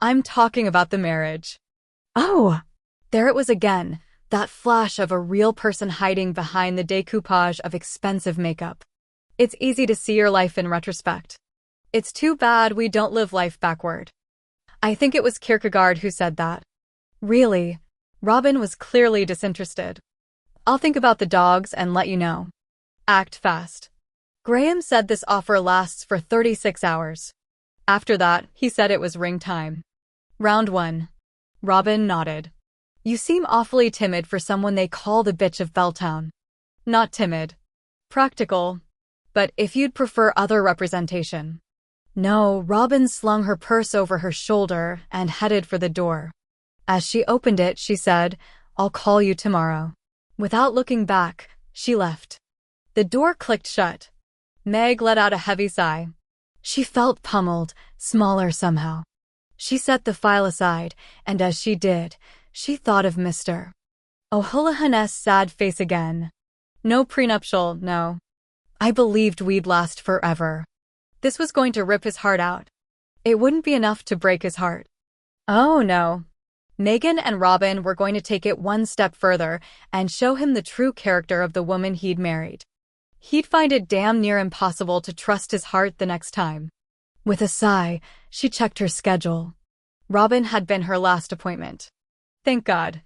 S1: I'm talking about the marriage. Oh! There it was again, that flash of a real person hiding behind the decoupage of expensive makeup. It's easy to see your life in retrospect. It's too bad we don't live life backward. I think it was Kierkegaard who said that. Really? Robin was clearly disinterested. I'll think about the dogs and let you know. Act fast. Graham said this offer lasts for 36 hours. After that, he said it was ring time. Round 1. Robin nodded. You seem awfully timid for someone they call the bitch of Belltown. Not timid. Practical. But if you'd prefer other representation. No, Robin slung her purse over her shoulder and headed for the door. As she opened it, she said, I'll call you tomorrow. Without looking back, she left. The door clicked shut. Meg let out a heavy sigh. She felt pummeled, smaller somehow. She set the file aside, and as she did, she thought of Mr. O'Houlihan's sad face again. No prenuptial, no. I believed we'd last forever. This was going to rip his heart out. It wouldn't be enough to break his heart. Oh no. Megan and Robin were going to take it one step further and show him the true character of the woman he'd married. He'd find it damn near impossible to trust his heart the next time. With a sigh, she checked her schedule. Robin had been her last appointment. Thank God.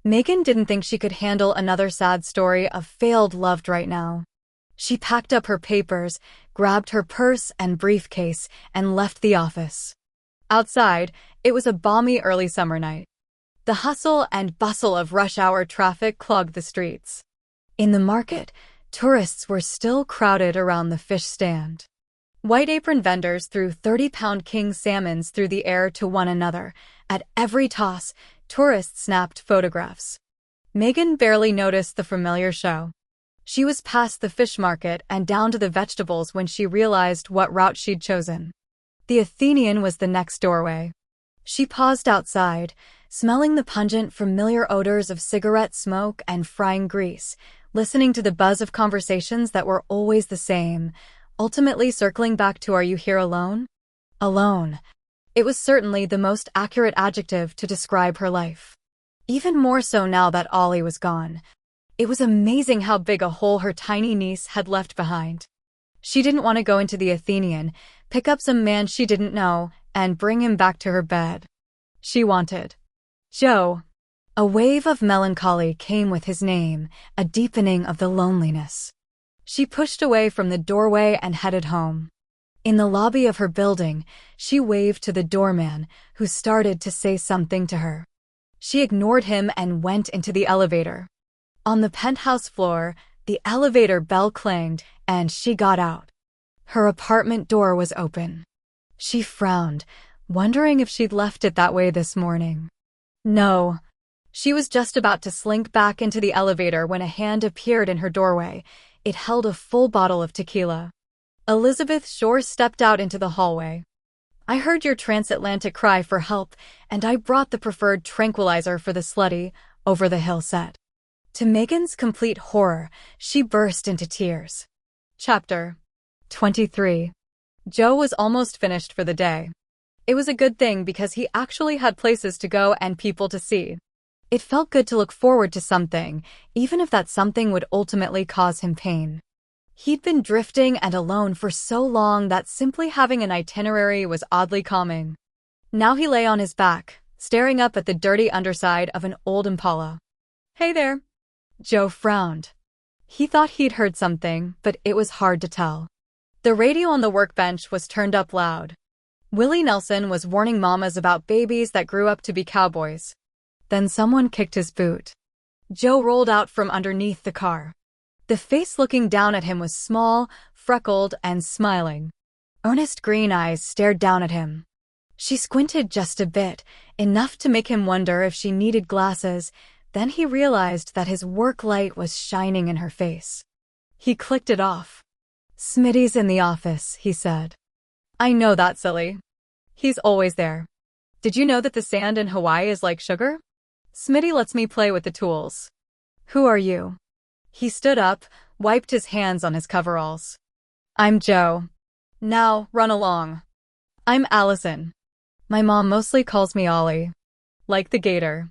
S1: Megan didn't think she could handle another sad story of failed love right now. She packed up her papers, grabbed her purse and briefcase, and left the office. Outside, it was a balmy early summer night. The hustle and bustle of rush-hour traffic clogged the streets. In the market, tourists were still crowded around the fish stand. White apron vendors threw 30-pound king salmons through the air to one another. At every toss, tourists snapped photographs. Megan barely noticed the familiar show. She was past the fish market and down to the vegetables when she realized what route she'd chosen. The Athenian was the next doorway. She paused outside, smelling the pungent, familiar odors of cigarette smoke and frying grease, listening to the buzz of conversations that were always the same, ultimately circling back to "Are you here alone?" Alone. It was certainly the most accurate adjective to describe her life. Even more so now that Ollie was gone. It was amazing how big a hole her tiny niece had left behind. She didn't want to go into the Athenian, pick up some man she didn't know, and bring him back to her bed. She wanted Joe. A wave of melancholy came with his name, a deepening of the loneliness. She pushed away from the doorway and headed home. In the lobby of her building, she waved to the doorman, who started to say something to her. She ignored him and went into the elevator. On the penthouse floor, the elevator bell clanged, and she got out. Her apartment door was open. She frowned, wondering if she'd left it that way this morning. No. She was just about to slink back into the elevator when a hand appeared in her doorway. It held a full bottle of tequila. Elizabeth Shore stepped out into the hallway. I heard your transatlantic cry for help, and I brought the preferred tranquilizer for the slutty, over-the-hill set. To Megan's complete horror, she burst into tears. Chapter 23. Joe was almost finished for the day. It was a good thing because he actually had places to go and people to see. It felt good to look forward to something, even if that something would ultimately cause him pain. He'd been drifting and alone for so long that simply having an itinerary was oddly calming. Now he lay on his back, staring up at the dirty underside of an old Impala. Hey there. Joe frowned. He thought he'd heard something, but it was hard to tell. The radio on the workbench was turned up loud. Willie Nelson was warning mamas about babies that grew up to be cowboys. Then someone kicked his boot. Joe rolled out from underneath the car. The face looking down at him was small, freckled, and smiling. Earnest green eyes stared down at him. She squinted just a bit, enough to make him wonder if she needed glasses. Then he realized that his work light was shining in her face. He clicked it off. Smitty's in the office, he said. I know that, silly. He's always there. Did you know that the sand in Hawaii is like sugar? Smitty lets me play with the tools. Who are you? He stood up, wiped his hands on his coveralls. I'm Joe. Now, run along. I'm Allison. My mom mostly calls me Ollie. Like the gator.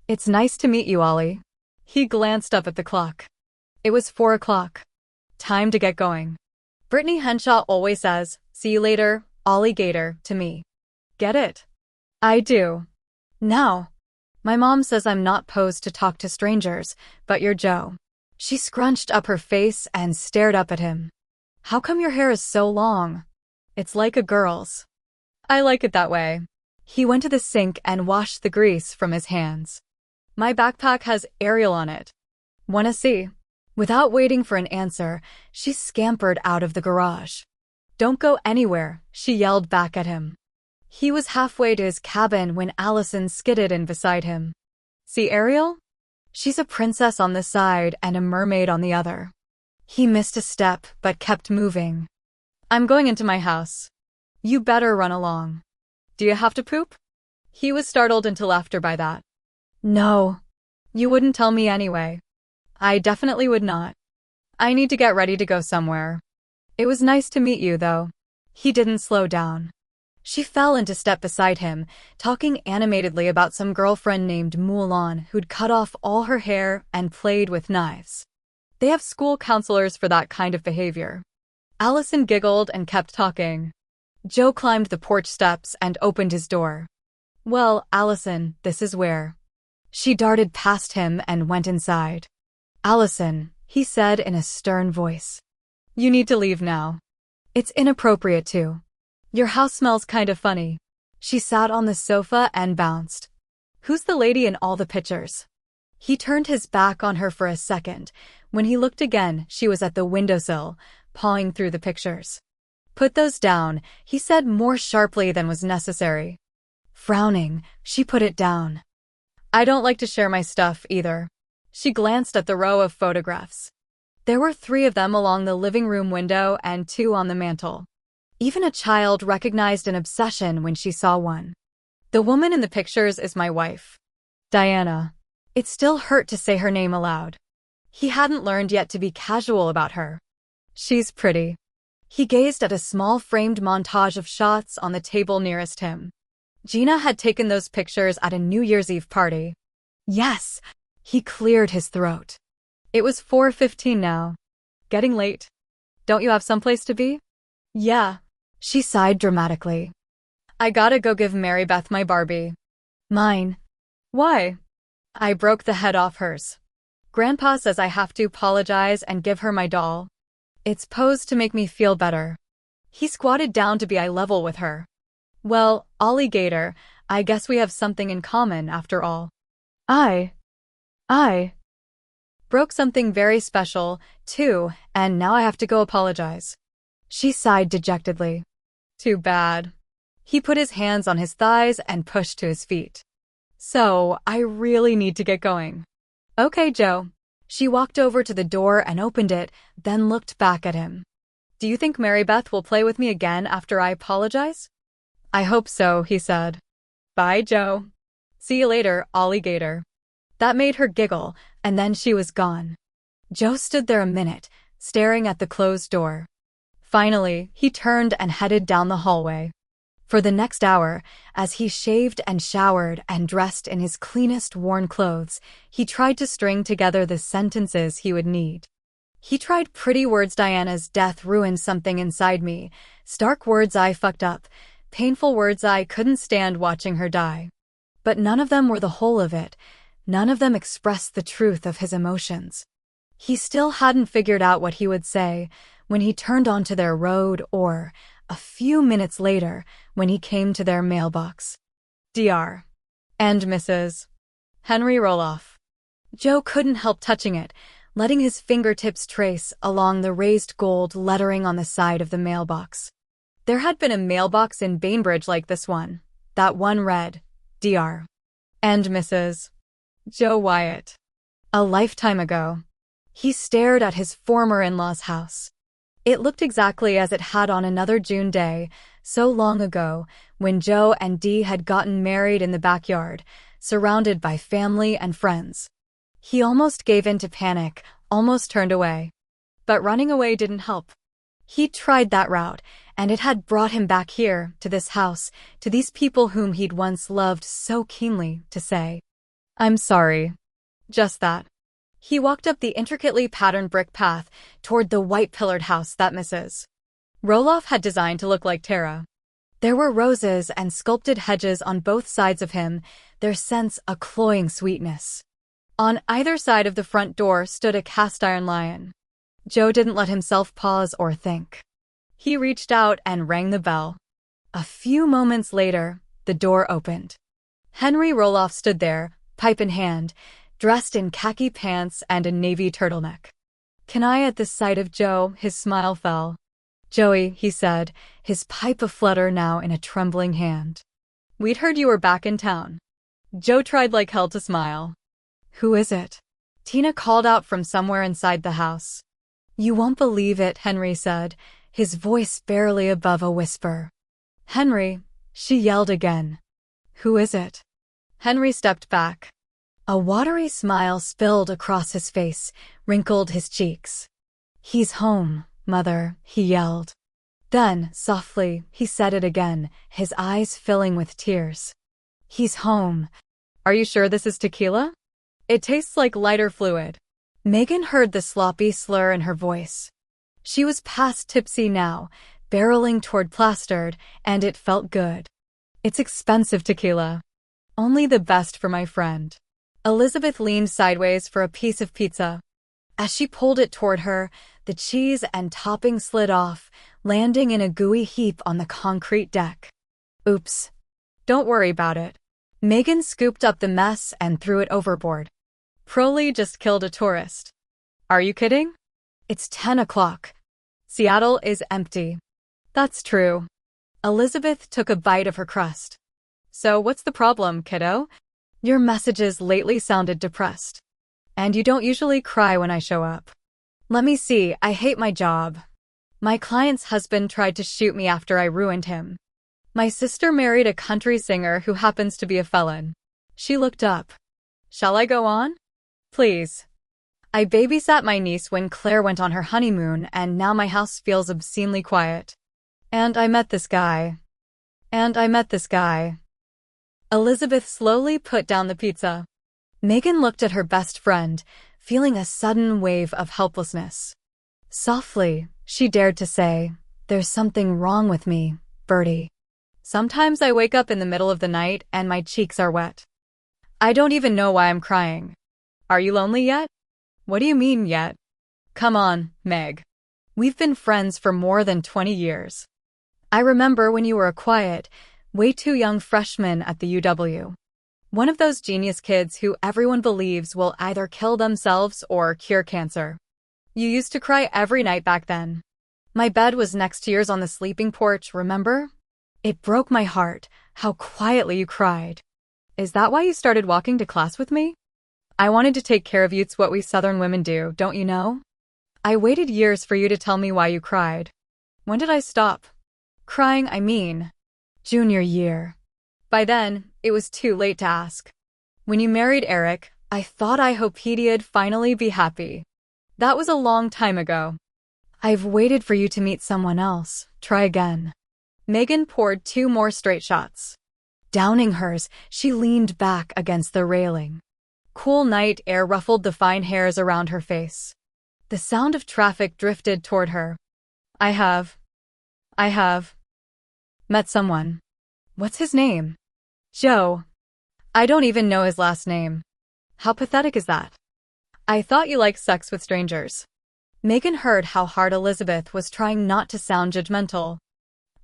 S1: It's nice to meet you, Ollie. He glanced up at the clock. It was 4 o'clock. Time to get going. Brittany Henshaw always says, see you later, Ollie Gator, to me. Get it? I do. Now. My mom says I'm not posed to talk to strangers, but you're Joe. She scrunched up her face and stared up at him. How come your hair is so long? It's like a girl's. I like it that way. He went to the sink and washed the grease from his hands. My backpack has Ariel on it. Wanna see? Without waiting for an answer, she scampered out of the garage. Don't go anywhere, she yelled back at him. He was halfway to his cabin when Allison skidded in beside him. See Ariel? She's a princess on the side and a mermaid on the other. He missed a step but kept moving. I'm going into my house. You better run along. Do you have to poop? He was startled into laughter by that. No. You wouldn't tell me anyway. I definitely would not. I need to get ready to go somewhere. It was nice to meet you, though. He didn't slow down. She fell into step beside him, talking animatedly about some girlfriend named Mulan who'd cut off all her hair and played with knives. They have school counselors for that kind of behavior. Allison giggled and kept talking. Joe climbed the porch steps and opened his door. Well, Allison, this is where. She darted past him and went inside. Allison, he said in a stern voice. You need to leave now. It's inappropriate too. Your house smells kind of funny. She sat on the sofa and bounced. Who's the lady in all the pictures? He turned his back on her for a second. When he looked again, she was at the windowsill, pawing through the pictures. Put those down, he said more sharply than was necessary. Frowning, she put it down. I don't like to share my stuff either. She glanced at the row of photographs. There were 3 of them along the living room window and 2 on the mantel. Even a child recognized an obsession when she saw one. The woman in the pictures is my wife. Diana. It still hurt to say her name aloud. He hadn't learned yet to be casual about her. She's pretty. He gazed at a small framed montage of shots on the table nearest him. Gina had taken those pictures at a New Year's Eve party. Yes. He cleared his throat. It was 4:15 now. Getting late. Don't you have someplace to be? Yeah. She sighed dramatically. I gotta go give Mary Beth my Barbie. Mine. Why? I broke the head off hers. Grandpa says I have to apologize and give her my doll. It's posed to make me feel better. He squatted down to be eye level with her. Well, Ollie Gator, I guess we have something in common after all. I broke something very special, too, and now I have to go apologize. She sighed dejectedly. Too bad. He put his hands on his thighs and pushed to his feet. So, I really need to get going. Okay, Joe. She walked over to the door and opened it, then looked back at him. Do you think Mary Beth will play with me again after I apologize? I hope so, he said. Bye, Joe. See you later, alligator. That made her giggle, and then she was gone. Joe stood there a minute, staring at the closed door. Finally, he turned and headed down the hallway. For the next hour, as he shaved and showered and dressed in his cleanest worn clothes, he tried to string together the sentences he would need. He tried pretty words: Diana's death ruined something inside me, stark words I fucked up, painful words I couldn't stand watching her die. But none of them were the whole of it. None of them expressed the truth of his emotions. He still hadn't figured out what he would say when he turned onto their road, or, a few minutes later, when he came to their mailbox. Dr. and Mrs. Henry Roloff. Joe couldn't help touching it, letting his fingertips trace along the raised gold lettering on the side of the mailbox. There had been a mailbox in Bainbridge like this one. That one read, Dr. and Mrs. Joe Wyatt. A lifetime ago. He stared at his former in-law's house. It looked exactly as it had on another June day, so long ago, when Joe and Dee had gotten married in the backyard, surrounded by family and friends. He almost gave in to panic, almost turned away. But running away didn't help. He'd tried that route, and it had brought him back here, to this house, to these people whom he'd once loved so keenly, to say, I'm sorry. Just that. He walked up the intricately patterned brick path toward the white-pillared house that Mrs. Roloff had designed to look like Tara. There were roses and sculpted hedges on both sides of him, their scents a cloying sweetness. On either side of the front door stood a cast-iron lion. Joe didn't let himself pause or think. He reached out and rang the bell. A few moments later, the door opened. Henry Roloff stood there, pipe in hand, dressed in khaki pants and a navy turtleneck. Can I? At the sight of Joe, his smile fell. Joey, he said, his pipe aflutter now in a trembling hand. We'd heard you were back in town. Joe tried like hell to smile. Who is it? Tina called out from somewhere inside the house. You won't believe it, Henry said, his voice barely above a whisper. Henry, she yelled again. Who is it? Henry stepped back. A watery smile spilled across his face, wrinkled his cheeks. He's home, Mother, he yelled. Then, softly, he said it again, his eyes filling with tears. He's home. Are you sure this is tequila? It tastes like lighter fluid. Megan heard the sloppy slur in her voice. She was past tipsy now, barreling toward plastered, and it felt good. It's expensive tequila. Only the best for my friend. Elizabeth leaned sideways for a piece of pizza. As she pulled it toward her, the cheese and topping slid off, landing in a gooey heap on the concrete deck. Oops. Don't worry about it. Megan scooped up the mess and threw it overboard. Crowley just killed a tourist. Are you kidding? It's 10 o'clock. Seattle is empty. That's true. Elizabeth took a bite of her crust. So what's the problem, kiddo? Your messages lately sounded depressed. And you don't usually cry when I show up. Let me see, I hate my job. My client's husband tried to shoot me after I ruined him. My sister married a country singer who happens to be a felon. She looked up. Shall I go on? Please. I babysat my niece when Claire went on her honeymoon, and now my house feels obscenely quiet. And I met this guy. Elizabeth slowly put down the pizza. Megan looked at her best friend, feeling a sudden wave of helplessness. Softly, she dared to say, There's something wrong with me, Bertie. Sometimes I wake up in the middle of the night and my cheeks are wet. I don't even know why I'm crying. Are you lonely yet? What do you mean yet? Come on, Meg. We've been friends for more than 20 years. I remember when you were a quiet, way too young freshman at the UW. One of those genius kids who everyone believes will either kill themselves or cure cancer. You used to cry every night back then. My bed was next to yours on the sleeping porch, remember? It broke my heart, how quietly you cried. Is that why you started walking to class with me? I wanted to take care of you. It's what we Southern women do, don't you know? I waited years for you to tell me why you cried. When did I stop crying? I mean, junior year. By then, it was too late to ask. When you married Eric, I thought I hoped he'd finally be happy. That was a long time ago. I've waited for you to meet someone else. Try again. Megan poured 2 more straight shots. Downing hers, she leaned back against the railing. Cool night air ruffled the fine hairs around her face. The sound of traffic drifted toward her. I have met someone. What's his name? Joe. I don't even know his last name. How pathetic is that? I thought you liked sex with strangers. Megan heard how hard Elizabeth was trying not to sound judgmental.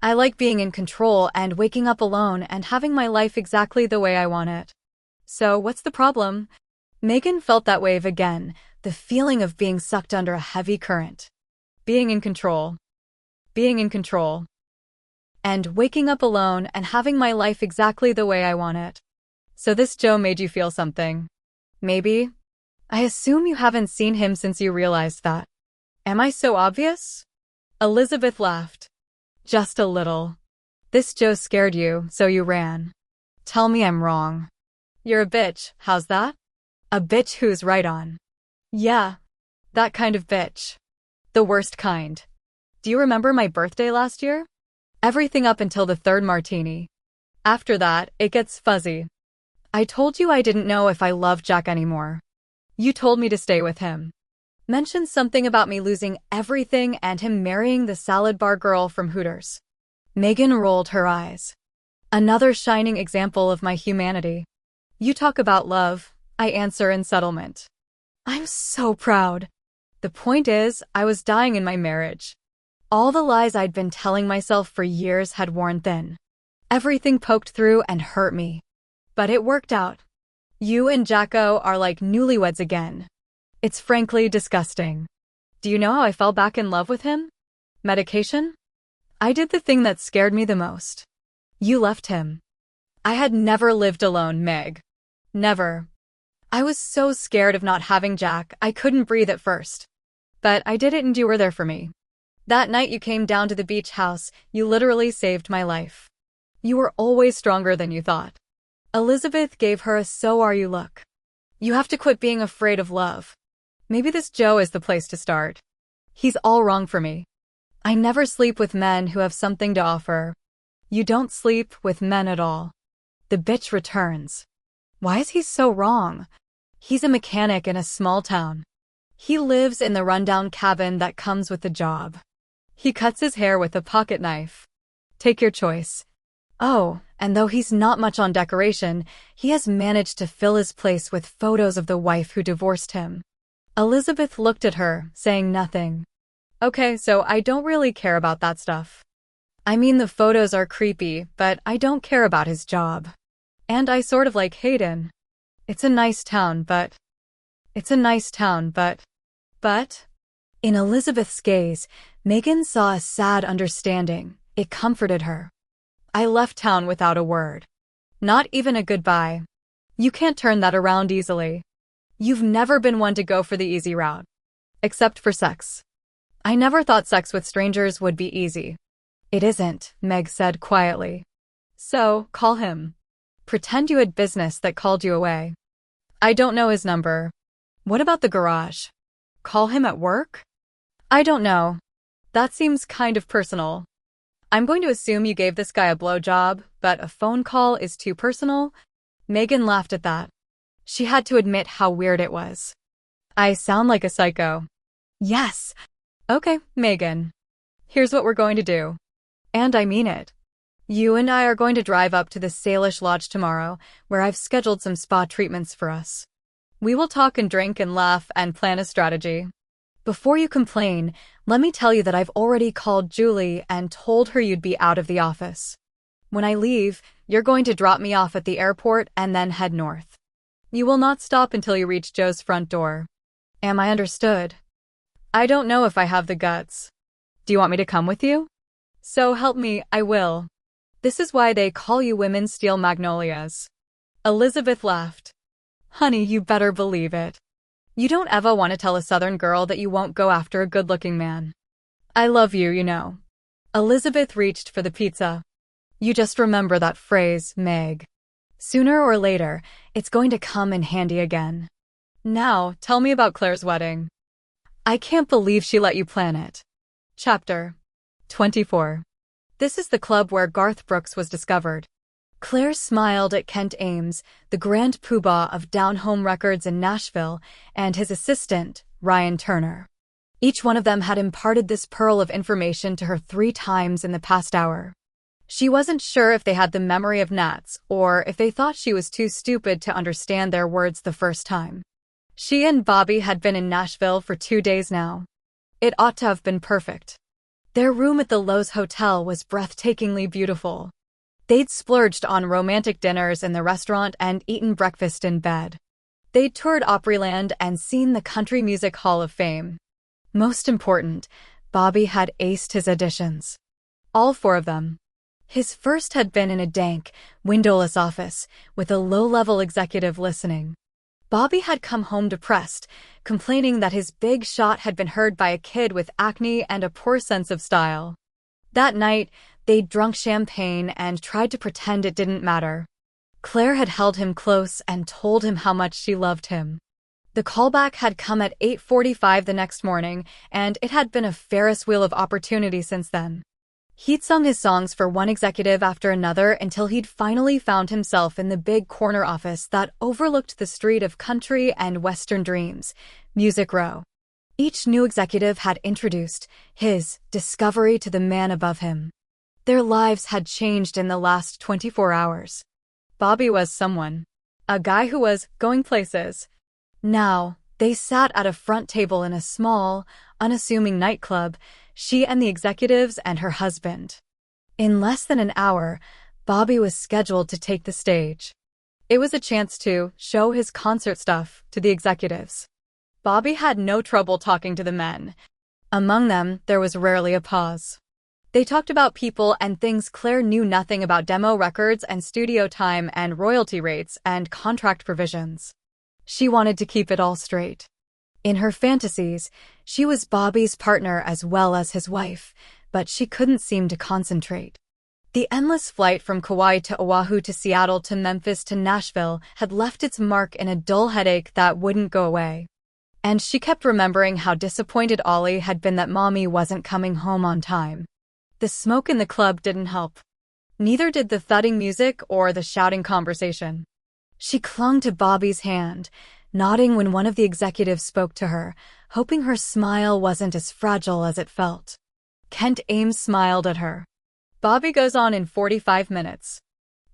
S1: I like being in control and waking up alone and having my life exactly the way I want it. So what's the problem? Megan felt that wave again, the feeling of being sucked under a heavy current. Being in control. And waking up alone and having my life exactly the way I want it. So this Joe made you feel something. Maybe? I assume you haven't seen him since you realized that. Am I so obvious? Elizabeth laughed. Just a little. This Joe scared you, so you ran. Tell me I'm wrong. You're a bitch, how's that? A bitch who's right on. Yeah, that kind of bitch. The worst kind. Do you remember my birthday last year? Everything up until the 3rd martini. After that, it gets fuzzy. I told you I didn't know if I loved Jack anymore. You told me to stay with him. Mentioned something about me losing everything and him marrying the salad bar girl from Hooters. Megan rolled her eyes. Another shining example of my humanity. You talk about love, I answer in settlement. I'm so proud. The point is, I was dying in my marriage. All the lies I'd been telling myself for years had worn thin. Everything poked through and hurt me. But it worked out. You and Jacko are like newlyweds again. It's frankly disgusting. Do you know how I fell back in love with him? Medication? I did the thing that scared me the most. You left him. I had never lived alone, Meg. Never. I was so scared of not having Jack, I couldn't breathe at first. But I did it and you were there for me. That night you came down to the beach house, you literally saved my life. You were always stronger than you thought. Elizabeth gave her a "so are you" look. You have to quit being afraid of love. Maybe this Joe is the place to start. He's all wrong for me. I never sleep with men who have something to offer. You don't sleep with men at all. The bitch returns. Why is he so wrong? He's a mechanic in a small town. He lives in the rundown cabin that comes with the job. He cuts his hair with a pocket knife. Take your choice. Oh, and though he's not much on decoration, he has managed to fill his place with photos of the wife who divorced him. Elizabeth looked at her, saying nothing. Okay, so I don't really care about that stuff. I mean, the photos are creepy, but I don't care about his job. And I sort of like Hayden. It's a nice town, but... In Elizabeth's gaze, Megan saw a sad understanding. It comforted her. I left town without a word. Not even a goodbye. You can't turn that around easily. You've never been one to go for the easy route. Except for sex. I never thought sex with strangers would be easy. It isn't, Meg said quietly. So, call him. Pretend you had business that called you away. I don't know his number. What about the garage? Call him at work? I don't know. That seems kind of personal. I'm going to assume you gave this guy a blowjob, but a phone call is too personal? Megan laughed at that. She had to admit how weird it was. I sound like a psycho. Yes. Okay, Megan. Here's what we're going to do. And I mean it. You and I are going to drive up to the Salish Lodge tomorrow, where I've scheduled some spa treatments for us. We will talk and drink and laugh and plan a strategy. Before you complain, let me tell you that I've already called Julie and told her you'd be out of the office. When I leave, you're going to drop me off at the airport and then head north. You will not stop until you reach Joe's front door. Am I understood? I don't know if I have the guts. Do you want me to come with you? So help me, I will. This is why they call you women steel magnolias. Elizabeth laughed. Honey, you better believe it. You don't ever want to tell a southern girl that you won't go after a good-looking man. I love you, you know. Elizabeth reached for the pizza. You just remember that phrase, Meg. Sooner or later, it's going to come in handy again. Now, tell me about Claire's wedding. I can't believe she let you plan it. Chapter 24. This is the club where Garth Brooks was discovered. Claire smiled at Kent Ames, the grand poobah of Down Home Records in Nashville, and his assistant, Ryan Turner. Each one of them had imparted this pearl of information to her 3 times in the past hour. She wasn't sure if they had the memory of gnats, or if they thought she was too stupid to understand their words the first time. She and Bobby had been in Nashville for 2 days now. It ought to have been perfect. Their room at the Lowe's Hotel was breathtakingly beautiful. They'd splurged on romantic dinners in the restaurant and eaten breakfast in bed. They'd toured Opryland and seen the Country Music Hall of Fame. Most important, Bobby had aced his auditions. All 4 of them. His first had been in a dank, windowless office, with a low-level executive listening. Bobby had come home depressed, complaining that his big shot had been heard by a kid with acne and a poor sense of style. That night, they'd drunk champagne and tried to pretend it didn't matter. Claire had held him close and told him how much she loved him. The callback had come at 8:45 the next morning, and it had been a Ferris wheel of opportunity since then. He'd sung his songs for one executive after another until he'd finally found himself in the big corner office that overlooked the street of country and Western dreams, Music Row. Each new executive had introduced his discovery to the man above him. Their lives had changed in the last 24 hours. Bobby was someone. A guy who was going places. Now, they sat at a front table in a small, unassuming nightclub, she and the executives and her husband. In less than an hour, Bobby was scheduled to take the stage. It was a chance to show his concert stuff to the executives. Bobby had no trouble talking to the men. Among them, there was rarely a pause. They talked about people and things Claire knew nothing about: demo records and studio time and royalty rates and contract provisions. She wanted to keep it all straight. In her fantasies, she was Bobby's partner as well as his wife, but she couldn't seem to concentrate. The endless flight from Kauai to Oahu to Seattle to Memphis to Nashville had left its mark in a dull headache that wouldn't go away. And she kept remembering how disappointed Ollie had been that Mommy wasn't coming home on time. The smoke in the club didn't help. Neither did the thudding music or the shouting conversation. She clung to Bobby's hand, nodding when one of the executives spoke to her, hoping her smile wasn't as fragile as it felt. Kent Ames smiled at her. Bobby goes on in 45 minutes.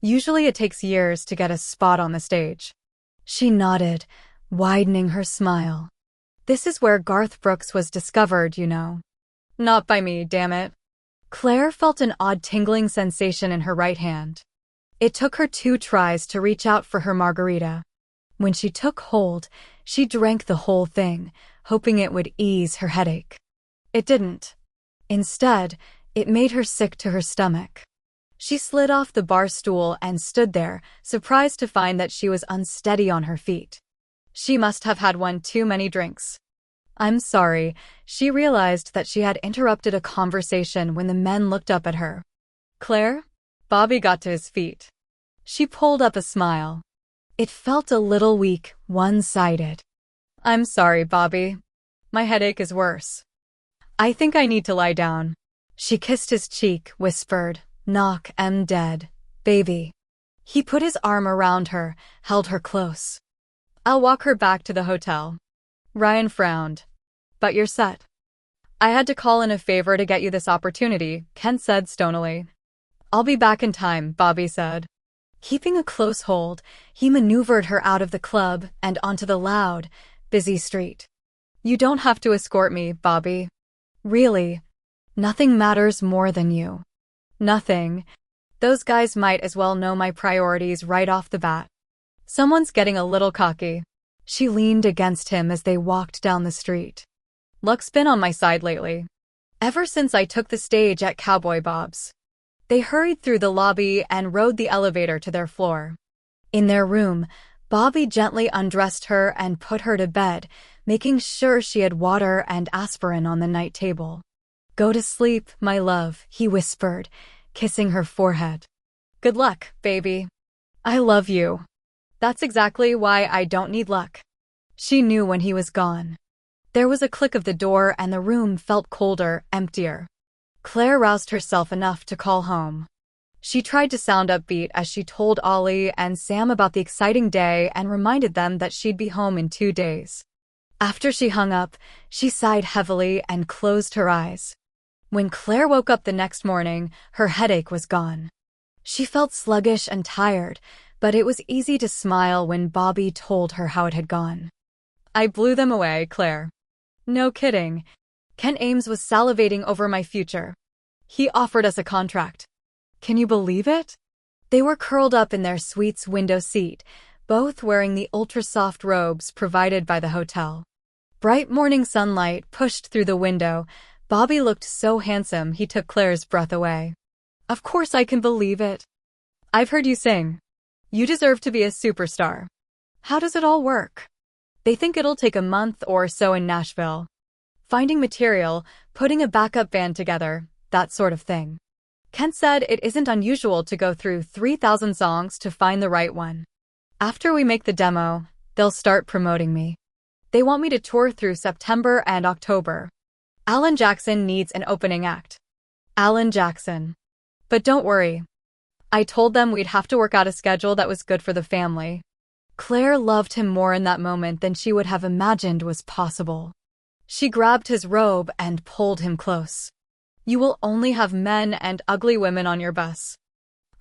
S1: Usually it takes years to get a spot on the stage. She nodded, widening her smile. This is where Garth Brooks was discovered, you know. Not by me, damn it. Claire felt an odd tingling sensation in her right hand. It took her 2 tries to reach out for her margarita. When she took hold, she drank the whole thing, hoping it would ease her headache. It didn't. Instead, it made her sick to her stomach. She slid off the bar stool and stood there, surprised to find that she was unsteady on her feet. She must have had one too many drinks. I'm sorry, she realized that she had interrupted a conversation when the men looked up at her. Claire? Bobby got to his feet. She pulled up a smile. It felt a little weak, one-sided. I'm sorry, Bobby. My headache is worse. I think I need to lie down. She kissed his cheek, whispered, "Knock 'em dead, baby." He put his arm around her, held her close. I'll walk her back to the hotel. Ryan frowned. But you're set. I had to call in a favor to get you this opportunity, Kent said stonily. I'll be back in time, Bobby said. Keeping a close hold, he maneuvered her out of the club and onto the loud, busy street. You don't have to escort me, Bobby. Really, nothing matters more than you. Nothing. Those guys might as well know my priorities right off the bat. Someone's getting a little cocky. She leaned against him as they walked down the street. Luck's been on my side lately. Ever since I took the stage at Cowboy Bob's. They hurried through the lobby and rode the elevator to their floor. In their room, Bobby gently undressed her and put her to bed, making sure she had water and aspirin on the night table. Go to sleep, my love, he whispered, kissing her forehead. Good luck, baby. I love you. That's exactly why I don't need luck. She knew when he was gone. There was a click of the door and the room felt colder, emptier. Claire roused herself enough to call home. She tried to sound upbeat as she told Ollie and Sam about the exciting day and reminded them that she'd be home in 2 days. After she hung up, she sighed heavily and closed her eyes. When Claire woke up the next morning, her headache was gone. She felt sluggish and tired, but it was easy to smile when Bobby told her how it had gone. I blew them away, Claire. No kidding. Ken Ames was salivating over my future. He offered us a contract. Can you believe it? They were curled up in their suite's window seat, both wearing the ultra-soft robes provided by the hotel. Bright morning sunlight pushed through the window. Bobby looked so handsome he took Claire's breath away. Of course I can believe it. I've heard you sing. You deserve to be a superstar. How does it all work? They think it'll take a month or so in Nashville. Finding material, putting a backup band together, that sort of thing. Kent said it isn't unusual to go through 3,000 songs to find the right one. After we make the demo, they'll start promoting me. They want me to tour through September and October. Alan Jackson needs an opening act. Alan Jackson. But don't worry. I told them we'd have to work out a schedule that was good for the family. Claire loved him more in that moment than she would have imagined was possible. She grabbed his robe and pulled him close. You will only have men and ugly women on your bus.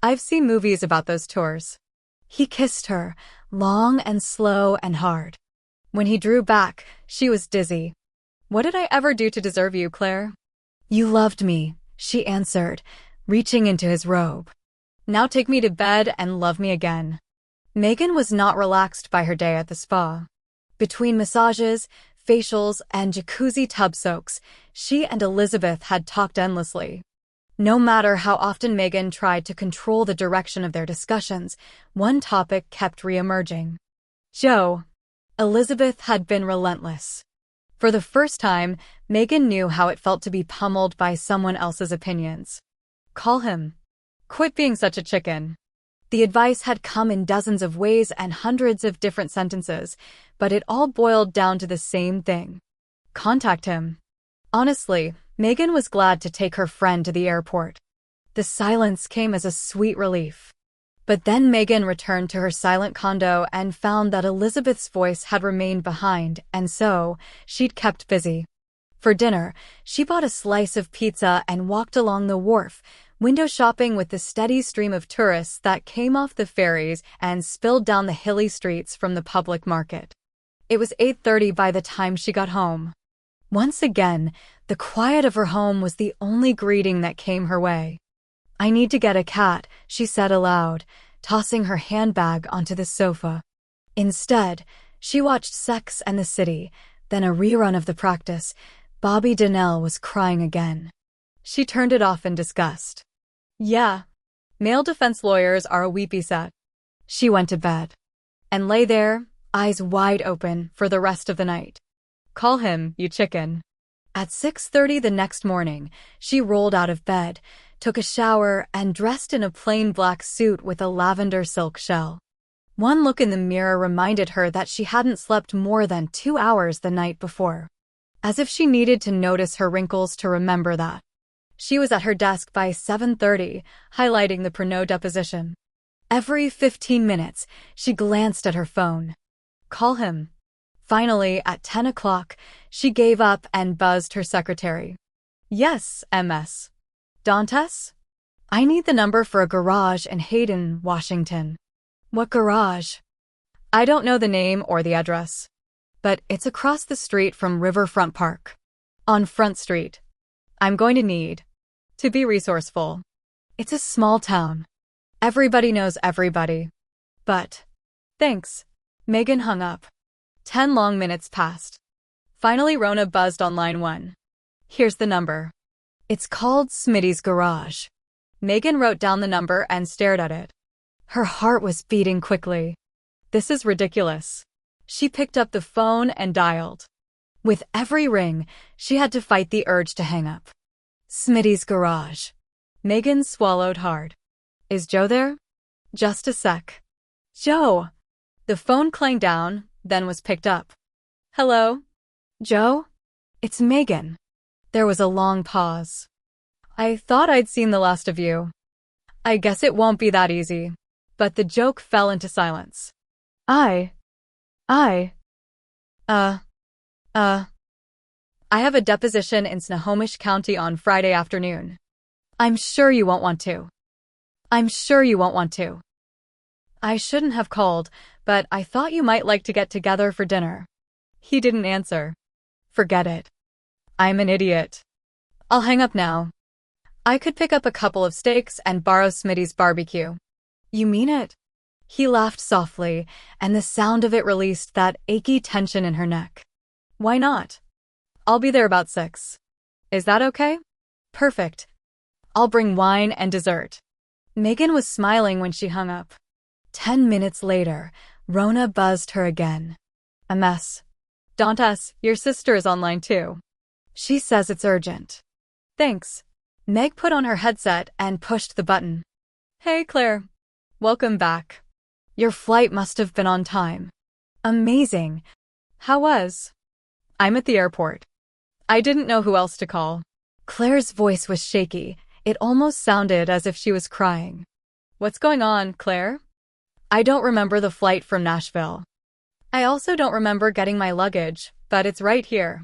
S1: I've seen movies about those tours. He kissed her, long and slow and hard. When he drew back, she was dizzy. What did I ever do to deserve you, Claire? You loved me, she answered, reaching into his robe. Now take me to bed and love me again. Megan was not relaxed by her day at the spa. Between massages, facials, and jacuzzi tub soaks, she and Elizabeth had talked endlessly. No matter how often Megan tried to control the direction of their discussions, one topic kept reemerging. Joe. Elizabeth had been relentless. For the first time, Megan knew how it felt to be pummeled by someone else's opinions. Call him. Quit being such a chicken. The advice had come in dozens of ways and hundreds of different sentences, but it all boiled down to the same thing. Contact him. Honestly, Megan was glad to take her friend to the airport. The silence came as a sweet relief. But then Megan returned to her silent condo and found that Elizabeth's voice had remained behind, and so she'd kept busy. For dinner, she bought a slice of pizza and walked along the wharf, window shopping with the steady stream of tourists that came off the ferries and spilled down the hilly streets from the public market. It was 8:30 by the time she got home. Once again, the quiet of her home was the only greeting that came her way. I need to get a cat, she said aloud, tossing her handbag onto the sofa. Instead, she watched Sex and the City, then a rerun of the practice. Bobby Donnell was crying again. She turned it off in disgust. Yeah, male defense lawyers are a weepy set. She went to bed and lay there, eyes wide open, for the rest of the night. Call him, you chicken. At 6:30 the next morning, she rolled out of bed, took a shower, and dressed in a plain black suit with a lavender silk shell. One look in the mirror reminded her that she hadn't slept more than 2 hours the night before. As if she needed to notice her wrinkles to remember that. She was at her desk by 7:30, highlighting the Pernod deposition. Every 15 minutes, she glanced at her phone. Call him. Finally, at 10 o'clock, she gave up and buzzed her secretary. Yes, MS. Dantes? I need the number for a garage in Hayden, Washington. What garage? I don't know the name or the address. But it's across the street from Riverfront Park. On Front Street. I'm going to need to be resourceful. It's a small town. Everybody knows everybody. But thanks. Megan hung up. 10 long minutes passed. Finally, Rona buzzed on line 1. Here's the number. It's called Smitty's Garage. Megan wrote down the number and stared at it. Her heart was beating quickly. This is ridiculous. She picked up the phone and dialed. With every ring, she had to fight the urge to hang up. Smitty's garage. Megan swallowed hard. Is Joe there? Just a sec. Joe! The phone clanged down, then was picked up. Hello? Joe? It's Megan. There was a long pause. I thought I'd seen the last of you. I guess it won't be that easy. But the joke fell into silence. I have a deposition in Snohomish County on Friday afternoon. I'm sure you won't want to. I shouldn't have called, but I thought you might like to get together for dinner. He didn't answer. Forget it. I'm an idiot. I'll hang up now. I could pick up a couple of steaks and borrow Smitty's barbecue. You mean it? He laughed softly, and the sound of it released that achy tension in her neck. Why not? I'll be there about 6. Is that okay? Perfect. I'll bring wine and dessert. Megan was smiling when she hung up. 10 minutes later, Rona buzzed her again. A mess. Dantas, your sister is online too. She says it's urgent. Thanks. Meg put on her headset and pushed the button. Hey, Claire. Welcome back. Your flight must have been on time. Amazing. How was? I'm at the airport. I didn't know who else to call. Claire's voice was shaky. It almost sounded as if she was crying. What's going on, Claire? I don't remember the flight from Nashville. I also don't remember getting my luggage, but it's right here.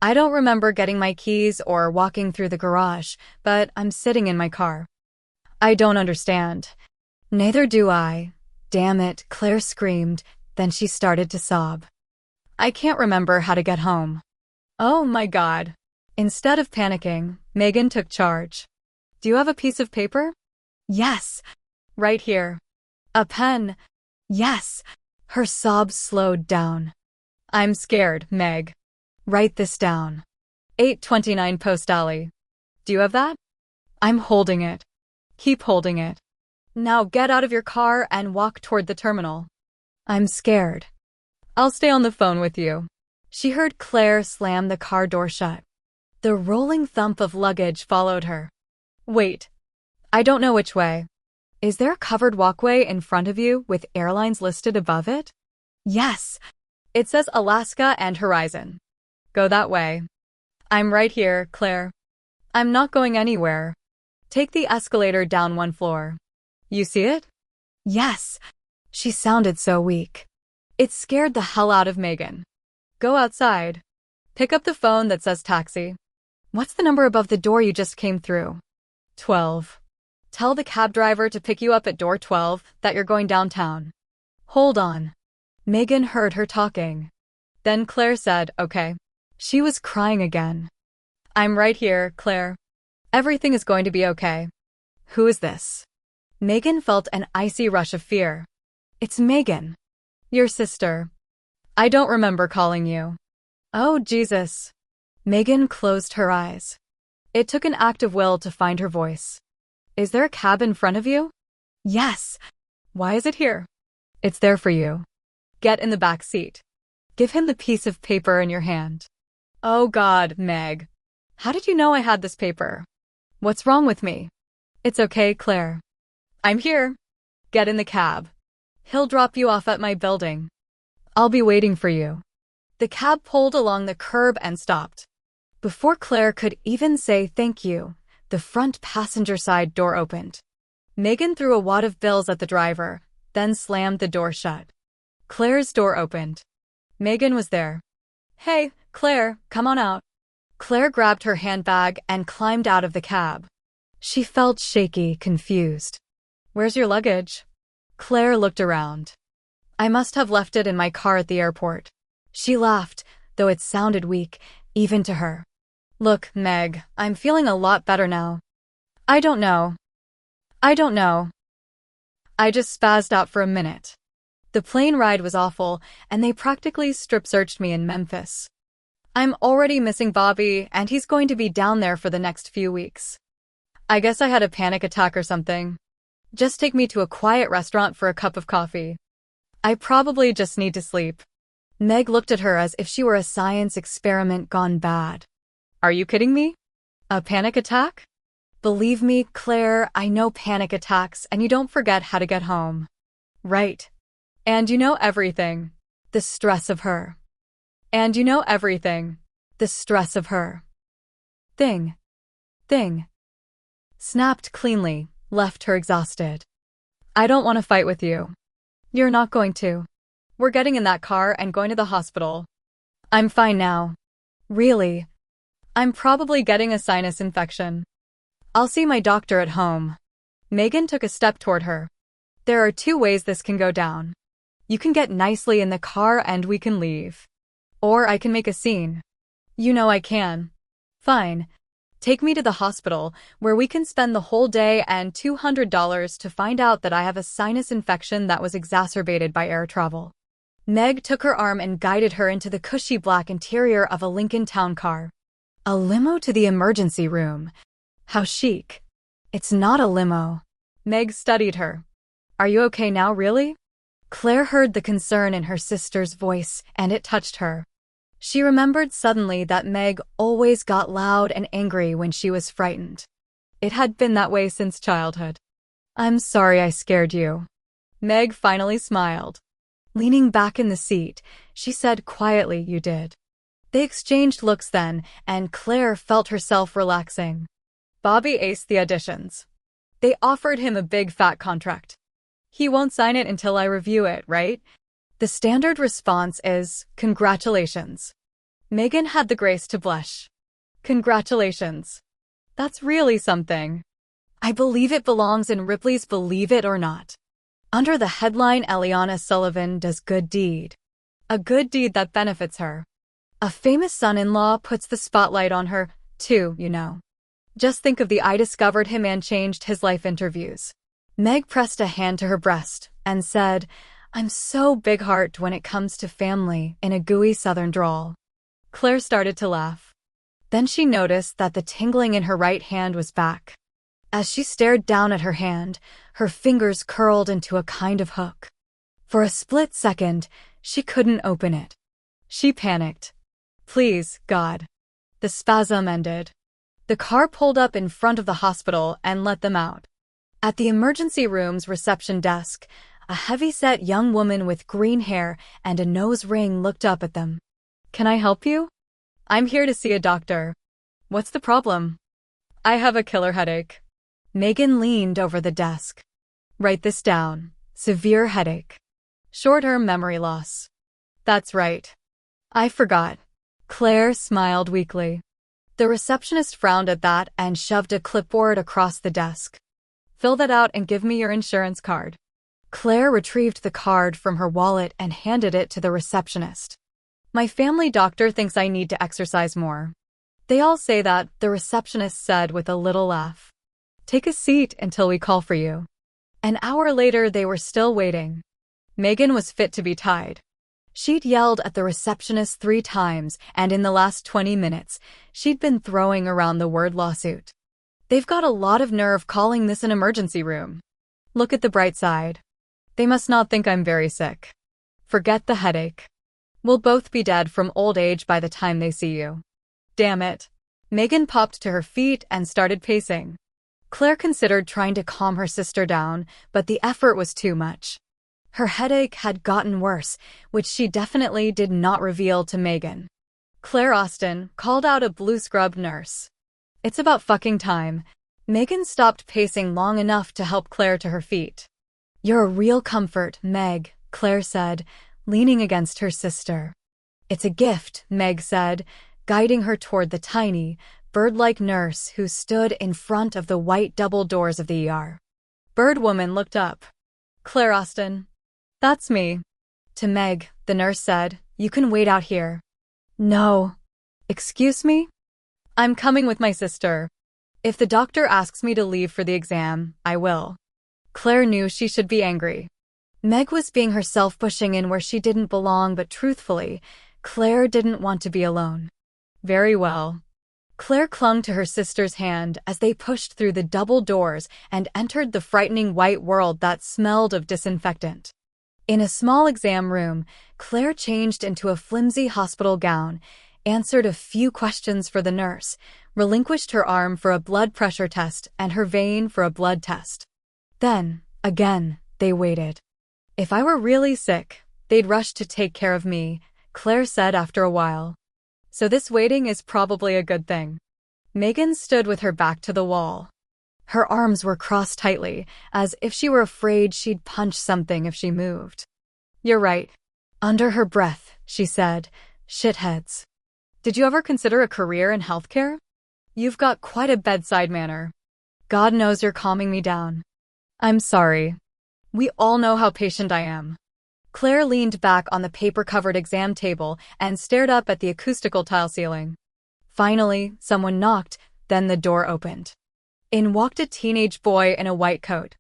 S1: I don't remember getting my keys or walking through the garage, but I'm sitting in my car. I don't understand. Neither do I. Damn it, Claire screamed, then she started to sob. I can't remember how to get home. Oh my God. Instead of panicking, Megan took charge. Do you have a piece of paper? Yes. Right here. A pen. Yes. Her sobs slowed down. I'm scared, Meg. Write this down. 829 Post Alley. Do you have that? I'm holding it. Keep holding it. Now get out of your car and walk toward the terminal. I'm scared. I'll stay on the phone with you. She heard Claire slam the car door shut. The rolling thump of luggage followed her. Wait. I don't know which way. Is there a covered walkway in front of you with airlines listed above it? Yes. It says Alaska and Horizon. Go that way. I'm right here, Claire. I'm not going anywhere. Take the escalator down 1 floor. You see it? Yes. She sounded so weak. It scared the hell out of Megan. Go outside. Pick up the phone that says taxi. What's the number above the door you just came through? 12. Tell the cab driver to pick you up at door 12, that you're going downtown. Hold on. Megan heard her talking. Then Claire said, okay. She was crying again. I'm right here, Claire. Everything is going to be okay. Who is this? Megan felt an icy rush of fear. It's Megan. Your sister. I don't remember calling you. Oh, Jesus. Megan closed her eyes. It took an act of will to find her voice. Is there a cab in front of you? Yes. Why is it here? It's there for you. Get in the back seat. Give him the piece of paper in your hand. Oh God, Meg. How did you know I had this paper? What's wrong with me? It's okay, Claire. I'm here. Get in the cab. He'll drop you off at my building. I'll be waiting for you. The cab pulled along the curb and stopped. Before Claire could even say thank you, the front passenger side door opened. Megan threw a wad of bills at the driver, then slammed the door shut. Claire's door opened. Megan was there. Hey, Claire, come on out. Claire grabbed her handbag and climbed out of the cab. She felt shaky, confused. Where's your luggage? Claire looked around. I must have left it in my car at the airport. She laughed, though it sounded weak, even to her. Look, Meg, I'm feeling a lot better now. I don't know. I just spazzed out for a minute. The plane ride was awful, and they practically strip-searched me in Memphis. I'm already missing Bobby, and he's going to be down there for the next few weeks. I guess I had a panic attack or something. Just take me to a quiet restaurant for a cup of coffee. I probably just need to sleep. Meg looked at her as if she were a science experiment gone bad. Are you kidding me? A panic attack? Believe me, Claire, I know panic attacks and you don't forget how to get home. Right. And you know everything. The stress of her. And you know everything. The stress of her. Thing. Snapped cleanly, left her exhausted. I don't want to fight with you. You're not going to. We're getting in that car and going to the hospital. I'm fine now. Really? I'm probably getting a sinus infection. I'll see my doctor at home. Megan took a step toward her. There are two ways this can go down. You can get nicely in the car and we can leave. Or I can make a scene. You know I can. Fine. Take me to the hospital, where we can spend the whole day and $200 to find out that I have a sinus infection that was exacerbated by air travel. Meg took her arm and guided her into the cushy black interior of a Lincoln Town car. A limo to the emergency room. How chic. It's not a limo. Meg studied her. Are you okay now, really? Claire heard the concern in her sister's voice, and it touched her. She remembered suddenly that Meg always got loud and angry when she was frightened. It had been that way since childhood. I'm sorry I scared you. Meg finally smiled. Leaning back in the seat, she said quietly, you did. They exchanged looks then, and Claire felt herself relaxing. Bobby aced the auditions. They offered him a big fat contract. He won't sign it until I review it, right? The standard response is, congratulations. Megan had the grace to blush. Congratulations. That's really something. I believe it belongs in Ripley's Believe It or Not. Under the headline Eliana Sullivan does good deed. A good deed that benefits her. A famous son-in-law puts the spotlight on her, too, you know. Just think of the I discovered him and changed his life interviews. Meg pressed a hand to her breast and said, I'm so big-hearted when it comes to family, in a gooey southern drawl. Claire started to laugh. Then she noticed that the tingling in her right hand was back. As she stared down at her hand, her fingers curled into a kind of hook. For a split second, she couldn't open it. She panicked. Please, God. The spasm ended. The car pulled up in front of the hospital and let them out. At the emergency room's reception desk, a heavy-set young woman with green hair and a nose ring looked up at them. Can I help you? I'm here to see a doctor. What's the problem? I have a killer headache. Megan leaned over the desk. Write this down. Severe headache. Short-term memory loss. That's right. I forgot. Claire smiled weakly. The receptionist frowned at that and shoved a clipboard across the desk. Fill that out and give me your insurance card. Claire retrieved the card from her wallet and handed it to the receptionist. My family doctor thinks I need to exercise more. They all say that, the receptionist said with a little laugh. Take a seat until we call for you. An hour later, they were still waiting. Megan was fit to be tied. She'd yelled at the receptionist 3 times, and in the last 20 minutes, she'd been throwing around the word lawsuit. They've got a lot of nerve calling this an emergency room. Look at the bright side. They must not think I'm very sick. Forget the headache. We'll both be dead from old age by the time they see you. Damn it. Megan popped to her feet and started pacing. Claire considered trying to calm her sister down, but the effort was too much. Her headache had gotten worse, which she definitely did not reveal to Megan. Claire Austin called out a blue-scrubbed nurse. It's about fucking time. Megan stopped pacing long enough to help Claire to her feet. You're a real comfort, Meg, Claire said, leaning against her sister. It's a gift, Meg said, guiding her toward the tiny, bird-like nurse who stood in front of the white double doors of the ER. Bird woman looked up. Claire Austin. That's me. To Meg, the nurse said, you can wait out here. No. Excuse me? I'm coming with my sister. If the doctor asks me to leave for the exam, I will. Claire knew she should be angry. Meg was being herself, pushing in where she didn't belong, but truthfully, Claire didn't want to be alone. Very well. Claire clung to her sister's hand as they pushed through the double doors and entered the frightening white world that smelled of disinfectant. In a small exam room, Claire changed into a flimsy hospital gown. answered a few questions for the nurse, relinquished her arm for a blood pressure test and her vein for a blood test. Then, again, they waited. If I were really sick, they'd rush to take care of me, Claire said after a while. So this waiting is probably a good thing. Megan stood with her back to the wall. Her arms were crossed tightly, as if she were afraid she'd punch something if she moved. You're right. Under her breath, she said, shitheads. Did you ever consider a career in healthcare? You've got quite a bedside manner. God knows you're calming me down. I'm sorry. We all know how patient I am. Claire leaned back on the paper-covered exam table and stared up at the acoustical tile ceiling. Finally, someone knocked, then the door opened. In walked a teenage boy in a white coat.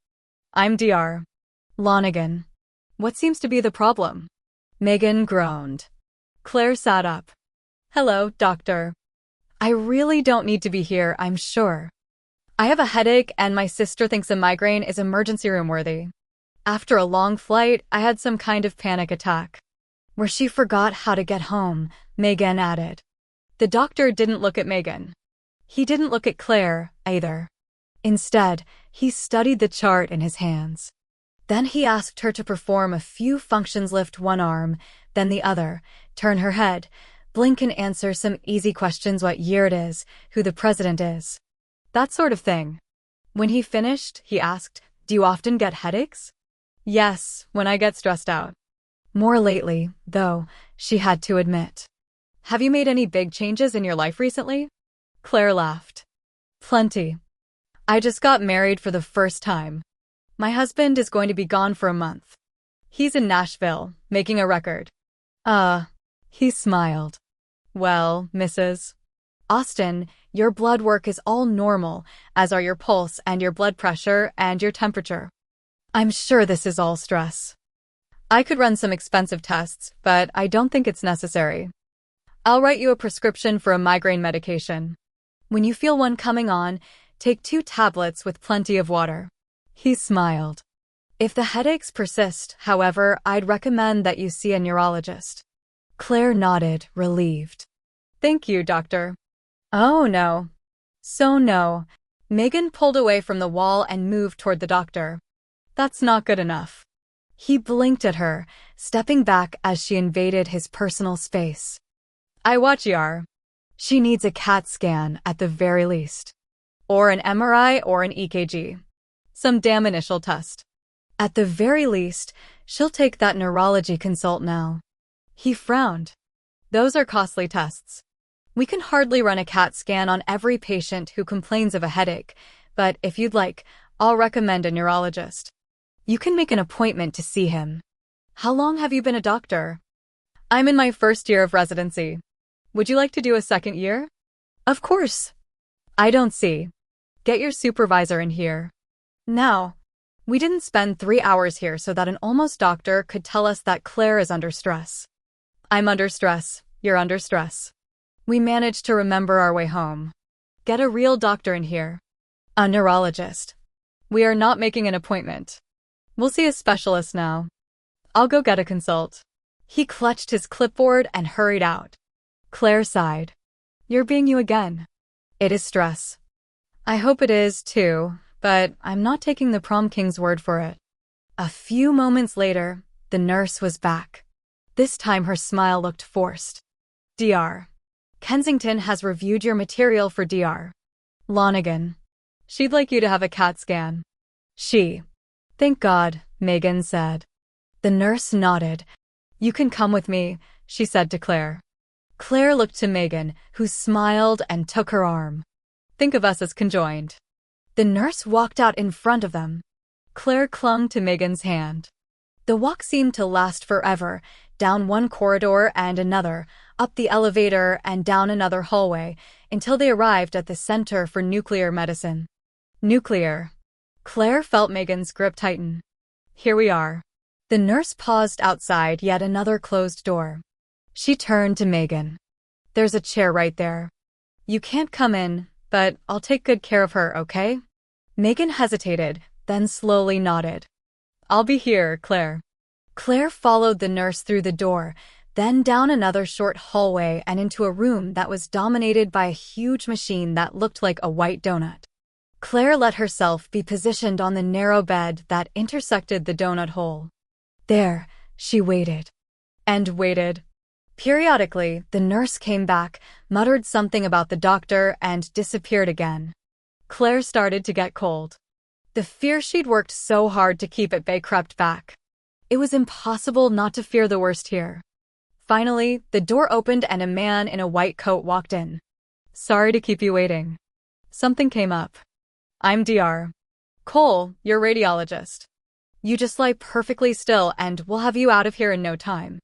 S1: I'm Dr. Lonigan. What seems to be the problem? Megan groaned. Claire sat up. Hello, doctor. I really don't need to be here, I'm sure. I have a headache and my sister thinks a migraine is emergency room worthy. After a long flight, I had some kind of panic attack. Where she forgot how to get home, Megan added. The doctor didn't look at Megan. He didn't look at Claire, either. Instead, he studied the chart in his hands. Then he asked her to perform a few functions: lift one arm, then the other, turn her head, blink and answer some easy questions: what year it is, who the president is. That sort of thing. When he finished, he asked, do you often get headaches? Yes, when I get stressed out. More lately, though, she had to admit. Have you made any big changes in your life recently? Claire laughed. Plenty. I just got married for the first time. My husband is going to be gone for a month. He's in Nashville, making a record. He smiled. Well, Mrs. Austin, your blood work is all normal, as are your pulse and your blood pressure and your temperature. I'm sure this is all stress. I could run some expensive tests, but I don't think it's necessary. I'll write you a prescription for a migraine medication. When you feel one coming on, take 2 tablets with plenty of water. He smiled. If the headaches persist, however, I'd recommend that you see a neurologist. Claire nodded, relieved. Thank you, doctor. Oh, no. So no. Megan pulled away from the wall and moved toward the doctor. That's not good enough. He blinked at her, stepping back as she invaded his personal space. I watch Yar. She needs a CAT scan at the very least. Or an MRI or an EKG. Some damn initial test. At the very least, she'll take that neurology consult now. He frowned. Those are costly tests. We can hardly run a CAT scan on every patient who complains of a headache, but if you'd like, I'll recommend a neurologist. You can make an appointment to see him. How long have you been a doctor? I'm in my first year of residency. Would you like to do a second year? Of course. I don't see. Get your supervisor in here. Now. We didn't spend 3 hours here so that an almost doctor could tell us that Claire is under stress. I'm under stress. You're under stress. We managed to remember our way home. Get a real doctor in here. A neurologist. We are not making an appointment. We'll see a specialist now. I'll go get a consult. He clutched his clipboard and hurried out. Claire sighed. You're being you again. It is stress. I hope it is, too, but I'm not taking the prom king's word for it. A few moments later, the nurse was back. This time her smile looked forced. Dr. Kensington has reviewed your material for Dr. Lonigan. She'd like you to have a CAT scan. Thank God, Megan said. The nurse nodded. You can come with me, she said to Claire. Claire looked to Megan, who smiled and took her arm. Think of us as conjoined. The nurse walked out in front of them. Claire clung to Megan's hand. The walk seemed to last forever, down one corridor and another, up the elevator and down another hallway, until they arrived at the Center for Nuclear Medicine. Nuclear. Claire felt Megan's grip tighten. Here we are. The nurse paused outside yet another closed door. She turned to Megan. There's a chair right there. You can't come in, but I'll take good care of her, okay? Megan hesitated, then slowly nodded. I'll be here, Claire. Claire followed the nurse through the door, then down another short hallway and into a room that was dominated by a huge machine that looked like a white donut. Claire let herself be positioned on the narrow bed that intersected the donut hole. There, she waited. And waited. Periodically, the nurse came back, muttered something about the doctor, and disappeared again. Claire started to get cold. The fear she'd worked so hard to keep at bay crept back. It was impossible not to fear the worst here. Finally, the door opened and a man in a white coat walked in. Sorry to keep you waiting. Something came up. I'm Dr. Cole, your radiologist. You just lie perfectly still and we'll have you out of here in no time.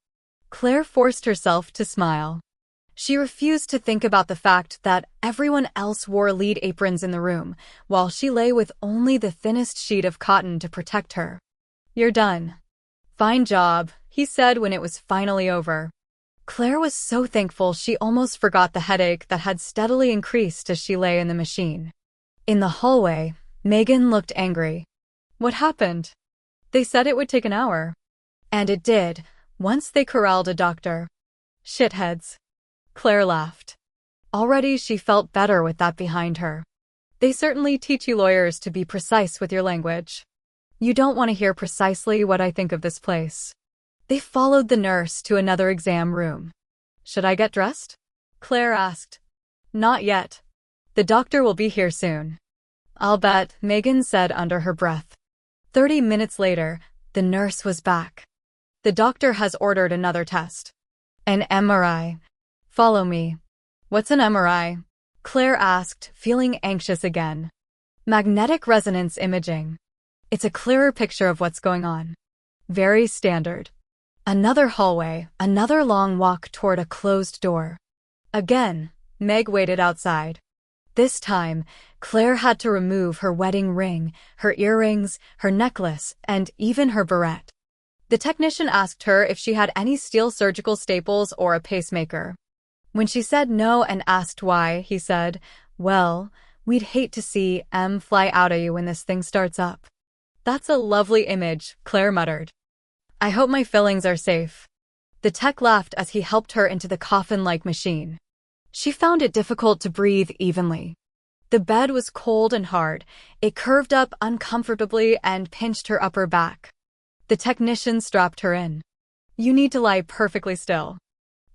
S1: Claire forced herself to smile. She refused to think about the fact that everyone else wore lead aprons in the room, while she lay with only the thinnest sheet of cotton to protect her. You're done. Fine job, he said when it was finally over. Claire was so thankful she almost forgot the headache that had steadily increased as she lay in the machine. In the hallway, Megan looked angry. What happened? They said it would take an hour. And it did, once they corralled a doctor. Shitheads. Claire laughed. Already she felt better with that behind her. They certainly teach you lawyers to be precise with your language. You don't want to hear precisely what I think of this place. They followed the nurse to another exam room. Should I get dressed? Claire asked. Not yet. The doctor will be here soon. I'll bet, Megan said under her breath. 30 minutes later, the nurse was back. The doctor has ordered another test. An MRI. Follow me. What's an MRI? Claire asked, feeling anxious again. Magnetic resonance imaging. It's a clearer picture of what's going on. Very standard. Another hallway, another long walk toward a closed door. Again, Meg waited outside. This time, Claire had to remove her wedding ring, her earrings, her necklace, and even her barrette. The technician asked her if she had any steel surgical staples or a pacemaker. When she said no and asked why, he said, well, we'd hate to see M fly out of you when this thing starts up. That's a lovely image, Claire muttered. I hope my fillings are safe. The tech laughed as he helped her into the coffin-like machine. She found it difficult to breathe evenly. The bed was cold and hard. It curved up uncomfortably and pinched her upper back. The technician strapped her in. You need to lie perfectly still.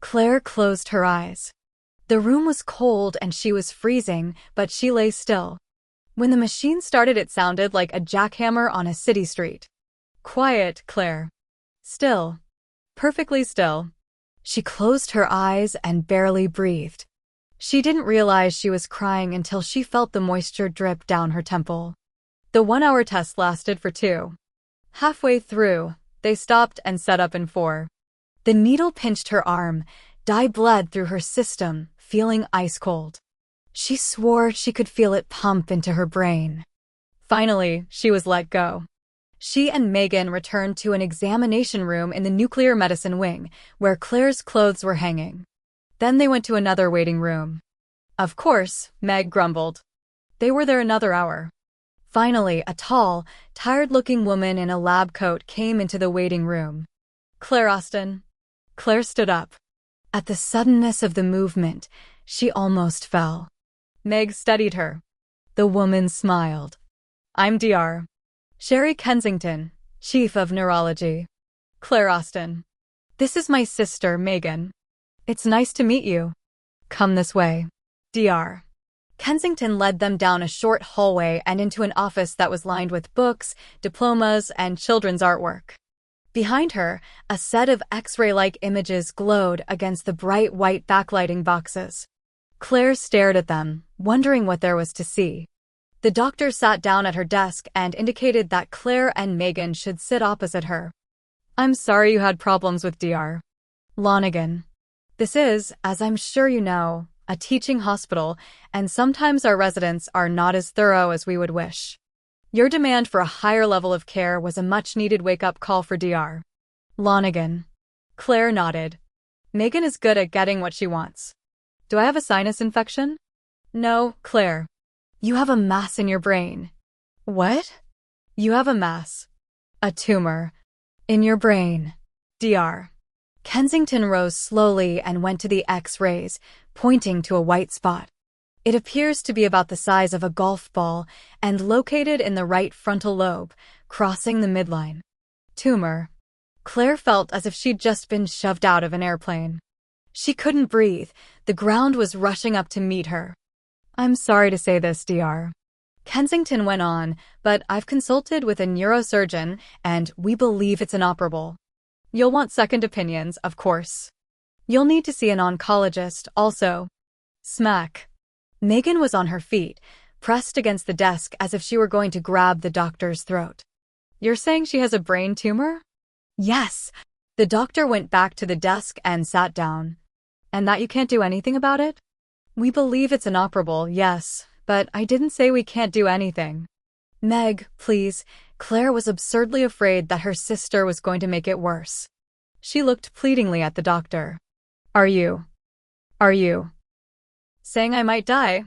S1: Claire closed her eyes. The room was cold and she was freezing, but she lay still. When the machine started, it sounded like a jackhammer on a city street. Quiet, Claire. Still. Perfectly still. She closed her eyes and barely breathed. She didn't realize she was crying until she felt the moisture drip down her temple. The 1-hour test lasted for 2. Halfway through, they stopped and set up in 4. The needle pinched her arm. Dye bled through her system, feeling ice cold. She swore she could feel it pump into her brain. Finally, she was let go. She and Megan returned to an examination room in the nuclear medicine wing, where Claire's clothes were hanging. Then they went to another waiting room. Of course, Meg grumbled. They were there another hour. Finally, a tall, tired-looking woman in a lab coat came into the waiting room. Claire Austin. Claire stood up. At the suddenness of the movement, she almost fell. Meg steadied her. The woman smiled. I'm Dr. Sherry Kensington, Chief of Neurology. Claire Austin. This is my sister, Megan. It's nice to meet you. Come this way. Dr. Kensington led them down a short hallway and into an office that was lined with books, diplomas, and children's artwork. Behind her, a set of X-ray-like images glowed against the bright white backlighting boxes. Claire stared at them, wondering what there was to see. The doctor sat down at her desk and indicated that Claire and Megan should sit opposite her. I'm sorry you had problems with Dr. Lonigan. This is, as I'm sure you know, a teaching hospital, and sometimes our residents are not as thorough as we would wish. Your demand for a higher level of care was a much-needed wake-up call for Dr. Lonigan. Claire nodded. Megan is good at getting what she wants. Do I have a sinus infection? No, Claire. You have a mass in your brain. What? You have a mass. A tumor. In your brain. Dr. Kensington rose slowly and went to the X-rays, pointing to a white spot. It appears to be about the size of a golf ball and located in the right frontal lobe, crossing the midline. Tumor. Claire felt as if she'd just been shoved out of an airplane. She couldn't breathe. The ground was rushing up to meet her. "I'm sorry to say this, Dr. Kensington went on, but I've consulted with a neurosurgeon and we believe it's inoperable. You'll want second opinions, of course. You'll need to see an oncologist also." Smack. Megan was on her feet, pressed against the desk as if she were going to grab the doctor's throat. "You're saying she has a brain tumor?" "Yes." The doctor went back to the desk and sat down. "And that you can't do anything about it?" "We believe it's inoperable, yes, but I didn't say we can't do anything." "Meg, please." Claire was absurdly afraid that her sister was going to make it worse. She looked pleadingly at the doctor. Are you saying I might die?"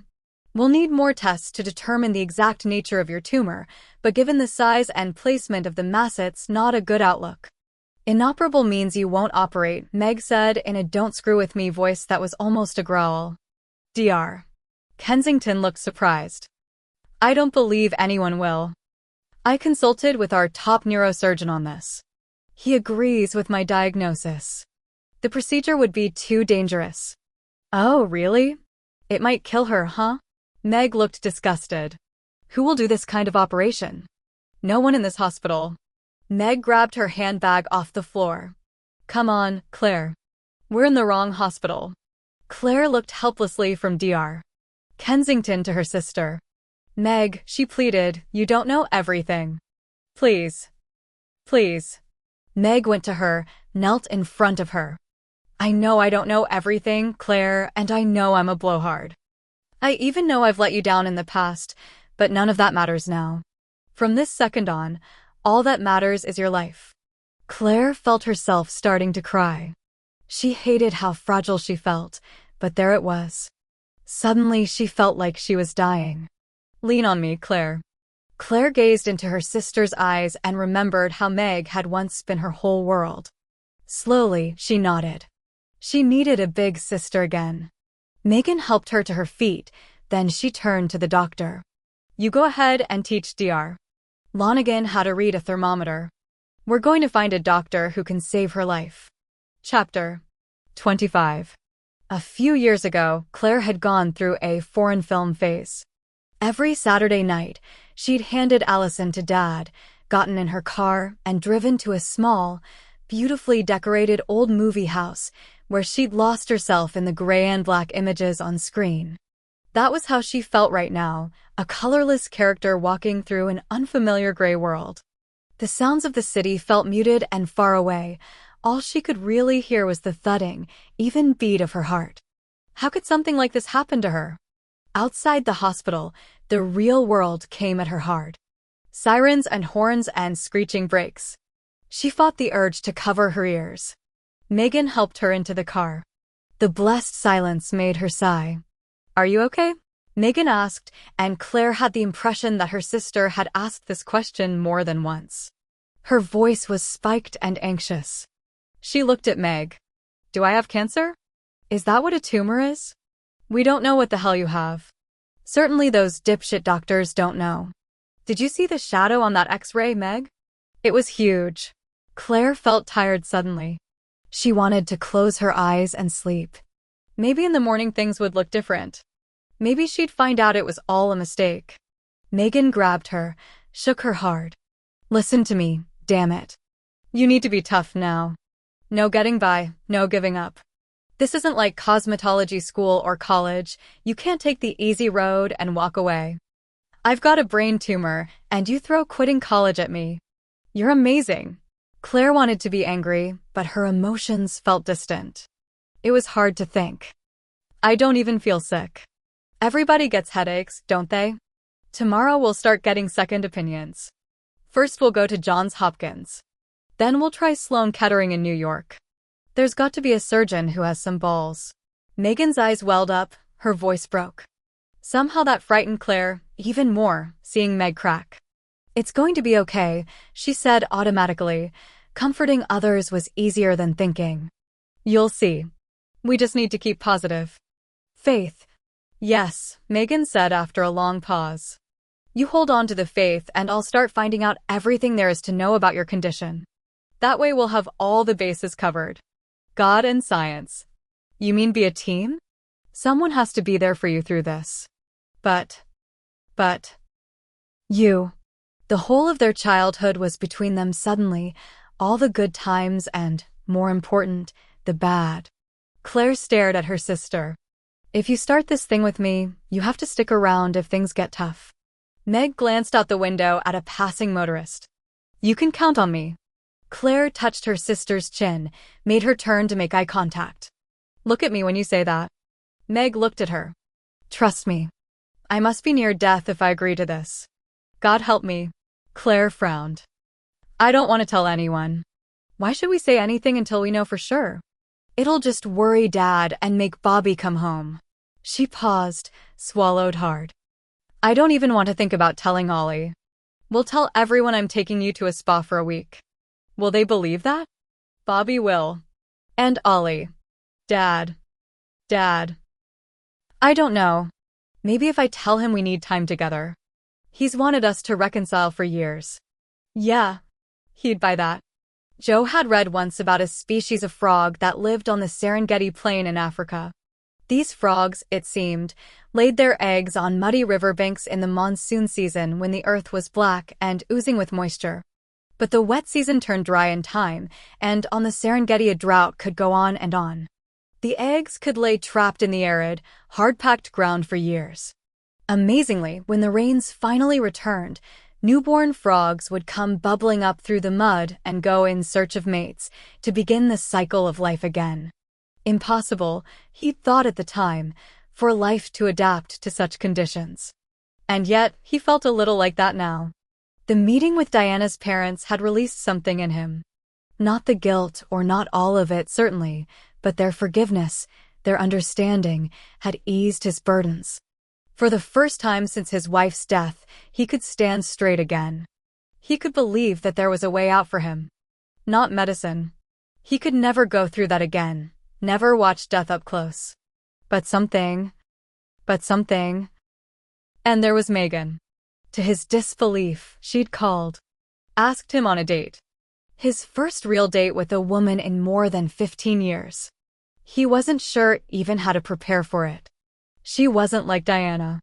S1: "We'll need more tests to determine the exact nature of your tumor, but given the size and placement of the mass, it's not a good outlook." "Inoperable means you won't operate," Meg said in a don't-screw-with-me voice that was almost a growl. Dr. Kensington looked surprised. "I don't believe anyone will. I consulted with our top neurosurgeon on this. He agrees with my diagnosis. The procedure would be too dangerous." "Oh, really? It might kill her, huh?" Meg looked disgusted. "Who will do this kind of operation?" "No one in this hospital." Meg grabbed her handbag off the floor. "Come on, Claire. We're in the wrong hospital." Claire looked helplessly from Dr. Kensington to her sister. "Meg," she pleaded, "you don't know everything. Please. Please." Meg went to her, knelt in front of her. "I know I don't know everything, Claire, and I know I'm a blowhard. I even know I've let you down in the past, but none of that matters now. From this second on, all that matters is your life." Claire felt herself starting to cry. She hated how fragile she felt, but there it was. Suddenly she felt like she was dying. "Lean on me, Claire." Claire gazed into her sister's eyes and remembered how Meg had once been her whole world. Slowly, she nodded. She needed a big sister again. Megan helped her to her feet, then she turned to the doctor. "You go ahead and teach Dr. Lonigan how to read a thermometer. We're going to find a doctor who can save her life." Chapter 25. A few years ago, Claire had gone through a foreign film phase. Every Saturday night, she'd handed Allison to Dad, gotten in her car, and driven to a small, beautifully decorated old movie house where she'd lost herself in the gray and black images on screen. That was how she felt right now, a colorless character walking through an unfamiliar gray world. The sounds of the city felt muted and far away. All she could really hear was the thudding, even beat of her heart. How could something like this happen to her? Outside the hospital, the real world came at her hard. Sirens and horns and screeching brakes. She fought the urge to cover her ears. Megan helped her into the car. The blessed silence made her sigh. "Are you okay?" Megan asked, and Claire had the impression that her sister had asked this question more than once. Her voice was spiked and anxious. She looked at Meg. "Do I have cancer? Is that what a tumor is?" "We don't know what the hell you have. Certainly those dipshit doctors don't know." "Did you see the shadow on that X-ray, Meg?" It was huge. Claire felt tired suddenly. She wanted to close her eyes and sleep. Maybe in the morning things would look different. Maybe she'd find out it was all a mistake. Megan grabbed her, shook her hard. "Listen to me, damn it. You need to be tough now. No getting by, no giving up. This isn't like cosmetology school or college. You can't take the easy road and walk away. I've got a brain tumor, and you throw quitting college at me. You're amazing." Claire wanted to be angry, but her emotions felt distant. It was hard to think. "I don't even feel sick. Everybody gets headaches, don't they? Tomorrow we'll start getting second opinions. First we'll go to Johns Hopkins. Then we'll try Sloan Kettering in New York. There's got to be a surgeon who has some balls." Megan's eyes welled up, her voice broke. Somehow that frightened Claire, even more, seeing Meg crack. "It's going to be okay," she said automatically. Comforting others was easier than thinking. You'll see. We just need to keep positive. Faith. Yes, Megan said after a long pause. You hold on to the faith and I'll start finding out everything there is to know about your condition. That way we'll have all the bases covered. God and science. You mean be a team? Someone has to be there for you through this. But. You. The whole of their childhood was between them suddenly, all the good times and, more important, the bad. Claire stared at her sister. If you start this thing with me, you have to stick around if things get tough. Meg glanced out the window at a passing motorist. You can count on me. Claire touched her sister's chin, made her turn to make eye contact. Look at me when you say that. Meg looked at her. Trust me. I must be near death if I agree to this. God help me. Claire frowned. I don't want to tell anyone. Why should we say anything until we know for sure? It'll just worry Dad and make Bobby come home. She paused, swallowed hard. I don't even want to think about telling Ollie. We'll tell everyone I'm taking you to a spa for a week. Will they believe that? Bobby will. And Ollie. Dad. I don't know. Maybe if I tell him we need time together. He's wanted us to reconcile for years. Yeah. He'd buy that. Joe had read once about a species of frog that lived on the Serengeti Plain in Africa. These frogs, it seemed, laid their eggs on muddy riverbanks in the monsoon season when the earth was black and oozing with moisture. But the wet season turned dry in time, and on the Serengeti a drought could go on and on. The eggs could lay trapped in the arid, hard-packed ground for years. Amazingly, when the rains finally returned, newborn frogs would come bubbling up through the mud and go in search of mates to begin the cycle of life again. Impossible, he thought at the time, for life to adapt to such conditions. And yet, he felt a little like that now. The meeting with Diana's parents had released something in him. Not the guilt, or not all of it, certainly, but their forgiveness, their understanding, had eased his burdens. For the first time since his wife's death, he could stand straight again. He could believe that there was a way out for him. Not medicine. He could never go through that again, never watch death up close. But something. And there was Megan. To his disbelief, she'd called. Asked him on a date. His first real date with a woman in more than 15 years. He wasn't sure even how to prepare for it. She wasn't like Diana.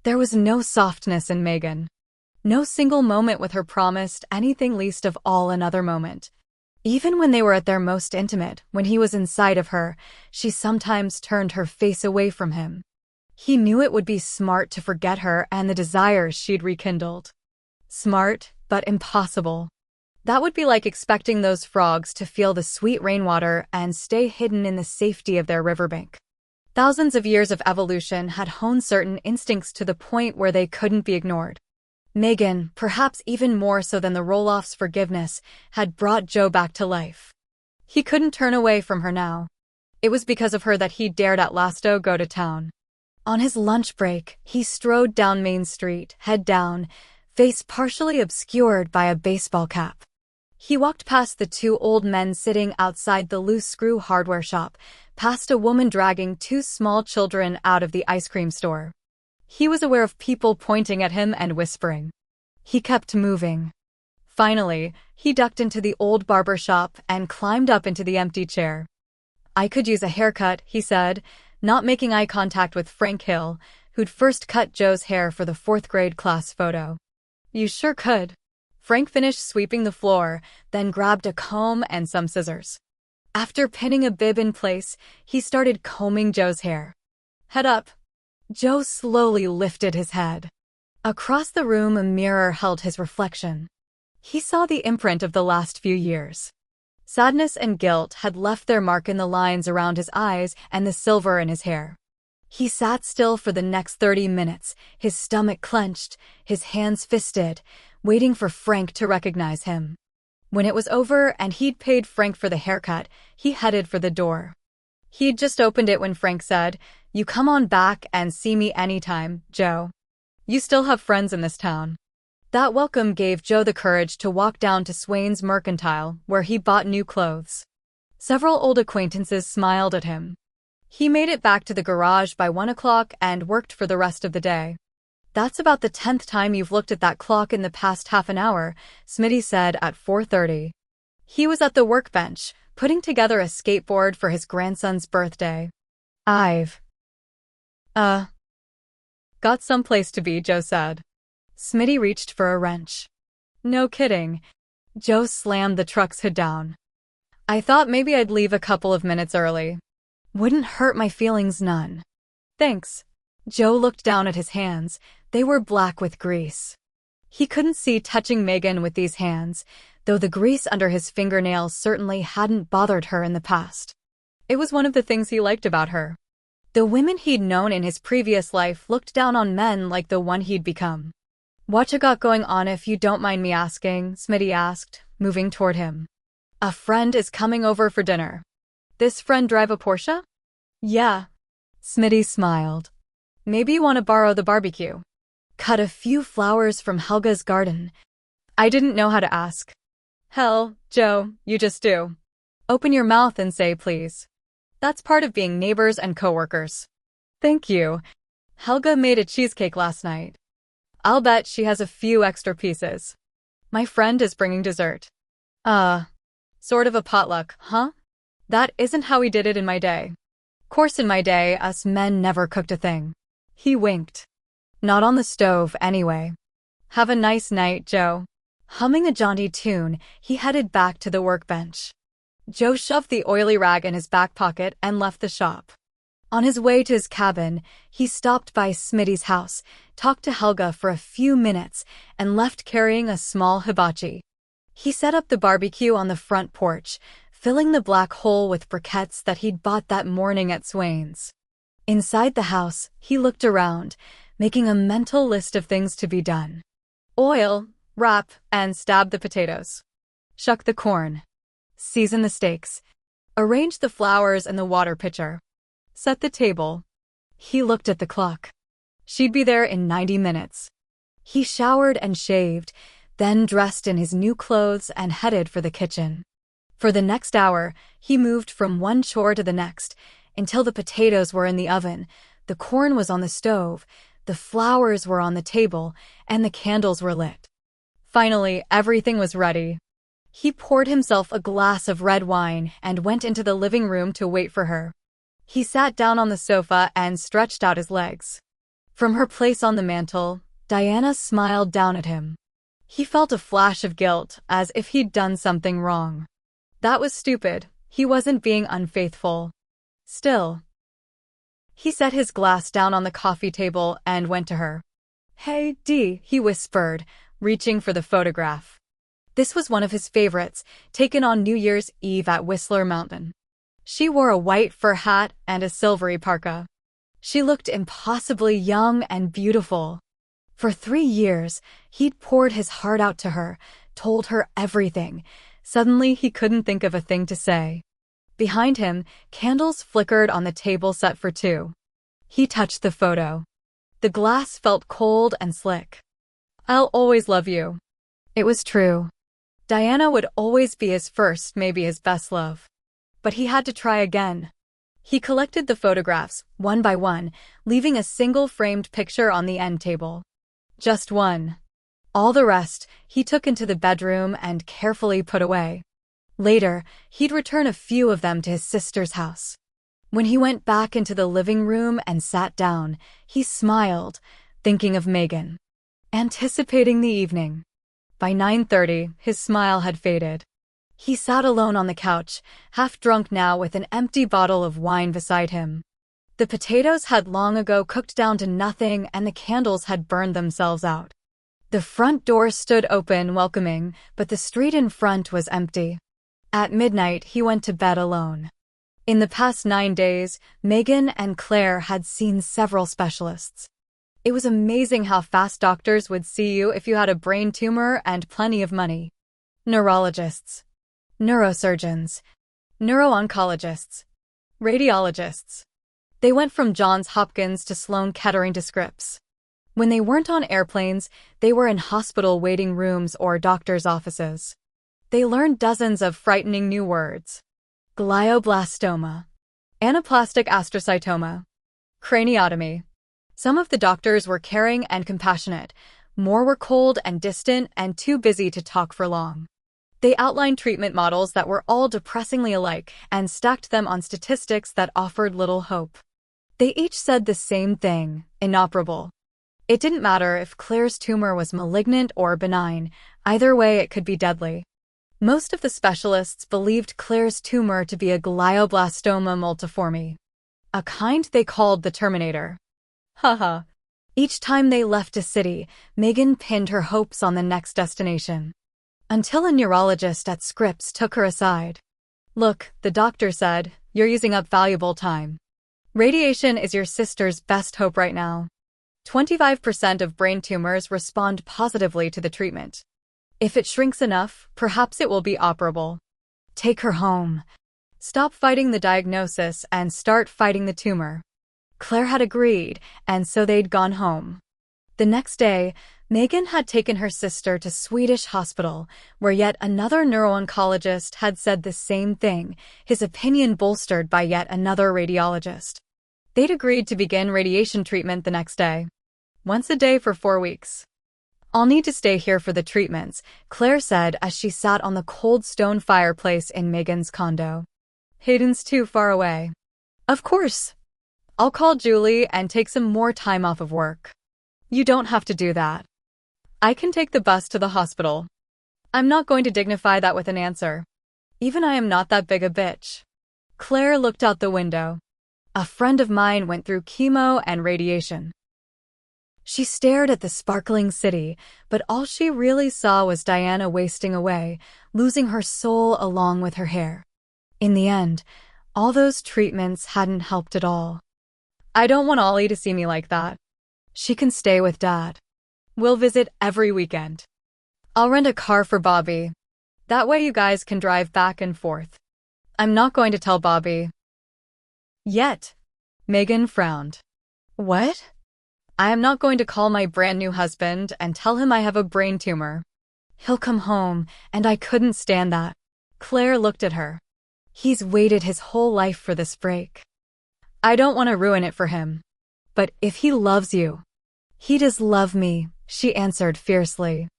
S1: There was no softness in Megan. No single moment with her promised anything, least of all another moment. Even when they were at their most intimate, when he was inside of her, she sometimes turned her face away from him. He knew it would be smart to forget her and the desires she'd rekindled. Smart, but impossible. That would be like expecting those frogs to feel the sweet rainwater and stay hidden in the safety of their riverbank. Thousands of years of evolution had honed certain instincts to the point where they couldn't be ignored. Megan, perhaps even more so than the Roloffs' forgiveness, had brought Joe back to life. He couldn't turn away from her now. It was because of her that he dared at lasto go to town. On his lunch break, he strode down Main Street, head down, face partially obscured by a baseball cap. He walked past the two old men sitting outside the loose screw hardware shop, past a woman dragging two small children out of the ice cream store. He was aware of people pointing at him and whispering. He kept moving. Finally, he ducked into the old barber shop and climbed up into the empty chair. I could use a haircut, he said, not making eye contact with Frank Hill, who'd first cut Joe's hair for the 4th grade class photo. You sure could. Frank finished sweeping the floor, then grabbed a comb and some scissors. After pinning a bib in place, he started combing Joe's hair. Head up. Joe slowly lifted his head. Across the room, a mirror held his reflection. He saw the imprint of the last few years. Sadness and guilt had left their mark in the lines around his eyes and the silver in his hair. He sat still for the next 30 minutes, his stomach clenched, his hands fisted, waiting for Frank to recognize him. When it was over and he'd paid Frank for the haircut, he headed for the door. He'd just opened it when Frank said, "You come on back and see me anytime, Joe. You still have friends in this town." That welcome gave Joe the courage to walk down to Swain's Mercantile, where he bought new clothes. Several old acquaintances smiled at him. He made it back to the garage by 1 o'clock and worked for the rest of the day. "That's about the 10th time you've looked at that clock in the past half an hour," Smitty said at 4:30. He was at the workbench, putting together a skateboard for his grandson's birthday. "I've got someplace to be," Joe said. Smitty reached for a wrench. "No kidding." Joe slammed the truck's hood down. "I thought maybe I'd leave a couple of minutes early. Wouldn't hurt my feelings none." "Thanks." Joe looked down at his hands. They were black with grease. He couldn't see touching Megan with these hands, though the grease under his fingernails certainly hadn't bothered her in the past. It was one of the things he liked about her. The women he'd known in his previous life looked down on men like the one he'd become. "What you got going on, if you don't mind me asking?" Smitty asked, moving toward him. "A friend is coming over for dinner." "This friend drive a Porsche?" "Yeah." Smitty smiled. "Maybe you want to borrow the barbecue." "Cut a few flowers from Helga's garden." I didn't know how to ask. "Hell, Joe, you just do. Open your mouth and say please. That's part of being neighbors and coworkers." "Thank you. Helga made a cheesecake last night. I'll bet she has a few extra pieces. My friend is bringing dessert." Sort of a potluck, huh?" "That isn't how we did it in my day. Course in my day, us men never cooked a thing." He winked. "Not on the stove, anyway." "Have a nice night, Joe." Humming a jaunty tune, he headed back to the workbench. Joe shoved the oily rag in his back pocket and left the shop. On his way to his cabin, he stopped by Smitty's house, talked to Helga for a few minutes, and left carrying a small hibachi. He set up the barbecue on the front porch, filling the black hole with briquettes that he'd bought that morning at Swain's. Inside the house, he looked around, making a mental list of things to be done. Oil, wrap, and stab the potatoes. Shuck the corn. Season the steaks. Arrange the flowers in the water pitcher. Set the table. He looked at the clock. She'd be there in 90 minutes. He showered and shaved, then dressed in his new clothes and headed for the kitchen. For the next hour, he moved from one chore to the next, until the potatoes were in the oven, the corn was on the stove, the flowers were on the table, and the candles were lit. Finally, everything was ready. He poured himself a glass of red wine and went into the living room to wait for her. He sat down on the sofa and stretched out his legs. From her place on the mantel, Diana smiled down at him. He felt a flash of guilt, as if he'd done something wrong. That was stupid. He wasn't being unfaithful. Still. He set his glass down on the coffee table and went to her. "Hey, Dee," he whispered, reaching for the photograph. This was one of his favorites, taken on New Year's Eve at Whistler Mountain. She wore a white fur hat and a silvery parka. She looked impossibly young and beautiful. For 3 years, he'd poured his heart out to her, told her everything. Suddenly, he couldn't think of a thing to say. Behind him, candles flickered on the table set for two. He touched the photo. The glass felt cold and slick. "I'll always love you." It was true. Diana would always be his first, maybe his best love. But he had to try again. He collected the photographs, one by one, leaving a single framed picture on the end table. Just one. All the rest, he took into the bedroom and carefully put away. Later, he'd return a few of them to his sister's house. When he went back into the living room and sat down, he smiled, thinking of Megan. Anticipating the evening. By 9:30, his smile had faded. He sat alone on the couch, half drunk now with an empty bottle of wine beside him. The potatoes had long ago cooked down to nothing and the candles had burned themselves out. The front door stood open, welcoming, but the street in front was empty. At midnight, he went to bed alone. In the past 9 days, Megan and Claire had seen several specialists. It was amazing how fast doctors would see you if you had a brain tumor and plenty of money. Neurologists, neurosurgeons, neuro-oncologists, radiologists. They went from Johns Hopkins to Sloan Kettering to Scripps. When they weren't on airplanes, they were in hospital waiting rooms or doctors' offices. They learned dozens of frightening new words. glioblastoma, anaplastic astrocytoma, craniotomy. Some of the doctors were caring and compassionate. More were cold and distant and too busy to talk for long. They outlined treatment models that were all depressingly alike and stacked them on statistics that offered little hope. They each said the same thing: inoperable. It didn't matter if Claire's tumor was malignant or benign. Either way, it could be deadly. Most of the specialists believed Claire's tumor to be a glioblastoma multiforme, a kind they called the Terminator. Haha. Each time they left a city, Megan pinned her hopes on the next destination. Until a neurologist at Scripps took her aside. "Look," the doctor said, "you're using up valuable time. Radiation is your sister's best hope right now. 25% of brain tumors respond positively to the treatment. If it shrinks enough, perhaps it will be operable. Take her home. Stop fighting the diagnosis and start fighting the tumor." Claire had agreed, and so they'd gone home. The next day, Megan had taken her sister to Swedish hospital, where yet another neuro-oncologist had said the same thing, his opinion bolstered by yet another radiologist. They'd agreed to begin radiation treatment the next day. Once a day for 4 weeks. "I'll need to stay here for the treatments," Claire said as she sat on the cold stone fireplace in Megan's condo. "Hayden's too far away." "Of course. I'll call Julie and take some more time off of work." "You don't have to do that. I can take the bus to the hospital." "I'm not going to dignify that with an answer. Even I am not that big a bitch." Claire looked out the window. "A friend of mine went through chemo and radiation." She stared at the sparkling city, but all she really saw was Diana wasting away, losing her soul along with her hair. In the end, all those treatments hadn't helped at all. "I don't want Ollie to see me like that. She can stay with Dad. We'll visit every weekend. I'll rent a car for Bobby. That way you guys can drive back and forth." "I'm not going to tell Bobby." "Yet." Megan frowned. "What?" "I am not going to call my brand new husband and tell him I have a brain tumor. He'll come home, and I couldn't stand that." Claire looked at her. "He's waited his whole life for this break. I don't want to ruin it for him. But if he loves you—" "He does love me," she answered fiercely.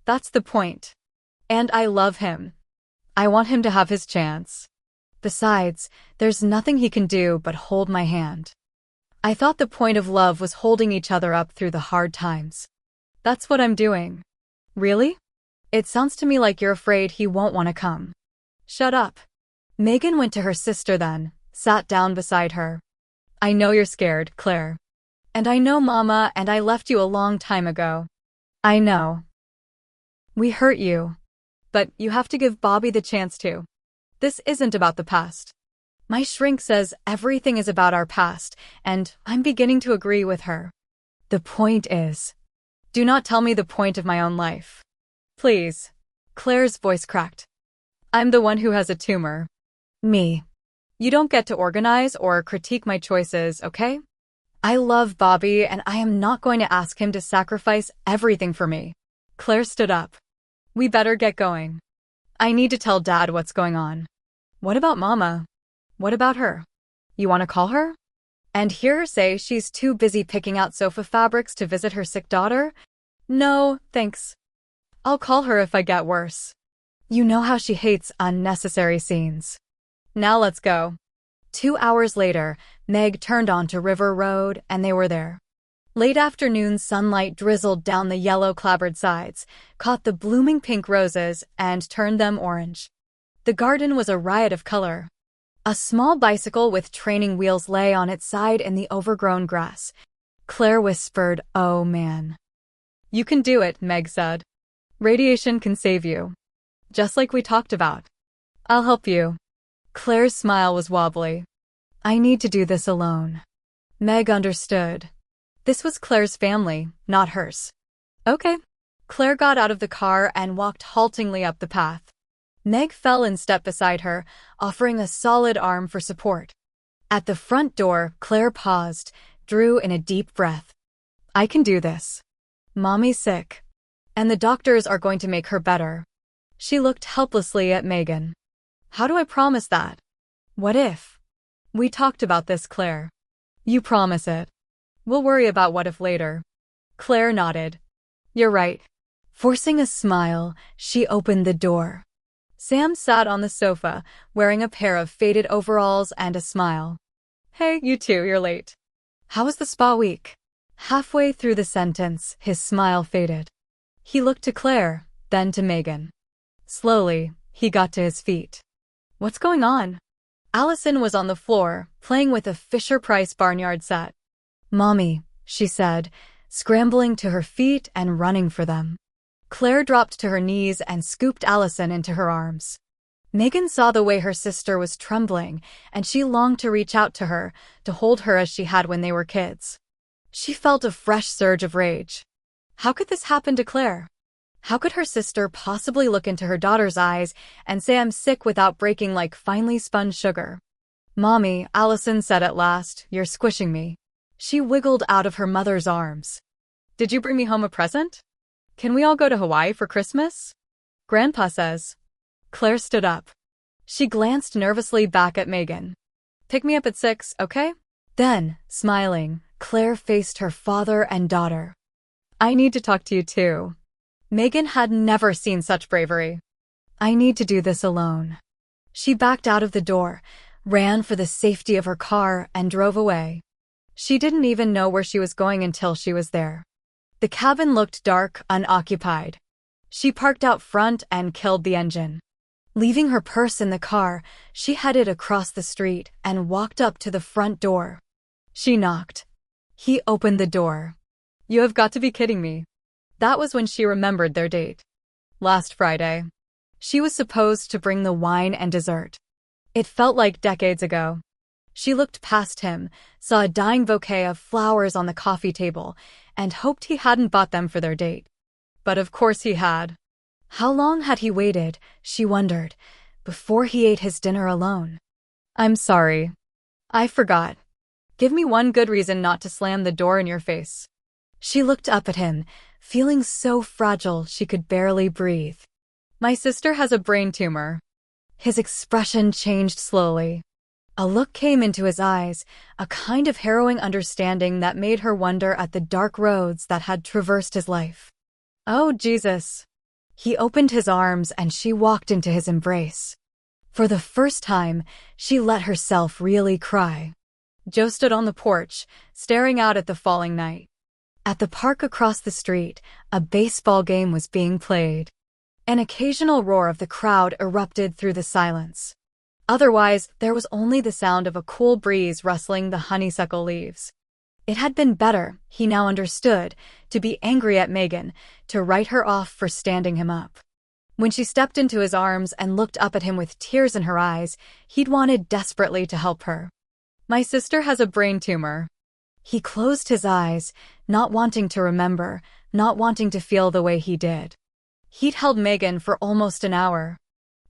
S1: "That's the point. And I love him. I want him to have his chance. Besides, there's nothing he can do but hold my hand. I thought the point of love was holding each other up through the hard times. That's what I'm doing." "Really? It sounds to me like you're afraid he won't want to come." "Shut up." Megan went to her sister then, sat down beside her. "I know you're scared, Claire. And I know Mama and I left you a long time ago. I know. We hurt you. But you have to give Bobby the chance to. This isn't about the past. My shrink says everything is about our past, and I'm beginning to agree with her. The point is, do not tell me the point of my own life. Please." Claire's voice cracked. "I'm the one who has a tumor. Me. You don't get to organize or critique my choices, okay? I love Bobby, and I am not going to ask him to sacrifice everything for me." Claire stood up. "We better get going. I need to tell Dad what's going on." "What about Mama? What about her? You want to call her? And hear her say she's too busy picking out sofa fabrics to visit her sick daughter?" "No, thanks. I'll call her if I get worse. You know how she hates unnecessary scenes. Now let's go." 2 hours later, Meg turned onto River Road, and they were there. Late afternoon sunlight drizzled down the yellow clapboard sides, caught the blooming pink roses, and turned them orange. The garden was a riot of color. A small bicycle with training wheels lay on its side in the overgrown grass. Claire whispered, "Oh man." "You can do it," Meg said. "Radiation can save you. Just like we talked about. I'll help you." Claire's smile was wobbly. "I need to do this alone." Meg understood. This was Claire's family, not hers. "Okay." Claire got out of the car and walked haltingly up the path. Meg fell in step beside her, offering a solid arm for support. At the front door, Claire paused, drew in a deep breath. "I can do this. Mommy's sick. And the doctors are going to make her better." She looked helplessly at Megan. "How do I promise that?" What if? We talked about this, Claire. You promise it. We'll worry about what if later. Claire nodded. You're right. Forcing a smile, she opened the door. Sam sat on the sofa, wearing a pair of faded overalls and a smile. Hey, you two, you're late. How was the spa week? Halfway through the sentence, his smile faded. He looked to Claire, then to Megan. Slowly, he got to his feet. What's going on? Allison was on the floor, playing with a Fisher-Price barnyard set. Mommy, she said, scrambling to her feet and running for them. Claire dropped to her knees and scooped Allison into her arms. Megan saw the way her sister was trembling, and she longed to reach out to her, to hold her as she had when they were kids. She felt a fresh surge of rage. How could this happen to Claire? How could her sister possibly look into her daughter's eyes and say I'm sick without breaking like finely spun sugar? Mommy, Allison said at last, you're squishing me. She wiggled out of her mother's arms. Did you bring me home a present? Can we all go to Hawaii for Christmas? Grandpa says. Claire stood up. She glanced nervously back at Megan. Pick me up at 6, okay? Then, smiling, Claire faced her father and daughter. I need to talk to you too. Megan had never seen such bravery. I need to do this alone. She backed out of the door, ran for the safety of her car, and drove away. She didn't even know where she was going until she was there. The cabin looked dark, unoccupied. She parked out front and killed the engine. Leaving her purse in the car, she headed across the street and walked up to the front door. She knocked. He opened the door. You have got to be kidding me. That was when she remembered their date. Last Friday. She was supposed to bring the wine and dessert. It felt like decades ago. She looked past him, saw a dying bouquet of flowers on the coffee table, and hoped he hadn't bought them for their date. But of course he had. How long had he waited, she wondered, before he ate his dinner alone? I'm sorry. I forgot. Give me one good reason not to slam the door in your face. She looked up at him, feeling so fragile she could barely breathe. My sister has a brain tumor. His expression changed slowly. A look came into his eyes, a kind of harrowing understanding that made her wonder at the dark roads that had traversed his life. Oh, Jesus. He opened his arms and she walked into his embrace. For the first time, she let herself really cry. Joe stood on the porch, staring out at the falling night. At the park across the street, a baseball game was being played. An occasional roar of the crowd erupted through the silence. Otherwise, there was only the sound of a cool breeze rustling the honeysuckle leaves. It had been better, he now understood, to be angry at Megan, to write her off for standing him up. When she stepped into his arms and looked up at him with tears in her eyes, he'd wanted desperately to help her. My sister has a brain tumor. He closed his eyes, not wanting to remember, not wanting to feel the way he did. He'd held Megan for almost an hour.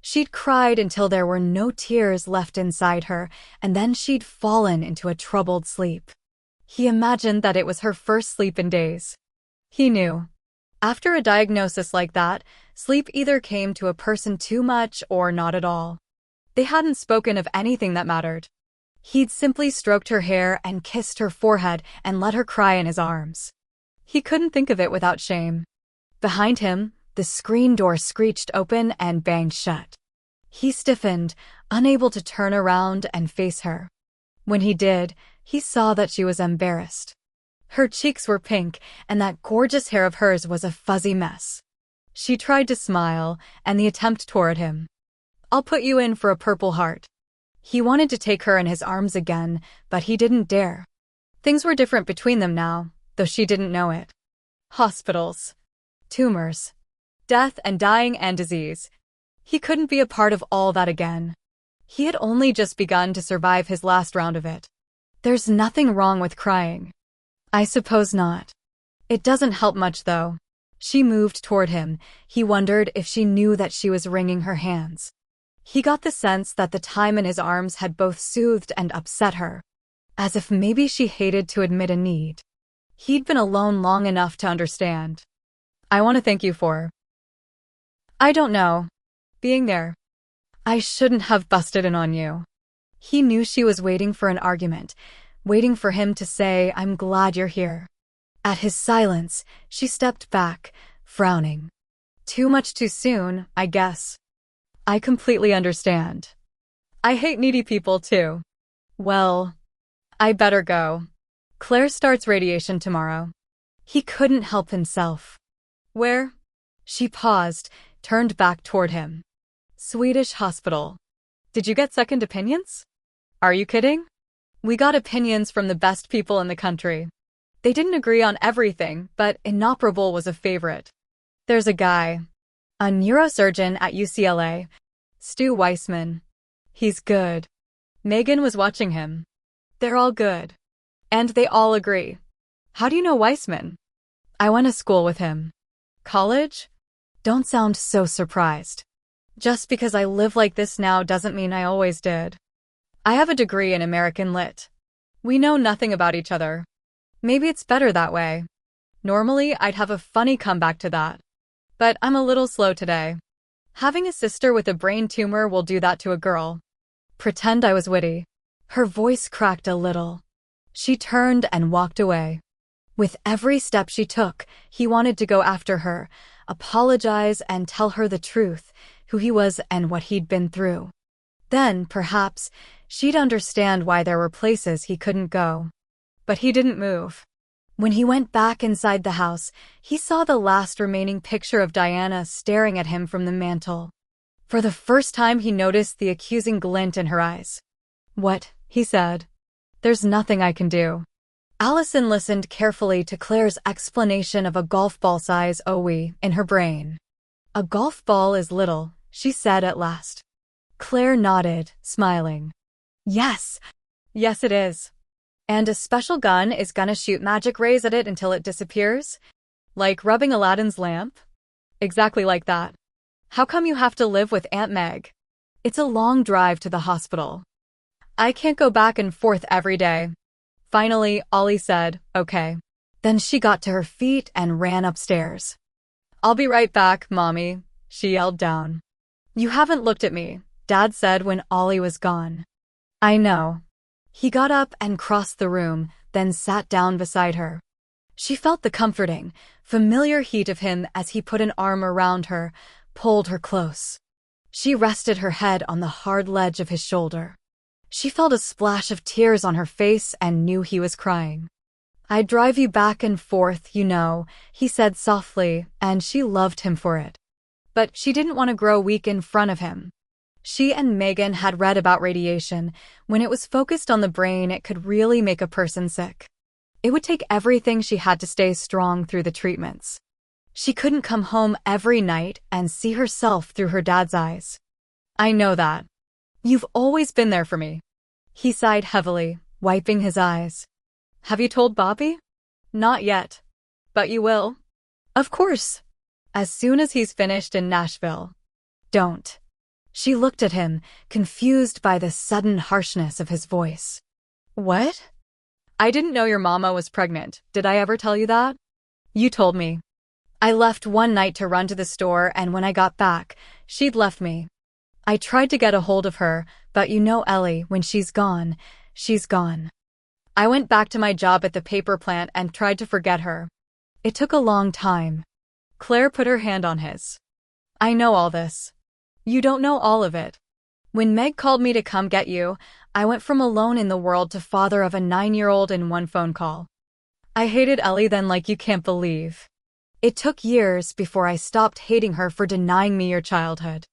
S1: She'd cried until there were no tears left inside her, and then she'd fallen into a troubled sleep. He imagined that it was her first sleep in days. He knew. After a diagnosis like that, sleep either came to a person too much or not at all. They hadn't spoken of anything that mattered. He'd simply stroked her hair and kissed her forehead and let her cry in his arms. He couldn't think of it without shame. Behind him, the screen door screeched open and banged shut. He stiffened, unable to turn around and face her. When he did, he saw that she was embarrassed. Her cheeks were pink, and that gorgeous hair of hers was a fuzzy mess. She tried to smile, and the attempt tore at him. I'll put you in for a Purple Heart. He wanted to take her in his arms again, but he didn't dare. Things were different between them now, though she didn't know it. Hospitals. Tumors. Death and dying and disease. He couldn't be a part of all that again. He had only just begun to survive his last round of it. There's nothing wrong with crying. I suppose not. It doesn't help much, though. She moved toward him. He wondered if she knew that she was wringing her hands. He got the sense that the time in his arms had both soothed and upset her. As if maybe she hated to admit a need. He'd been alone long enough to understand. I want to thank you for... I don't know. Being there. I shouldn't have busted in on you. He knew she was waiting for an argument, waiting for him to say, "I'm glad you're here." At his silence, she stepped back, frowning. "Too much too soon, I guess." "I completely understand. I hate needy people too." "Well, I better go. Claire starts radiation tomorrow." He couldn't help himself. "Where?" She paused, turned back toward him. "Swedish hospital. Did you get second opinions?" "Are you kidding? We got opinions from the best people in the country. They didn't agree on everything, but inoperable was a favorite. There's a guy, a neurosurgeon at UCLA, Stu Weissman. He's good." Megan was watching him. "They're all good. And they all agree." "How do you know Weissman?" "I went to school with him." "College?" "Don't sound so surprised. Just because I live like this now doesn't mean I always did. I have a degree in American Lit. We know nothing about each other. Maybe it's better that way. Normally, I'd have a funny comeback to that. But I'm a little slow today. Having a sister with a brain tumor will do that to a girl." "Pretend I was witty." Her voice cracked a little. She turned and walked away. With every step she took, he wanted to go after her, apologize and tell her the truth, who he was and what he'd been through. Then, perhaps, she'd understand why there were places he couldn't go. But he didn't move. When he went back inside the house, he saw the last remaining picture of Diana staring at him from the mantel. For the first time, he noticed the accusing glint in her eyes. "What?" he said. "There's nothing I can do." Allison listened carefully to Claire's explanation of a golf ball size OE in her brain. "A golf ball is little," she said at last. Claire nodded, smiling. "Yes. Yes, it is. And a special gun is gonna shoot magic rays at it until it disappears? Like rubbing Aladdin's lamp?" "Exactly like that. How come you have to live with Aunt Meg?" "It's a long drive to the hospital. I can't go back and forth every day." Finally, Ollie said, "Okay." Then she got to her feet and ran upstairs. "I'll be right back, Mommy," she yelled down. "You haven't looked at me," Dad said when Ollie was gone. "I know." He got up and crossed the room, then sat down beside her. She felt the comforting, familiar heat of him as he put an arm around her, pulled her close. She rested her head on the hard ledge of his shoulder. She felt a splash of tears on her face and knew he was crying. "I drive you back and forth, you know," he said softly, and she loved him for it. But she didn't want to grow weak in front of him. She and Megan had read about radiation. When it was focused on the brain, it could really make a person sick. It would take everything she had to stay strong through the treatments. She couldn't come home every night and see herself through her dad's eyes. "I know that. You've always been there for me." He sighed heavily, wiping his eyes. "Have you told Bobby?" "Not yet. But you will?" "Of course. As soon as he's finished in Nashville." "Don't." She looked at him, confused by the sudden harshness of his voice. "What?" "I didn't know your mama was pregnant. Did I ever tell you that?" "You told me. I left one night to run to the store, and when I got back, she'd left me. I tried to get a hold of her, but you know Ellie, when she's gone, she's gone. I went back to my job at the paper plant and tried to forget her. It took a long time." Claire put her hand on his. "I know all this. You don't know all of it. When Meg called me to come get you, I went from alone in the world to father of a 9-year-old in one phone call. I hated Ellie then like you can't believe. It took years before I stopped hating her for denying me your childhood.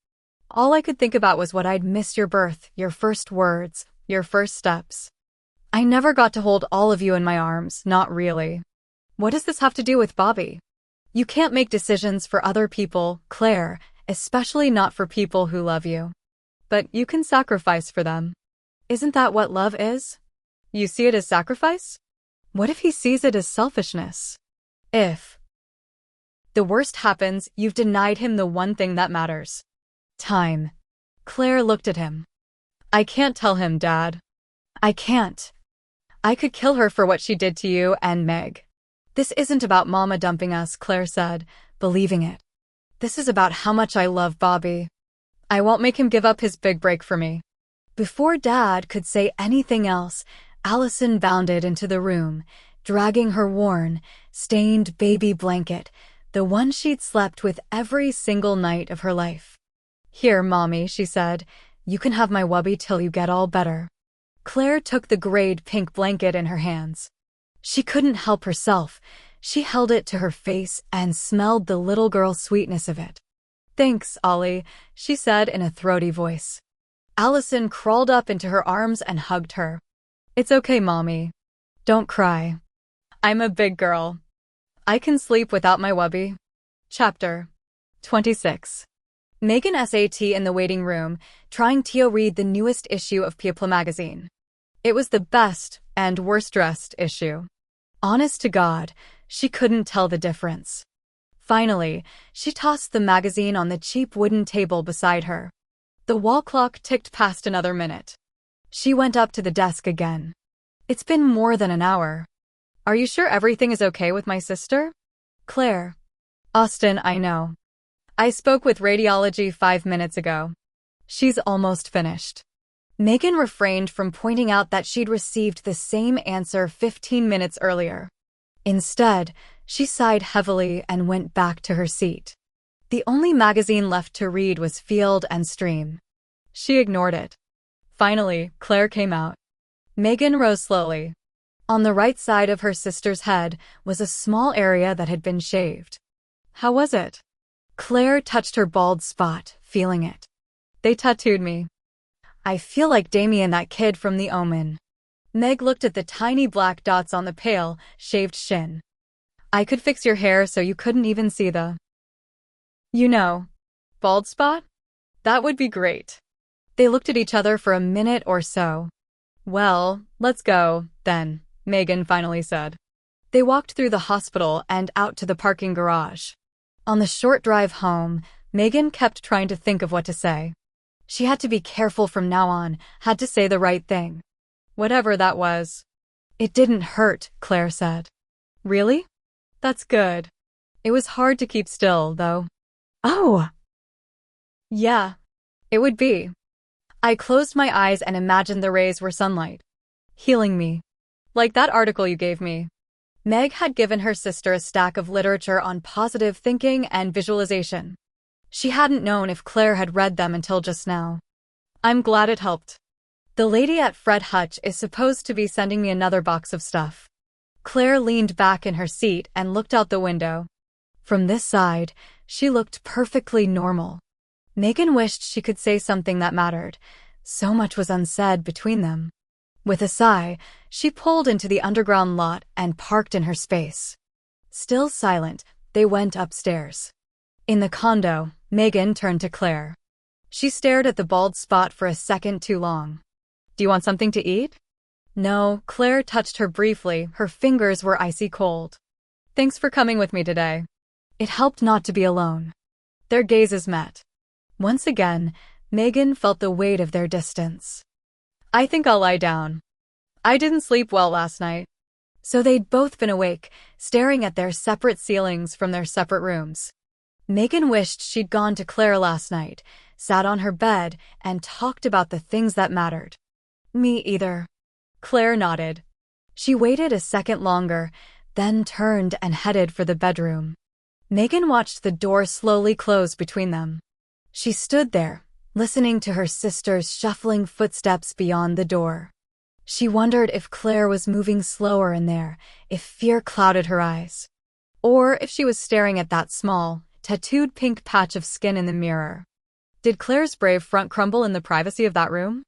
S1: All I could think about was what I'd missed: your birth, your first words, your first steps. I never got to hold all of you in my arms, not really. What does this have to do with Bobby? You can't make decisions for other people, Claire, especially not for people who love you. But you can sacrifice for them. Isn't that what love is? You see it as sacrifice? What if he sees it as selfishness? If the worst happens, you've denied him the one thing that matters. Time." Claire looked at him. "I can't tell him, Dad. I can't. I could kill her for what she did to you and Meg." "This isn't about Mama dumping us," Claire said, believing it. "This is about how much I love Bobby. I won't make him give up his big break for me." Before Dad could say anything else, Allison bounded into the room, dragging her worn, stained baby blanket, the one she'd slept with every single night of her life. "Here, Mommy," she said. "You can have my wubby till you get all better." Claire took the grayed pink blanket in her hands. She couldn't help herself. She held it to her face and smelled the little girl sweetness of it. "Thanks, Ollie," she said in a throaty voice. Allison crawled up into her arms and hugged her. "It's okay, Mommy. Don't cry. I'm a big girl. I can sleep without my wubby." Chapter 26. Megan sat in the waiting room, trying to read the newest issue of People magazine. It was the best and worst-dressed issue. Honest to God, she couldn't tell the difference. Finally, she tossed the magazine on the cheap wooden table beside her. The wall clock ticked past another minute. She went up to the desk again. "It's been more than an hour. Are you sure everything is okay with my sister?" "Claire." "Austin, I know. I spoke with radiology 5 minutes ago. She's almost finished." Megan refrained from pointing out that she'd received the same answer 15 minutes earlier. Instead, she sighed heavily and went back to her seat. The only magazine left to read was Field and Stream. She ignored it. Finally, Claire came out. Megan rose slowly. On the right side of her sister's head was a small area that had been shaved. "How was it?" Claire touched her bald spot, feeling it. "They tattooed me. I feel like Damien, that kid from The Omen." Meg looked at the tiny black dots on the pale, shaved shin. "I could fix your hair so you couldn't even see the, bald spot? That would be great." They looked at each other for a minute or so. "Well, let's go, then," Megan finally said. They walked through the hospital and out to the parking garage. On the short drive home, Megan kept trying to think of what to say. She had to be careful from now on, had to say the right thing. Whatever that was. "It didn't hurt," Claire said. "Really? That's good. It was hard to keep still, though." "Oh!" "Yeah, it would be. I closed my eyes and imagined the rays were sunlight. Healing me. Like that article you gave me." Meg had given her sister a stack of literature on positive thinking and visualization. She hadn't known if Claire had read them until just now. "I'm glad it helped. The lady at Fred Hutch is supposed to be sending me another box of stuff." Claire leaned back in her seat and looked out the window. From this side, she looked perfectly normal. Megan wished she could say something that mattered. So much was unsaid between them. With a sigh, she pulled into the underground lot and parked in her space. Still silent, they went upstairs. In the condo, Megan turned to Claire. She stared at the bald spot for a second too long. "Do you want something to eat?" "No," Claire touched her briefly, her fingers were icy cold. "Thanks for coming with me today." It helped not to be alone. Their gazes met. Once again, Megan felt the weight of their distance. "I think I'll lie down. I didn't sleep well last night." So they'd both been awake, staring at their separate ceilings from their separate rooms. Megan wished she'd gone to Claire last night, sat on her bed, and talked about the things that mattered. "Me either." Claire nodded. She waited a second longer, then turned and headed for the bedroom. Megan watched the door slowly close between them. She stood there, listening to her sister's shuffling footsteps beyond the door. She wondered if Claire was moving slower in there, if fear clouded her eyes, or if she was staring at that small, tattooed pink patch of skin in the mirror. Did Claire's brave front crumble in the privacy of that room?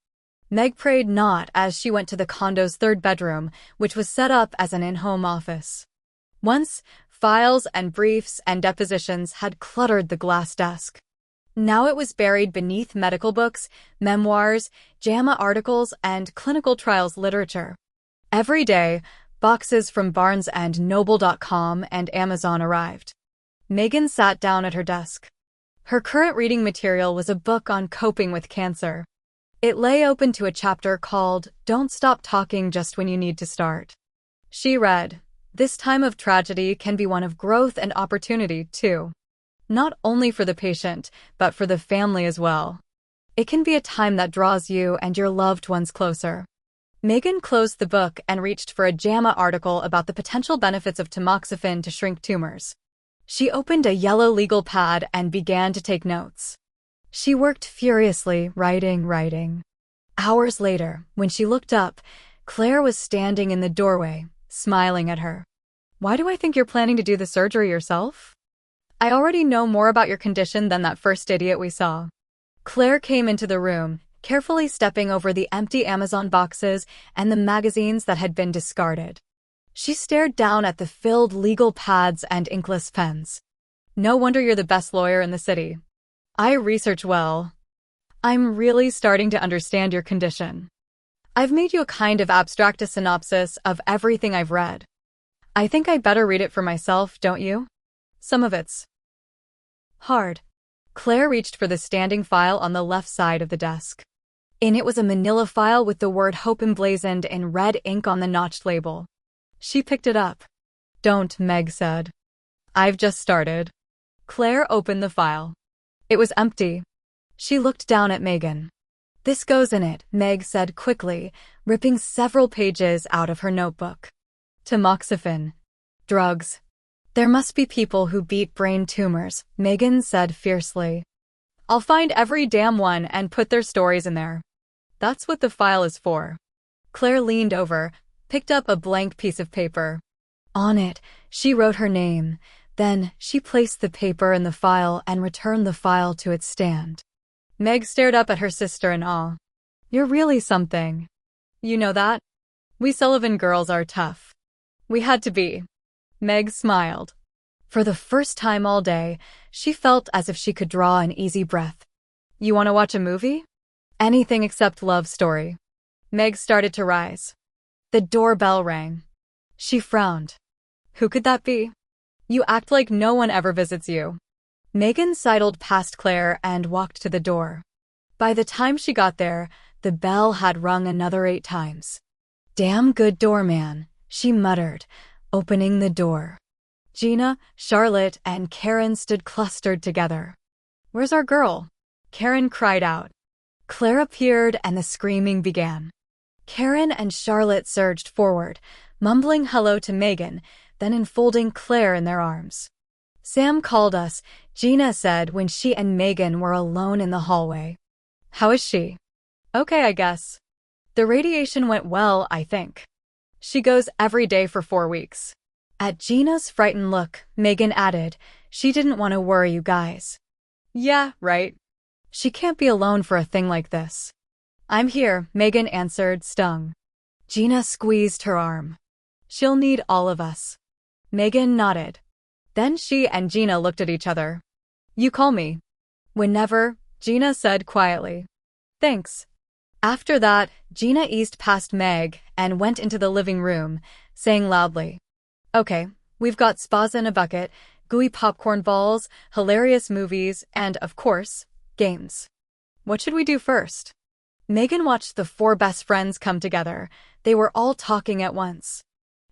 S1: Meg prayed not as she went to the condo's third bedroom, which was set up as an in-home office. Once, files and briefs and depositions had cluttered the glass desk. Now it was buried beneath medical books, memoirs, JAMA articles, and clinical trials literature. Every day, boxes from BarnesandNoble.com and Amazon arrived. Megan sat down at her desk. Her current reading material was a book on coping with cancer. It lay open to a chapter called "Don't Stop Talking Just When You Need to Start." She read, "This time of tragedy can be one of growth and opportunity, too. Not only for the patient, but for the family as well." It can be a time that draws you and your loved ones closer. Megan closed the book and reached for a JAMA article about the potential benefits of tamoxifen to shrink tumors. She opened a yellow legal pad and began to take notes. She worked furiously, writing. Hours later, when she looked up, Claire was standing in the doorway, smiling at her. "Why do I think you're planning to do the surgery yourself? I already know more about your condition than that first idiot we saw." Claire came into the room, carefully stepping over the empty Amazon boxes and the magazines that had been discarded. She stared down at the filled legal pads and inkless pens. "No wonder you're the best lawyer in the city. I research well. I'm really starting to understand your condition. I've made you a kind of abstract synopsis of everything I've read. I think I better read it for myself, don't you? Some of it's hard." Claire reached for the standing file on the left side of the desk. In it was a manila file with the word HOPE emblazoned in red ink on the notched label. She picked it up. "Don't," Meg said. "I've just started." Claire opened the file. It was empty. She looked down at Megan. "This goes in it," Meg said quickly, ripping several pages out of her notebook. "Tamoxifen. Drugs. There must be people who beat brain tumors," Megan said fiercely. "I'll find every damn one and put their stories in there. That's what the file is for." Claire leaned over, picked up a blank piece of paper. On it, she wrote her name. Then, she placed the paper in the file and returned the file to its stand. Meg stared up at her sister in awe. "You're really something. You know that? We Sullivan girls are tough. We had to be." Meg smiled. For the first time all day, she felt as if she could draw an easy breath. "You want to watch a movie?" "Anything except love story." Meg started to rise. The doorbell rang. She frowned. Who could that be? "You act like no one ever visits you." Megan sidled past Claire and walked to the door. By the time she got there, the bell had rung another 8 times. "Damn good doorman," she muttered, opening the door. Gina, Charlotte, and Karen stood clustered together. "Where's our girl?" Karen cried out. Claire appeared and the screaming began. Karen and Charlotte surged forward, mumbling hello to Megan, then enfolding Claire in their arms. "Sam called us," Gina said when she and Megan were alone in the hallway. "How is she?" "Okay, I guess. The radiation went well, I think. She goes every day for 4 weeks." At Gina's frightened look, Megan added, "She didn't want to worry you guys." "Yeah, right. She can't be alone for a thing like this." "I'm here," Megan answered, stung. Gina squeezed her arm. "She'll need all of us." Megan nodded. Then she and Gina looked at each other. "You call me." "Whenever," Gina said quietly. "Thanks." After that, Gina eased past Meg and went into the living room, saying loudly, "Okay, we've got spas in a bucket, gooey popcorn balls, hilarious movies, and, of course, games. What should we do first?" Megan watched the 4 best friends come together. They were all talking at once.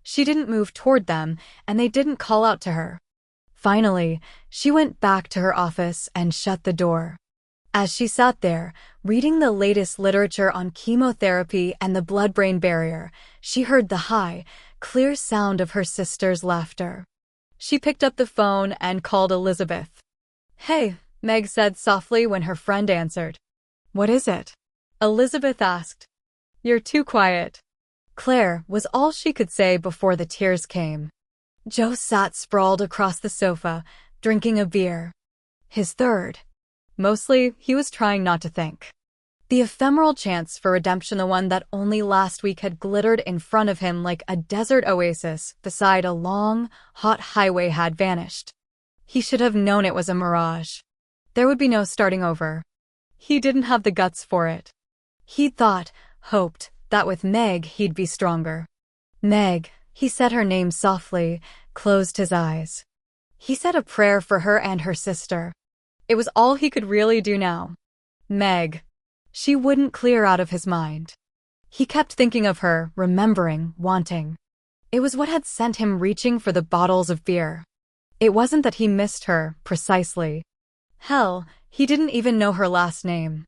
S1: She didn't move toward them, and they didn't call out to her. Finally, she went back to her office and shut the door. As she sat there, reading the latest literature on chemotherapy and the blood-brain barrier, she heard the high, clear sound of her sister's laughter. She picked up the phone and called Elizabeth. "Hey," Meg said softly when her friend answered. "What is it?" Elizabeth asked. "You're too quiet." Claire was all she could say before the tears came. Joe sat sprawled across the sofa, drinking a beer. His third. Mostly, he was trying not to think. The ephemeral chance for redemption, the one that only last week had glittered in front of him like a desert oasis beside a long, hot highway, had vanished. He should have known it was a mirage. There would be no starting over. He didn't have the guts for it. He'd thought, hoped, that with Meg he'd be stronger. Meg, he said her name softly, closed his eyes. He said a prayer for her and her sister. It was all he could really do now. Meg. She wouldn't clear out of his mind. He kept thinking of her, remembering, wanting. It was what had sent him reaching for the bottles of beer. It wasn't that he missed her, precisely. Hell, he didn't even know her last name.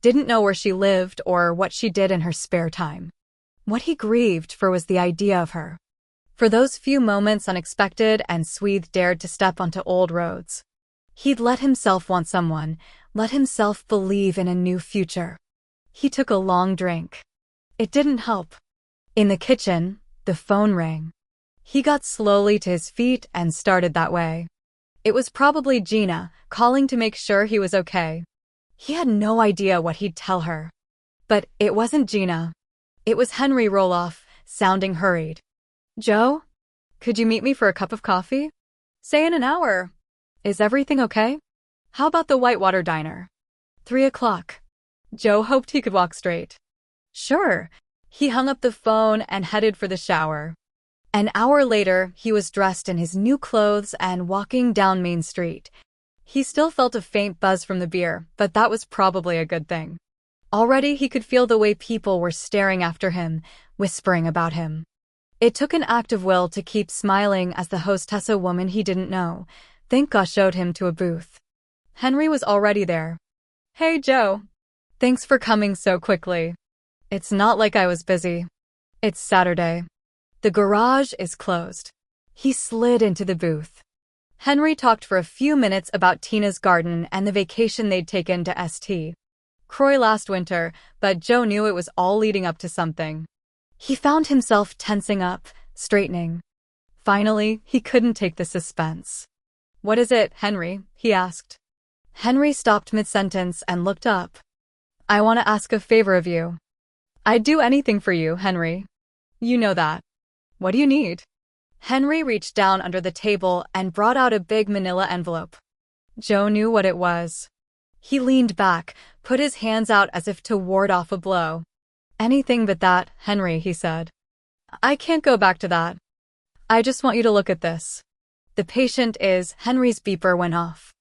S1: didn't know where she lived or what she did in her spare time. What he grieved for was the idea of her. For those few moments unexpected and Sweeth dared to step onto old roads. He'd let himself want someone, let himself believe in a new future. He took a long drink. It didn't help. In the kitchen, the phone rang. He got slowly to his feet and started that way. It was probably Gina, calling to make sure he was okay. He had no idea what he'd tell her. But it wasn't Gina. It was Henry Roloff, sounding hurried. Joe? Could you meet me for a cup of coffee? Say in an hour. Is everything okay? How about the Whitewater Diner? 3 o'clock. Joe hoped he could walk straight. Sure. He hung up the phone and headed for the shower. An hour later, he was dressed in his new clothes and walking down Main Street. He still felt a faint buzz from the beer, but that was probably a good thing. Already he could feel the way people were staring after him, whispering about him. It took an act of will to keep smiling as the hostess, a woman he didn't know, thank God, showed him to a booth. Henry was already there. Hey, Joe. Thanks for coming so quickly. It's not like I was busy. It's Saturday. The garage is closed. He slid into the booth. Henry talked for a few minutes about Tina's garden and the vacation they'd taken to St. Croix last winter, but Joe knew it was all leading up to something. He found himself tensing up, straightening. Finally, he couldn't take the suspense. What is it, Henry? He asked. Henry stopped mid-sentence and looked up. I want to ask a favor of you. I'd do anything for you, Henry. You know that. What do you need? Henry reached down under the table and brought out a big manila envelope. Joe knew what it was. He leaned back, put his hands out as if to ward off a blow. Anything but that, Henry, he said. I can't go back to that. I just want you to look at this. The patient is, Henry's beeper went off.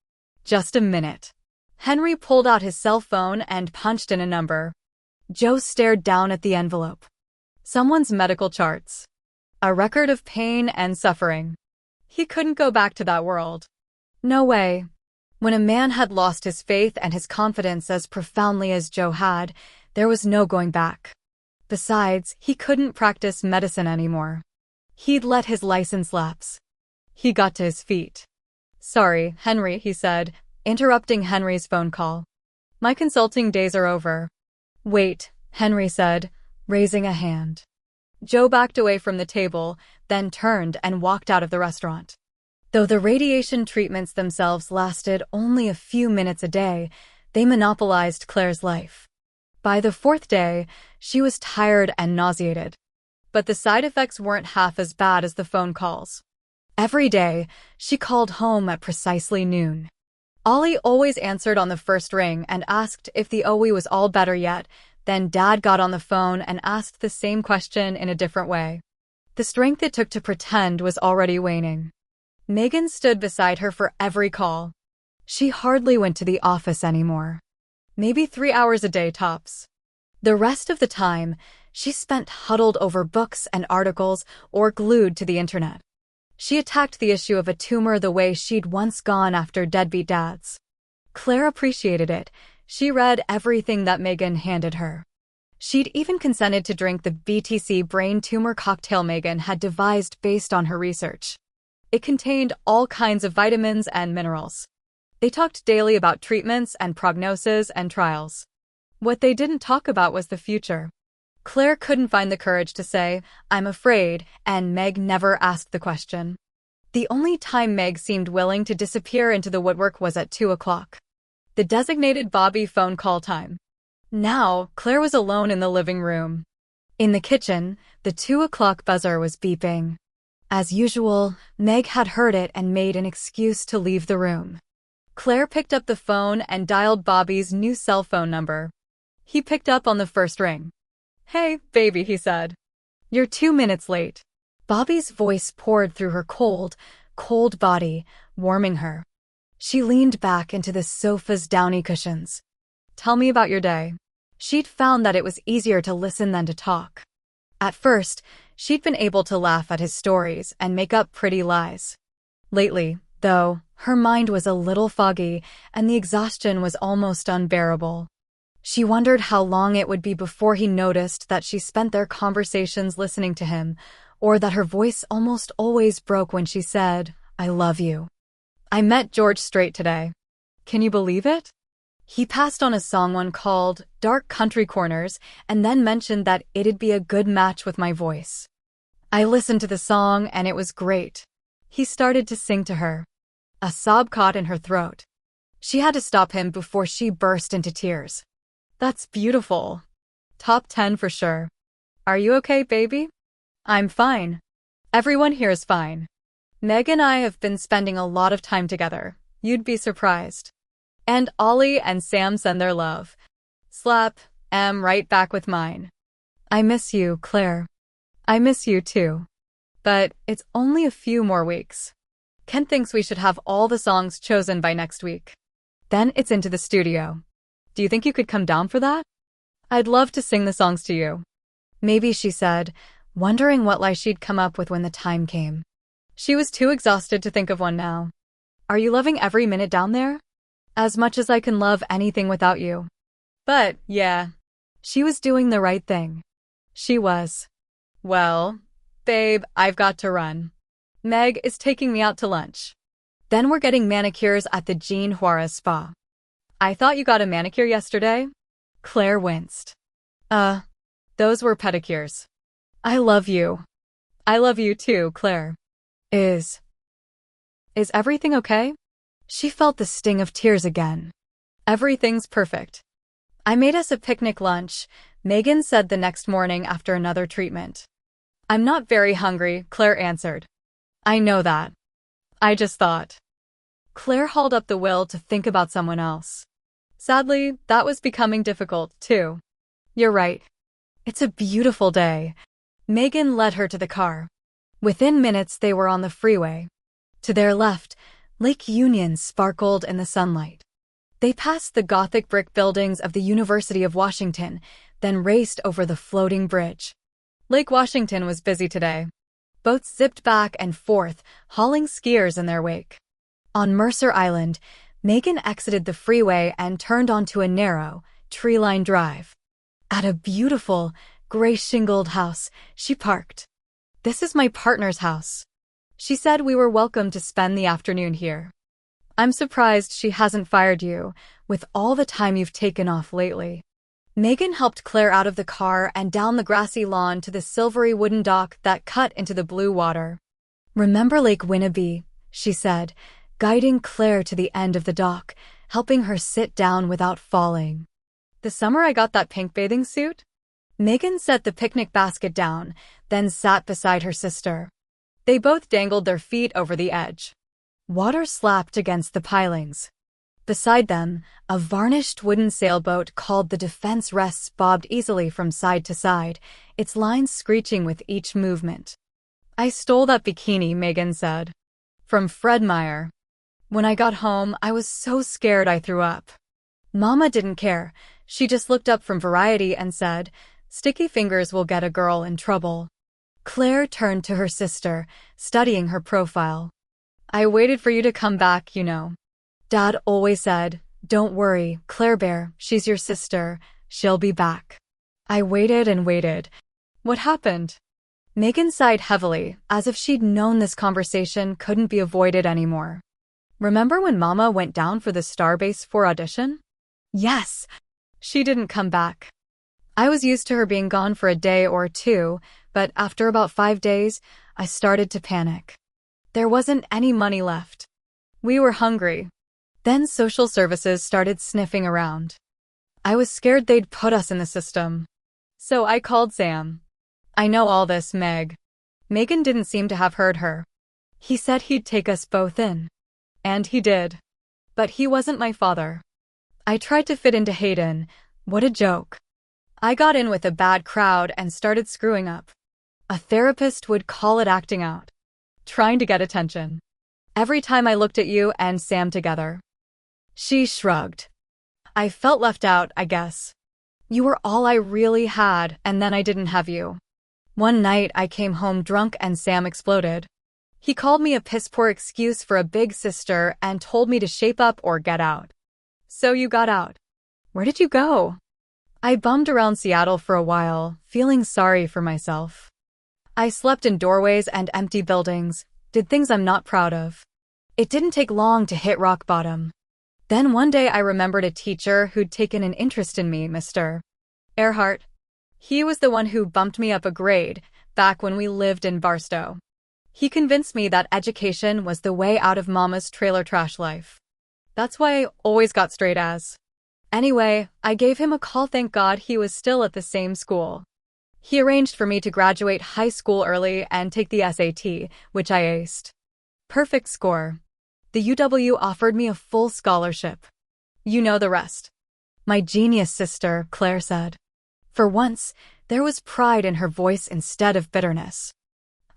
S1: Just a minute. Henry pulled out his cell phone and punched in a number. Joe stared down at the envelope. Someone's medical charts. A record of pain and suffering. He couldn't go back to that world. No way. When a man had lost his faith and his confidence as profoundly as Joe had, there was no going back. Besides, he couldn't practice medicine anymore. He'd let his license lapse. He got to his feet. Sorry, Henry, he said, interrupting Henry's phone call. My consulting days are over. Wait, Henry said, raising a hand. Joe backed away from the table, then turned and walked out of the restaurant. Though the radiation treatments themselves lasted only a few minutes a day, they monopolized Claire's life. By the 4th day, she was tired and nauseated. But the side effects weren't half as bad as the phone calls. Every day, she called home at precisely noon. Ollie always answered on the first ring and asked if the OE was all better yet. Then Dad got on the phone and asked the same question in a different way. The strength it took to pretend was already waning. Megan stood beside her for every call. She hardly went to the office anymore. Maybe 3 hours a day tops. The rest of the time, she spent huddled over books and articles or glued to the internet. She attacked the issue of a tumor the way she'd once gone after deadbeat dads. Claire appreciated it. She read everything that Megan handed her. She'd even consented to drink the BTC brain tumor cocktail Megan had devised based on her research. It contained all kinds of vitamins and minerals. They talked daily about treatments and prognosis and trials. What they didn't talk about was the future. Claire couldn't find the courage to say, I'm afraid, and Meg never asked the question. The only time Meg seemed willing to disappear into the woodwork was at 2 o'clock. The designated Bobby phone call time. Now, Claire was alone in the living room. In the kitchen, the 2 o'clock buzzer was beeping. As usual, Meg had heard it and made an excuse to leave the room. Claire picked up the phone and dialed Bobby's new cell phone number. He picked up on the first ring. Hey, baby, he said. You're 2 minutes late. Bobby's voice poured through her cold body, warming her. She leaned back into the sofa's downy cushions. Tell me about your day. She'd found that it was easier to listen than to talk. At first, she'd been able to laugh at his stories and make up pretty lies. Lately, though, her mind was a little foggy and the exhaustion was almost unbearable. She wondered how long it would be before he noticed that she spent their conversations listening to him, or that her voice almost always broke when she said, "I love you." I met George Strait today. Can you believe it? He passed on a song one called Dark Country Corners and then mentioned that it'd be a good match with my voice. I listened to the song and it was great. He started to sing to her. A sob caught in her throat. She had to stop him before she burst into tears. That's beautiful. Top 10 for sure. Are you okay, baby? I'm fine. Everyone here is fine. Meg and I have been spending a lot of time together. You'd be surprised. And Ollie and Sam send their love. Slap, right back with mine. I miss you, Claire. I miss you too. But it's only a few more weeks. Ken thinks we should have all the songs chosen by next week. Then it's into the studio. Do you think you could come down for that? I'd love to sing the songs to you. Maybe, she said, wondering what lie she'd come up with when the time came. She was too exhausted to think of one now. Are you loving every minute down there? As much as I can love anything without you. But, yeah. She was doing the right thing. She was. Well, babe, I've got to run. Meg is taking me out to lunch. Then we're getting manicures at the Jean Juarez spa. I thought you got a manicure yesterday? Claire winced. Those were pedicures. I love you. I love you too, Claire. Is everything okay? She felt the sting of tears again. Everything's perfect. I made us a picnic lunch, Megan said the next morning after another treatment. I'm not very hungry, Claire answered. I know that. I just thought. Claire hauled up the will to think about someone else. Sadly, that was becoming difficult, too. You're right. It's a beautiful day. Megan led her to the car. Within minutes, they were on the freeway. To their left, Lake Union sparkled in the sunlight. They passed the Gothic brick buildings of the University of Washington, then raced over the floating bridge. Lake Washington was busy today. Boats zipped back and forth, hauling skiers in their wake. On Mercer Island, Megan exited the freeway and turned onto a narrow, tree-lined drive. At a beautiful, gray-shingled house, she parked. This is my partner's house. She said we were welcome to spend the afternoon here. I'm surprised she hasn't fired you, with all the time you've taken off lately. Megan helped Claire out of the car and down the grassy lawn to the silvery wooden dock that cut into the blue water. Remember Lake Winniby, she said, guiding Claire to the end of the dock, helping her sit down without falling. The summer I got that pink bathing suit? Megan set the picnic basket down, then sat beside her sister. They both dangled their feet over the edge. Water slapped against the pilings. Beside them, a varnished wooden sailboat called the Defense Rests bobbed easily from side to side, its lines screeching with each movement. I stole that bikini, Megan said. From Fred Meyer. When I got home, I was so scared I threw up. Mama didn't care. She just looked up from Variety and said, "Sticky fingers will get a girl in trouble." Claire turned to her sister, studying her profile. I waited for you to come back, you know. Dad always said, "Don't worry, Claire Bear, she's your sister. She'll be back." I waited and waited. What happened? Megan sighed heavily, as if she'd known this conversation couldn't be avoided anymore. Remember when Mama went down for the Starbase 4 audition? Yes. She didn't come back. I was used to her being gone for a day or two, but after about 5 days, I started to panic. There wasn't any money left. We were hungry. Then social services started sniffing around. I was scared they'd put us in the system. So I called Sam. I know all this, Meg. Megan didn't seem to have heard her. He said he'd take us both in. And he did. But he wasn't my father. I tried to fit into Hayden. What a joke. I got in with a bad crowd and started screwing up. A therapist would call it acting out. Trying to get attention. Every time I looked at you and Sam together. She shrugged. I felt left out, I guess. You were all I really had, and then I didn't have you. One night I came home drunk and Sam exploded. He called me a piss-poor excuse for a big sister and told me to shape up or get out. So you got out. Where did you go? I bummed around Seattle for a while, feeling sorry for myself. I slept in doorways and empty buildings, did things I'm not proud of. It didn't take long to hit rock bottom. Then one day I remembered a teacher who'd taken an interest in me, Mr. Earhart. He was the one who bumped me up a grade, back when we lived in Barstow. He convinced me that education was the way out of Mama's trailer trash life. That's why I always got straight A's. Anyway, I gave him a call, thank God he was still at the same school. He arranged for me to graduate high school early and take the SAT, which I aced. Perfect score. The UW offered me a full scholarship. You know the rest. My genius sister, Claire said. For once, there was pride in her voice instead of bitterness.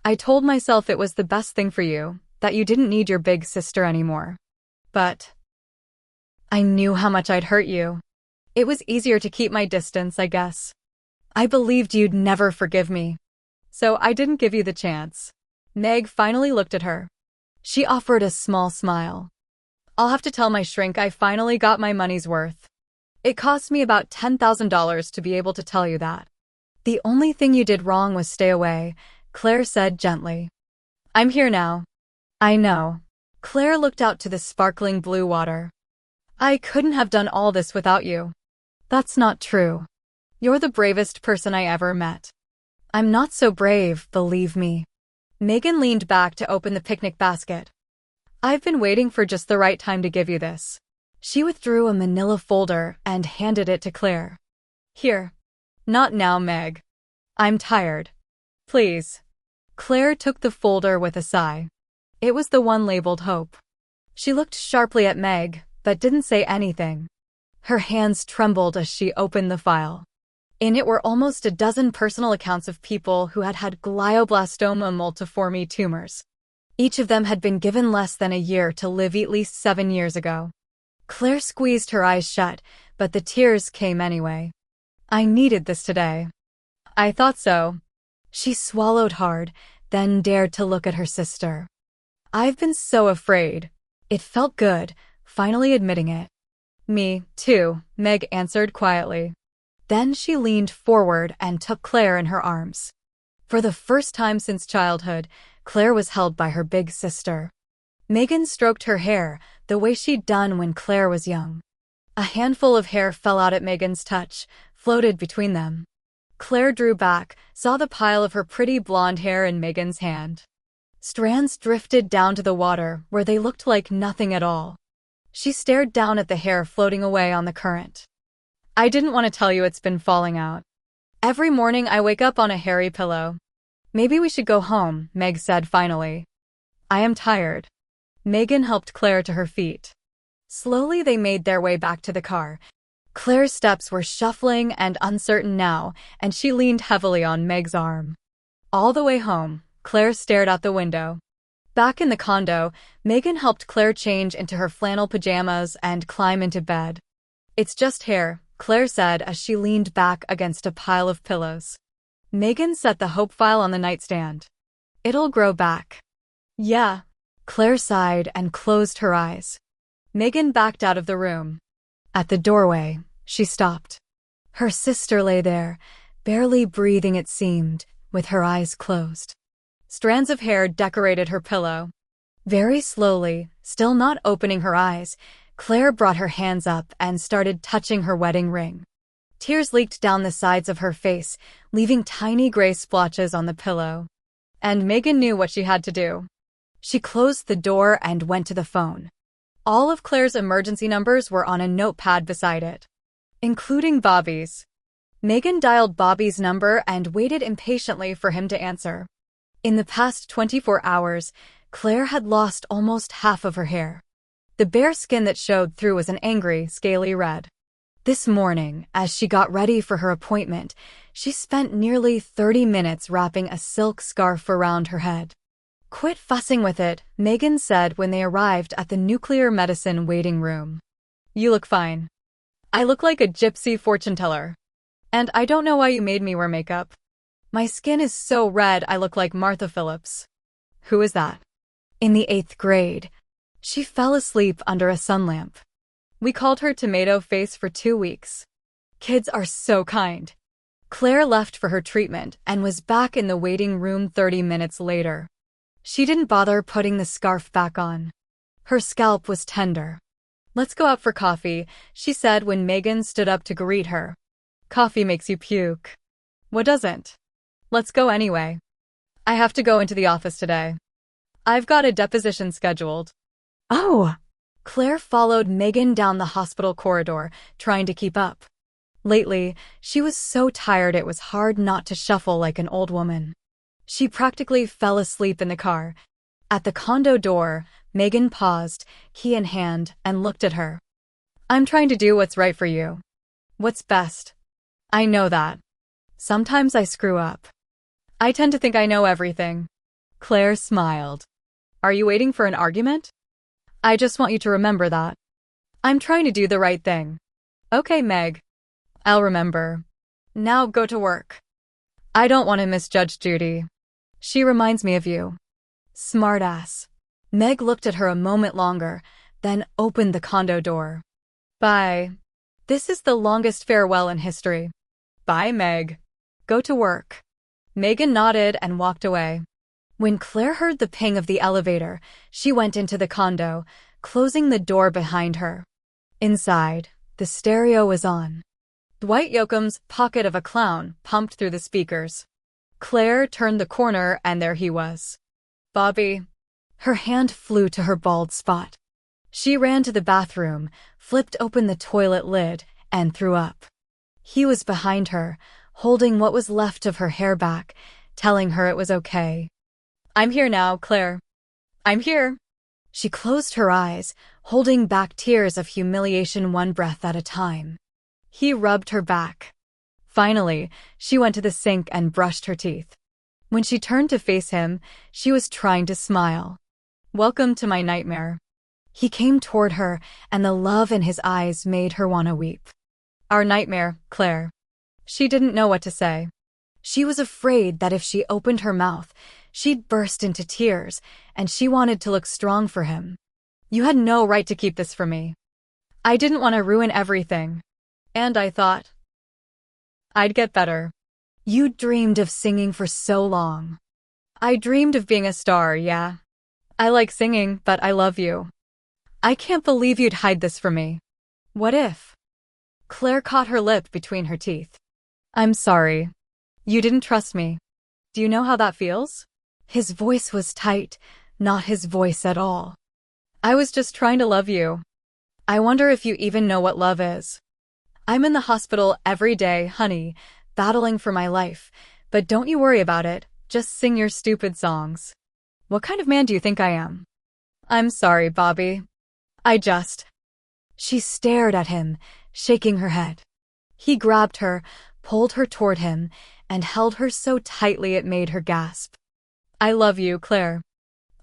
S1: I told myself it was the best thing for you, that you didn't need your big sister anymore. But I knew how much I'd hurt you. It was easier to keep my distance, I guess. I believed you'd never forgive me. So I didn't give you the chance. Meg finally looked at her. She offered a small smile. I'll have to tell my shrink I finally got my money's worth. It cost me about $10,000 to be able to tell you that. The only thing you did wrong was stay away, Claire said gently. I'm here now. I know. Claire looked out to the sparkling blue water. I couldn't have done all this without you. That's not true. You're the bravest person I ever met. I'm not so brave, believe me. Megan leaned back to open the picnic basket. I've been waiting for just the right time to give you this. She withdrew a manila folder and handed it to Claire. Here. Not now, Meg. I'm tired. Please. Claire took the folder with a sigh. It was the one labeled Hope. She looked sharply at Meg, but didn't say anything. Her hands trembled as she opened the file. In it were almost a dozen personal accounts of people who had had glioblastoma multiforme tumors. Each of them had been given less than a year to live at least 7 years ago. Claire squeezed her eyes shut, but the tears came anyway. I needed this today. I thought so. She swallowed hard, then dared to look at her sister. I've been so afraid. It felt good, finally admitting it. Me, too, Meg answered quietly. Then she leaned forward and took Claire in her arms. For the first time since childhood, Claire was held by her big sister. Megan stroked her hair, the way she'd done when Claire was young. A handful of hair fell out at Megan's touch, floated between them. Claire drew back, saw the pile of her pretty blonde hair in Megan's hand. Strands drifted down to the water, where they looked like nothing at all. She stared down at the hair floating away on the current. I didn't want to tell you it's been falling out. Every morning I wake up on a hairy pillow. Maybe we should go home, Meg said finally. I am tired. Megan helped Claire to her feet. Slowly they made their way back to the car. Claire's steps were shuffling and uncertain now, and she leaned heavily on Meg's arm. All the way home, Claire stared out the window. Back in the condo, Megan helped Claire change into her flannel pajamas and climb into bed. It's just hair, Claire said as she leaned back against a pile of pillows. Megan set the Hope file on the nightstand. It'll grow back. Yeah. Claire sighed and closed her eyes. Megan backed out of the room. At the doorway, she stopped. Her sister lay there, barely breathing it seemed, with her eyes closed. Strands of hair decorated her pillow. Very slowly, still not opening her eyes, Claire brought her hands up and started touching her wedding ring. Tears leaked down the sides of her face, leaving tiny gray splotches on the pillow. And Megan knew what she had to do. She closed the door and went to the phone. All of Claire's emergency numbers were on a notepad beside it, including Bobby's. Megan dialed Bobby's number and waited impatiently for him to answer. In the past 24 hours, Claire had lost almost half of her hair. The bare skin that showed through was an angry, scaly red. This morning, as she got ready for her appointment, she spent nearly 30 minutes wrapping a silk scarf around her head. Quit fussing with it, Megan said when they arrived at the nuclear medicine waiting room. You look fine. I look like a gypsy fortune teller. And I don't know why you made me wear makeup. My skin is so red I look like Martha Phillips. Who is that? In the 8th grade. She fell asleep under a sun lamp. We called her Tomato Face for 2 weeks. Kids are so kind. Claire left for her treatment and was back in the waiting room 30 minutes later. She didn't bother putting the scarf back on. Her scalp was tender. "Let's go out for coffee," she said when Megan stood up to greet her. "Coffee makes you puke." "What doesn't?" "Let's go anyway. I have to go into the office today. I've got a deposition scheduled." "Oh!" Claire followed Megan down the hospital corridor, trying to keep up. Lately, she was so tired it was hard not to shuffle like an old woman. She practically fell asleep in the car. At the condo door, Megan paused, key in hand, and looked at her. "I'm trying to do what's right for you. What's best. I know that. Sometimes I screw up. I tend to think I know everything." Claire smiled. "Are you waiting for an argument? I just want you to remember that. I'm trying to do the right thing." "Okay, Meg. I'll remember. Now go to work. I don't want to misjudge Judy. She reminds me of you." "Smartass." Meg looked at her a moment longer, then opened the condo door. "Bye. This is the longest farewell in history." "Bye, Meg. Go to work." Megan nodded and walked away. When Claire heard the ping of the elevator, she went into the condo, closing the door behind her. Inside, the stereo was on. Dwight Yoakam's "Pocket of a Clown" pumped through the speakers. Claire turned the corner and there he was. "Bobby." Her hand flew to her bald spot. She ran to the bathroom, flipped open the toilet lid, and threw up. He was behind her, holding what was left of her hair back, telling her it was okay. "I'm here now, Claire. I'm here." She closed her eyes, holding back tears of humiliation one breath at a time. He rubbed her back. Finally, she went to the sink and brushed her teeth. When she turned to face him, she was trying to smile. "Welcome to my nightmare." He came toward her, and the love in his eyes made her want to weep. "Our nightmare, Claire." She didn't know what to say. She was afraid that if she opened her mouth, she'd burst into tears, and she wanted to look strong for him. "You had no right to keep this from me. I didn't want to ruin everything. And I thought I'd get better." "You dreamed of singing for so long." "I dreamed of being a star, yeah. I like singing, but I love you. I can't believe you'd hide this from me. What if?" Claire caught her lip between her teeth. "I'm sorry. You didn't trust me. Do you know how that feels?" His voice was tight, not his voice at all. "I was just trying to love you. I wonder if you even know what love is. I'm in the hospital every day, honey, battling for my life, but don't you worry about it, just sing your stupid songs. What kind of man do you think I am?" "I'm sorry, Bobby. She stared at him, shaking her head. He grabbed her, pulled her toward him, and held her so tightly it made her gasp. "I love you, Claire.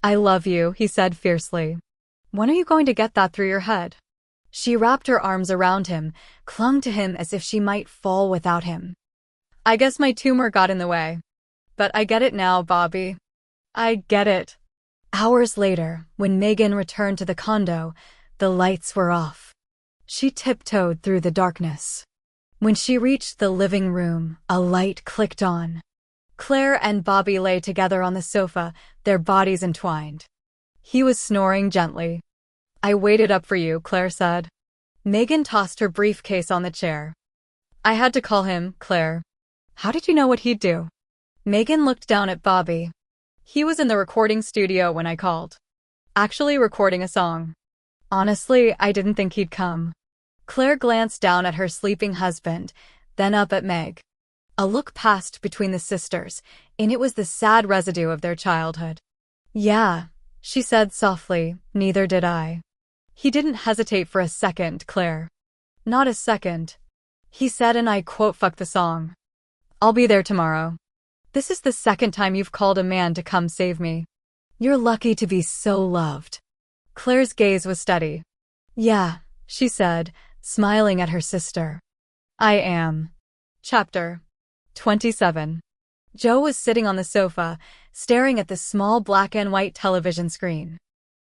S1: I love you," he said fiercely. "When are you going to get that through your head?" She wrapped her arms around him, clung to him as if she might fall without him. "I guess my tumor got in the way. But I get it now, Bobby. I get it." Hours later, when Megan returned to the condo, the lights were off. She tiptoed through the darkness. When she reached the living room, a light clicked on. Claire and Bobby lay together on the sofa, their bodies entwined. He was snoring gently. "I waited up for you," Claire said. Megan tossed her briefcase on the chair. "I had to call him, Claire." "How did you know what he'd do?" Megan looked down at Bobby. "He was in the recording studio when I called. Actually recording a song. Honestly, I didn't think he'd come." Claire glanced down at her sleeping husband, then up at Meg. A look passed between the sisters, and it was the sad residue of their childhood. "Yeah," she said softly, "neither did I." "He didn't hesitate for a second, Claire. Not a second. He said, and I quote, 'Fuck the song. I'll be there tomorrow.' This is the second time you've called a man to come save me. You're lucky to be so loved." Claire's gaze was steady. "Yeah," she said, smiling at her sister. "I am." Chapter 27. Joe was sitting on the sofa, staring at the small black and white television screen.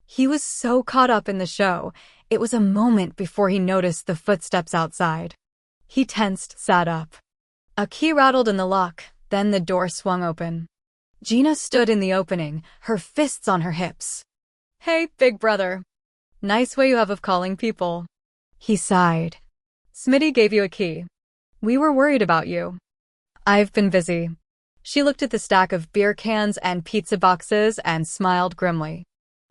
S1: He was so caught up in the show, it was a moment before he noticed the footsteps outside. He tensed, sat up. A key rattled in the lock, then the door swung open. Gina stood in the opening, her fists on her hips. "Hey, big brother. Nice way you have of calling people." He sighed. "Smitty gave you a key. We were worried about you." "I've been busy." She looked at the stack of beer cans and pizza boxes and smiled grimly.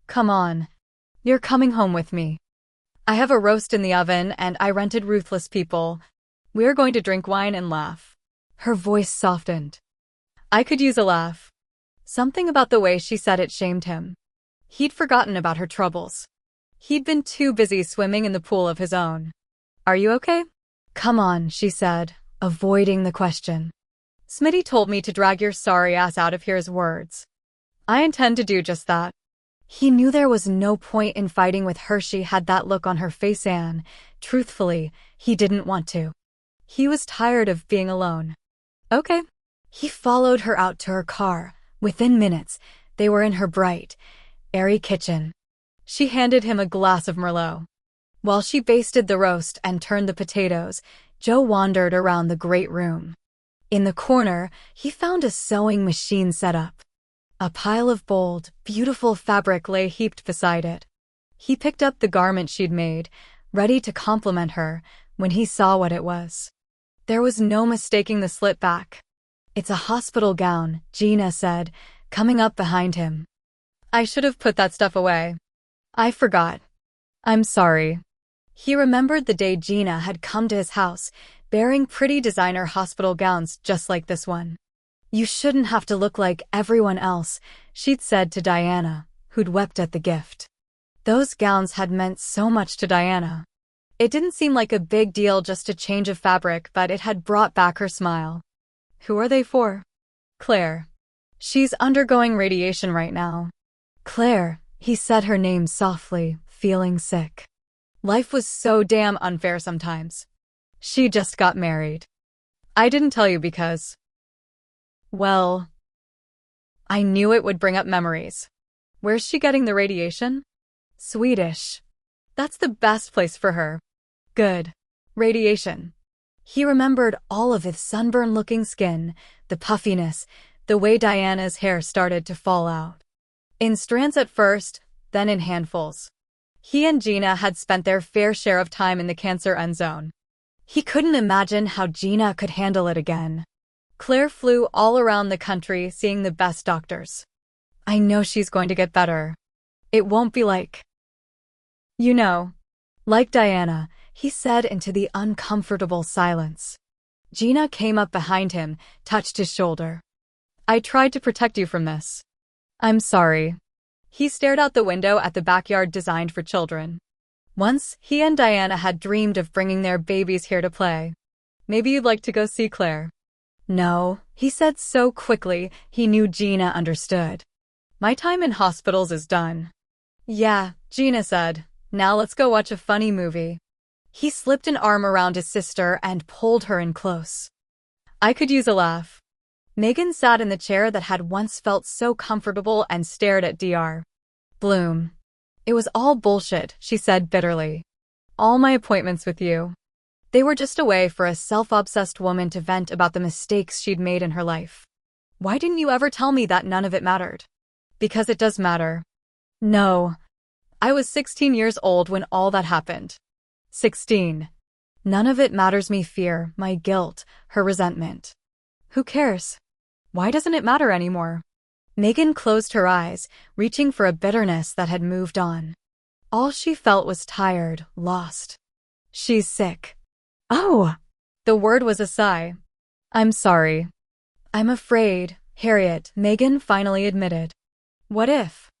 S1: "Come on. You're coming home with me. I have a roast in the oven and I rented Ruthless People. We're going to drink wine and laugh." Her voice softened. I could use a laugh. Something about the way she said it shamed him. He'd forgotten about her troubles. He'd been too busy swimming in the pool of his own. "Are you okay?" "Come on," she said, avoiding the question. "Smitty told me to drag your sorry ass out of here's words. I intend to do just that." He knew there was no point in fighting with her. She had that look on her face and, truthfully, he didn't want to. He was tired of being alone. "Okay." He followed her out to her car. Within minutes, they were in her bright, airy kitchen. She handed him a glass of Merlot. While she basted the roast and turned the potatoes, Joe wandered around the great room. In the corner, he found a sewing machine set up. A pile of bold, beautiful fabric lay heaped beside it. He picked up the garment she'd made, ready to compliment her, when he saw what it was. There was no mistaking the slit back. "It's a hospital gown," Gina said, coming up behind him. "I should have put that stuff away. I forgot. I'm sorry." He remembered the day Gina had come to his house, bearing pretty designer hospital gowns just like this one. "You shouldn't have to look like everyone else," she'd said to Diana, who'd wept at the gift. Those gowns had meant so much to Diana. It didn't seem like a big deal, just a change of fabric, but it had brought back her smile. "Who are they for?" "Claire. She's undergoing radiation right now." "Claire," he said her name softly, feeling sick. Life was so damn unfair sometimes. She just got married. "I didn't tell you because, well, I knew it would bring up memories." "Where's she getting the radiation?" "Swedish. That's the best place for her." "Good. Radiation." He remembered all of his sunburn-looking skin, the puffiness, the way Diana's hair started to fall out. In strands at first, then in handfuls. He and Gina had spent their fair share of time in the cancer end zone. He couldn't imagine how Gina could handle it again. Claire flew all around the country seeing the best doctors. "I know she's going to get better. It won't be like, you know, like Diana," he said into the uncomfortable silence. Gina came up behind him, touched his shoulder. "I tried to protect you from this. I'm sorry." He stared out the window at the backyard designed for children. Once, he and Diana had dreamed of bringing their babies here to play. "Maybe you'd like to go see Claire." "No," he said so quickly he knew Gina understood. "My time in hospitals is done." "Yeah," Gina said. "Now let's go watch a funny movie." He slipped an arm around his sister and pulled her in close. "I could use a laugh." Megan sat in the chair that had once felt so comfortable and stared at Dr. Bloom. "It was all bullshit," she said bitterly. "All my appointments with you. They were just a way for a self-obsessed woman to vent about the mistakes she'd made in her life. Why didn't you ever tell me that none of it mattered?" "Because it does matter." "No. I was 16 years old when all that happened." 16. "None of it matters me. Fear, my guilt, her resentment. Who cares? Why doesn't it matter anymore?" Megan closed her eyes, reaching for a bitterness that had moved on. All she felt was tired, lost. "She's sick." "Oh!" The word was a sigh. "I'm sorry." "I'm afraid, Harriet," Megan finally admitted. "What if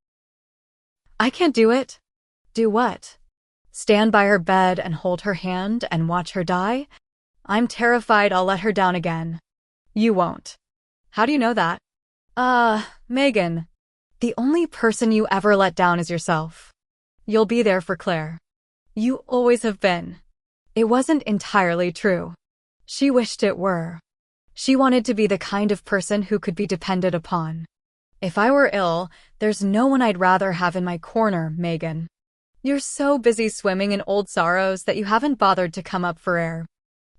S1: I can't do it?" "Do what?" "Stand by her bed and hold her hand and watch her die? I'm terrified I'll let her down again." "You won't." "How do you know that?" Megan. The only person you ever let down is yourself. You'll be there for Claire. You always have been." It wasn't entirely true. She wished it were. She wanted to be the kind of person who could be depended upon. "If I were ill, there's no one I'd rather have in my corner, Megan. You're so busy swimming in old sorrows that you haven't bothered to come up for air."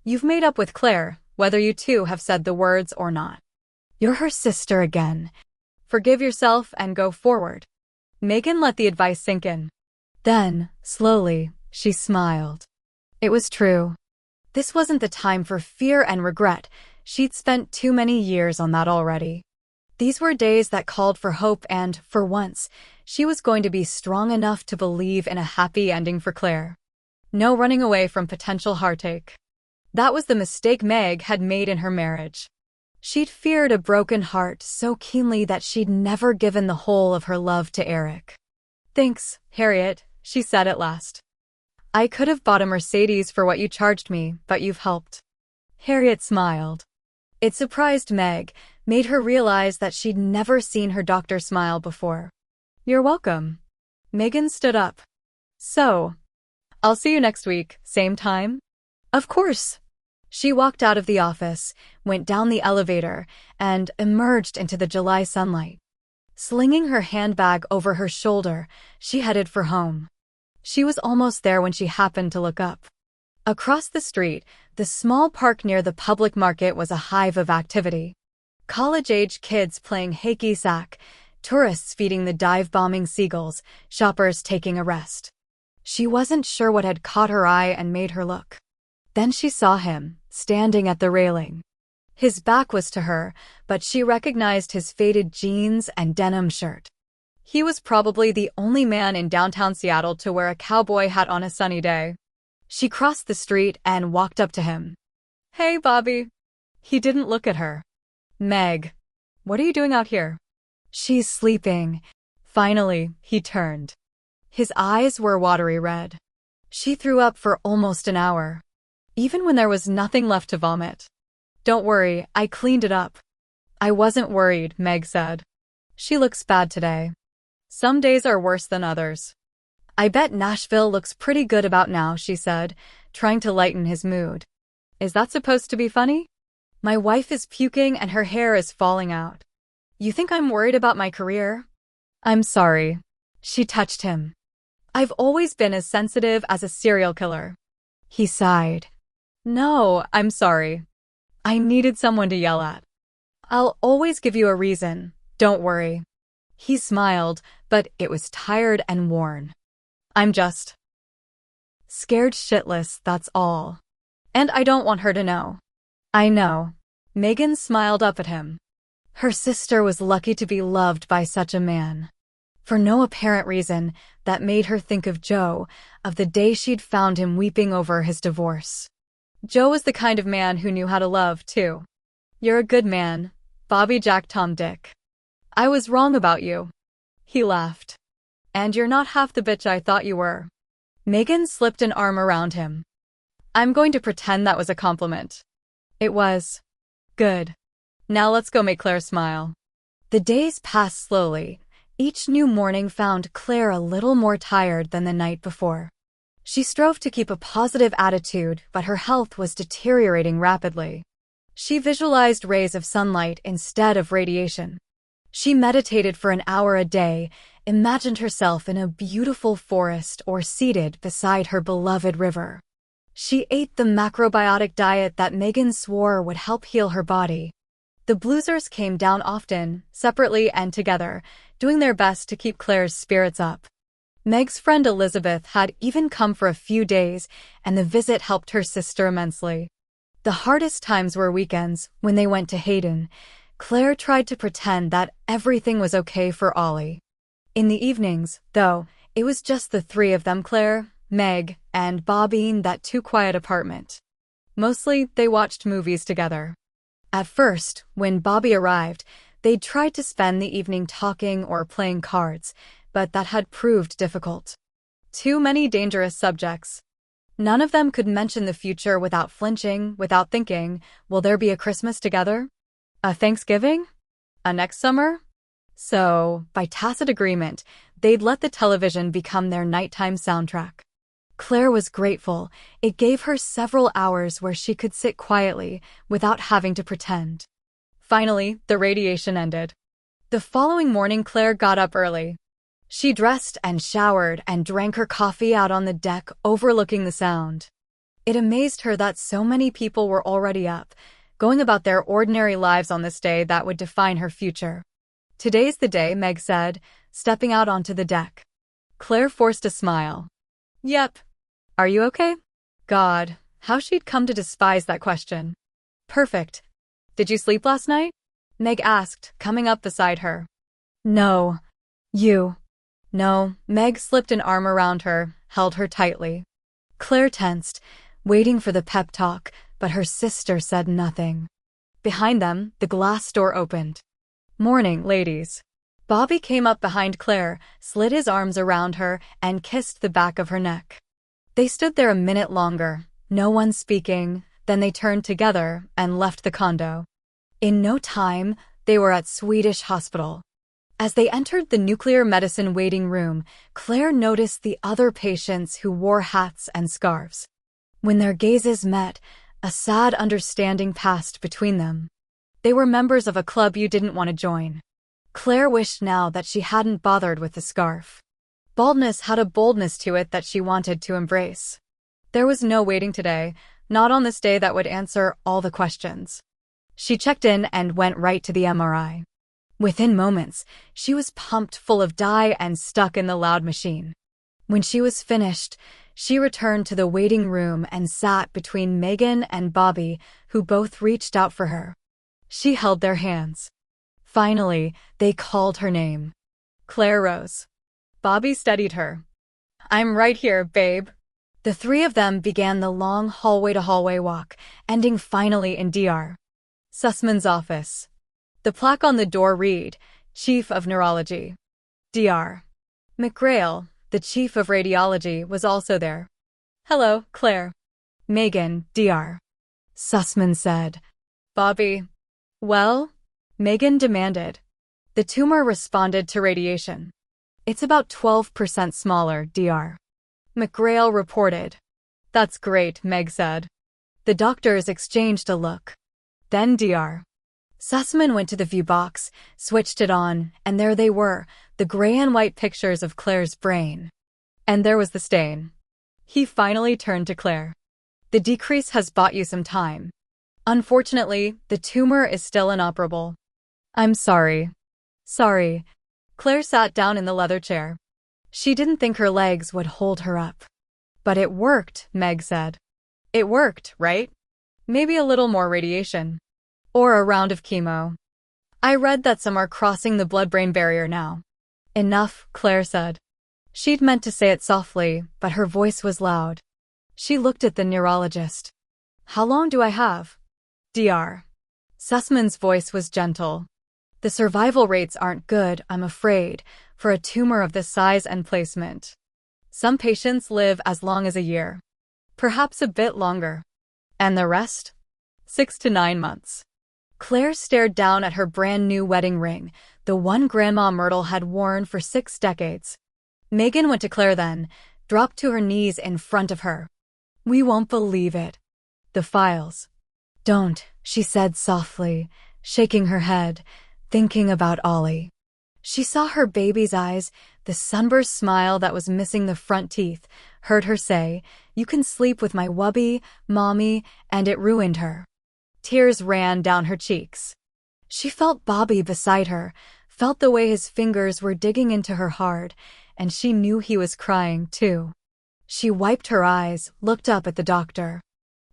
S1: You've made up with Claire, whether you two have said the words or not. You're her sister again. Forgive yourself and go forward. Megan let the advice sink in. Then, slowly, she smiled. It was true. This wasn't the time for fear and regret. She'd spent too many years on that already. These were days that called for hope and, for once, she was going to be strong enough to believe in a happy ending for Claire. No running away from potential heartache. That was the mistake Meg had made in her marriage. She'd feared a broken heart so keenly that she'd never given the whole of her love to Eric. Thanks, Harriet, she said at last. I could have bought a Mercedes for what you charged me, but you've helped. Harriet smiled. It surprised Meg, made her realize that she'd never seen her doctor smile before. You're welcome. Megan stood up. So, I'll see you next week, same time? Of course. She walked out of the office, went down the elevator, and emerged into the July sunlight. Slinging her handbag over her shoulder, she headed for home. She was almost there when she happened to look up. Across the street, the small park near the public market was a hive of activity. College-age kids playing hacky-sack, tourists feeding the dive-bombing seagulls, shoppers taking a rest. She wasn't sure what had caught her eye and made her look. Then she saw him, standing at the railing. His back was to her, but she recognized his faded jeans and denim shirt. He was probably the only man in downtown Seattle to wear a cowboy hat on a sunny day. She crossed the street and walked up to him. Hey, Bobby. He didn't look at her. Meg, what are you doing out here? She's sleeping. Finally, he turned. His eyes were watery red. She threw up for almost an hour, even when there was nothing left to vomit. Don't worry, I cleaned it up. I wasn't worried, Meg said. She looks bad today. Some days are worse than others. I bet Nashville looks pretty good about now, she said, trying to lighten his mood. Is that supposed to be funny? My wife is puking and her hair is falling out. You think I'm worried about my career? I'm sorry. She touched him. I've always been as sensitive as a serial killer. He sighed. No, I'm sorry. I needed someone to yell at. I'll always give you a reason, don't worry. He smiled, but it was tired and worn. I'm just scared shitless, that's all. And I don't want her to know. I know. Megan smiled up at him. Her sister was lucky to be loved by such a man. For no apparent reason, that made her think of Joe, of the day she'd found him weeping over his divorce. Joe was the kind of man who knew how to love, too. You're a good man, Bobby Jack Tom Dick. I was wrong about you. He laughed. And you're not half the bitch I thought you were. Megan slipped an arm around him. I'm going to pretend that was a compliment. It was. Good. Now let's go make Claire smile. The days passed slowly. Each new morning found Claire a little more tired than the night before. She strove to keep a positive attitude, but her health was deteriorating rapidly. She visualized rays of sunlight instead of radiation. She meditated for an hour a day, imagined herself in a beautiful forest or seated beside her beloved river. She ate the macrobiotic diet that Megan swore would help heal her body. The Bloozers came down often, separately and together, doing their best to keep Claire's spirits up. Meg's friend Elizabeth had even come for a few days, and the visit helped her sister immensely. The hardest times were weekends, when they went to Hayden. Claire tried to pretend that everything was okay for Ollie. In the evenings, though, it was just the three of them, Claire, Meg, and Bobby in that too-quiet apartment. Mostly, they watched movies together. At first, when Bobby arrived, they'd tried to spend the evening talking or playing cards, but that had proved difficult. Too many dangerous subjects. None of them could mention the future without flinching, without thinking, will there be a Christmas together? A Thanksgiving? A next summer? So, by tacit agreement, they'd let the television become their nighttime soundtrack. Claire was grateful. It gave her several hours where she could sit quietly, without having to pretend. Finally, the radiation ended. The following morning, Claire got up early. She dressed and showered and drank her coffee out on the deck overlooking the sound. It amazed her that so many people were already up, going about their ordinary lives on this day that would define her future. "Today's the day," Meg said, stepping out onto the deck. Claire forced a smile. "Yep. Are you okay?" God, how she'd come to despise that question. "Perfect. Did you sleep last night?" Meg asked, coming up beside her. "No. You?" "No." Meg slipped an arm around her, held her tightly. Claire tensed, waiting for the pep talk, but her sister said nothing. Behind them, the glass door opened. "Morning, ladies." Bobby came up behind Claire, slid his arms around her, and kissed the back of her neck. They stood there a minute longer, no one speaking, then they turned together and left the condo. In no time, they were at Swedish Hospital. As they entered the nuclear medicine waiting room, Claire noticed the other patients who wore hats and scarves. When their gazes met, a sad understanding passed between them. They were members of a club you didn't want to join. Claire wished now that she hadn't bothered with the scarf. Baldness had a boldness to it that she wanted to embrace. There was no waiting today, not on this day that would answer all the questions. She checked in and went right to the MRI. Within moments, she was pumped full of dye and stuck in the loud machine. When she was finished, she returned to the waiting room and sat between Megan and Bobby, who both reached out for her. She held their hands. Finally, they called her name. Claire rose. Bobby steadied her. "I'm right here, babe." The three of them began the long hallway-to-hallway walk, ending finally in Dr. Sussman's office. The plaque on the door read, "Chief of Neurology." Dr. McGrail, the chief of radiology, was also there. "Hello, Claire." "Megan," Dr. Sussman said. "Bobby." "Well?" Megan demanded. The tumor responded to radiation. "It's about 12% smaller," Dr. McGrail reported. "That's great," Meg said. The doctors exchanged a look. Then Dr. Sussman went to the view box, switched it on, and there they were, the gray and white pictures of Claire's brain. And there was the stain. He finally turned to Claire. "The decrease has bought you some time. Unfortunately, the tumor is still inoperable." "I'm sorry." "Sorry." Claire sat down in the leather chair. She didn't think her legs would hold her up. "But it worked," Meg said. "It worked, right? Maybe a little more radiation. Or a round of chemo. I read that some are crossing the blood-brain barrier now." "Enough," Claire said. She'd meant to say it softly, but her voice was loud. She looked at the neurologist. "How long do I have?" Dr. Sussman's voice was gentle. "The survival rates aren't good, I'm afraid, for a tumor of this size and placement. Some patients live as long as a year. Perhaps a bit longer. And the rest? 6 to 9 months. Claire stared down at her brand-new wedding ring, the one Grandma Myrtle had worn for 6 decades. Megan went to Claire then, dropped to her knees in front of her. "We won't believe it. The files." "Don't," she said softly, shaking her head, thinking about Ollie. She saw her baby's eyes, the sunburst smile that was missing the front teeth, heard her say, "You can sleep with my wubby, mommy," and it ruined her. Tears ran down her cheeks. She felt Bobby beside her, felt the way his fingers were digging into her hard, and she knew he was crying too. She wiped her eyes, looked up at the doctor.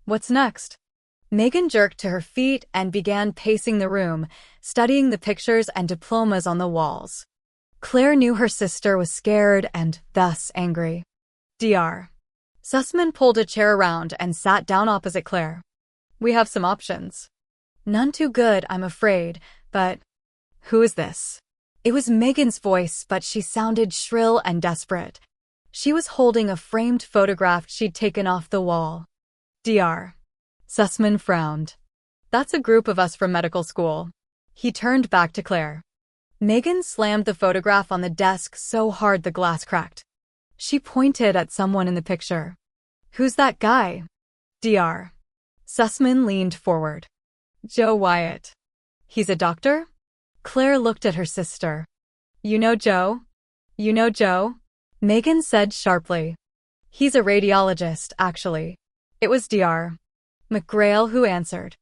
S1: "What's next?" Megan jerked to her feet and began pacing the room, studying the pictures and diplomas on the walls. Claire knew her sister was scared and thus angry. Dr. Sussman pulled a chair around and sat down opposite Claire. "We have some options." "None too good, I'm afraid, but—" "Who is this?" It was Megan's voice, but she sounded shrill and desperate. She was holding a framed photograph she'd taken off the wall. Dr. Sussman frowned. "That's a group of us from medical school." He turned back to Claire. Megan slammed the photograph on the desk so hard the glass cracked. She pointed at someone in the picture. "Who's that guy?" Dr. Sussman leaned forward. "Joe Wyatt." "He's a doctor?" Claire looked at her sister. "You know Joe?" "You know Joe?" Megan said sharply. "He's a radiologist, actually. It was Dr. McGrail who answered.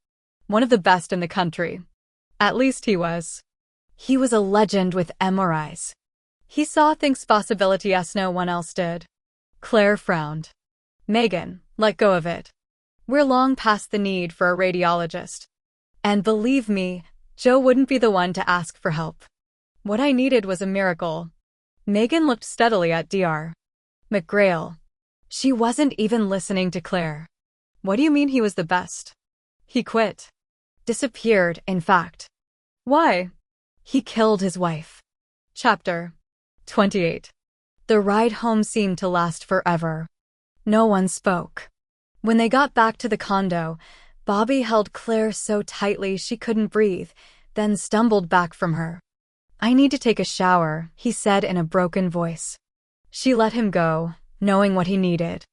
S1: One of the best in the country. At least he was. He was a legend with MRIs. He saw things possibility as no one else did. Claire frowned. Megan, let go of it. We're long past the need for a radiologist. And believe me, Joe wouldn't be the one to ask for help. What I needed was a miracle. Megan looked steadily at Dr. McGrail. She wasn't even listening to Claire. What do you mean he was the best? He quit. Disappeared, in fact. Why? He killed his wife. Chapter 28. The ride home seemed to last forever. No one spoke. When they got back to the condo, Bobby held Claire so tightly she couldn't breathe, then stumbled back from her. I need to take a shower, he said in a broken voice. She let him go, knowing what he needed.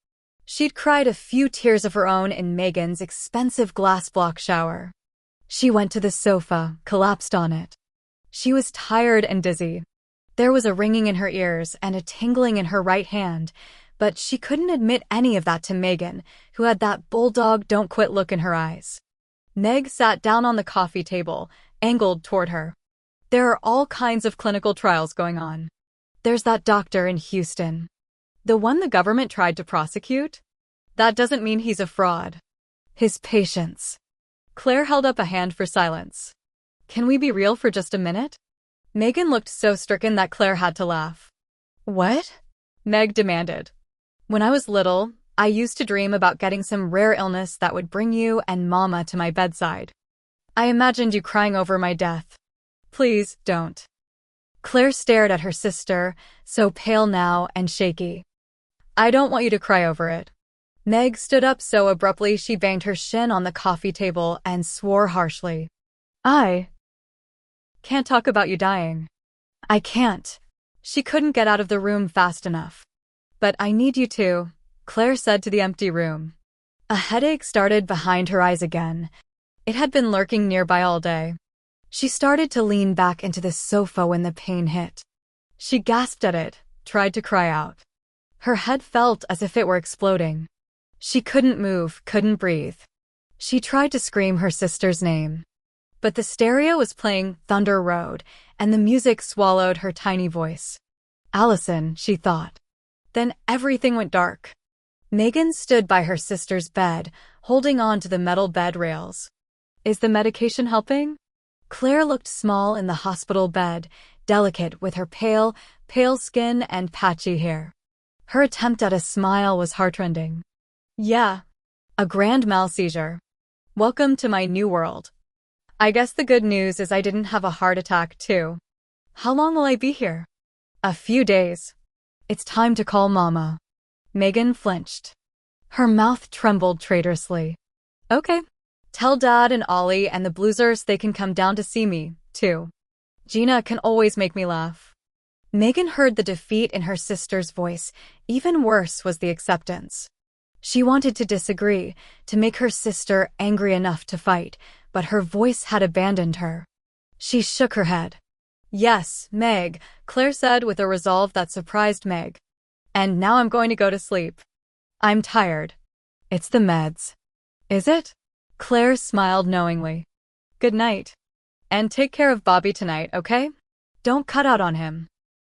S1: She'd cried a few tears of her own in Megan's expensive glass block shower. She went to the sofa, collapsed on it. She was tired and dizzy. There was a ringing in her ears and a tingling in her right hand, but she couldn't admit any of that to Megan, who had that bulldog don't quit look in her eyes. Meg sat down on the coffee table, angled toward her. There are all kinds of clinical trials going on. There's that doctor in Houston. The one the government tried to prosecute? That doesn't mean he's a fraud. His patients. Claire held up a hand for silence. Can we be real for just a minute? Megan looked so stricken that Claire had to laugh. What? Meg demanded. When I was little, I used to dream about getting some rare illness that would bring you and Mama to my bedside. I imagined you crying over my death. Please, don't. Claire stared at her sister, so pale now and shaky. I don't want you to cry over it. Meg stood up so abruptly she banged her shin on the coffee table and swore harshly. I can't talk about you dying. I can't. She couldn't get out of the room fast enough. But I need you to, Claire said to the empty room. A headache started behind her eyes again. It had been lurking nearby all day. She started to lean back into the sofa when the pain hit. She gasped at it, tried to cry out. Her head felt as if it were exploding. She couldn't move, couldn't breathe. She tried to scream her sister's name. But the stereo was playing Thunder Road, and the music swallowed her tiny voice. Allison, she thought. Then everything went dark. Megan stood by her sister's bed, holding on to the metal bed rails. Is the medication helping? Claire looked small in the hospital bed, delicate with her pale skin and patchy hair. Her attempt at a smile was heartrending. Yeah. A grand mal seizure. Welcome to my new world. I guess the good news is I didn't have a heart attack, too. How long will I be here? A few days. It's time to call Mama. Megan flinched. Her mouth trembled traitorously. Okay. Tell Dad and Ollie and the Bloozers they can come down to see me, too. Gina can always make me laugh. Megan heard the defeat in her sister's voice. Even worse was the acceptance. She wanted to disagree, to make her sister angry enough to fight, but her voice had abandoned her. She shook her head. Yes, Meg, Claire said with a resolve that surprised Meg. And now I'm going to go to sleep. I'm tired. It's the meds. Is it? Claire smiled knowingly. Good night. And take care of Bobby tonight, okay? Don't cut out on him.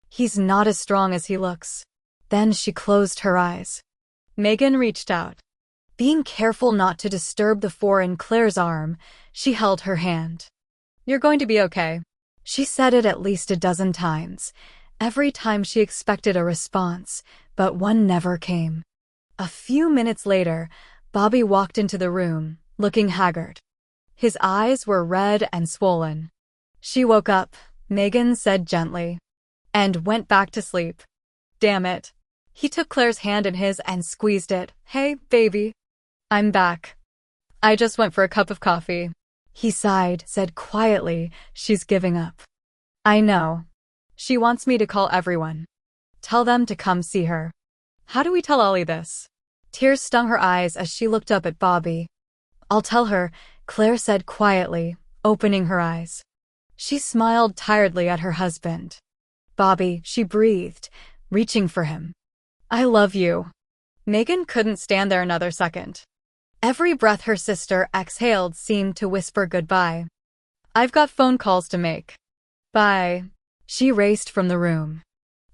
S1: He's not as strong as he looks. Then she closed her eyes. Megan reached out. Being careful not to disturb the four in Claire's arm, she held her hand. You're going to be okay. She said it at least a dozen times, every time she expected a response, but one never came. A few minutes later, Bobby walked into the room, looking haggard. His eyes were red and swollen. She woke up, Megan said gently, and went back to sleep. Damn it. He took Claire's hand in his and squeezed it. Hey, baby. I'm back. I just went for a cup of coffee. He sighed, said quietly, she's giving up. I know. She wants me to call everyone. Tell them to come see her. How do we tell Ollie this? Tears stung her eyes as she looked up at Bobby. I'll tell her, Claire said quietly, opening her eyes. She smiled tiredly at her husband. Bobby, she breathed, reaching for him. I love you. Megan couldn't stand there another second. Every breath her sister exhaled seemed to whisper goodbye. "I've got phone calls to make. Bye." She raced from the room.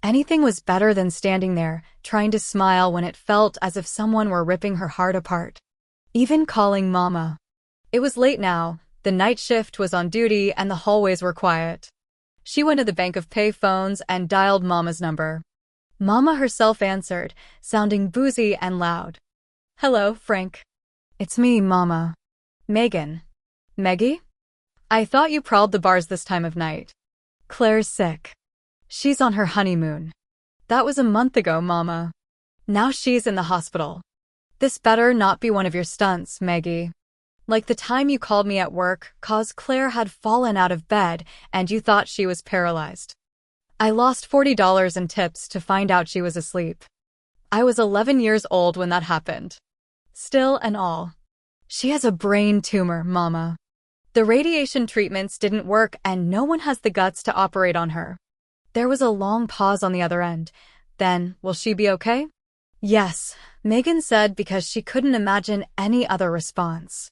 S1: Anything was better than standing there, trying to smile when it felt as if someone were ripping her heart apart. Even calling Mama. It was late now, the night shift was on duty and the hallways were quiet. She went to the bank of pay phones and dialed Mama's number. Mama herself answered, sounding boozy and loud. "Hello, Frank. It's me, Mama. Megan." "Meggie? I thought you prowled the bars this time of night." "Claire's sick. She's on her honeymoon." "That was a month ago, Mama. Now she's in the hospital." "This better not be one of your stunts, Meggie. Like the time you called me at work 'cause Claire had fallen out of bed and you thought she was paralyzed. I lost $40 in tips to find out she was asleep. I was 11 years old when that happened. Still and all. She has a brain tumor, Mama. The radiation treatments didn't work and no one has the guts to operate on her." There was a long pause on the other end. Then, "Will she be okay?" "Yes," Megan said because she couldn't imagine any other response.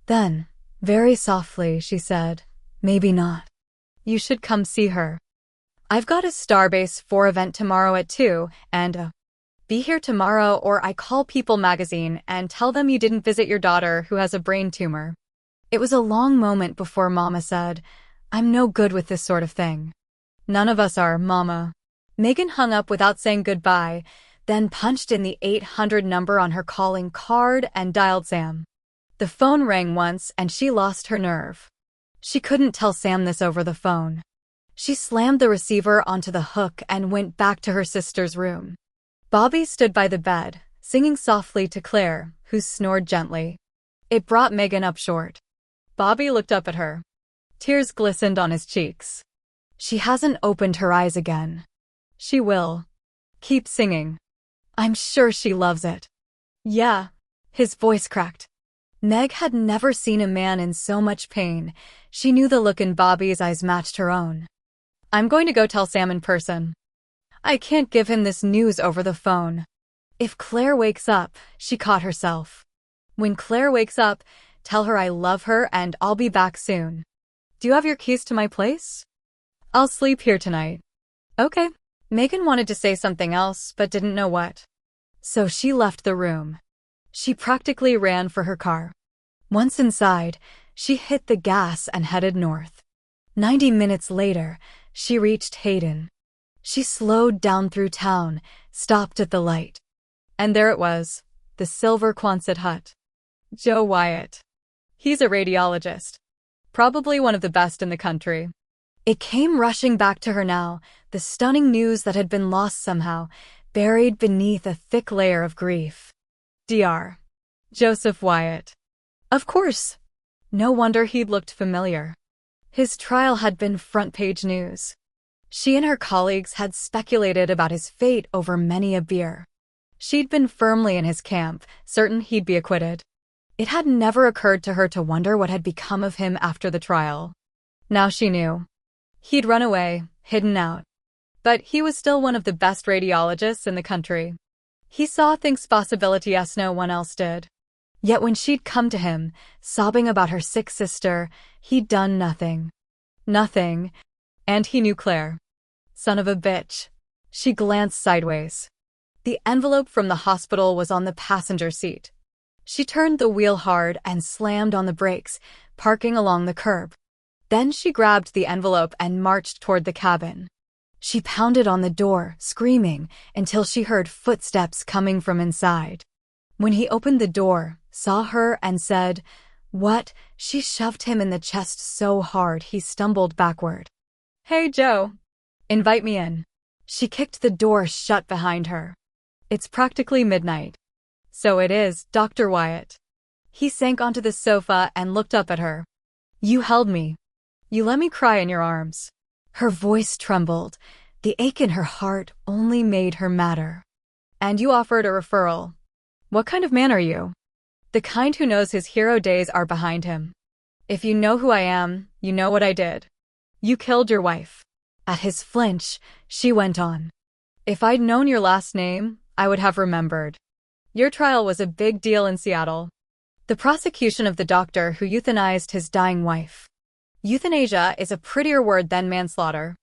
S1: Then, very softly, she said, "Maybe not. You should come see her. I've got a Starbase 4 event tomorrow at 2, and be here tomorrow or I call People magazine and tell them you didn't visit your daughter who has a brain tumor." It was a long moment before Mama said, "I'm no good with this sort of thing." "None of us are, Mama." Megan hung up without saying goodbye, then punched in the 800 number on her calling card and dialed Sam. The phone rang once and she lost her nerve. She couldn't tell Sam this over the phone. She slammed the receiver onto the hook and went back to her sister's room. Bobby stood by the bed, singing softly to Claire, who snored gently. It brought Megan up short. Bobby looked up at her. Tears glistened on his cheeks. "She hasn't opened her eyes again. She will. Keep singing. I'm sure she loves it." "Yeah." His voice cracked. Meg had never seen a man in so much pain. She knew the look in Bobby's eyes matched her own. "I'm going to go tell Sam in person. I can't give him this news over the phone. If Claire wakes up," she caught herself. "When Claire wakes up, tell her I love her and I'll be back soon. Do you have your keys to my place? I'll sleep here tonight." "Okay." Megan wanted to say something else, but didn't know what. So she left the room. She practically ran for her car. Once inside, she hit the gas and headed north. 90 minutes later, she reached Hayden. She slowed down through town, stopped at the light. And there it was, the silver Quonset hut. Joe Wyatt. He's a radiologist. Probably one of the best in the country. It came rushing back to her now, the stunning news that had been lost somehow, buried beneath a thick layer of grief. Dr. Joseph Wyatt. Of course. No wonder he'd looked familiar. His trial had been front-page news. She and her colleagues had speculated about his fate over many a beer. She'd been firmly in his camp, certain he'd be acquitted. It had never occurred to her to wonder what had become of him after the trial. Now she knew. He'd run away, hidden out. But he was still one of the best radiologists in the country. He saw things possibilities no one else did. Yet when she'd come to him, sobbing about her sick sister, he'd done nothing. Nothing. And he knew Claire. Son of a bitch. She glanced sideways. The envelope from the hospital was on the passenger seat. She turned the wheel hard and slammed on the brakes, parking along the curb. Then she grabbed the envelope and marched toward the cabin. She pounded on the door, screaming, until she heard footsteps coming from inside. When he opened the door, saw her, and said, "What?" she shoved him in the chest so hard he stumbled backward. "Hey, Joe. Invite me in." She kicked the door shut behind her. "It's practically midnight." "So it is, Dr. Wyatt." He sank onto the sofa and looked up at her. "You held me. You let me cry in your arms." Her voice trembled. The ache in her heart only made her madder. "And you offered a referral. What kind of man are you?" "The kind who knows his hero days are behind him. If you know who I am, you know what I did. You killed your wife." At his flinch, she went on. "If I'd known your last name, I would have remembered. Your trial was a big deal in Seattle. The prosecution of the doctor who euthanized his dying wife. Euthanasia is a prettier word than manslaughter.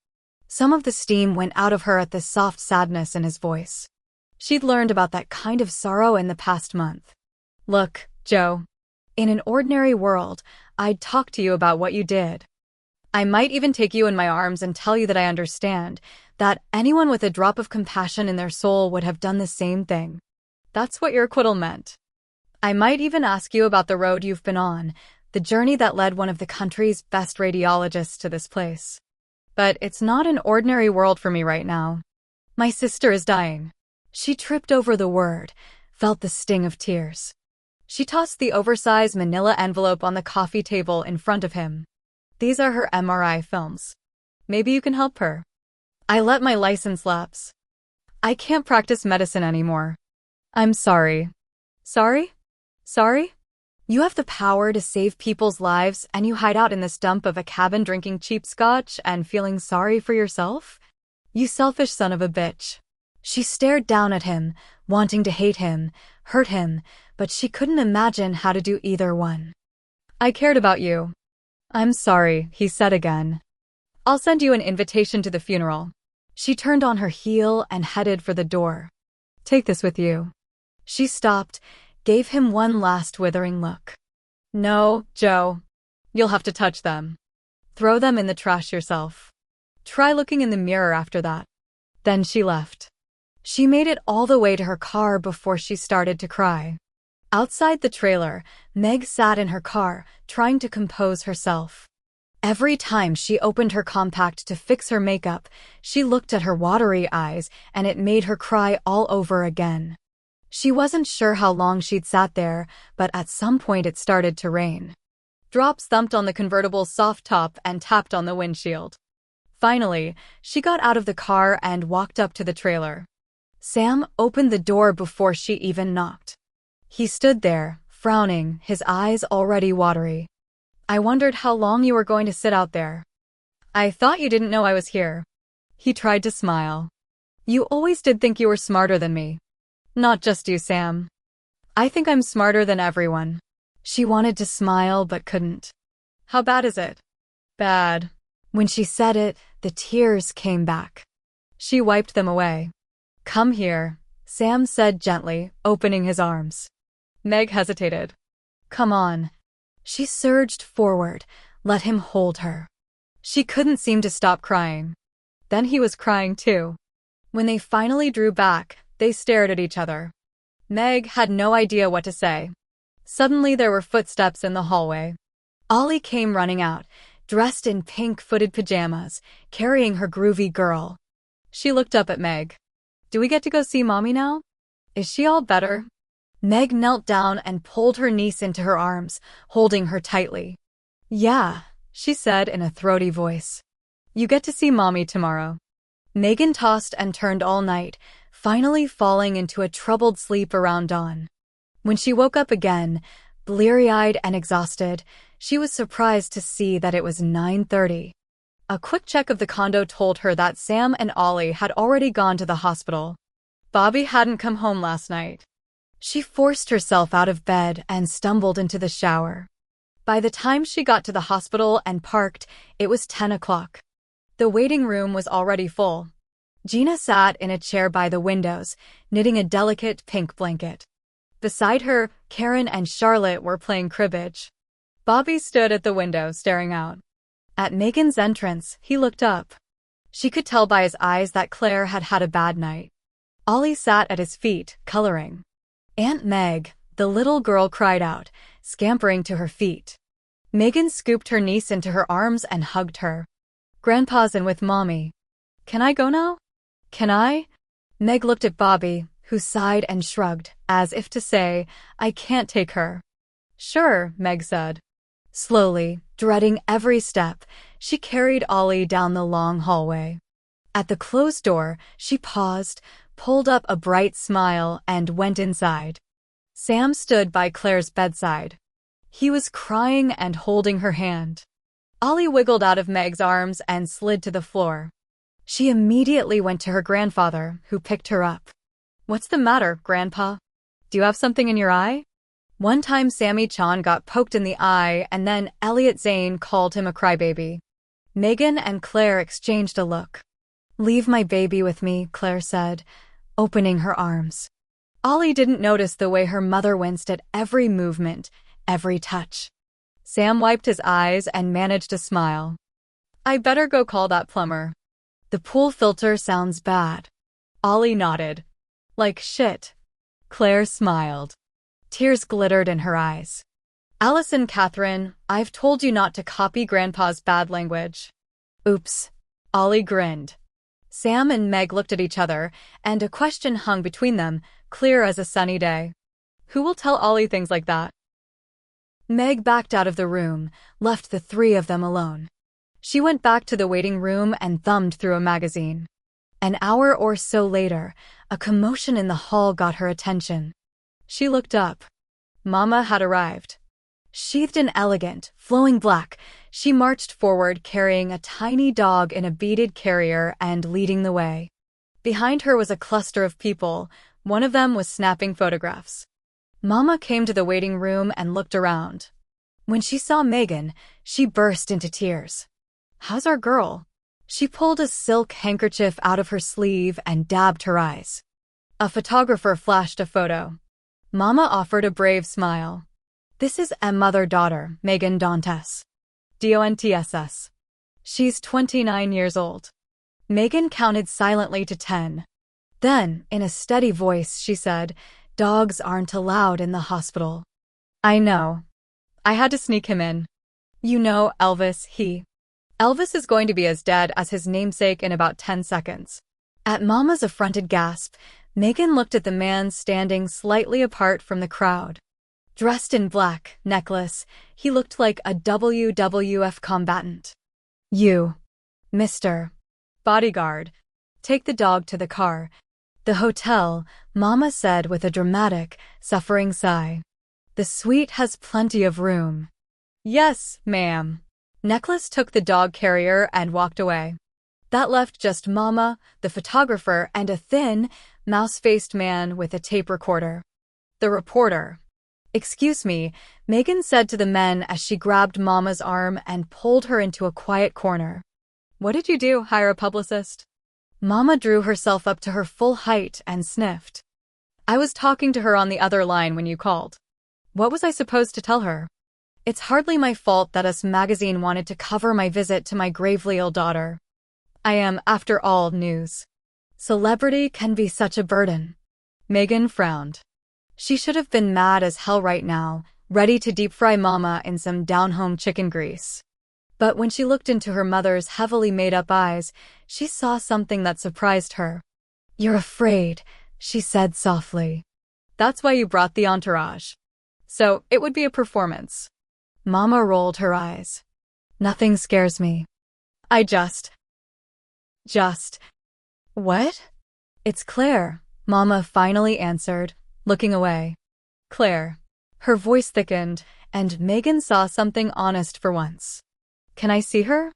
S1: Some of the steam went out of her at the soft sadness in his voice. She'd learned about that kind of sorrow in the past month. Look, Joe. In an ordinary world, I'd talk to you about what you did. I might even take you in my arms and tell you that I understand, that anyone with a drop of compassion in their soul would have done the same thing. That's what your acquittal meant. I might even ask you about the road you've been on, the journey that led one of the country's best radiologists to this place. But it's not an ordinary world for me right now. My sister is dying. She tripped over the word, felt the sting of tears. She tossed the oversized manila envelope on the coffee table in front of him. These are her MRI films. Maybe you can help her. I let my license lapse. I can't practice medicine anymore. I'm sorry. Sorry? Sorry? You have the power to save people's lives and you hide out in this dump of a cabin drinking cheap scotch and feeling sorry for yourself? You selfish son of a bitch. She stared down at him, wanting to hate him, hurt him, but she couldn't imagine how to do either one. I cared about you. I'm sorry, he said again. I'll send you an invitation to the funeral. She turned on her heel and headed for the door. Take this with you. She stopped, gave him one last withering look. No, Joe. You'll have to touch them. Throw them in the trash yourself. Try looking in the mirror after that. Then she left. She made it all the way to her car before she started to cry. Outside the trailer, Meg sat in her car, trying to compose herself. Every time she opened her compact to fix her makeup, she looked at her watery eyes, and it made her cry all over again. She wasn't sure how long she'd sat there, but at some point it started to rain. Drops thumped on the convertible's soft top and tapped on the windshield. Finally, she got out of the car and walked up to the trailer. Sam opened the door before she even knocked. He stood there, frowning, his eyes already watery. I wondered how long you were going to sit out there. I thought you didn't know I was here. He tried to smile. You always did think you were smarter than me. Not just you, Sam. I think I'm smarter than everyone. She wanted to smile but couldn't. How bad is it? Bad. When she said it, the tears came back. She wiped them away. Come here, Sam said gently, opening his arms. Meg hesitated. Come on. She surged forward, let him hold her. She couldn't seem to stop crying. Then he was crying too. When they finally drew back, they stared at each other. Meg had no idea what to say. Suddenly there were footsteps in the hallway. Ollie came running out, dressed in pink-footed pajamas, carrying her groovy girl. She looked up at Meg. Do we get to go see Mommy now? Is she all better? Meg knelt down and pulled her niece into her arms, holding her tightly. Yeah, she said in a throaty voice. You get to see Mommy tomorrow. Megan tossed and turned all night, finally falling into a troubled sleep around dawn. When she woke up again, bleary-eyed and exhausted, she was surprised to see that it was 9:30. A quick check of the condo told her that Sam and Ollie had already gone to the hospital. Bobby hadn't come home last night. She forced herself out of bed and stumbled into the shower. By the time she got to the hospital and parked, it was 10 o'clock. The waiting room was already full. Gina sat in a chair by the windows, knitting a delicate pink blanket. Beside her, Karen and Charlotte were playing cribbage. Bobby stood at the window, staring out. At Megan's entrance, he looked up. She could tell by his eyes that Claire had had a bad night. Ollie sat at his feet, coloring. Aunt Meg, the little girl, cried out, scampering to her feet. Megan scooped her niece into her arms and hugged her. Grandpa's in with Mommy. Can I go now? Can I? Meg looked at Bobby, who sighed and shrugged, as if to say, I can't take her. Sure, Meg said. Slowly, dreading every step, she carried Ollie down the long hallway. At the closed door, she paused, pulled up a bright smile, and went inside. Sam stood by Claire's bedside. He was crying and holding her hand. Ollie wiggled out of Meg's arms and slid to the floor. She immediately went to her grandfather, who picked her up. What's the matter, Grandpa? Do you have something in your eye? One time Sammy Chan got poked in the eye and then Elliot Zane called him a crybaby. Megan and Claire exchanged a look. "Leave my baby with me," Claire said, opening her arms. Ollie didn't notice the way her mother winced at every movement, every touch. Sam wiped his eyes and managed a smile. "I better go call that plumber. The pool filter sounds bad." Ollie nodded. "Like shit." Claire smiled. Tears glittered in her eyes. "Allison Catherine, I've told you not to copy Grandpa's bad language." "Oops." Ollie grinned. Sam and Meg looked at each other, and a question hung between them, clear as a sunny day. Who will tell Ollie things like that? Meg backed out of the room, left the three of them alone. She went back to the waiting room and thumbed through a magazine. An hour or so later, a commotion in the hall got her attention. She looked up. Mama had arrived. Sheathed in elegant, flowing black, she marched forward carrying a tiny dog in a beaded carrier and leading the way. Behind her was a cluster of people. One of them was snapping photographs. Mama came to the waiting room and looked around. When she saw Megan, she burst into tears. "How's our girl?" She pulled a silk handkerchief out of her sleeve and dabbed her eyes. A photographer flashed a photo. Mama offered a brave smile. "This is a mother-daughter, Megan Dantes. Don'tss. She's 29 years old." Megan counted silently to 10. Then, in a steady voice, she said, "Dogs aren't allowed in the hospital." "I know. I had to sneak him in. You know, Elvis is going to be as dead as his namesake in about 10 seconds. At Mama's affronted gasp, Megan looked at the man standing slightly apart from the crowd. Dressed in black, necklace, he looked like a WWF combatant. "You, Mr. Bodyguard, take the dog to the car." "The hotel," Mama said with a dramatic, suffering sigh. "The suite has plenty of room." "Yes, ma'am." Necklace took the dog carrier and walked away. That left just Mama, the photographer, and a thin, mouse-faced man with a tape recorder. The reporter. "Excuse me," Megan said to the men as she grabbed Mama's arm and pulled her into a quiet corner. "What did you do, hire a publicist?" Mama drew herself up to her full height and sniffed. "I was talking to her on the other line when you called." "What was I supposed to tell her?" "It's hardly my fault that Us magazine wanted to cover my visit to my gravely ill daughter. I am, after all, news. Celebrity can be such a burden." Megan frowned. She should have been mad as hell right now, ready to deep-fry Mama in some down-home chicken grease. But when she looked into her mother's heavily made-up eyes, she saw something that surprised her. "You're afraid," she said softly. "That's why you brought the entourage. So, it would be a performance." Mama rolled her eyes. "Nothing scares me. I just... What?" "It's Claire," Mama finally answered, looking away. "Claire." Her voice thickened, and Megan saw something honest for once. "Can I see her?"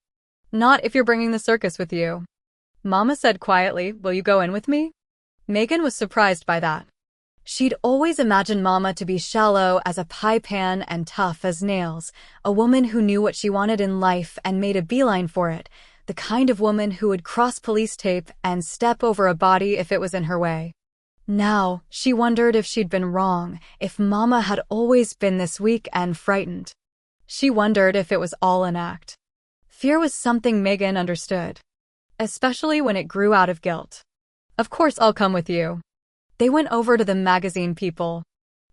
S1: "Not if you're bringing the circus with you." Mama said quietly, "Will you go in with me?" Megan was surprised by that. She'd always imagined Mama to be shallow as a pie pan and tough as nails, a woman who knew what she wanted in life and made a beeline for it, the kind of woman who would cross police tape and step over a body if it was in her way. Now, she wondered if she'd been wrong, if Mama had always been this weak and frightened. She wondered if it was all an act. Fear was something Megan understood, especially when it grew out of guilt. "Of course I'll come with you." They went over to the magazine people.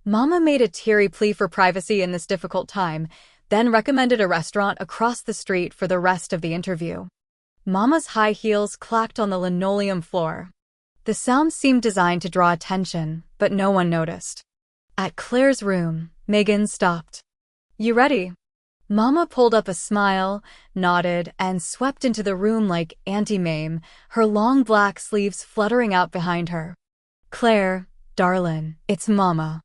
S1: Mama made a teary plea for privacy in this difficult time, then recommended a restaurant across the street for the rest of the interview. Mama's high heels clacked on the linoleum floor. The sound seemed designed to draw attention, but no one noticed. At Claire's room, Megan stopped. "You ready?" Mama pulled up a smile, nodded, and swept into the room like Auntie Mame, her long black sleeves fluttering out behind her. "Claire, darlin', it's Mama."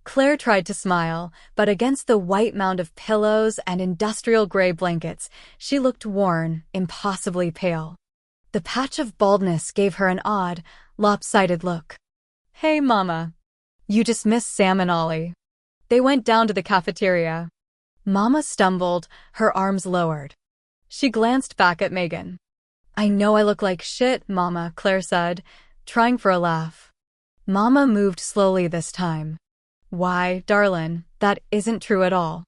S1: Claire tried to smile, but against the white mound of pillows and industrial gray blankets, she looked worn, impossibly pale. The patch of baldness gave her an odd, lopsided look. "Hey, Mama. You just missed Sam and Ollie." They went down to the cafeteria. Mama stumbled, her arms lowered. She glanced back at Megan. I know I look like shit, Mama, Claire said, trying for a laugh. Mama moved slowly this time. Why, darlin', that isn't true at all.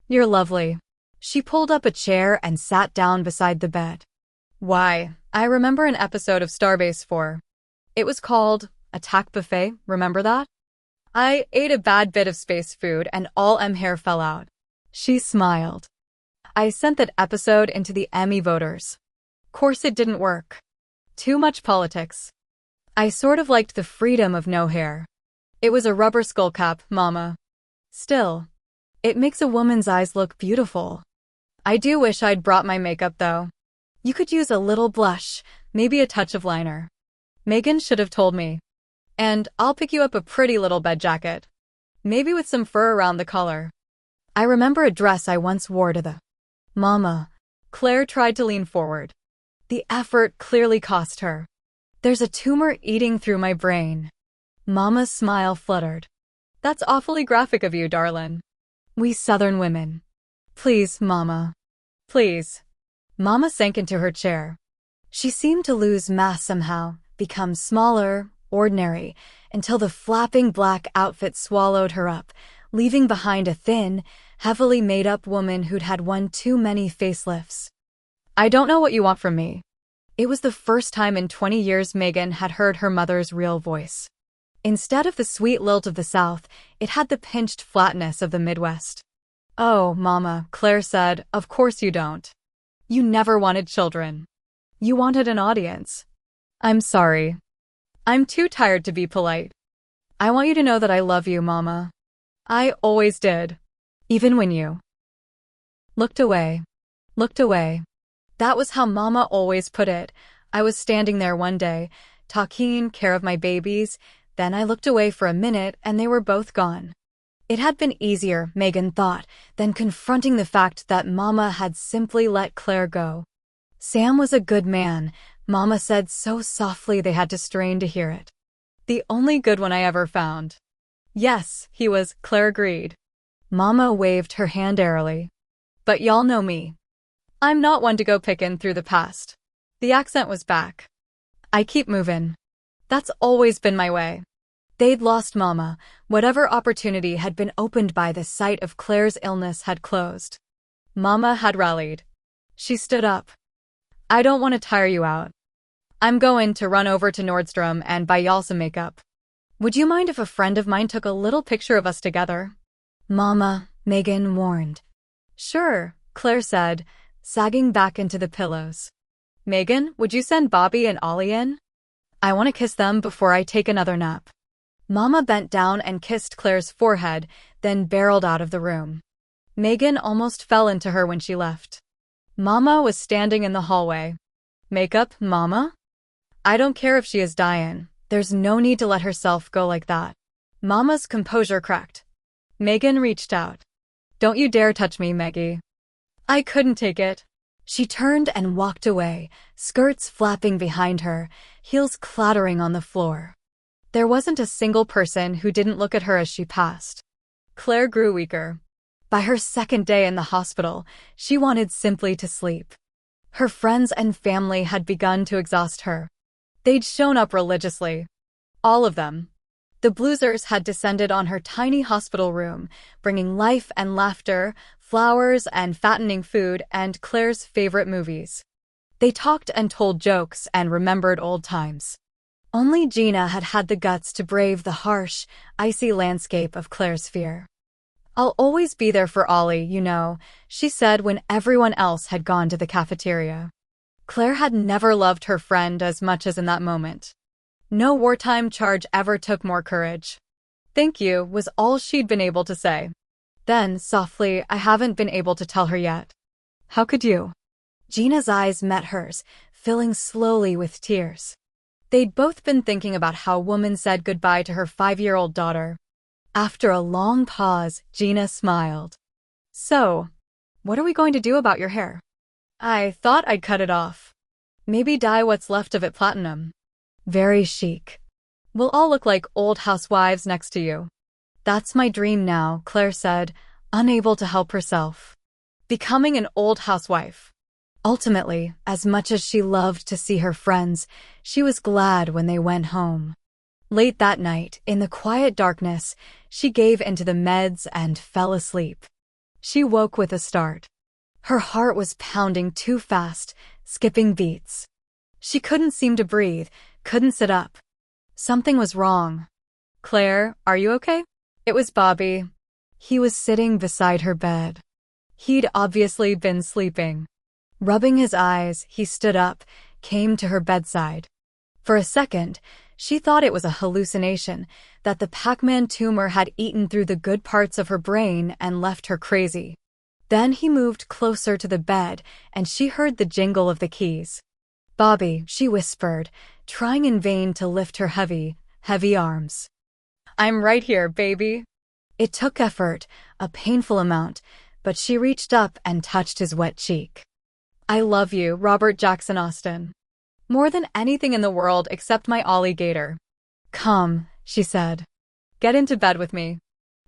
S1: You're lovely. She pulled up a chair and sat down beside the bed. Why, I remember an episode of Starbase 4. It was called Attack Buffet, remember that? I ate a bad bit of space food and all hair fell out. She smiled. I sent that episode into the Emmy voters. Course it didn't work. Too much politics. I sort of liked the freedom of no hair. It was a rubber skull cap, Mama. Still, it makes a woman's eyes look beautiful. I do wish I'd brought my makeup though. You could use a little blush, maybe a touch of liner. Megan should have told me. And I'll pick you up a pretty little bed jacket. Maybe with some fur around the collar. I remember a dress I once wore to the... Mama. Claire tried to lean forward. The effort clearly cost her. There's a tumor eating through my brain. Mama's smile fluttered. That's awfully graphic of you, darlin'. We Southern women. Please, Mama. Please. Mama sank into her chair. She seemed to lose mass somehow, become smaller, ordinary, until the flapping black outfit swallowed her up, leaving behind a thin, heavily made-up woman who'd had one too many facelifts. I don't know what you want from me. It was the first time in 20 years Megan had heard her mother's real voice. Instead of the sweet lilt of the South, it had the pinched flatness of the Midwest. Oh, Mama, Claire said, of course you don't. You never wanted children. You wanted an audience. I'm sorry. I'm too tired to be polite. I want you to know that I love you, Mama. I always did. Even when you looked away. Looked away. That was how Mama always put it. I was standing there one day, taking care of my babies, then I looked away for a minute and they were both gone. It had been easier, Megan thought, than confronting the fact that Mama had simply let Claire go. Sam was a good man, Mama said so softly they had to strain to hear it. The only good one I ever found. Yes, he was, Claire agreed. Mama waved her hand airily. But y'all know me. I'm not one to go pickin' through the past. The accent was back. I keep movin'. That's always been my way. They'd lost Mama. Whatever opportunity had been opened by the sight of Claire's illness had closed. Mama had rallied. She stood up. I don't want to tire you out. I'm going to run over to Nordstrom and buy y'all some makeup. Would you mind if a friend of mine took a little picture of us together? Mama, Megan warned. Sure, Claire said, sagging back into the pillows. Megan, would you send Bobby and Ollie in? I want to kiss them before I take another nap. Mama bent down and kissed Claire's forehead, then barreled out of the room. Megan almost fell into her when she left. Mama was standing in the hallway. Makeup, Mama? I don't care if she is dying. There's no need to let herself go like that. Mama's composure cracked. Megan reached out. Don't you dare touch me, Maggie. I couldn't take it. She turned and walked away, skirts flapping behind her, heels clattering on the floor. There wasn't a single person who didn't look at her as she passed. Claire grew weaker. By her second day in the hospital, she wanted simply to sleep. Her friends and family had begun to exhaust her. They'd shown up religiously. All of them. The Bloozers had descended on her tiny hospital room, bringing life and laughter, flowers and fattening food, and Claire's favorite movies. They talked and told jokes and remembered old times. Only Gina had had the guts to brave the harsh, icy landscape of Claire's fear. I'll always be there for Ollie, you know, she said when everyone else had gone to the cafeteria. Claire had never loved her friend as much as in that moment. No wartime charge ever took more courage. Thank you was all she'd been able to say. Then, softly, I haven't been able to tell her yet. How could you? Gina's eyes met hers, filling slowly with tears. They'd both been thinking about how a woman said goodbye to her 5-year-old daughter. After a long pause, Gina smiled. So, what are we going to do about your hair? I thought I'd cut it off. Maybe dye what's left of it platinum. Very chic. We'll all look like old housewives next to you. That's my dream now, Claire said, unable to help herself. Becoming an old housewife. Ultimately, as much as she loved to see her friends, she was glad when they went home. Late that night, in the quiet darkness, she gave into the meds and fell asleep. She woke with a start. Her heart was pounding too fast, skipping beats. She couldn't seem to breathe, couldn't sit up. Something was wrong. Claire, are you okay? It was Bobby. He was sitting beside her bed. He'd obviously been sleeping. Rubbing his eyes, he stood up, came to her bedside. For a second, she thought it was a hallucination, that the Pac-Man tumor had eaten through the good parts of her brain and left her crazy. Then he moved closer to the bed, and she heard the jingle of the keys. Bobby, she whispered, trying in vain to lift her heavy, heavy arms. I'm right here, baby. It took effort, a painful amount, but she reached up and touched his wet cheek. I love you, Robert Jackson Austin. More than anything in the world except my alligator. Come, she said. Get into bed with me.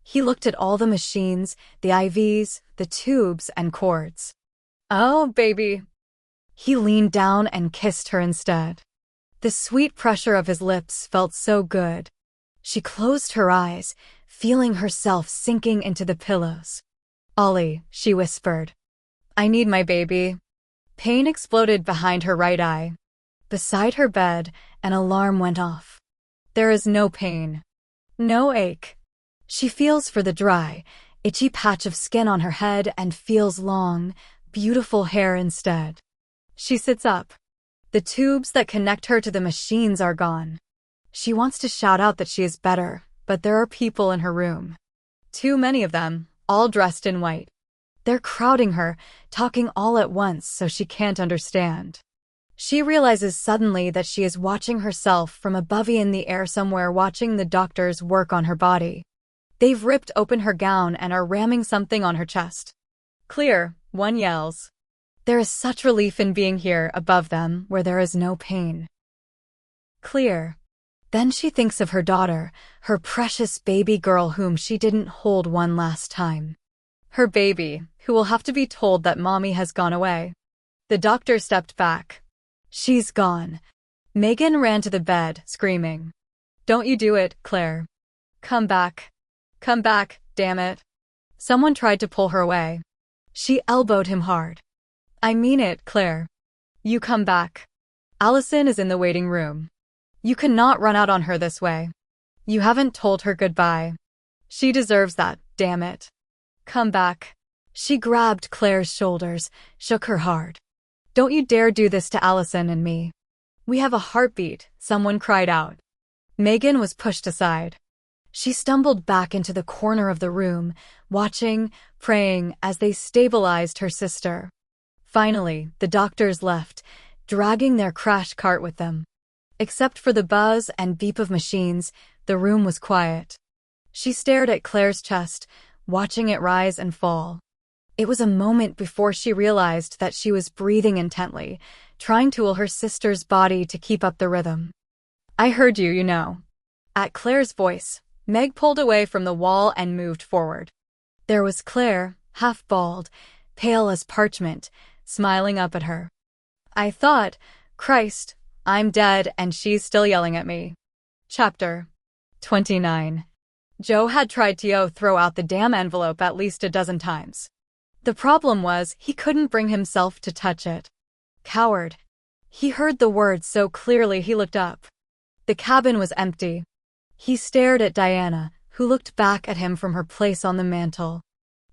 S1: He looked at all the machines, the IVs, the tubes and cords. Oh, baby. He leaned down and kissed her instead. The sweet pressure of his lips felt so good. She closed her eyes, feeling herself sinking into the pillows. Ollie, she whispered. I need my baby. Pain exploded behind her right eye. Beside her bed, an alarm went off. There is no pain. No ache. She feels for the dry, itchy patch of skin on her head and feels long, beautiful hair instead. She sits up. The tubes that connect her to the machines are gone. She wants to shout out that she is better, but there are people in her room. Too many of them, all dressed in white. They're crowding her, talking all at once so she can't understand. She realizes suddenly that she is watching herself from above in the air somewhere, watching the doctors work on her body. They've ripped open her gown and are ramming something on her chest. Clear, one yells. There is such relief in being here above them where there is no pain. Clear. Then she thinks of her daughter, her precious baby girl whom she didn't hold one last time. Her baby, who will have to be told that mommy has gone away. The doctor stepped back. She's gone. Megan ran to the bed, screaming. Don't you do it, Claire. Come back. Come back, damn it. Someone tried to pull her away. She elbowed him hard. I mean it, Claire. You come back. Allison is in the waiting room. You cannot run out on her this way. You haven't told her goodbye. She deserves that, damn it. Come back. She grabbed Claire's shoulders, shook her hard. Don't you dare do this to Allison and me. We have a heartbeat, someone cried out. Megan was pushed aside. She stumbled back into the corner of the room, watching, praying as they stabilized her sister. Finally, the doctors left, dragging their crash cart with them. Except for the buzz and beep of machines, the room was quiet. She stared at Claire's chest, watching it rise and fall. It was a moment before she realized that she was breathing intently, trying to will her sister's body to keep up the rhythm. I heard you, you know. At Claire's voice, Meg pulled away from the wall and moved forward. There was Claire, half bald, pale as parchment, smiling up at her. I thought, Christ, I'm dead and she's still yelling at me. Chapter 29. Joe had tried to throw out the damn envelope at least a dozen times. The problem was he couldn't bring himself to touch it. Coward. He heard the words so clearly he looked up. The cabin was empty. He stared at Diana, who looked back at him from her place on the mantel.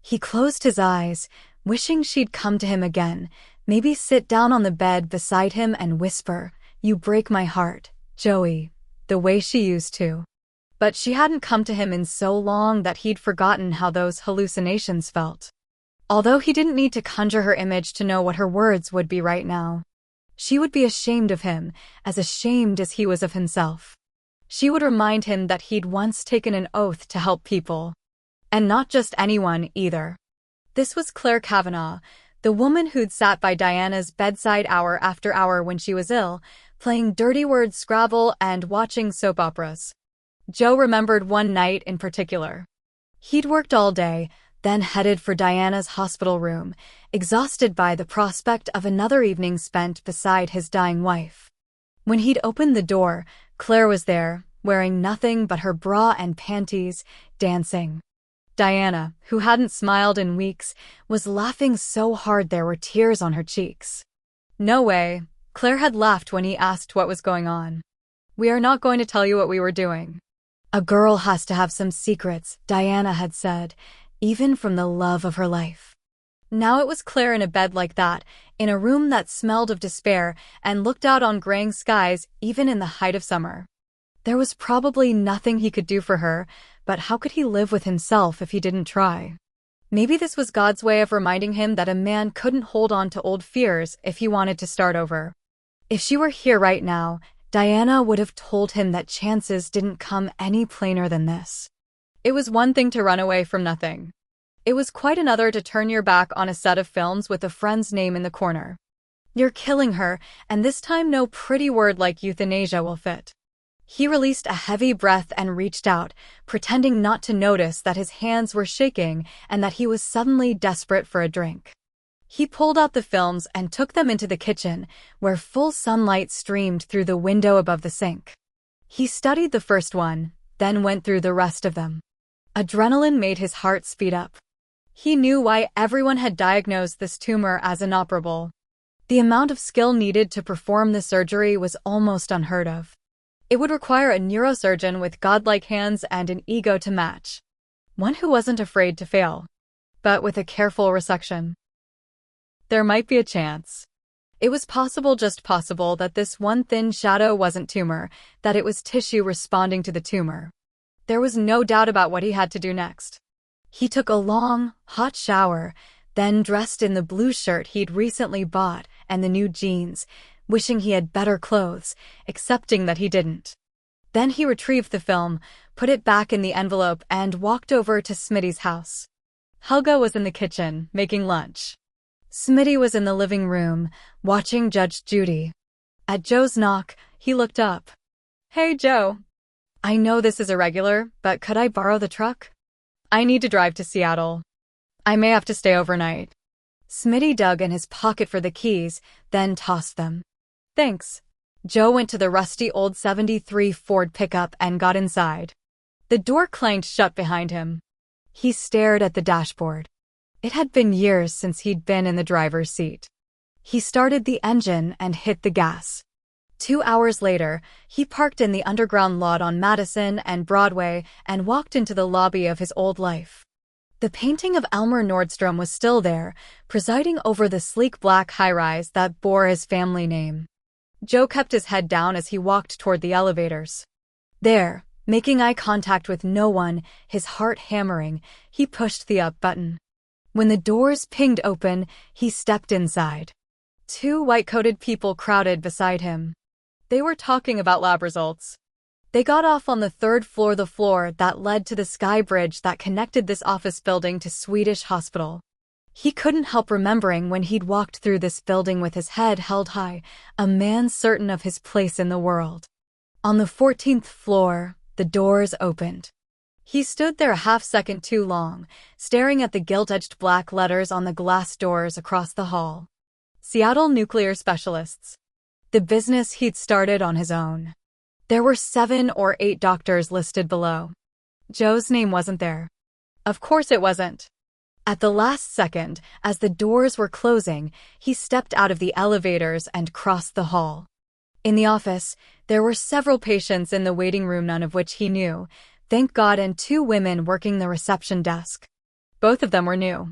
S1: He closed his eyes, wishing she'd come to him again, maybe sit down on the bed beside him and whisper, "You break my heart, Joey," the way she used to. But she hadn't come to him in so long that he'd forgotten how those hallucinations felt. Although he didn't need to conjure her image to know what her words would be right now. She would be ashamed of him, as ashamed as he was of himself. She would remind him that he'd once taken an oath to help people. And not just anyone, either. This was Claire Kavanaugh, the woman who'd sat by Diana's bedside hour after hour when she was ill, playing dirty word Scrabble and watching soap operas. Joe remembered one night in particular. He'd worked all day, then headed for Diana's hospital room, exhausted by the prospect of another evening spent beside his dying wife. When he'd opened the door, Claire was there, wearing nothing but her bra and panties, dancing. Diana, who hadn't smiled in weeks, was laughing so hard there were tears on her cheeks. No way, Claire had laughed when he asked what was going on. We are not going to tell you what we were doing. A girl has to have some secrets, Diana had said, even from the love of her life. Now it was Claire in a bed like that, in a room that smelled of despair and looked out on graying skies even in the height of summer. There was probably nothing he could do for her, but how could he live with himself if he didn't try? Maybe this was God's way of reminding him that a man couldn't hold on to old fears if he wanted to start over. If she were here right now, Diana would have told him that chances didn't come any plainer than this. It was one thing to run away from nothing. It was quite another to turn your back on a set of films with a friend's name in the corner. You're killing her, and this time no pretty word like euthanasia will fit. He released a heavy breath and reached out, pretending not to notice that his hands were shaking and that he was suddenly desperate for a drink. He pulled out the films and took them into the kitchen, where full sunlight streamed through the window above the sink. He studied the first one, then went through the rest of them. Adrenaline made his heart speed up. He knew why everyone had diagnosed this tumor as inoperable. The amount of skill needed to perform the surgery was almost unheard of. It would require a neurosurgeon with godlike hands and an ego to match. One who wasn't afraid to fail. But with a careful resection. There might be a chance. It was possible, just possible, that this one thin shadow wasn't tumor, that it was tissue responding to the tumor. There was no doubt about what he had to do next. He took a long, hot shower, then dressed in the blue shirt he'd recently bought and the new jeans, wishing he had better clothes, accepting that he didn't. Then he retrieved the film, put it back in the envelope, and walked over to Smitty's house. Helga was in the kitchen, making lunch. Smitty was in the living room, watching Judge Judy. At Joe's knock, he looked up. Hey, Joe. I know this is irregular, but could I borrow the truck? I need to drive to Seattle. I may have to stay overnight. Smitty dug in his pocket for the keys, then tossed them. Thanks. Joe went to the rusty old '73 Ford pickup and got inside. The door clanged shut behind him. He stared at the dashboard. It had been years since he'd been in the driver's seat. He started the engine and hit the gas. 2 hours later, he parked in the underground lot on Madison and Broadway and walked into the lobby of his old life. The painting of Elmer Nordstrom was still there, presiding over the sleek black high-rise that bore his family name. Joe kept his head down as he walked toward the elevators. There, making eye contact with no one, his heart hammering, he pushed the up button. When the doors pinged open, he stepped inside. 2 white-coated people crowded beside him. They were talking about lab results. They got off on the 3rd floor, the floor that led to the sky bridge that connected this office building to Swedish Hospital. He couldn't help remembering when he'd walked through this building with his head held high, a man certain of his place in the world. On the 14th floor, the doors opened. He stood there a half-second too long, staring at the gilt-edged black letters on the glass doors across the hall. Seattle Nuclear Specialists. The business he'd started on his own. There were 7 or 8 doctors listed below. Joe's name wasn't there. Of course it wasn't. At the last second, as the doors were closing, he stepped out of the elevators and crossed the hall. In the office, there were several patients in the waiting room, none of which he knew, thank God, and 2 women working the reception desk. Both of them were new.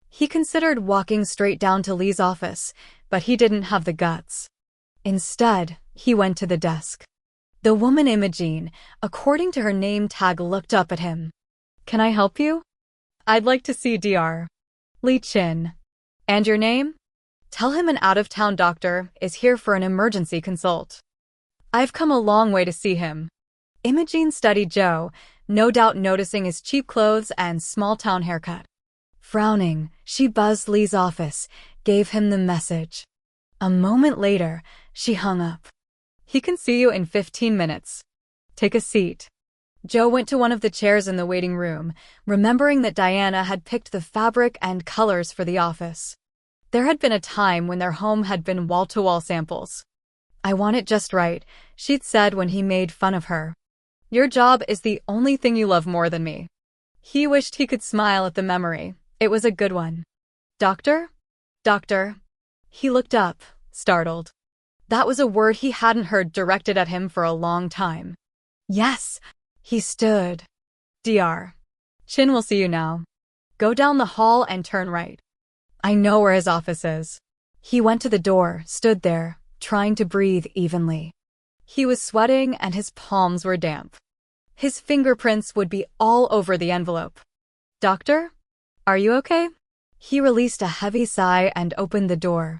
S1: He considered walking straight down to Lee's office, but he didn't have the guts. Instead, he went to the desk. The woman Imogene, according to her name tag, looked up at him. Can I help you? I'd like to see Dr. Lee Chin. And your name? Tell him an out-of-town doctor is here for an emergency consult. I've come a long way to see him. Imogene studied Joe, no doubt noticing his cheap clothes and small-town haircut. Frowning, she buzzed Lee's office, gave him the message. A moment later, she hung up. He can see you in 15 minutes. Take a seat. Joe went to one of the chairs in the waiting room, remembering that Diana had picked the fabric and colors for the office. There had been a time when their home had been wall-to-wall samples. "I want it just right," she'd said when he made fun of her. "Your job is the only thing you love more than me." He wished he could smile at the memory. It was a good one. "Doctor? Doctor?" He looked up, startled. That was a word he hadn't heard directed at him for a long time. "Yes." He stood. "Dr. Chin will see you now. Go down the hall and turn right. I know where his office is." He went to the door, stood there, trying to breathe evenly. He was sweating and his palms were damp. His fingerprints would be all over the envelope. "Doctor? Are you okay?" He released a heavy sigh and opened the door.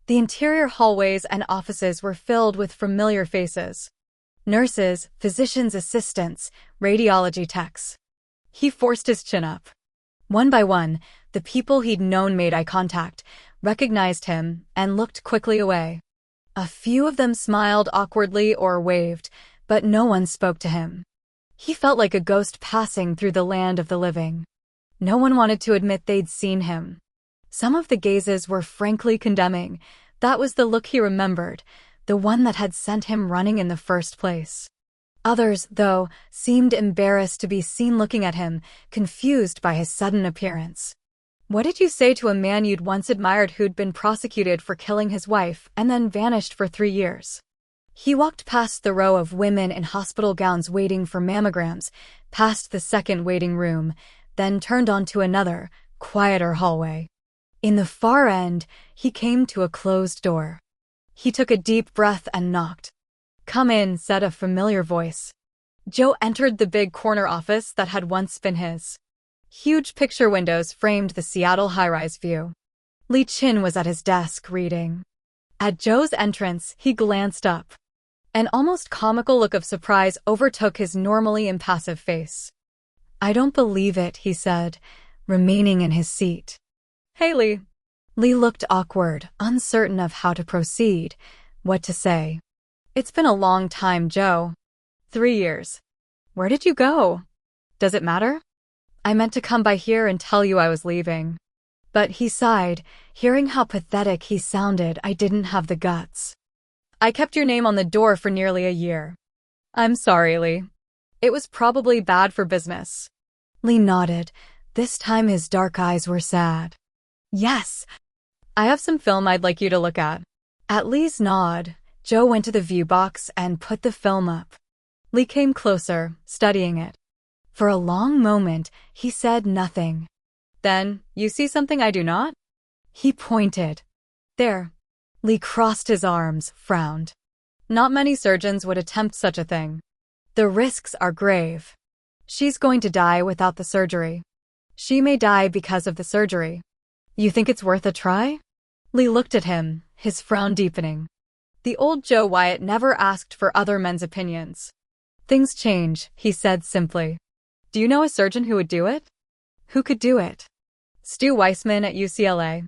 S1: The interior hallways and offices were filled with familiar faces. Nurses, physicians' assistants, radiology techs. He forced his chin up. One by one, the people he'd known made eye contact, recognized him, and looked quickly away. A few of them smiled awkwardly or waved, but no one spoke to him. He felt like a ghost passing through the land of the living. No one wanted to admit they'd seen him. Some of the gazes were frankly condemning. That was the look he remembered, the one that had sent him running in the first place. Others, though, seemed embarrassed to be seen looking at him, confused by his sudden appearance. What did you say to a man you'd once admired who'd been prosecuted for killing his wife and then vanished for 3 years? He walked past the row of women in hospital gowns waiting for mammograms, past the second waiting room, then turned onto another, quieter hallway. In the far end, he came to a closed door. He took a deep breath and knocked. "Come in," said a familiar voice. Joe entered the big corner office that had once been his. Huge picture windows framed the Seattle high-rise view. Lee Chin was at his desk, reading. At Joe's entrance, he glanced up. An almost comical look of surprise overtook his normally impassive face. "I don't believe it," he said, remaining in his seat. "Hey, Lee." Lee looked awkward, uncertain of how to proceed, what to say. "It's been a long time, Joe. 3 years. Where did you go? Does it matter? I meant to come by here and tell you I was leaving." But he sighed, hearing how pathetic he sounded. "I didn't have the guts. I kept your name on the door for nearly a year. I'm sorry, Lee. It was probably bad for business." Lee nodded. This time his dark eyes were sad. "Yes. I have some film I'd like you to look at." At Lee's nod, Joe went to the view box and put the film up. Lee came closer, studying it. For a long moment, he said nothing. "Then, you see something I do not?" He pointed. "There." Lee crossed his arms, frowned. "Not many surgeons would attempt such a thing. The risks are grave. She's going to die without the surgery. She may die because of the surgery. You think it's worth a try?" Lee looked at him, his frown deepening. The old Joe Wyatt never asked for other men's opinions. "Things change," he said simply. "Do you know a surgeon who would do it?" "Who could do it?" "Stu Weissman at UCLA.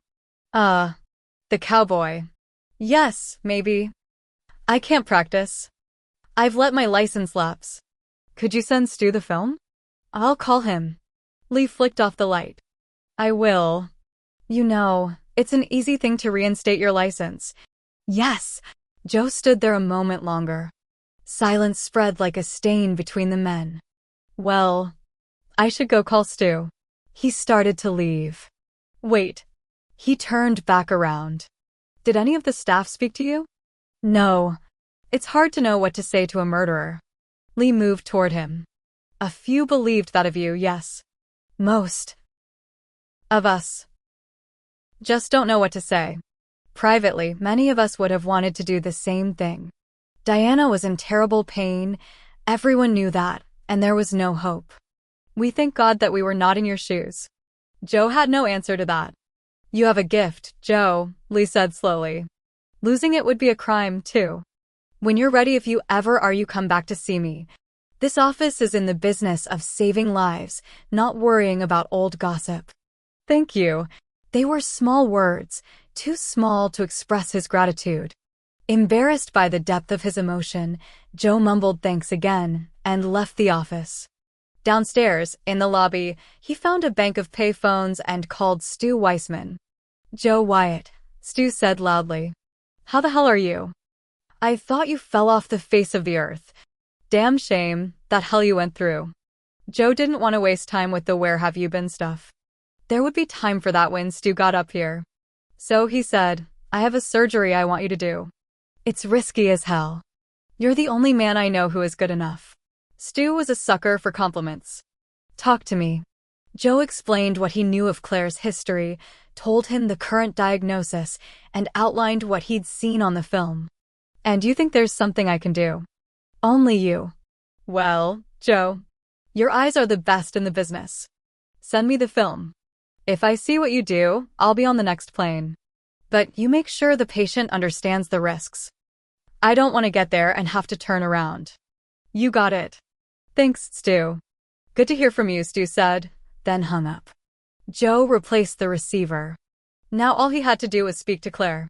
S1: The cowboy." "Yes, maybe. I can't practice. I've let my license lapse. Could you send Stu the film?" "I'll call him." Lee flicked off the light. "I will. You know, it's an easy thing to reinstate your license." "Yes." Joe stood there a moment longer. Silence spread like a stain between the men. "Well, I should go call Stu." He started to leave. "Wait." He turned back around. "Did any of the staff speak to you?" "No. It's hard to know what to say to a murderer." Lee moved toward him. "A few believed that of you, yes. Most of us just don't know what to say. Privately, many of us would have wanted to do the same thing. Diana was in terrible pain. Everyone knew that, and there was no hope. We thank God that we were not in your shoes." Joe had no answer to that. "You have a gift, Joe," Lee said slowly. "Losing it would be a crime, too. When you're ready, if you ever are, you come back to see me. This office is in the business of saving lives, not worrying about old gossip." "Thank you." They were small words, too small to express his gratitude. Embarrassed by the depth of his emotion, Joe mumbled thanks again and left the office. Downstairs, in the lobby, he found a bank of payphones and called Stu Weissman. "Joe Wyatt," Stu said loudly. "How the hell are you? I thought you fell off the face of the earth. Damn shame, that hell you went through." Joe didn't want to waste time with the "where have you been" stuff. There would be time for that when Stu got up here. So he said, "I have a surgery I want you to do. It's risky as hell. You're the only man I know who is good enough." Stu was a sucker for compliments. "Talk to me." Joe explained what he knew of Claire's history, told him the current diagnosis, and outlined what he'd seen on the film. "And you think there's something I can do?" "Only you." "Well, Joe, your eyes are the best in the business. Send me the film. If I see what you do, I'll be on the next plane. But you make sure the patient understands the risks. I don't want to get there and have to turn around." "You got it." "Thanks, Stu." "Good to hear from you," Stu said, then hung up. Joe replaced the receiver. Now all he had to do was speak to Claire.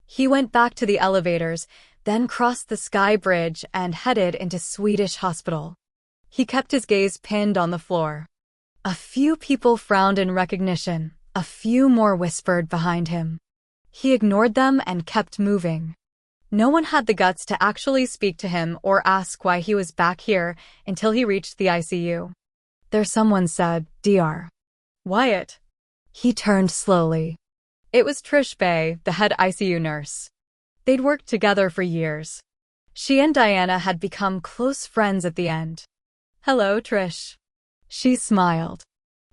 S1: He went back to the elevators, then crossed the sky bridge and headed into Swedish Hospital. He kept his gaze pinned on the floor. A few people frowned in recognition, a few more whispered behind him. He ignored them and kept moving. No one had the guts to actually speak to him or ask why he was back here until he reached the ICU. There someone said, "Dr. Wyatt." He turned slowly. It was Trish Bay, the head ICU nurse. They'd worked together for years. She and Diana had become close friends at the end. "Hello, Trish." She smiled.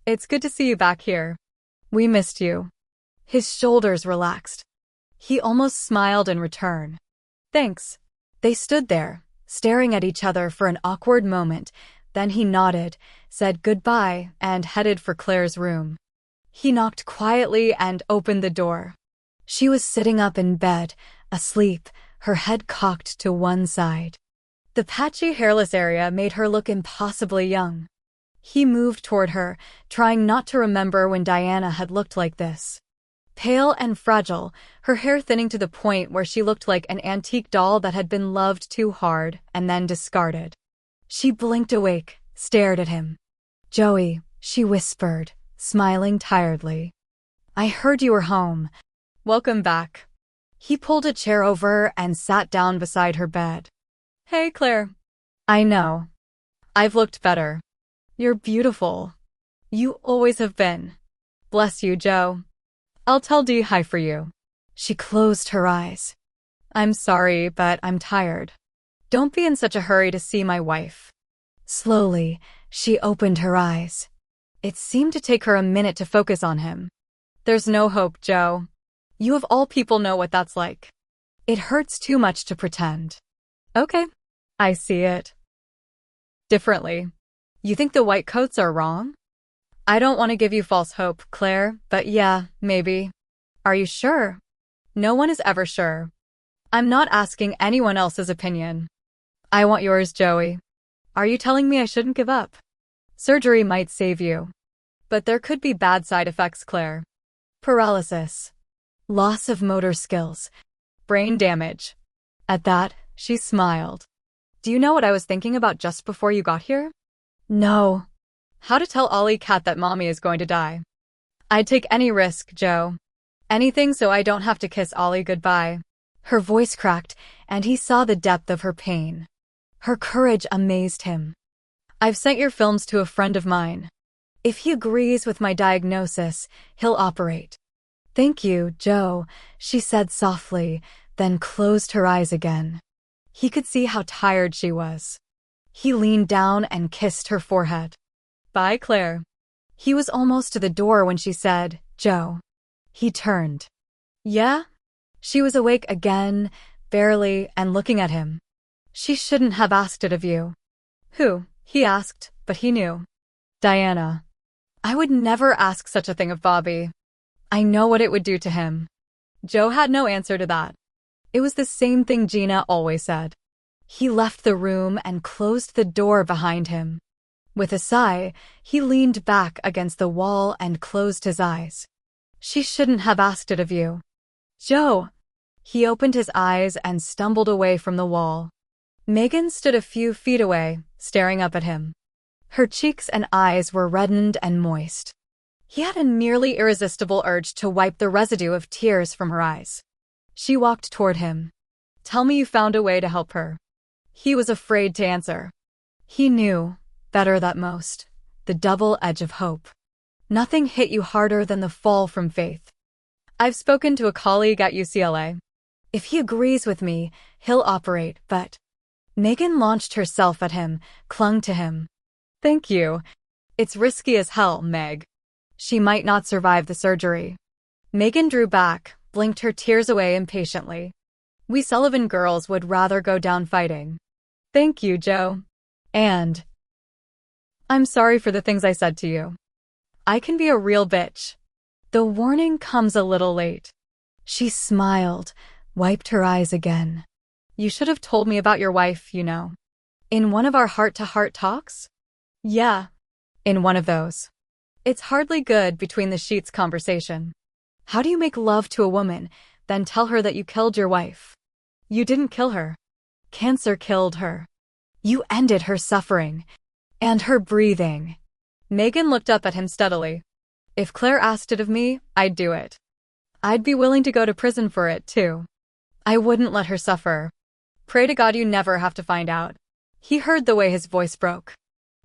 S1: "It's good to see you back here. We missed you." His shoulders relaxed. He almost smiled in return. "Thanks." They stood there, staring at each other for an awkward moment. Then he nodded, said goodbye, and headed for Claire's room. He knocked quietly and opened the door. She was sitting up in bed, asleep, her head cocked to one side. The patchy, hairless area made her look impossibly young. He moved toward her, trying not to remember when Diana had looked like this. Pale and fragile, her hair thinning to the point where she looked like an antique doll that had been loved too hard and then discarded. She blinked awake, stared at him. "Joey," she whispered, smiling tiredly. "I heard you were home. Welcome back." He pulled a chair over and sat down beside her bed. "Hey, Claire." "I know. I've looked better. You're beautiful. You always have been." "Bless you, Joe. I'll tell Dee hi for you." She closed her eyes. "I'm sorry, but I'm tired. Don't be in such a hurry to see my wife." Slowly, she opened her eyes. It seemed to take her a minute to focus on him. "There's no hope, Joe. You of all people know what that's like. It hurts too much to pretend." "Okay. I see it differently. You think the white coats are wrong?" "I don't want to give you false hope, Claire, but yeah, maybe." "Are you sure?" "No one is ever sure. I'm not asking anyone else's opinion. I want yours, Joey. Are you telling me I shouldn't give up? Surgery might save you. But there could be bad side effects, Claire. Paralysis. Loss of motor skills. Brain damage." At that, she smiled. "Do you know what I was thinking about just before you got here?" "No." "How to tell Ollie Cat that mommy is going to die. I'd take any risk, Joe. Anything so I don't have to kiss Ollie goodbye." Her voice cracked, and he saw the depth of her pain. Her courage amazed him. "I've sent your films to a friend of mine. If he agrees with my diagnosis, he'll operate." "Thank you, Joe," she said softly, then closed her eyes again. He could see how tired she was. He leaned down and kissed her forehead. "Bye, Claire." He was almost to the door when she said, "Joe." He turned. "Yeah?" She was awake again, barely, and looking at him. "She shouldn't have asked it of you." "Who?" he asked, but he knew. "Diana." "I would never ask such a thing of Bobby. I know what it would do to him." Joe had no answer to that. It was the same thing Gina always said. He left the room and closed the door behind him. With a sigh, he leaned back against the wall and closed his eyes. "She shouldn't have asked it of you." "Joe!" He opened his eyes and stumbled away from the wall. Megan stood a few feet away, staring up at him. Her cheeks and eyes were reddened and moist. He had a nearly irresistible urge to wipe the residue of tears from her eyes. She walked toward him. "Tell me you found a way to help her." He was afraid to answer. He knew, better than most, the double edge of hope. Nothing hit you harder than the fall from faith. "I've spoken to a colleague at UCLA. If he agrees with me, he'll operate, but—" Megan launched herself at him, clung to him. "Thank you. It's risky as hell, Meg. She might not survive the surgery." Megan drew back, blinked her tears away impatiently. "We Sullivan girls would rather go down fighting." "Thank you, Joe. And I'm sorry for the things I said to you. I can be a real bitch. The warning comes a little late." She smiled, wiped her eyes again. "You should have told me about your wife, you know. In one of our heart-to-heart talks?" "Yeah, in one of those. It's hardly good between the sheets conversation. How do you make love to a woman, then tell her that you killed your wife? You didn't kill her. Cancer killed her. You ended her suffering. And her breathing." Megan looked up at him steadily. "If Claire asked it of me, I'd do it. I'd be willing to go to prison for it, too. I wouldn't let her suffer. Pray to God you never have to find out." He heard the way his voice broke.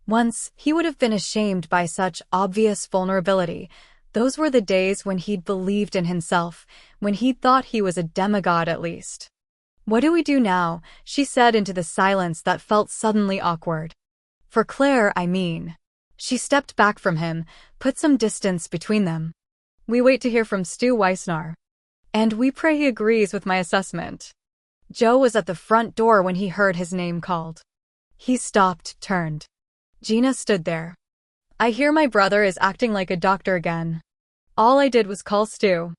S1: Once, he would have been ashamed by such obvious vulnerability. Those were the days when he'd believed in himself, when he'd thought he was a demigod at least. "What do we do now?" she said into the silence that felt suddenly awkward. "For Claire, I mean." She stepped back from him, put some distance between them. "We wait to hear from Stu Weissnar. And we pray he agrees with my assessment." Joe was at the front door when he heard his name called. He stopped, turned. Gina stood there. "I hear my brother is acting like a doctor again. All I did was call Stu."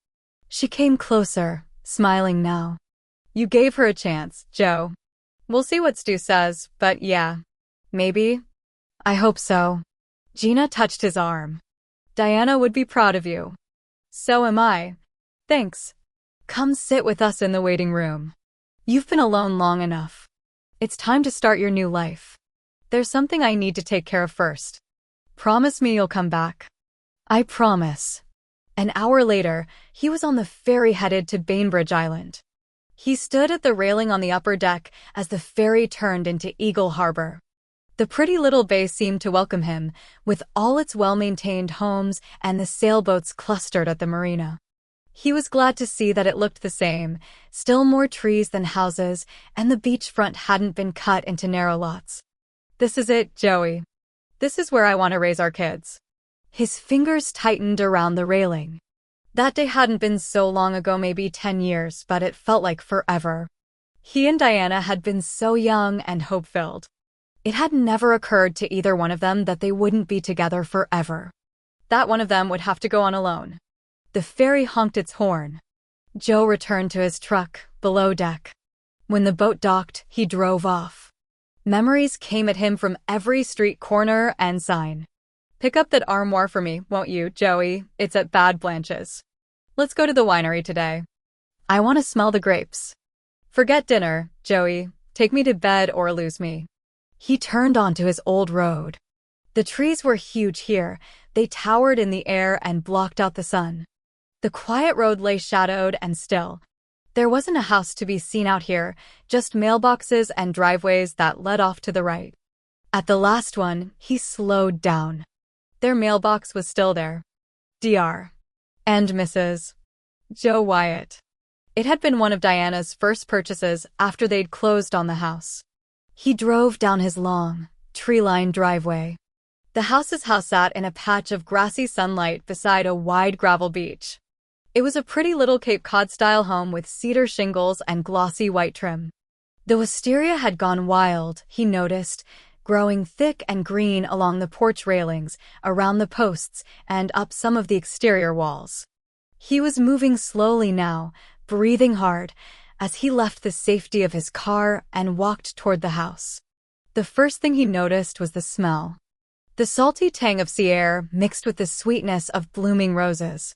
S1: She came closer, smiling now. "You gave her a chance, Joe. We'll see what Stu says, but yeah. Maybe. I hope so." Gina touched his arm. "Diana would be proud of you." "So am I. Thanks. Come sit with us in the waiting room. You've been alone long enough. It's time to start your new life. There's something I need to take care of first. Promise me you'll come back." "I promise." An hour later, he was on the ferry headed to Bainbridge Island. He stood at the railing on the upper deck as the ferry turned into Eagle Harbor. The pretty little bay seemed to welcome him, with all its well-maintained homes and the sailboats clustered at the marina. He was glad to see that it looked the same, still more trees than houses, and the beachfront hadn't been cut into narrow lots. "This is it, Joey. This is where I want to raise our kids." His fingers tightened around the railing. That day hadn't been so long ago, maybe 10 years, but it felt like forever. He and Diana had been so young and hope-filled. It had never occurred to either one of them that they wouldn't be together forever. That one of them would have to go on alone. The ferry honked its horn. Joe returned to his truck, below deck. When the boat docked, he drove off. Memories came at him from every street corner and sign. "Pick up that armoire for me, won't you, Joey? It's at Bad Blanche's. Let's go to the winery today. I want to smell the grapes. Forget dinner, Joey. Take me to bed or lose me." He turned onto his old road. The trees were huge here. They towered in the air and blocked out the sun. The quiet road lay shadowed and still. There wasn't a house to be seen out here, just mailboxes and driveways that led off to the right. At the last one, he slowed down. Their mailbox was still there. Dr. and Mrs. Joe Wyatt. It had been one of Diana's first purchases after they'd closed on the house. He drove down his long, tree-lined driveway. The house's house sat in a patch of grassy sunlight beside a wide gravel beach. It was a pretty little Cape Cod-style home with cedar shingles and glossy white trim. The wisteria had gone wild, he noticed, growing thick and green along the porch railings, around the posts, and up some of the exterior walls. He was moving slowly now, breathing hard, as he left the safety of his car and walked toward the house. The first thing he noticed was the smell. The salty tang of sea air mixed with the sweetness of blooming roses.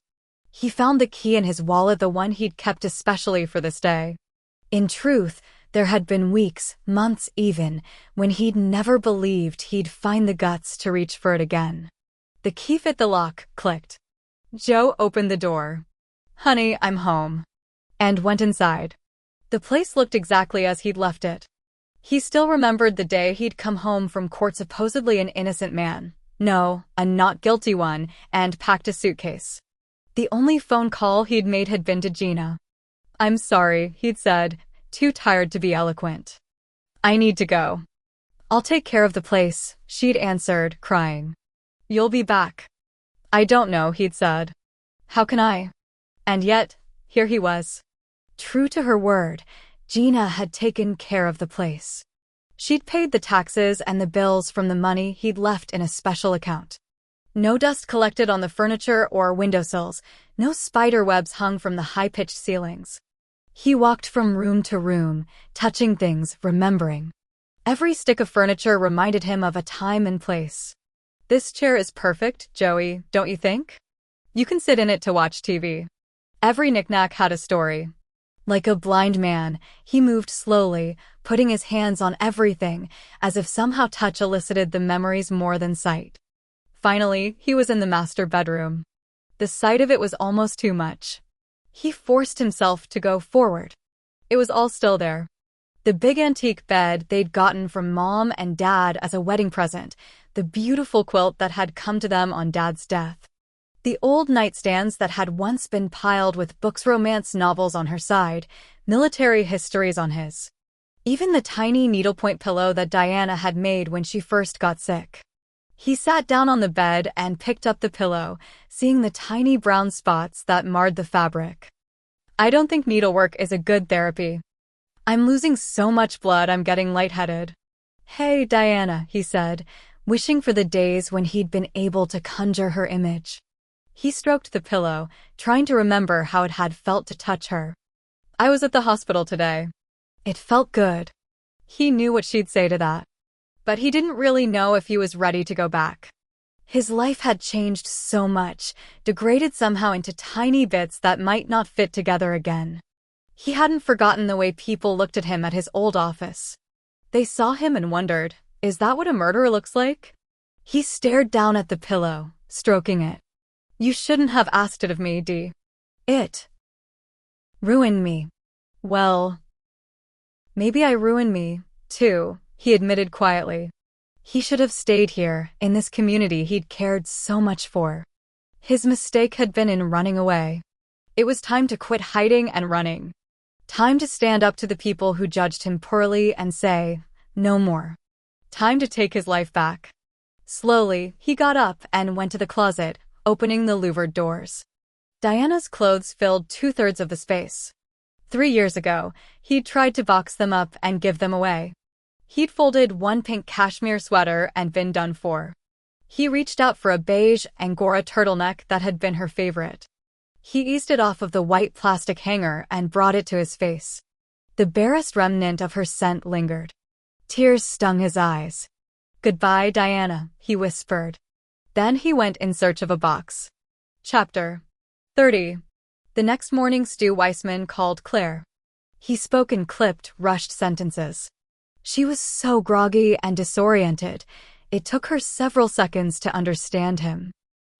S1: He found the key in his wallet, the one he'd kept especially for this day. In truth, There had been weeks, months even, when he'd never believed he'd find the guts to reach for it again. The key fit the lock, clicked. Joe opened the door. "Honey, I'm home," and went inside. The place looked exactly as he'd left it. He still remembered the day he'd come home from court supposedly an innocent man. No, a not guilty one, and packed a suitcase. The only phone call he'd made had been to Gina. "I'm sorry," he'd said, too tired to be eloquent. "I need to go." "I'll take care of the place," she'd answered, crying. "You'll be back." "I don't know," he'd said. "How can I?" And yet, here he was. True to her word, Gina had taken care of the place. She'd paid the taxes and the bills from the money he'd left in a special account. No dust collected on the furniture or windowsills, no spider webs hung from the high-pitched ceilings. He walked from room to room, touching things, remembering. Every stick of furniture reminded him of a time and place. "This chair is perfect, Joey, don't you think? You can sit in it to watch TV." Every knickknack had a story. Like a blind man, he moved slowly, putting his hands on everything, as if somehow touch elicited the memories more than sight. Finally, he was in the master bedroom. The sight of it was almost too much. He forced himself to go forward. It was all still there. The big antique bed they'd gotten from Mom and Dad as a wedding present, the beautiful quilt that had come to them on Dad's death. The old nightstands that had once been piled with books, romance novels on her side, military histories on his. Even the tiny needlepoint pillow that Diana had made when she first got sick. He sat down on the bed and picked up the pillow, seeing the tiny brown spots that marred the fabric. "I don't think needlework is a good therapy. I'm losing so much blood I'm getting lightheaded." "Hey, Diana," he said, wishing for the days when he'd been able to conjure her image. He stroked the pillow, trying to remember how it had felt to touch her. "I was at the hospital today." It felt good. He knew what she'd say to that. But he didn't really know if he was ready to go back. His life had changed so much, degraded somehow into tiny bits that might not fit together again. He hadn't forgotten the way people looked at him at his old office. They saw him and wondered, is that what a murderer looks like? He stared down at the pillow, stroking it. "You shouldn't have asked it of me, Dee. It ruined me." "Well, maybe I ruined me, too," he admitted quietly. He should have stayed here, in this community he'd cared so much for. His mistake had been in running away. It was time to quit hiding and running. Time to stand up to the people who judged him poorly and say, "No more." Time to take his life back. Slowly, he got up and went to the closet, opening the louvered doors. Diana's clothes filled 2/3 of the space. 3 years ago, he'd tried to box them up and give them away. He'd folded one pink cashmere sweater and been done for. He reached out for a beige Angora turtleneck that had been her favorite. He eased it off of the white plastic hanger and brought it to his face. The barest remnant of her scent lingered. Tears stung his eyes. "Goodbye, Diana," he whispered. Then he went in search of a box. Chapter 30. The next morning Stu Weissman called Claire. He spoke in clipped, rushed sentences. She was so groggy and disoriented, it took her several seconds to understand him.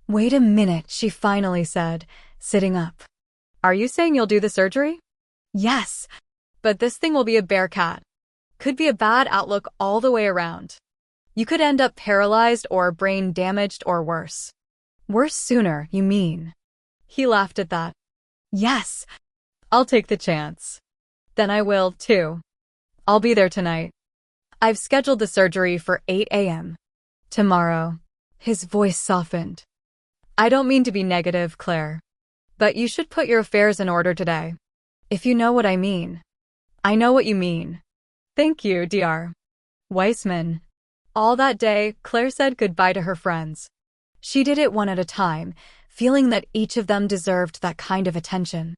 S1: "Wait a minute," she finally said, sitting up. "Are you saying you'll do the surgery?" "Yes, but this thing will be a bear cat. Could be a bad outlook all the way around. You could end up paralyzed or brain damaged or worse." "Worse sooner, you mean?" He laughed at that. "Yes, I'll take the chance." "Then I will, too. I'll be there tonight. I've scheduled the surgery for 8 a.m. tomorrow." His voice softened. "I don't mean to be negative, Claire. But you should put your affairs in order today. If you know what I mean." "I know what you mean. Thank you, Dr. Weissman." All that day, Claire said goodbye to her friends. She did it one at a time, feeling that each of them deserved that kind of attention.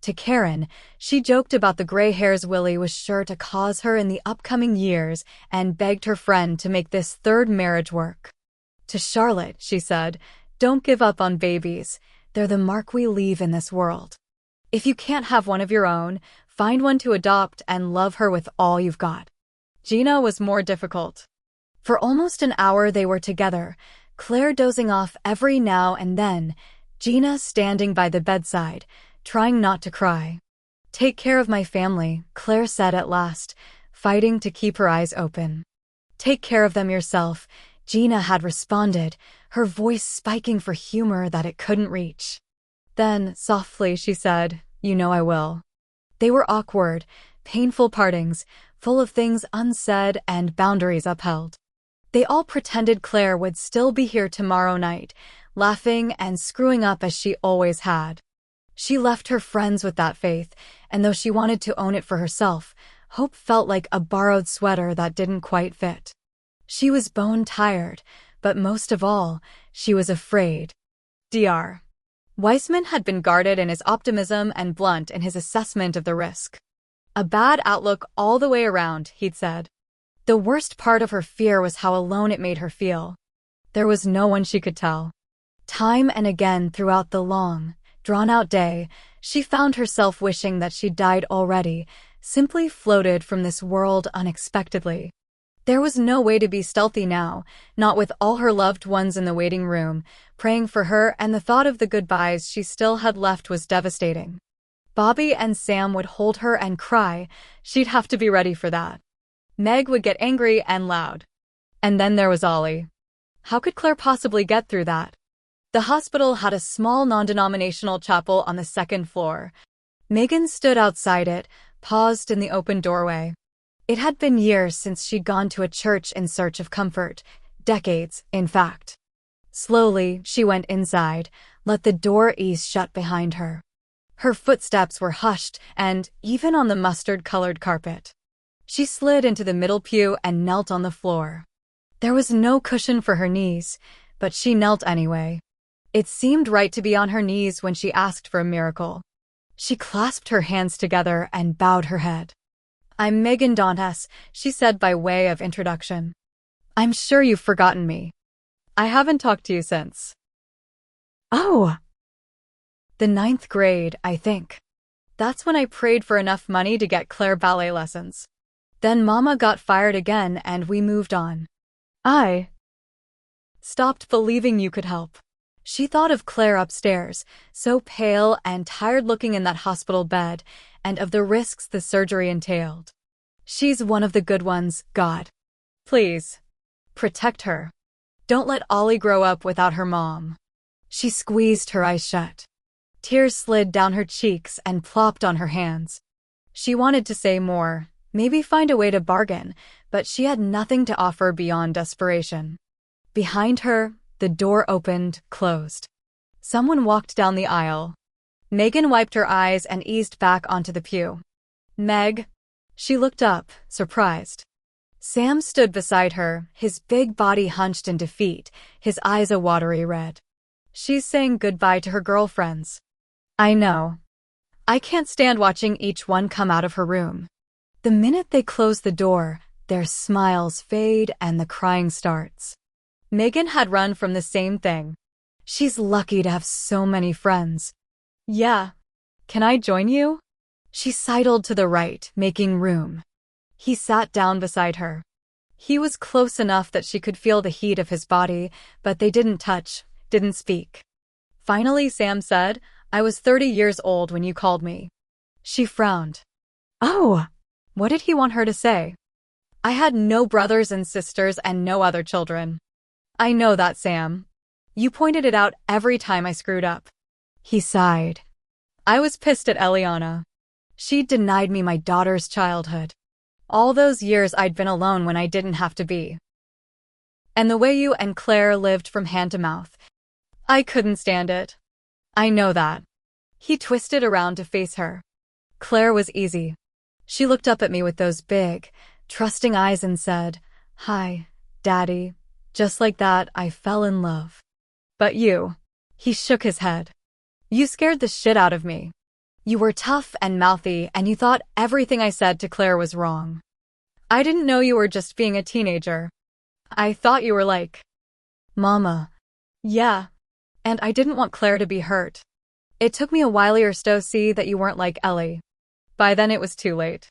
S1: To Karen, she joked about the gray hairs Willie was sure to cause her in the upcoming years and begged her friend to make this third marriage work. To Charlotte, she said, "Don't give up on babies. They're the mark we leave in this world." If you can't have one of your own, find one to adopt and love her with all you've got. Gina was more difficult. For almost an hour they were together, Claire dozing off every now and then, Gina standing by the bedside, trying not to cry. Take care of my family, Claire said at last, fighting to keep her eyes open. Take care of them yourself, Gina had responded, her voice spiking for humor that it couldn't reach. Then, softly, she said, you know I will. They were awkward, painful partings, full of things unsaid and boundaries upheld. They all pretended Claire would still be here tomorrow night, laughing and screwing up as she always had. She left her friends with that faith, and though she wanted to own it for herself, hope felt like a borrowed sweater that didn't quite fit. She was bone-tired, but most of all, she was afraid. Dr. Weissman had been guarded in his optimism and blunt in his assessment of the risk. A bad outlook all the way around, he'd said. The worst part of her fear was how alone it made her feel. There was no one she could tell. Time and again throughout the long, drawn-out day, she found herself wishing that she'd died already, simply floated from this world unexpectedly. There was no way to be stealthy now, not with all her loved ones in the waiting room, praying for her, and the thought of the goodbyes she still had left was devastating. Bobby and Sam would hold her and cry. She'd have to be ready for that. Meg would get angry and loud. And then there was Ollie. How could Claire possibly get through that? The hospital had a small non-denominational chapel on the second floor. Megan stood outside it, paused in the open doorway. It had been years since she'd gone to a church in search of comfort. Decades, in fact. Slowly, she went inside, let the door ease shut behind her. Her footsteps were hushed, and, even on the mustard-colored carpet, she slid into the middle pew and knelt on the floor. There was no cushion for her knees, but she knelt anyway. It seemed right to be on her knees when she asked for a miracle. She clasped her hands together and bowed her head. I'm Megan Dantes, she said by way of introduction. I'm sure you've forgotten me. I haven't talked to you since. Oh! The 9th grade, I think. That's when I prayed for enough money to get Claire ballet lessons. Then Mama got fired again and we moved on. I stopped believing you could help. She thought of Claire upstairs, so pale and tired-looking in that hospital bed, and of the risks the surgery entailed. She's one of the good ones, God. Please. Protect her. Don't let Ollie grow up without her mom. She squeezed her eyes shut. Tears slid down her cheeks and plopped on her hands. She wanted to say more, maybe find a way to bargain, but she had nothing to offer beyond desperation. Behind her, the door opened, closed. Someone walked down the aisle. Megan wiped her eyes and eased back onto the pew. Meg. She looked up, surprised. Sam stood beside her, his big body hunched in defeat, his eyes a watery red. She's saying goodbye to her girlfriends. I know. I can't stand watching each one come out of her room. The minute they close the door, their smiles fade and the crying starts. Megan had run from the same thing. She's lucky to have so many friends. Yeah. Can I join you? She sidled to the right, making room. He sat down beside her. He was close enough that she could feel the heat of his body, but they didn't touch, didn't speak. Finally, Sam said, I was 30 years old when you called me. She frowned. Oh! What did he want her to say? I had no brothers and sisters and no other children. I know that, Sam. You pointed it out every time I screwed up. He sighed. I was pissed at Eliana. She denied me my daughter's childhood. All those years I'd been alone when I didn't have to be. And the way you and Claire lived from hand to mouth. I couldn't stand it. I know that. He twisted around to face her. Claire was easy. She looked up at me with those big, trusting eyes and said, Hi, Daddy. Just like that, I fell in love. But you. He shook his head. You scared the shit out of me. You were tough and mouthy, and you thought everything I said to Claire was wrong. I didn't know you were just being a teenager. I thought you were like, Mama. Yeah. And I didn't want Claire to be hurt. It took me a while to see that you weren't like Ellie. By then it was too late.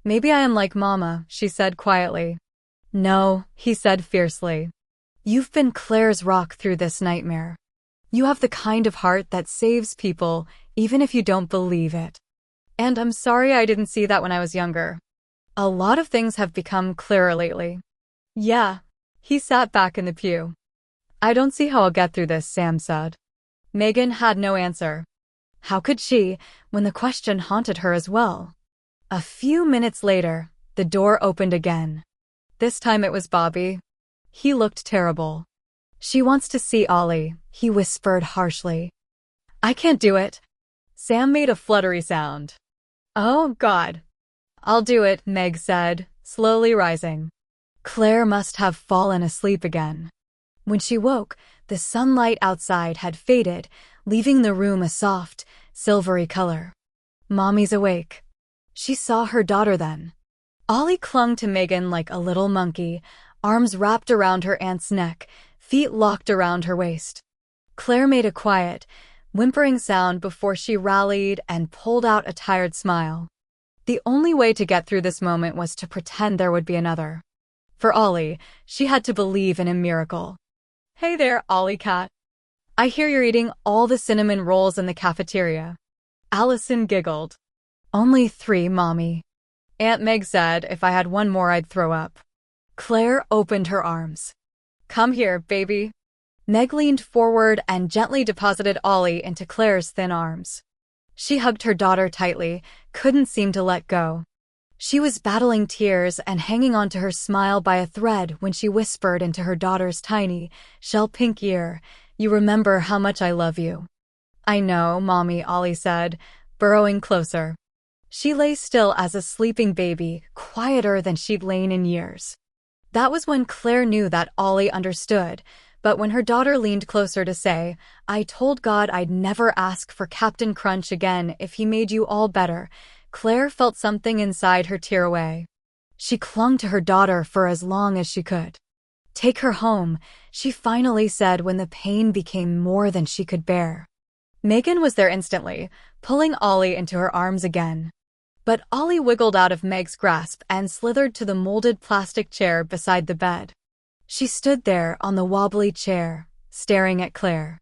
S1: Maybe I am like Mama, she said quietly. No, he said fiercely. You've been Claire's rock through this nightmare. You have the kind of heart that saves people, even if you don't believe it. And I'm sorry I didn't see that when I was younger. A lot of things have become clearer lately. Yeah. He sat back in the pew. I don't see how I'll get through this, Sam said. Megan had no answer. How could she, when the question haunted her as well? A few minutes later, the door opened again. This time it was Bobby. He looked terrible. She wants to see Ollie, he whispered harshly. I can't do it. Sam made a fluttery sound. Oh, God. I'll do it, Meg said, slowly rising. Claire must have fallen asleep again. When she woke, the sunlight outside had faded, leaving the room a soft, silvery color. Mommy's awake. She saw her daughter then. Ollie clung to Megan like a little monkey, arms wrapped around her aunt's neck, feet locked around her waist. Claire made a quiet, whimpering sound before she rallied and pulled out a tired smile. The only way to get through this moment was to pretend there would be another. For Ollie, she had to believe in a miracle. Hey there, Ollie cat. I hear you're eating all the cinnamon rolls in the cafeteria. Allison giggled. Only 3, Mommy. Aunt Meg said if I had one more I'd throw up. Claire opened her arms. Come here, baby. Meg leaned forward and gently deposited Ollie into Claire's thin arms. She hugged her daughter tightly, couldn't seem to let go. She was battling tears and hanging onto her smile by a thread when she whispered into her daughter's tiny, shell-pink ear, You remember how much I love you. I know, Mommy, Ollie said, burrowing closer. She lay still as a sleeping baby, quieter than she'd lain in years. That was when Claire knew that Ollie understood, but when her daughter leaned closer to say, I told God I'd never ask for Captain Crunch again if he made you all better, Claire felt something inside her tear away. She clung to her daughter for as long as she could. Take her home, she finally said when the pain became more than she could bear. Megan was there instantly, pulling Ollie into her arms again. But Ollie wiggled out of Meg's grasp and slithered to the molded plastic chair beside the bed. She stood there on the wobbly chair, staring at Claire.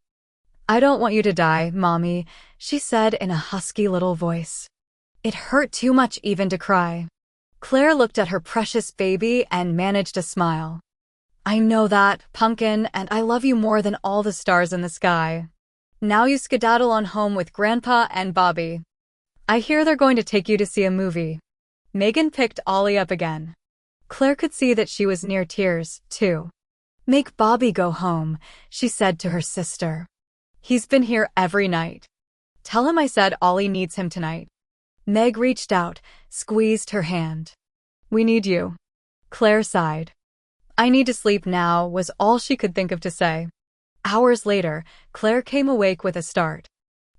S1: I don't want you to die, Mommy, she said in a husky little voice. It hurt too much even to cry. Claire looked at her precious baby and managed a smile. I know that, Pumpkin, and I love you more than all the stars in the sky. Now you skedaddle on home with Grandpa and Bobby. I hear they're going to take you to see a movie. Megan picked Ollie up again. Claire could see that she was near tears, too. Make Bobby go home, she said to her sister. He's been here every night. Tell him I said Ollie needs him tonight. Meg reached out, squeezed her hand. We need you. Claire sighed. I need to sleep now, was all she could think of to say. Hours later, Claire came awake with a start.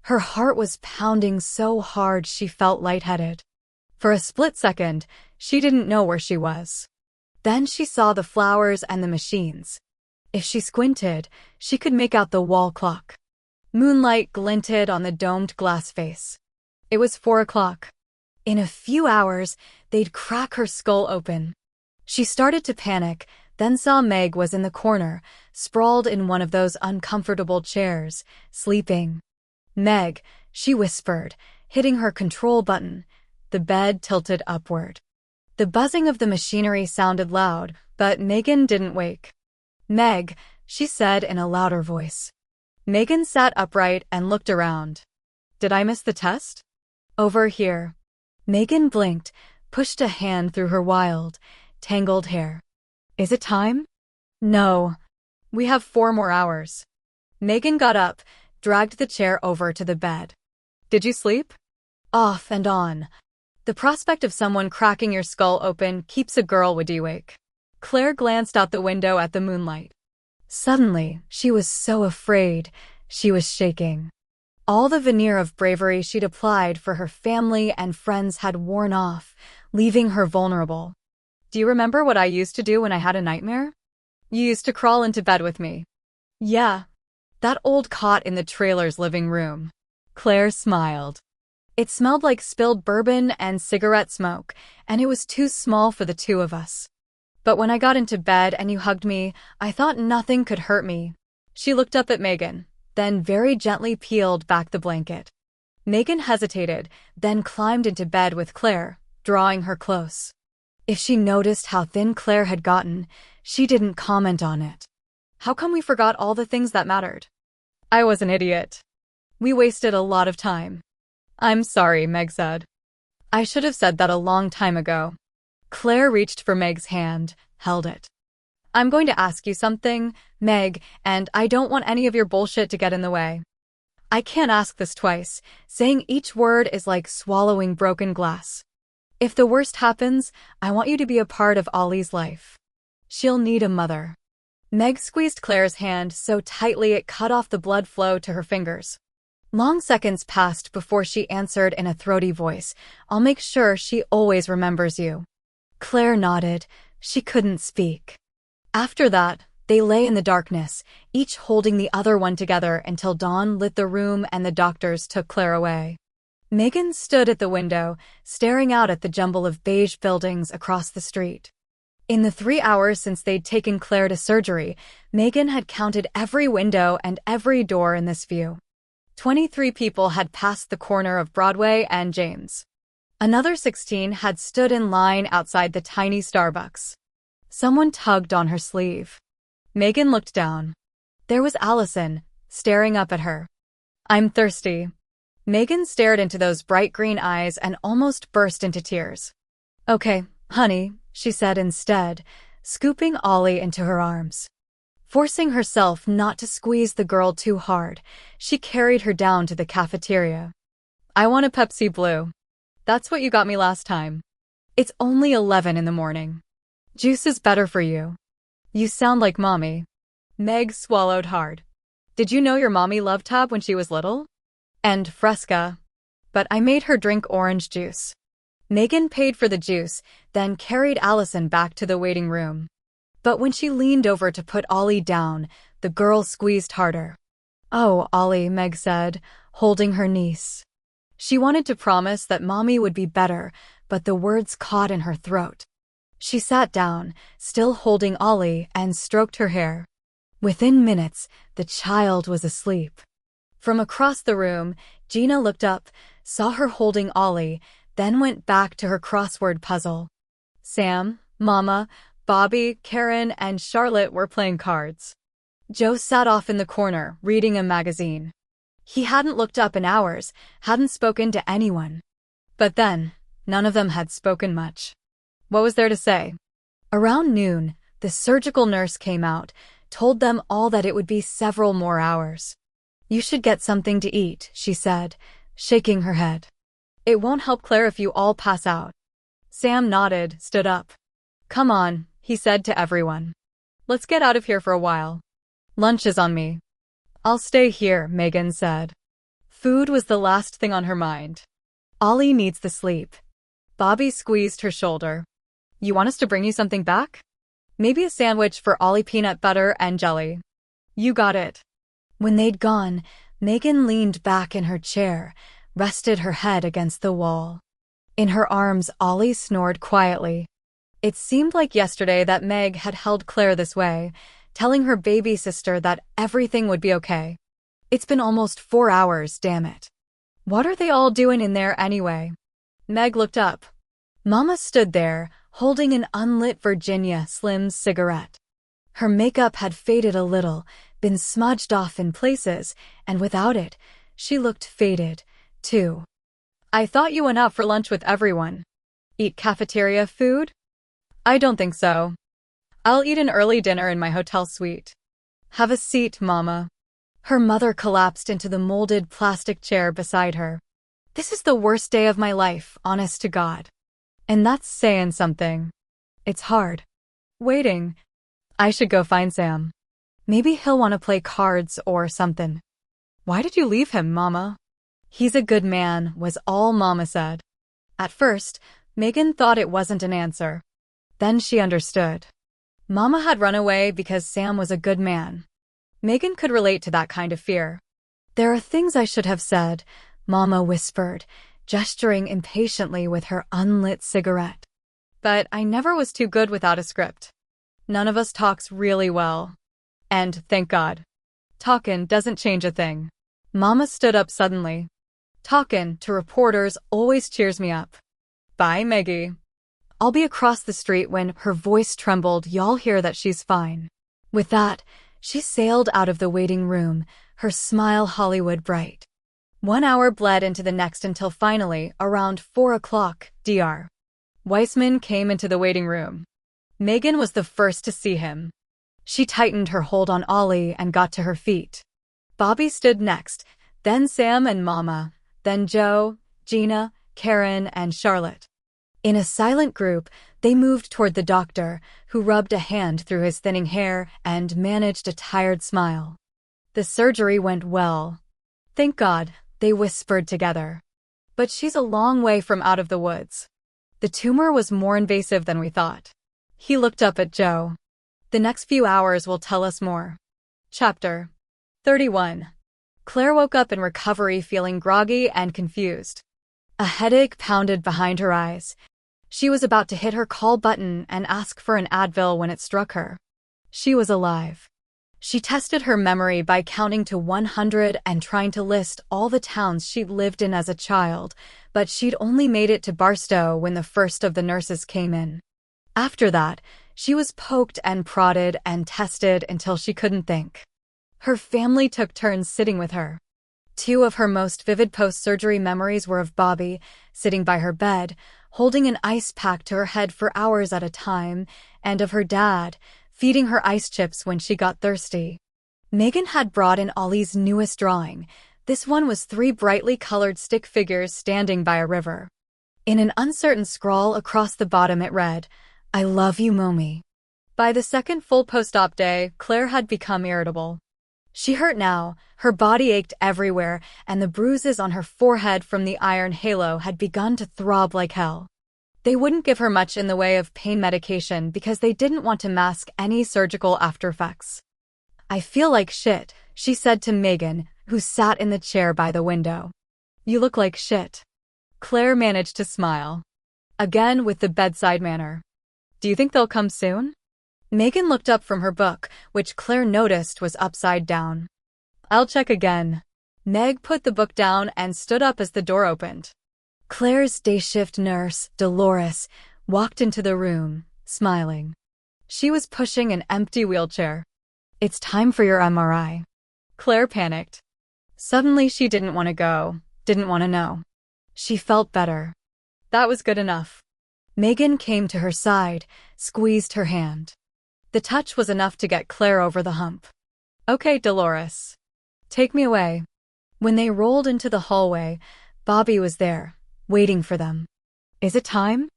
S1: Her heart was pounding so hard she felt lightheaded. For a split second, she didn't know where she was. Then she saw the flowers and the machines. If she squinted, she could make out the wall clock. Moonlight glinted on the domed glass face. It was 4 o'clock. In a few hours, they'd crack her skull open. She started to panic, then saw Meg was in the corner, sprawled in one of those uncomfortable chairs, sleeping. Meg, she whispered, hitting her control button. The bed tilted upward. The buzzing of the machinery sounded loud, but Megan didn't wake. Meg, she said in a louder voice. Megan sat upright and looked around. Did I miss the test? Over here. Megan blinked, pushed a hand through her wild, tangled hair. Is it time? No. We have 4 more hours. Megan got up, dragged the chair over to the bed. Did you sleep? Off and on. The prospect of someone cracking your skull open keeps a girl wide awake. Claire glanced out the window at the moonlight. Suddenly, she was so afraid, she was shaking. All the veneer of bravery she'd applied for her family and friends had worn off, leaving her vulnerable. Do you remember what I used to do when I had a nightmare? You used to crawl into bed with me. Yeah. That old cot in the trailer's living room. Claire smiled. It smelled like spilled bourbon and cigarette smoke, and it was too small for the two of us. But when I got into bed and you hugged me, I thought nothing could hurt me. She looked up at Megan, then very gently peeled back the blanket. Megan hesitated, then climbed into bed with Claire, drawing her close. If she noticed how thin Claire had gotten, she didn't comment on it. How come we forgot all the things that mattered? I was an idiot. We wasted a lot of time. I'm sorry, Meg said. I should have said that a long time ago. Claire reached for Meg's hand, held it. I'm going to ask you something, Meg, and I don't want any of your bullshit to get in the way. I can't ask this twice. Saying each word is like swallowing broken glass. If the worst happens, I want you to be a part of Ollie's life. She'll need a mother. Meg squeezed Claire's hand so tightly it cut off the blood flow to her fingers. Long seconds passed before she answered in a throaty voice, I'll make sure she always remembers you. Claire nodded. She couldn't speak. After that, they lay in the darkness, each holding the other one together until dawn lit the room and the doctors took Claire away. Megan stood at the window, staring out at the jumble of beige buildings across the street. In the 3 hours since they'd taken Claire to surgery, Megan had counted every window and every door in this view. 23 people had passed the corner of Broadway and James. Another 16 had stood in line outside the tiny Starbucks. Someone tugged on her sleeve. Megan looked down. There was Allison, staring up at her. I'm thirsty. Megan stared into those bright green eyes and almost burst into tears. Okay, honey, she said instead, scooping Ollie into her arms. Forcing herself not to squeeze the girl too hard, she carried her down to the cafeteria. I want a Pepsi Blue. That's what you got me last time. It's only 11 in the morning. Juice is better for you. You sound like mommy. Meg swallowed hard. Did you know your mommy loved Tab when she was little? And Fresca. But I made her drink orange juice. Megan paid for the juice, then carried Allison back to the waiting room. But when she leaned over to put Ollie down, the girl squeezed harder. Oh, Ollie, Meg said, holding her niece. She wanted to promise that mommy would be better, but the words caught in her throat. She sat down, still holding Ollie, and stroked her hair. Within minutes, the child was asleep. From across the room, Gina looked up, saw her holding Ollie, then went back to her crossword puzzle. Sam, Mama, Bobby, Karen, and Charlotte were playing cards. Joe sat off in the corner, reading a magazine. He hadn't looked up in hours, hadn't spoken to anyone. But then, none of them had spoken much. What was there to say? Around noon, the surgical nurse came out, told them all that it would be several more hours. You should get something to eat, she said, shaking her head. It won't help Claire if you all pass out. Sam nodded, stood up. Come on, he said to everyone. Let's get out of here for a while. Lunch is on me. I'll stay here, Megan said. Food was the last thing on her mind. Ollie needs the sleep. Bobby squeezed her shoulder. You want us to bring you something back? Maybe a sandwich for Ollie, peanut butter and jelly. You got it. When they'd gone, Megan leaned back in her chair, rested her head against the wall. In her arms, Ollie snored quietly. It seemed like yesterday that Meg had held Claire this way, telling her baby sister that everything would be okay. It's been almost 4 hours, damn it. What are they all doing in there anyway? Meg looked up. Mama stood there, holding an unlit Virginia Slims cigarette. Her makeup had faded a little, been smudged off in places, and without it, she looked faded, too. I thought you went out for lunch with everyone. Eat cafeteria food? I don't think so. I'll eat an early dinner in my hotel suite. Have a seat, Mama. Her mother collapsed into the molded plastic chair beside her. This is the worst day of my life, honest to God. And that's saying something. It's hard. Waiting. I should go find Sam. Maybe he'll want to play cards or something. Why did you leave him, Mama? He's a good man, was all Mama said. At first, Megan thought it wasn't an answer. Then she understood. Mama had run away because Sam was a good man. Megan could relate to that kind of fear. There are things I should have said, Mama whispered, gesturing impatiently with her unlit cigarette. But I never was too good without a script. None of us talks really well. And, thank God, talkin' doesn't change a thing. Mama stood up suddenly. Talkin' to reporters always cheers me up. Bye, Maggie. I'll be across the street when her voice trembled. Y'all hear that she's fine. With that, she sailed out of the waiting room, her smile Hollywood bright. 1 hour bled into the next until finally, around 4 o'clock, Dr. Weissman came into the waiting room. Megan was the first to see him. She tightened her hold on Ollie and got to her feet. Bobby stood next, then Sam and Mama, then Joe, Gina, Karen, and Charlotte. In a silent group, they moved toward the doctor, who rubbed a hand through his thinning hair and managed a tired smile. The surgery went well. Thank God, they whispered together. But she's a long way from out of the woods. The tumor was more invasive than we thought. He looked up at Joe. The next few hours will tell us more. Chapter 31. Claire woke up in recovery feeling groggy and confused. A headache pounded behind her eyes. She was about to hit her call button and ask for an Advil when it struck her. She was alive. She tested her memory by counting to 100 and trying to list all the towns she'd lived in as a child, but she'd only made it to Barstow when the first of the nurses came in. After that, she was poked and prodded and tested until she couldn't think. Her family took turns sitting with her. 2 of her most vivid post-surgery memories were of Bobby, sitting by her bed, holding an ice pack to her head for hours at a time, and of her dad, feeding her ice chips when she got thirsty. Megan had brought in Ollie's newest drawing. This one was 3 brightly colored stick figures standing by a river. In an uncertain scrawl across the bottom it read, "I love you, Mommy." By the second full post-op day, Claire had become irritable. She hurt now, her body ached everywhere, and the bruises on her forehead from the iron halo had begun to throb like hell. They wouldn't give her much in the way of pain medication because they didn't want to mask any surgical aftereffects. "I feel like shit," she said to Megan, who sat in the chair by the window. "You look like shit." Claire managed to smile. Again with the bedside manner. "Do you think they'll come soon?" Megan looked up from her book, which Claire noticed was upside down. "I'll check again." Meg put the book down and stood up as the door opened. Claire's day shift nurse, Dolores, walked into the room, smiling. She was pushing an empty wheelchair. "It's time for your MRI." Claire panicked. Suddenly she didn't want to go, didn't want to know. She felt better. That was good enough. Megan came to her side, squeezed her hand. The touch was enough to get Claire over the hump. "Okay, Dolores. Take me away." When they rolled into the hallway, Bobby was there, waiting for them. "Is it time?"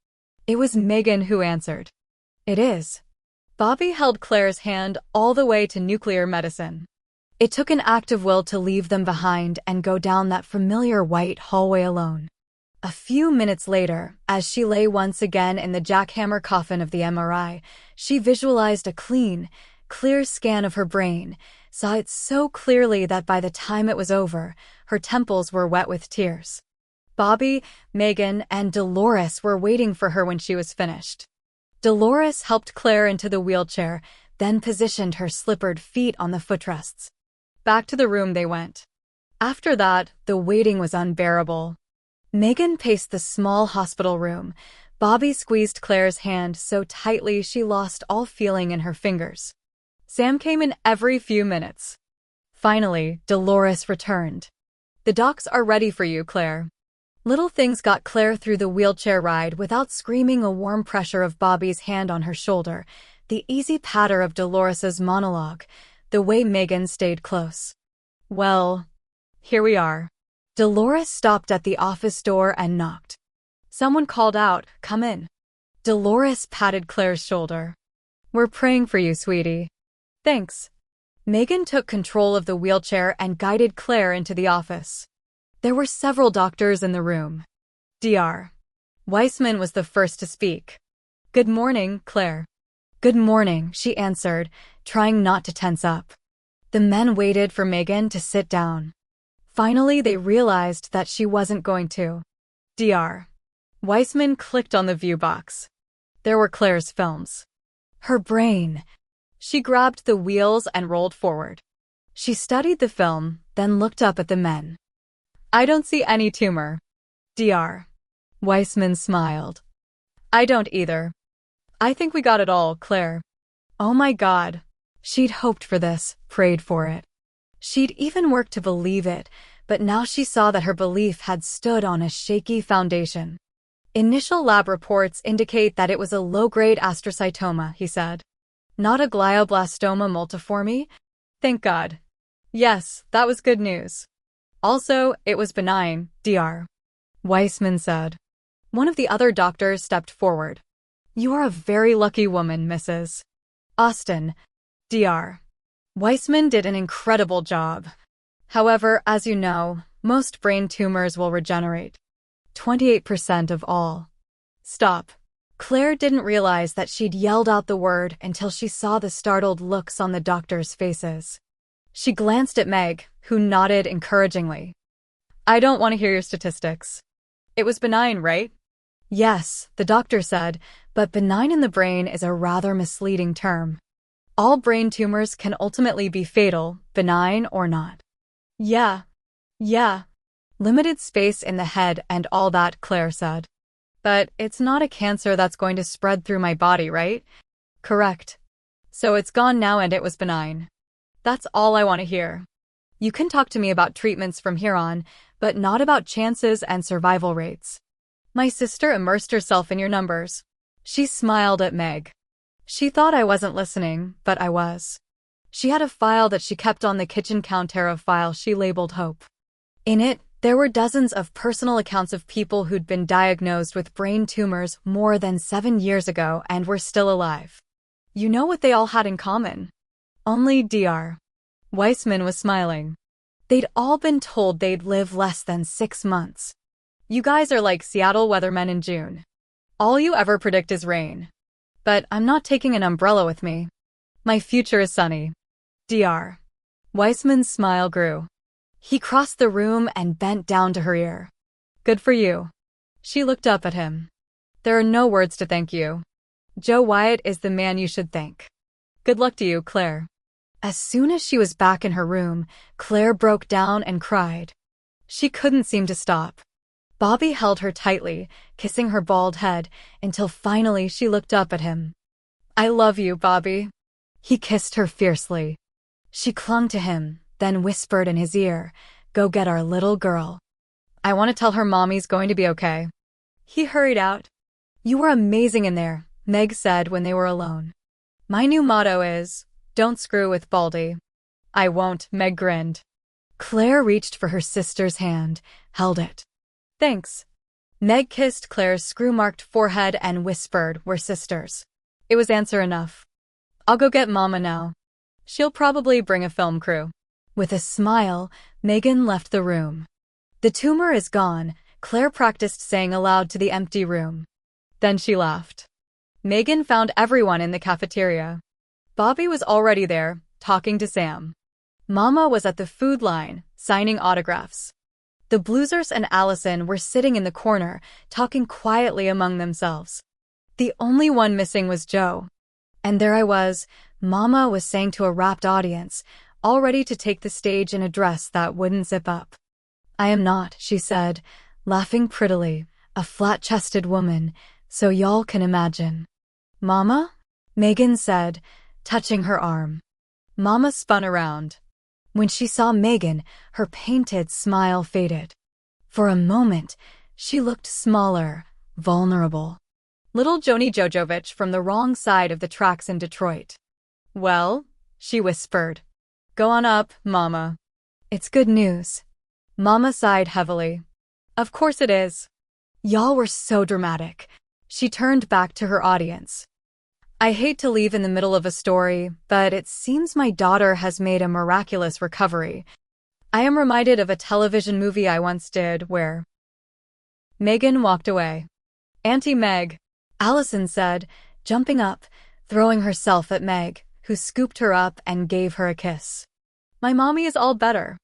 S1: It was Megan who answered. "It is." Bobby held Claire's hand all the way to nuclear medicine. It took an act of will to leave them behind and go down that familiar white hallway alone. A few minutes later, as she lay once again in the jackhammer coffin of the MRI, she visualized a clean, clear scan of her brain, saw it so clearly that by the time it was over, her temples were wet with tears. Bobby, Megan, and Dolores were waiting for her when she was finished. Dolores helped Claire into the wheelchair, then positioned her slippered feet on the footrests. Back to the room they went. After that, the waiting was unbearable. Megan paced the small hospital room. Bobby squeezed Claire's hand so tightly she lost all feeling in her fingers. Sam came in every few minutes. Finally, Dolores returned. "The docs are ready for you, Claire." Little things got Claire through the wheelchair ride without screaming. A warm pressure of Bobby's hand on her shoulder, the easy patter of Dolores's monologue, the way Megan stayed close. "Well, here we are." Dolores stopped at the office door and knocked. Someone called out, "Come in." Dolores patted Claire's shoulder. "We're praying for you, sweetie." "Thanks." Megan took control of the wheelchair and guided Claire into the office. There were several doctors in the room. Dr. Weissman was the first to speak. "Good morning, Claire." "Good morning," she answered, trying not to tense up. The men waited for Megan to sit down. Finally, they realized that she wasn't going to. Dr. Weissman clicked on the view box. There were Claire's films. Her brain. She grabbed the wheels and rolled forward. She studied the film, then looked up at the men. I don't see any tumor. Dr. Weissman smiled. I don't either. I think we got it all, Claire. Oh my God. She'd hoped for this, prayed for it. She'd even worked to believe it, but now she saw that her belief had stood on a shaky foundation. Initial lab reports indicate that it was a low-grade astrocytoma, he said. Not a glioblastoma multiforme? Thank God. Yes, that was good news. Also, it was benign, Dr. Weissman said. One of the other doctors stepped forward. You are a very lucky woman, Mrs. Austin. Dr. Weissman did an incredible job. However, as you know, most brain tumors will regenerate. 28% of all. Stop. Claire didn't realize that she'd yelled out the word until she saw the startled looks on the doctors' faces. She glanced at Meg, who nodded encouragingly. I don't want to hear your statistics. It was benign, right? Yes, the doctor said, but benign in the brain is a rather misleading term. All brain tumors can ultimately be fatal, benign or not. Yeah. Limited space in the head and all that, Claire said. But it's not a cancer that's going to spread through my body, right? Correct. So it's gone now and it was benign. That's all I want to hear. You can talk to me about treatments from here on, but not about chances and survival rates. My sister immersed herself in your numbers. She smiled at Meg. She thought I wasn't listening, but I was. She had a file that she kept on the kitchen counter, a file she labeled Hope. In it, there were dozens of personal accounts of people who'd been diagnosed with brain tumors more than 7 years ago and were still alive. You know what they all had in common? Only Dr. Weissman was smiling. They'd all been told they'd live less than 6 months. You guys are like Seattle weathermen in June. All you ever predict is rain. But I'm not taking an umbrella with me. My future is sunny. Dr. Weissman's smile grew. He crossed the room and bent down to her ear. Good for you. She looked up at him. There are no words to thank you. Joe Wyatt is the man you should thank. Good luck to you, Claire. As soon as she was back in her room, Claire broke down and cried. She couldn't seem to stop. Bobby held her tightly, kissing her bald head, until finally she looked up at him. I love you, Bobby. He kissed her fiercely. She clung to him, then whispered in his ear, Go get our little girl. I want to tell her mommy's going to be okay. He hurried out. You were amazing in there, Meg said when they were alone. My new motto is, don't screw with Baldy. I won't, Meg grinned. Claire reached for her sister's hand, held it. Thanks. Meg kissed Claire's screw-marked forehead and whispered, We're sisters. It was answer enough. I'll go get Mama now. She'll probably bring a film crew. With a smile, Megan left the room. The tumor is gone, Claire practiced saying aloud to the empty room. Then she laughed. Megan found everyone in the cafeteria. Bobby was already there, talking to Sam. Mama was at the food line, signing autographs. The Bloozers and Allison were sitting in the corner, talking quietly among themselves. The only one missing was Joe. And there I was, Mama was saying to a rapt audience, all ready to take the stage in a dress that wouldn't zip up. I am not, she said, laughing prettily, a flat-chested woman, so y'all can imagine. Mama? Megan said, touching her arm. Mama spun around. When she saw Megan, her painted smile faded. For a moment, she looked smaller, vulnerable. Little Joni Jojovich from the wrong side of the tracks in Detroit. Well, she whispered. Go on up, Mama. It's good news. Mama sighed heavily. Of course it is. Y'all were so dramatic. She turned back to her audience. I hate to leave in the middle of a story, but it seems my daughter has made a miraculous recovery. I am reminded of a television movie I once did where... Megan walked away. Auntie Meg, Allison said, jumping up, throwing herself at Meg, who scooped her up and gave her a kiss. My mommy is all better.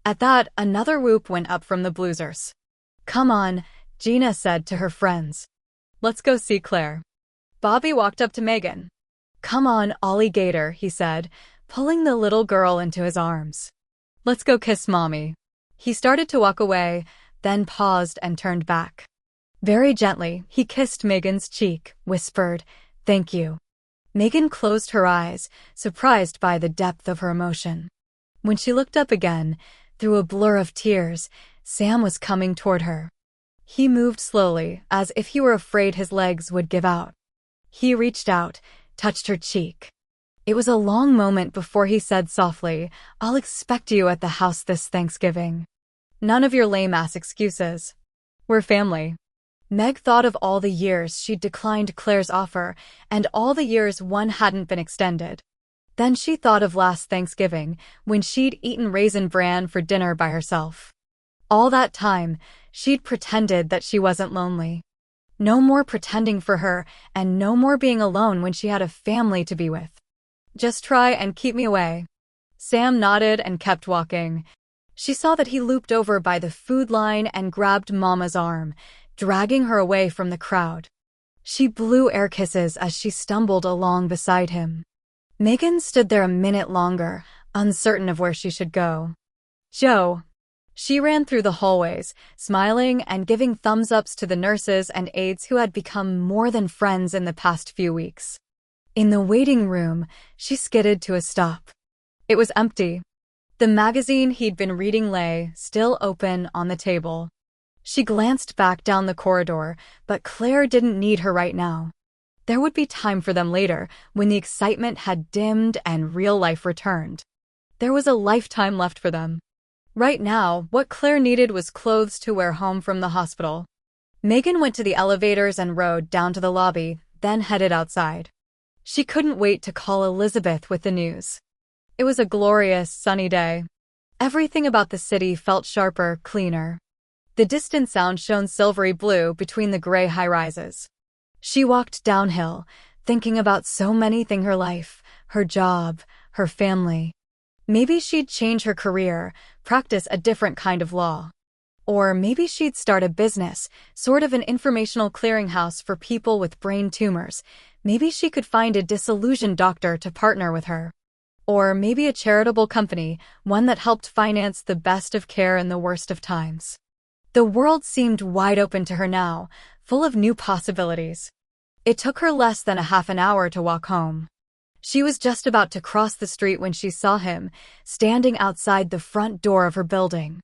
S1: At that, another whoop went up from the Bloozers. "Come on," Gina said to her friends. "Let's go see Claire." Bobby walked up to Megan. "Come on, alligator," he said, pulling the little girl into his arms. "Let's go kiss Mommy." He started to walk away, then paused and turned back. Very gently, he kissed Megan's cheek, whispered, "Thank you." Megan closed her eyes, surprised by the depth of her emotion. When she looked up again, through a blur of tears, Sam was coming toward her. He moved slowly, as if he were afraid his legs would give out. He reached out, touched her cheek. It was a long moment before he said softly, "I'll expect you at the house this Thanksgiving. None of your lame-ass excuses. We're family." Meg thought of all the years she'd declined Claire's offer, and all the years one hadn't been extended. Then she thought of last Thanksgiving, when she'd eaten Raisin Bran for dinner by herself. All that time, she'd pretended that she wasn't lonely. No more pretending for her, and no more being alone when she had a family to be with. "Just try and keep me away." Sam nodded and kept walking. She saw that he looped over by the food line and grabbed Mama's arm, dragging her away from the crowd. She blew air kisses as she stumbled along beside him. Megan stood there a minute longer, uncertain of where she should go. "Joe." She ran through the hallways, smiling and giving thumbs-ups to the nurses and aides who had become more than friends in the past few weeks. In the waiting room, she skidded to a stop. It was empty. The magazine he'd been reading lay, still open, on the table. She glanced back down the corridor, but Claire didn't need her right now. There would be time for them later, when the excitement had dimmed and real life returned. There was a lifetime left for them. Right now, what Claire needed was clothes to wear home from the hospital. Megan went to the elevators and rode down to the lobby, then headed outside. She couldn't wait to call Elizabeth with the news. It was a glorious, sunny day. Everything about the city felt sharper, cleaner. The distant sound shone silvery blue between the gray high-rises. She walked downhill, thinking about so many things: her life, her job, her family. Maybe she'd change her career, practice a different kind of law. Or maybe she'd start a business, sort of an informational clearinghouse for people with brain tumors. Maybe she could find a disillusioned doctor to partner with her. Or maybe a charitable company, one that helped finance the best of care in the worst of times. The world seemed wide open to her now, full of new possibilities. It took her less than a half an hour to walk home. She was just about to cross the street when she saw him, standing outside the front door of her building.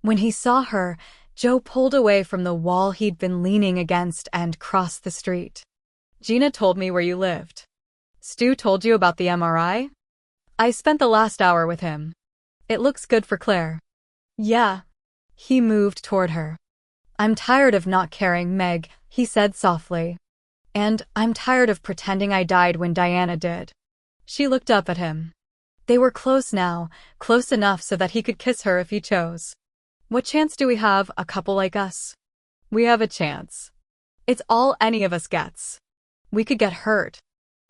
S1: When he saw her, Joe pulled away from the wall he'd been leaning against and crossed the street. "Gina told me where you lived. Stu told you about the MRI? I spent the last hour with him. It looks good for Claire." "Yeah." He moved toward her. "I'm tired of not caring, Meg," he said softly. "And I'm tired of pretending I died when Diana did." She looked up at him. They were close now, close enough so that he could kiss her if he chose. "What chance do we have, a couple like us?" "We have a chance. It's all any of us gets. We could get hurt.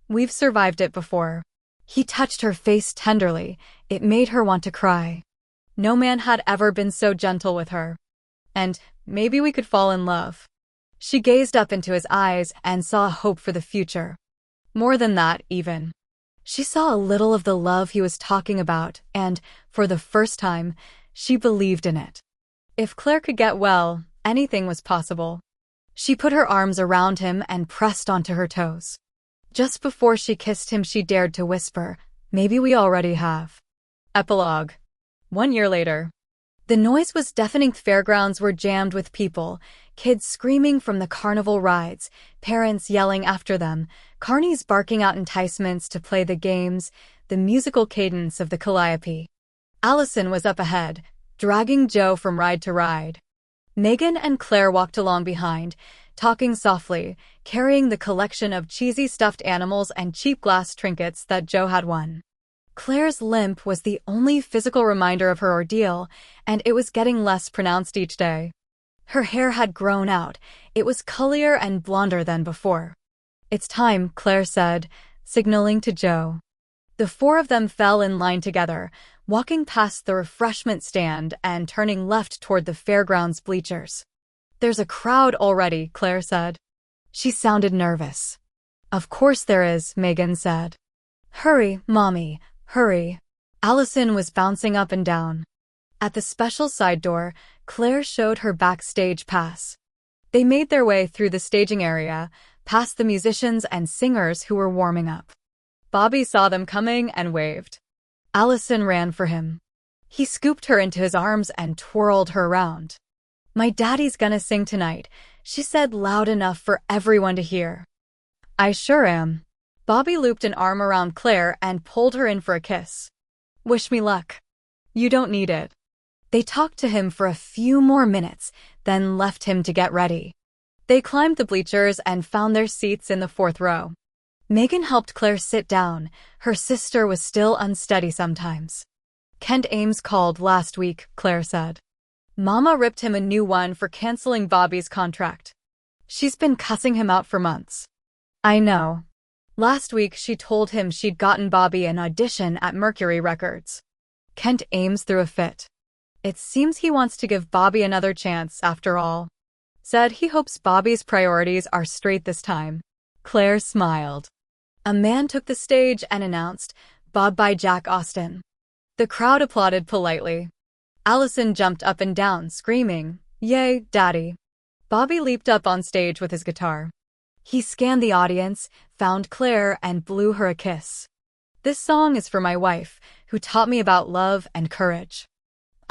S1: We've survived it before." He touched her face tenderly. It made her want to cry. No man had ever been so gentle with her. "And maybe we could fall in love." She gazed up into his eyes and saw a hope for the future. More than that, even. She saw a little of the love he was talking about, and, for the first time, she believed in it. If Claire could get well, anything was possible. She put her arms around him and pressed onto her toes. Just before she kissed him, she dared to whisper, "Maybe we already have." Epilogue. 1 year later. The noise was deafening. Fairgrounds were jammed with people, kids screaming from the carnival rides, parents yelling after them, carnies barking out enticements to play the games, the musical cadence of the calliope. Allison was up ahead, dragging Joe from ride to ride. Megan and Claire walked along behind, talking softly, carrying the collection of cheesy stuffed animals and cheap glass trinkets that Joe had won. Claire's limp was the only physical reminder of her ordeal, and it was getting less pronounced each day. Her hair had grown out. It was curlier and blonder than before. "It's time," Claire said, signaling to Joe. The four of them fell in line together, walking past the refreshment stand and turning left toward the fairgrounds bleachers. "There's a crowd already," Claire said. She sounded nervous. "Of course there is," Megan said. "Hurry, Mommy, hurry." Allison was bouncing up and down. At the special side door, Claire showed her backstage pass. They made their way through the staging area, past the musicians and singers who were warming up. Bobby saw them coming and waved. Allison ran for him. He scooped her into his arms and twirled her around. "My daddy's gonna sing tonight," she said loud enough for everyone to hear. "I sure am." Bobby looped an arm around Claire and pulled her in for a kiss. "Wish me luck." "You don't need it." They talked to him for a few more minutes, then left him to get ready. They climbed the bleachers and found their seats in the fourth row. Megan helped Claire sit down. Her sister was still unsteady sometimes. "Kent Ames called last week," Claire said. "Mama ripped him a new one for canceling Bobby's contract. She's been cussing him out for months." "I know. Last week she told him she'd gotten Bobby an audition at Mercury Records." Kent Ames threw a fit. "It seems he wants to give Bobby another chance after all. Said he hopes Bobby's priorities are straight this time." Claire smiled. A man took the stage and announced, "Bob by Jack Austin." The crowd applauded politely. Allison jumped up and down, screaming, "Yay, Daddy." Bobby leaped up on stage with his guitar. He scanned the audience, found Claire, and blew her a kiss. "This song is for my wife, who taught me about love and courage.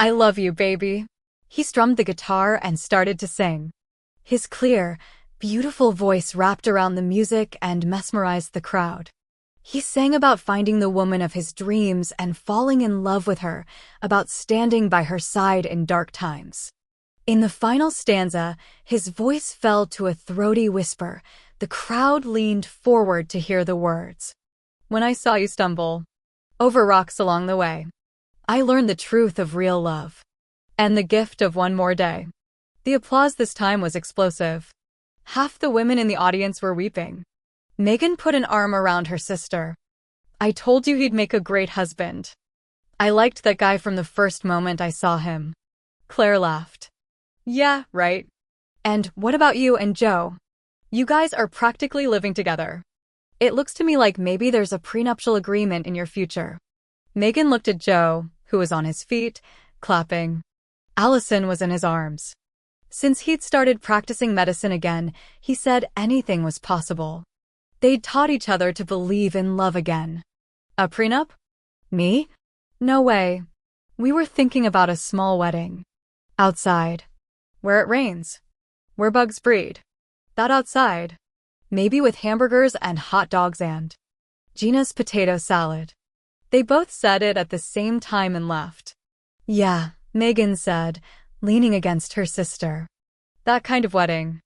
S1: I love you, baby." He strummed the guitar and started to sing. His clear, beautiful voice wrapped around the music and mesmerized the crowd. He sang about finding the woman of his dreams and falling in love with her, about standing by her side in dark times. In the final stanza, his voice fell to a throaty whisper. The crowd leaned forward to hear the words. "When I saw you stumble over rocks along the way, I learned the truth of real love and the gift of one more day." The applause this time was explosive. Half the women in the audience were weeping. Megan put an arm around her sister. "I told you he'd make a great husband. I liked that guy from the first moment I saw him." Claire laughed. "Yeah, right. And what about you and Joe? You guys are practically living together. It looks to me like maybe there's a prenuptial agreement in your future." Megan looked at Joe, who was on his feet, clapping. Allison was in his arms. Since he'd started practicing medicine again, he said anything was possible. They'd taught each other to believe in love again. "A prenup? Me? No way. We were thinking about a small wedding. Outside. Where it rains. Where bugs breed. That outside. Maybe with hamburgers and hot dogs and Gina's potato salad." They both said it at the same time and laughed. "Yeah," Megan said, leaning against her sister. "That kind of wedding.